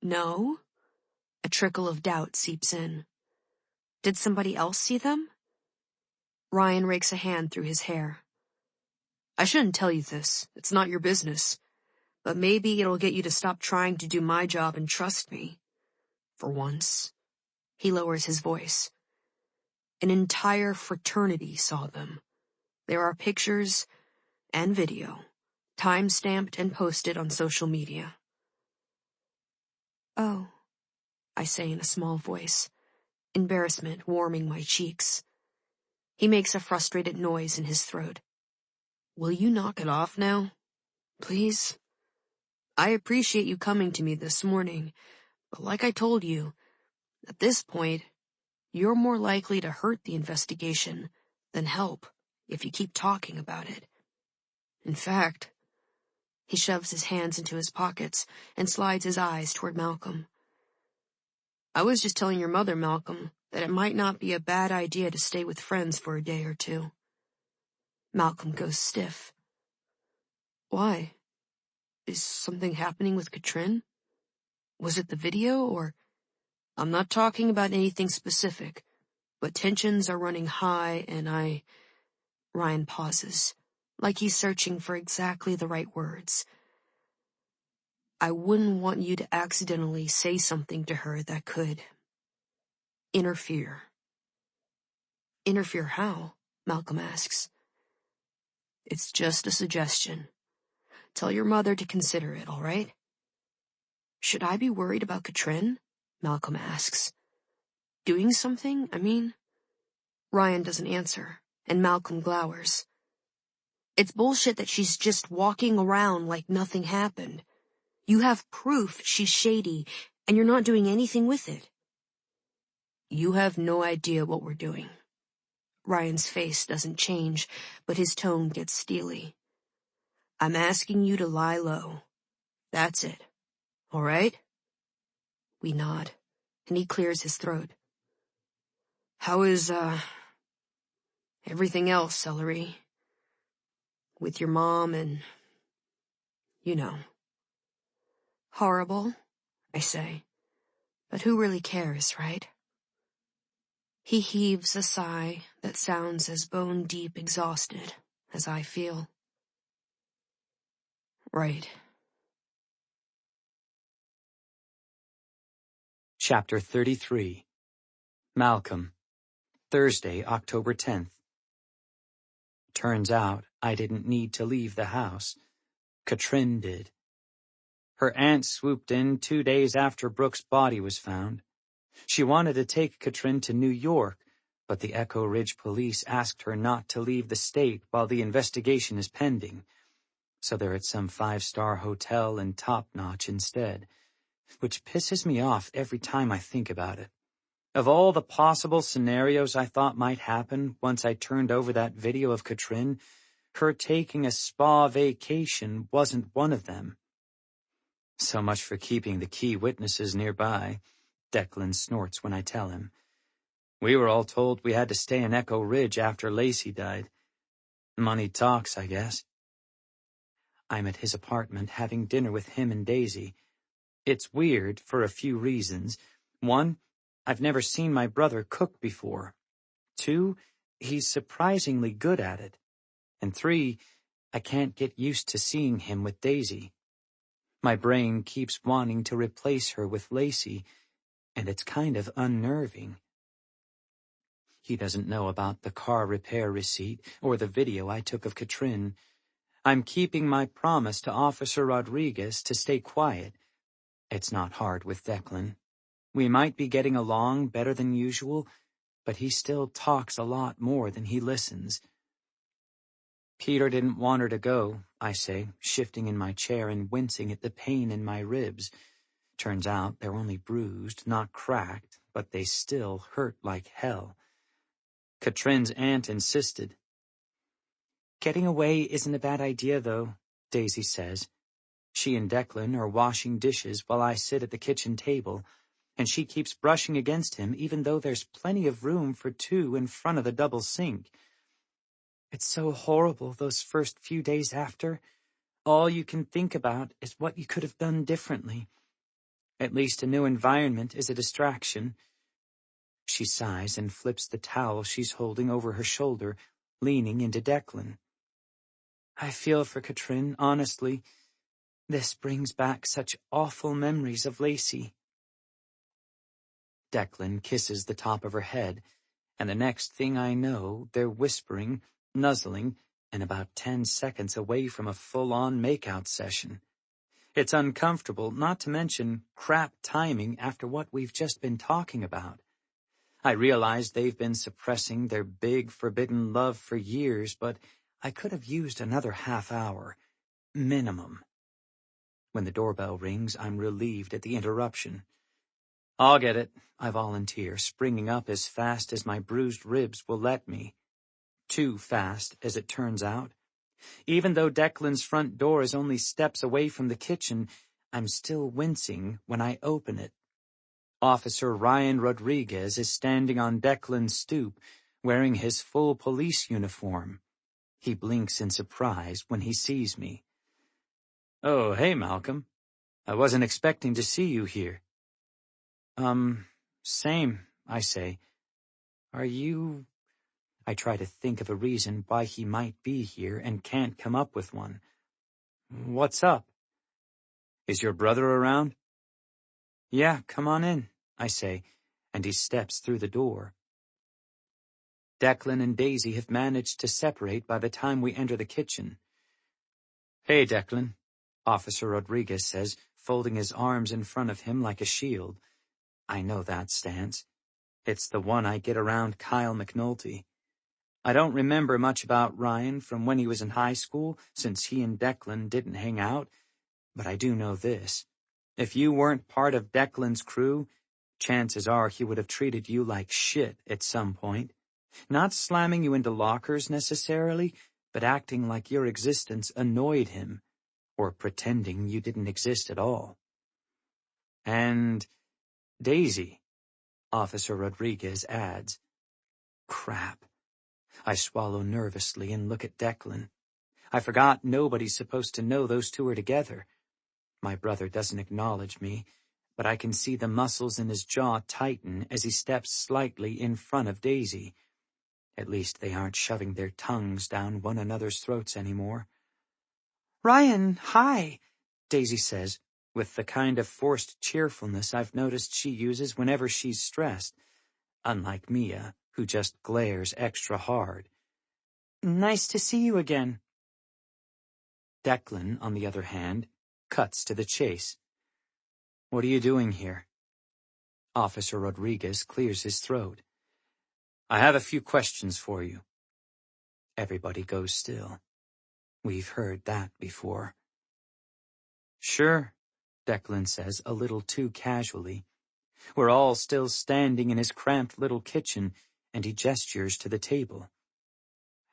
no. A trickle of doubt seeps in. Did somebody else see them? Ryan rakes a hand through his hair. I shouldn't tell you this. It's not your business. But maybe it'll get you to stop trying to do my job and trust me. For once. He lowers his voice. An entire fraternity saw them. There are pictures and video, time-stamped and posted on social media. Oh, I say in a small voice, embarrassment warming my cheeks. He makes a frustrated noise in his throat. Will you knock it off now? Please? I appreciate you coming to me this morning, but like I told you, at this point, you're more likely to hurt the investigation than help if you keep talking about it. In fact, he shoves his hands into his pockets and slides his eyes toward Malcolm. I was just telling your mother, Malcolm, that it might not be a bad idea to stay with friends for a day or two. Malcolm goes stiff. Why? Is something happening with Katrin? Was it the video, or... I'm not talking about anything specific, but tensions are running high and Ryan pauses, like he's searching for exactly the right words. I wouldn't want you to accidentally say something to her that could... interfere. Interfere how? Malcolm asks. It's just a suggestion. Tell your mother to consider it, all right? Should I be worried about Katrin? Malcolm asks. Doing something, I mean? Ryan doesn't answer, and Malcolm glowers. It's bullshit that she's just walking around like nothing happened. You have proof she's shady, and you're not doing anything with it. You have no idea what we're doing. Ryan's face doesn't change, but his tone gets steely. I'm asking you to lie low. That's it. All right? We nod, and he clears his throat. How is, everything else, Ellery? With your mom and, you know. Horrible, I say. But who really cares, right? He heaves a sigh that sounds as bone-deep exhausted as I feel. Right. Chapter 33. Malcolm. Thursday, October 10th. Turns out I didn't need to leave the house. Katrin did. Her aunt swooped in 2 days after Brooke's body was found. She wanted to take Katrin to New York, but the Echo Ridge police asked her not to leave the state while the investigation is pending. So they're at some 5-star hotel in Top Notch instead, which pisses me off every time I think about it. Of all the possible scenarios I thought might happen once I turned over that video of Katrin, Her taking a spa vacation wasn't one of them. So much for keeping the key witnesses nearby, Declan snorts when I tell him. We were all told we had to stay in Echo Ridge after Lacey died. Money talks, I guess. I'm at his apartment having dinner with him and Daisy. It's weird for a few reasons. One, I've never seen my brother cook before. Two, he's surprisingly good at it. And three, I can't get used to seeing him with Daisy. My brain keeps wanting to replace her with Lacey, and it's kind of unnerving. He doesn't know about the car repair receipt or the video I took of Katrin. I'm keeping my promise to Officer Rodriguez to stay quiet. It's not hard with Declan. We might be getting along better than usual, but he still talks a lot more than he listens. Peter didn't want her to go, I say, shifting in my chair and wincing at the pain in my ribs. Turns out they're only bruised, not cracked, but they still hurt like hell. Katrin's aunt insisted. Getting away isn't a bad idea, though, Daisy says. She and Declan are washing dishes while I sit at the kitchen table, and she keeps brushing against him even though there's plenty of room for two in front of the double sink. It's so horrible those first few days after. All you can think about is what you could have done differently. At least a new environment is a distraction. She sighs and flips the towel she's holding over her shoulder, leaning into Declan. I feel for Katrin, honestly. This brings back such awful memories of Lacey. Declan kisses the top of her head, and the next thing I know, they're whispering, nuzzling, and about 10 seconds away from a full-on make-out session. It's uncomfortable, not to mention crap timing after what we've just been talking about. I realize they've been suppressing their big, forbidden love for years, but I could have used another half hour, minimum. When the doorbell rings, I'm relieved at the interruption. I'll get it, I volunteer, springing up as fast as my bruised ribs will let me. Too fast, as it turns out. Even though Declan's front door is only steps away from the kitchen, I'm still wincing when I open it. Officer Ryan Rodriguez is standing on Declan's stoop, wearing his full police uniform. He blinks in surprise when he sees me. Oh, hey, Malcolm. I wasn't expecting to see you here. Same, I say. Are you... I try to think of a reason why he might be here and can't come up with one. What's up? Is your brother around? Yeah, come on in, I say, and he steps through the door. Declan and Daisy have managed to separate by the time we enter the kitchen. Hey, Declan, Officer Rodriguez says, folding his arms in front of him like a shield. I know that stance. It's the one I get around Kyle McNulty. I don't remember much about Ryan from when he was in high school, since he and Declan didn't hang out, but I do know this. If you weren't part of Declan's crew, chances are he would have treated you like shit at some point. Not slamming you into lockers necessarily, but acting like your existence annoyed him, or pretending you didn't exist at all. And Daisy, Officer Rodriguez adds. Crap. I swallow nervously and look at Declan. I forgot nobody's supposed to know those two are together. My brother doesn't acknowledge me, but I can see the muscles in his jaw tighten as he steps slightly in front of Daisy. At least they aren't shoving their tongues down one another's throats anymore. Ryan, hi, Daisy says, with the kind of forced cheerfulness I've noticed she uses whenever she's stressed, unlike Mia, who just glares extra hard. Nice to see you again. Declan, on the other hand, cuts to the chase. What are you doing here? Officer Rodriguez clears his throat. I have a few questions for you. Everybody goes still. We've heard that before. Sure, Declan says a little too casually. We're all still standing in his cramped little kitchen, and he gestures to the table.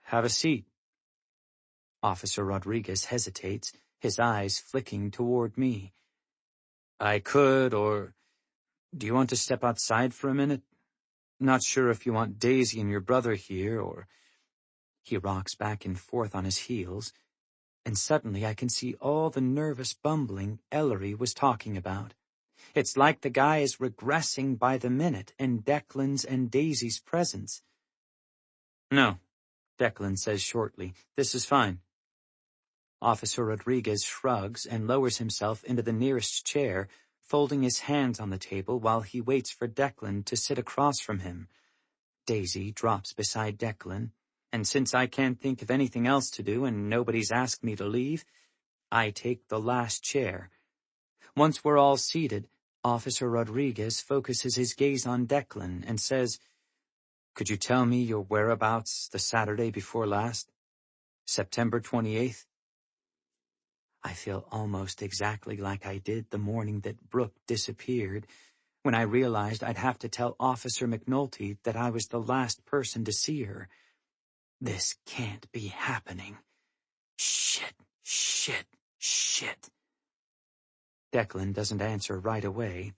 Have a seat. Officer Rodriguez hesitates, his eyes flicking toward me. I could, or do you want to step outside for a minute? Not sure if you want Daisy and your brother here, or... He rocks back and forth on his heels, and suddenly I can see all the nervous bumbling Ellery was talking about. It's like the guy is regressing by the minute in Declan's and Daisy's presence. No, Declan says shortly. This is fine. Officer Rodriguez shrugs and lowers himself into the nearest chair, folding his hands on the table while he waits for Declan to sit across from him. Daisy drops beside Declan, and since I can't think of anything else to do and nobody's asked me to leave, I take the last chair. Once we're all seated, Officer Rodriguez focuses his gaze on Declan and says, "Could you tell me your whereabouts the Saturday before last? September 28th? I feel almost exactly like I did the morning that Brooke disappeared, when I realized I'd have to tell Officer McNulty that I was the last person to see her. This can't be happening. Shit, shit, shit. Declan doesn't answer right away,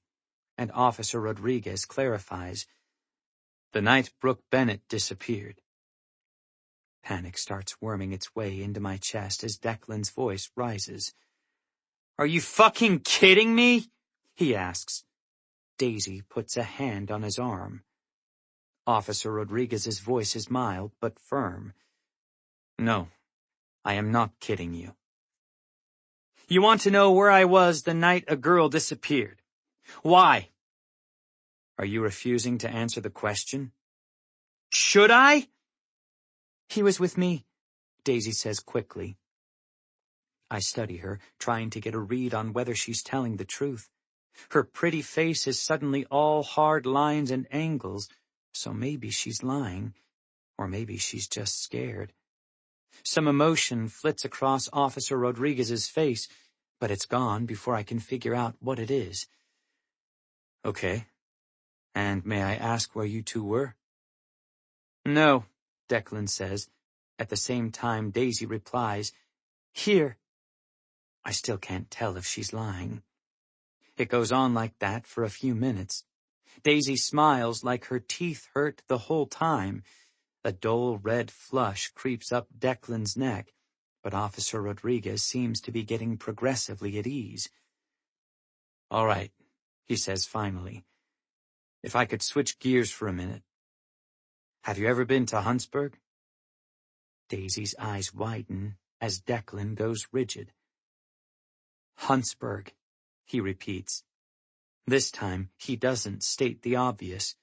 and Officer Rodriguez clarifies, "The night Brooke Bennett disappeared." Panic starts worming its way into my chest as Declan's voice rises. "Are you fucking kidding me?" he asks. Daisy puts a hand on his arm. Officer Rodriguez's voice is mild but firm. "No, I am not kidding you. You want to know where I was the night a girl disappeared? Why? Are you refusing to answer the question?" "Should I?" "He was with me," Daisy says quickly. I study her, trying to get a read on whether she's telling the truth. Her pretty face is suddenly all hard lines and angles, so maybe she's lying, or maybe she's just scared. Some emotion flits across Officer Rodriguez's face, but it's gone before I can figure out what it is. "Okay. And may I ask where you two were?" "No," Declan says. At the same time, Daisy replies, "Here." I still can't tell if she's lying. It goes on like that for a few minutes. Daisy smiles like her teeth hurt the whole time. A dull red flush creeps up Declan's neck, but Officer Rodriguez seems to be getting progressively at ease. "All right," he says finally. "If I could switch gears for a minute. Have you ever been to Huntsburg?" Daisy's eyes widen as Declan goes rigid. "Huntsburg," he repeats. This time, he doesn't state the obvious.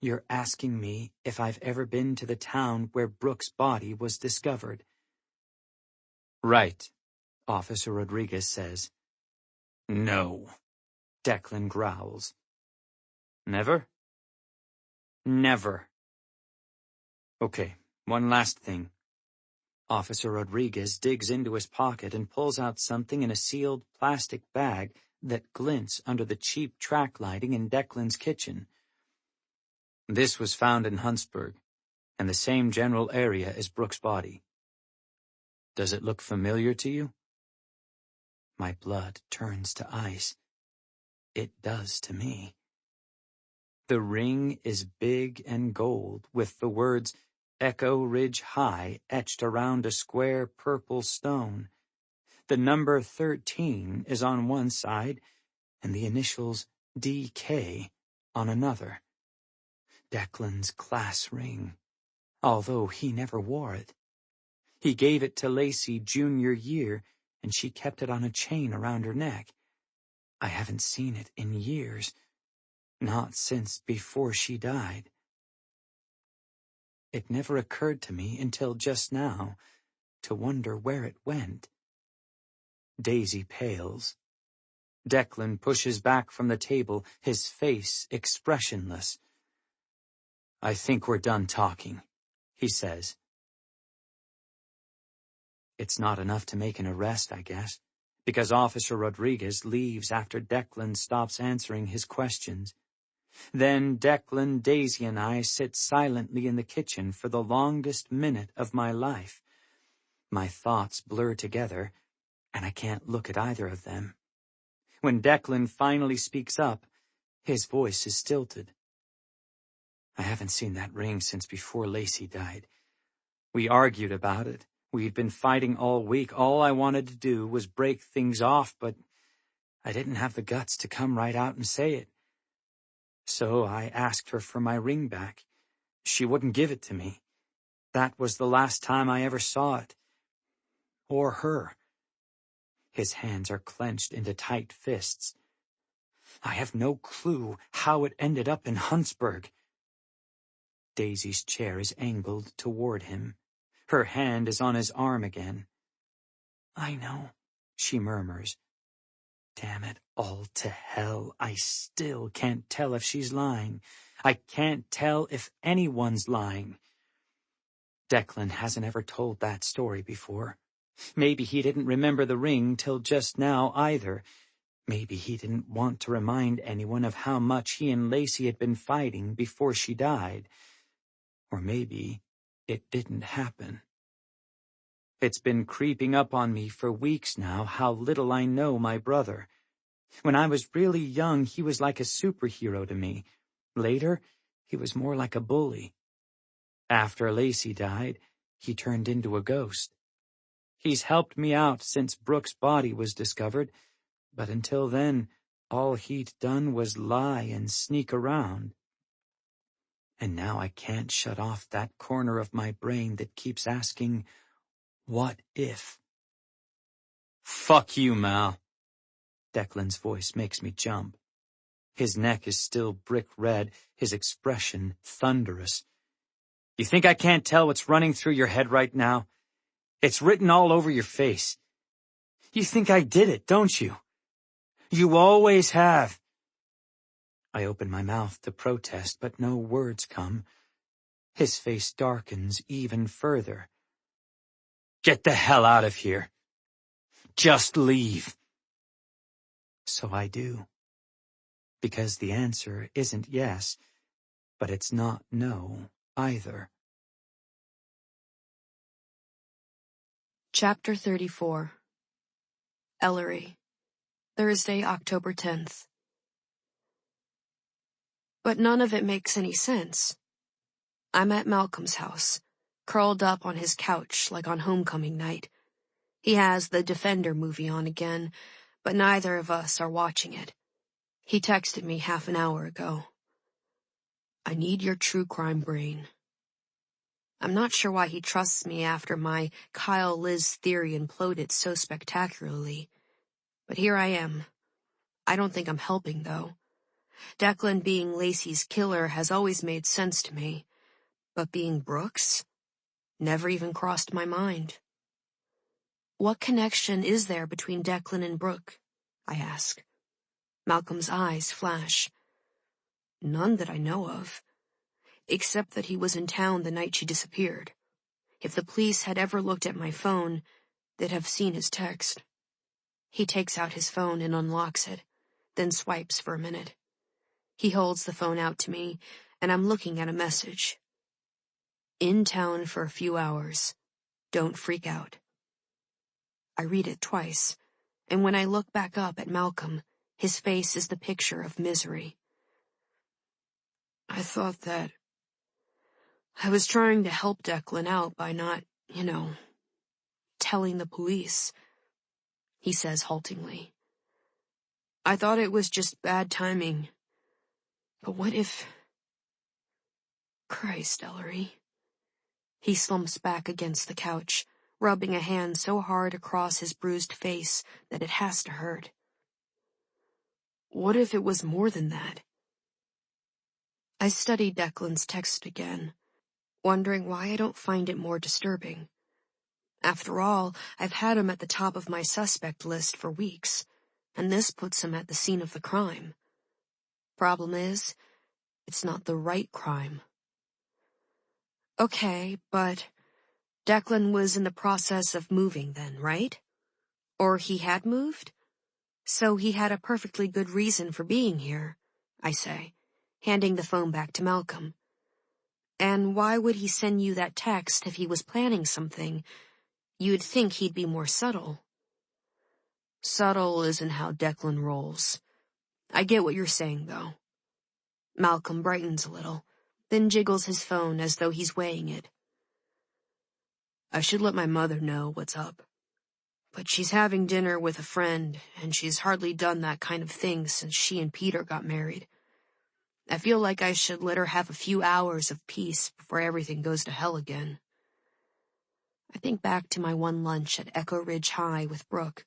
"You're asking me if I've ever been to the town where Brooke's body was discovered." "Right," Officer Rodriguez says. "No," Declan growls. "Never?" "Never." "Okay, one last thing." Officer Rodriguez digs into his pocket and pulls out something in a sealed plastic bag that glints under the cheap track lighting in Declan's kitchen. "This was found in Huntsburg, and the same general area as Brooke's body. Does it look familiar to you?" My blood turns to ice. It does to me. The ring is big and gold, with the words Echo Ridge High etched around a square purple stone. The number 13 is on one side, and the initials DK on another. Declan's class ring, although he never wore it. He gave it to Lacey junior year, and she kept it on a chain around her neck. I haven't seen it in years, not since before she died. It never occurred to me until just now to wonder where it went. Daisy pales. Declan pushes back from the table, his face expressionless. "I think we're done talking," he says. It's not enough to make an arrest, I guess, because Officer Rodriguez leaves after Declan stops answering his questions. Then Declan, Daisy, and I sit silently in the kitchen for the longest minute of my life. My thoughts blur together, and I can't look at either of them. When Declan finally speaks up, his voice is stilted. I haven't seen that ring since before Lacey died. We argued about it. We'd been fighting all week. All I wanted to do was break things off, but I didn't have the guts to come right out and say it. So I asked her for my ring back. She wouldn't give it to me. That was the last time I ever saw it. Or her. His hands are clenched into tight fists. I have no clue how it ended up in Huntsburg. Daisy's chair is angled toward him. Her hand is on his arm again. I know, she murmurs. Damn it all to hell. I still can't tell if she's lying. I can't tell if anyone's lying. Declan hasn't ever told that story before. Maybe he didn't remember the ring till just now either. Maybe he didn't want to remind anyone of how much he and Lacey had been fighting before she died. Or maybe it didn't happen. It's been creeping up on me for weeks now how little I know my brother. When I was really young, he was like a superhero to me. Later, he was more like a bully. After Lacey died, he turned into a ghost. He's helped me out since Brooke's body was discovered, but until then, all he'd done was lie and sneak around. And now I can't shut off that corner of my brain that keeps asking, what if? Fuck you, Mal. Declan's voice makes me jump. His neck is still brick red, his expression thunderous. You think I can't tell what's running through your head right now? It's written all over your face. You think I did it, don't you? You always have. I open my mouth to protest, but no words come. His face darkens even further. Get the hell out of here. Just leave. So I do. Because the answer isn't yes, but it's not no either. Chapter 34. Ellery, Thursday, October 10th. But none of it makes any sense. I'm at Malcolm's house, curled up on his couch like on homecoming night. He has the Defender movie on again, but neither of us are watching it. He texted me half an hour ago. I need your true crime brain. I'm not sure why he trusts me after my Kyle-Liz theory imploded so spectacularly. But here I am. I don't think I'm helping, though. Declan being Lacey's killer has always made sense to me. But being Brooks? Never even crossed my mind. What connection is there between Declan and Brooke? I ask. Malcolm's eyes flash. None that I know of. Except that he was in town the night she disappeared. If the police had ever looked at my phone, they'd have seen his text. He takes out his phone and unlocks it, then swipes for a minute. He holds the phone out to me, and I'm looking at a message. In town for a few hours. Don't freak out. I read it twice, and when I look back up at Malcolm, his face is the picture of misery. I thought that I was trying to help Declan out by not, telling the police, he says haltingly. I thought it was just bad timing. But what if... Christ, Ellery. He slumps back against the couch, rubbing a hand so hard across his bruised face that it has to hurt. What if it was more than that? I study Declan's text again, wondering why I don't find it more disturbing. After all, I've had him at the top of my suspect list for weeks, and this puts him at the scene of the crime. Problem is, it's not the right crime. Okay, but Declan was in the process of moving then, right? Or he had moved? So he had a perfectly good reason for being here, I say, handing the phone back to Malcolm. And why would he send you that text if he was planning something? You'd think he'd be more subtle. Subtle isn't how Declan rolls. I get what you're saying, though. Malcolm brightens a little, then jiggles his phone as though he's weighing it. I should let my mother know what's up. But she's having dinner with a friend, and she's hardly done that kind of thing since she and Peter got married. I feel like I should let her have a few hours of peace before everything goes to hell again. I think back to my one lunch at Echo Ridge High with Brooke,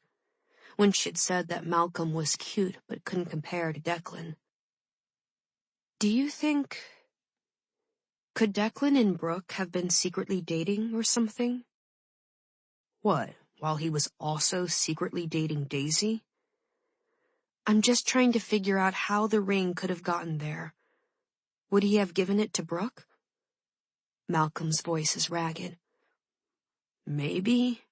when she'd said that Malcolm was cute but couldn't compare to Declan. Do you think... Could Declan and Brooke have been secretly dating or something? What, while he was also secretly dating Daisy? I'm just trying to figure out how the ring could have gotten there. Would he have given it to Brooke? Malcolm's voice is ragged. Maybe.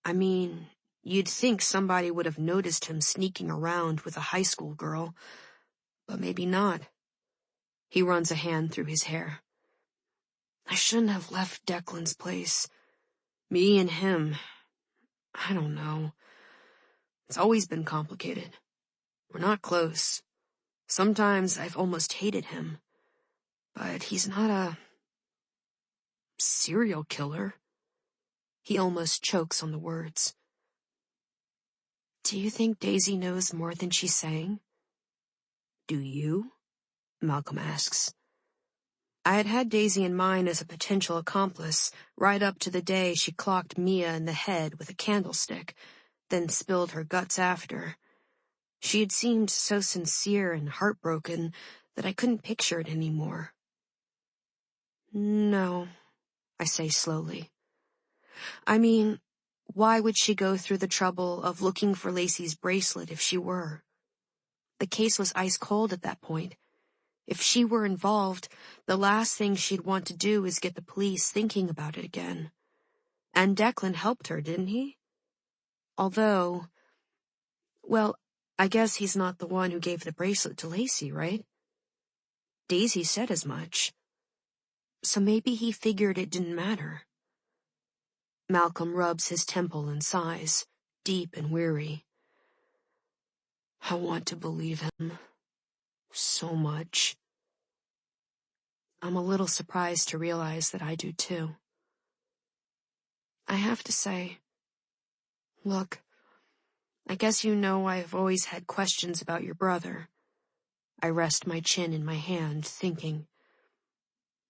I mean, you'd think somebody would have noticed him sneaking around with a high school girl, but maybe not. He runs a hand through his hair. I shouldn't have left Declan's place. Me and him. I don't know. It's always been complicated. We're not close. Sometimes I've almost hated him. But he's not a... serial killer. He almost chokes on the words. Do you think Daisy knows more than she's saying? Do you? Malcolm asks. I had had Daisy in mind as a potential accomplice right up to the day she clocked Mia in the head with a candlestick, then spilled her guts after. She had seemed so sincere and heartbroken that I couldn't picture it anymore. No, I say slowly. I mean, why would she go through the trouble of looking for Lacey's bracelet if she were? The case was ice cold at that point. If she were involved, the last thing she'd want to do is get the police thinking about it again. And Declan helped her, didn't he? Although, well, I guess he's not the one who gave the bracelet to Lacey, right? Daisy said as much. So maybe he figured it didn't matter. Malcolm rubs his temple and sighs, deep and weary. I want to believe him. So much. I'm a little surprised to realize that I do too. I have to say, look, I guess you know I've always had questions about your brother. I rest my chin in my hand, thinking.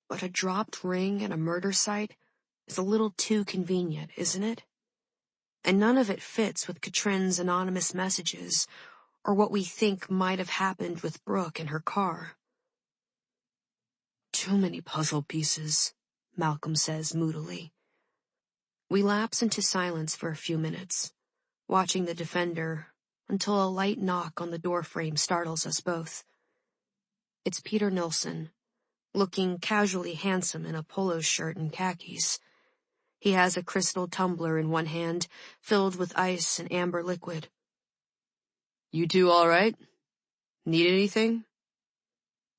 But a dropped ring at a murder site is a little too convenient, isn't it? And none of it fits with Katrin's anonymous messages or what we think might have happened with Brooke in her car. Too many puzzle pieces, Malcolm says moodily. We lapse into silence for a few minutes, watching the defender until a light knock on the doorframe startles us both. It's Peter Nilsson, looking casually handsome in a polo shirt and khakis. He has a crystal tumbler in one hand, filled with ice and amber liquid. You two all right? Need anything?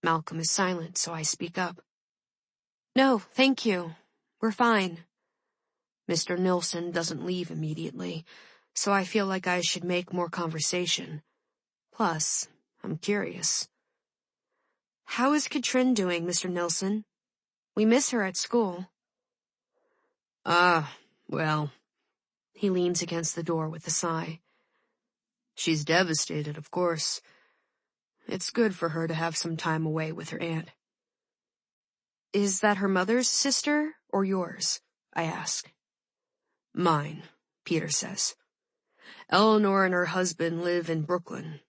Malcolm is silent, so I speak up. No, thank you. We're fine. Mr. Nilsson doesn't leave immediately, so I feel like I should make more conversation. Plus, I'm curious. How is Katrin doing, Mr. Nilsson? We miss her at school. Well. He leans against the door with a sigh. She's devastated, of course. It's good for her to have some time away with her aunt. Is that her mother's sister or yours? I ask. Mine, Peter says. Eleanor and her husband live in Brooklyn.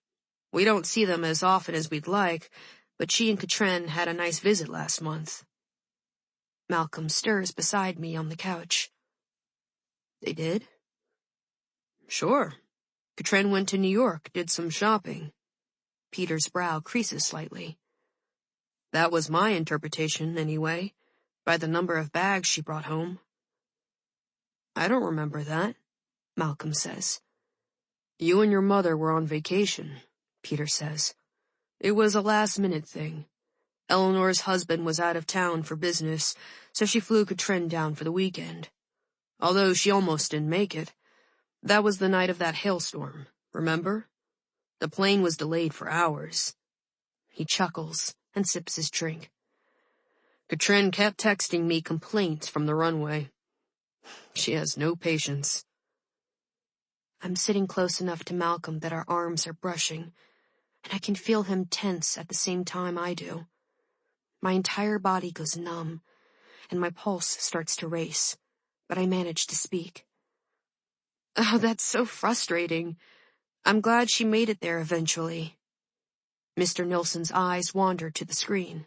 We don't see them as often as we'd like, but she and Katrin had a nice visit last month. Malcolm stirs beside me on the couch. They did? Sure. Katrin went to New York, did some shopping. Peter's brow creases slightly. That was my interpretation, anyway, by the number of bags she brought home. I don't remember that, Malcolm says. You and your mother were on vacation, Peter says. It was a last-minute thing. Eleanor's husband was out of town for business, so she flew Katrin down for the weekend. although she almost didn't make it. That was the night of that hailstorm, remember? The plane was delayed for hours. He chuckles and sips his drink. Katrin kept texting me complaints from the runway. She has no patience. I'm sitting close enough to Malcolm that our arms are brushing, and I can feel him tense at the same time I do. My entire body goes numb, and my pulse starts to race, but I manage to speak. Oh, that's so frustrating. I'm glad she made it there eventually. Mr. Nilsson's eyes wander to the screen.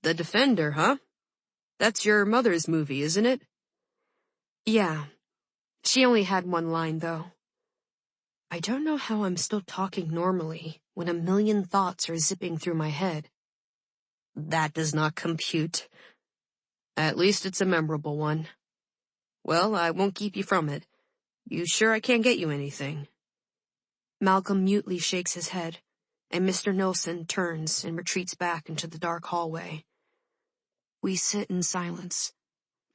The Defender, huh? That's your mother's movie, isn't it? Yeah. She only had one line, though. I don't know how I'm still talking normally when a million thoughts are zipping through my head. That does not compute. At least it's a memorable one. Well, I won't keep you from it. You sure I can't get you anything? Malcolm mutely shakes his head, and Mr. Nilsson turns and retreats back into the dark hallway. We sit in silence,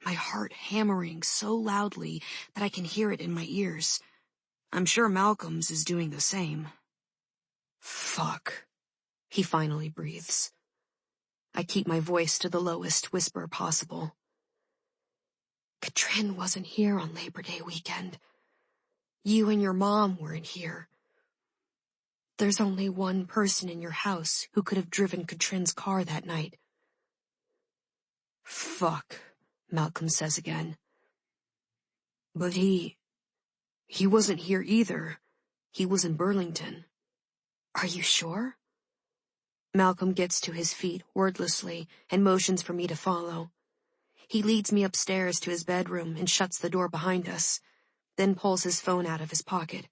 my heart hammering so loudly that I can hear it in my ears. I'm sure Malcolm's is doing the same. Fuck, he finally breathes. I keep my voice to the lowest whisper possible. Katrin wasn't here on Labor Day weekend. You and your mom weren't here. There's only one person in your house who could have driven Katrin's car that night. Fuck, Malcolm says again. But he wasn't here either. He was in Burlington. Are you sure? Malcolm gets to his feet wordlessly and motions for me to follow. He leads me upstairs to his bedroom and shuts the door behind us, then pulls his phone out of his pocket.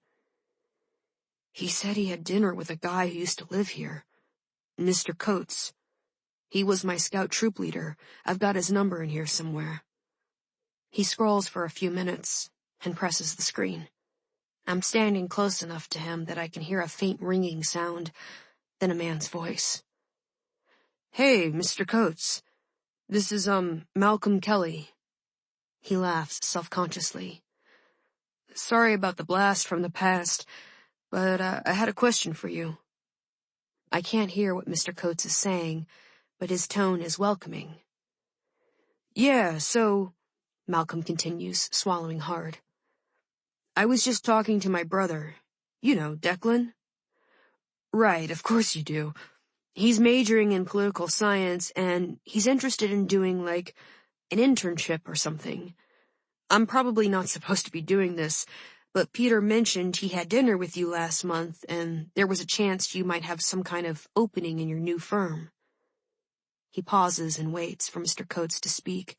He said he had dinner with a guy who used to live here, Mr. Coates. He was my scout troop leader. I've got his number in here somewhere. He scrolls for a few minutes and presses the screen. I'm standing close enough to him that I can hear a faint ringing sound, then a man's voice. Hey, Mr. Coates. This is, Malcolm Kelly. He laughs self-consciously. Sorry about the blast from the past, but I had a question for you. I can't hear what Mr. Coates is saying, but his tone is welcoming. Yeah, so, Malcolm continues, swallowing hard. I was just talking to my brother. You know, Declan? Right, of course you do. He's majoring in political science, and he's interested in doing, like, an internship or something. I'm probably not supposed to be doing this, but Peter mentioned he had dinner with you last month, and there was a chance you might have some kind of opening in your new firm. He pauses and waits for Mr. Coates to speak,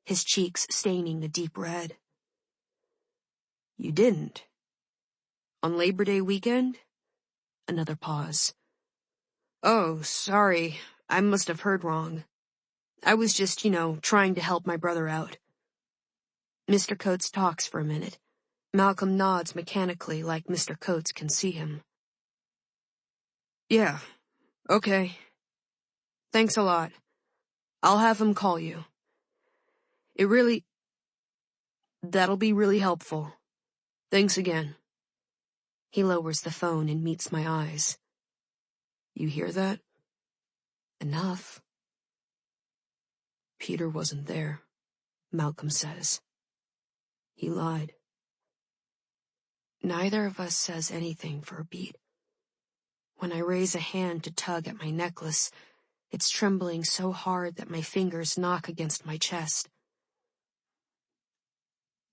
his cheeks staining a deep red. You didn't? On Labor Day weekend? Another pause. Oh, sorry. I must have heard wrong. I was just, trying to help my brother out. Mr. Coates talks for a minute. Malcolm nods mechanically like Mr. Coates can see him. Yeah, okay. Thanks a lot. I'll have him call you. That'll be really helpful. Thanks again. He lowers the phone and meets my eyes. You hear that? Enough. Peter wasn't there, Malcolm says. He lied. Neither of us says anything for a beat. When I raise a hand to tug at my necklace, it's trembling so hard that my fingers knock against my chest.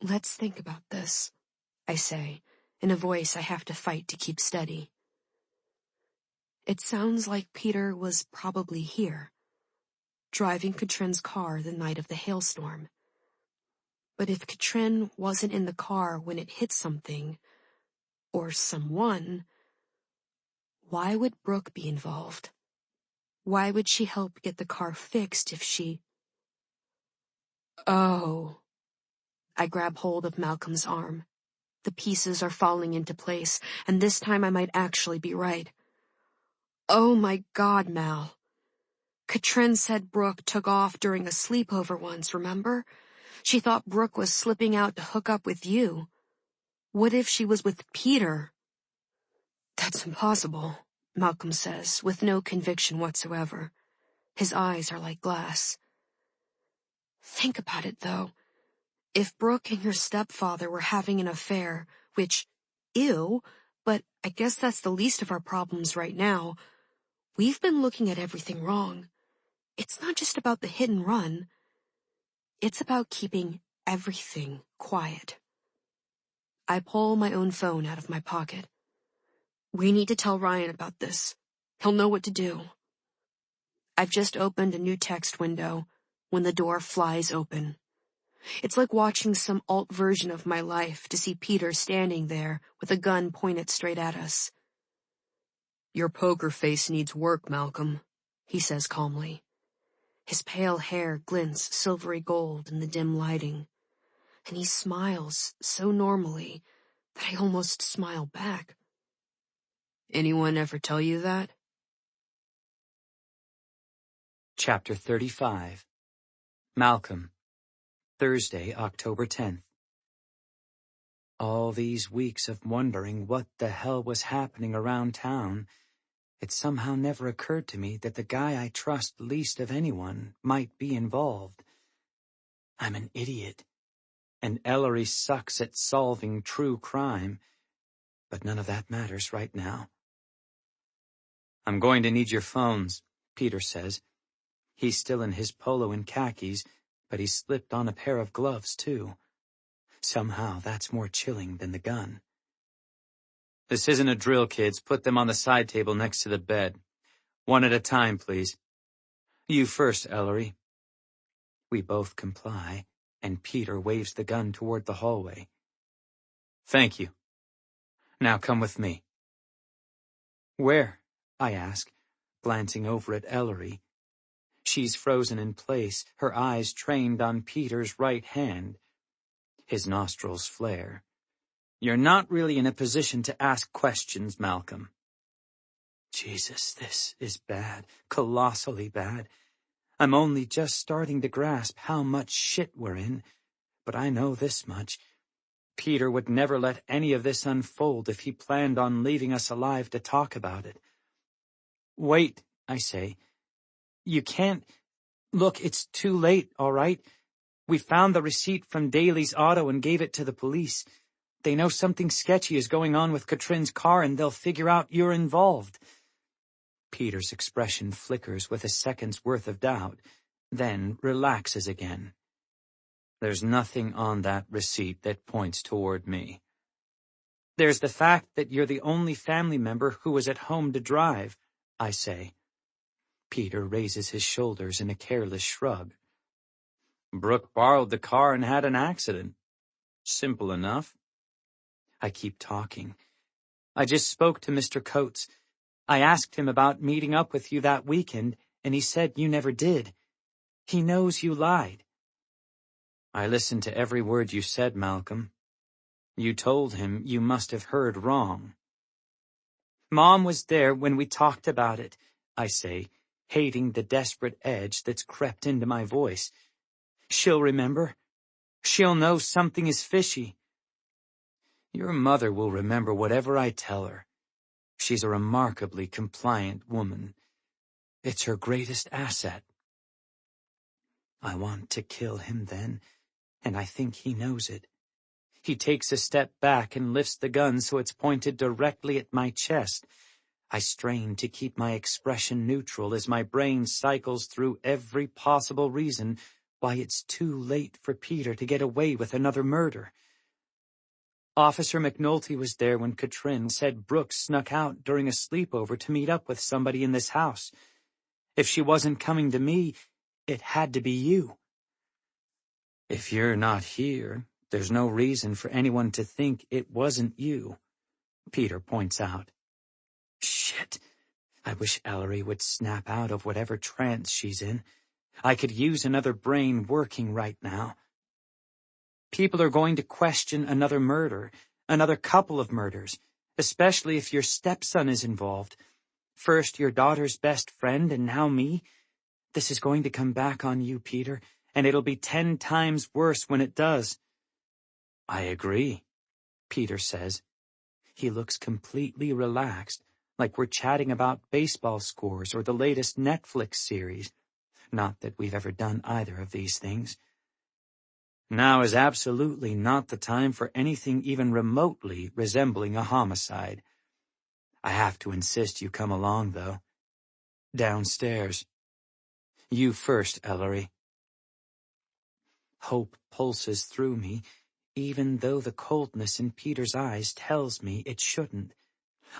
Let's think about this, I say, in a voice I have to fight to keep steady. It sounds like Peter was probably here, driving Katrin's car the night of the hailstorm. But if Katrin wasn't in the car when it hit something, or someone, why would Brooke be involved? Why would she help get the car fixed if she... Oh. I grab hold of Malcolm's arm. The pieces are falling into place, and this time I might actually be right. Oh my God, Mal. Katrin said Brooke took off during a sleepover once, remember? She thought Brooke was slipping out to hook up with you. What if she was with Peter? That's impossible, Malcolm says, with no conviction whatsoever. His eyes are like glass. Think about it, though. If Brooke and your stepfather were having an affair, which, ew, but I guess that's the least of our problems right now, we've been looking at everything wrong. It's not just about the hit and run. It's about keeping everything quiet. I pull my own phone out of my pocket. We need to tell Ryan about this. He'll know what to do. I've just opened a new text window when the door flies open. It's like watching some alt version of my life to see Peter standing there with a gun pointed straight at us. Your poker face needs work, Malcolm, he says calmly. His pale hair glints silvery gold in the dim lighting, and he smiles so normally that I almost smile back. Anyone ever tell you that? Chapter 35. Malcolm. Thursday, October 10th. All these weeks of wondering what the hell was happening around town, it somehow never occurred to me that the guy I trust least of anyone might be involved. I'm an idiot, and Ellery sucks at solving true crime, but none of that matters right now. I'm going to need your phones, Peter says. He's still in his polo and khakis, but he's slipped on a pair of gloves, too. Somehow that's more chilling than the gun. This isn't a drill, kids. Put them on the side table next to the bed. One at a time, please. You first, Ellery. We both comply, and Peter waves the gun toward the hallway. Thank you. Now come with me. Where? I ask, glancing over at Ellery. She's frozen in place, her eyes trained on Peter's right hand. His nostrils flare. You're not really in a position to ask questions, Malcolm. Jesus, this is bad, colossally bad. I'm only just starting to grasp how much shit we're in, but I know this much. Peter would never let any of this unfold if he planned on leaving us alive to talk about it. Wait, I say. You can't. Look, it's too late, all right? We found the receipt from Daly's auto and gave it to the police. They know something sketchy is going on with Katrin's car, and they'll figure out you're involved. Peter's expression flickers with a second's worth of doubt, then relaxes again. There's nothing on that receipt that points toward me. There's the fact that you're the only family member who was at home to drive, I say. Peter raises his shoulders in a careless shrug. Brooke borrowed the car and had an accident. Simple enough. I keep talking. I just spoke to Mr. Coates. I asked him about meeting up with you that weekend, and he said you never did. He knows you lied. I listened to every word you said, Malcolm. You told him you must have heard wrong. Mom was there when we talked about it, I say, hating the desperate edge that's crept into my voice. She'll remember. She'll know something is fishy. Your mother will remember whatever I tell her. She's a remarkably compliant woman. It's her greatest asset. I want to kill him then, and I think he knows it. He takes a step back and lifts the gun so it's pointed directly at my chest. I strain to keep my expression neutral as my brain cycles through every possible reason why it's too late for Peter to get away with another murder. Officer McNulty was there when Katrin said Brooks snuck out during a sleepover to meet up with somebody in this house. If she wasn't coming to me, it had to be you. If you're not here, there's no reason for anyone to think it wasn't you, Peter points out. Shit. I wish Ellery would snap out of whatever trance she's in. I could use another brain working right now. People are going to question another murder, another couple of murders, especially if your stepson is involved. First your daughter's best friend and now me. This is going to come back on you, Peter, and it'll be 10 times worse when it does." "I agree," Peter says. He looks completely relaxed, like we're chatting about baseball scores or the latest Netflix series. Not that we've ever done either of these things. "Now is absolutely not the time for anything even remotely resembling a homicide. I have to insist you come along, though. Downstairs. You first, Ellery." Hope pulses through me, even though the coldness in Peter's eyes tells me it shouldn't.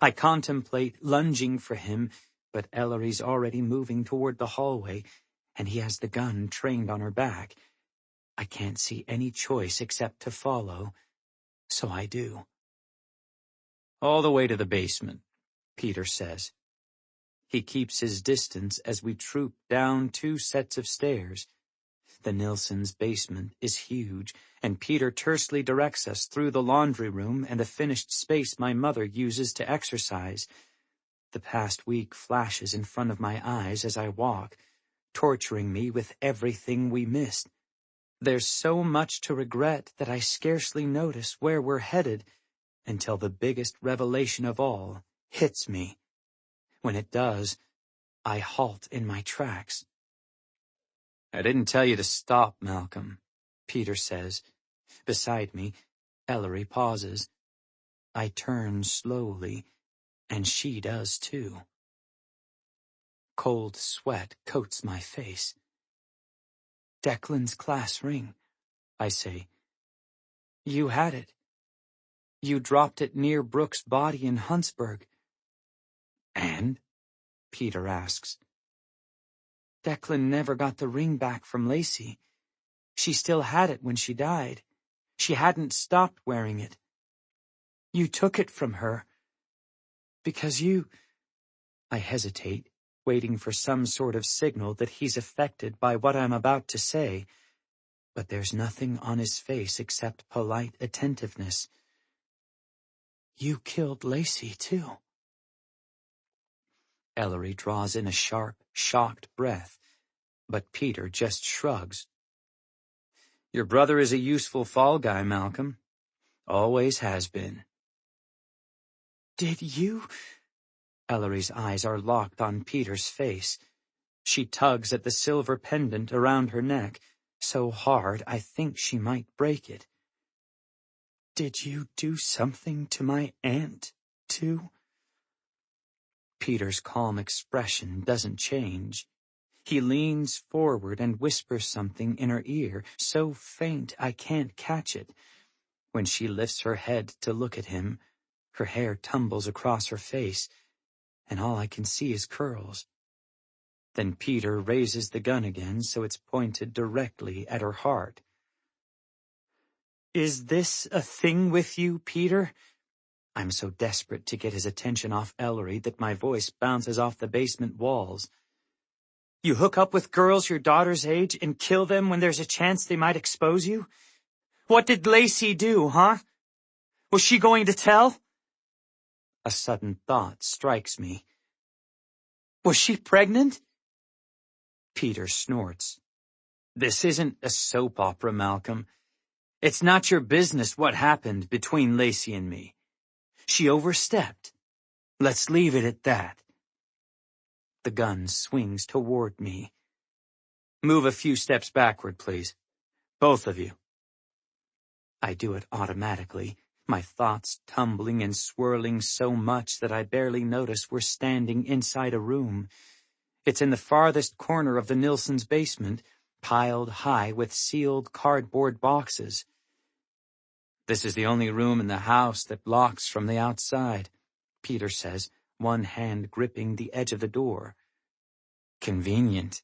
I contemplate lunging for him, but Ellery's already moving toward the hallway, and he has the gun trained on her back. I can't see any choice except to follow, so I do. "All the way to the basement," Peter says. He keeps his distance as we troop down 2 sets of stairs. The Nilssons' basement is huge, and Peter tersely directs us through the laundry room and the finished space my mother uses to exercise. The past week flashes in front of my eyes as I walk, torturing me with everything we missed. There's so much to regret that I scarcely notice where we're headed until the biggest revelation of all hits me. When it does, I halt in my tracks. "I didn't tell you to stop, Malcolm," Peter says. Beside me, Ellery pauses. I turn slowly, and she does too. Cold sweat coats my face. "Declan's class ring," I say. "You had it. You dropped it near Brooke's body in Huntsburg." "And?" Peter asks. "Declan never got the ring back from Lacey. She still had it when she died. She hadn't stopped wearing it. You took it from her. Because you—" I hesitate, waiting for some sort of signal that he's affected by what I'm about to say, but there's nothing on his face except polite attentiveness. "You killed Lacey, too." Ellery draws in a sharp, shocked breath, but Peter just shrugs. "Your brother is a useful fall guy, Malcolm. Always has been." "Did you—" Ellery's eyes are locked on Peter's face. She tugs at the silver pendant around her neck, so hard I think she might break it. "Did you do something to my aunt, too?" Peter's calm expression doesn't change. He leans forward and whispers something in her ear, so faint I can't catch it. When she lifts her head to look at him, her hair tumbles across her face, and all I can see is curls. Then Peter raises the gun again so it's pointed directly at her heart. "Is this a thing with you, Peter?" I'm so desperate to get his attention off Ellery that my voice bounces off the basement walls. "You hook up with girls your daughter's age and kill them when there's a chance they might expose you? What did Lacey do, huh? Was she going to tell?" A sudden thought strikes me. "Was she pregnant?" Peter snorts. "This isn't a soap opera, Malcolm. It's not your business what happened between Lacey and me. She overstepped. Let's leave it at that." The gun swings toward me. "Move a few steps backward, please. Both of you." I do it automatically, my thoughts tumbling and swirling so much that I barely notice we're standing inside a room. It's in the farthest corner of the Nilssons' basement, piled high with sealed cardboard boxes. "This is the only room in the house that locks from the outside," Peter says, one hand gripping the edge of the door. "Convenient."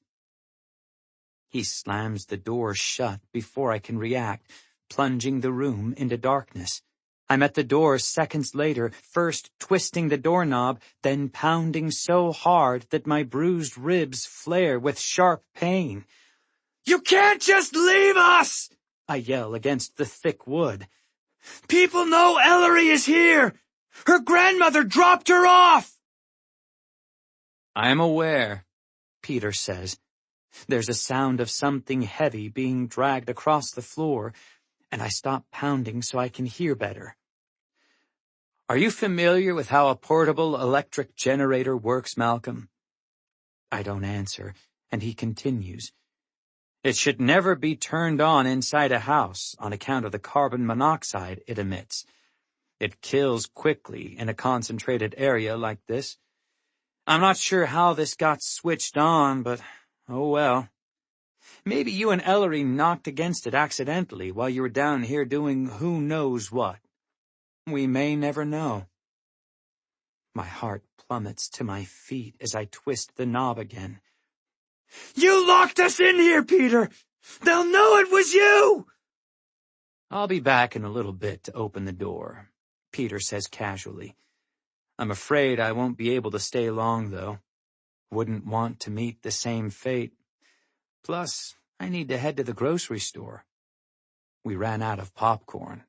He slams the door shut before I can react, plunging the room into darkness. I'm at the door seconds later, first twisting the doorknob, then pounding so hard that my bruised ribs flare with sharp pain. "You can't just leave us!" I yell against the thick wood. "People know Ellery is here! Her grandmother dropped her off!" "I'm aware," Peter says. There's a sound of something heavy being dragged across the floor, and I stop pounding so I can hear better. Are you familiar with how a portable electric generator works, Malcolm? I don't answer, and he continues. It should never be turned on inside a house on account of the carbon monoxide it emits. It kills quickly in a concentrated area like this. I'm not sure how this got switched on, but oh well. Maybe you and Ellery knocked against it accidentally while you were down here doing who knows what. We may never know. My heart plummets to my feet as I twist the knob again. You locked us in here, Peter! They'll know it was you! I'll be back in a little bit to open the door, Peter says casually. I'm afraid I won't be able to stay long, though. Wouldn't want to meet the same fate. Plus, I need to head to the grocery store. We ran out of popcorn.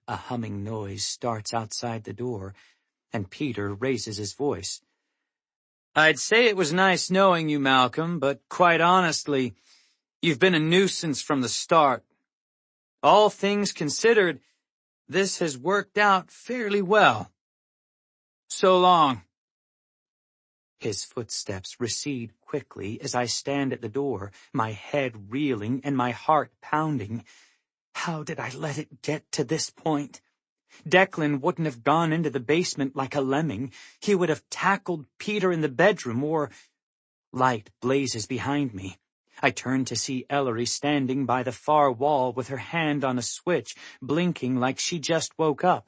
A humming noise starts outside the door, and Peter raises his voice. I'd say it was nice knowing you, Malcolm, but quite honestly, you've been a nuisance from the start. All things considered, this has worked out fairly well. So long. His footsteps recede quickly as I stand at the door, my head reeling and my heart pounding. How did I let it get to this point? Declan wouldn't have gone into the basement like a lemming. He would have tackled Peter in the bedroom, or... Light blazes behind me. I turn to see Ellery standing by the far wall with her hand on a switch, blinking like she just woke up.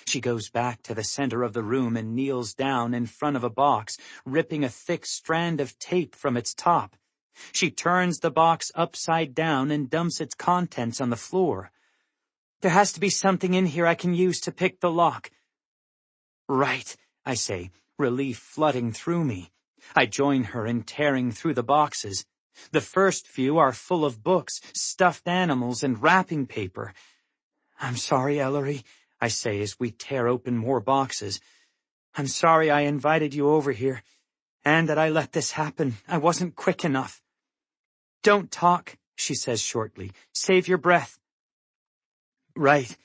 She goes back to the center of the room and kneels down in front of a box, ripping a thick strand of tape from its top. She turns the box upside down and dumps its contents on the floor. There has to be something in here I can use to pick the lock. Right, I say, relief flooding through me. I join her in tearing through the boxes. The first few are full of books, stuffed animals, and wrapping paper. I'm sorry, Ellery, I say as we tear open more boxes. I'm sorry I invited you over here, and that I let this happen. I wasn't quick enough. Don't talk, she says shortly. Save your breath. Right.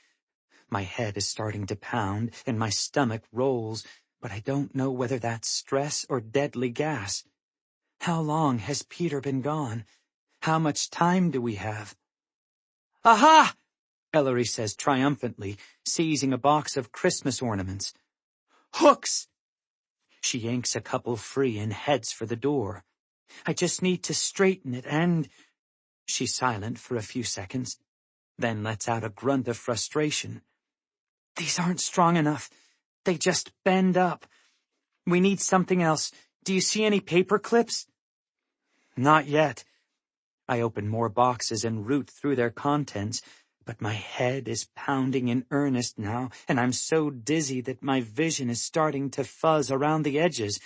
My head is starting to pound, and my stomach rolls, but I don't know whether that's stress or deadly gas. How long has Peter been gone? How much time do we have? Aha! Ellery says triumphantly, seizing a box of Christmas ornaments. Hooks! She yanks a couple free and heads for the door. I just need to straighten it and... She's silent for a few seconds, then lets out a grunt of frustration. These aren't strong enough. They just bend up. We need something else. Do you see any paper clips? Not yet. I open more boxes and root through their contents, but my head is pounding in earnest now, and I'm so dizzy that my vision is starting to fuzz around the edges.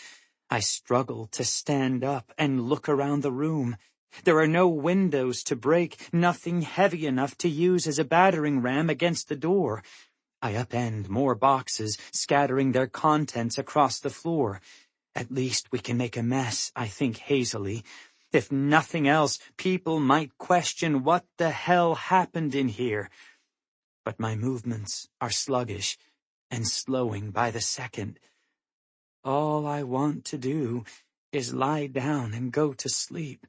I struggle to stand up and look around the room. There are no windows to break, nothing heavy enough to use as a battering ram against the door. I upend more boxes, scattering their contents across the floor. At least we can make a mess, I think hazily. If nothing else, people might question what the hell happened in here. But my movements are sluggish and slowing by the second. All I want to do is lie down and go to sleep.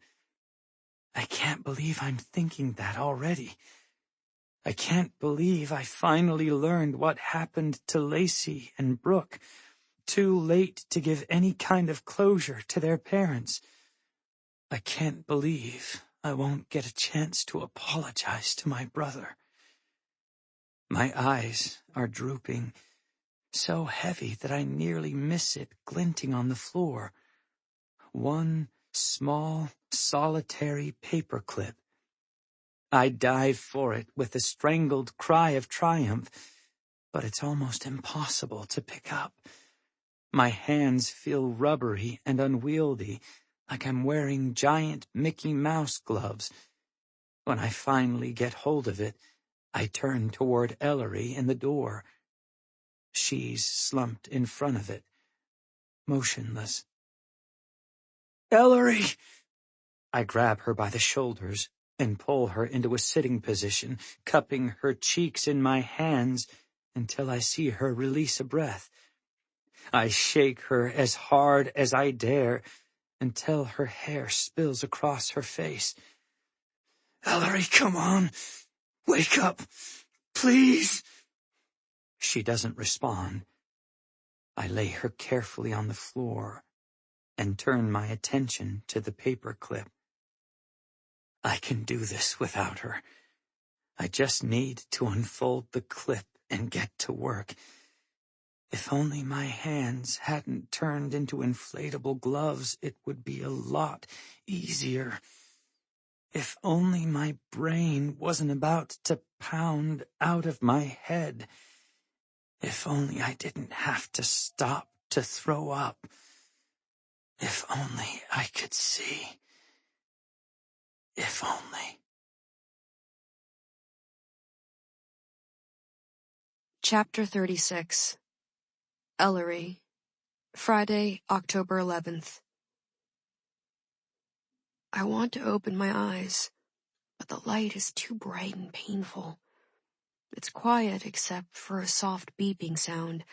I can't believe I'm thinking that already. I can't believe I finally learned what happened to Lacey and Brooke, too late to give any kind of closure to their parents. I can't believe I won't get a chance to apologize to my brother. My eyes are drooping, so heavy that I nearly miss it glinting on the floor. One small, solitary paperclip. I dive for it with a strangled cry of triumph, but it's almost impossible to pick up. My hands feel rubbery and unwieldy, like I'm wearing giant Mickey Mouse gloves. When I finally get hold of it, I turn toward Ellery in the door. She's slumped in front of it, motionless. Ellery! I grab her by the shoulders and pull her into a sitting position, cupping her cheeks in my hands until I see her release a breath. I shake her as hard as I dare until her hair spills across her face. Ellery, come on. Wake up. Please. She doesn't respond. I lay her carefully on the floor and turn my attention to the paper clip. I can do this without her. I just need to unfold the clip and get to work. If only my hands hadn't turned into inflatable gloves, it would be a lot easier. If only my brain wasn't about to pound out of my head. If only I didn't have to stop to throw up. If only I could see. If only. Chapter 36. Ellery, Friday, October 11th. I want to open my eyes, but the light is too bright and painful. It's quiet except for a soft beeping sound,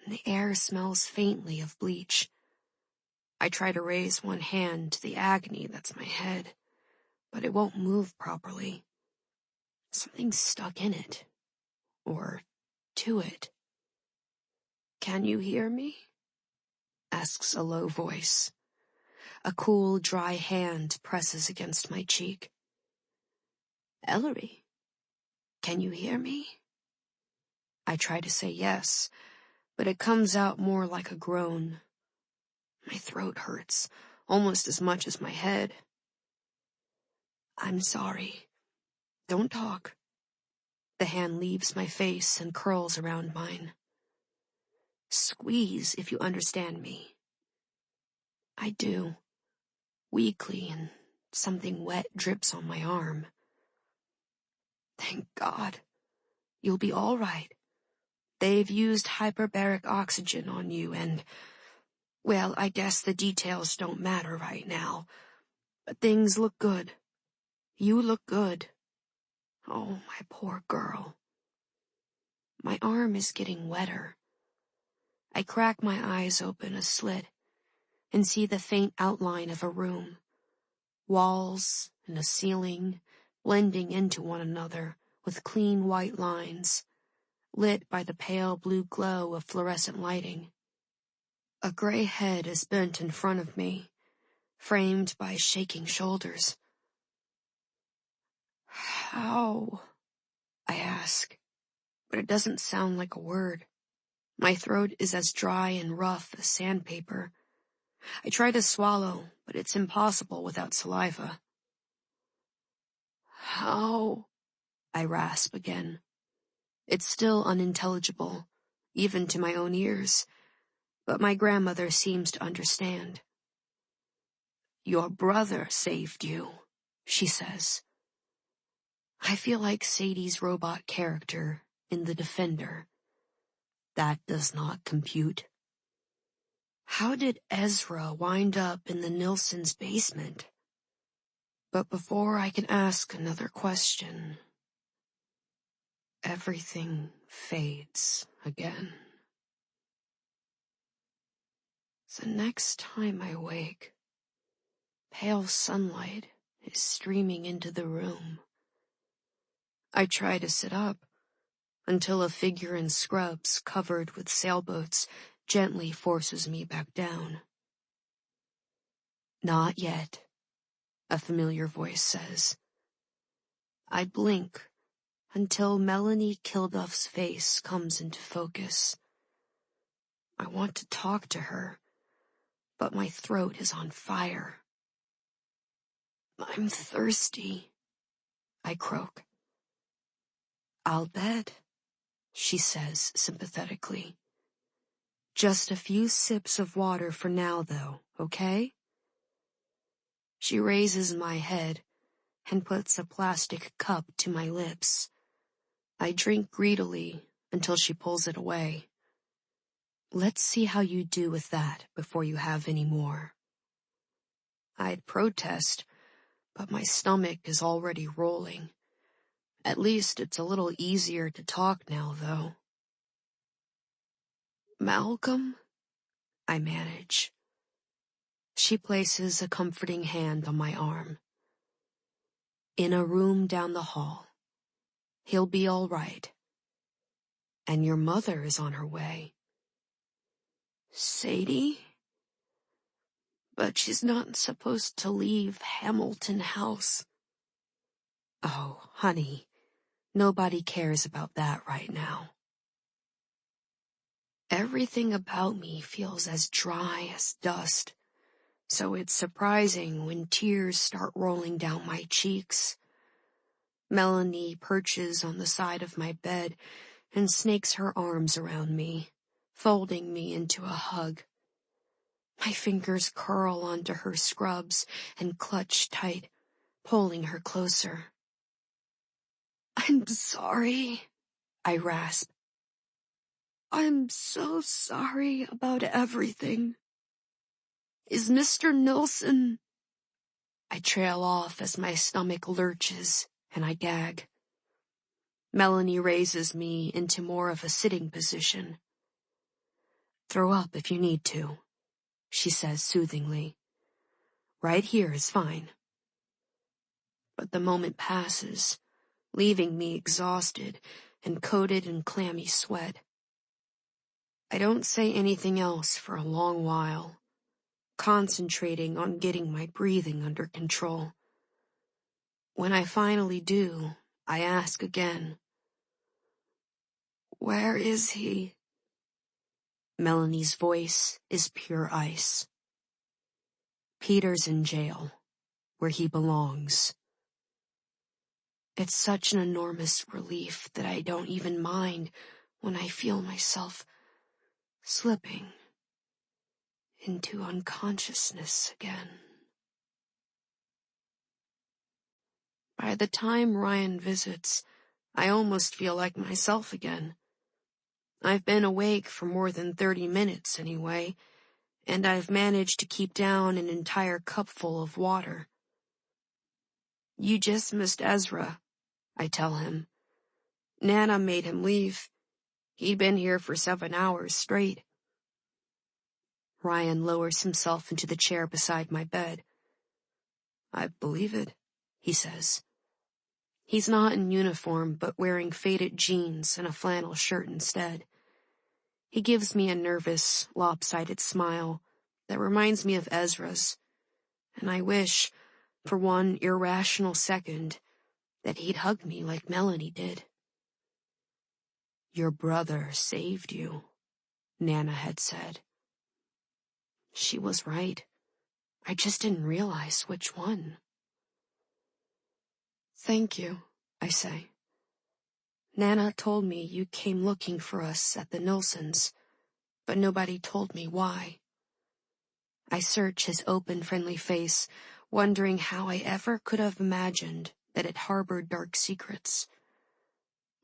and the air smells faintly of bleach. I try to raise one hand to the agony that's my head, but it won't move properly. Something's stuck in it, or to it. Can you hear me? Asks a low voice. A cool, dry hand presses against my cheek. Ellery, can you hear me? I try to say yes, but it comes out more like a groan. My throat hurts, almost as much as my head. I'm sorry. Don't talk. The hand leaves my face and curls around mine. Squeeze if you understand me. I do. Weakly, and something wet drips on my arm. Thank God. You'll be all right. They've used hyperbaric oxygen on you and, well, I guess the details don't matter right now. But things look good. You look good. Oh, my poor girl. My arm is getting wetter. I crack my eyes open a slit and see the faint outline of a room. Walls and a ceiling blending into one another with clean white lines, lit by the pale blue glow of fluorescent lighting. A gray head is bent in front of me, framed by shaking shoulders. How? I ask, but it doesn't sound like a word. My throat is as dry and rough as sandpaper. I try to swallow, but it's impossible without saliva. How? I rasp again. It's still unintelligible, even to my own ears, but my grandmother seems to understand. Your brother saved you, she says. I feel like Sadie's robot character in The Defender. That does not compute. How did Ezra wind up in the Nilssons' basement? But before I can ask another question, everything fades again. The next time I wake, pale sunlight is streaming into the room. I try to sit up until a figure in scrubs covered with sailboats gently forces me back down. Not yet, a familiar voice says. I blink until Melanie Kilduff's face comes into focus. I want to talk to her, but my throat is on fire. I'm thirsty, I croak. I'll bet, she says sympathetically. Just a few sips of water for now, though, okay? She raises my head and puts a plastic cup to my lips. I drink greedily until she pulls it away. Let's see how you do with that before you have any more. I'd protest, but my stomach is already rolling. At least it's a little easier to talk now, though. Malcolm? I manage. She places a comforting hand on my arm. In a room down the hall. He'll be all right. And your mother is on her way. Sadie? But she's not supposed to leave Hamilton House. Oh, honey, nobody cares about that right now. Everything about me feels as dry as dust, so it's surprising when tears start rolling down my cheeks. Melanie perches on the side of my bed and snakes her arms around me, folding me into a hug. My fingers curl onto her scrubs and clutch tight, pulling her closer. I'm sorry, I rasp. I'm so sorry about everything. Is Mr. Nilsson? I trail off as my stomach lurches and I gag. Melanie raises me into more of a sitting position. Throw up if you need to, she says soothingly. Right here is fine. But the moment passes, leaving me exhausted and coated in clammy sweat. I don't say anything else for a long while, concentrating on getting my breathing under control. When I finally do, I ask again. Where is he? Melanie's voice is pure ice. Peter's in jail, where he belongs. It's such an enormous relief that I don't even mind when I feel myself slipping into unconsciousness again. By the time Ryan visits, I almost feel like myself again. I've been awake for more than 30 minutes anyway, and I've managed to keep down an entire cupful of water. You just missed Ezra, I tell him. Nana made him leave. He'd been here for 7 hours straight. Ryan lowers himself into the chair beside my bed. I believe it, he says. He's not in uniform, but wearing faded jeans and a flannel shirt instead. He gives me a nervous, lopsided smile that reminds me of Ezra's, and I wish, for one irrational second, that he'd hug me like Melanie did. Your brother saved you, Nana had said. She was right. I just didn't realize which one. Thank you, I say. Nana told me you came looking for us at the Nilssons, but nobody told me why. I search his open, friendly face, wondering how I ever could have imagined that it harbored dark secrets.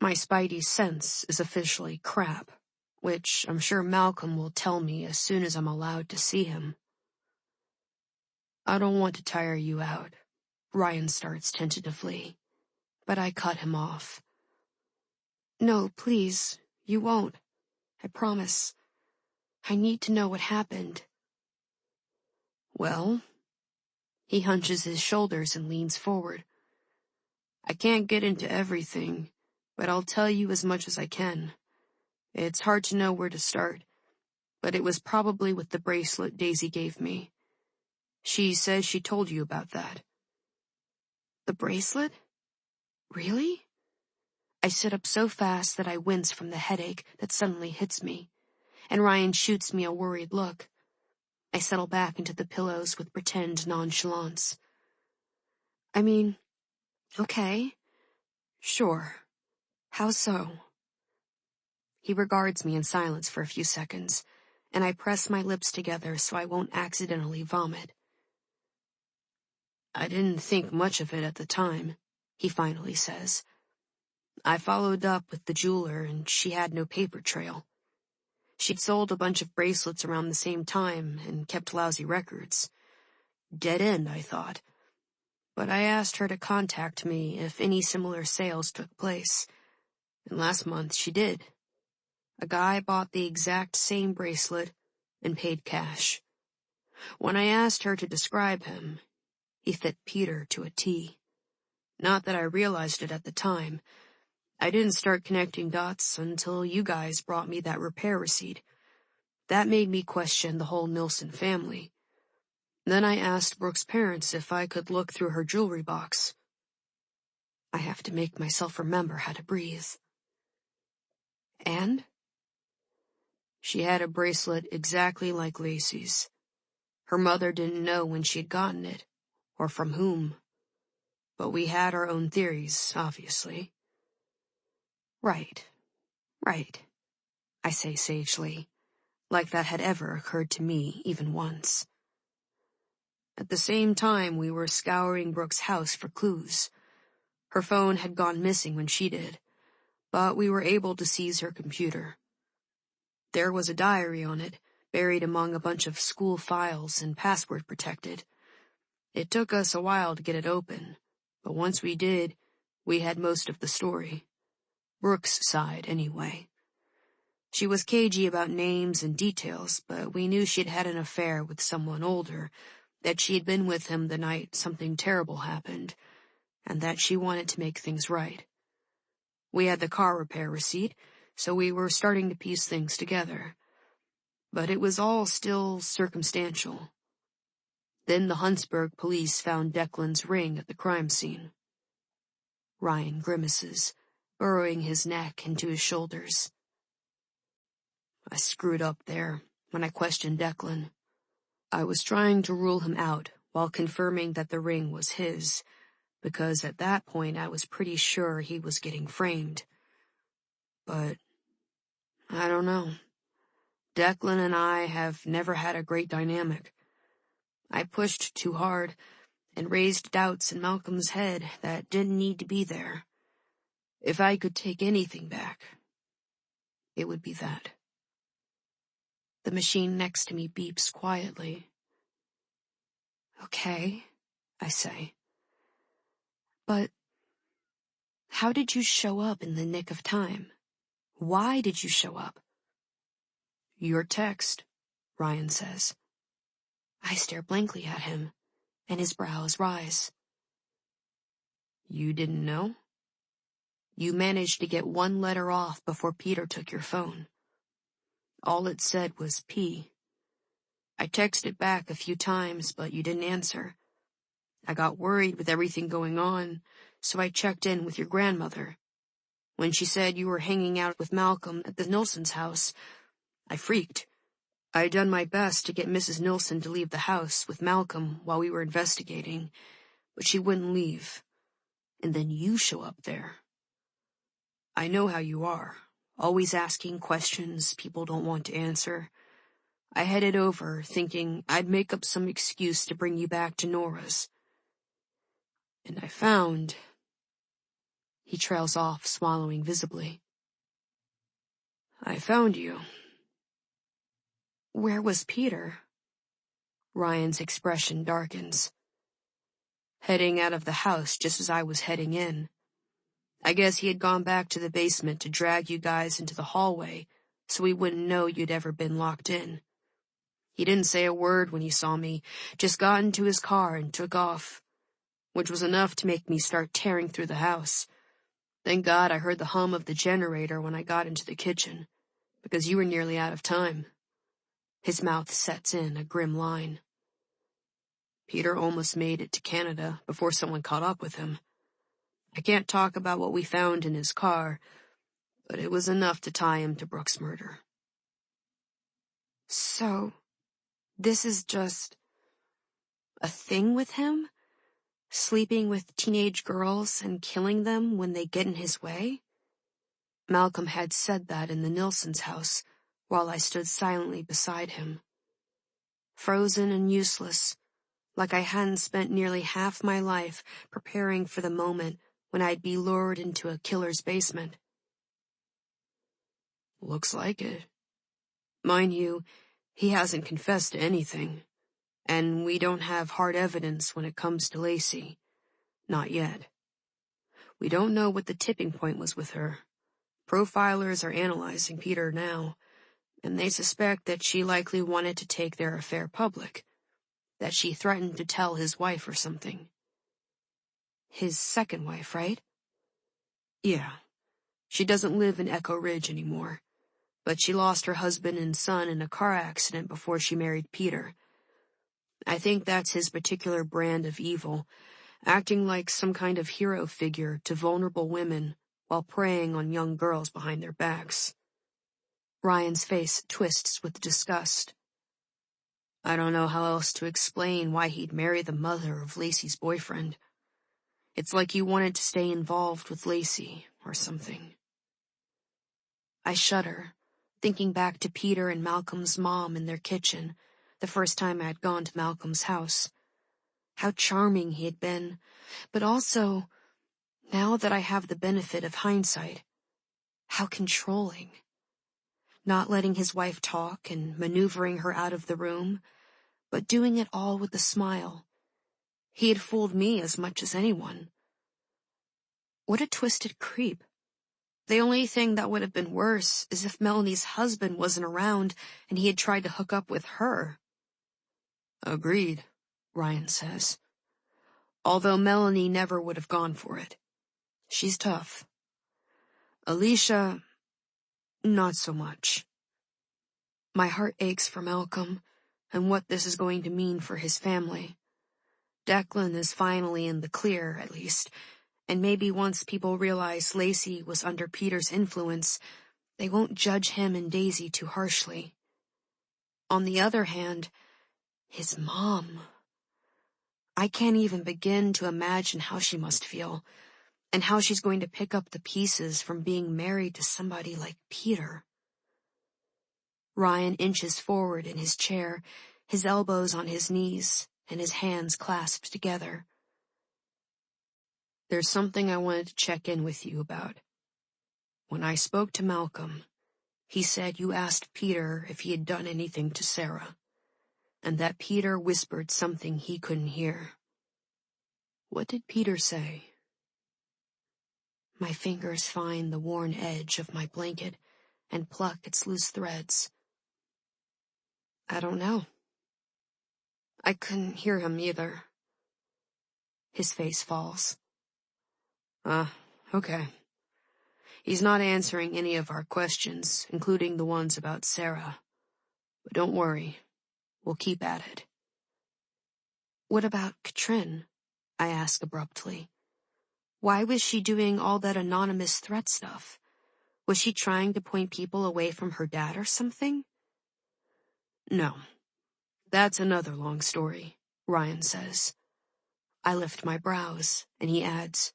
My spidey sense is officially crap, which I'm sure Malcolm will tell me as soon as I'm allowed to see him. I don't want to tire you out, Ryan starts tentatively, but I cut him off. No, please, you won't. I promise. I need to know what happened. Well, he hunches his shoulders and leans forward. I can't get into everything, but I'll tell you as much as I can. It's hard to know where to start, but it was probably with the bracelet Daisy gave me. She says she told you about that. The bracelet? Really? I sit up so fast that I wince from the headache that suddenly hits me, and Ryan shoots me a worried look. I settle back into the pillows with pretend nonchalance. I mean, okay, sure. How so? He regards me in silence for a few seconds, and I press my lips together so I won't accidentally vomit. I didn't think much of it at the time, he finally says. I followed up with the jeweler and she had no paper trail. She'd sold a bunch of bracelets around the same time and kept lousy records. Dead end, I thought. But I asked her to contact me if any similar sales took place, and last month she did. A guy bought the exact same bracelet and paid cash. When I asked her to describe him, he fit Peter to a T. Not that I realized it at the time. I didn't start connecting dots until you guys brought me that repair receipt. That made me question the whole Nilsson family. Then I asked Brooke's parents if I could look through her jewelry box. I have to make myself remember how to breathe. And? She had a bracelet exactly like Lacey's. Her mother didn't know when she'd gotten it, or from whom. But we had our own theories, obviously. Right, I say sagely, like that had ever occurred to me even once. At the same time, we were scouring Brooke's house for clues. Her phone had gone missing when she did, but we were able to seize her computer. There was a diary on it, buried among a bunch of school files and password protected. It took us a while to get it open, but once we did, we had most of the story. Brooke's side, anyway. She was cagey about names and details, but we knew she'd had an affair with someone older, that she had been with him the night something terrible happened, and that she wanted to make things right. We had the car repair receipt, so we were starting to piece things together. But it was all still circumstantial. Then the Huntsburg police found Declan's ring at the crime scene. Ryan grimaces, burrowing his neck into his shoulders. I screwed up there when I questioned Declan. I was trying to rule him out while confirming that the ring was his, because at that point I was pretty sure he was getting framed. But I don't know. Declan and I have never had a great dynamic. I pushed too hard and raised doubts in Malcolm's head that didn't need to be there. If I could take anything back, it would be that. The machine next to me beeps quietly. Okay, I say. But how did you show up in the nick of time? Why did you show up? Your text, Ryan says. I stare blankly at him, and his brows rise. You didn't know? You managed to get one letter off before Peter took your phone. All it said was P. I texted back a few times, but you didn't answer. I got worried with everything going on, so I checked in with your grandmother. When she said you were hanging out with Malcolm at the Nilsson's house, I freaked. I had done my best to get Mrs. Nilsson to leave the house with Malcolm while we were investigating, but she wouldn't leave. And then you show up there. I know how you are, always asking questions people don't want to answer. I headed over, thinking I'd make up some excuse to bring you back to Nora's. And I found... He trails off, swallowing visibly. I found you. Where was Peter? Ryan's expression darkens. Heading out of the house just as I was heading in. I guess he had gone back to the basement to drag you guys into the hallway so he wouldn't know you'd ever been locked in. He didn't say a word when he saw me, just got into his car and took off, which was enough to make me start tearing through the house. Thank God I heard the hum of the generator when I got into the kitchen, because you were nearly out of time. His mouth sets in a grim line. Peter almost made it to Canada before someone caught up with him. I can't talk about what we found in his car, but it was enough to tie him to Brooke's murder. So, this is just a thing with him? Sleeping with teenage girls and killing them when they get in his way? Malcolm had said that in the Nilsson's house while I stood silently beside him. Frozen and useless, like I hadn't spent nearly half my life preparing for the moment when I'd be lured into a killer's basement. Looks like it. Mind you, he hasn't confessed to anything. And we don't have hard evidence when it comes to Lacey. Not yet. We don't know what the tipping point was with her. Profilers are analyzing Peter now, and they suspect that she likely wanted to take their affair public, that she threatened to tell his wife or something. His second wife, right? Yeah. She doesn't live in Echo Ridge anymore, but she lost her husband and son in a car accident before she married Peter. I think that's his particular brand of evil, acting like some kind of hero figure to vulnerable women while preying on young girls behind their backs. Ryan's face twists with disgust. I don't know how else to explain why he'd marry the mother of Lacey's boyfriend. It's like he wanted to stay involved with Lacey or something. I shudder, thinking back to Peter and Malcolm's mom in their kitchen, the first time I had gone to Malcolm's house. How charming he had been, but also, now that I have the benefit of hindsight, how controlling. Not letting his wife talk and maneuvering her out of the room, but doing it all with a smile. He had fooled me as much as anyone. What a twisted creep. The only thing that would have been worse is if Melanie's husband wasn't around and he had tried to hook up with her. Agreed, Ryan says. Although Melanie never would have gone for it. She's tough. Alicia, not so much. My heart aches for Malcolm and what this is going to mean for his family. Declan is finally in the clear, at least, and maybe once people realize Lacey was under Peter's influence, they won't judge him and Daisy too harshly. On the other hand, his mom. I can't even begin to imagine how she must feel, and how she's going to pick up the pieces from being married to somebody like Peter. Ryan inches forward in his chair, his elbows on his knees, and his hands clasped together. There's something I wanted to check in with you about. When I spoke to Malcolm, he said you asked Peter if he had done anything to Sarah, and that Peter whispered something he couldn't hear. What did Peter say? My fingers find the worn edge of my blanket and pluck its loose threads. I don't know. I couldn't hear him either. His face falls. Okay. He's not answering any of our questions, including the ones about Sarah. But don't worry. We'll keep at it. What about Katrin? I ask abruptly. Why was she doing all that anonymous threat stuff? Was she trying to point people away from her dad or something? No. That's another long story, Ryan says. I lift my brows, and he adds,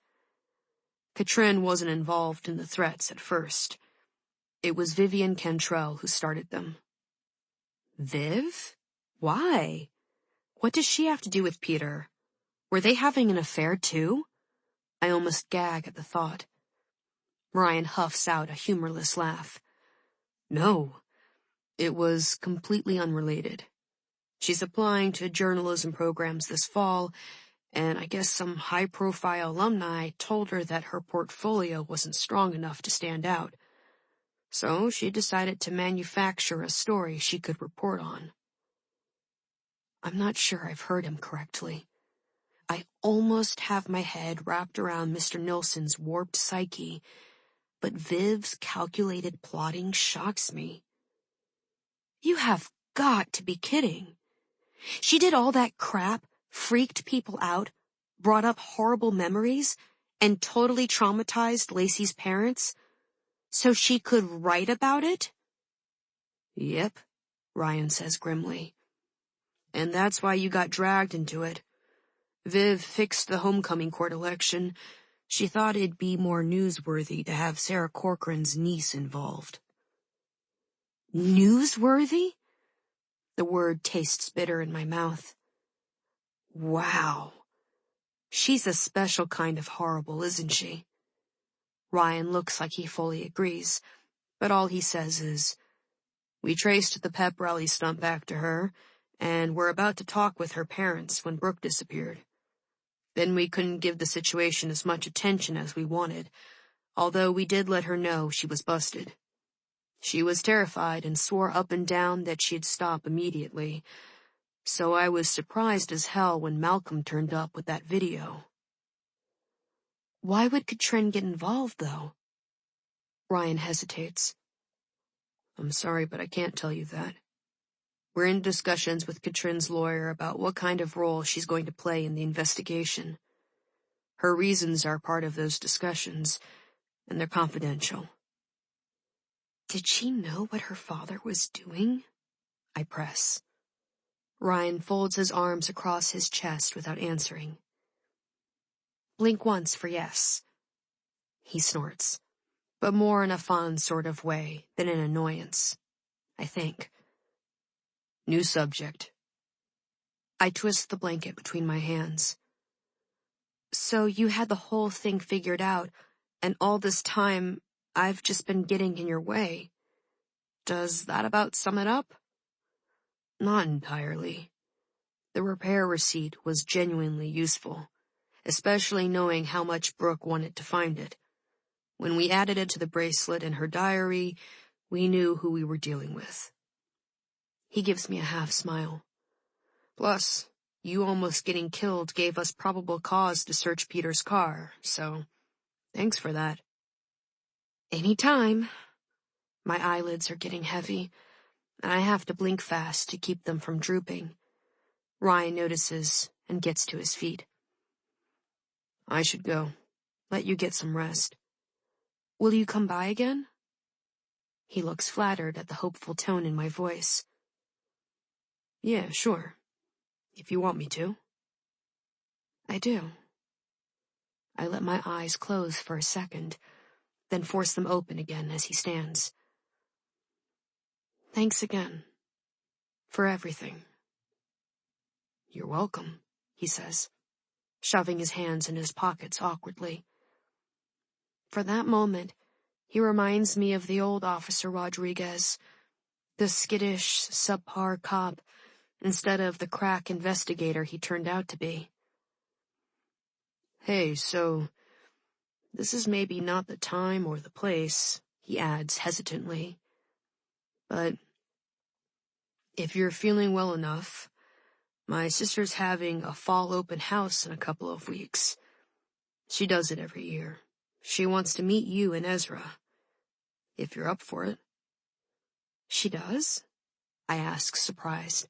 Katrin wasn't involved in the threats at first. It was Vivian Cantrell who started them. Viv? Why? What does she have to do with Peter? Were they having an affair too? I almost gag at the thought. Ryan huffs out a humorless laugh. No, it was completely unrelated. She's applying to journalism programs this fall, and I guess some high-profile alumni told her that her portfolio wasn't strong enough to stand out. So she decided to manufacture a story she could report on. I'm not sure I've heard him correctly. I almost have my head wrapped around Mr. Nilsson's warped psyche, but Viv's calculated plotting shocks me. You have got to be kidding. She did all that crap, freaked people out, brought up horrible memories, and totally traumatized Lacey's parents, so she could write about it? Yep, Ryan says grimly. And that's why you got dragged into it. Viv fixed the homecoming court election. She thought it'd be more newsworthy to have Sarah Corcoran's niece involved. Newsworthy? The word tastes bitter in my mouth. Wow. She's a special kind of horrible, isn't she? Ryan looks like he fully agrees, but all he says is, We traced the pep rally stunt back to her, and were about to talk with her parents when Brooke disappeared. Then we couldn't give the situation as much attention as we wanted, although we did let her know she was busted. She was terrified and swore up and down that she'd stop immediately, so I was surprised as hell when Malcolm turned up with that video. Why would Katrin get involved, though? Ryan hesitates. I'm sorry, but I can't tell you that. We're in discussions with Katrin's lawyer about what kind of role she's going to play in the investigation. Her reasons are part of those discussions, and they're confidential. Did she know what her father was doing? I press. Ryan folds his arms across his chest without answering. Blink once for yes. He snorts, but more in a fond sort of way than in annoyance, I think. New subject. I twist the blanket between my hands. So you had the whole thing figured out, and all this time I've just been getting in your way. Does that about sum it up? Not entirely. The repair receipt was genuinely useful, especially knowing how much Brooke wanted to find it. When we added it to the bracelet in her diary, we knew who we were dealing with. He gives me a half smile. Plus, you almost getting killed gave us probable cause to search Peter's car, so thanks for that. Any time. My eyelids are getting heavy, and I have to blink fast to keep them from drooping. Ryan notices and gets to his feet. I should go. Let you get some rest. Will you come by again? He looks flattered at the hopeful tone in my voice. Yeah, sure. If you want me to. I do. I let my eyes close for a second, then force them open again as he stands. Thanks again. For everything. You're welcome, he says, shoving his hands in his pockets awkwardly. For that moment, he reminds me of the old Officer Rodriguez, the skittish, subpar cop, instead of the crack investigator he turned out to be. Hey, so, this is maybe not the time or the place, he adds hesitantly. But, if you're feeling well enough, my sister's having a fall open house in a couple of weeks. She does it every year. She wants to meet you and Ezra, if you're up for it. She does? I ask, surprised.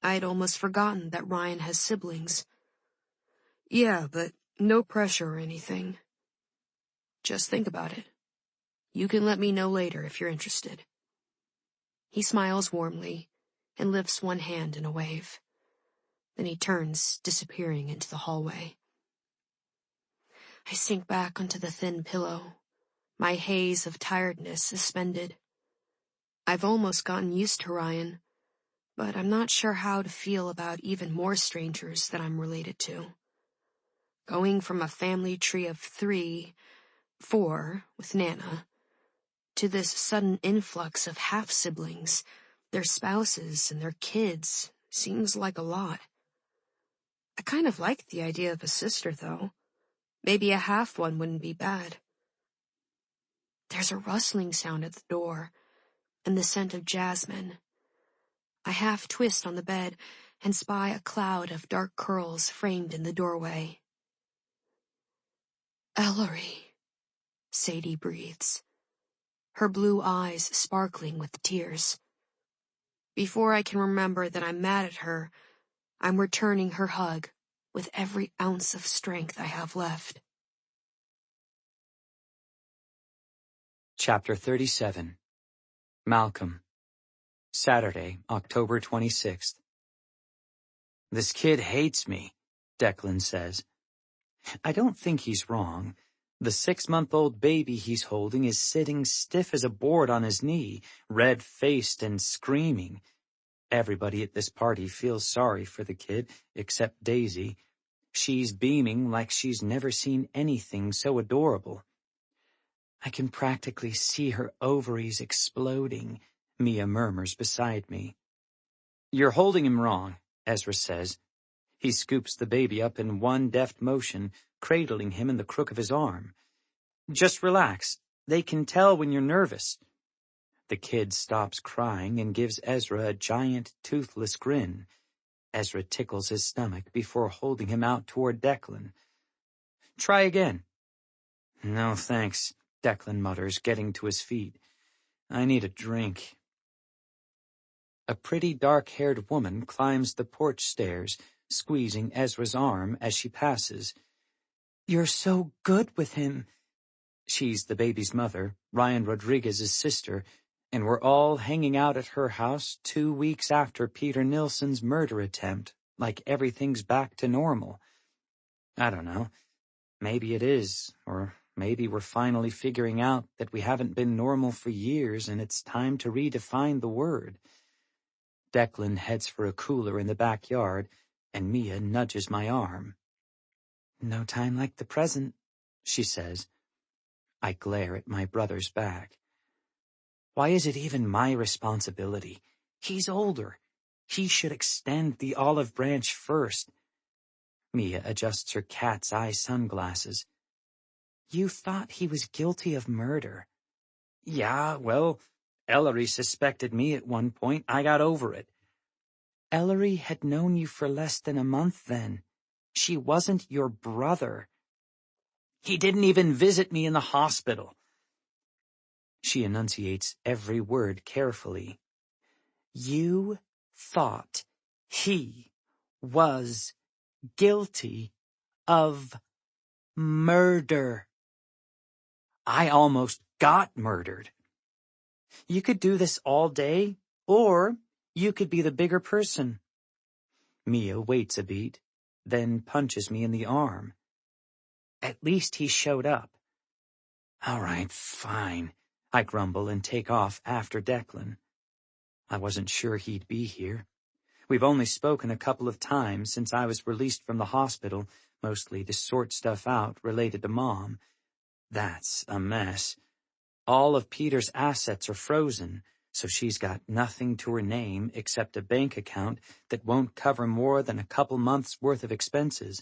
I'd almost forgotten that Ryan has siblings. Yeah, but no pressure or anything. Just think about it. You can let me know later if you're interested. He smiles warmly and lifts one hand in a wave. Then he turns, disappearing into the hallway. I sink back onto the thin pillow, my haze of tiredness suspended. I've almost gotten used to Ryan, but I'm not sure how to feel about even more strangers that I'm related to. Going from a family tree of 3, 4, with Nana, to this sudden influx of half-siblings, their spouses and their kids, seems like a lot. I kind of like the idea of a sister, though. Maybe a half one wouldn't be bad. There's a rustling sound at the door, and the scent of jasmine. I half twist on the bed and spy a cloud of dark curls framed in the doorway. Ellery, Sadie breathes, her blue eyes sparkling with tears. Before I can remember that I'm mad at her, I'm returning her hug with every ounce of strength I have left. Chapter 37. Malcolm. Saturday, October 26th. This kid hates me, Declan says. I don't think he's wrong. The 6-month-old baby he's holding is sitting stiff as a board on his knee, red-faced and screaming. Everybody at this party feels sorry for the kid, except Daisy. She's beaming like she's never seen anything so adorable. I can practically see her ovaries exploding, Mia murmurs beside me. You're holding him wrong, Ezra says. He scoops the baby up in one deft motion, cradling him in the crook of his arm. Just relax. They can tell when you're nervous. The kid stops crying and gives Ezra a giant, toothless grin. Ezra tickles his stomach before holding him out toward Declan. Try again. No, thanks, Declan mutters, getting to his feet. I need a drink. A pretty dark-haired woman climbs the porch stairs, squeezing Ezra's arm as she passes. You're so good with him. She's the baby's mother, Ryan Rodriguez's sister, and we're all hanging out at her house 2 weeks after Peter Nilsson's murder attempt, like everything's back to normal. I don't know. Maybe it is, or maybe we're finally figuring out that we haven't been normal for years and it's time to redefine the word. Declan heads for a cooler in the backyard, and Mia nudges my arm. No time like the present, she says. I glare at my brother's back. Why is it even my responsibility? He's older. He should extend the olive branch first. Mia adjusts her cat's eye sunglasses. You thought he was guilty of murder. Yeah, well, Ellery suspected me at one point. I got over it. Ellery had known you for less than a month then. She wasn't your brother. He didn't even visit me in the hospital. She enunciates every word carefully. You thought he was guilty of murder. I almost got murdered. You could do this all day, or you could be the bigger person. Mia waits a beat, then punches me in the arm. At least he showed up. All right, fine, I grumble and take off after Declan. I wasn't sure he'd be here. We've only spoken a couple of times since I was released from the hospital, mostly to sort stuff out related to Mom. That's a mess. All of Peter's assets are frozen, so she's got nothing to her name except a bank account that won't cover more than a couple months' worth of expenses.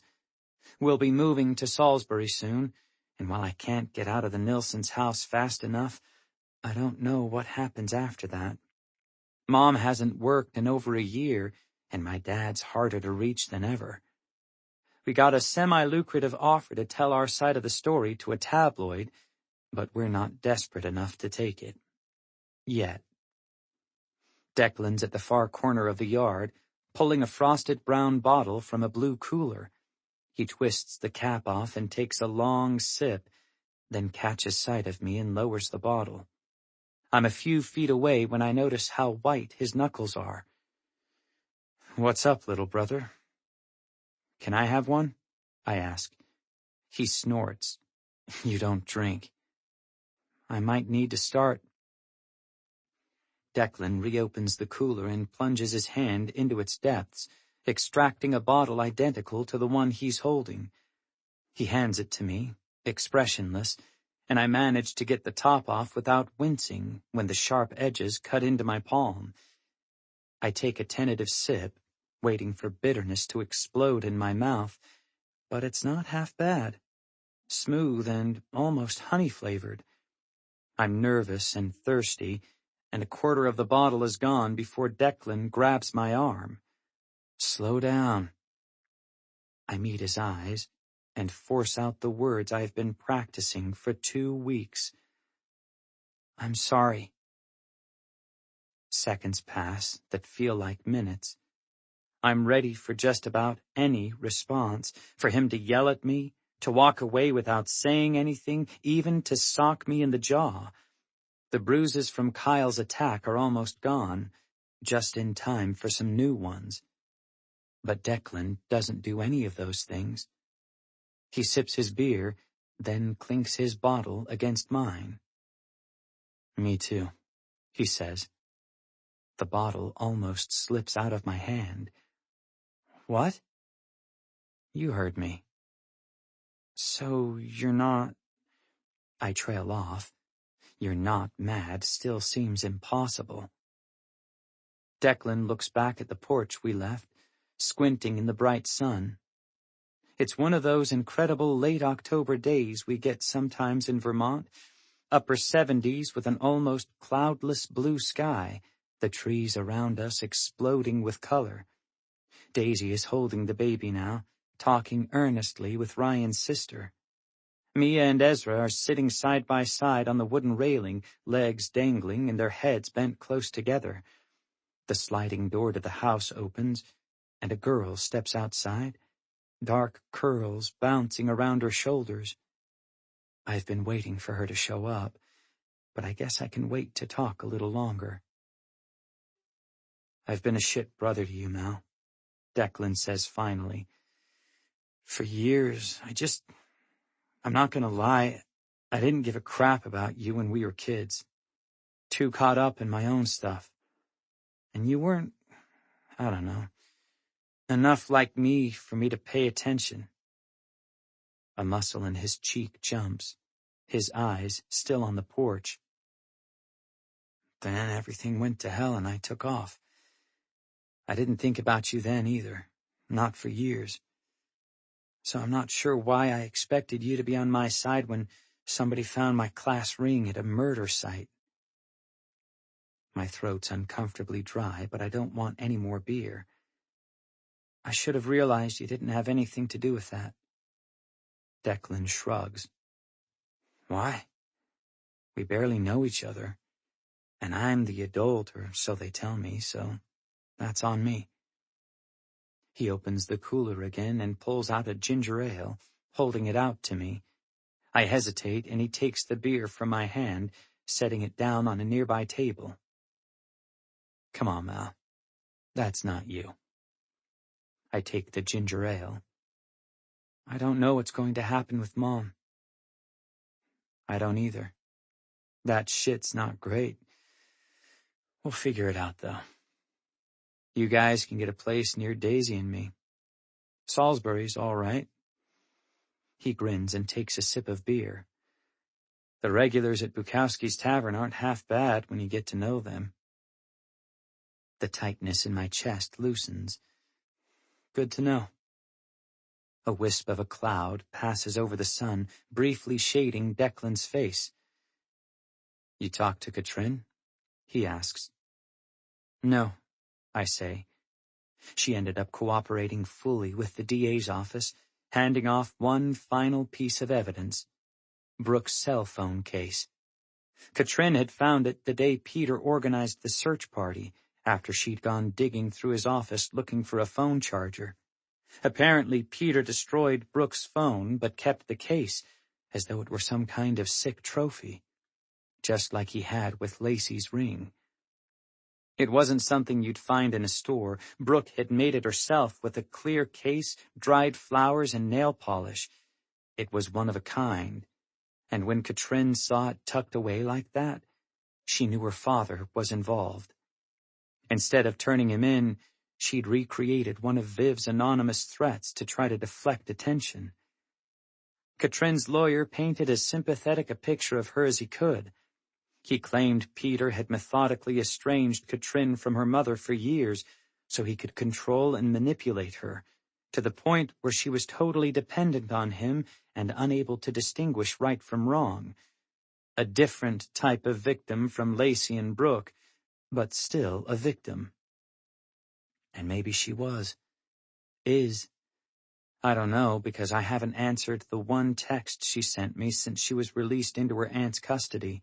We'll be moving to Salisbury soon, and while I can't get out of the Nilssons' house fast enough, I don't know what happens after that. Mom hasn't worked in over a year, and my dad's harder to reach than ever. We got a semi-lucrative offer to tell our side of the story to a tabloid, but we're not desperate enough to take it. Yet. Declan's at the far corner of the yard, pulling a frosted brown bottle from a blue cooler. He twists the cap off and takes a long sip, then catches sight of me and lowers the bottle. I'm a few feet away when I notice how white his knuckles are. What's up, little brother? Can I have one? I ask. He snorts. You don't drink. I might need to start. Declan reopens the cooler and plunges his hand into its depths, extracting a bottle identical to the one he's holding. He hands it to me, expressionless, and I manage to get the top off without wincing when the sharp edges cut into my palm. I take a tentative sip, waiting for bitterness to explode in my mouth, but it's not half bad. Smooth and almost honey-flavored. I'm nervous and thirsty, and a quarter of the bottle is gone before Declan grabs my arm. Slow down. I meet his eyes and force out the words I've been practicing for 2 weeks. I'm sorry. Seconds pass that feel like minutes. I'm ready for just about any response, for him to yell at me, to walk away without saying anything, even to sock me in the jaw. The bruises from Kyle's attack are almost gone, just in time for some new ones. But Declan doesn't do any of those things. He sips his beer, then clinks his bottle against mine. Me too, he says. The bottle almost slips out of my hand. What? You heard me. So you're not... I trail off. You're not mad still seems impossible. Declan looks back at the porch we left, squinting in the bright sun. It's one of those incredible late October days we get sometimes in Vermont, upper 70s with an almost cloudless blue sky, the trees around us exploding with color. Daisy is holding the baby now, talking earnestly with Ryan's sister. Mia and Ezra are sitting side by side on the wooden railing, legs dangling and their heads bent close together. The sliding door to the house opens, and a girl steps outside, dark curls bouncing around her shoulders. I've been waiting for her to show up, but I guess I can wait to talk a little longer. I've been a shit brother to you, Mal, Declan says finally. For years, I'm not gonna lie, I didn't give a crap about you when we were kids. Too caught up in my own stuff. And you weren't, I don't know, enough like me for me to pay attention. A muscle in his cheek jumps, his eyes still on the porch. Then everything went to hell and I took off. I didn't think about you then either, not for years. So I'm not sure why I expected you to be on my side when somebody found my class ring at a murder site. My throat's uncomfortably dry, but I don't want any more beer. I should have realized you didn't have anything to do with that. Declan shrugs. Why? We barely know each other, and I'm the adult, or so they tell me, so that's on me. He opens the cooler again and pulls out a ginger ale, holding it out to me. I hesitate, and he takes the beer from my hand, setting it down on a nearby table. Come on, Mal. That's not you. I take the ginger ale. I don't know what's going to happen with Mom. I don't either. That shit's not great. We'll figure it out, though. You guys can get a place near Daisy and me. Salisbury's all right. He grins and takes a sip of beer. The regulars at Bukowski's Tavern aren't half bad when you get to know them. The tightness in my chest loosens. Good to know. A wisp of a cloud passes over the sun, briefly shading Declan's face. You talked to Katrin? He asks. No, I say. She ended up cooperating fully with the DA's office, handing off one final piece of evidence. Brooke's cell phone case. Katrin had found it the day Peter organized the search party, after she'd gone digging through his office looking for a phone charger. Apparently, Peter destroyed Brooke's phone, but kept the case, as though it were some kind of sick trophy, just like he had with Lacey's ring. It wasn't something you'd find in a store. Brooke had made it herself with a clear case, dried flowers, and nail polish. It was one of a kind, and when Katrin saw it tucked away like that, she knew her father was involved. Instead of turning him in, she'd recreated one of Viv's anonymous threats to try to deflect attention. Katrin's lawyer painted as sympathetic a picture of her as he could. He claimed Peter had methodically estranged Katrin from her mother for years so he could control and manipulate her, to the point where she was totally dependent on him and unable to distinguish right from wrong. A different type of victim from Lacey and Brooke, but still a victim. And maybe she is. I don't know, because I haven't answered the one text she sent me since she was released into her aunt's custody.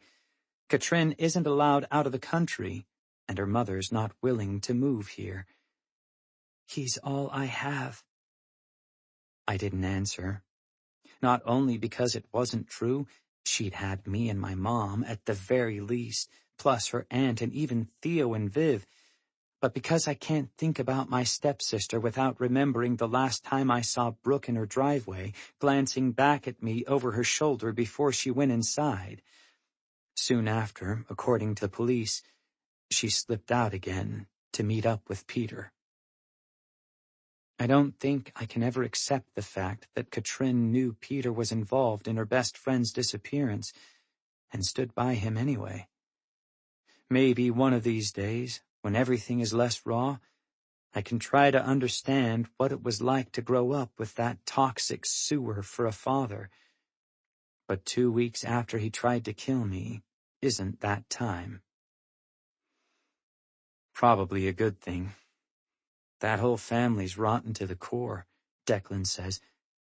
Katrin isn't allowed out of the country, and her mother's not willing to move here. He's all I have. I didn't answer. Not only because it wasn't true, she'd had me and my mom at the very least, plus her aunt and even Theo and Viv, but because I can't think about my stepsister without remembering the last time I saw Brooke in her driveway, glancing back at me over her shoulder before she went inside. Soon after, according to the police, she slipped out again to meet up with Peter. I don't think I can ever accept the fact that Katrin knew Peter was involved in her best friend's disappearance and stood by him anyway. Maybe one of these days when everything is less raw, I can try to understand what it was like to grow up with that toxic sewer for a father. But 2 weeks after he tried to kill me isn't that time. Probably a good thing. That whole family's rotten to the core, Declan says,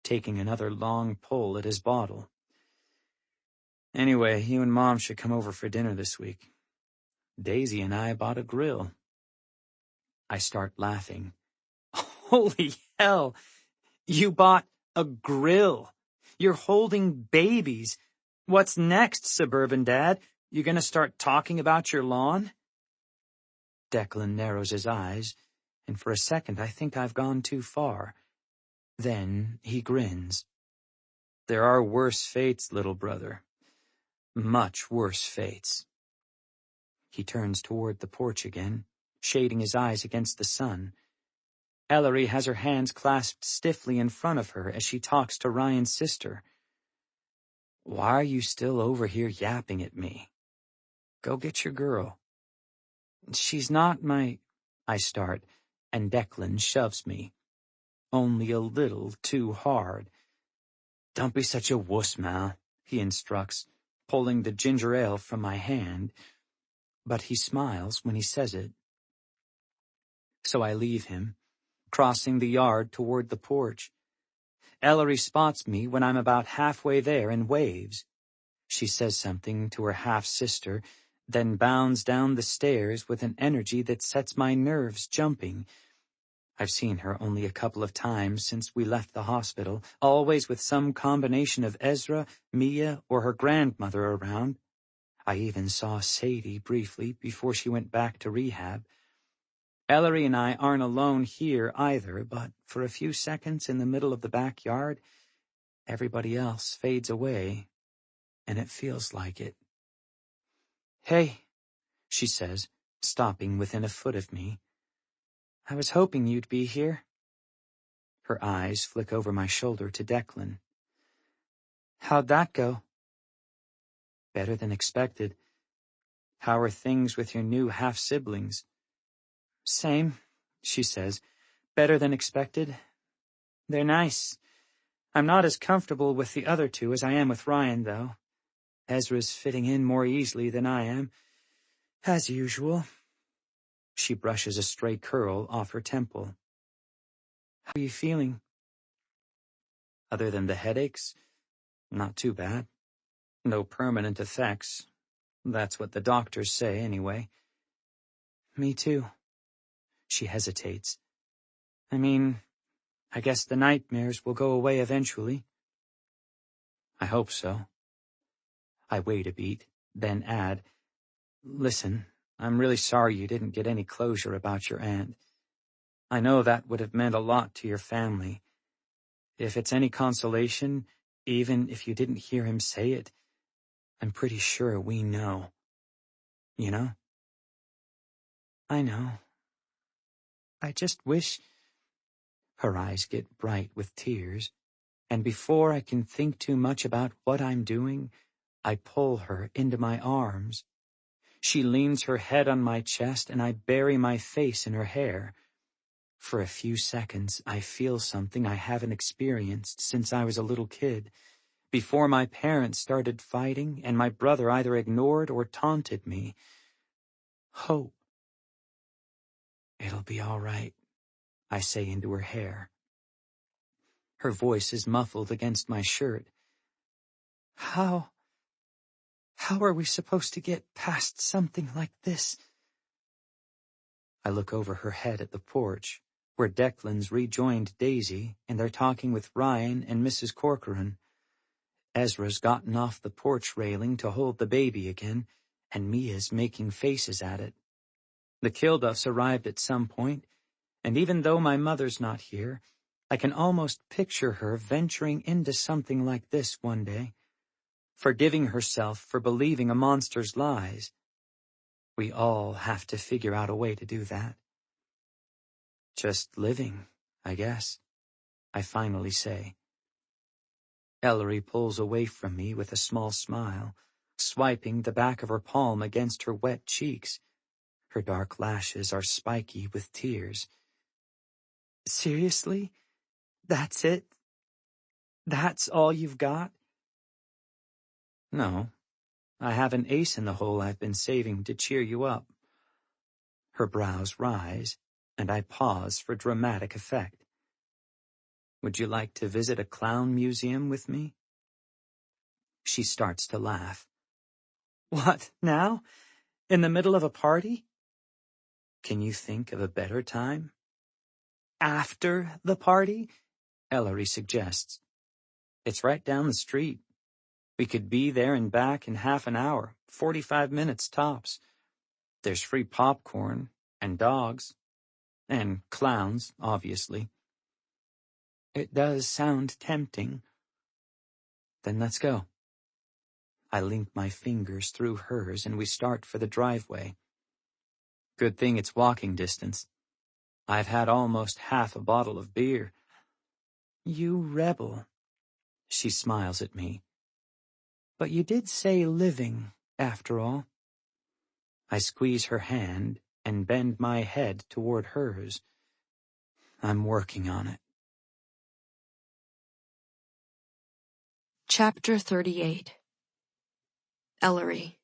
taking another long pull at his bottle. Anyway, you and Mom should come over for dinner this week. Daisy and I bought a grill. I start laughing. Holy hell! You bought a grill! You're holding babies! What's next, Suburban Dad? You gonna start talking about your lawn? Declan narrows his eyes, and for a second I think I've gone too far. Then he grins. There are worse fates, little brother. Much worse fates. He turns toward the porch again, shading his eyes against the sun. Ellery has her hands clasped stiffly in front of her as she talks to Ryan's sister. Why are you still over here yapping at me? Go get your girl. She's not my... I start, and Declan shoves me. Only a little too hard. Don't be such a wuss, Mal, he instructs, pulling the ginger ale from my hand. But he smiles when he says it. So I leave him, crossing the yard toward the porch. Ellery spots me when I'm about halfway there and waves. She says something to her half-sister, then bounds down the stairs with an energy that sets my nerves jumping. I've seen her only a couple of times since we left the hospital, always with some combination of Ezra, Mia, or her grandmother around. I even saw Sadie briefly before she went back to rehab. Ellery and I aren't alone here either, but for a few seconds in the middle of the backyard, everybody else fades away, and it feels like it. Hey, she says, stopping within a foot of me. I was hoping you'd be here. Her eyes flick over my shoulder to Declan. How'd that go? Better than expected. How are things with your new half-siblings? Same, she says. Better than expected. They're nice. I'm not as comfortable with the other two as I am with Ryan, though. Ezra's fitting in more easily than I am, as usual. She brushes a stray curl off her temple. How are you feeling? Other than the headaches, not too bad. No permanent effects. That's what the doctors say, anyway. Me too. She hesitates. I mean, I guess the nightmares will go away eventually. I hope so. I wait a beat, then add, Listen, I'm really sorry you didn't get any closure about your aunt. I know that would have meant a lot to your family. If it's any consolation, even if you didn't hear him say it, I'm pretty sure we know. You know? I know. I just wish... Her eyes get bright with tears, and before I can think too much about what I'm doing, I pull her into my arms. She leans her head on my chest, and I bury my face in her hair. For a few seconds, I feel something I haven't experienced since I was a little kid, before my parents started fighting and my brother either ignored or taunted me. Hope. It'll be all right, I say into her hair. Her voice is muffled against my shirt. How are we supposed to get past something like this? I look over her head at the porch, where Declan's rejoined Daisy, and they're talking with Ryan and Mrs. Corcoran. Ezra's gotten off the porch railing to hold the baby again, and Mia's making faces at it. The Kilduffs arrived at some point, and even though my mother's not here, I can almost picture her venturing into something like this one day, forgiving herself for believing a monster's lies. We all have to figure out a way to do that. Just living, I guess, I finally say. Ellery pulls away from me with a small smile, swiping the back of her palm against her wet cheeks. Her dark lashes are spiky with tears. Seriously? That's it? That's all you've got? No, I have an ace in the hole I've been saving to cheer you up. Her brows rise, and I pause for dramatic effect. Would you like to visit a clown museum with me? She starts to laugh. What, now? In the middle of a party? Can you think of a better time? After the party? Ellery suggests. It's right down the street. We could be there and back in half an hour, 45 minutes tops. There's free popcorn, and dogs, and clowns, obviously. It does sound tempting. Then let's go. I link my fingers through hers and we start for the driveway. Good thing it's walking distance. I've had almost half a bottle of beer. You rebel. She smiles at me. But you did say living, after all. I squeeze her hand and bend my head toward hers. I'm working on it. Chapter 38. Ellery.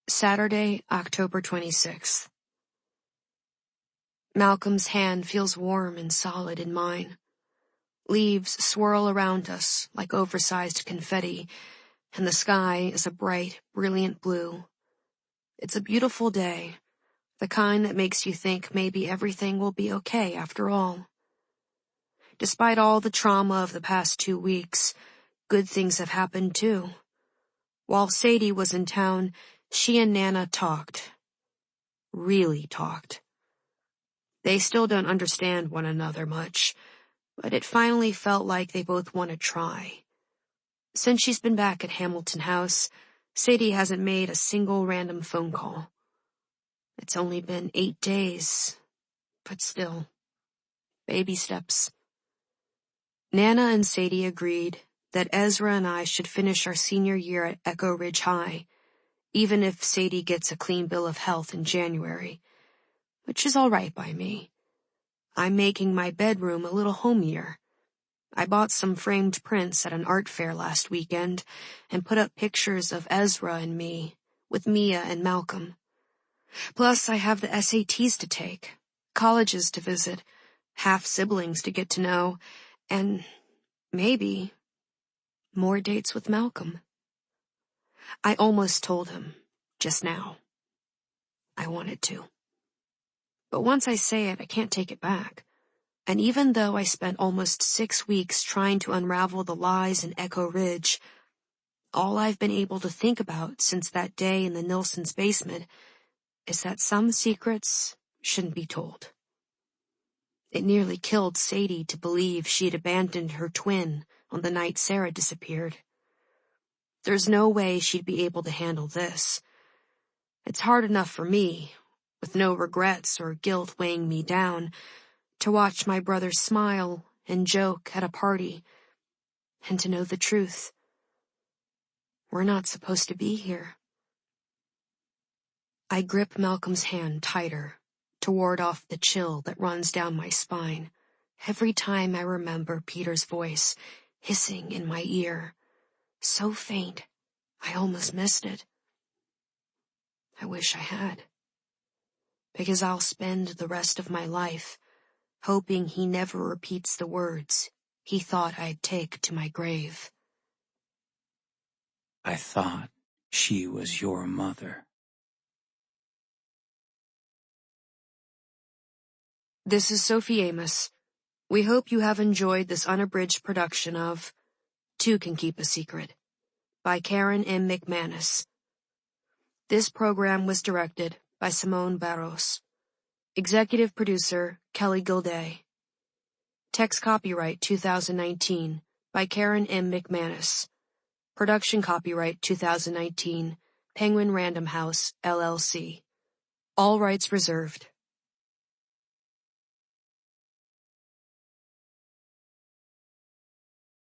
Saturday, October 26th. Malcolm's hand feels warm and solid in mine. Leaves swirl around us like oversized confetti, and the sky is a bright, brilliant blue. It's a beautiful day, the kind that makes you think maybe everything will be okay after all. Despite all the trauma of the past 2 weeks, good things have happened too. While Sadie was in town, she and Nana talked. Really talked. They still don't understand one another much, but it finally felt like they both want to try. Since she's been back at Hamilton House, Sadie hasn't made a single random phone call. It's only been 8 days, but still. Baby steps. Nana and Sadie agreed that Ezra and I should finish our senior year at Echo Ridge High, even if Sadie gets a clean bill of health in January, which is all right by me. I'm making my bedroom a little homier. I bought some framed prints at an art fair last weekend and put up pictures of Ezra and me, with Mia and Malcolm. Plus, I have the SATs to take, colleges to visit, half-siblings to get to know, and maybe more dates with Malcolm. I almost told him, just now. I wanted to. But once I say it, I can't take it back. And even though I spent almost 6 weeks trying to unravel the lies in Echo Ridge, all I've been able to think about since that day in the Nilssons' basement is that some secrets shouldn't be told. It nearly killed Sadie to believe she'd abandoned her twin on the night Sarah disappeared. There's no way she'd be able to handle this. It's hard enough for me, with no regrets or guilt weighing me down, to watch my brother smile and joke at a party, and to know the truth. We're not supposed to be here. I grip Malcolm's hand tighter, to ward off the chill that runs down my spine, every time I remember Peter's voice hissing in my ear, so faint I almost missed it. I wish I had, because I'll spend the rest of my life hoping he never repeats the words he thought I'd take to my grave. I thought she was your mother. This is Sophie Amos. We hope you have enjoyed this unabridged production of Two Can Keep a Secret by Karen M. McManus. This program was directed by Simone Barros. Executive producer Kelly Gilday. Text copyright 2019 by Karen M. McManus. Production copyright 2019 Penguin Random House, LLC. All rights reserved.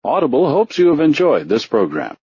Audible hopes you have enjoyed this program.